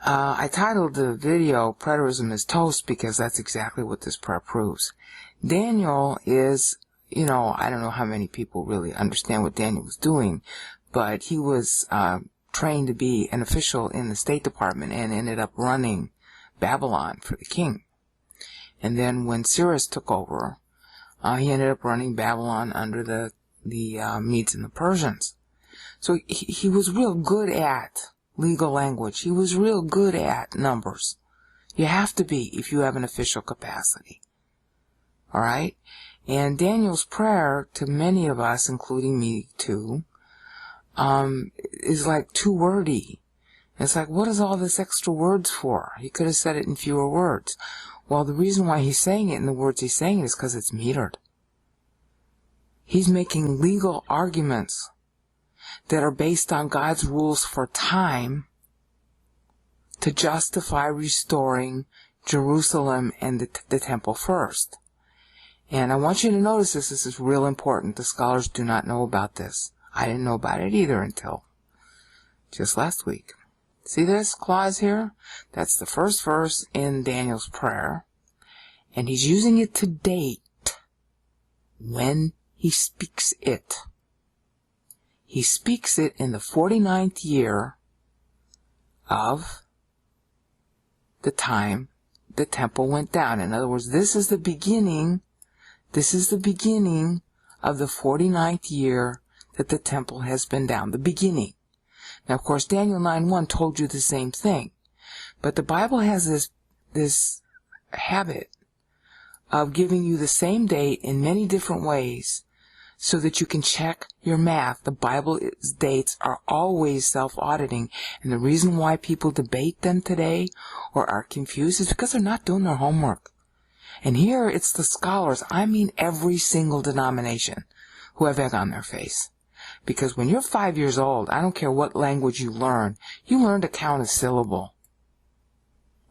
Speaker 2: I titled the video, Preterism is Toast, because that's exactly what this prayer proves. Daniel is, I don't know how many people really understand what Daniel was doing, but he was trained to be an official in the State Department and ended up running Babylon for the king. And then when Cyrus took over, he ended up running Babylon under the Medes and the Persians. So he was real good at legal language. He was real good at numbers. You have to be if you have an official capacity. All right? And Daniel's prayer to many of us, including me too, is like too wordy. It's like, what is all this extra words for? He could have said it in fewer words. Well, the reason why he's saying it in the words he's saying it is because it's metered. He's making legal arguments that are based on God's rules for time to justify restoring Jerusalem and the temple first. And I want you to notice this. This is real important. The scholars do not know about this. I didn't know about it either until just last week. See this clause here? That's the first verse in Daniel's prayer. And he's using it to date when he speaks it. He speaks it in the 49th year of the time the temple went down. In other words, this is the beginning of the 49th year that the temple has been down. The beginning. Now, of course, Daniel 9:1 told you the same thing. But the Bible has this habit of giving you the same date in many different ways so that you can check your math. The Bible's dates are always self-auditing. And the reason why people debate them today or are confused is because they're not doing their homework. And here it's the scholars, I mean every single denomination, who have egg on their face. Because when you're 5 years old, I don't care what language you learn to count a syllable.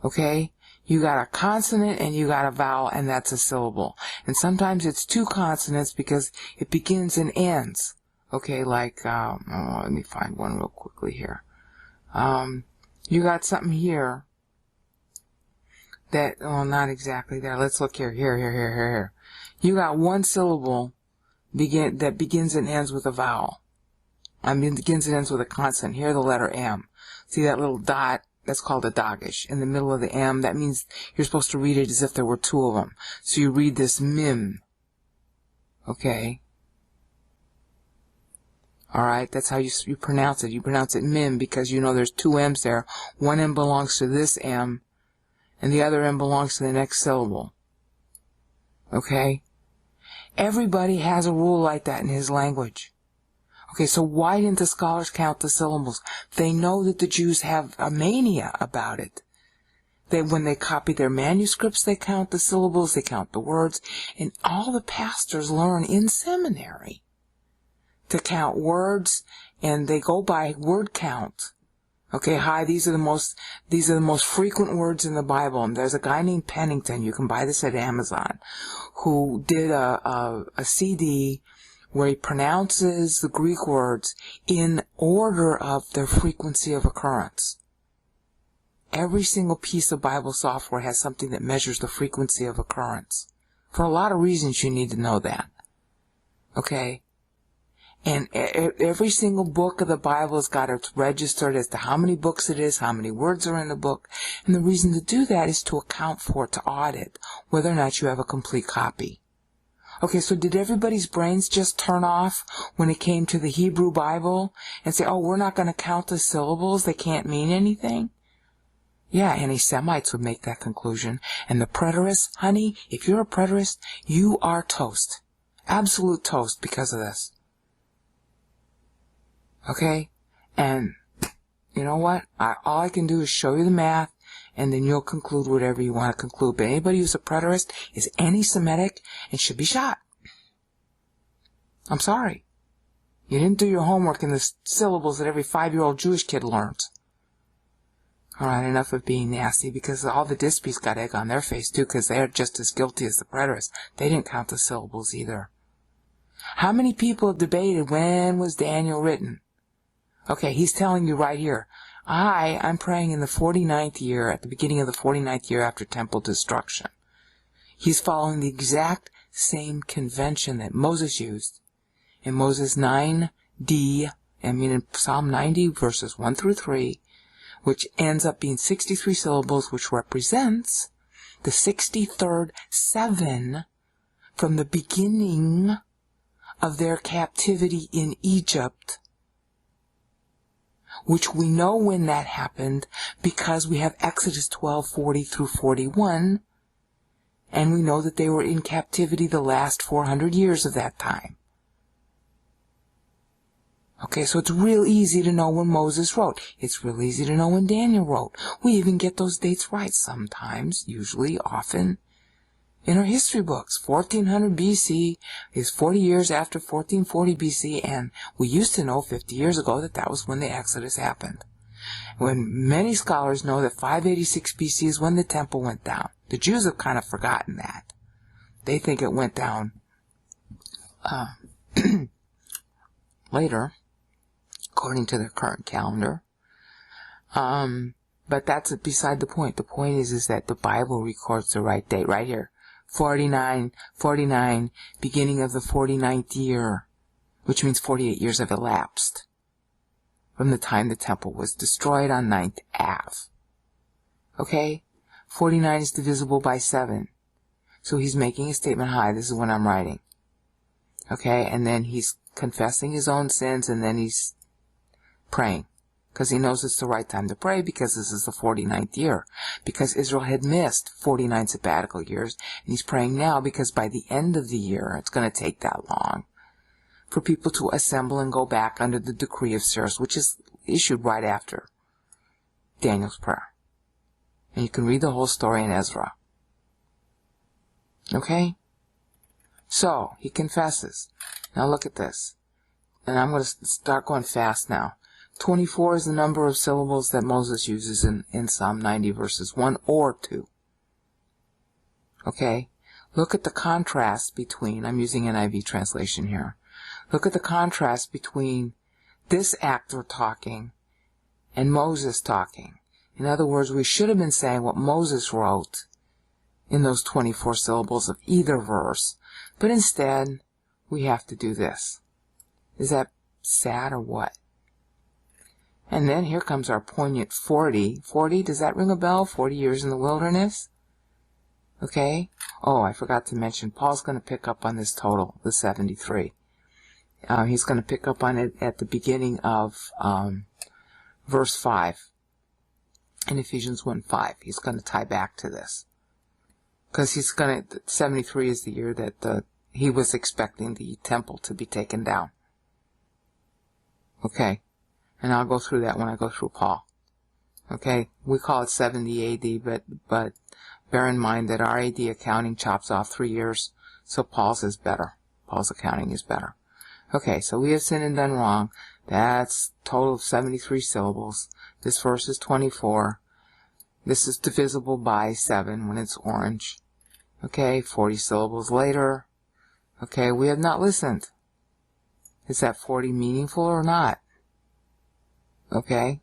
Speaker 2: Okay? You got a consonant and you got a vowel, and that's a syllable. And sometimes it's two consonants because it begins and ends. Okay, like, let me find one real quickly here. You got something here that, oh, not exactly there. Let's look here. Here. You got one syllable that begins and ends with a vowel. Begins and ends with a consonant. Here, the letter M. See that little dot? That's called a dagesh. In the middle of the M, that means you're supposed to read it as if there were two of them. So you read this mim. Okay? Alright, that's how you pronounce it. You pronounce it mim because you know there's two M's there. One M belongs to this M, and the other M belongs to the next syllable. Okay? Everybody has a rule like that in his language. Okay, so why didn't the scholars count the syllables? They know that the Jews have a mania about it. When they copy their manuscripts, they count the syllables, they count the words, and all the pastors learn in seminary to count words, and they go by word count. Okay, these are the most frequent words in the Bible. And there's a guy named Pennington, you can buy this at Amazon, who did a CD where he pronounces the Greek words in order of their frequency of occurrence. Every single piece of Bible software has something that measures the frequency of occurrence. For a lot of reasons you need to know that. Okay? And every single book of the Bible has got it registered as to how many books it is, how many words are in the book. And the reason to do that is to account for, to audit, whether or not you have a complete copy. Okay, so did everybody's brains just turn off when it came to the Hebrew Bible and say, oh, we're not going to count the syllables, they can't mean anything? Yeah, anti-Semites would make that conclusion. And the preterists, honey, if you're a preterist, you are toast. Absolute toast because of this. Okay? And you know what? All I can do is show you the math, and then you'll conclude whatever you want to conclude. But anybody who's a preterist is anti-Semitic and should be shot. I'm sorry. You didn't do your homework in the syllables that every 5-year-old Jewish kid learns. Alright, enough of being nasty, because all the dispies got egg on their face too, because they're just as guilty as the preterists. They didn't count the syllables either. How many people have debated when was Daniel written? Okay, he's telling you right here. I'm praying in the 49th year, at the beginning of the 49th year after temple destruction. He's following the exact same convention that Moses used in Moses 9d, in Psalm 90 verses 1 through 3, which ends up being 63 syllables, which represents the 63rd 7 from the beginning of their captivity in Egypt, which we know when that happened because we have Exodus 12:40 through 41, and we know that they were in captivity the last 400 years of that time. Okay, so it's real easy to know when Moses wrote. It's real easy to know when Daniel wrote. We even get those dates right sometimes, usually, often, in our history books. 1400 BC is 40 years after 1440 BC, and we used to know 50 years ago that was when the Exodus happened. When many scholars know that 586 BC is when the temple went down. The Jews have kind of forgotten that. They think it went down later, according to their current calendar. But that's beside the point. The point is that the Bible records the right date right here. 49, beginning of the 49th year, which means 48 years have elapsed from the time the temple was destroyed on 9th Av. Okay? 49 is divisible by 7. So he's making a statement, hi, this is what I'm writing. Okay? And then he's confessing his own sins, and then he's praying. Because he knows it's the right time to pray, because this is the 49th year. Because Israel had missed 49 sabbatical years, and he's praying now because by the end of the year, it's going to take that long for people to assemble and go back under the decree of Cyrus, which is issued right after Daniel's prayer. And you can read the whole story in Ezra. Okay? So, he confesses. Now look at this. And I'm going to start going fast now. 24 is the number of syllables that Moses uses in Psalm 90 verses 1 or 2. Okay? Look at the contrast between, I'm using NIV translation here. Look at the contrast between this actor talking and Moses talking. In other words, we should have been saying what Moses wrote in those 24 syllables of either verse. But instead, we have to do this. Is that sad or what? And then here comes our poignant 40. 40, does that ring a bell? 40 years in the wilderness? Okay. Oh, I forgot to mention, Paul's going to pick up on this total, the 73. He's going to pick up on it at the beginning of verse 5 in Ephesians 1:5. He's going to tie back to this. Because 73 is the year that he was expecting the temple to be taken down. Okay. And I'll go through that when I go through Paul. Okay. We call it 70 AD, but bear in mind that our AD accounting chops off 3 years, so Paul's is better. Paul's accounting is better. Okay, so we have sinned and done wrong. That's a total of 73 syllables. This verse is 24. This is divisible by 7 when it's orange. Okay, 40 syllables later. Okay, we have not listened. Is that 40 meaningful or not? Okay.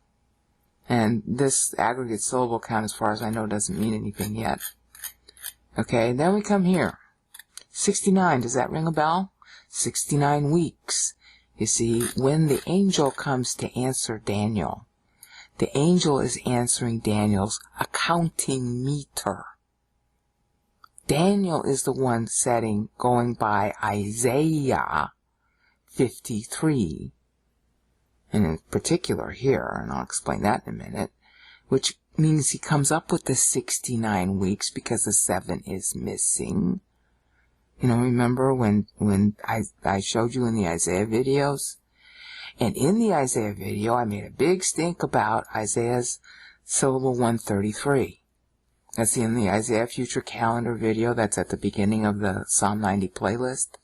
Speaker 2: And this aggregate syllable count, as far as I know, doesn't mean anything yet. Okay, then we come here. 69, does that ring a bell? 69 weeks. You see, when the angel comes to answer Daniel, the angel is answering Daniel's accounting meter. Daniel is the one going by Isaiah 53, and in particular here, and I'll explain that in a minute, which means he comes up with the 69 weeks because the 7 is missing. You know, remember when I showed you in the Isaiah videos? And in the Isaiah video, I made a big stink about Isaiah's syllable 133. That's in the Isaiah Future Calendar video. That's at the beginning of the Psalm 90 playlist.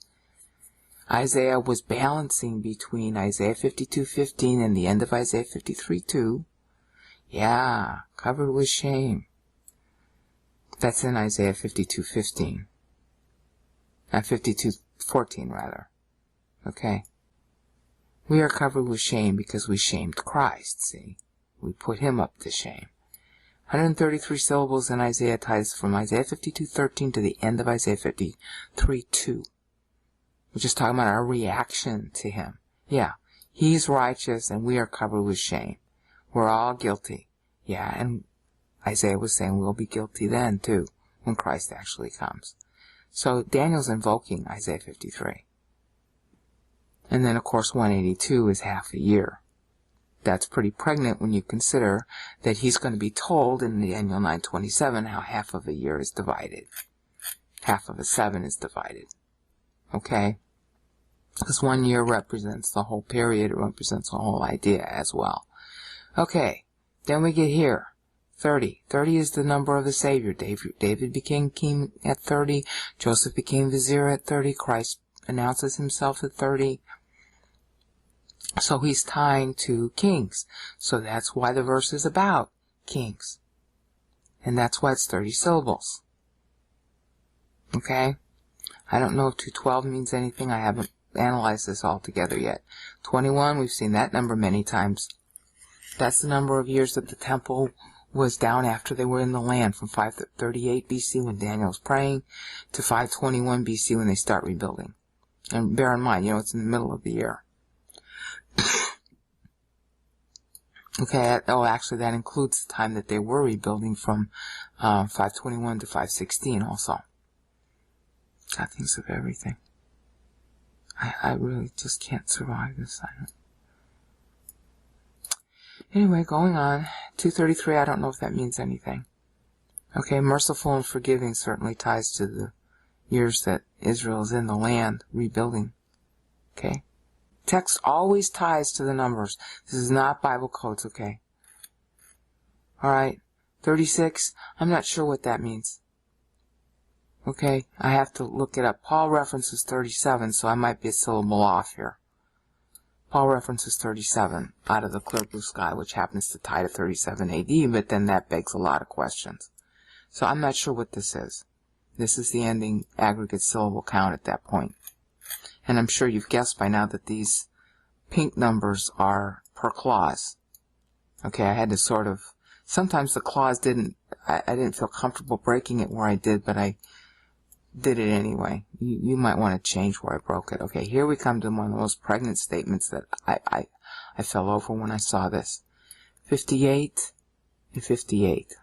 Speaker 2: Isaiah was balancing between Isaiah 52:15 and the end of Isaiah 53:2. Yeah, covered with shame. That's in Isaiah 52:15. 52:14 rather. Okay. We are covered with shame because we shamed Christ, see? We put him up to shame. 133 syllables in Isaiah ties from Isaiah 52:13 to the end of Isaiah 53:2. We're just talking about our reaction to him. Yeah, he's righteous and we are covered with shame. We're all guilty. Yeah, and Isaiah was saying we'll be guilty then too, when Christ actually comes. So Daniel's invoking Isaiah 53. And then of course 182 is half a year. That's pretty pregnant when you consider that he's going to be told in Daniel 9:27 how half of a year is divided. Half of a 7 is divided. Okay? Because 1 year represents the whole period, it represents the whole idea as well. Okay, then we get here. 30. 30 is the number of the Savior. David became king at 30. Joseph became vizier at 30. Christ announces himself at 30. So he's tying to kings. So that's why the verse is about kings. And that's why it's 30 syllables. Okay? I don't know if 212 means anything. I haven't analyzed this all together yet. 21, we've seen that number many times. That's the number of years that the temple was down after they were in the land, from 538 BC when Daniel was praying to 521 BC when they start rebuilding. And bear in mind, it's in the middle of the year. Okay, actually that includes the time that they were rebuilding from 521 to 516 also. God thinks of everything. I really just can't survive this. Anyway, going on. 233, I don't know if that means anything. Okay, merciful and forgiving certainly ties to the years that Israel is in the land rebuilding. Okay? Text always ties to the numbers. This is not Bible codes, okay? Alright, 36, I'm not sure what that means. Okay, I have to look it up. Paul references 37, so I might be a syllable off here. Paul references 37 out of the clear blue sky, which happens to tie to 37 AD, but then that begs a lot of questions. So I'm not sure what this is. This is the ending aggregate syllable count at that point. And I'm sure you've guessed by now that these pink numbers are per clause. Okay, I had to sort of Sometimes the clause I didn't feel comfortable breaking it where I did, but I did it anyway. You might want to change where I broke it. Okay, here we come to one of the most pregnant statements that I fell over when I saw this. 58 and 58.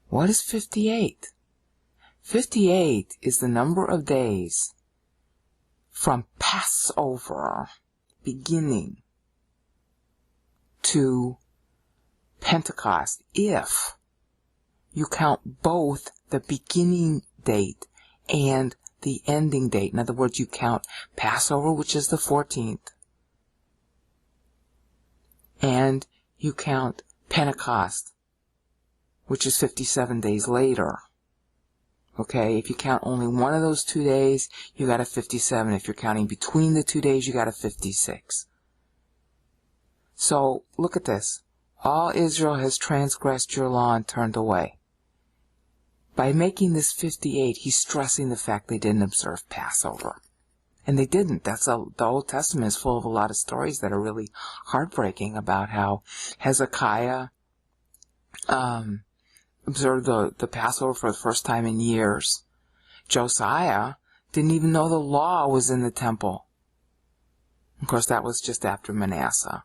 Speaker 2: What is 58? 58 is the number of days from Passover beginning to Pentecost if you count both the beginning date and the ending date. In other words, you count Passover, which is the 14th, and you count Pentecost, which is 57 days later. Okay, if you count only one of those 2 days, you got a 57. If you're counting between the 2 days, you got a 56. So, look at this. All Israel has transgressed your law and turned away. By making this 58, he's stressing the fact they didn't observe Passover. And they didn't. The Old Testament is full of a lot of stories that are really heartbreaking about how Hezekiah observed the Passover for the first time in years. Josiah didn't even know the law was in the temple. Of course, that was just after Manasseh.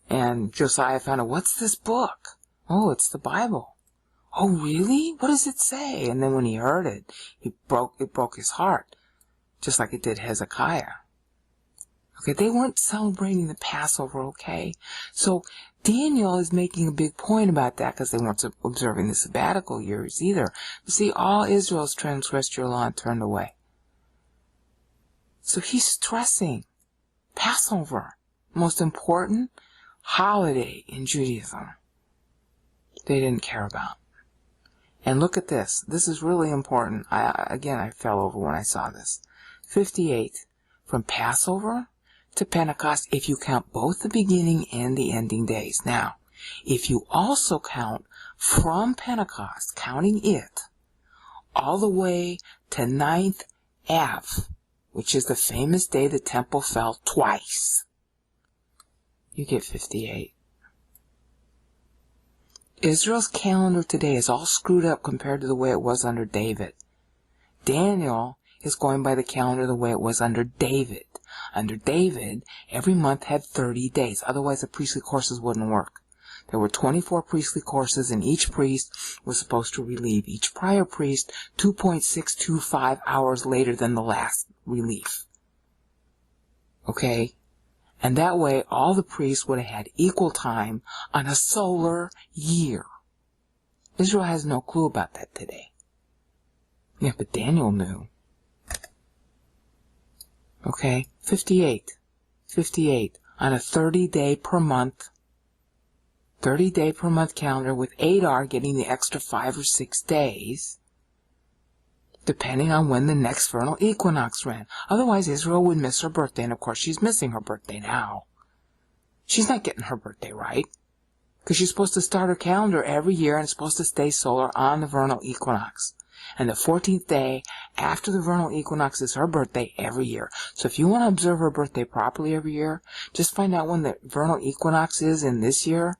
Speaker 2: And Josiah found out, what's this book? Oh, it's the Bible. Oh, really? What does it say? And then when he heard it, it broke his heart, just like it did Hezekiah. Okay, they weren't celebrating the Passover, okay? So Daniel is making a big point about that because they weren't observing the sabbatical years either. You see, all Israel has transgressed your law and turned away. So he's stressing Passover, most important holiday in Judaism, they didn't care about. And look at this. This is really important. I fell over when I saw this. 58. From Passover to Pentecost, if you count both the beginning and the ending days. Now, if you also count from Pentecost, counting it, all the way to 9th Av, which is the famous day the temple fell twice, you get 58. Israel's calendar today is all screwed up compared to the way it was under David. Daniel is going by the calendar the way it was under David. Under David, every month had 30 days. Otherwise, the priestly courses wouldn't work. There were 24 priestly courses, and each priest was supposed to relieve each prior priest 2.625 hours later than the last relief. Okay? And that way, all the priests would have had equal time on a solar year. Israel has no clue about that today. Yeah, but Daniel knew. Okay, 58. 58 on a 30-day per month. 30-day per month calendar with Adar getting the extra 5 or 6 days, depending on when the next vernal equinox ran. Otherwise, Israel would miss her birthday, and of course, she's missing her birthday now. She's not getting her birthday right, because she's supposed to start her calendar every year and it's supposed to stay solar on the vernal equinox. And the 14th day after the vernal equinox is her birthday every year. So if you want to observe her birthday properly every year, just find out when the vernal equinox is in this year,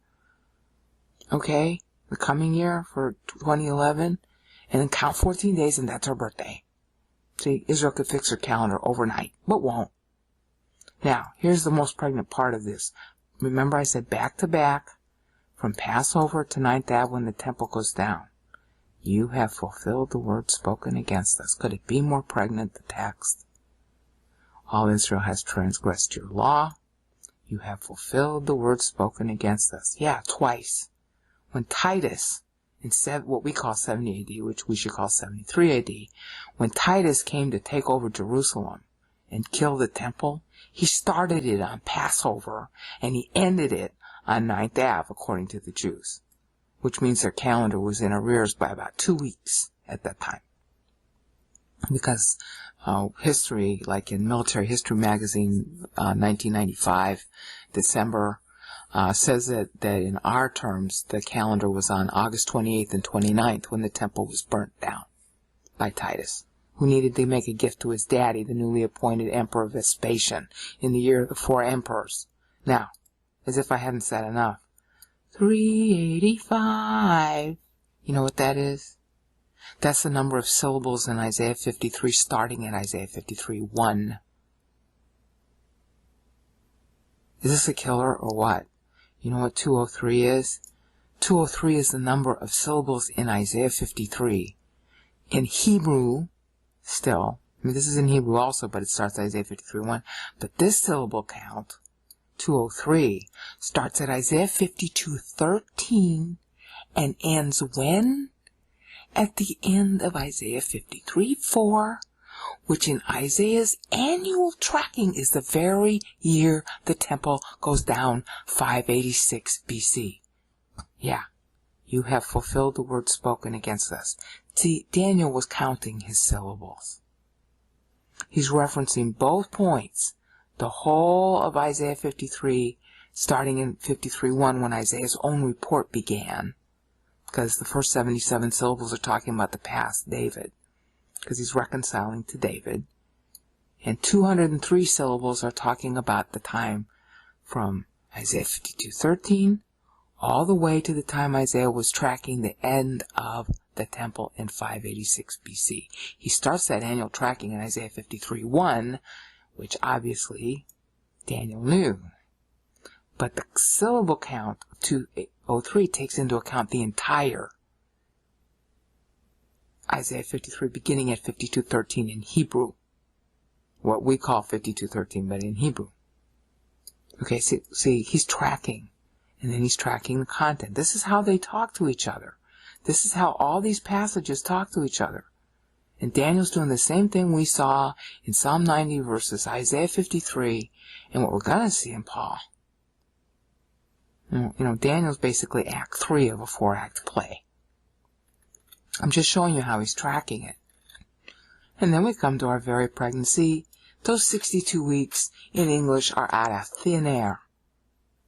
Speaker 2: okay, the coming year for 2011, and then count 14 days, and that's her birthday. See, Israel could fix her calendar overnight, but won't. Now, here's the most pregnant part of this. Remember I said back to back, from Passover to 9th Av when the temple goes down. You have fulfilled the word spoken against us. Could it be more pregnant, the text? All Israel has transgressed your law. You have fulfilled the word spoken against us. Yeah, twice. When Titus, in what we call 70 AD, which we should call 73 AD, when Titus came to take over Jerusalem and kill the temple, he started it on Passover and he ended it on 9th Av, according to the Jews, which means their calendar was in arrears by about 2 weeks at that time. Because history, like in Military History Magazine, 1995, December, says that in our terms, the calendar was on August 28th and 29th when the temple was burnt down by Titus, who needed to make a gift to his daddy, the newly appointed Emperor Vespasian, in the year of the 4 emperors. Now, as if I hadn't said enough, 385. You know what that is? That's the number of syllables in Isaiah 53, starting at Isaiah 53:1. Is this a killer or what? You know what 203 is? 203 is the number of syllables in Isaiah 53. In Hebrew, still, I mean, this is in Hebrew also, but it starts at Isaiah 53:1. But this syllable count, 203, starts at Isaiah 52:13 and ends when? At the end of Isaiah 53:4, which in Isaiah's annual tracking is the very year the temple goes down, 586 BC. Yeah, you have fulfilled the word spoken against us. See, Daniel was counting his syllables. He's referencing both points, the whole of Isaiah 53, starting in 53:1 when Isaiah's own report began, because the first 77 syllables are talking about the past David, because he's reconciling to David, and 203 syllables are talking about the time from Isaiah 52:13 all the way to the time Isaiah was tracking the end of the temple in 586 BC. He starts that annual tracking in Isaiah 53:1, which obviously Daniel knew. But the syllable count of 203 takes into account the entire Isaiah 53, beginning at 52:13 in Hebrew. What we call 52:13, but in Hebrew. Okay, see, he's tracking. And then he's tracking the content. This is how they talk to each other. This is how all these passages talk to each other. And Daniel's doing the same thing we saw in Psalm 90 versus Isaiah 53, and what we're going to see in Paul. You know, Daniel's basically Act 3 of a 4-act play. I'm just showing you how he's tracking it. And then we come to our very pregnancy. Those 62 weeks in English are out of thin air.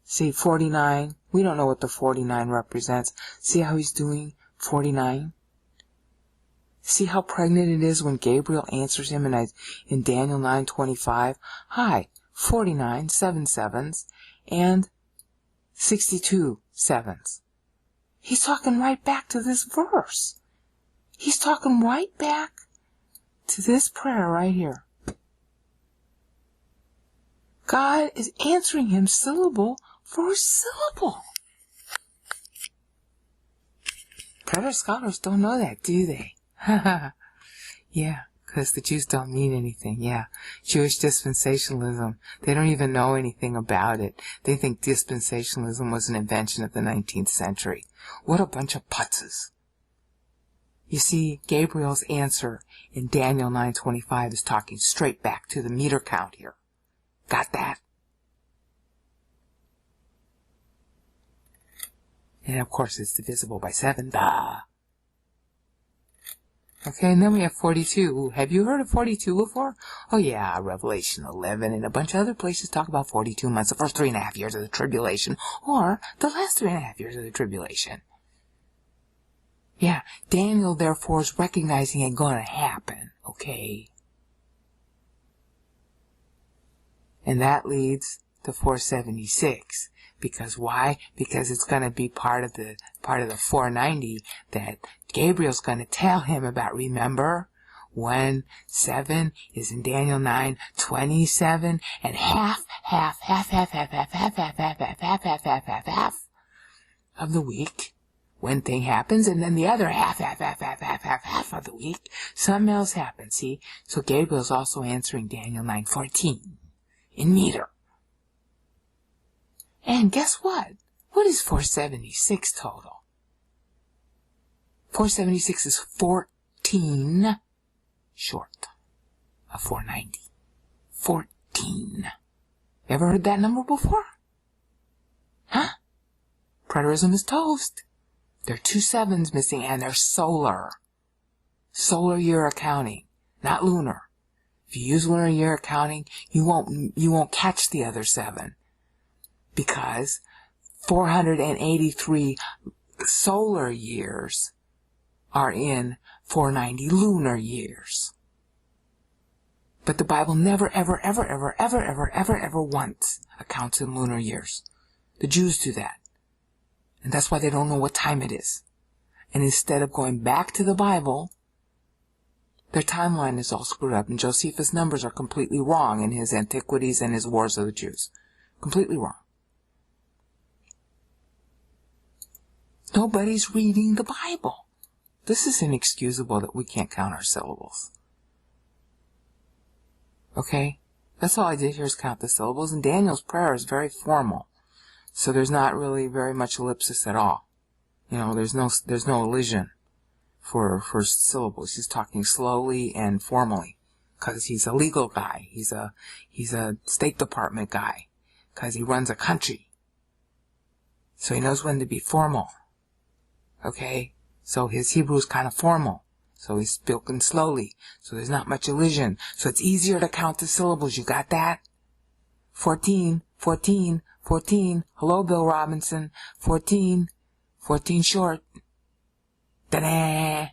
Speaker 2: See, 49, we don't know what the 49 represents. See how he's doing 49? See how pregnant it is when Gabriel answers him in Daniel 9:25? Hi, 49, 7 sevens, and 62 sevens. He's talking right back to this verse. He's talking right back to this prayer right here. God is answering him syllable for syllable. Preterist scholars don't know that, do they? Yeah, because the Jews don't mean anything. Yeah, Jewish dispensationalism, they don't even know anything about it. They think dispensationalism was an invention of the 19th century. What a bunch of putzes. You see, Gabriel's answer in Daniel 9:25 is talking straight back to the meter count here. Got that? And of course it's divisible by 7. Duh. Okay, and then we have 42. Have you heard of 42 before? Oh yeah, Revelation 11 and a bunch of other places talk about 42 months, the first 3.5 years of the tribulation, or the last 3.5 years of the tribulation. Yeah, Daniel therefore is recognizing it going to happen, okay? And that leads to 476. Because why? Because it's going to be part of the 490 that Gabriel's going to tell him about. Remember, 7 is in Daniel 9:27, and half of the week when thing happens, and then the other half of the week, something else happens. See, so Gabriel's also answering Daniel 9:14 in meter. And guess what? What is 476 total? 476 is 14 short of 490. 14. Ever heard that number before? Huh? Preterism is toast. There are 2 sevens missing, and they're solar. Solar year accounting, not lunar. If you use lunar year accounting, you won't catch the other 7. Because 483 solar years are in 490 lunar years. But the Bible never, ever once accounts in lunar years. The Jews do that. And that's why they don't know what time it is. And instead of going back to the Bible, their timeline is all screwed up. And Josephus' numbers are completely wrong in his Antiquities and his Wars of the Jews. Completely wrong. Nobody's reading the Bible. This is inexcusable that we can't count our syllables. Okay? That's all I did here is count the syllables. And Daniel's prayer is very formal. So there's not really very much ellipsis at all. You know, there's no elision for syllables. He's talking slowly and formally because he's a legal guy. He's a State Department guy because he runs a country. So he knows when to be formal. Okay? So his Hebrew is kind of formal. So he's spoken slowly. So there's not much elision. So it's easier to count the syllables. You got that? 14, 14, 14. Hello, Bill Robinson. 14. 14 short. Ta-da!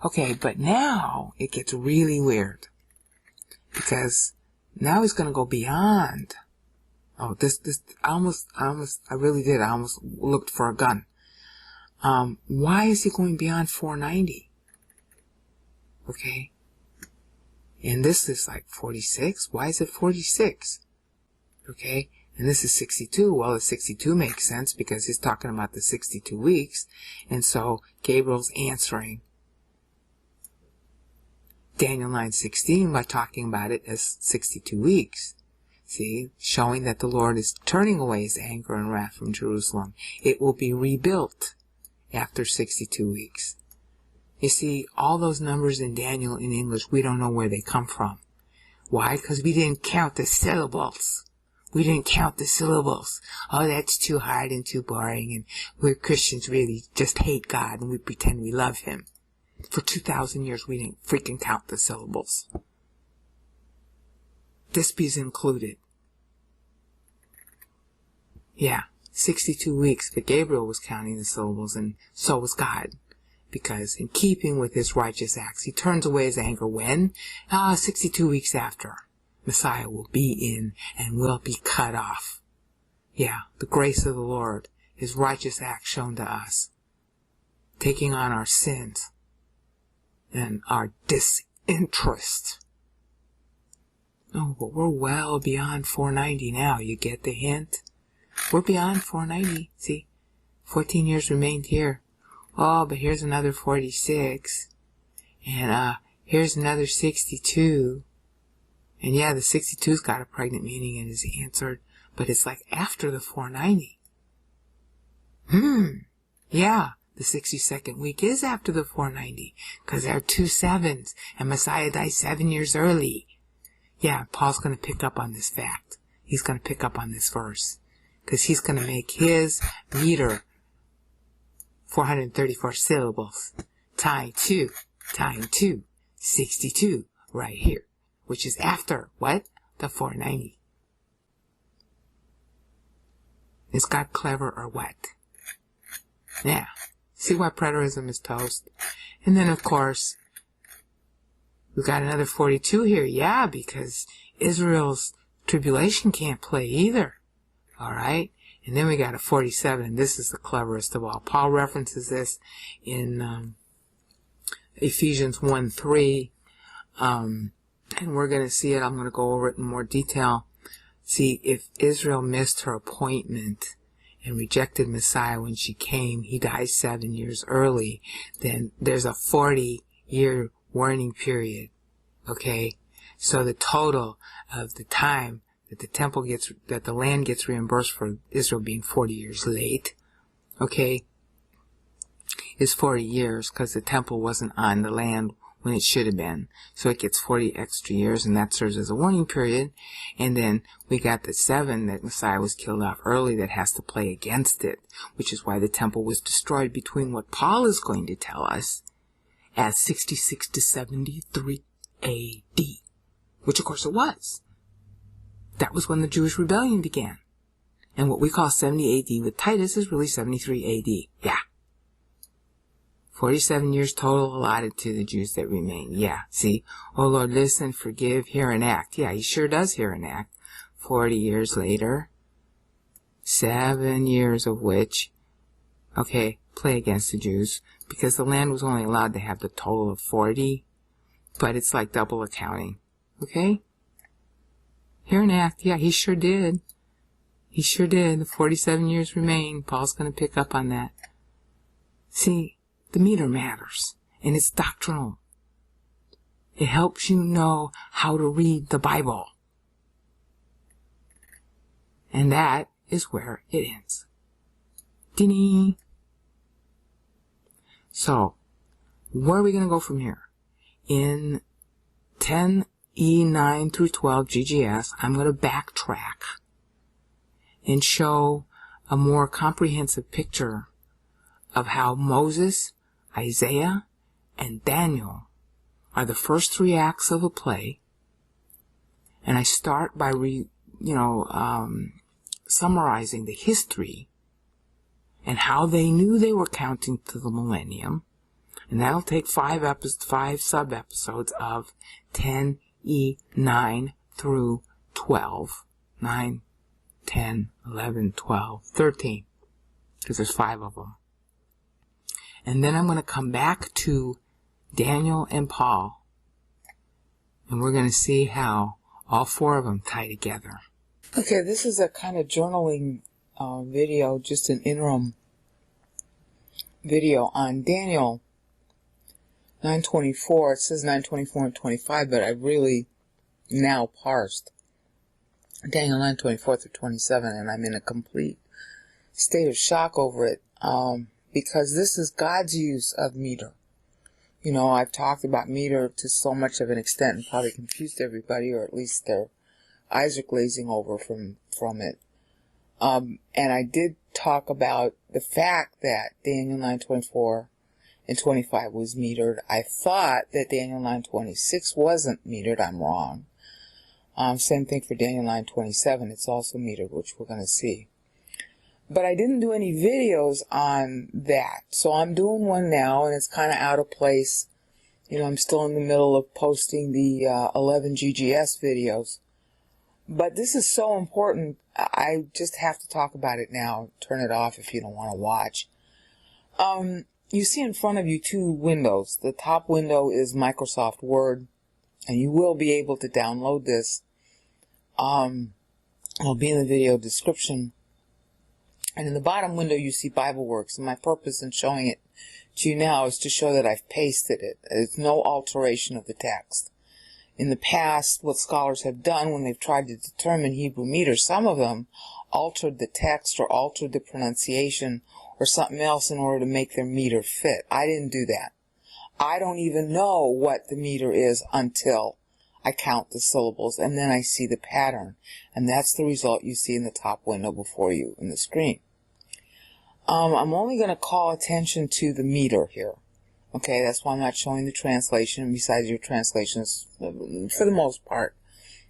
Speaker 2: Okay, but now it gets really weird. Because now he's going to go beyond. Oh, I really did. I almost looked for a gun. Why is he going beyond 490? Okay. And this is like 46. Why is it 46? Okay. And this is 62. Well, the 62 makes sense because he's talking about the 62 weeks. And so Gabriel's answering Daniel 9:16 by talking about it as 62 weeks. See, showing that the Lord is turning away his anger and wrath from Jerusalem. It will be rebuilt after 62 weeks. You see, all those numbers in Daniel in English, we don't know where they come from. Why? Because we didn't count the syllables. We didn't count the syllables. Oh, that's too hard and too boring, and we're Christians really just hate God, and we pretend we love him. For 2,000 years, we didn't freaking count the syllables. This is included. Yeah, 62 weeks, but Gabriel was counting the syllables, and so was God. Because in keeping with his righteous acts, he turns away his anger when? 62 weeks after. Messiah will be in and will be cut off. Yeah, the grace of the Lord, his righteous act shown to us, taking on our sins and our disinterest. Oh, but we're well beyond 490 now. You get the hint? We're beyond 490. See, 14 years remained here. Oh, but here's another 46. And here's another 62. And yeah, the 62's got a pregnant meaning and is answered, but it's like after the 490. Yeah, the 62nd week is after the 490, because there are 2 sevens, and Messiah died 7 years early. Yeah, Paul's going to pick up on this fact. He's going to pick up on this verse, because he's going to make his meter 434 syllables, time 2, 62, right here. Which is after, what? The 490. Is God clever or what? Yeah. See why preterism is toast? And then, of course, we've got another 42 here. Yeah, because Israel's tribulation can't play either. Alright? And then we got a 47, and this is the cleverest of all. Paul references this in Ephesians 1:3. And we're going to see it. I'm going to go over it in more detail. See, if Israel missed her appointment and rejected Messiah when she came, he died 7 years early, then there's a 40-year warning period. Okay? So the total of the time that the land gets reimbursed for Israel being 40 years late, okay, is 40 years because the temple wasn't on the land when it should have been. So it gets 40 extra years, and that serves as a warning period. And then we got the 7 that Messiah was killed off early that has to play against it, which is why the temple was destroyed between what Paul is going to tell us as 66 to 73 AD, which of course it was. That was when the Jewish rebellion began. And what we call 70 AD with Titus is really 73 AD. Yeah. 47 years total allotted to the Jews that remain. Yeah, see? Oh Lord, listen, forgive, hear, and act. Yeah, he sure does hear and act. 40 years later, 7 years of which, okay, play against the Jews, because the land was only allowed to have the total of 40, but it's like double accounting, okay? Here in Act, yeah, he sure did. He sure did. The 47 years remain. Paul's going to pick up on that. See, the meter matters, and it's doctrinal. It helps you know how to read the Bible. And that is where it ends. Ding. So, where are we going to go from here? In 10E9 through 12 GGS, I'm going to backtrack and show a more comprehensive picture of how Moses, Isaiah, and Daniel are the first 3 acts of a play. And I start by summarizing the history and how they knew they were counting to the millennium. And that'll take 5 sub-episodes of 10E9 through 12. 9, 10, 11, 12, 13. Because there's 5 of them. And then I'm going to come back to Daniel and Paul. And we're going to see how all 4 of them tie together. Okay, this is a kind of journaling video, just an interim video on Daniel 9:24. It says 9:24 and 25, but I really now parsed Daniel 9:24 through 27, and I'm in a complete state of shock over it, because this is God's use of meter. You know, I've talked about meter to so much of an extent and probably confused everybody, or at least their eyes are glazing over from it. And I did talk about the fact that Daniel 9:24 and 25 was metered. I thought that Daniel 9:26 wasn't metered. I'm wrong. Same thing for Daniel 9:27. It's also metered, which we're going to see. But I didn't do any videos on that. So I'm doing one now, and it's kind of out of place. You know, I'm still in the middle of posting the 11 GGS videos. But this is so important, I just have to talk about it now. Turn it off if you don't want to watch. You see in front of you 2 windows. The top window is Microsoft Word, and you will be able to download this. It'll be in the video description. And in the bottom window you see BibleWorks, and my purpose in showing it to you now is to show that I've pasted it. There's no alteration of the text. In the past, what scholars have done when they've tried to determine Hebrew meter, some of them altered the text or altered the pronunciation or something else in order to make their meter fit. I didn't do that. I don't even know what the meter is until I count the syllables, and then I see the pattern. And that's the result you see in the top window before you in the screen. I'm only going to call attention to the meter here. Okay, that's why I'm not showing the translation. Besides, your translations, for the most part,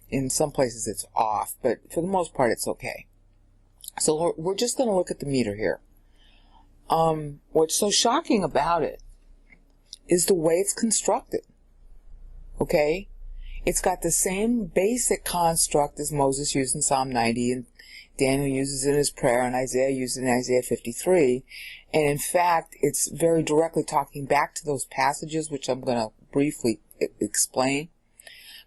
Speaker 2: in some places it's off, but for the most part it's okay. So we're just going to look at the meter here. What's so shocking about it is the way it's constructed. Okay? It's got the same basic construct as Moses used in Psalm 90, and Daniel uses in his prayer, and Isaiah uses in Isaiah 53. And in fact, it's very directly talking back to those passages, which I'm going to briefly explain.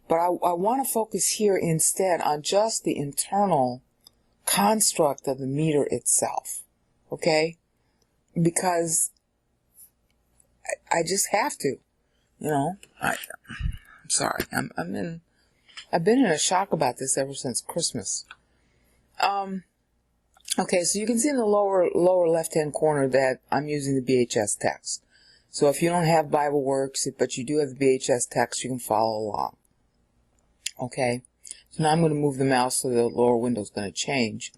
Speaker 2: But I want to focus here instead on just the internal construct of the meter itself. Okay? Because I just have to. You know, I'm sorry. I've been in a shock about this ever since Christmas. Okay, so you can see in the lower left-hand corner that I'm using the BHS text. So if you don't have BibleWorks, but you do have the BHS text, you can follow along. Okay, so now I'm going to move the mouse so the lower window is going to change.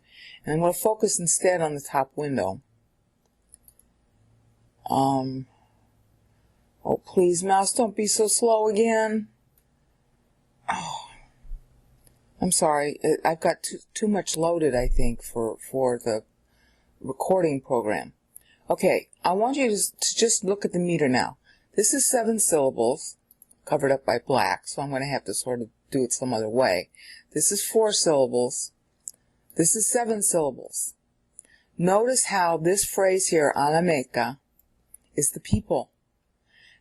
Speaker 2: And I'm going to focus instead on the top window. Oh, please, mouse, don't be so slow again. Oh. I'm sorry, I've got too much loaded, I think, for the recording program. Okay, I want you to just look at the meter now. This is 7 syllables, covered up by black, so I'm going to have to sort of do it some other way. This is 4 syllables. This is 7 syllables.
Speaker 1: Notice how this phrase here, Alameka, is the people.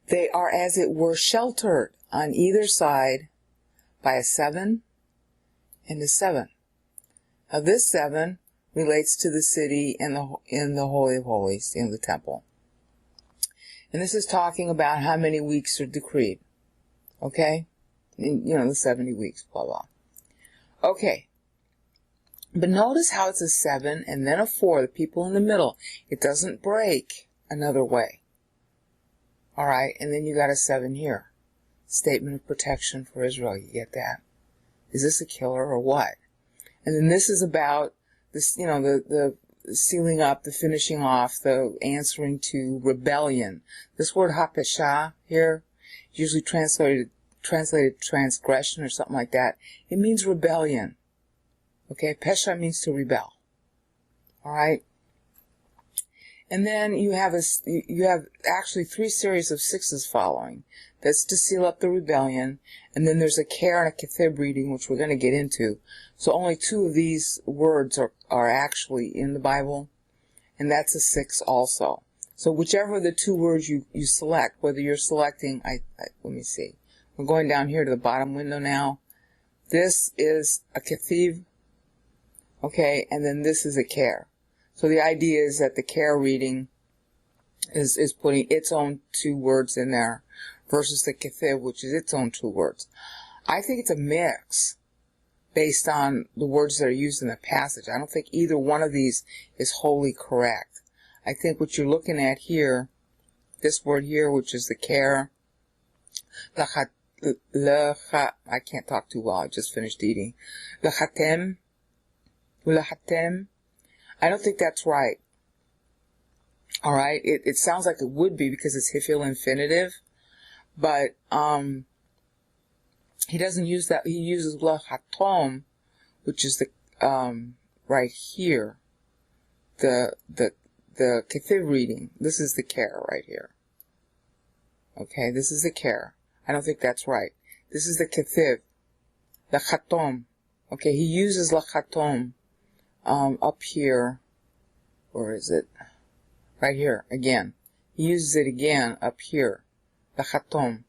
Speaker 1: They are, as it were, sheltered on either side by a 7 and a 7. Now this 7 relates to the city and in the Holy of Holies, in the temple. And this is talking about how many weeks are decreed. Okay? The 70 weeks, blah, blah. Okay. But notice how it's a 7 and then a 4, the people in the middle. It doesn't break another way. Alright, and then you got a 7 here. Statement of protection for Israel. You get that? Is this a killer or what? And then this is about this, the sealing up, the finishing off, the answering to rebellion. This word hapesha here, usually translated transgression or something like that. It means rebellion. Okay, pesha means to rebel. All right. And then you have actually 3 series of 6s following. That's to seal up the rebellion. And then there's a care and a kethib reading, which we're going to get into. So only 2 of these words are actually in the Bible. And that's a 6 also. So whichever of the 2 words you select, whether you're selecting, let me see. We're going down here to the bottom window now. This is a kethib. Okay, and then this is a care. So the idea is that the care reading is putting its own 2 words in there versus the kethib, which is its own 2 words. I think it's a mix based on the words that are used in the passage. I don't think either one of these is wholly correct. I think what you're looking at here, this word here, which is the care, I can't talk too well, I just finished eating. Lechatem, I don't think that's right. Alright, it sounds like it would be because it's hifil infinitive, but he doesn't use that. He uses lechatom, which is the right here, the kethiv reading. This is the care right here. Okay, this is the care. I don't think that's right. This is the kethiv, lechatom. Okay, he uses lechatom up here. Where is it? Right here, again. He uses it again up here. Lechatom.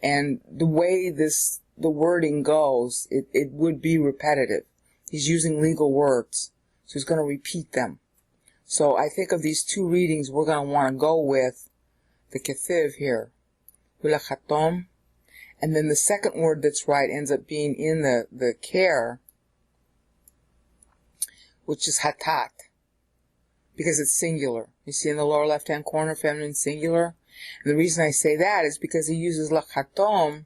Speaker 1: And the way the wording goes, it would be repetitive. He's using legal words. So he's going to repeat them. So I think of these 2 readings, we're going to want to go with the kethiv here. Lechatom. And then the second word that's right ends up being in the care, which is hatat, because it's singular. You see in the lower left-hand corner, feminine singular? And the reason I say that is because he uses lachatom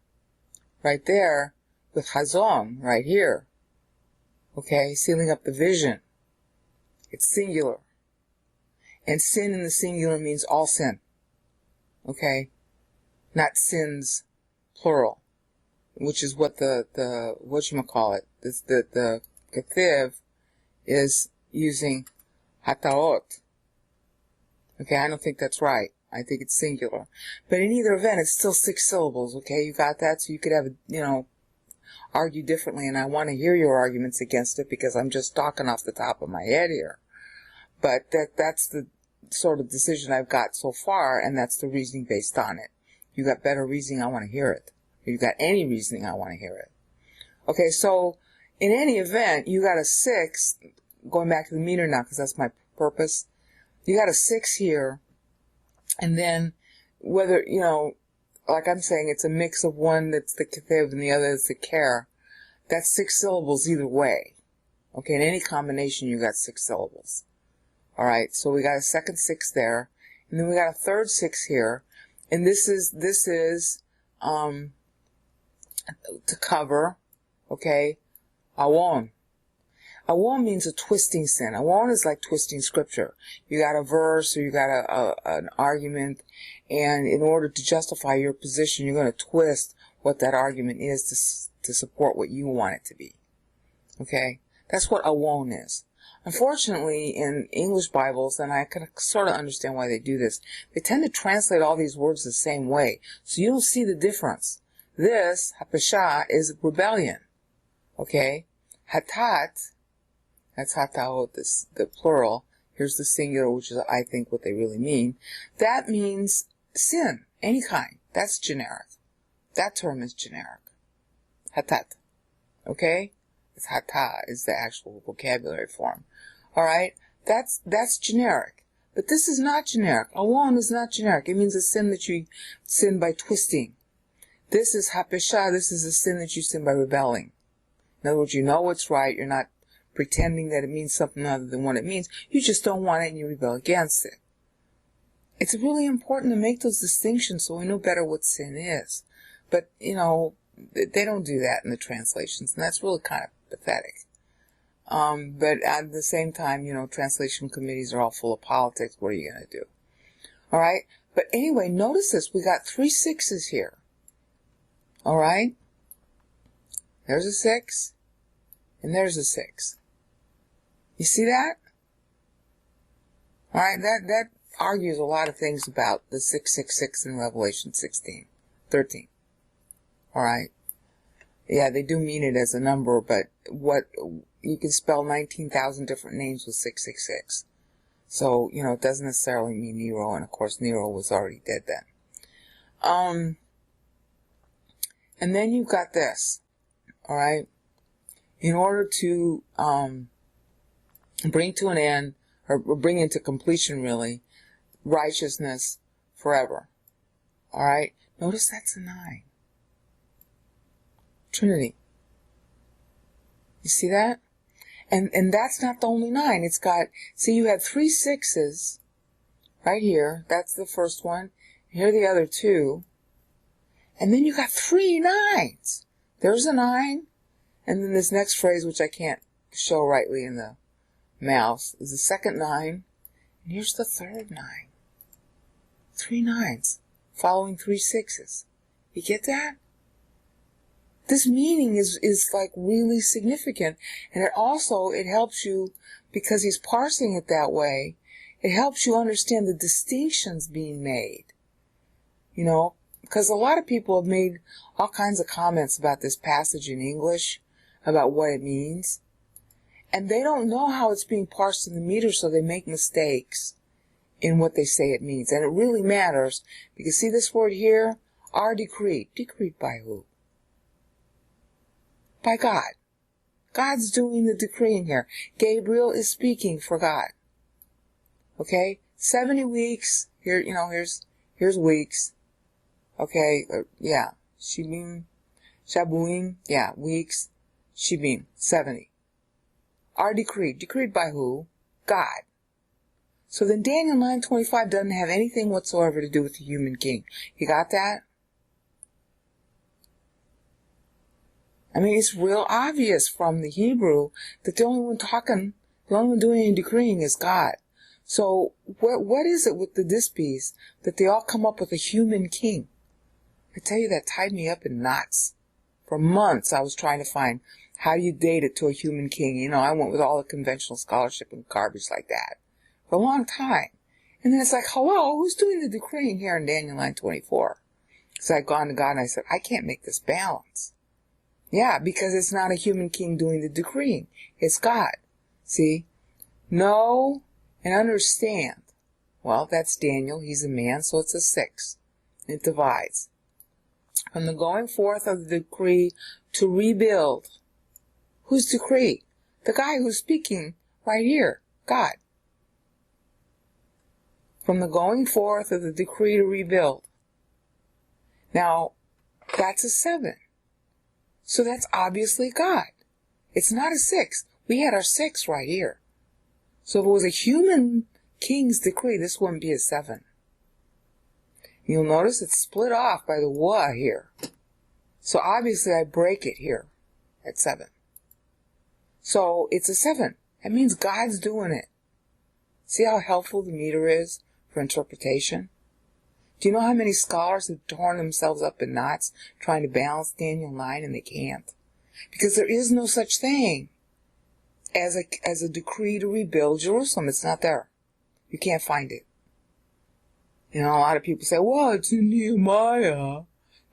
Speaker 1: right there with hazon right here. Okay, sealing up the vision. It's singular. And sin in the singular means all sin. Okay? Not sins, plural. Which is what the kethiv is using hataot. Okay, I don't think that's right. I think it's singular. But in either event, it's still 6 syllables, okay? You got that? So you could have, argue differently, and I want to hear your arguments against it because I'm just talking off the top of my head here. But that's the sort of decision I've got so far, and that's the reasoning based on it. You got better reasoning, I want to hear it. If you got any reasoning, I want to hear it. Okay, so in any event, you got a 6, going back to the meter now, because that's my purpose. You got a 6 here, and then whether, like I'm saying, it's a mix of one that's the kethiv and the other is the care. That's 6 syllables either way. Okay, in any combination, you got 6 syllables. Alright, so we got a second 6 there, and then we got a third 6 here, and this is to cover, okay, awon. Awon means a twisting sin. Awon is like twisting scripture. You got a verse or you got an argument, and in order to justify your position, you're going to twist what that argument is to support what you want it to be. Okay? That's what awon is. Unfortunately, in English Bibles, and I can sort of understand why they do this, they tend to translate all these words the same way, so you don't see the difference. This, hapesha, is rebellion. Okay? Hatat, that's hataot, the plural. Here's the singular, which is, I think, what they really mean. That means sin, any kind. That's generic. That term is generic. Hatat. Okay? It's hata is the actual vocabulary form. Alright? That's generic. But this is not generic. Alon is not generic. It means a sin that you sin by twisting. This is hapesha. This is a sin that you sin by rebelling. In other words, you know what's right. You're not pretending that it means something other than what it means. You just don't want it and you rebel against it. It's really important to make those distinctions so we know better what sin is. But, they don't do that in the translations, and that's really kind of pathetic. But at the same time, translation committees are all full of politics. What are you going to do? All right? But anyway, notice this. We got 3 6s here. All right? There's a 6, and there's a 6. You see that? All right? That argues a lot of things about the 666 in Revelation 13. All right? Yeah, they do mean it as a number, but you can spell 19,000 different names with 666. So, it doesn't necessarily mean Nero, and of course Nero was already dead then. And then you've got this, all right? In order to bring to an end, or bring into completion, really, righteousness forever. All right? Notice that's a 9. Trinity. You see that? And that's not the only 9. It's got, see, you had 3 6s right here. That's the first one. Here are the other 2. And then you got 3 9s. There's a 9. And then this next phrase, which I can't show rightly in the mouse, is the second 9. And here's the third 9. 3 9s following 3 6s. You get that? This meaning is like really significant. And it helps you, because he's parsing it that way, it helps you understand the distinctions being made. Because a lot of people have made all kinds of comments about this passage in English, about what it means. And they don't know how it's being parsed in the meter, so they make mistakes in what they say it means. And it really matters, because see this word here? Are decreed. Decreed by who? By God. God's doing the decreeing here. Gabriel is speaking for God. Okay? 70 weeks. Here, here's weeks. Okay, yeah. Shibim, Shabuim, yeah, weeks. Shibim, 70. Are decreed. Decreed by who? God. So then Daniel 9:25 doesn't have anything whatsoever to do with the human king. You got that? I mean, it's real obvious from the Hebrew that the only one doing any decreeing is God. So what is it with the dispies that they all come up with a human king? I tell you, that tied me up in knots. For months I was trying to find how do you date it to a human king. I went with all the conventional scholarship and garbage like that for a long time. And then it's like, hello, who's doing the decreeing here in Daniel 9:24? So I'd gone to God and I said, I can't make this balance. Yeah, because it's not a human king doing the decreeing. It's God. See? Know and understand. Well, that's Daniel. He's a man, so it's a 6. It divides. From the going forth of the decree to rebuild. Whose decree? The guy who's speaking right here. God. From the going forth of the decree to rebuild. Now, that's a 7. So that's obviously God. It's not a 6. We had our 6 right here. So if it was a human king's decree, this wouldn't be a 7. You'll notice it's split off by the wa here. So obviously I break it here at 7. So it's a 7. That means God's doing it. See how helpful the meter is for interpretation? Do you know how many scholars have torn themselves up in knots trying to balance Daniel 9 and they can't? Because there is no such thing as a decree to rebuild Jerusalem. It's not there. You can't find it. A lot of people say, well, it's in Nehemiah.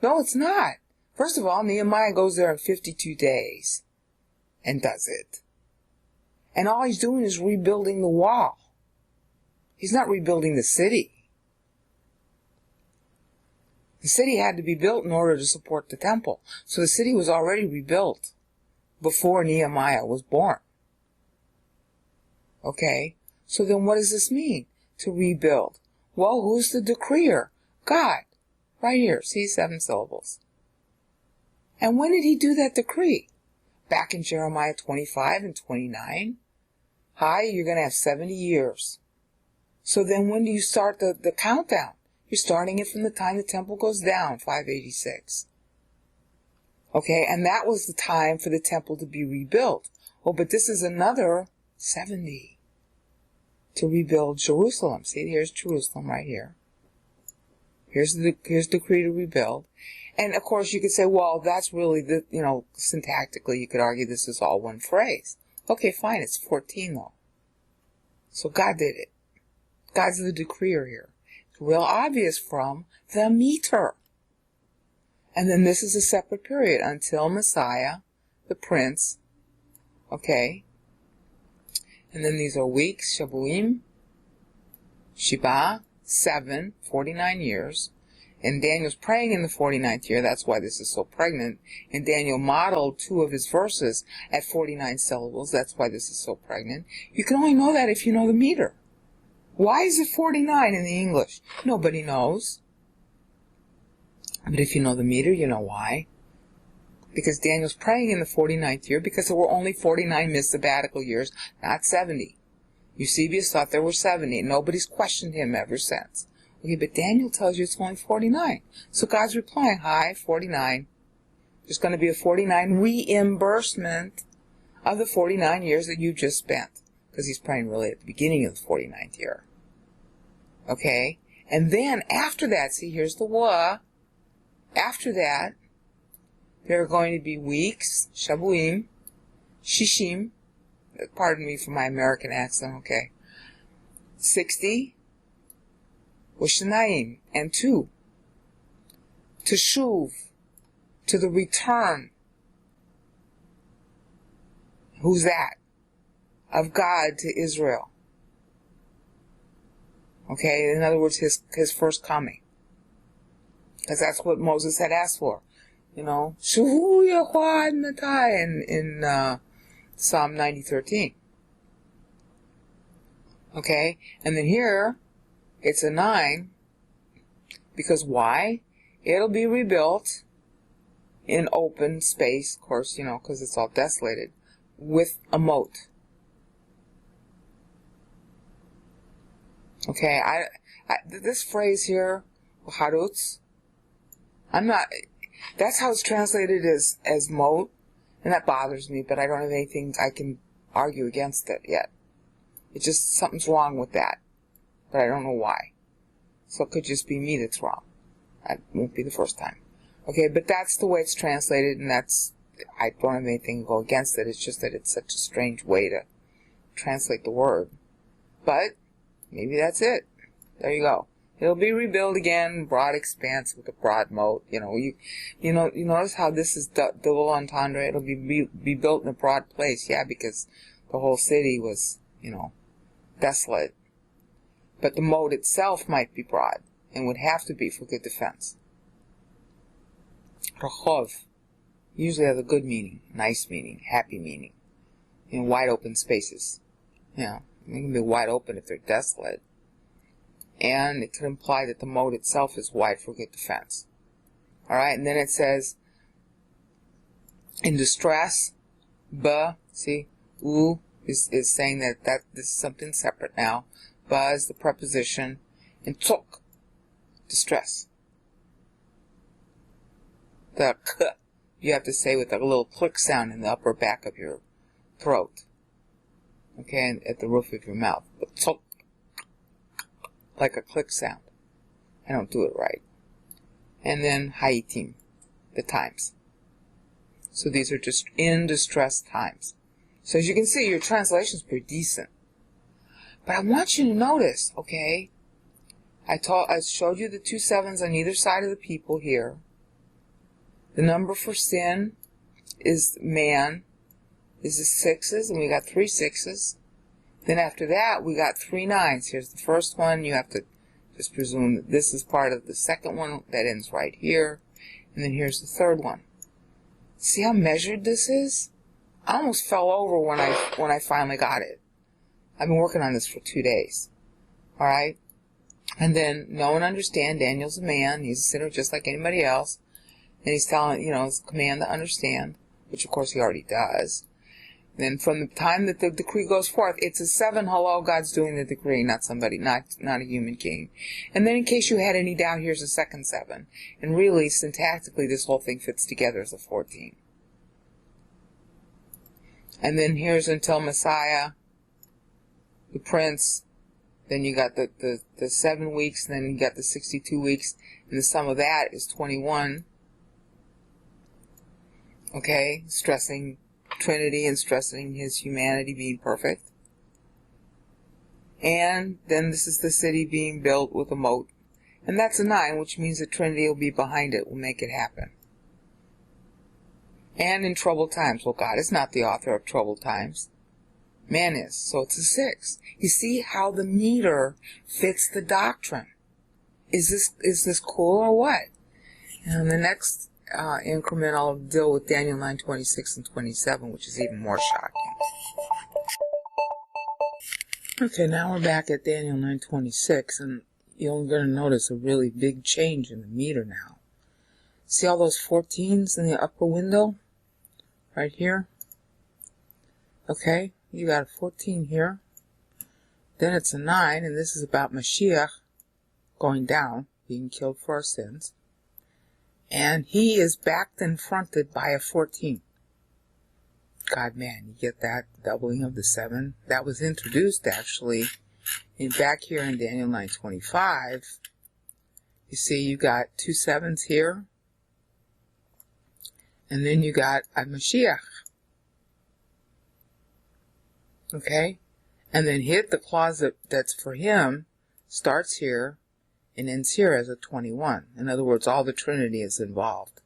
Speaker 1: No, it's not. First of all, Nehemiah goes there in 52 days and does it. And all he's doing is rebuilding the wall. He's not rebuilding the city. The city had to be built in order to support the temple. So the city was already rebuilt before Nehemiah was born. Okay? So then what does this mean, to rebuild? Well, who's the decreer? God. Right here. See, 7 syllables. And when did he do that decree? Back in Jeremiah 25 and 29. Hi, you're going to have 70 years. So then when do you start the countdown? You're starting it from the time the temple goes down, 586. Okay, and that was the time for the temple to be rebuilt. Oh, but this is another 70 to rebuild Jerusalem. See, here's Jerusalem right here. Here's the decree to rebuild. And of course you could say, well, that's really syntactically you could argue this is all one phrase. Okay, fine, it's 14 though. So God did it. God's the decreer here. It's real obvious from the meter. And then this is a separate period until Messiah, the Prince. Okay. And then these are weeks, Shabuim, Shiba, 7, 49 years. And Daniel's praying in the 49th year. That's why this is so pregnant. And Daniel modeled 2 of his verses at 49 syllables. That's why this is so pregnant. You can only know that if you know the meter. Why is it 49 in the English? Nobody knows. But if you know the meter, you know why. Because Daniel's praying in the 49th year because there were only 49 mid-sabbatical years, not 70. Eusebius thought there were 70, and nobody's questioned him ever since. Okay, but Daniel tells you it's only 49. So God's replying, hi, 49. There's going to be a 49 reimbursement of the 49 years that you just spent. Because he's praying really at the beginning of the 49th year. Okay? And then after that, see, here's the wa. After that, there are going to be weeks, Shabuim, Shishim, pardon me for my American accent, okay, 60, Ushanaim, and 2, Teshuv, to the return. Who's that? Of God to Israel. Okay, in other words, his first coming. Because that's what Moses had asked for. Shuhu Yahweh Matai in Psalm 90:13. Okay, and then here, it's a 9, because why? It'll be rebuilt in open space, of course, because it's all desolated, with a moat. Okay, this phrase here, harutz, that's how it's translated as moat, and that bothers me, but I don't have anything I can argue against it yet. It's just, something's wrong with that, but I don't know why. So it could just be me that's wrong. That won't be the first time. Okay, but that's the way it's translated, and I don't have anything to go against it. It's just that it's such a strange way to translate the word. But maybe that's it. There you go. It'll be rebuilt again, broad expanse with a broad moat. You notice how this is double entendre. It'll be built in a broad place. Yeah, because the whole city was, desolate. But the moat itself might be broad and would have to be for good defense. Rehov usually has a good meaning, nice meaning, happy meaning, in wide open spaces. They can be wide open if they're desolate. And it could imply that the moat itself is wide for good defense. Alright, and then it says, in distress, see, u is saying that this is something separate now. Ba is the preposition, and tok, distress. The k, you have to say with a little click sound in the upper back of your throat. Okay, and at the roof of your mouth. But tok, like a click sound. I don't do it right. And then haitim, the times. So these are just in distress times. So as you can see, your translation's pretty decent. But I want you to notice, okay, I showed you the 2 sevens on either side of the people here. The number for sin is man, is the 6s, and we got 3 6s. Then after that, we got 3 9s. Here's the first one. You have to just presume that this is part of the second one that ends right here. And then here's the third one. See how measured this is? I almost fell over when I finally got it. I've been working on this for 2 days. All right? And then know and understand, Daniel's a man. He's a sinner just like anybody else. And he's telling, it's a command to understand, which of course he already does. Then from the time that the decree goes forth, it's a 7, hello, God's doing the decree, not somebody, not a human king. And then in case you had any doubt, here's a second 7. And really, syntactically, this whole thing fits together as a 14. And then here's until Messiah, the prince. Then you got the 7 weeks, and then you got the 62 weeks, and the sum of that is 21. Okay, stressing Trinity and stressing his humanity being perfect. And then this is the city being built with a moat. And that's a 9, which means the Trinity will be behind it, will make it happen. And in troubled times. Well, God is not the author of troubled times. Man is. So it's a 6. You see how the meter fits the doctrine. Is this cool or what? And the next increment, I'll deal with Daniel 9, 26 and 27, which is even more shocking. Okay, now we're back at Daniel 9, 26, and you're going to notice a really big change in the meter now. See all those 14s in the upper window? Right here? Okay, you got a 14 here. Then it's a 9, and this is about Mashiach going down, being killed for our sins. And he is backed and fronted by a 14. God, man, you get that doubling of the 7? That was introduced, actually, back here in Daniel 9:25. You see, you got 2 7s here. And then you got a Mashiach. Okay? And then hit the clause that's for him, starts here, and ends here as a 21. In other words, all the Trinity is involved.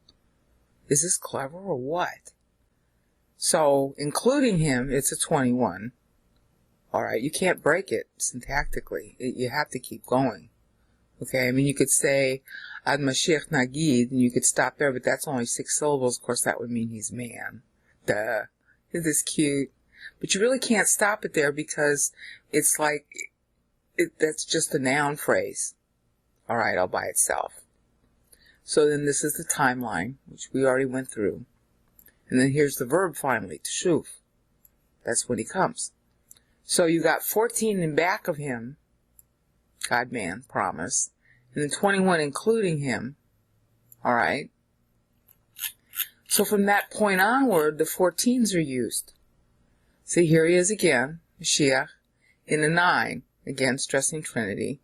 Speaker 1: Is this clever or what? So, including him, it's a 21. Alright, you can't break it syntactically. You have to keep going. Okay, I mean, you could say, Ad Mashiach Nagid, and you could stop there, but that's only 6 syllables. Of course, that would mean he's man. Duh. Isn't this cute? But you really can't stop it there because it's like, that's just a noun phrase. Alright, all by itself. So then this is the timeline, which we already went through. And then here's the verb finally, teshuv. That's when he comes. So you got 14 in back of him, God, man, promise. And then 21 including him. Alright. So from that point onward, the 14s are used. See, here he is again, Mashiach, in a 9, again stressing Trinity.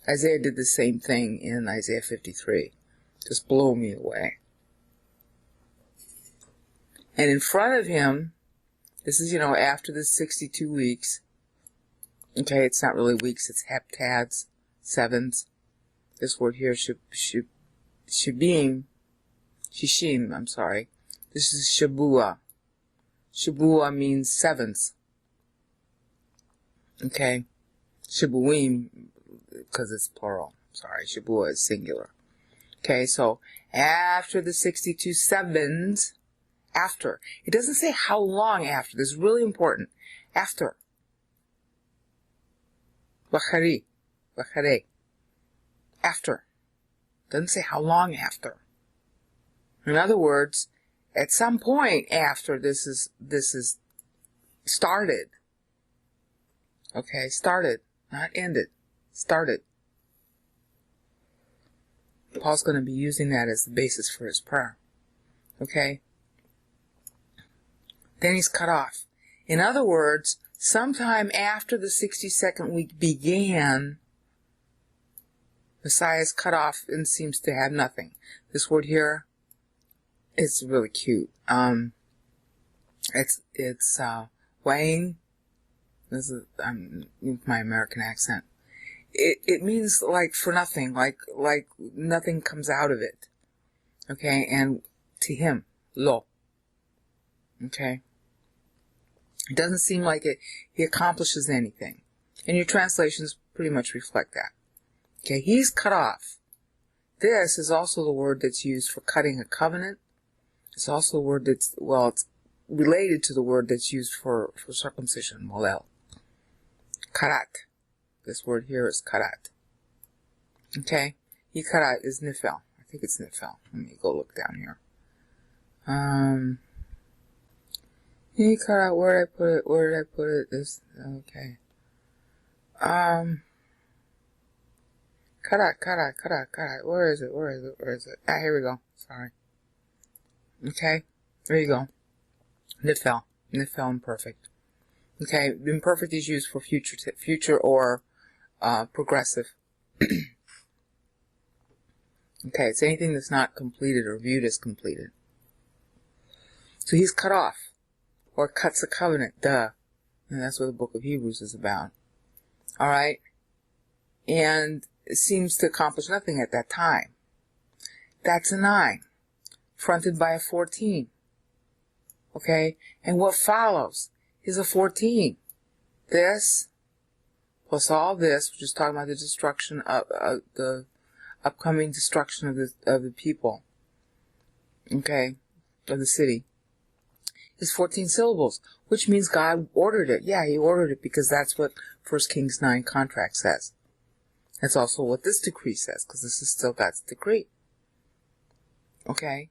Speaker 1: Isaiah did the same thing in Isaiah 53. Just blew me away. And in front of him, this is, after the 62 weeks. Okay, it's not really weeks, it's heptads, 7s. This word here, shishim, I'm sorry. This is shabua. Shabua means 7s. Okay. Shabuim, because it's plural. Sorry, Shabua is singular. Okay, so after the 62 7s, after. It doesn't say how long after. This is really important. After. Bachari. Bachare. After. Doesn't say how long after. In other words, at some point after this is started. Okay, started. Not ended. Started. Paul's going to be using that as the basis for his prayer. Okay? Then he's cut off. In other words, sometime after the 62nd week began, Messiah is cut off and seems to have nothing. This word here is really cute. It's Wayne. This is my American accent. It means like for nothing, like nothing comes out of it. Okay, and to him, lo. Okay. It doesn't seem like he accomplishes anything. And your translations pretty much reflect that. Okay, he's cut off. This is also the word that's used for cutting a covenant. It's also the word that's, well, it's related to the word that's used for circumcision, molel. Karat. This word here is karat. Okay, karat is nifel. I think it's nifel. Let me go look down here. Karat, where did I put it? Where did I put it? This, okay. Karat. Where is it? Ah, here we go. Sorry. Okay, there you go. Nifel imperfect. Okay, imperfect is used for future or progressive. Okay, it's anything that's not completed or viewed as completed. So he's cut off, or cuts a covenant, duh. And that's what the book of Hebrews is about. Alright? And it seems to accomplish nothing at that time. That's a 9, fronted by a 14. Okay? And what follows is a 14. This, plus all this, which is talking about the destruction of the upcoming destruction of the people. Okay? Of the city. Is 14 syllables, which means God ordered it. Yeah, he ordered it because that's what 1 Kings 9 contract says. That's also what this decree says, because this is still God's decree. Okay?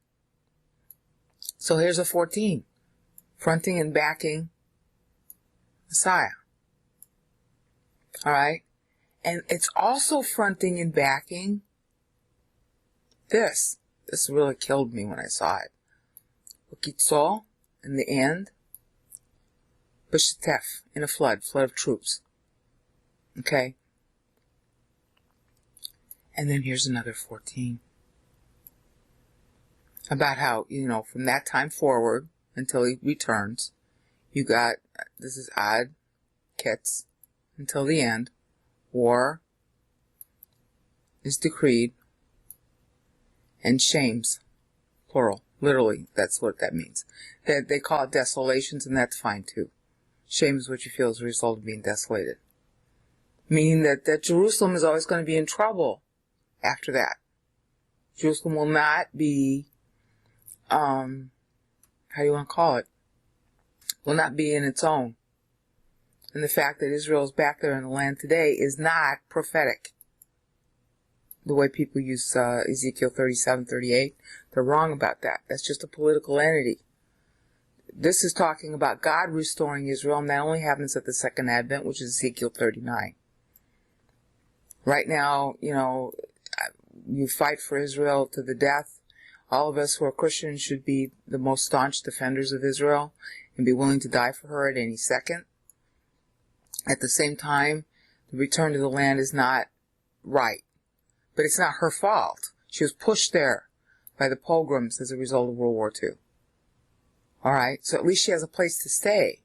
Speaker 1: So here's a 14. Fronting and backing Messiah. Alright? And it's also fronting and backing this. This really killed me when I saw it. Ukitzol in the end. B'shetef, in a flood of troops. Okay? And then here's another 14. About how, from that time forward, until he returns, you got, this is Ad, Ketz, until the end, war is decreed, and shames, plural, literally, that's what that means. They call it desolations, and that's fine too. Shame is what you feel as a result of being desolated. Meaning that Jerusalem is always going to be in trouble after that. Jerusalem will not be, how do you want to call it? Will not be in its own. And the fact that Israel is back there in the land today is not prophetic. The way people use Ezekiel 37:38, they're wrong about that. That's just a political entity. This is talking about God restoring Israel, and that only happens at the second advent, which is Ezekiel 39. Right now, you fight for Israel to the death. All of us who are Christians should be the most staunch defenders of Israel and be willing to die for her at any second. At the same time, the return to the land is not right. But it's not her fault. She was pushed there by the pogroms as a result of World War II. Alright, so at least she has a place to stay.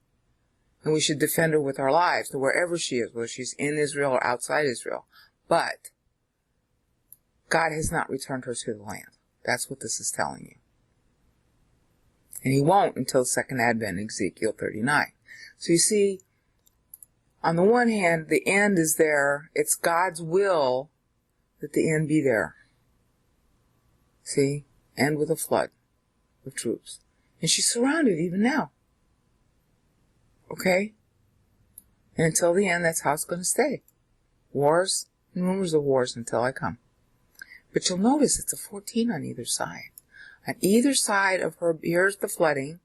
Speaker 1: And we should defend her with our lives, wherever she is, whether she's in Israel or outside Israel. But God has not returned her to the land. That's what this is telling you. And he won't until the second advent, Ezekiel 39. So you see, on the one hand, the end is there. It's God's will that the end be there. See? End with a flood of troops. And she's surrounded even now. Okay? And until the end, that's how it's going to stay. Wars and rumors of wars until I come. But you'll notice it's a 14 on either side. On either side of her, here's the flooding.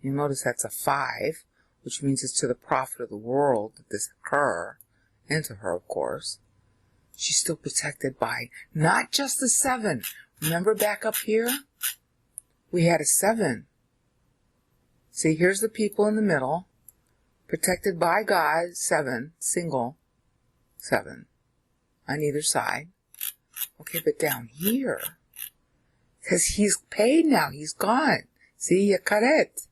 Speaker 1: You'll notice that's a 5, which means it's to the prophet of the world that this occur, and to her, of course. She's still protected by not just the 7. Remember back up here? We had a 7. See, here's the people in the middle, protected by God, 7, single, 7, on either side. Okay, but down here, because he's paid now, he's gone. See, Yakaret.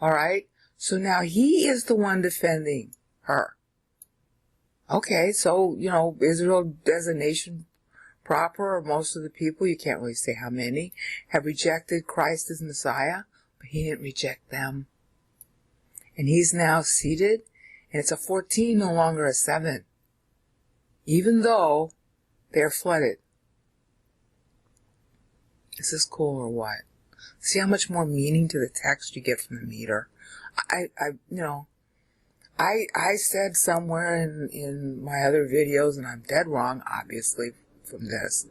Speaker 1: Alright, so now he is the one defending her. Okay, so, Israel as a nation proper, or most of the people, you can't really say how many, have rejected Christ as Messiah, but he didn't reject them. And he's now seated, and it's a 14, no longer a 7. Even though they're flooded. Is this cool or what? See how much more meaning to the text you get from the meter? I said somewhere in my other videos, and I'm dead wrong, obviously, from this,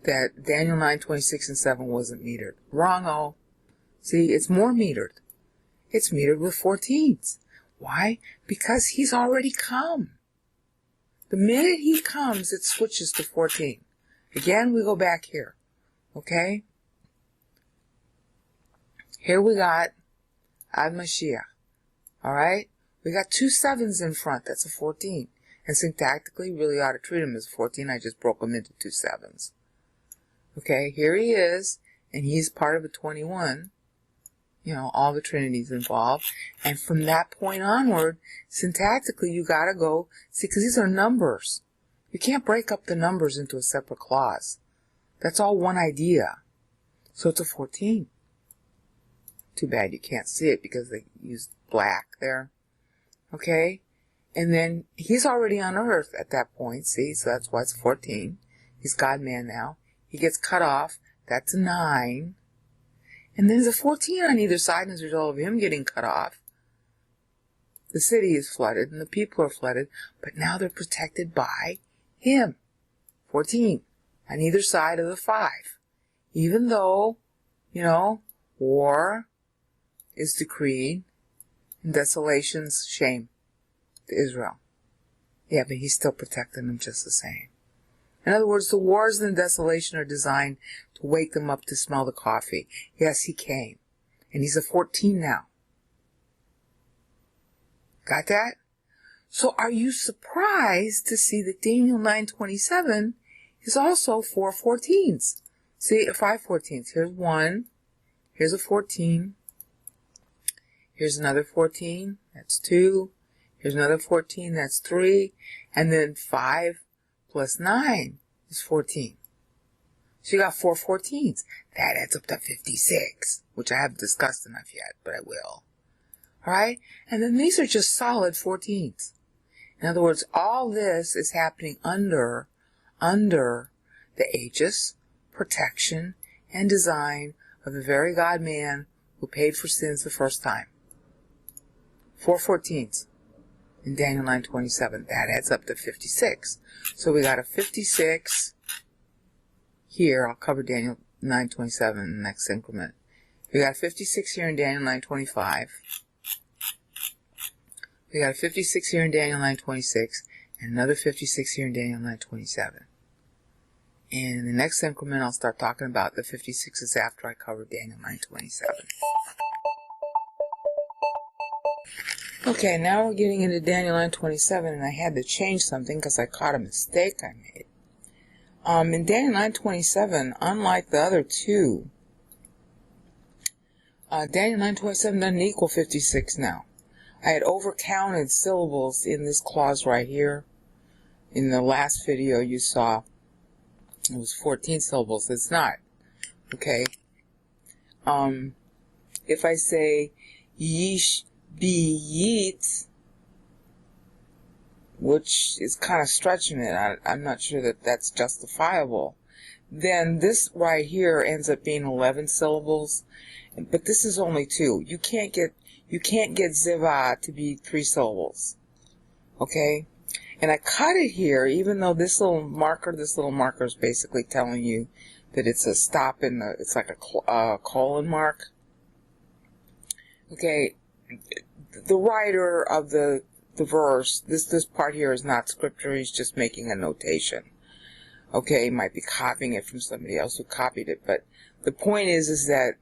Speaker 1: that Daniel 9, 26 and 7 wasn't metered. Wrong-o. See, it's more metered. It's metered with 14s. Why? Because he's already come. The minute he comes, it switches to 14. Again, we go back here. Okay? Here we got Ad Mashiach. Alright? We got 2 7s in front. That's a 14. And syntactically, really ought to treat him as a 14. I just broke him into 2 7s. Okay, here he is, and he's part of a 21. You know, all the Trinity's involved. And from that point onward, syntactically, you gotta go, see, because these are numbers. You can't break up the numbers into a separate clause. That's all one idea. So it's a 14. Too bad you can't see it because they used black there. Okay? And then he's already on earth at that point, see? So that's why it's 14. He's God-man now. He gets cut off. That's a 9. And then there's a 14 on either side as a result of him getting cut off. The city is flooded and the people are flooded, but now they're protected by him. 14 on either side of the 5. Even though, war is decreed and desolation's shame to Israel. Yeah, but he's still protecting them just the same. In other words, the wars and the desolation are designed to wake them up to smell the coffee. Yes, he came. And he's a 14 now. Got that? So are you surprised to see that Daniel 9:27 is also 4 14s? See, 5 14s. Here's 1. Here's a 14. Here's another 14. That's 2. Here's another 14. That's 3. And then 5 plus 9 is 14. So you got 4 14s. That adds up to 56, which I haven't discussed enough yet, but I will. Alright? And then these are just solid 14s. In other words, all this is happening under the aegis, protection, and design of the very God-man who paid for sins the first time. 4 14s in Daniel 9:27. That adds up to 56. So we got a 56 here. I'll cover Daniel 9:27 in the next increment. We got a 56 here in Daniel 9:25. We got a 56 here in Daniel 9:26, and another 56 here in Daniel 9:27. And in the next increment, I'll start talking about the 56s after I cover Daniel 9:27. Okay, now we're getting into Daniel 9:27, and I had to change something because I caught a mistake I made. In Daniel 9:27, unlike the other two, Daniel 9:27 doesn't equal 56 now. I had overcounted syllables in this clause right here. In the last video you saw, it was 14 syllables. It's not. Okay? If I say, yeesh be yeet, which is kind of stretching it, I'm not sure that that's justifiable, then this right here ends up being 11 syllables, but this is only 2. You can't get ziva to be 3 syllables. Okay? And I cut it here, even though this little marker is basically telling you that it's a stop in the, it's like a colon mark. Okay, the writer of the verse, this part here is not scripture, he's just making a notation. Okay, he might be copying it from somebody else who copied it, but the point is that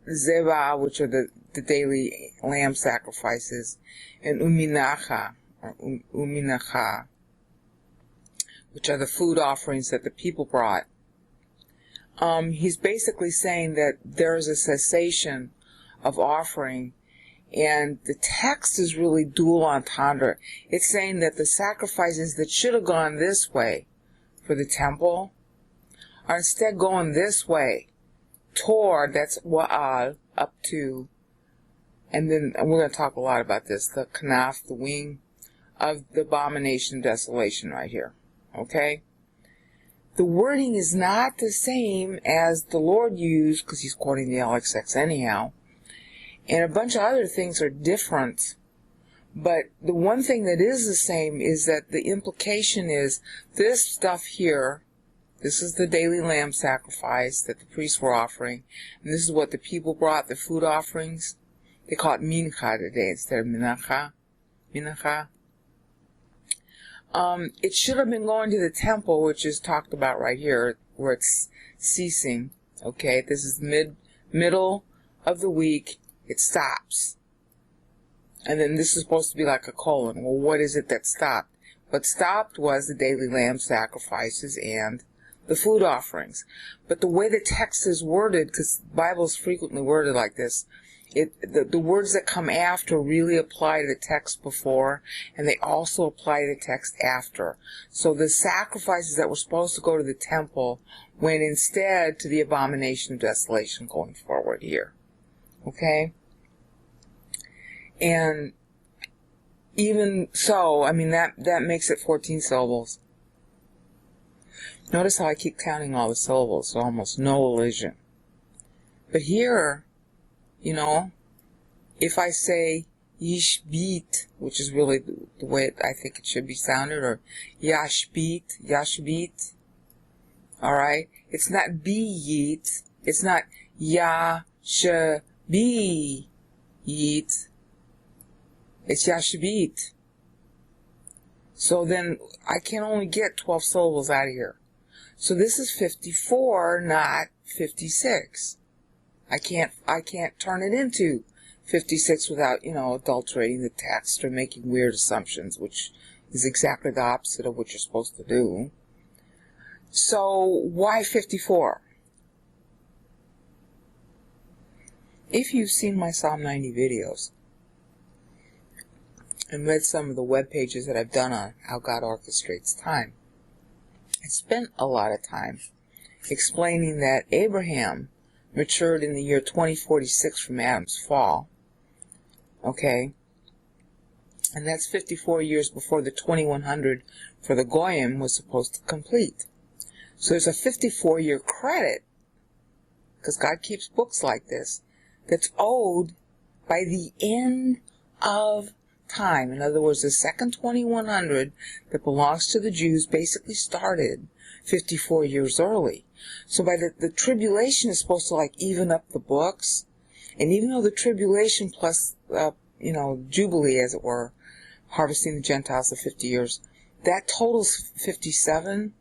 Speaker 1: zeva, which are the daily lamb sacrifices, and uminacha, which are the food offerings that the people brought. He's basically saying that there is a cessation of offering, and the text is really dual entendre. It's saying that the sacrifices that should have gone this way for the temple are instead going this way toward, that's wa'al, up to And then we're going to talk a lot about this, the kanaf, the wing of the abomination of desolation right here. Okay? The wording is not the same as the Lord used, because he's quoting the LXX anyhow. And a bunch of other things are different. But the one thing that is the same is that the implication is this stuff here, this is the daily lamb sacrifice that the priests were offering. And this is what the people brought, the food offerings. They call it mincha today instead of minacha. Minacha. It should have been going to the temple, which is talked about right here, where it's ceasing. Okay, this is middle of the week. It stops. And then this is supposed to be like a colon. Well, what is it that stopped? What stopped was the daily lamb sacrifices and the food offerings. But the way the text is worded, because the Bible is frequently worded like this, the words that come after really apply to the text before, and they also apply to the text after. So the sacrifices that were supposed to go to the temple went instead to the abomination of desolation going forward here. Okay? And even so, I mean, that makes it 14 syllables. Notice how I keep counting all the syllables, so almost no elision. But here, you know, if I say yishbit, which is really the way I think it should be sounded, or yashbit, alright? It's not biyit, it's not yashbiyit, it's yashbit. So then I can only get 12 syllables out of here. So this is 54, not 56. I can't turn it into 56 without, adulterating the text or making weird assumptions, which is exactly the opposite of what you're supposed to do. So why 54? If you've seen my Psalm 90 videos and read some of the web pages that I've done on how God orchestrates time, I spent a lot of time explaining that Abraham matured in the year 2046 from Adam's fall. Okay? And that's 54 years before the 2100 for the Goyim was supposed to complete. So there's a 54-year credit, because God keeps books like this, that's owed by the end of time. In other words, the second 2100 that belongs to the Jews basically started 54 years early. So by the tribulation is supposed to even up the books. And even though the tribulation plus, Jubilee, as it were, harvesting the Gentiles the 50 years, that totals 57,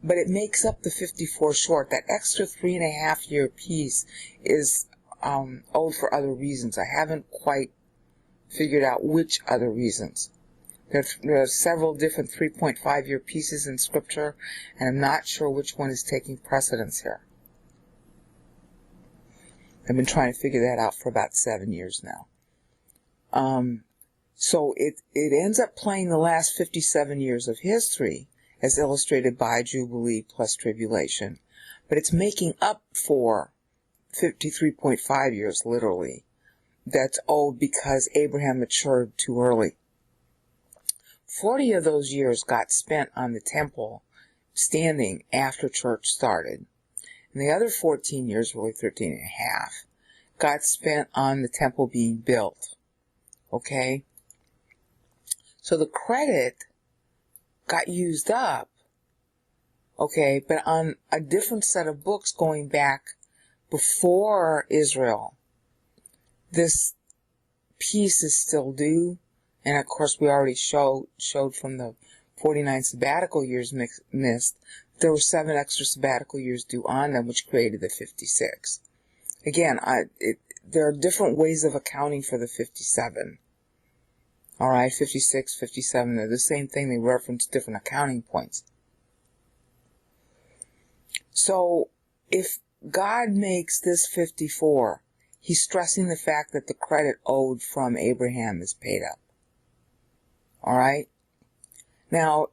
Speaker 1: but it makes up the 54 short. That extra 3.5 year piece is owed for other reasons. I haven't quite figured out which other reasons. There are several different 3.5 year pieces in Scripture, and I'm not sure which one is taking precedence here. I've been trying to figure that out for about 7 years now. So it ends up playing the last 57 years of history, as illustrated by Jubilee plus Tribulation, but it's making up for 53.5 years, literally, that's owed because Abraham matured too early. 40 of those years got spent on the temple standing after church started. And the other 14 years, really 13 and a half, got spent on the temple being built. Okay? So the credit got used up, okay, but on a different set of books going back before Israel. This piece is still due, and of course we already showed from the 49 sabbatical years missed, there were 7 extra sabbatical years due on them, which created the 56. Again, there are different ways of accounting for the 57. Alright, 56, 57, they're the same thing, they reference different accounting points. So, if God makes this 54, he's stressing the fact that the credit owed from Abraham is paid up. Alright? Now,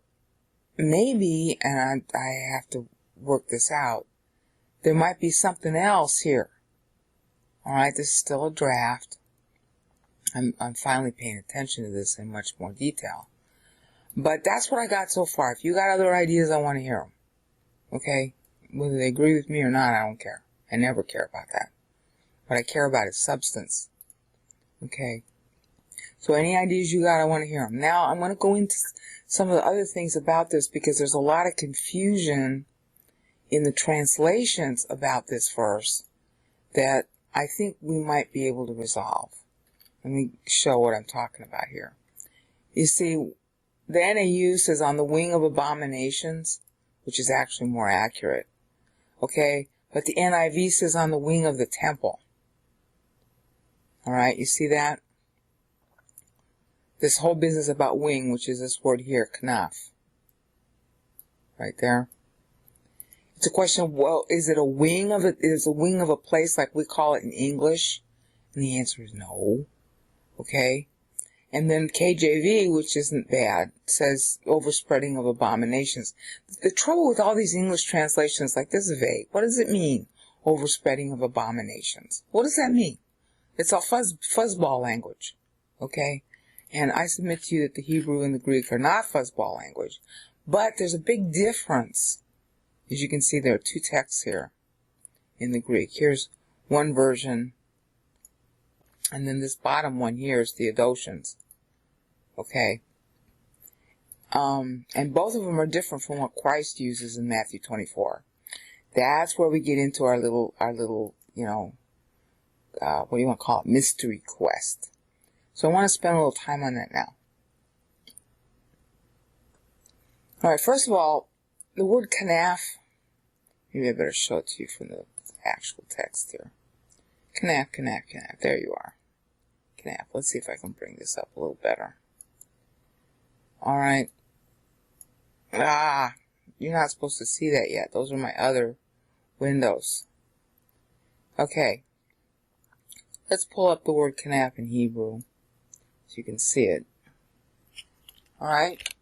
Speaker 1: maybe, and I have to work this out, there might be something else here. Alright, this is still a draft. I'm finally paying attention to this in much more detail. But that's what I got so far. If you got other ideas, I want to hear them. Okay? Whether they agree with me or not, I don't care. I never care about that. What I care about is substance. Okay? So any ideas you got, I want to hear them. Now, I'm going to go into some of the other things about this because there's a lot of confusion in the translations about this verse that I think we might be able to resolve. Let me show what I'm talking about here. You see, the NAU says on the wing of abominations, which is actually more accurate. Okay? But the NIV says on the wing of the temple. Alright, you see that? This whole business about wing, which is this word here, knaf. Right there. It's a question of, well, is it a wing of a place like we call it in English? And the answer is no. Okay? And then KJV, which isn't bad, says overspreading of abominations. The trouble with all these English translations, like this is vague. What does it mean? Overspreading of abominations. What does that mean? It's all fuzzball language. Okay? And I submit to you that the Hebrew and the Greek are not fuzzball language. But there's a big difference. As you can see, there are two texts here in the Greek. Here's one version. And then this bottom one here is Theodotion's. Okay. And both of them are different from what Christ uses in Matthew 24. That's where we get into our little, you know, what do you want to call it? Mystery quest. So I want to spend a little time on that now. Alright, first of all, the word knaf, maybe I better show it to you from the actual text here. Knaf. There you are. Knaf. Let's see if I can bring this up a little better. Alright. You're not supposed to see that yet. Those are my other windows. Okay. Let's pull up the word knaf in Hebrew so you can see it. Alright.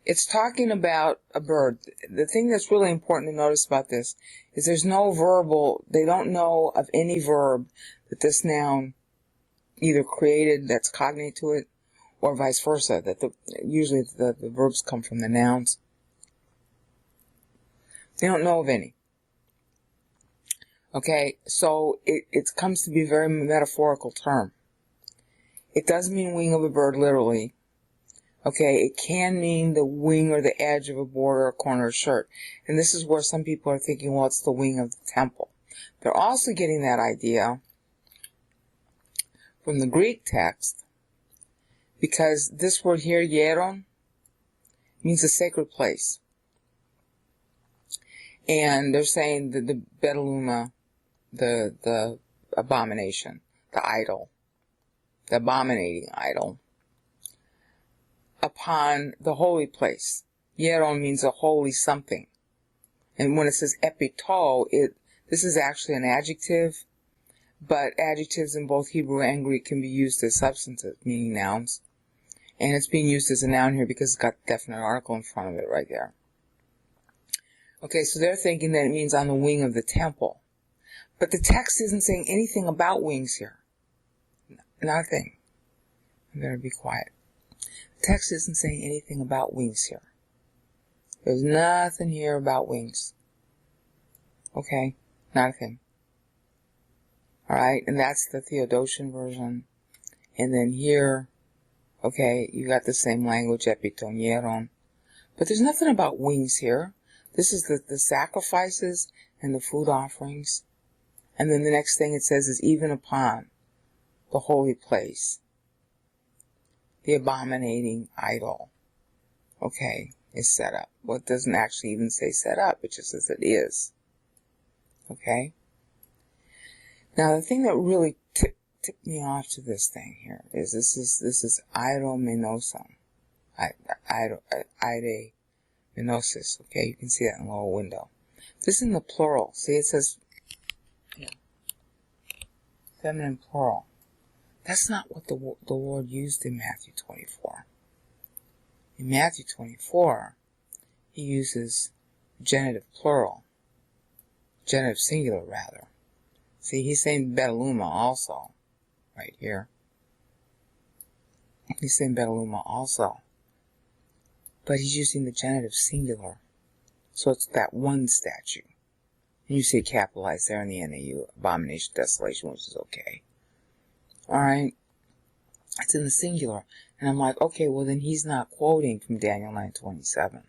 Speaker 1: It's talking about a bird. The thing that's really important to notice about this is there's no verbal, they don't know of any verb that this noun either created that's cognate to it or vice versa, that usually the verbs come from the nouns. They don't know of any. Okay, so it comes to be a very metaphorical term. It doesn't mean wing of a bird literally. Okay, it can mean the wing or the edge of a border or corner of shirt. And this is where some people are thinking, well, it's the wing of the temple. They're also getting that idea from the Greek text, because this word here, hieron, means a sacred place. And they're saying that the betaluma, the abomination, the idol, the abominating idol, upon the holy place. Hieron means a holy something. And when it says epito, this is actually an adjective, but adjectives in both Hebrew and Greek can be used as substantive, meaning nouns. And it's being used as a noun here because it's got a definite article in front of it right there. Okay, so they're thinking that it means on the wing of the temple. But the text isn't saying anything about wings here. Not a thing. I better be quiet. The text isn't saying anything about wings here. There's nothing here about wings. Okay? Not a thing. Alright? And that's the Theodotion version. And then here, okay, you got the same language, epiton, hieron. But there's nothing about wings here. This is the sacrifices and the food offerings. And then the next thing it says is even upon the holy place, the abominating idol, okay, is set up. Well, it doesn't actually even say set up. It just says it is. Okay? Now, the thing that really tipped me off to this thing here is this is idomenoson. Menosis, okay, you can see that in the lower window. This is in the plural. See, it says, yeah, feminine plural. That's not what the Lord used in Matthew 24. In Matthew 24, he uses genitive plural, genitive singular rather.
Speaker 2: See, he's saying Betaluma also, right here. He's saying Betaluma also. But he's using the genitive singular. So it's that one statue. And you see it capitalized there in the NAU, abomination, desolation, which is okay. Alright? It's in the singular. And I'm like, okay, well then he's not quoting from Daniel 9:27.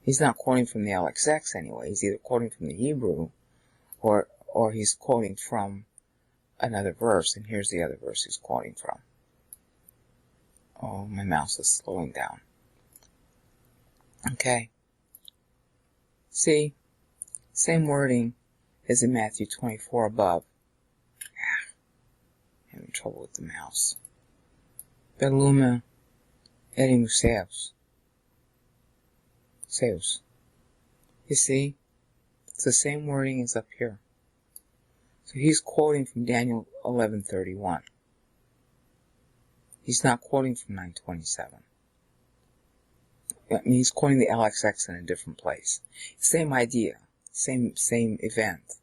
Speaker 2: He's not quoting from the LXX anyway. He's either quoting from the Hebrew or he's quoting from another verse. And here's the other verse he's quoting from. Oh, my mouse is slowing down. Okay. See? Same wording as in Matthew 24 above. Having trouble with the mouse. Betaluma Erimuseus. Seus. You see? It's the same wording as up here. So he's quoting from Daniel 11:31. He's not quoting from 9:27. I mean, he's quoting the LXX in a different place. Same idea. Same event.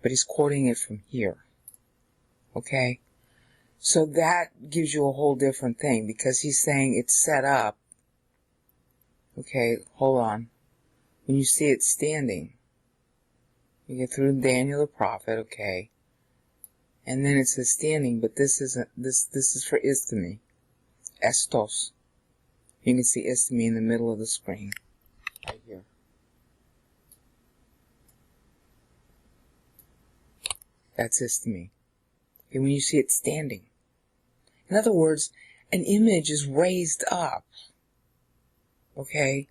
Speaker 2: But he's quoting it from here. Okay? So that gives you a whole different thing, because he's saying it's set up. Okay, hold on. When you see it standing, you get through Daniel the prophet, okay? And then it says standing, but this is for istemi. Estos. You can see istemi in the middle of the screen. Right here. That's istemi. Okay, when you see it standing. In other words, an image is raised up. Okay?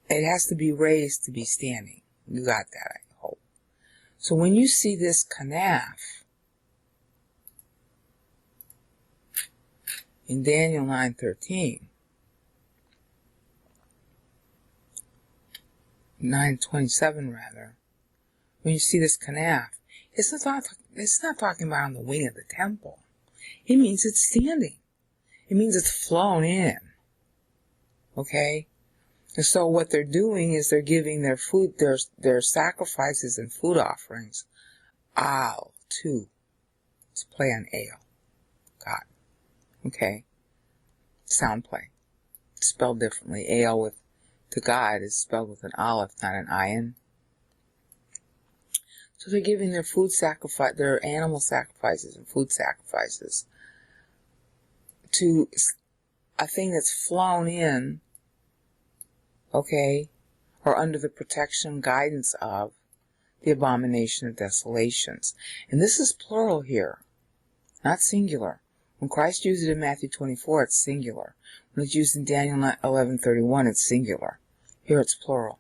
Speaker 2: It has to be raised to be standing. You got that, I hope. So when you see this kanaf in Daniel 9:13, 9:27 rather, when you see this kanaf, it's not talking about on the wing of the temple. It means it's standing. It means it's flown in. Okay? And so what they're doing is they're giving their food, their sacrifices and food offerings, al, to. It's play on ale. God. Okay? Sound play. It's spelled differently. Ale with, to God is spelled with an aleph, not an ayin. So they're giving their food sacrifice, their animal sacrifices and food sacrifices to a thing that's flown in, okay, or under the protection, guidance of the abomination of desolations. And this is plural here, not singular. When Christ used it in Matthew 24, it's singular. When it's used in Daniel 11:31, it's singular. Here it's plural.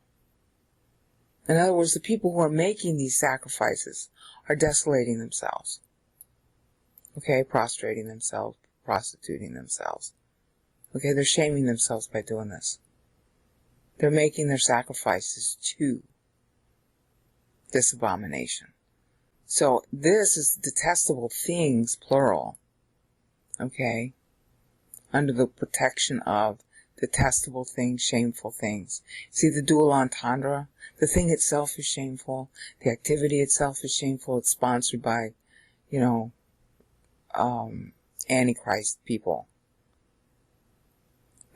Speaker 2: In other words, the people who are making these sacrifices are desolating themselves. Okay, prostrating themselves, prostituting themselves. Okay, they're shaming themselves by doing this. They're making their sacrifices to this abomination. So this is detestable things, plural. Okay, under the protection of detestable things, shameful things. See the dual entendre? The thing itself is shameful. The activity itself is shameful. It's sponsored by, Antichrist people.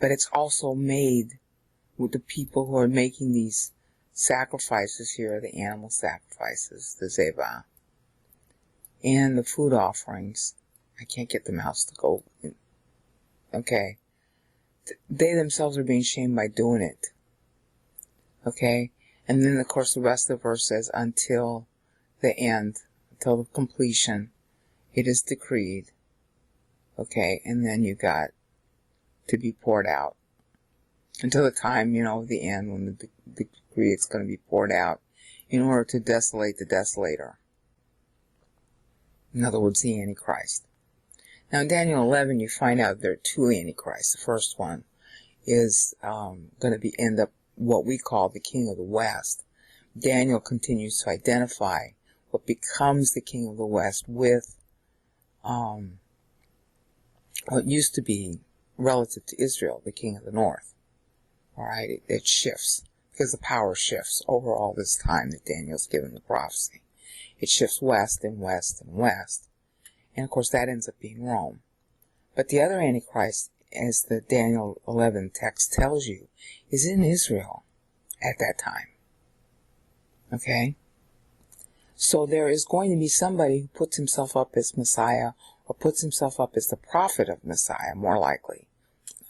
Speaker 2: But it's also made with the people who are making these sacrifices here, the animal sacrifices, the zebah, and the food offerings. I can't get the mouse to go. Okay. They themselves are being shamed by doing it. Okay? And then, of course, the rest of the verse says, until the end, until the completion, it is decreed. Okay? And then you got to be poured out. Until the time, of the end, when the decree it's going to be poured out in order to desolate the desolator. In other words, the Antichrist. Now, in Daniel 11, you find out there are two Antichrists. The first one is going to end up what we call the King of the West. Daniel continues to identify what becomes the King of the West with what used to be relative to Israel, the King of the North. All right, it shifts because the power shifts over all this time that Daniel's given the prophecy.
Speaker 1: it shifts west and west and west. And of course that ends up being Rome. But the other Antichrist, as the Daniel 11 text tells you, is in Israel at that time. Okay? So there is going to be somebody who puts himself up as Messiah, or puts himself up as the prophet of Messiah, more likely.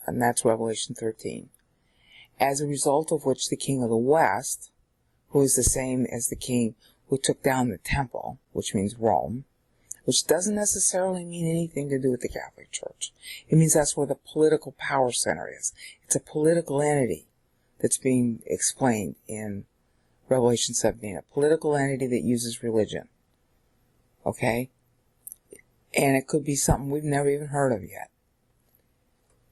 Speaker 1: And that's Revelation 13. As a result of which the king of the West, who is the same as the king who took down the temple, which means Rome, which doesn't necessarily mean anything to do with the Catholic Church. It means that's where the political power center is. It's a political entity that's being explained in Revelation 17, a political entity that uses religion. Okay? And it could be something we've never even heard of yet.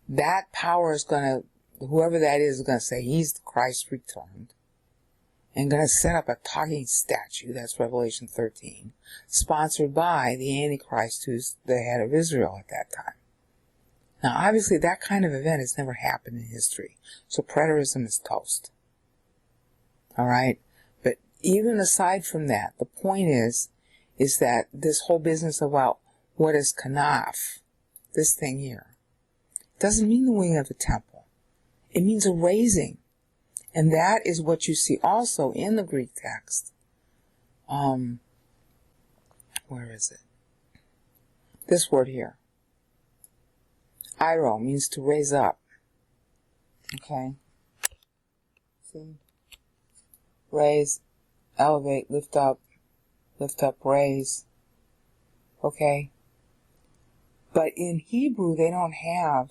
Speaker 1: That power is going to, whoever that is going to say he's the Christ returned, and going to set up a talking statue, that's Revelation 13, sponsored by the Antichrist, who's the head of Israel at that time. Now, obviously, that kind of event has never happened in history, so preterism is toast. Alright? But even aside from that, the point is that this whole business about what is kanaf, this thing here, doesn't mean the wing of the temple. It means a raising. And that is what you see also in the Greek text. Where is it? This word here. Iro means to raise up. Okay? See? Raise, elevate, lift up, raise. Okay? But in Hebrew, they don't have,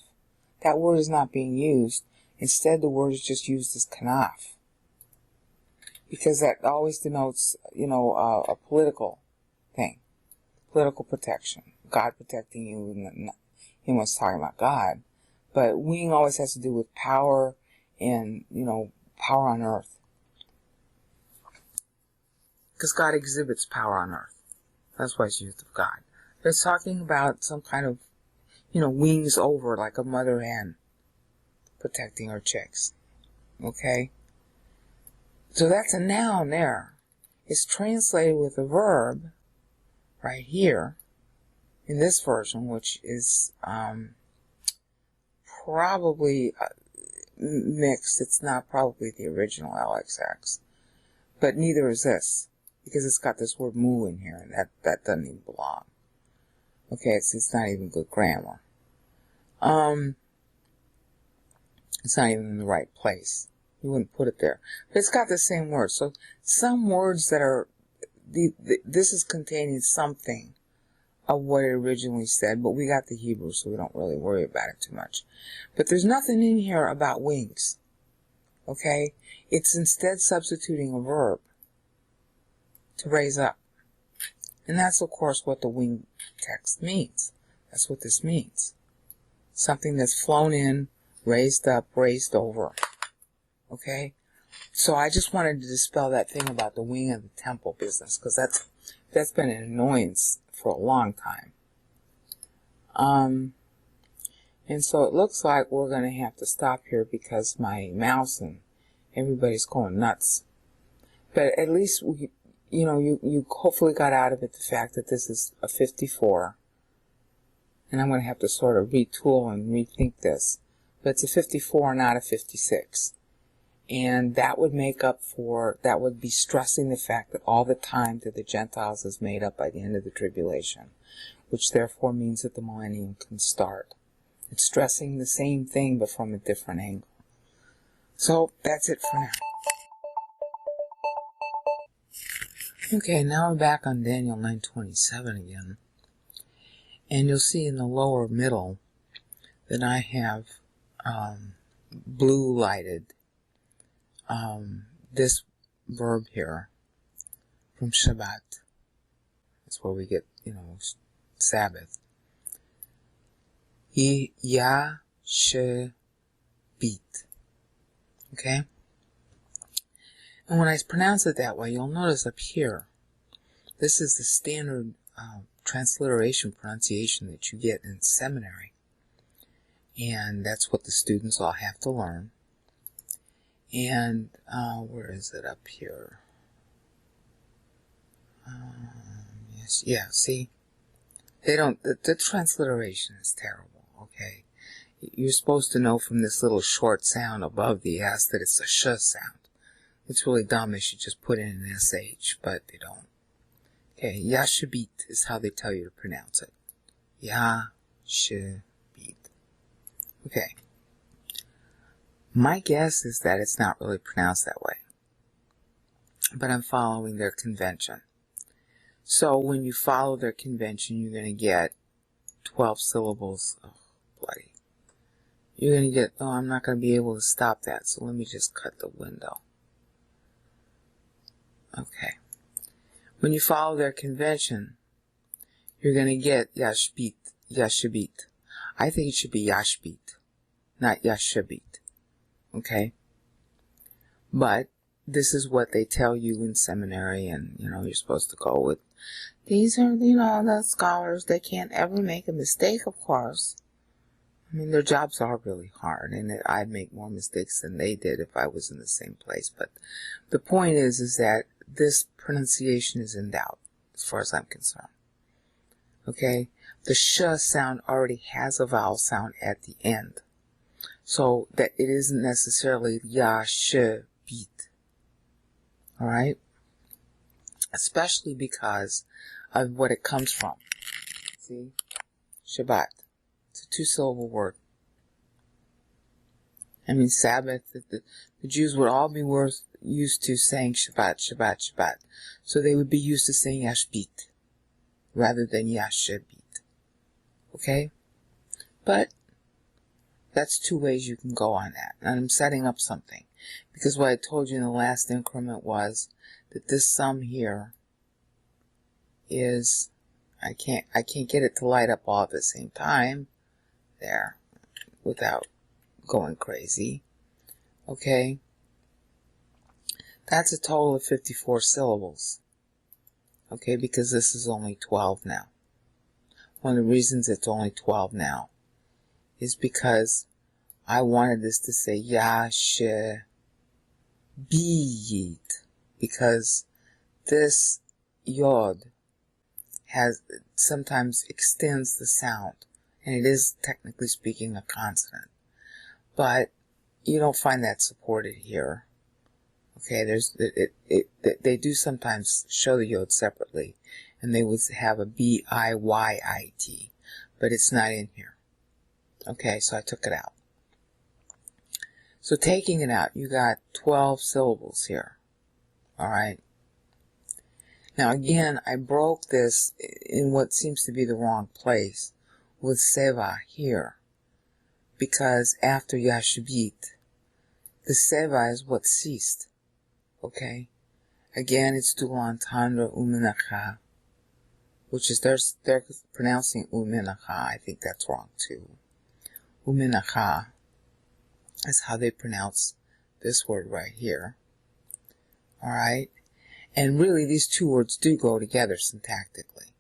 Speaker 1: that word is not being used. Instead, the word is just used as kanaf. Because that always denotes, a political thing. Political protection. God protecting you. Anyone's talking about God. But wing always has to do with power and, power on earth. Because God exhibits power on earth. That's why it's used of God. But it's talking about some kind of, wings over like a mother hen protecting her chicks. Okay? So that's a noun there. It's translated with a verb right here in this version, which is probably mixed. It's not probably the original LXX. But neither is this, because it's got this word mu in here, and that doesn't even belong. Okay, it's not even good grammar. It's not even in the right place. You wouldn't put it there. But it's got the same word. So some words that are, this is containing something of what it originally said, but we got the Hebrew, so we don't really worry about it too much. But there's nothing in here about wings. Okay? It's instead substituting a verb to raise up. And that's, of course, what the wing text means. That's what this means. Something that's flown in, raised up, raised over. Okay? So I just wanted to dispel that thing about the wing of the temple business, because that's been an annoyance for a long time. And so it looks like we're going to have to stop here because my mouse and everybody's going nuts. But at least, you hopefully got out of it the fact that this is a 54. And I'm going to have to sort of retool and rethink this. But it's a 54, not a 56. And that would that would be stressing the fact that all the time to the Gentiles is made up by the end of the tribulation, which therefore means that the millennium can start. It's stressing the same thing, but from a different angle. So that's it for now. Okay, now we're back on Daniel 9:27 again. And you'll see in the lower middle that I have blue lighted this verb here from Shabbat. That's where we get, Sabbath. Yashbit. Okay? And when I pronounce it that way, you'll notice up here, this is the standard transliteration pronunciation that you get in seminary. And that's what the students all have to learn. And where is it up here?
Speaker 2: Yes, yeah, see? They don't, the transliteration is terrible, okay? You're supposed to know from this little short sound above the S that it's a sh sound. It's really dumb. They should just put in an SH, but they don't. Okay, Yashabit is how they tell you to pronounce it. Yashabit. Okay. My guess is that it's not really pronounced that way. But I'm following their convention. So when you follow their convention, you're going to get 12 syllables. Oh, bloody. You're going to get, oh, I'm not going to be able to stop that, so let me just cut the window. Okay. When you follow their convention, you're going to get Yashbit, Yashabit. I think it should be Yashbit, not Yashabit. Okay? But this is what they tell you in seminary, and, you're supposed to go with. These are, the scholars. They can't ever make a mistake, of course. I mean, their jobs are really hard, and I'd make more mistakes than they did if I was in the same place. But the point is that this pronunciation is in doubt, as far as I'm concerned. Okay? The sh sound already has a vowel sound at the end. So that it isn't necessarily ya, sh, beat. Alright? Especially because of what it comes from. See? Shabbat. It's a two-syllable word. I mean, Sabbath, the Jews would all be used to saying Shabbat, Shabbat, Shabbat. So they would be used to saying Yashbit rather than Yashabit. Okay? But that's two ways you can go on that. And I'm setting up something. Because what I told you in the last increment was that this sum here is, I can't get it to light up all at the same time there without going crazy. Okay? That's a total of 54 syllables. Okay, because this is only 12 now. One of the reasons it's only 12 now is because I wanted this to say Yashabit, because this yod sometimes extends the sound, and it is technically speaking a consonant, but you don't find that supported here. Okay, they do sometimes show the yod separately, and they would have a B-I-Y-I-T, but it's not in here. Okay, so I took it out. So taking it out, you got 12 syllables here. Alright? Now again, I broke this in what seems to be the wrong place with seva here, because after Yashabit, the seva is what ceased. Okay? Again, it's du l'entendre umenacha, which is, they're pronouncing umenacha. I think that's wrong too. Umenacha is how they pronounce this word right here. Alright? And really, these two words do go together syntactically.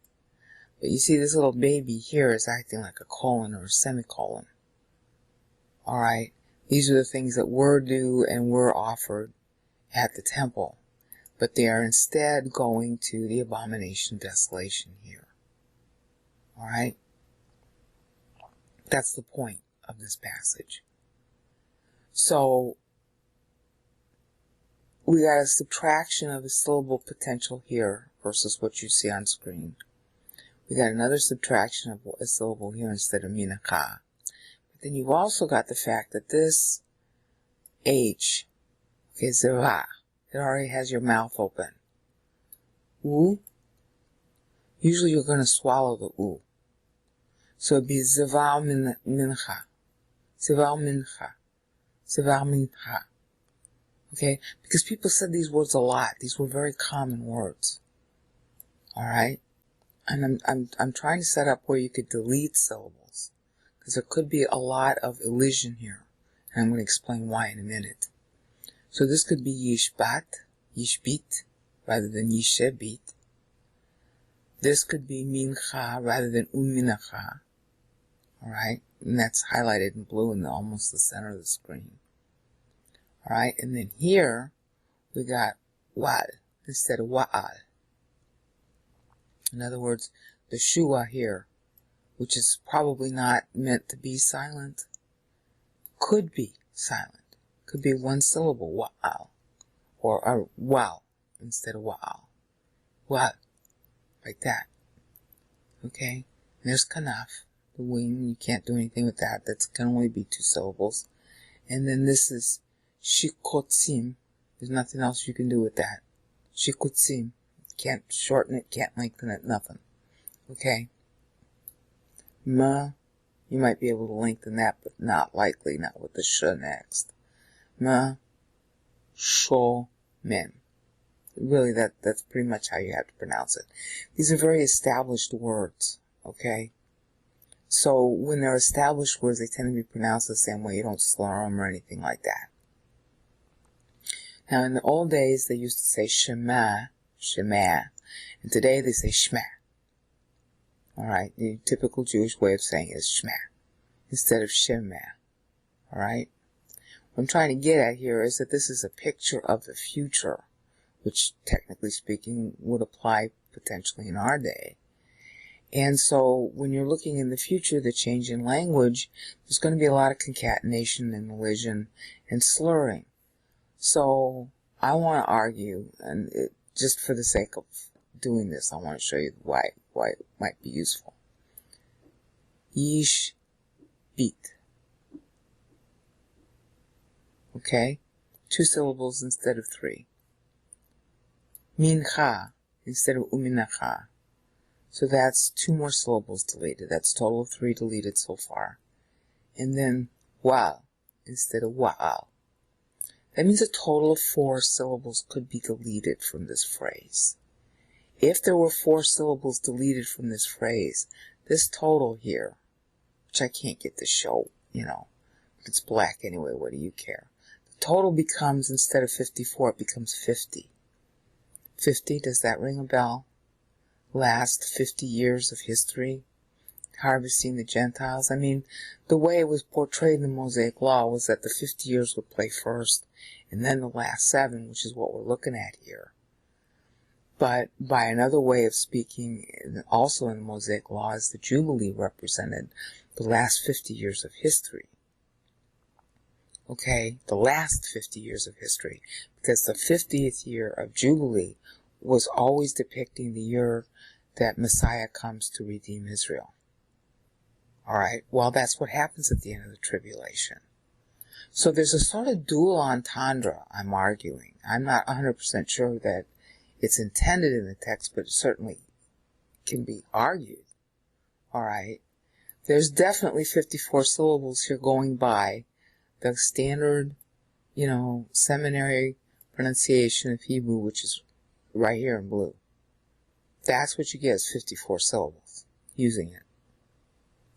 Speaker 2: But you see, this little baby here is acting like a colon or a semicolon. Alright? These are the things that were due and were offered at the temple. But they are instead going to the abomination of desolation here. Alright? That's the point of this passage. So, we got a subtraction of a syllable potential here versus what you see on screen. We got another subtraction of a syllable here instead of minaka. But then you've also got the fact that this H, okay, zera, it already has your mouth open. U, usually you're going to swallow the U. So it'd be zeval mincha, zeval mincha, zeval mincha. Okay? Because people said these words a lot. These were very common words. Alright? And I'm trying to set up where you could delete syllables. Because there could be a lot of elision here. And I'm going to explain why in a minute. So this could be yishbat, yishbit, rather than yishebit. This could be mincha rather than uminacha. Alright? And that's highlighted in blue in almost the center of the screen. Alright, and then here, we got wal instead of wa'al.
Speaker 1: In other words, the shua here, which is probably not meant to be silent, could be silent. Could be one syllable, wa'al, or wow instead of wa'al. Wa, like that. Okay? And there's kanaf, the wing, you can't do anything with that. That can only be 2 syllables. And then this is shikotsim. There's nothing else you can do with that. Shikotsim. Can't shorten it, can't lengthen it, nothing. Okay? Ma, you might be able to lengthen that, but not likely, not with the sh next. Ma, sho, mem. Really, that's pretty much how you have to pronounce it. These are very established words, okay? So when they're established words, they tend to be pronounced the same way. You don't slur them or anything like that. Now, in the old days, they used to say shema, shema, and today they say shma. Alright, the typical Jewish way of saying it is shma, instead of shema. Alright? What I'm trying to get at here is that this is a picture of the future, which, technically speaking, would apply potentially in our day. And so, when you're looking in the future, the change in language, there's going to be a lot of concatenation and elision and slurring. So, I want to argue, and just for the sake of doing this, I want to show you why it might be useful. Yish beat. Okay? 2 syllables instead of 3. Mincha instead of uminacha. So that's 2 more syllables deleted. That's a total of 3 deleted so far. And then wa'al instead of wa'al. That means a total of 4 syllables could be deleted from this phrase. If there were 4 syllables deleted from this phrase, this total here, which I can't get to show, it's black anyway, what do you care? The total becomes, instead of 54, it becomes 50. 50, does that ring a bell? Last 50 years of history, harvesting the Gentiles. I mean, the way it was portrayed in the Mosaic Law was that the 50 years would play first, and then the last 7, which is what we're looking at here. But by another way of speaking, also in the Mosaic Law, is the Jubilee represented the last 50 years of history. Okay, the last 50 years of history, because the 50th year of Jubilee was always depicting the year that Messiah comes to redeem Israel. Alright, well, that's what happens at the end of the tribulation. So there's a sort of dual entendre, I'm arguing. I'm not 100% sure that it's intended in the text, but it certainly can be argued. Alright, there's definitely 54 syllables here going by the standard, seminary pronunciation of Hebrew, which is right here in blue. That's what you get, is 54 syllables, using it.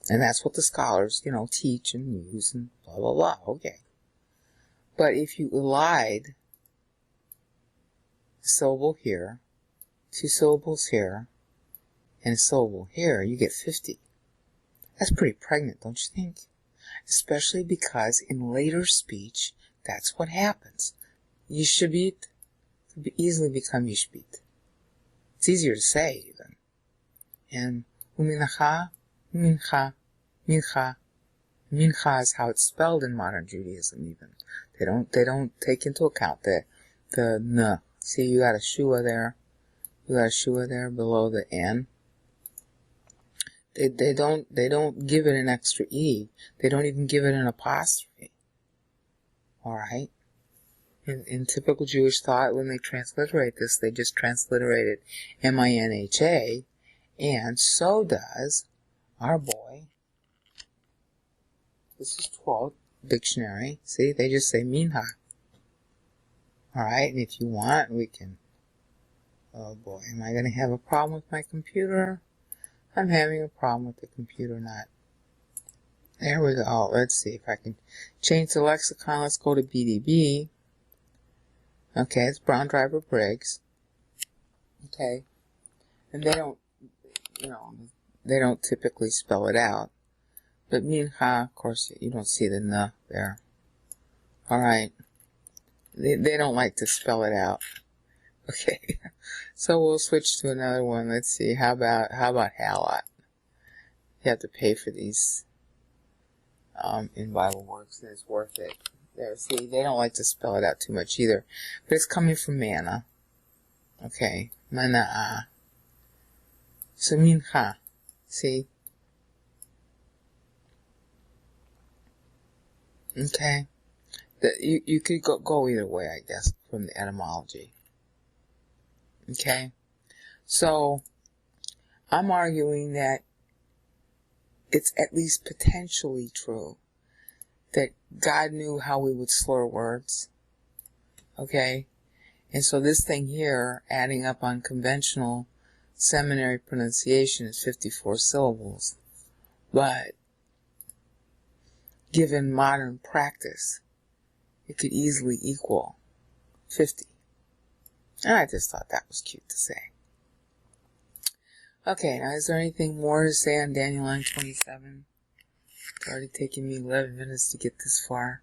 Speaker 1: And that's what the scholars, teach and use and blah, blah, blah. Okay. But if you elide a syllable here, 2 syllables here, and a syllable here, you get 50. That's pretty pregnant, don't you think? Especially because in later speech, that's what happens. Yishabit could easily become yishbit. It's easier to say, even. And uminacha, mincha, mincha. Mincha is how it's spelled in modern Judaism, even. They don't take into account the n. See, you got a shua there. You got a shua there below the n. They don't give it an extra e. They don't even give it an apostrophe. Alright? In typical Jewish thought, when they transliterate this, they just transliterate it M-I-N-H-A, and so does our boy. This is 12th dictionary. See, they just say minha. Alright, and if you want, we can... Oh boy, am I going to have a problem with my computer? I'm having a problem with the computer not. There we go. Let's see if I can change the lexicon. Let's go to BDB. Okay, it's Brown Driver Briggs. Okay. And they don't typically spell it out. But mincha, of course, you don't see the n there. Alright. They don't like to spell it out. Okay, so we'll switch to another one. Let's see. How about halot? You have to pay for these in Bible Works, and it's worth it. There, see, they don't like to spell it out too much either, but it's coming from manna. Okay, manaa. So mincha. See. Okay. You could go either way, I guess, from the etymology. Okay? So, I'm arguing that it's at least potentially true that God knew how we would slur words. Okay? And so this thing here, adding up on conventional seminary pronunciation, is 54 syllables. But, given modern practice, it could easily equal 50. And I just thought that was cute to say. Okay, now is there anything more to say on Daniel 9:27? It's already taken me 11 minutes to get this far.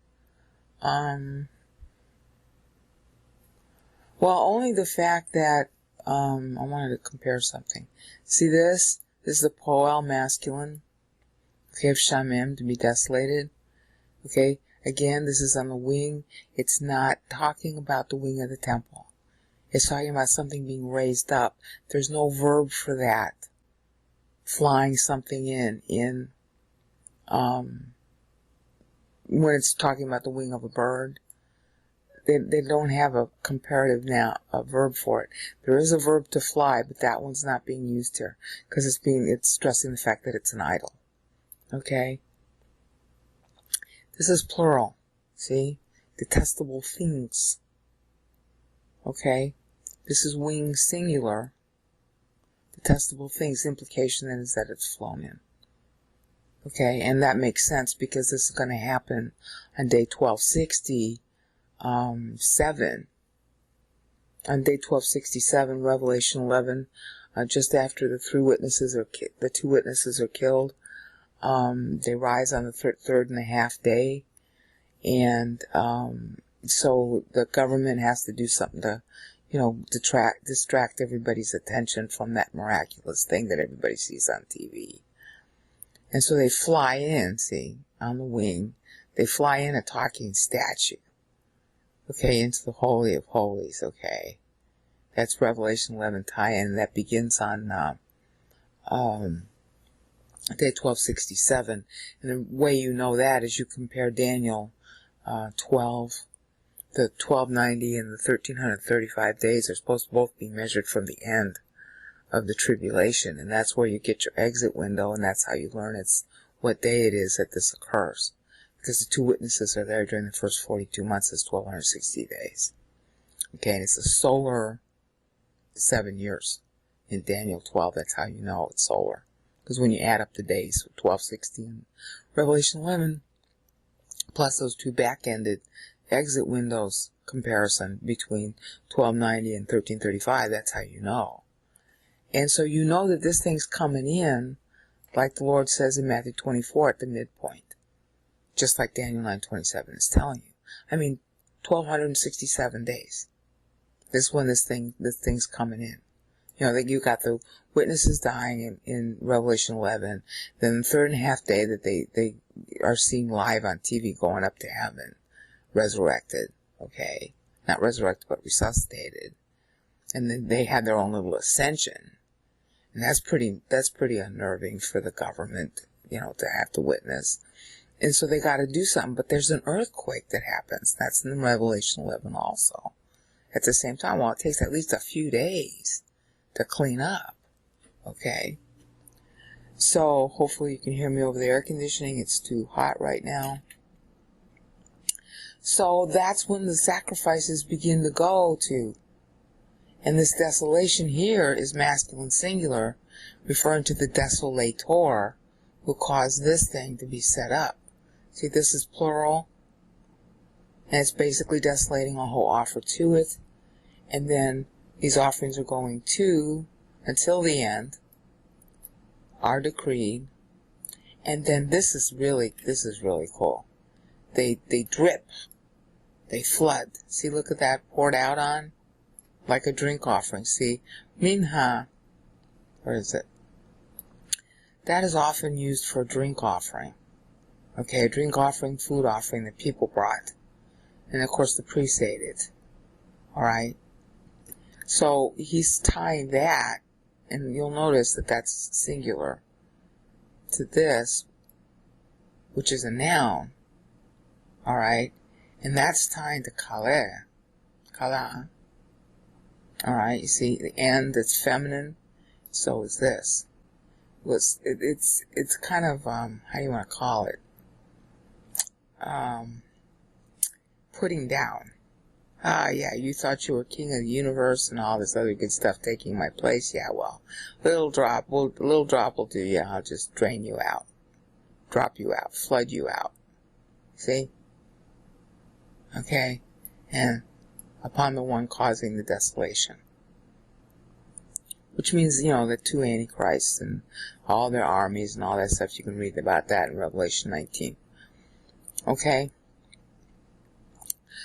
Speaker 1: Well, only the fact that, I wanted to compare something. See this? This is the Poel masculine. Okay, of Shamim, to be desolated. Okay, again, this is on the wing. It's not talking about the wing of the temple. It's talking about something being raised up. There's no verb for that. Flying something in when it's talking about the wing of a bird. They don't have a comparative now, a verb for it. There is a verb to fly, but that one's not being used here, because it's stressing the fact that it's an idol. Okay? This is plural. See? Detestable things. Okay? This is wing singular. Detestable things. The implication then is that it's flown in. Okay? And that makes sense because this is going to happen on day 1267. On day 1267, Revelation 11, just after the two witnesses are killed, they rise on the third and a half day, and so the government has to do something to, distract everybody's attention from that miraculous thing that everybody sees on TV. And so they fly in, see, on the wing. They fly in a talking statue. Okay, into the Holy of Holies, okay. That's Revelation 11 tie-in. That begins on day 1267. And the way you know that is you compare Daniel 12, the 1290 and the 1335 days are supposed to both be measured from the end of the tribulation. And that's where you get your exit window, and that's how you learn what day it is that this occurs. Because the two witnesses are there during the first 42 months, is 1260 days. Okay, and it's a solar 7 years. In Daniel 12, that's how you know it's solar. Because when you add up the days, 1260 and Revelation 11, plus those two back-ended exit windows comparison between 1290 and 1335, that's how you know. And so you know that this thing's coming in, like the Lord says in Matthew 24 at the midpoint. Just like Daniel 9:27 is telling you. I mean, 1267 days. This is when this thing's coming in. You got the witnesses dying in Revelation 11. Then the third and a half day that they are seen live on TV going up to heaven, resurrected. Okay, not resurrected but resuscitated. And then they had their own little ascension, and that's pretty unnerving for the government, to have to witness. And so they got to do something, but there's an earthquake that happens. That's in Revelation 11 also. At the same time, it takes at least a few days to clean up. Okay? So, hopefully you can hear me over the air conditioning. It's too hot right now. So, that's when the sacrifices begin to go to. And this desolation here is masculine singular, referring to the desolator who caused this thing to be set up. See, this is plural, and it's basically desolating a whole offer to it, and then these offerings are going to, until the end, are decreed, and then this is really cool. They drip, they flood. See, look at that, poured out on. like a drink offering. See, minha, where is it? That is often used for a drink offering. Okay, a drink offering, food offering that people brought. And of course the priest ate it. Alright? So he's tying that, and you'll notice that that's singular, to this, which is a noun. Alright? And that's tying to kale. Kala. Alright, you see, the end that's feminine, so is this. It's kind of, how do you want to call it? Putting down. Yeah, you thought you were king of the universe and all this other good stuff taking my place. Yeah, well, little drop will do you. I'll just drain you out. Drop you out. Flood you out. See? Okay? And upon the one causing the desolation. Which means, the two antichrists and all their armies and all that stuff. You can read about that in Revelation 19. Okay?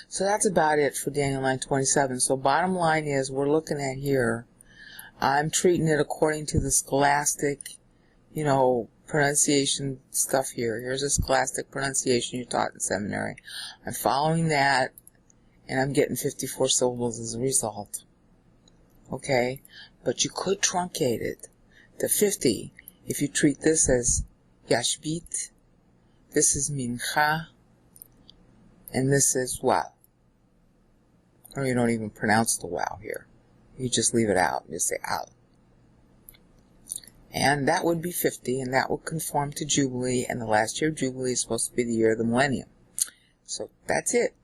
Speaker 1: So that's about it for Daniel 9:27. So bottom line is, we're looking at here, I'm treating it according to the scholastic, pronunciation stuff here. Here's a scholastic pronunciation you taught in seminary. I'm following that, and I'm getting 54 syllables as a result. Okay? But you could truncate it to 50 if you treat this as Yashbit, this is Mincha, and this is Wow. Or you don't even pronounce the Wow here. You just leave it out and just say Al. And that would be 50, and that would conform to Jubilee, and the last year of Jubilee is supposed to be the year of the millennium. So that's it.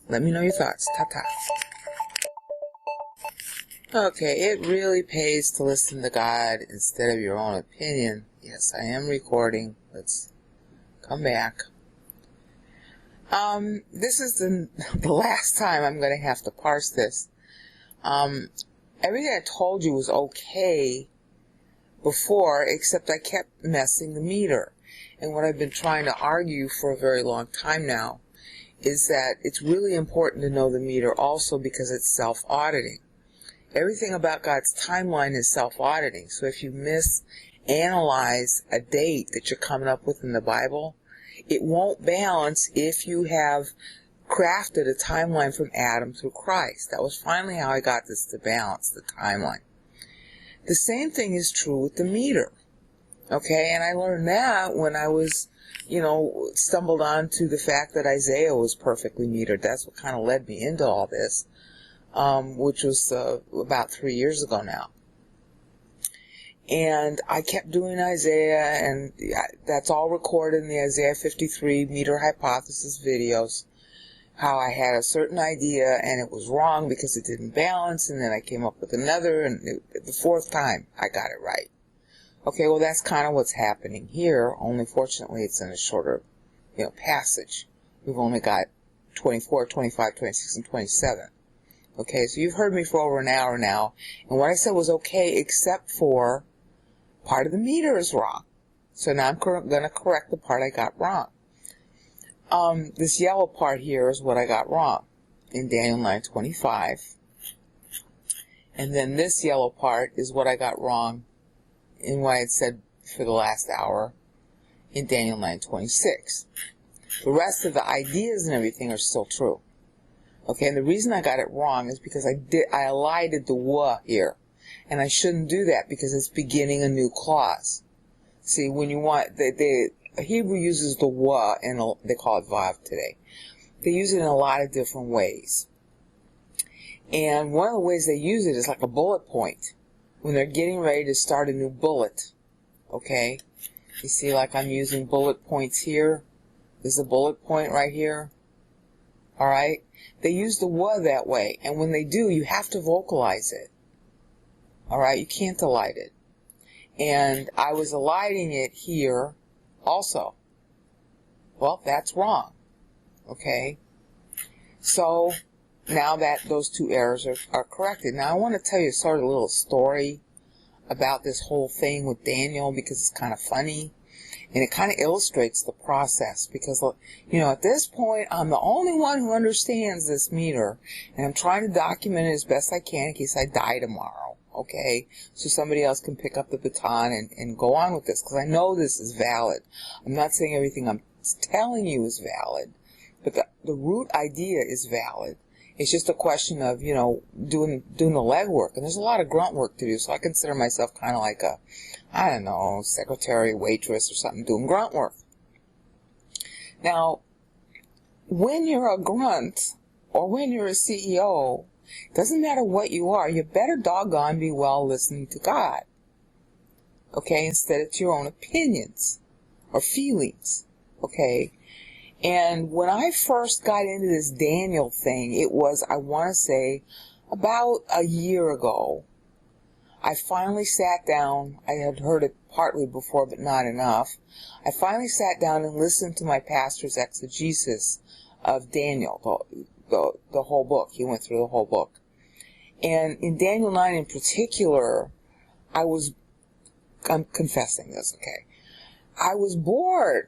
Speaker 1: Let me know your thoughts. Ta-ta. Okay, it really pays to listen to God instead of your own opinion. Yes, I am recording. Let's come back. This is the last time I'm going to have to parse this. Everything I told you was okay before, except I kept messing the meter. And what I've been trying to argue for a very long time now is that it's really important to know the meter also because it's self-auditing. Everything about God's timeline is self-auditing. So if you misanalyze a date that you're coming up with in the Bible, it won't balance if you have crafted a timeline from Adam through Christ. That was finally how I got this to balance, the timeline. The same thing is true with the meter. Okay, and I learned that when I was, stumbled onto the fact that Isaiah was perfectly metered. That's what kind of led me into all this. Which was about 3 years ago now. And I kept doing Isaiah, and that's all recorded in the Isaiah 53 meter hypothesis videos, how I had a certain idea and it was wrong because it didn't balance, and then I came up with another, and the fourth time I got it right. Okay, well that's kind of what's happening here, only fortunately it's in a shorter, passage. We've only got 24, 25, 26, and 27. Okay, so you've heard me for over an hour now, and what I said was okay except for part of the meter is wrong. So now I'm going to correct the part I got wrong. This yellow part here is what I got wrong in Daniel 9:25. And then this yellow part is what I got wrong in what I had said for the last hour in Daniel 9:26. The rest of the ideas and everything are still true. Okay, and the reason I got it wrong is because I elided the wa here. And I shouldn't do that because it's beginning a new clause. See, when you want, the Hebrew uses the wa, and they call it vav today. They use it in a lot of different ways. And one of the ways they use it is like a bullet point. When they're getting ready to start a new bullet. Okay? You see, like I'm using bullet points here. There's a bullet point right here. Alright? They use the wa that way, and when they do, you have to vocalize it. Alright? You can't elide it. And I was eliding it here also. Well, that's wrong. Okay? So, now that those two errors are corrected. Now, I want to tell you sort of a little story about this whole thing with Daniel because it's kind of funny. And it kind of illustrates the process because, at this point, I'm the only one who understands this meter, and I'm trying to document it as best I can in case I die tomorrow, okay? So somebody else can pick up the baton and go on with this, because I know this is valid. I'm not saying everything I'm telling you is valid, but the root idea is valid. It's just a question of, doing the legwork. And there's a lot of grunt work to do, so I consider myself kind of like secretary, waitress or something, doing grunt work. Now, when you're a grunt, or when you're a CEO, doesn't matter what you are, you better doggone be well listening to God. Okay, instead of to your own opinions or feelings. Okay? And when I first got into this Daniel thing, it was, I want to say, about a year ago. I finally sat down. I had heard it partly before, but not enough. I finally sat down and listened to my pastor's exegesis of Daniel, the whole book. He went through the whole book. And in Daniel 9 in particular, I'm confessing this, okay? I was bored.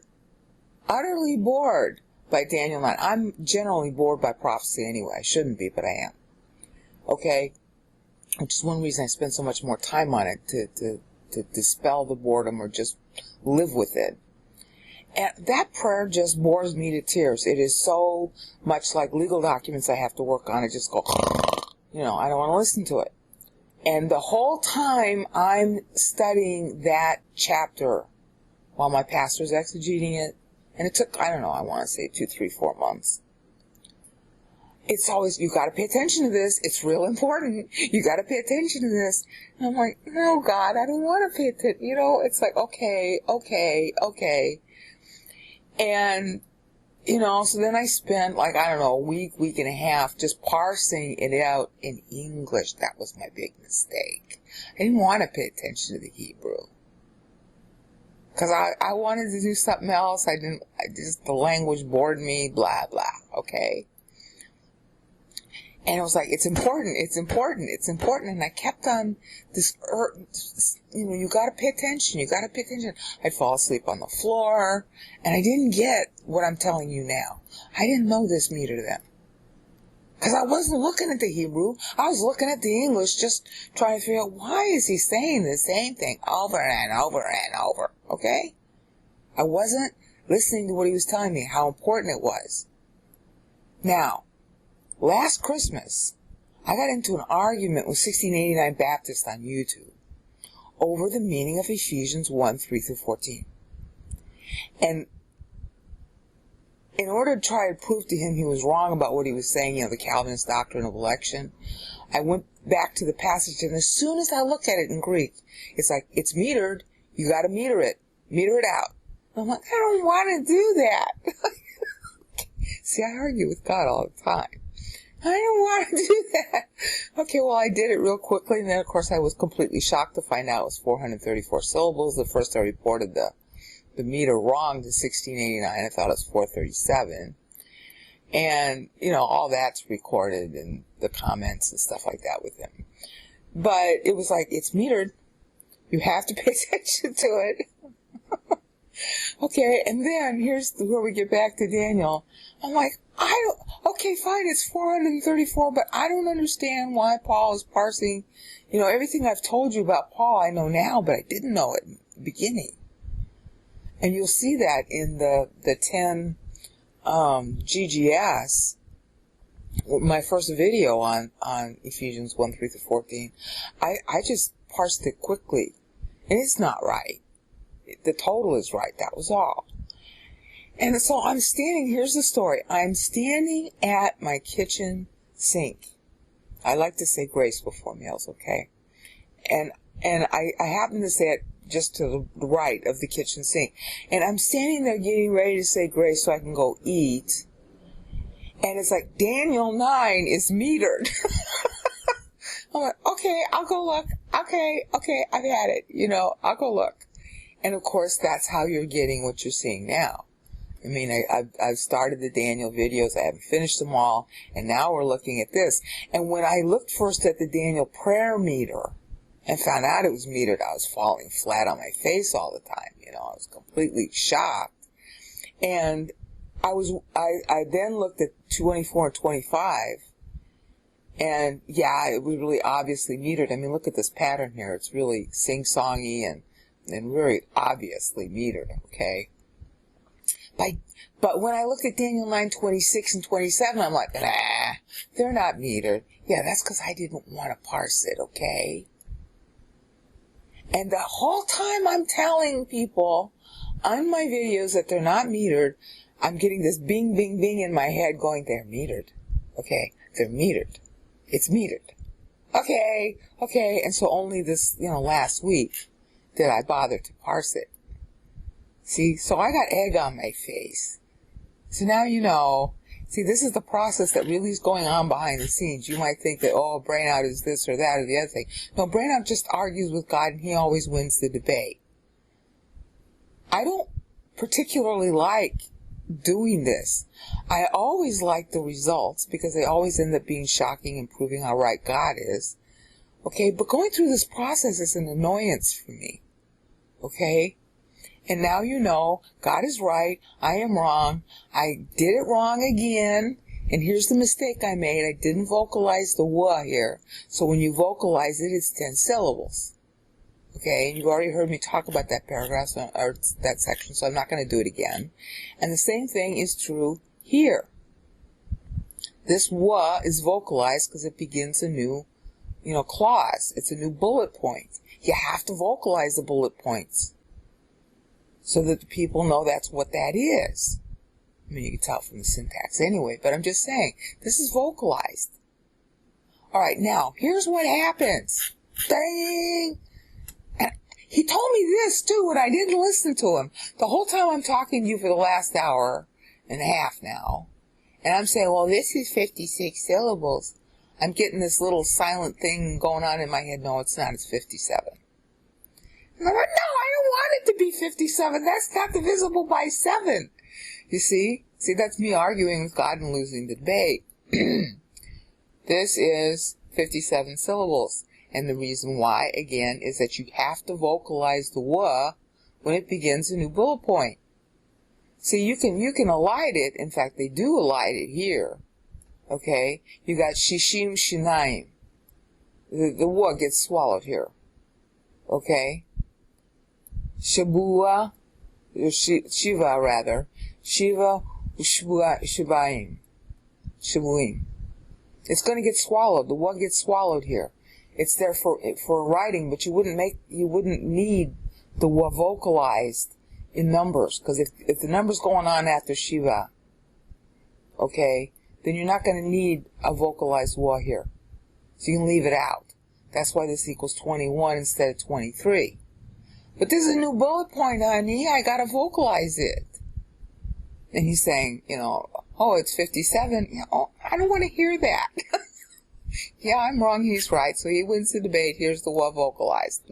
Speaker 1: Utterly bored by Daniel 9. I'm generally bored by prophecy anyway. I shouldn't be, but I am. Okay? Which is one reason I spend so much more time on it, to dispel the boredom or just live with it. And that prayer just bores me to tears. It is so much like legal documents I have to work on. I just go, I don't want to listen to it. And the whole time I'm studying that chapter while my pastor's exegeting it, and it took, I want to say 2, 3, 4 months. It's always, you got to pay attention to this. It's real important. You got to pay attention to this. And I'm like, no, God, I don't want to pay attention. It's like, okay. And, so then I spent a week and a half just parsing it out in English. That was my big mistake. I didn't want to pay attention to the Hebrew. Because I wanted to do something else. The language bored me, blah, blah, okay? And it was like, it's important. And I kept on this, you gotta pay attention. I'd fall asleep on the floor, and I didn't get what I'm telling you now. I didn't know this meter then. Because I wasn't looking at the Hebrew. I was looking at the English, just trying to figure out, why is he saying the same thing over and over and over, okay? I wasn't listening to what he was telling me, how important it was. Now, last Christmas, I got into an argument with 1689 Baptist on YouTube over the meaning of Ephesians 1, 3-14. And in order to try to prove to him he was wrong about what he was saying, the Calvinist doctrine of election, I went back to the passage, and as soon as I looked at it in Greek, it's like, it's metered, you gotta meter it out. I'm like, I don't want to do that. See, I argue with God all the time. I don't want to do that. Okay, well, I did it real quickly, and then, of course, I was completely shocked to find out it was 434 syllables. At first, I reported the meter wrong to 1689. I thought it was 437. And, all that's recorded in the comments and stuff like that with him. But it was like, it's metered. You have to pay attention to it. Okay, and then here's where we get back to Daniel. I'm like, okay, fine, it's 434, but I don't understand why Paul is parsing, everything I've told you about Paul I know now, but I didn't know it in the beginning. And you'll see that in the 10 GGS, my first video on Ephesians 1, 3-14. I just parsed it quickly, and it's not right. The total is right, that was all. And so I'm standing, here's the story. I'm standing at my kitchen sink. I like to say grace before meals, okay? And I happen to say it just to the right of the kitchen sink. And I'm standing there getting ready to say grace so I can go eat. And it's like, Daniel 9 is metered. I'm like, okay, I'll go look. Okay, I've had it. I'll go look. And of course, that's how you're getting what you're seeing now. I mean, I've started the Daniel videos. I haven't finished them all. And now we're looking at this. And when I looked first at the Daniel prayer meter and found out it was metered, I was falling flat on my face all the time, I was completely shocked. And I then looked at 24 and 25, and yeah, it was really obviously metered. I mean, look at this pattern here. It's really sing-songy and very obviously metered, okay? But when I looked at Daniel 9:26 and 27, I'm like, nah, they're not metered. Yeah, that's because I didn't want to parse it, okay? And the whole time I'm telling people on my videos that they're not metered, I'm getting this bing, bing, bing in my head going, they're metered. Okay, they're metered. It's metered. Okay. And so only this, last week did I bother to parse it. See, so I got egg on my face. So now you know. See, this is the process that really is going on behind the scenes. You might think that, brain out is this or that or the other thing. No, brain out just argues with God and he always wins the debate. I don't particularly like doing this. I always like the results because they always end up being shocking and proving how right God is. Okay, but going through this process is an annoyance for me. Okay? And now you know, God is right, I am wrong, I did it wrong again, and here's the mistake I made, I didn't vocalize the wa here. So when you vocalize it, it's 10 syllables. Okay, and you've already heard me talk about that paragraph, or that section, so I'm not going to do it again. And the same thing is true here. This wa is vocalized because it begins a new, clause. It's a new bullet point. You have to vocalize the bullet points so that the people know that's what that is. I mean, you can tell from the syntax anyway, but I'm just saying, this is vocalized. All right, now, here's what happens. Dang! He told me this, too, and I didn't listen to him. The whole time I'm talking to you for the last hour and a half now, and I'm saying, well, this is 56 syllables. I'm getting this little silent thing going on in my head. No, it's not. It's 57. And I'm like, no, I don't want it to be 57. That's not divisible by 7. You see? See, that's me arguing with God and losing the debate. This is 57 syllables. And the reason why, again, is that you have to vocalize the wa when it begins a new bullet point. See, you can elide it. In fact, they do elide it here. Okay? You got shishim shinaim. The wa gets swallowed here. Okay? Shabua, Shiva rather. Shiva Shivaim. Shabuim. It's going to get swallowed. The wa gets swallowed here. It's there for writing, but you wouldn't need the wa vocalized in numbers, because if the number's going on after Shiva, okay, then you're not going to need a vocalized wa here. So you can leave it out. That's why this equals 21 instead of 23. But this is a new bullet point, honey. I got to vocalize it. And he's saying, it's 57. I don't want to hear that. Yeah, I'm wrong, he's right, so he wins the debate. Here's the wa vocalized.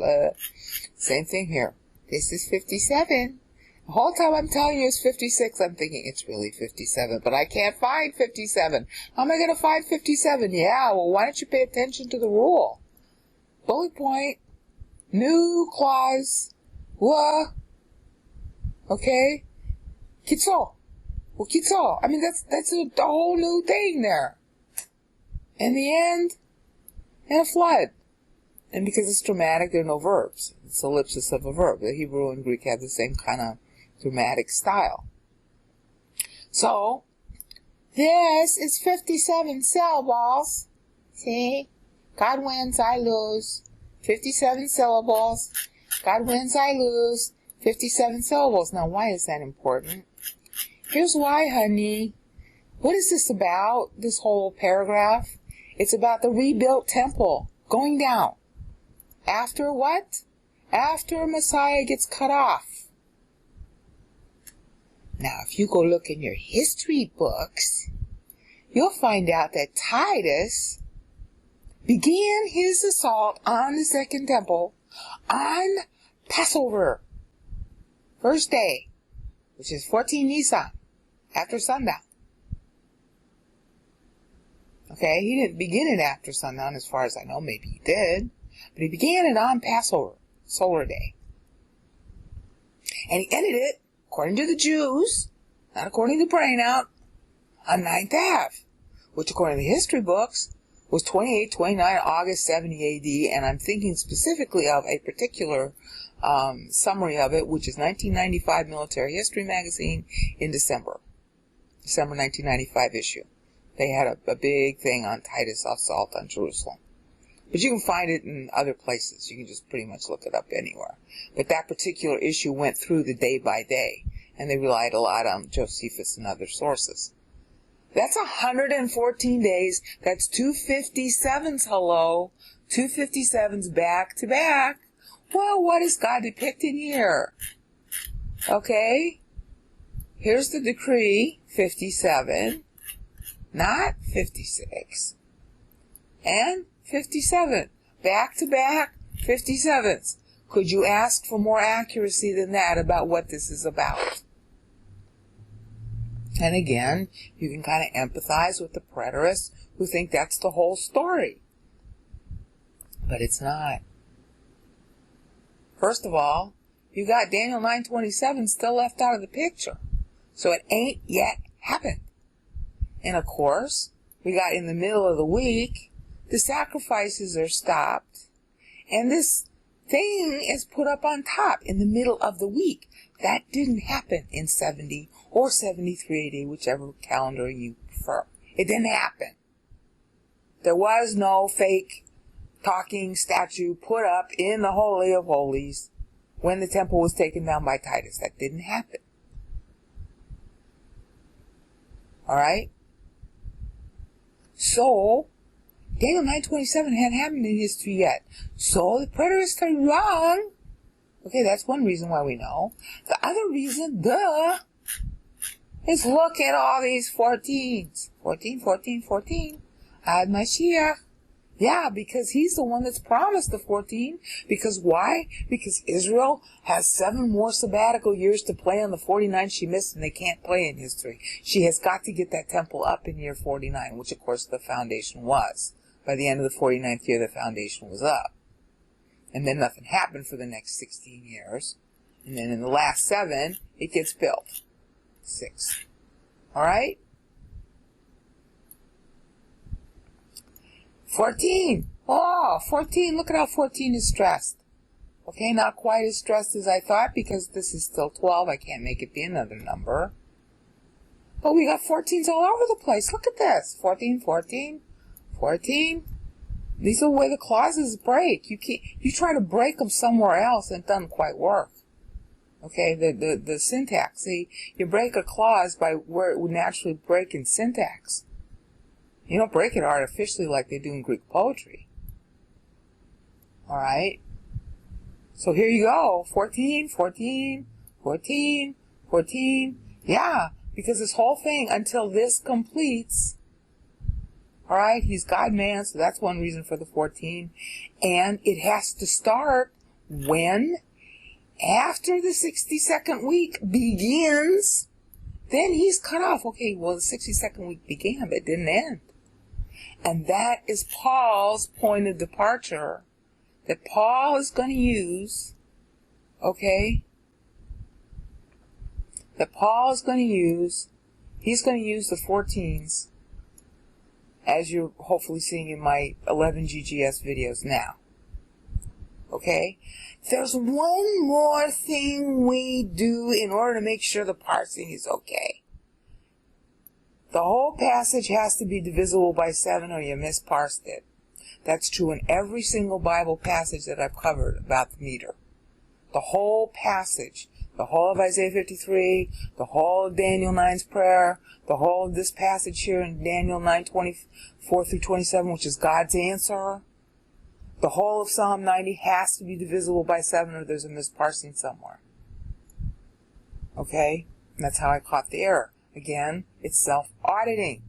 Speaker 1: Same thing here. This is 57. The whole time I'm telling you it's 56, I'm thinking it's really 57, but I can't find 57. How am I going to find 57? Yeah, well, why don't you pay attention to the rule? Bullet point, new clause, wa, okay? Kitso. Well, kitso. I mean, that's a whole new thing there. In the end, and a flood. And because it's dramatic, there are no verbs. It's ellipsis of a verb. The Hebrew and Greek have the same kind of dramatic style. So, this is 57 syllables. See? God wins, I lose. 57 syllables. God wins, I lose. 57 syllables. Now, why is that important? Here's why, honey. What is this about, this whole paragraph? It's about the rebuilt temple going down. After what? After Messiah gets cut off. Now, if you go look in your history books, you'll find out that Titus began his assault on the second temple on Passover, first day, which is 14 Nisan, after sundown. Okay, he didn't begin it after sundown, as far as I know. Maybe he did. But he began it on Passover, solar day. And he ended it, according to the Jews, not according to Brain Out, on 9th Ave, which according to the history books was 29 August 70 AD, and I'm thinking specifically of a particular summary of it, which is 1995 Military History Magazine in December 1995 issue. They had a big thing on Titus' assault on Jerusalem. But you can find it in other places. You can just pretty much look it up anywhere. But that particular issue went through the day by day, and they relied a lot on Josephus and other sources. That's 114 days. That's 257s, hello. 257s back to back. Well, what is God depicting here? Okay. Here's the decree, 57, not 56. And 57. Back to back, 57s. Could you ask for more accuracy than that about what this is about? And again, you can kind of empathize with the preterists who think that's the whole story. But it's not. First of all, you got Daniel 9:27 still left out of the picture. So it ain't yet happened. And of course, we got in the middle of the week, the sacrifices are stopped, and this thing is put up on top in the middle of the week. That didn't happen in 70 or 73 AD, whichever calendar you prefer. It didn't happen. There was no fake talking statue put up in the Holy of Holies when the temple was taken down by Titus. That didn't happen. Alright? So, Daniel 9:27 hadn't happened in history yet. So the preterists are wrong. Okay, that's one reason why we know. The other reason, is look at all these 14s. 14, 14, 14. Ad Mashiach. Yeah, because he's the one that's promised the 14. Because why? Because Israel has 7 more sabbatical years to play on the 49 she missed, and they can't play in history. She has got to get that temple up in year 49, which of course the foundation was. By the end of the 49th year, the foundation was up. And then nothing happened for the next 16 years. And then in the last 7, it gets built. 6. Alright? 14. Oh, 14. Look at how 14 is stressed. Okay, not quite as stressed as I thought because this is still 12. I can't make it be another number. But we got 14s all over the place. Look at this. 14, 14, 14. These are the way the clauses break. You try to break them somewhere else and it doesn't quite work. Okay, the syntax. See, you break a clause by where it would naturally break in syntax. You don't break it artificially like they do in Greek poetry. Alright? So here you go. 14, 14, 14, 14. Yeah, because this whole thing, until this completes, alright, he's God-man, so that's one reason for the 14. And it has to start when? After the 62nd week begins, then he's cut off. Okay, well, the 62nd week began, but it didn't end. And that is Paul's point of departure that Paul is going to use, okay? That Paul is going to use, he's going to use the 14s, as you're hopefully seeing in my 11 GGS videos now. Okay? There's one more thing we do in order to make sure the parsing is okay. The whole passage has to be divisible by 7 or you misparsed it. That's true in every single Bible passage that I've covered about the meter. The whole passage, the whole of Isaiah 53, the whole of Daniel 9's prayer, the whole of this passage here in Daniel 9:24 through 27, which is God's answer. The whole of Psalm 90 has to be divisible by 7 or there's a misparsing somewhere. Okay? And that's how I caught the error. Again, it's self-auditing.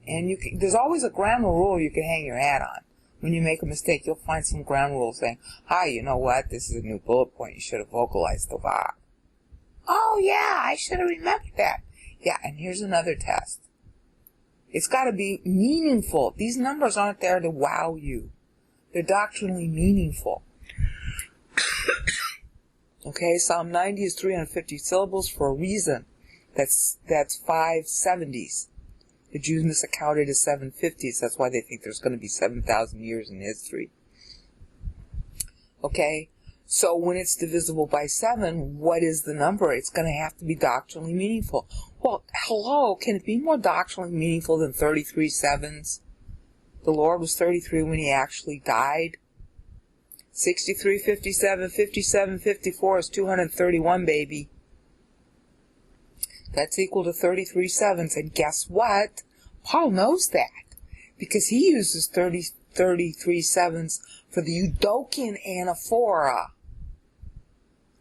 Speaker 1: And there's always a ground rule you can hang your hat on. When you make a mistake, you'll find some ground rule saying, hi, you know what? This is a new bullet point. You should have vocalized the Vav. Oh, yeah, I should have remembered that. Yeah, and here's another test. It's got to be meaningful. These numbers aren't there to wow you. They're doctrinally meaningful. Okay, Psalm 90 is 350 syllables for a reason. That's 570s. The Jews misaccounted as 750s. That's why they think there's going to be 7,000 years in history. Okay, so when it's divisible by 7, what is the number? It's going to have to be doctrinally meaningful. Well, hello, can it be more doctrinally meaningful than 33 sevens? The Lord was 33 when he actually died. 63, 57, 57, 54 is 231, baby. That's equal to 33 sevens. And guess what? Paul knows that, because he uses 33 sevens for the Eudokian anaphora.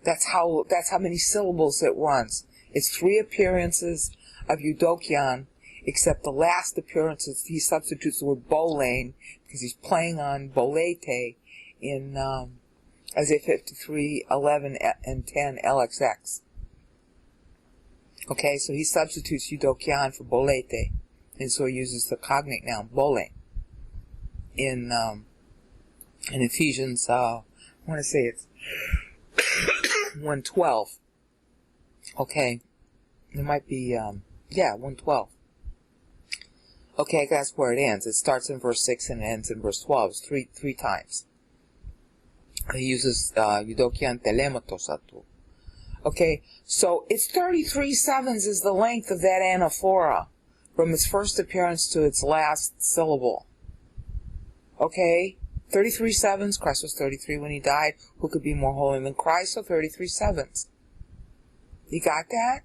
Speaker 1: That's how many syllables it runs. It's 3 appearances of Eudokian, except the last appearance he substitutes the word bolane, because he's playing on bolete in Isaiah 53, 11, and 10 LXX. Okay, so he substitutes Eudokian for bolete, and so he uses the cognate noun bolane in Ephesians, I want to say it's 1:12. Okay, it might be, 1:12. Okay, that's where it ends. It starts in verse 6 and ends in verse 12. It's three times. He uses Eudokian telematosatu. Okay, so it's 33 sevens is the length of that anaphora, from its first appearance to its last syllable. Okay, 33 sevens. Christ was 33 when he died. Who could be more holy than Christ? So 33 sevens. You got that?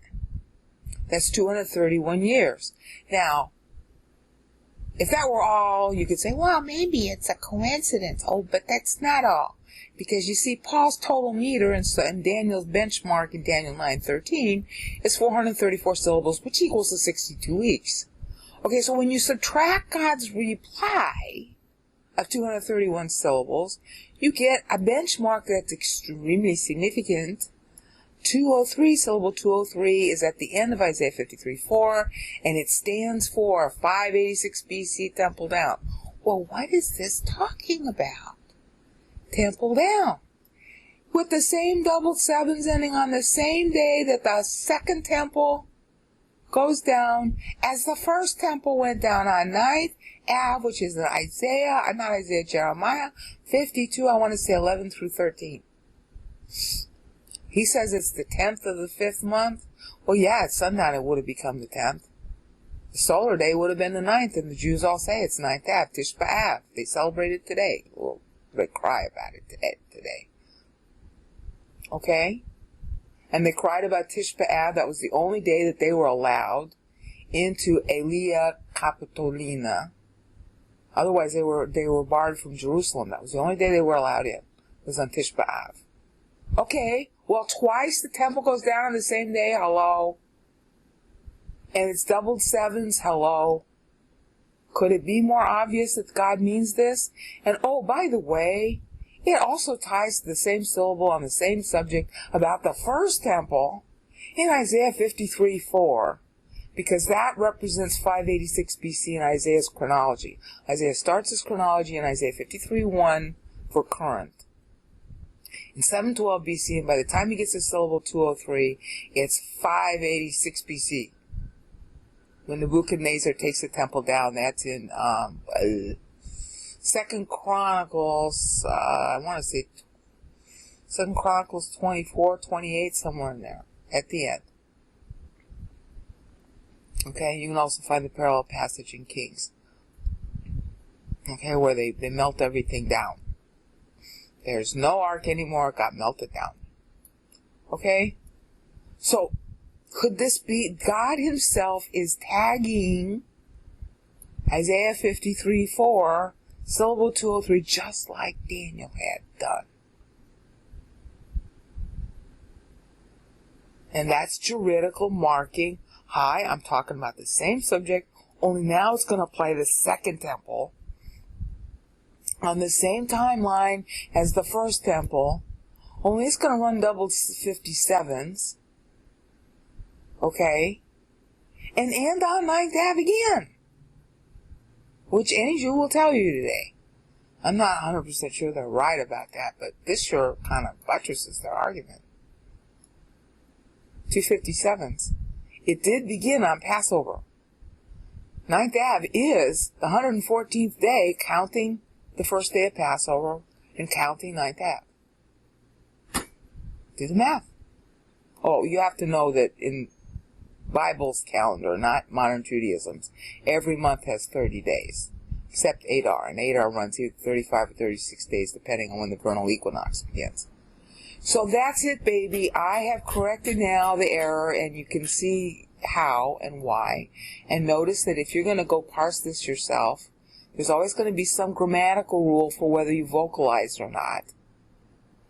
Speaker 1: That's 231 years. Now, if that were all, you could say, well, maybe it's a coincidence. Oh, but that's not all. Because you see, Paul's total meter and Daniel's benchmark in Daniel 9:13 is 434 syllables, which equals to 62 weeks. Okay, so when you subtract God's reply of 231 syllables, you get a benchmark that's extremely significant. 203, syllable 203 is at the end of Isaiah 53:4, and it stands for 586 BC, temple down. Well, what is this talking about? Temple down. With the same double sevens ending on the same day that the second temple goes down as the first temple went down on 9th Ave, which is Jeremiah 52, I want to say 11 through 13. He says it's the 10th of the 5th month. Well, yeah, at sundown it would have become the 10th. The solar day would have been the 9th, and the Jews all say it's 9th Ave, Tish B'Av. They celebrate it today. Well, they cry about it today. Okay? And they cried about Tish B'Av. That was the only day that they were allowed into Elia Capitolina. Otherwise, they were barred from Jerusalem. That was the only day they were allowed in. It was on Tish B'Av. Okay, well, twice the temple goes down on the same day. Hello. And it's doubled sevens. Hello. Could it be more obvious that God means this? And oh, by the way, it also ties to the same syllable on the same subject about the first temple in Isaiah 53:4, because that represents 586 BC in Isaiah's chronology. Isaiah starts his chronology in Isaiah 53:1 for current. In 712 BC, and by the time he gets to syllable 203, it's 586 BC. When Nebuchadnezzar takes the temple down, that's in 2 Chronicles, I want to say 2 Chronicles 24, 28, somewhere in there, at the end. Okay, you can also find the parallel passage in Kings. Okay, where they melt everything down. There's no ark anymore, it got melted down. Okay? So, could this be God himself is tagging Isaiah 53:4, syllable 203, just like Daniel had done? And that's juridical marking. Hi, I'm talking about the same subject, only now it's going to apply the second temple on the same timeline as the first temple, only it's going to run double 57s. Okay? And end on 9th Ave again. Which any Jew will tell you today. I'm not 100% sure they're right about that, but this sure kind of buttresses their argument. 2 57s. It did begin on Passover. 9th Ave is the 114th day, counting the first day of Passover and counting 9th Ave. Do the math. Oh, you have to know that in Bible's calendar, not modern Judaism's, every month has 30 days, except Adar, and Adar runs either 35 or 36 days, depending on when the vernal equinox begins. So that's it, baby. I have corrected now the error, and you can see how and why. And notice that if you're going to go parse this yourself, there's always going to be some grammatical rule for whether you vocalized or not.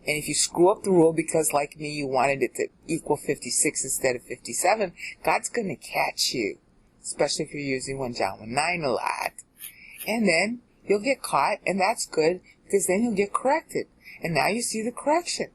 Speaker 1: And if you screw up the rule because, like me, you wanted it to equal 56 instead of 57, God's going to catch you, especially if you're using 1 John 1:9 a lot. And then you'll get caught, and that's good, because then you'll get corrected. And now you see the correction.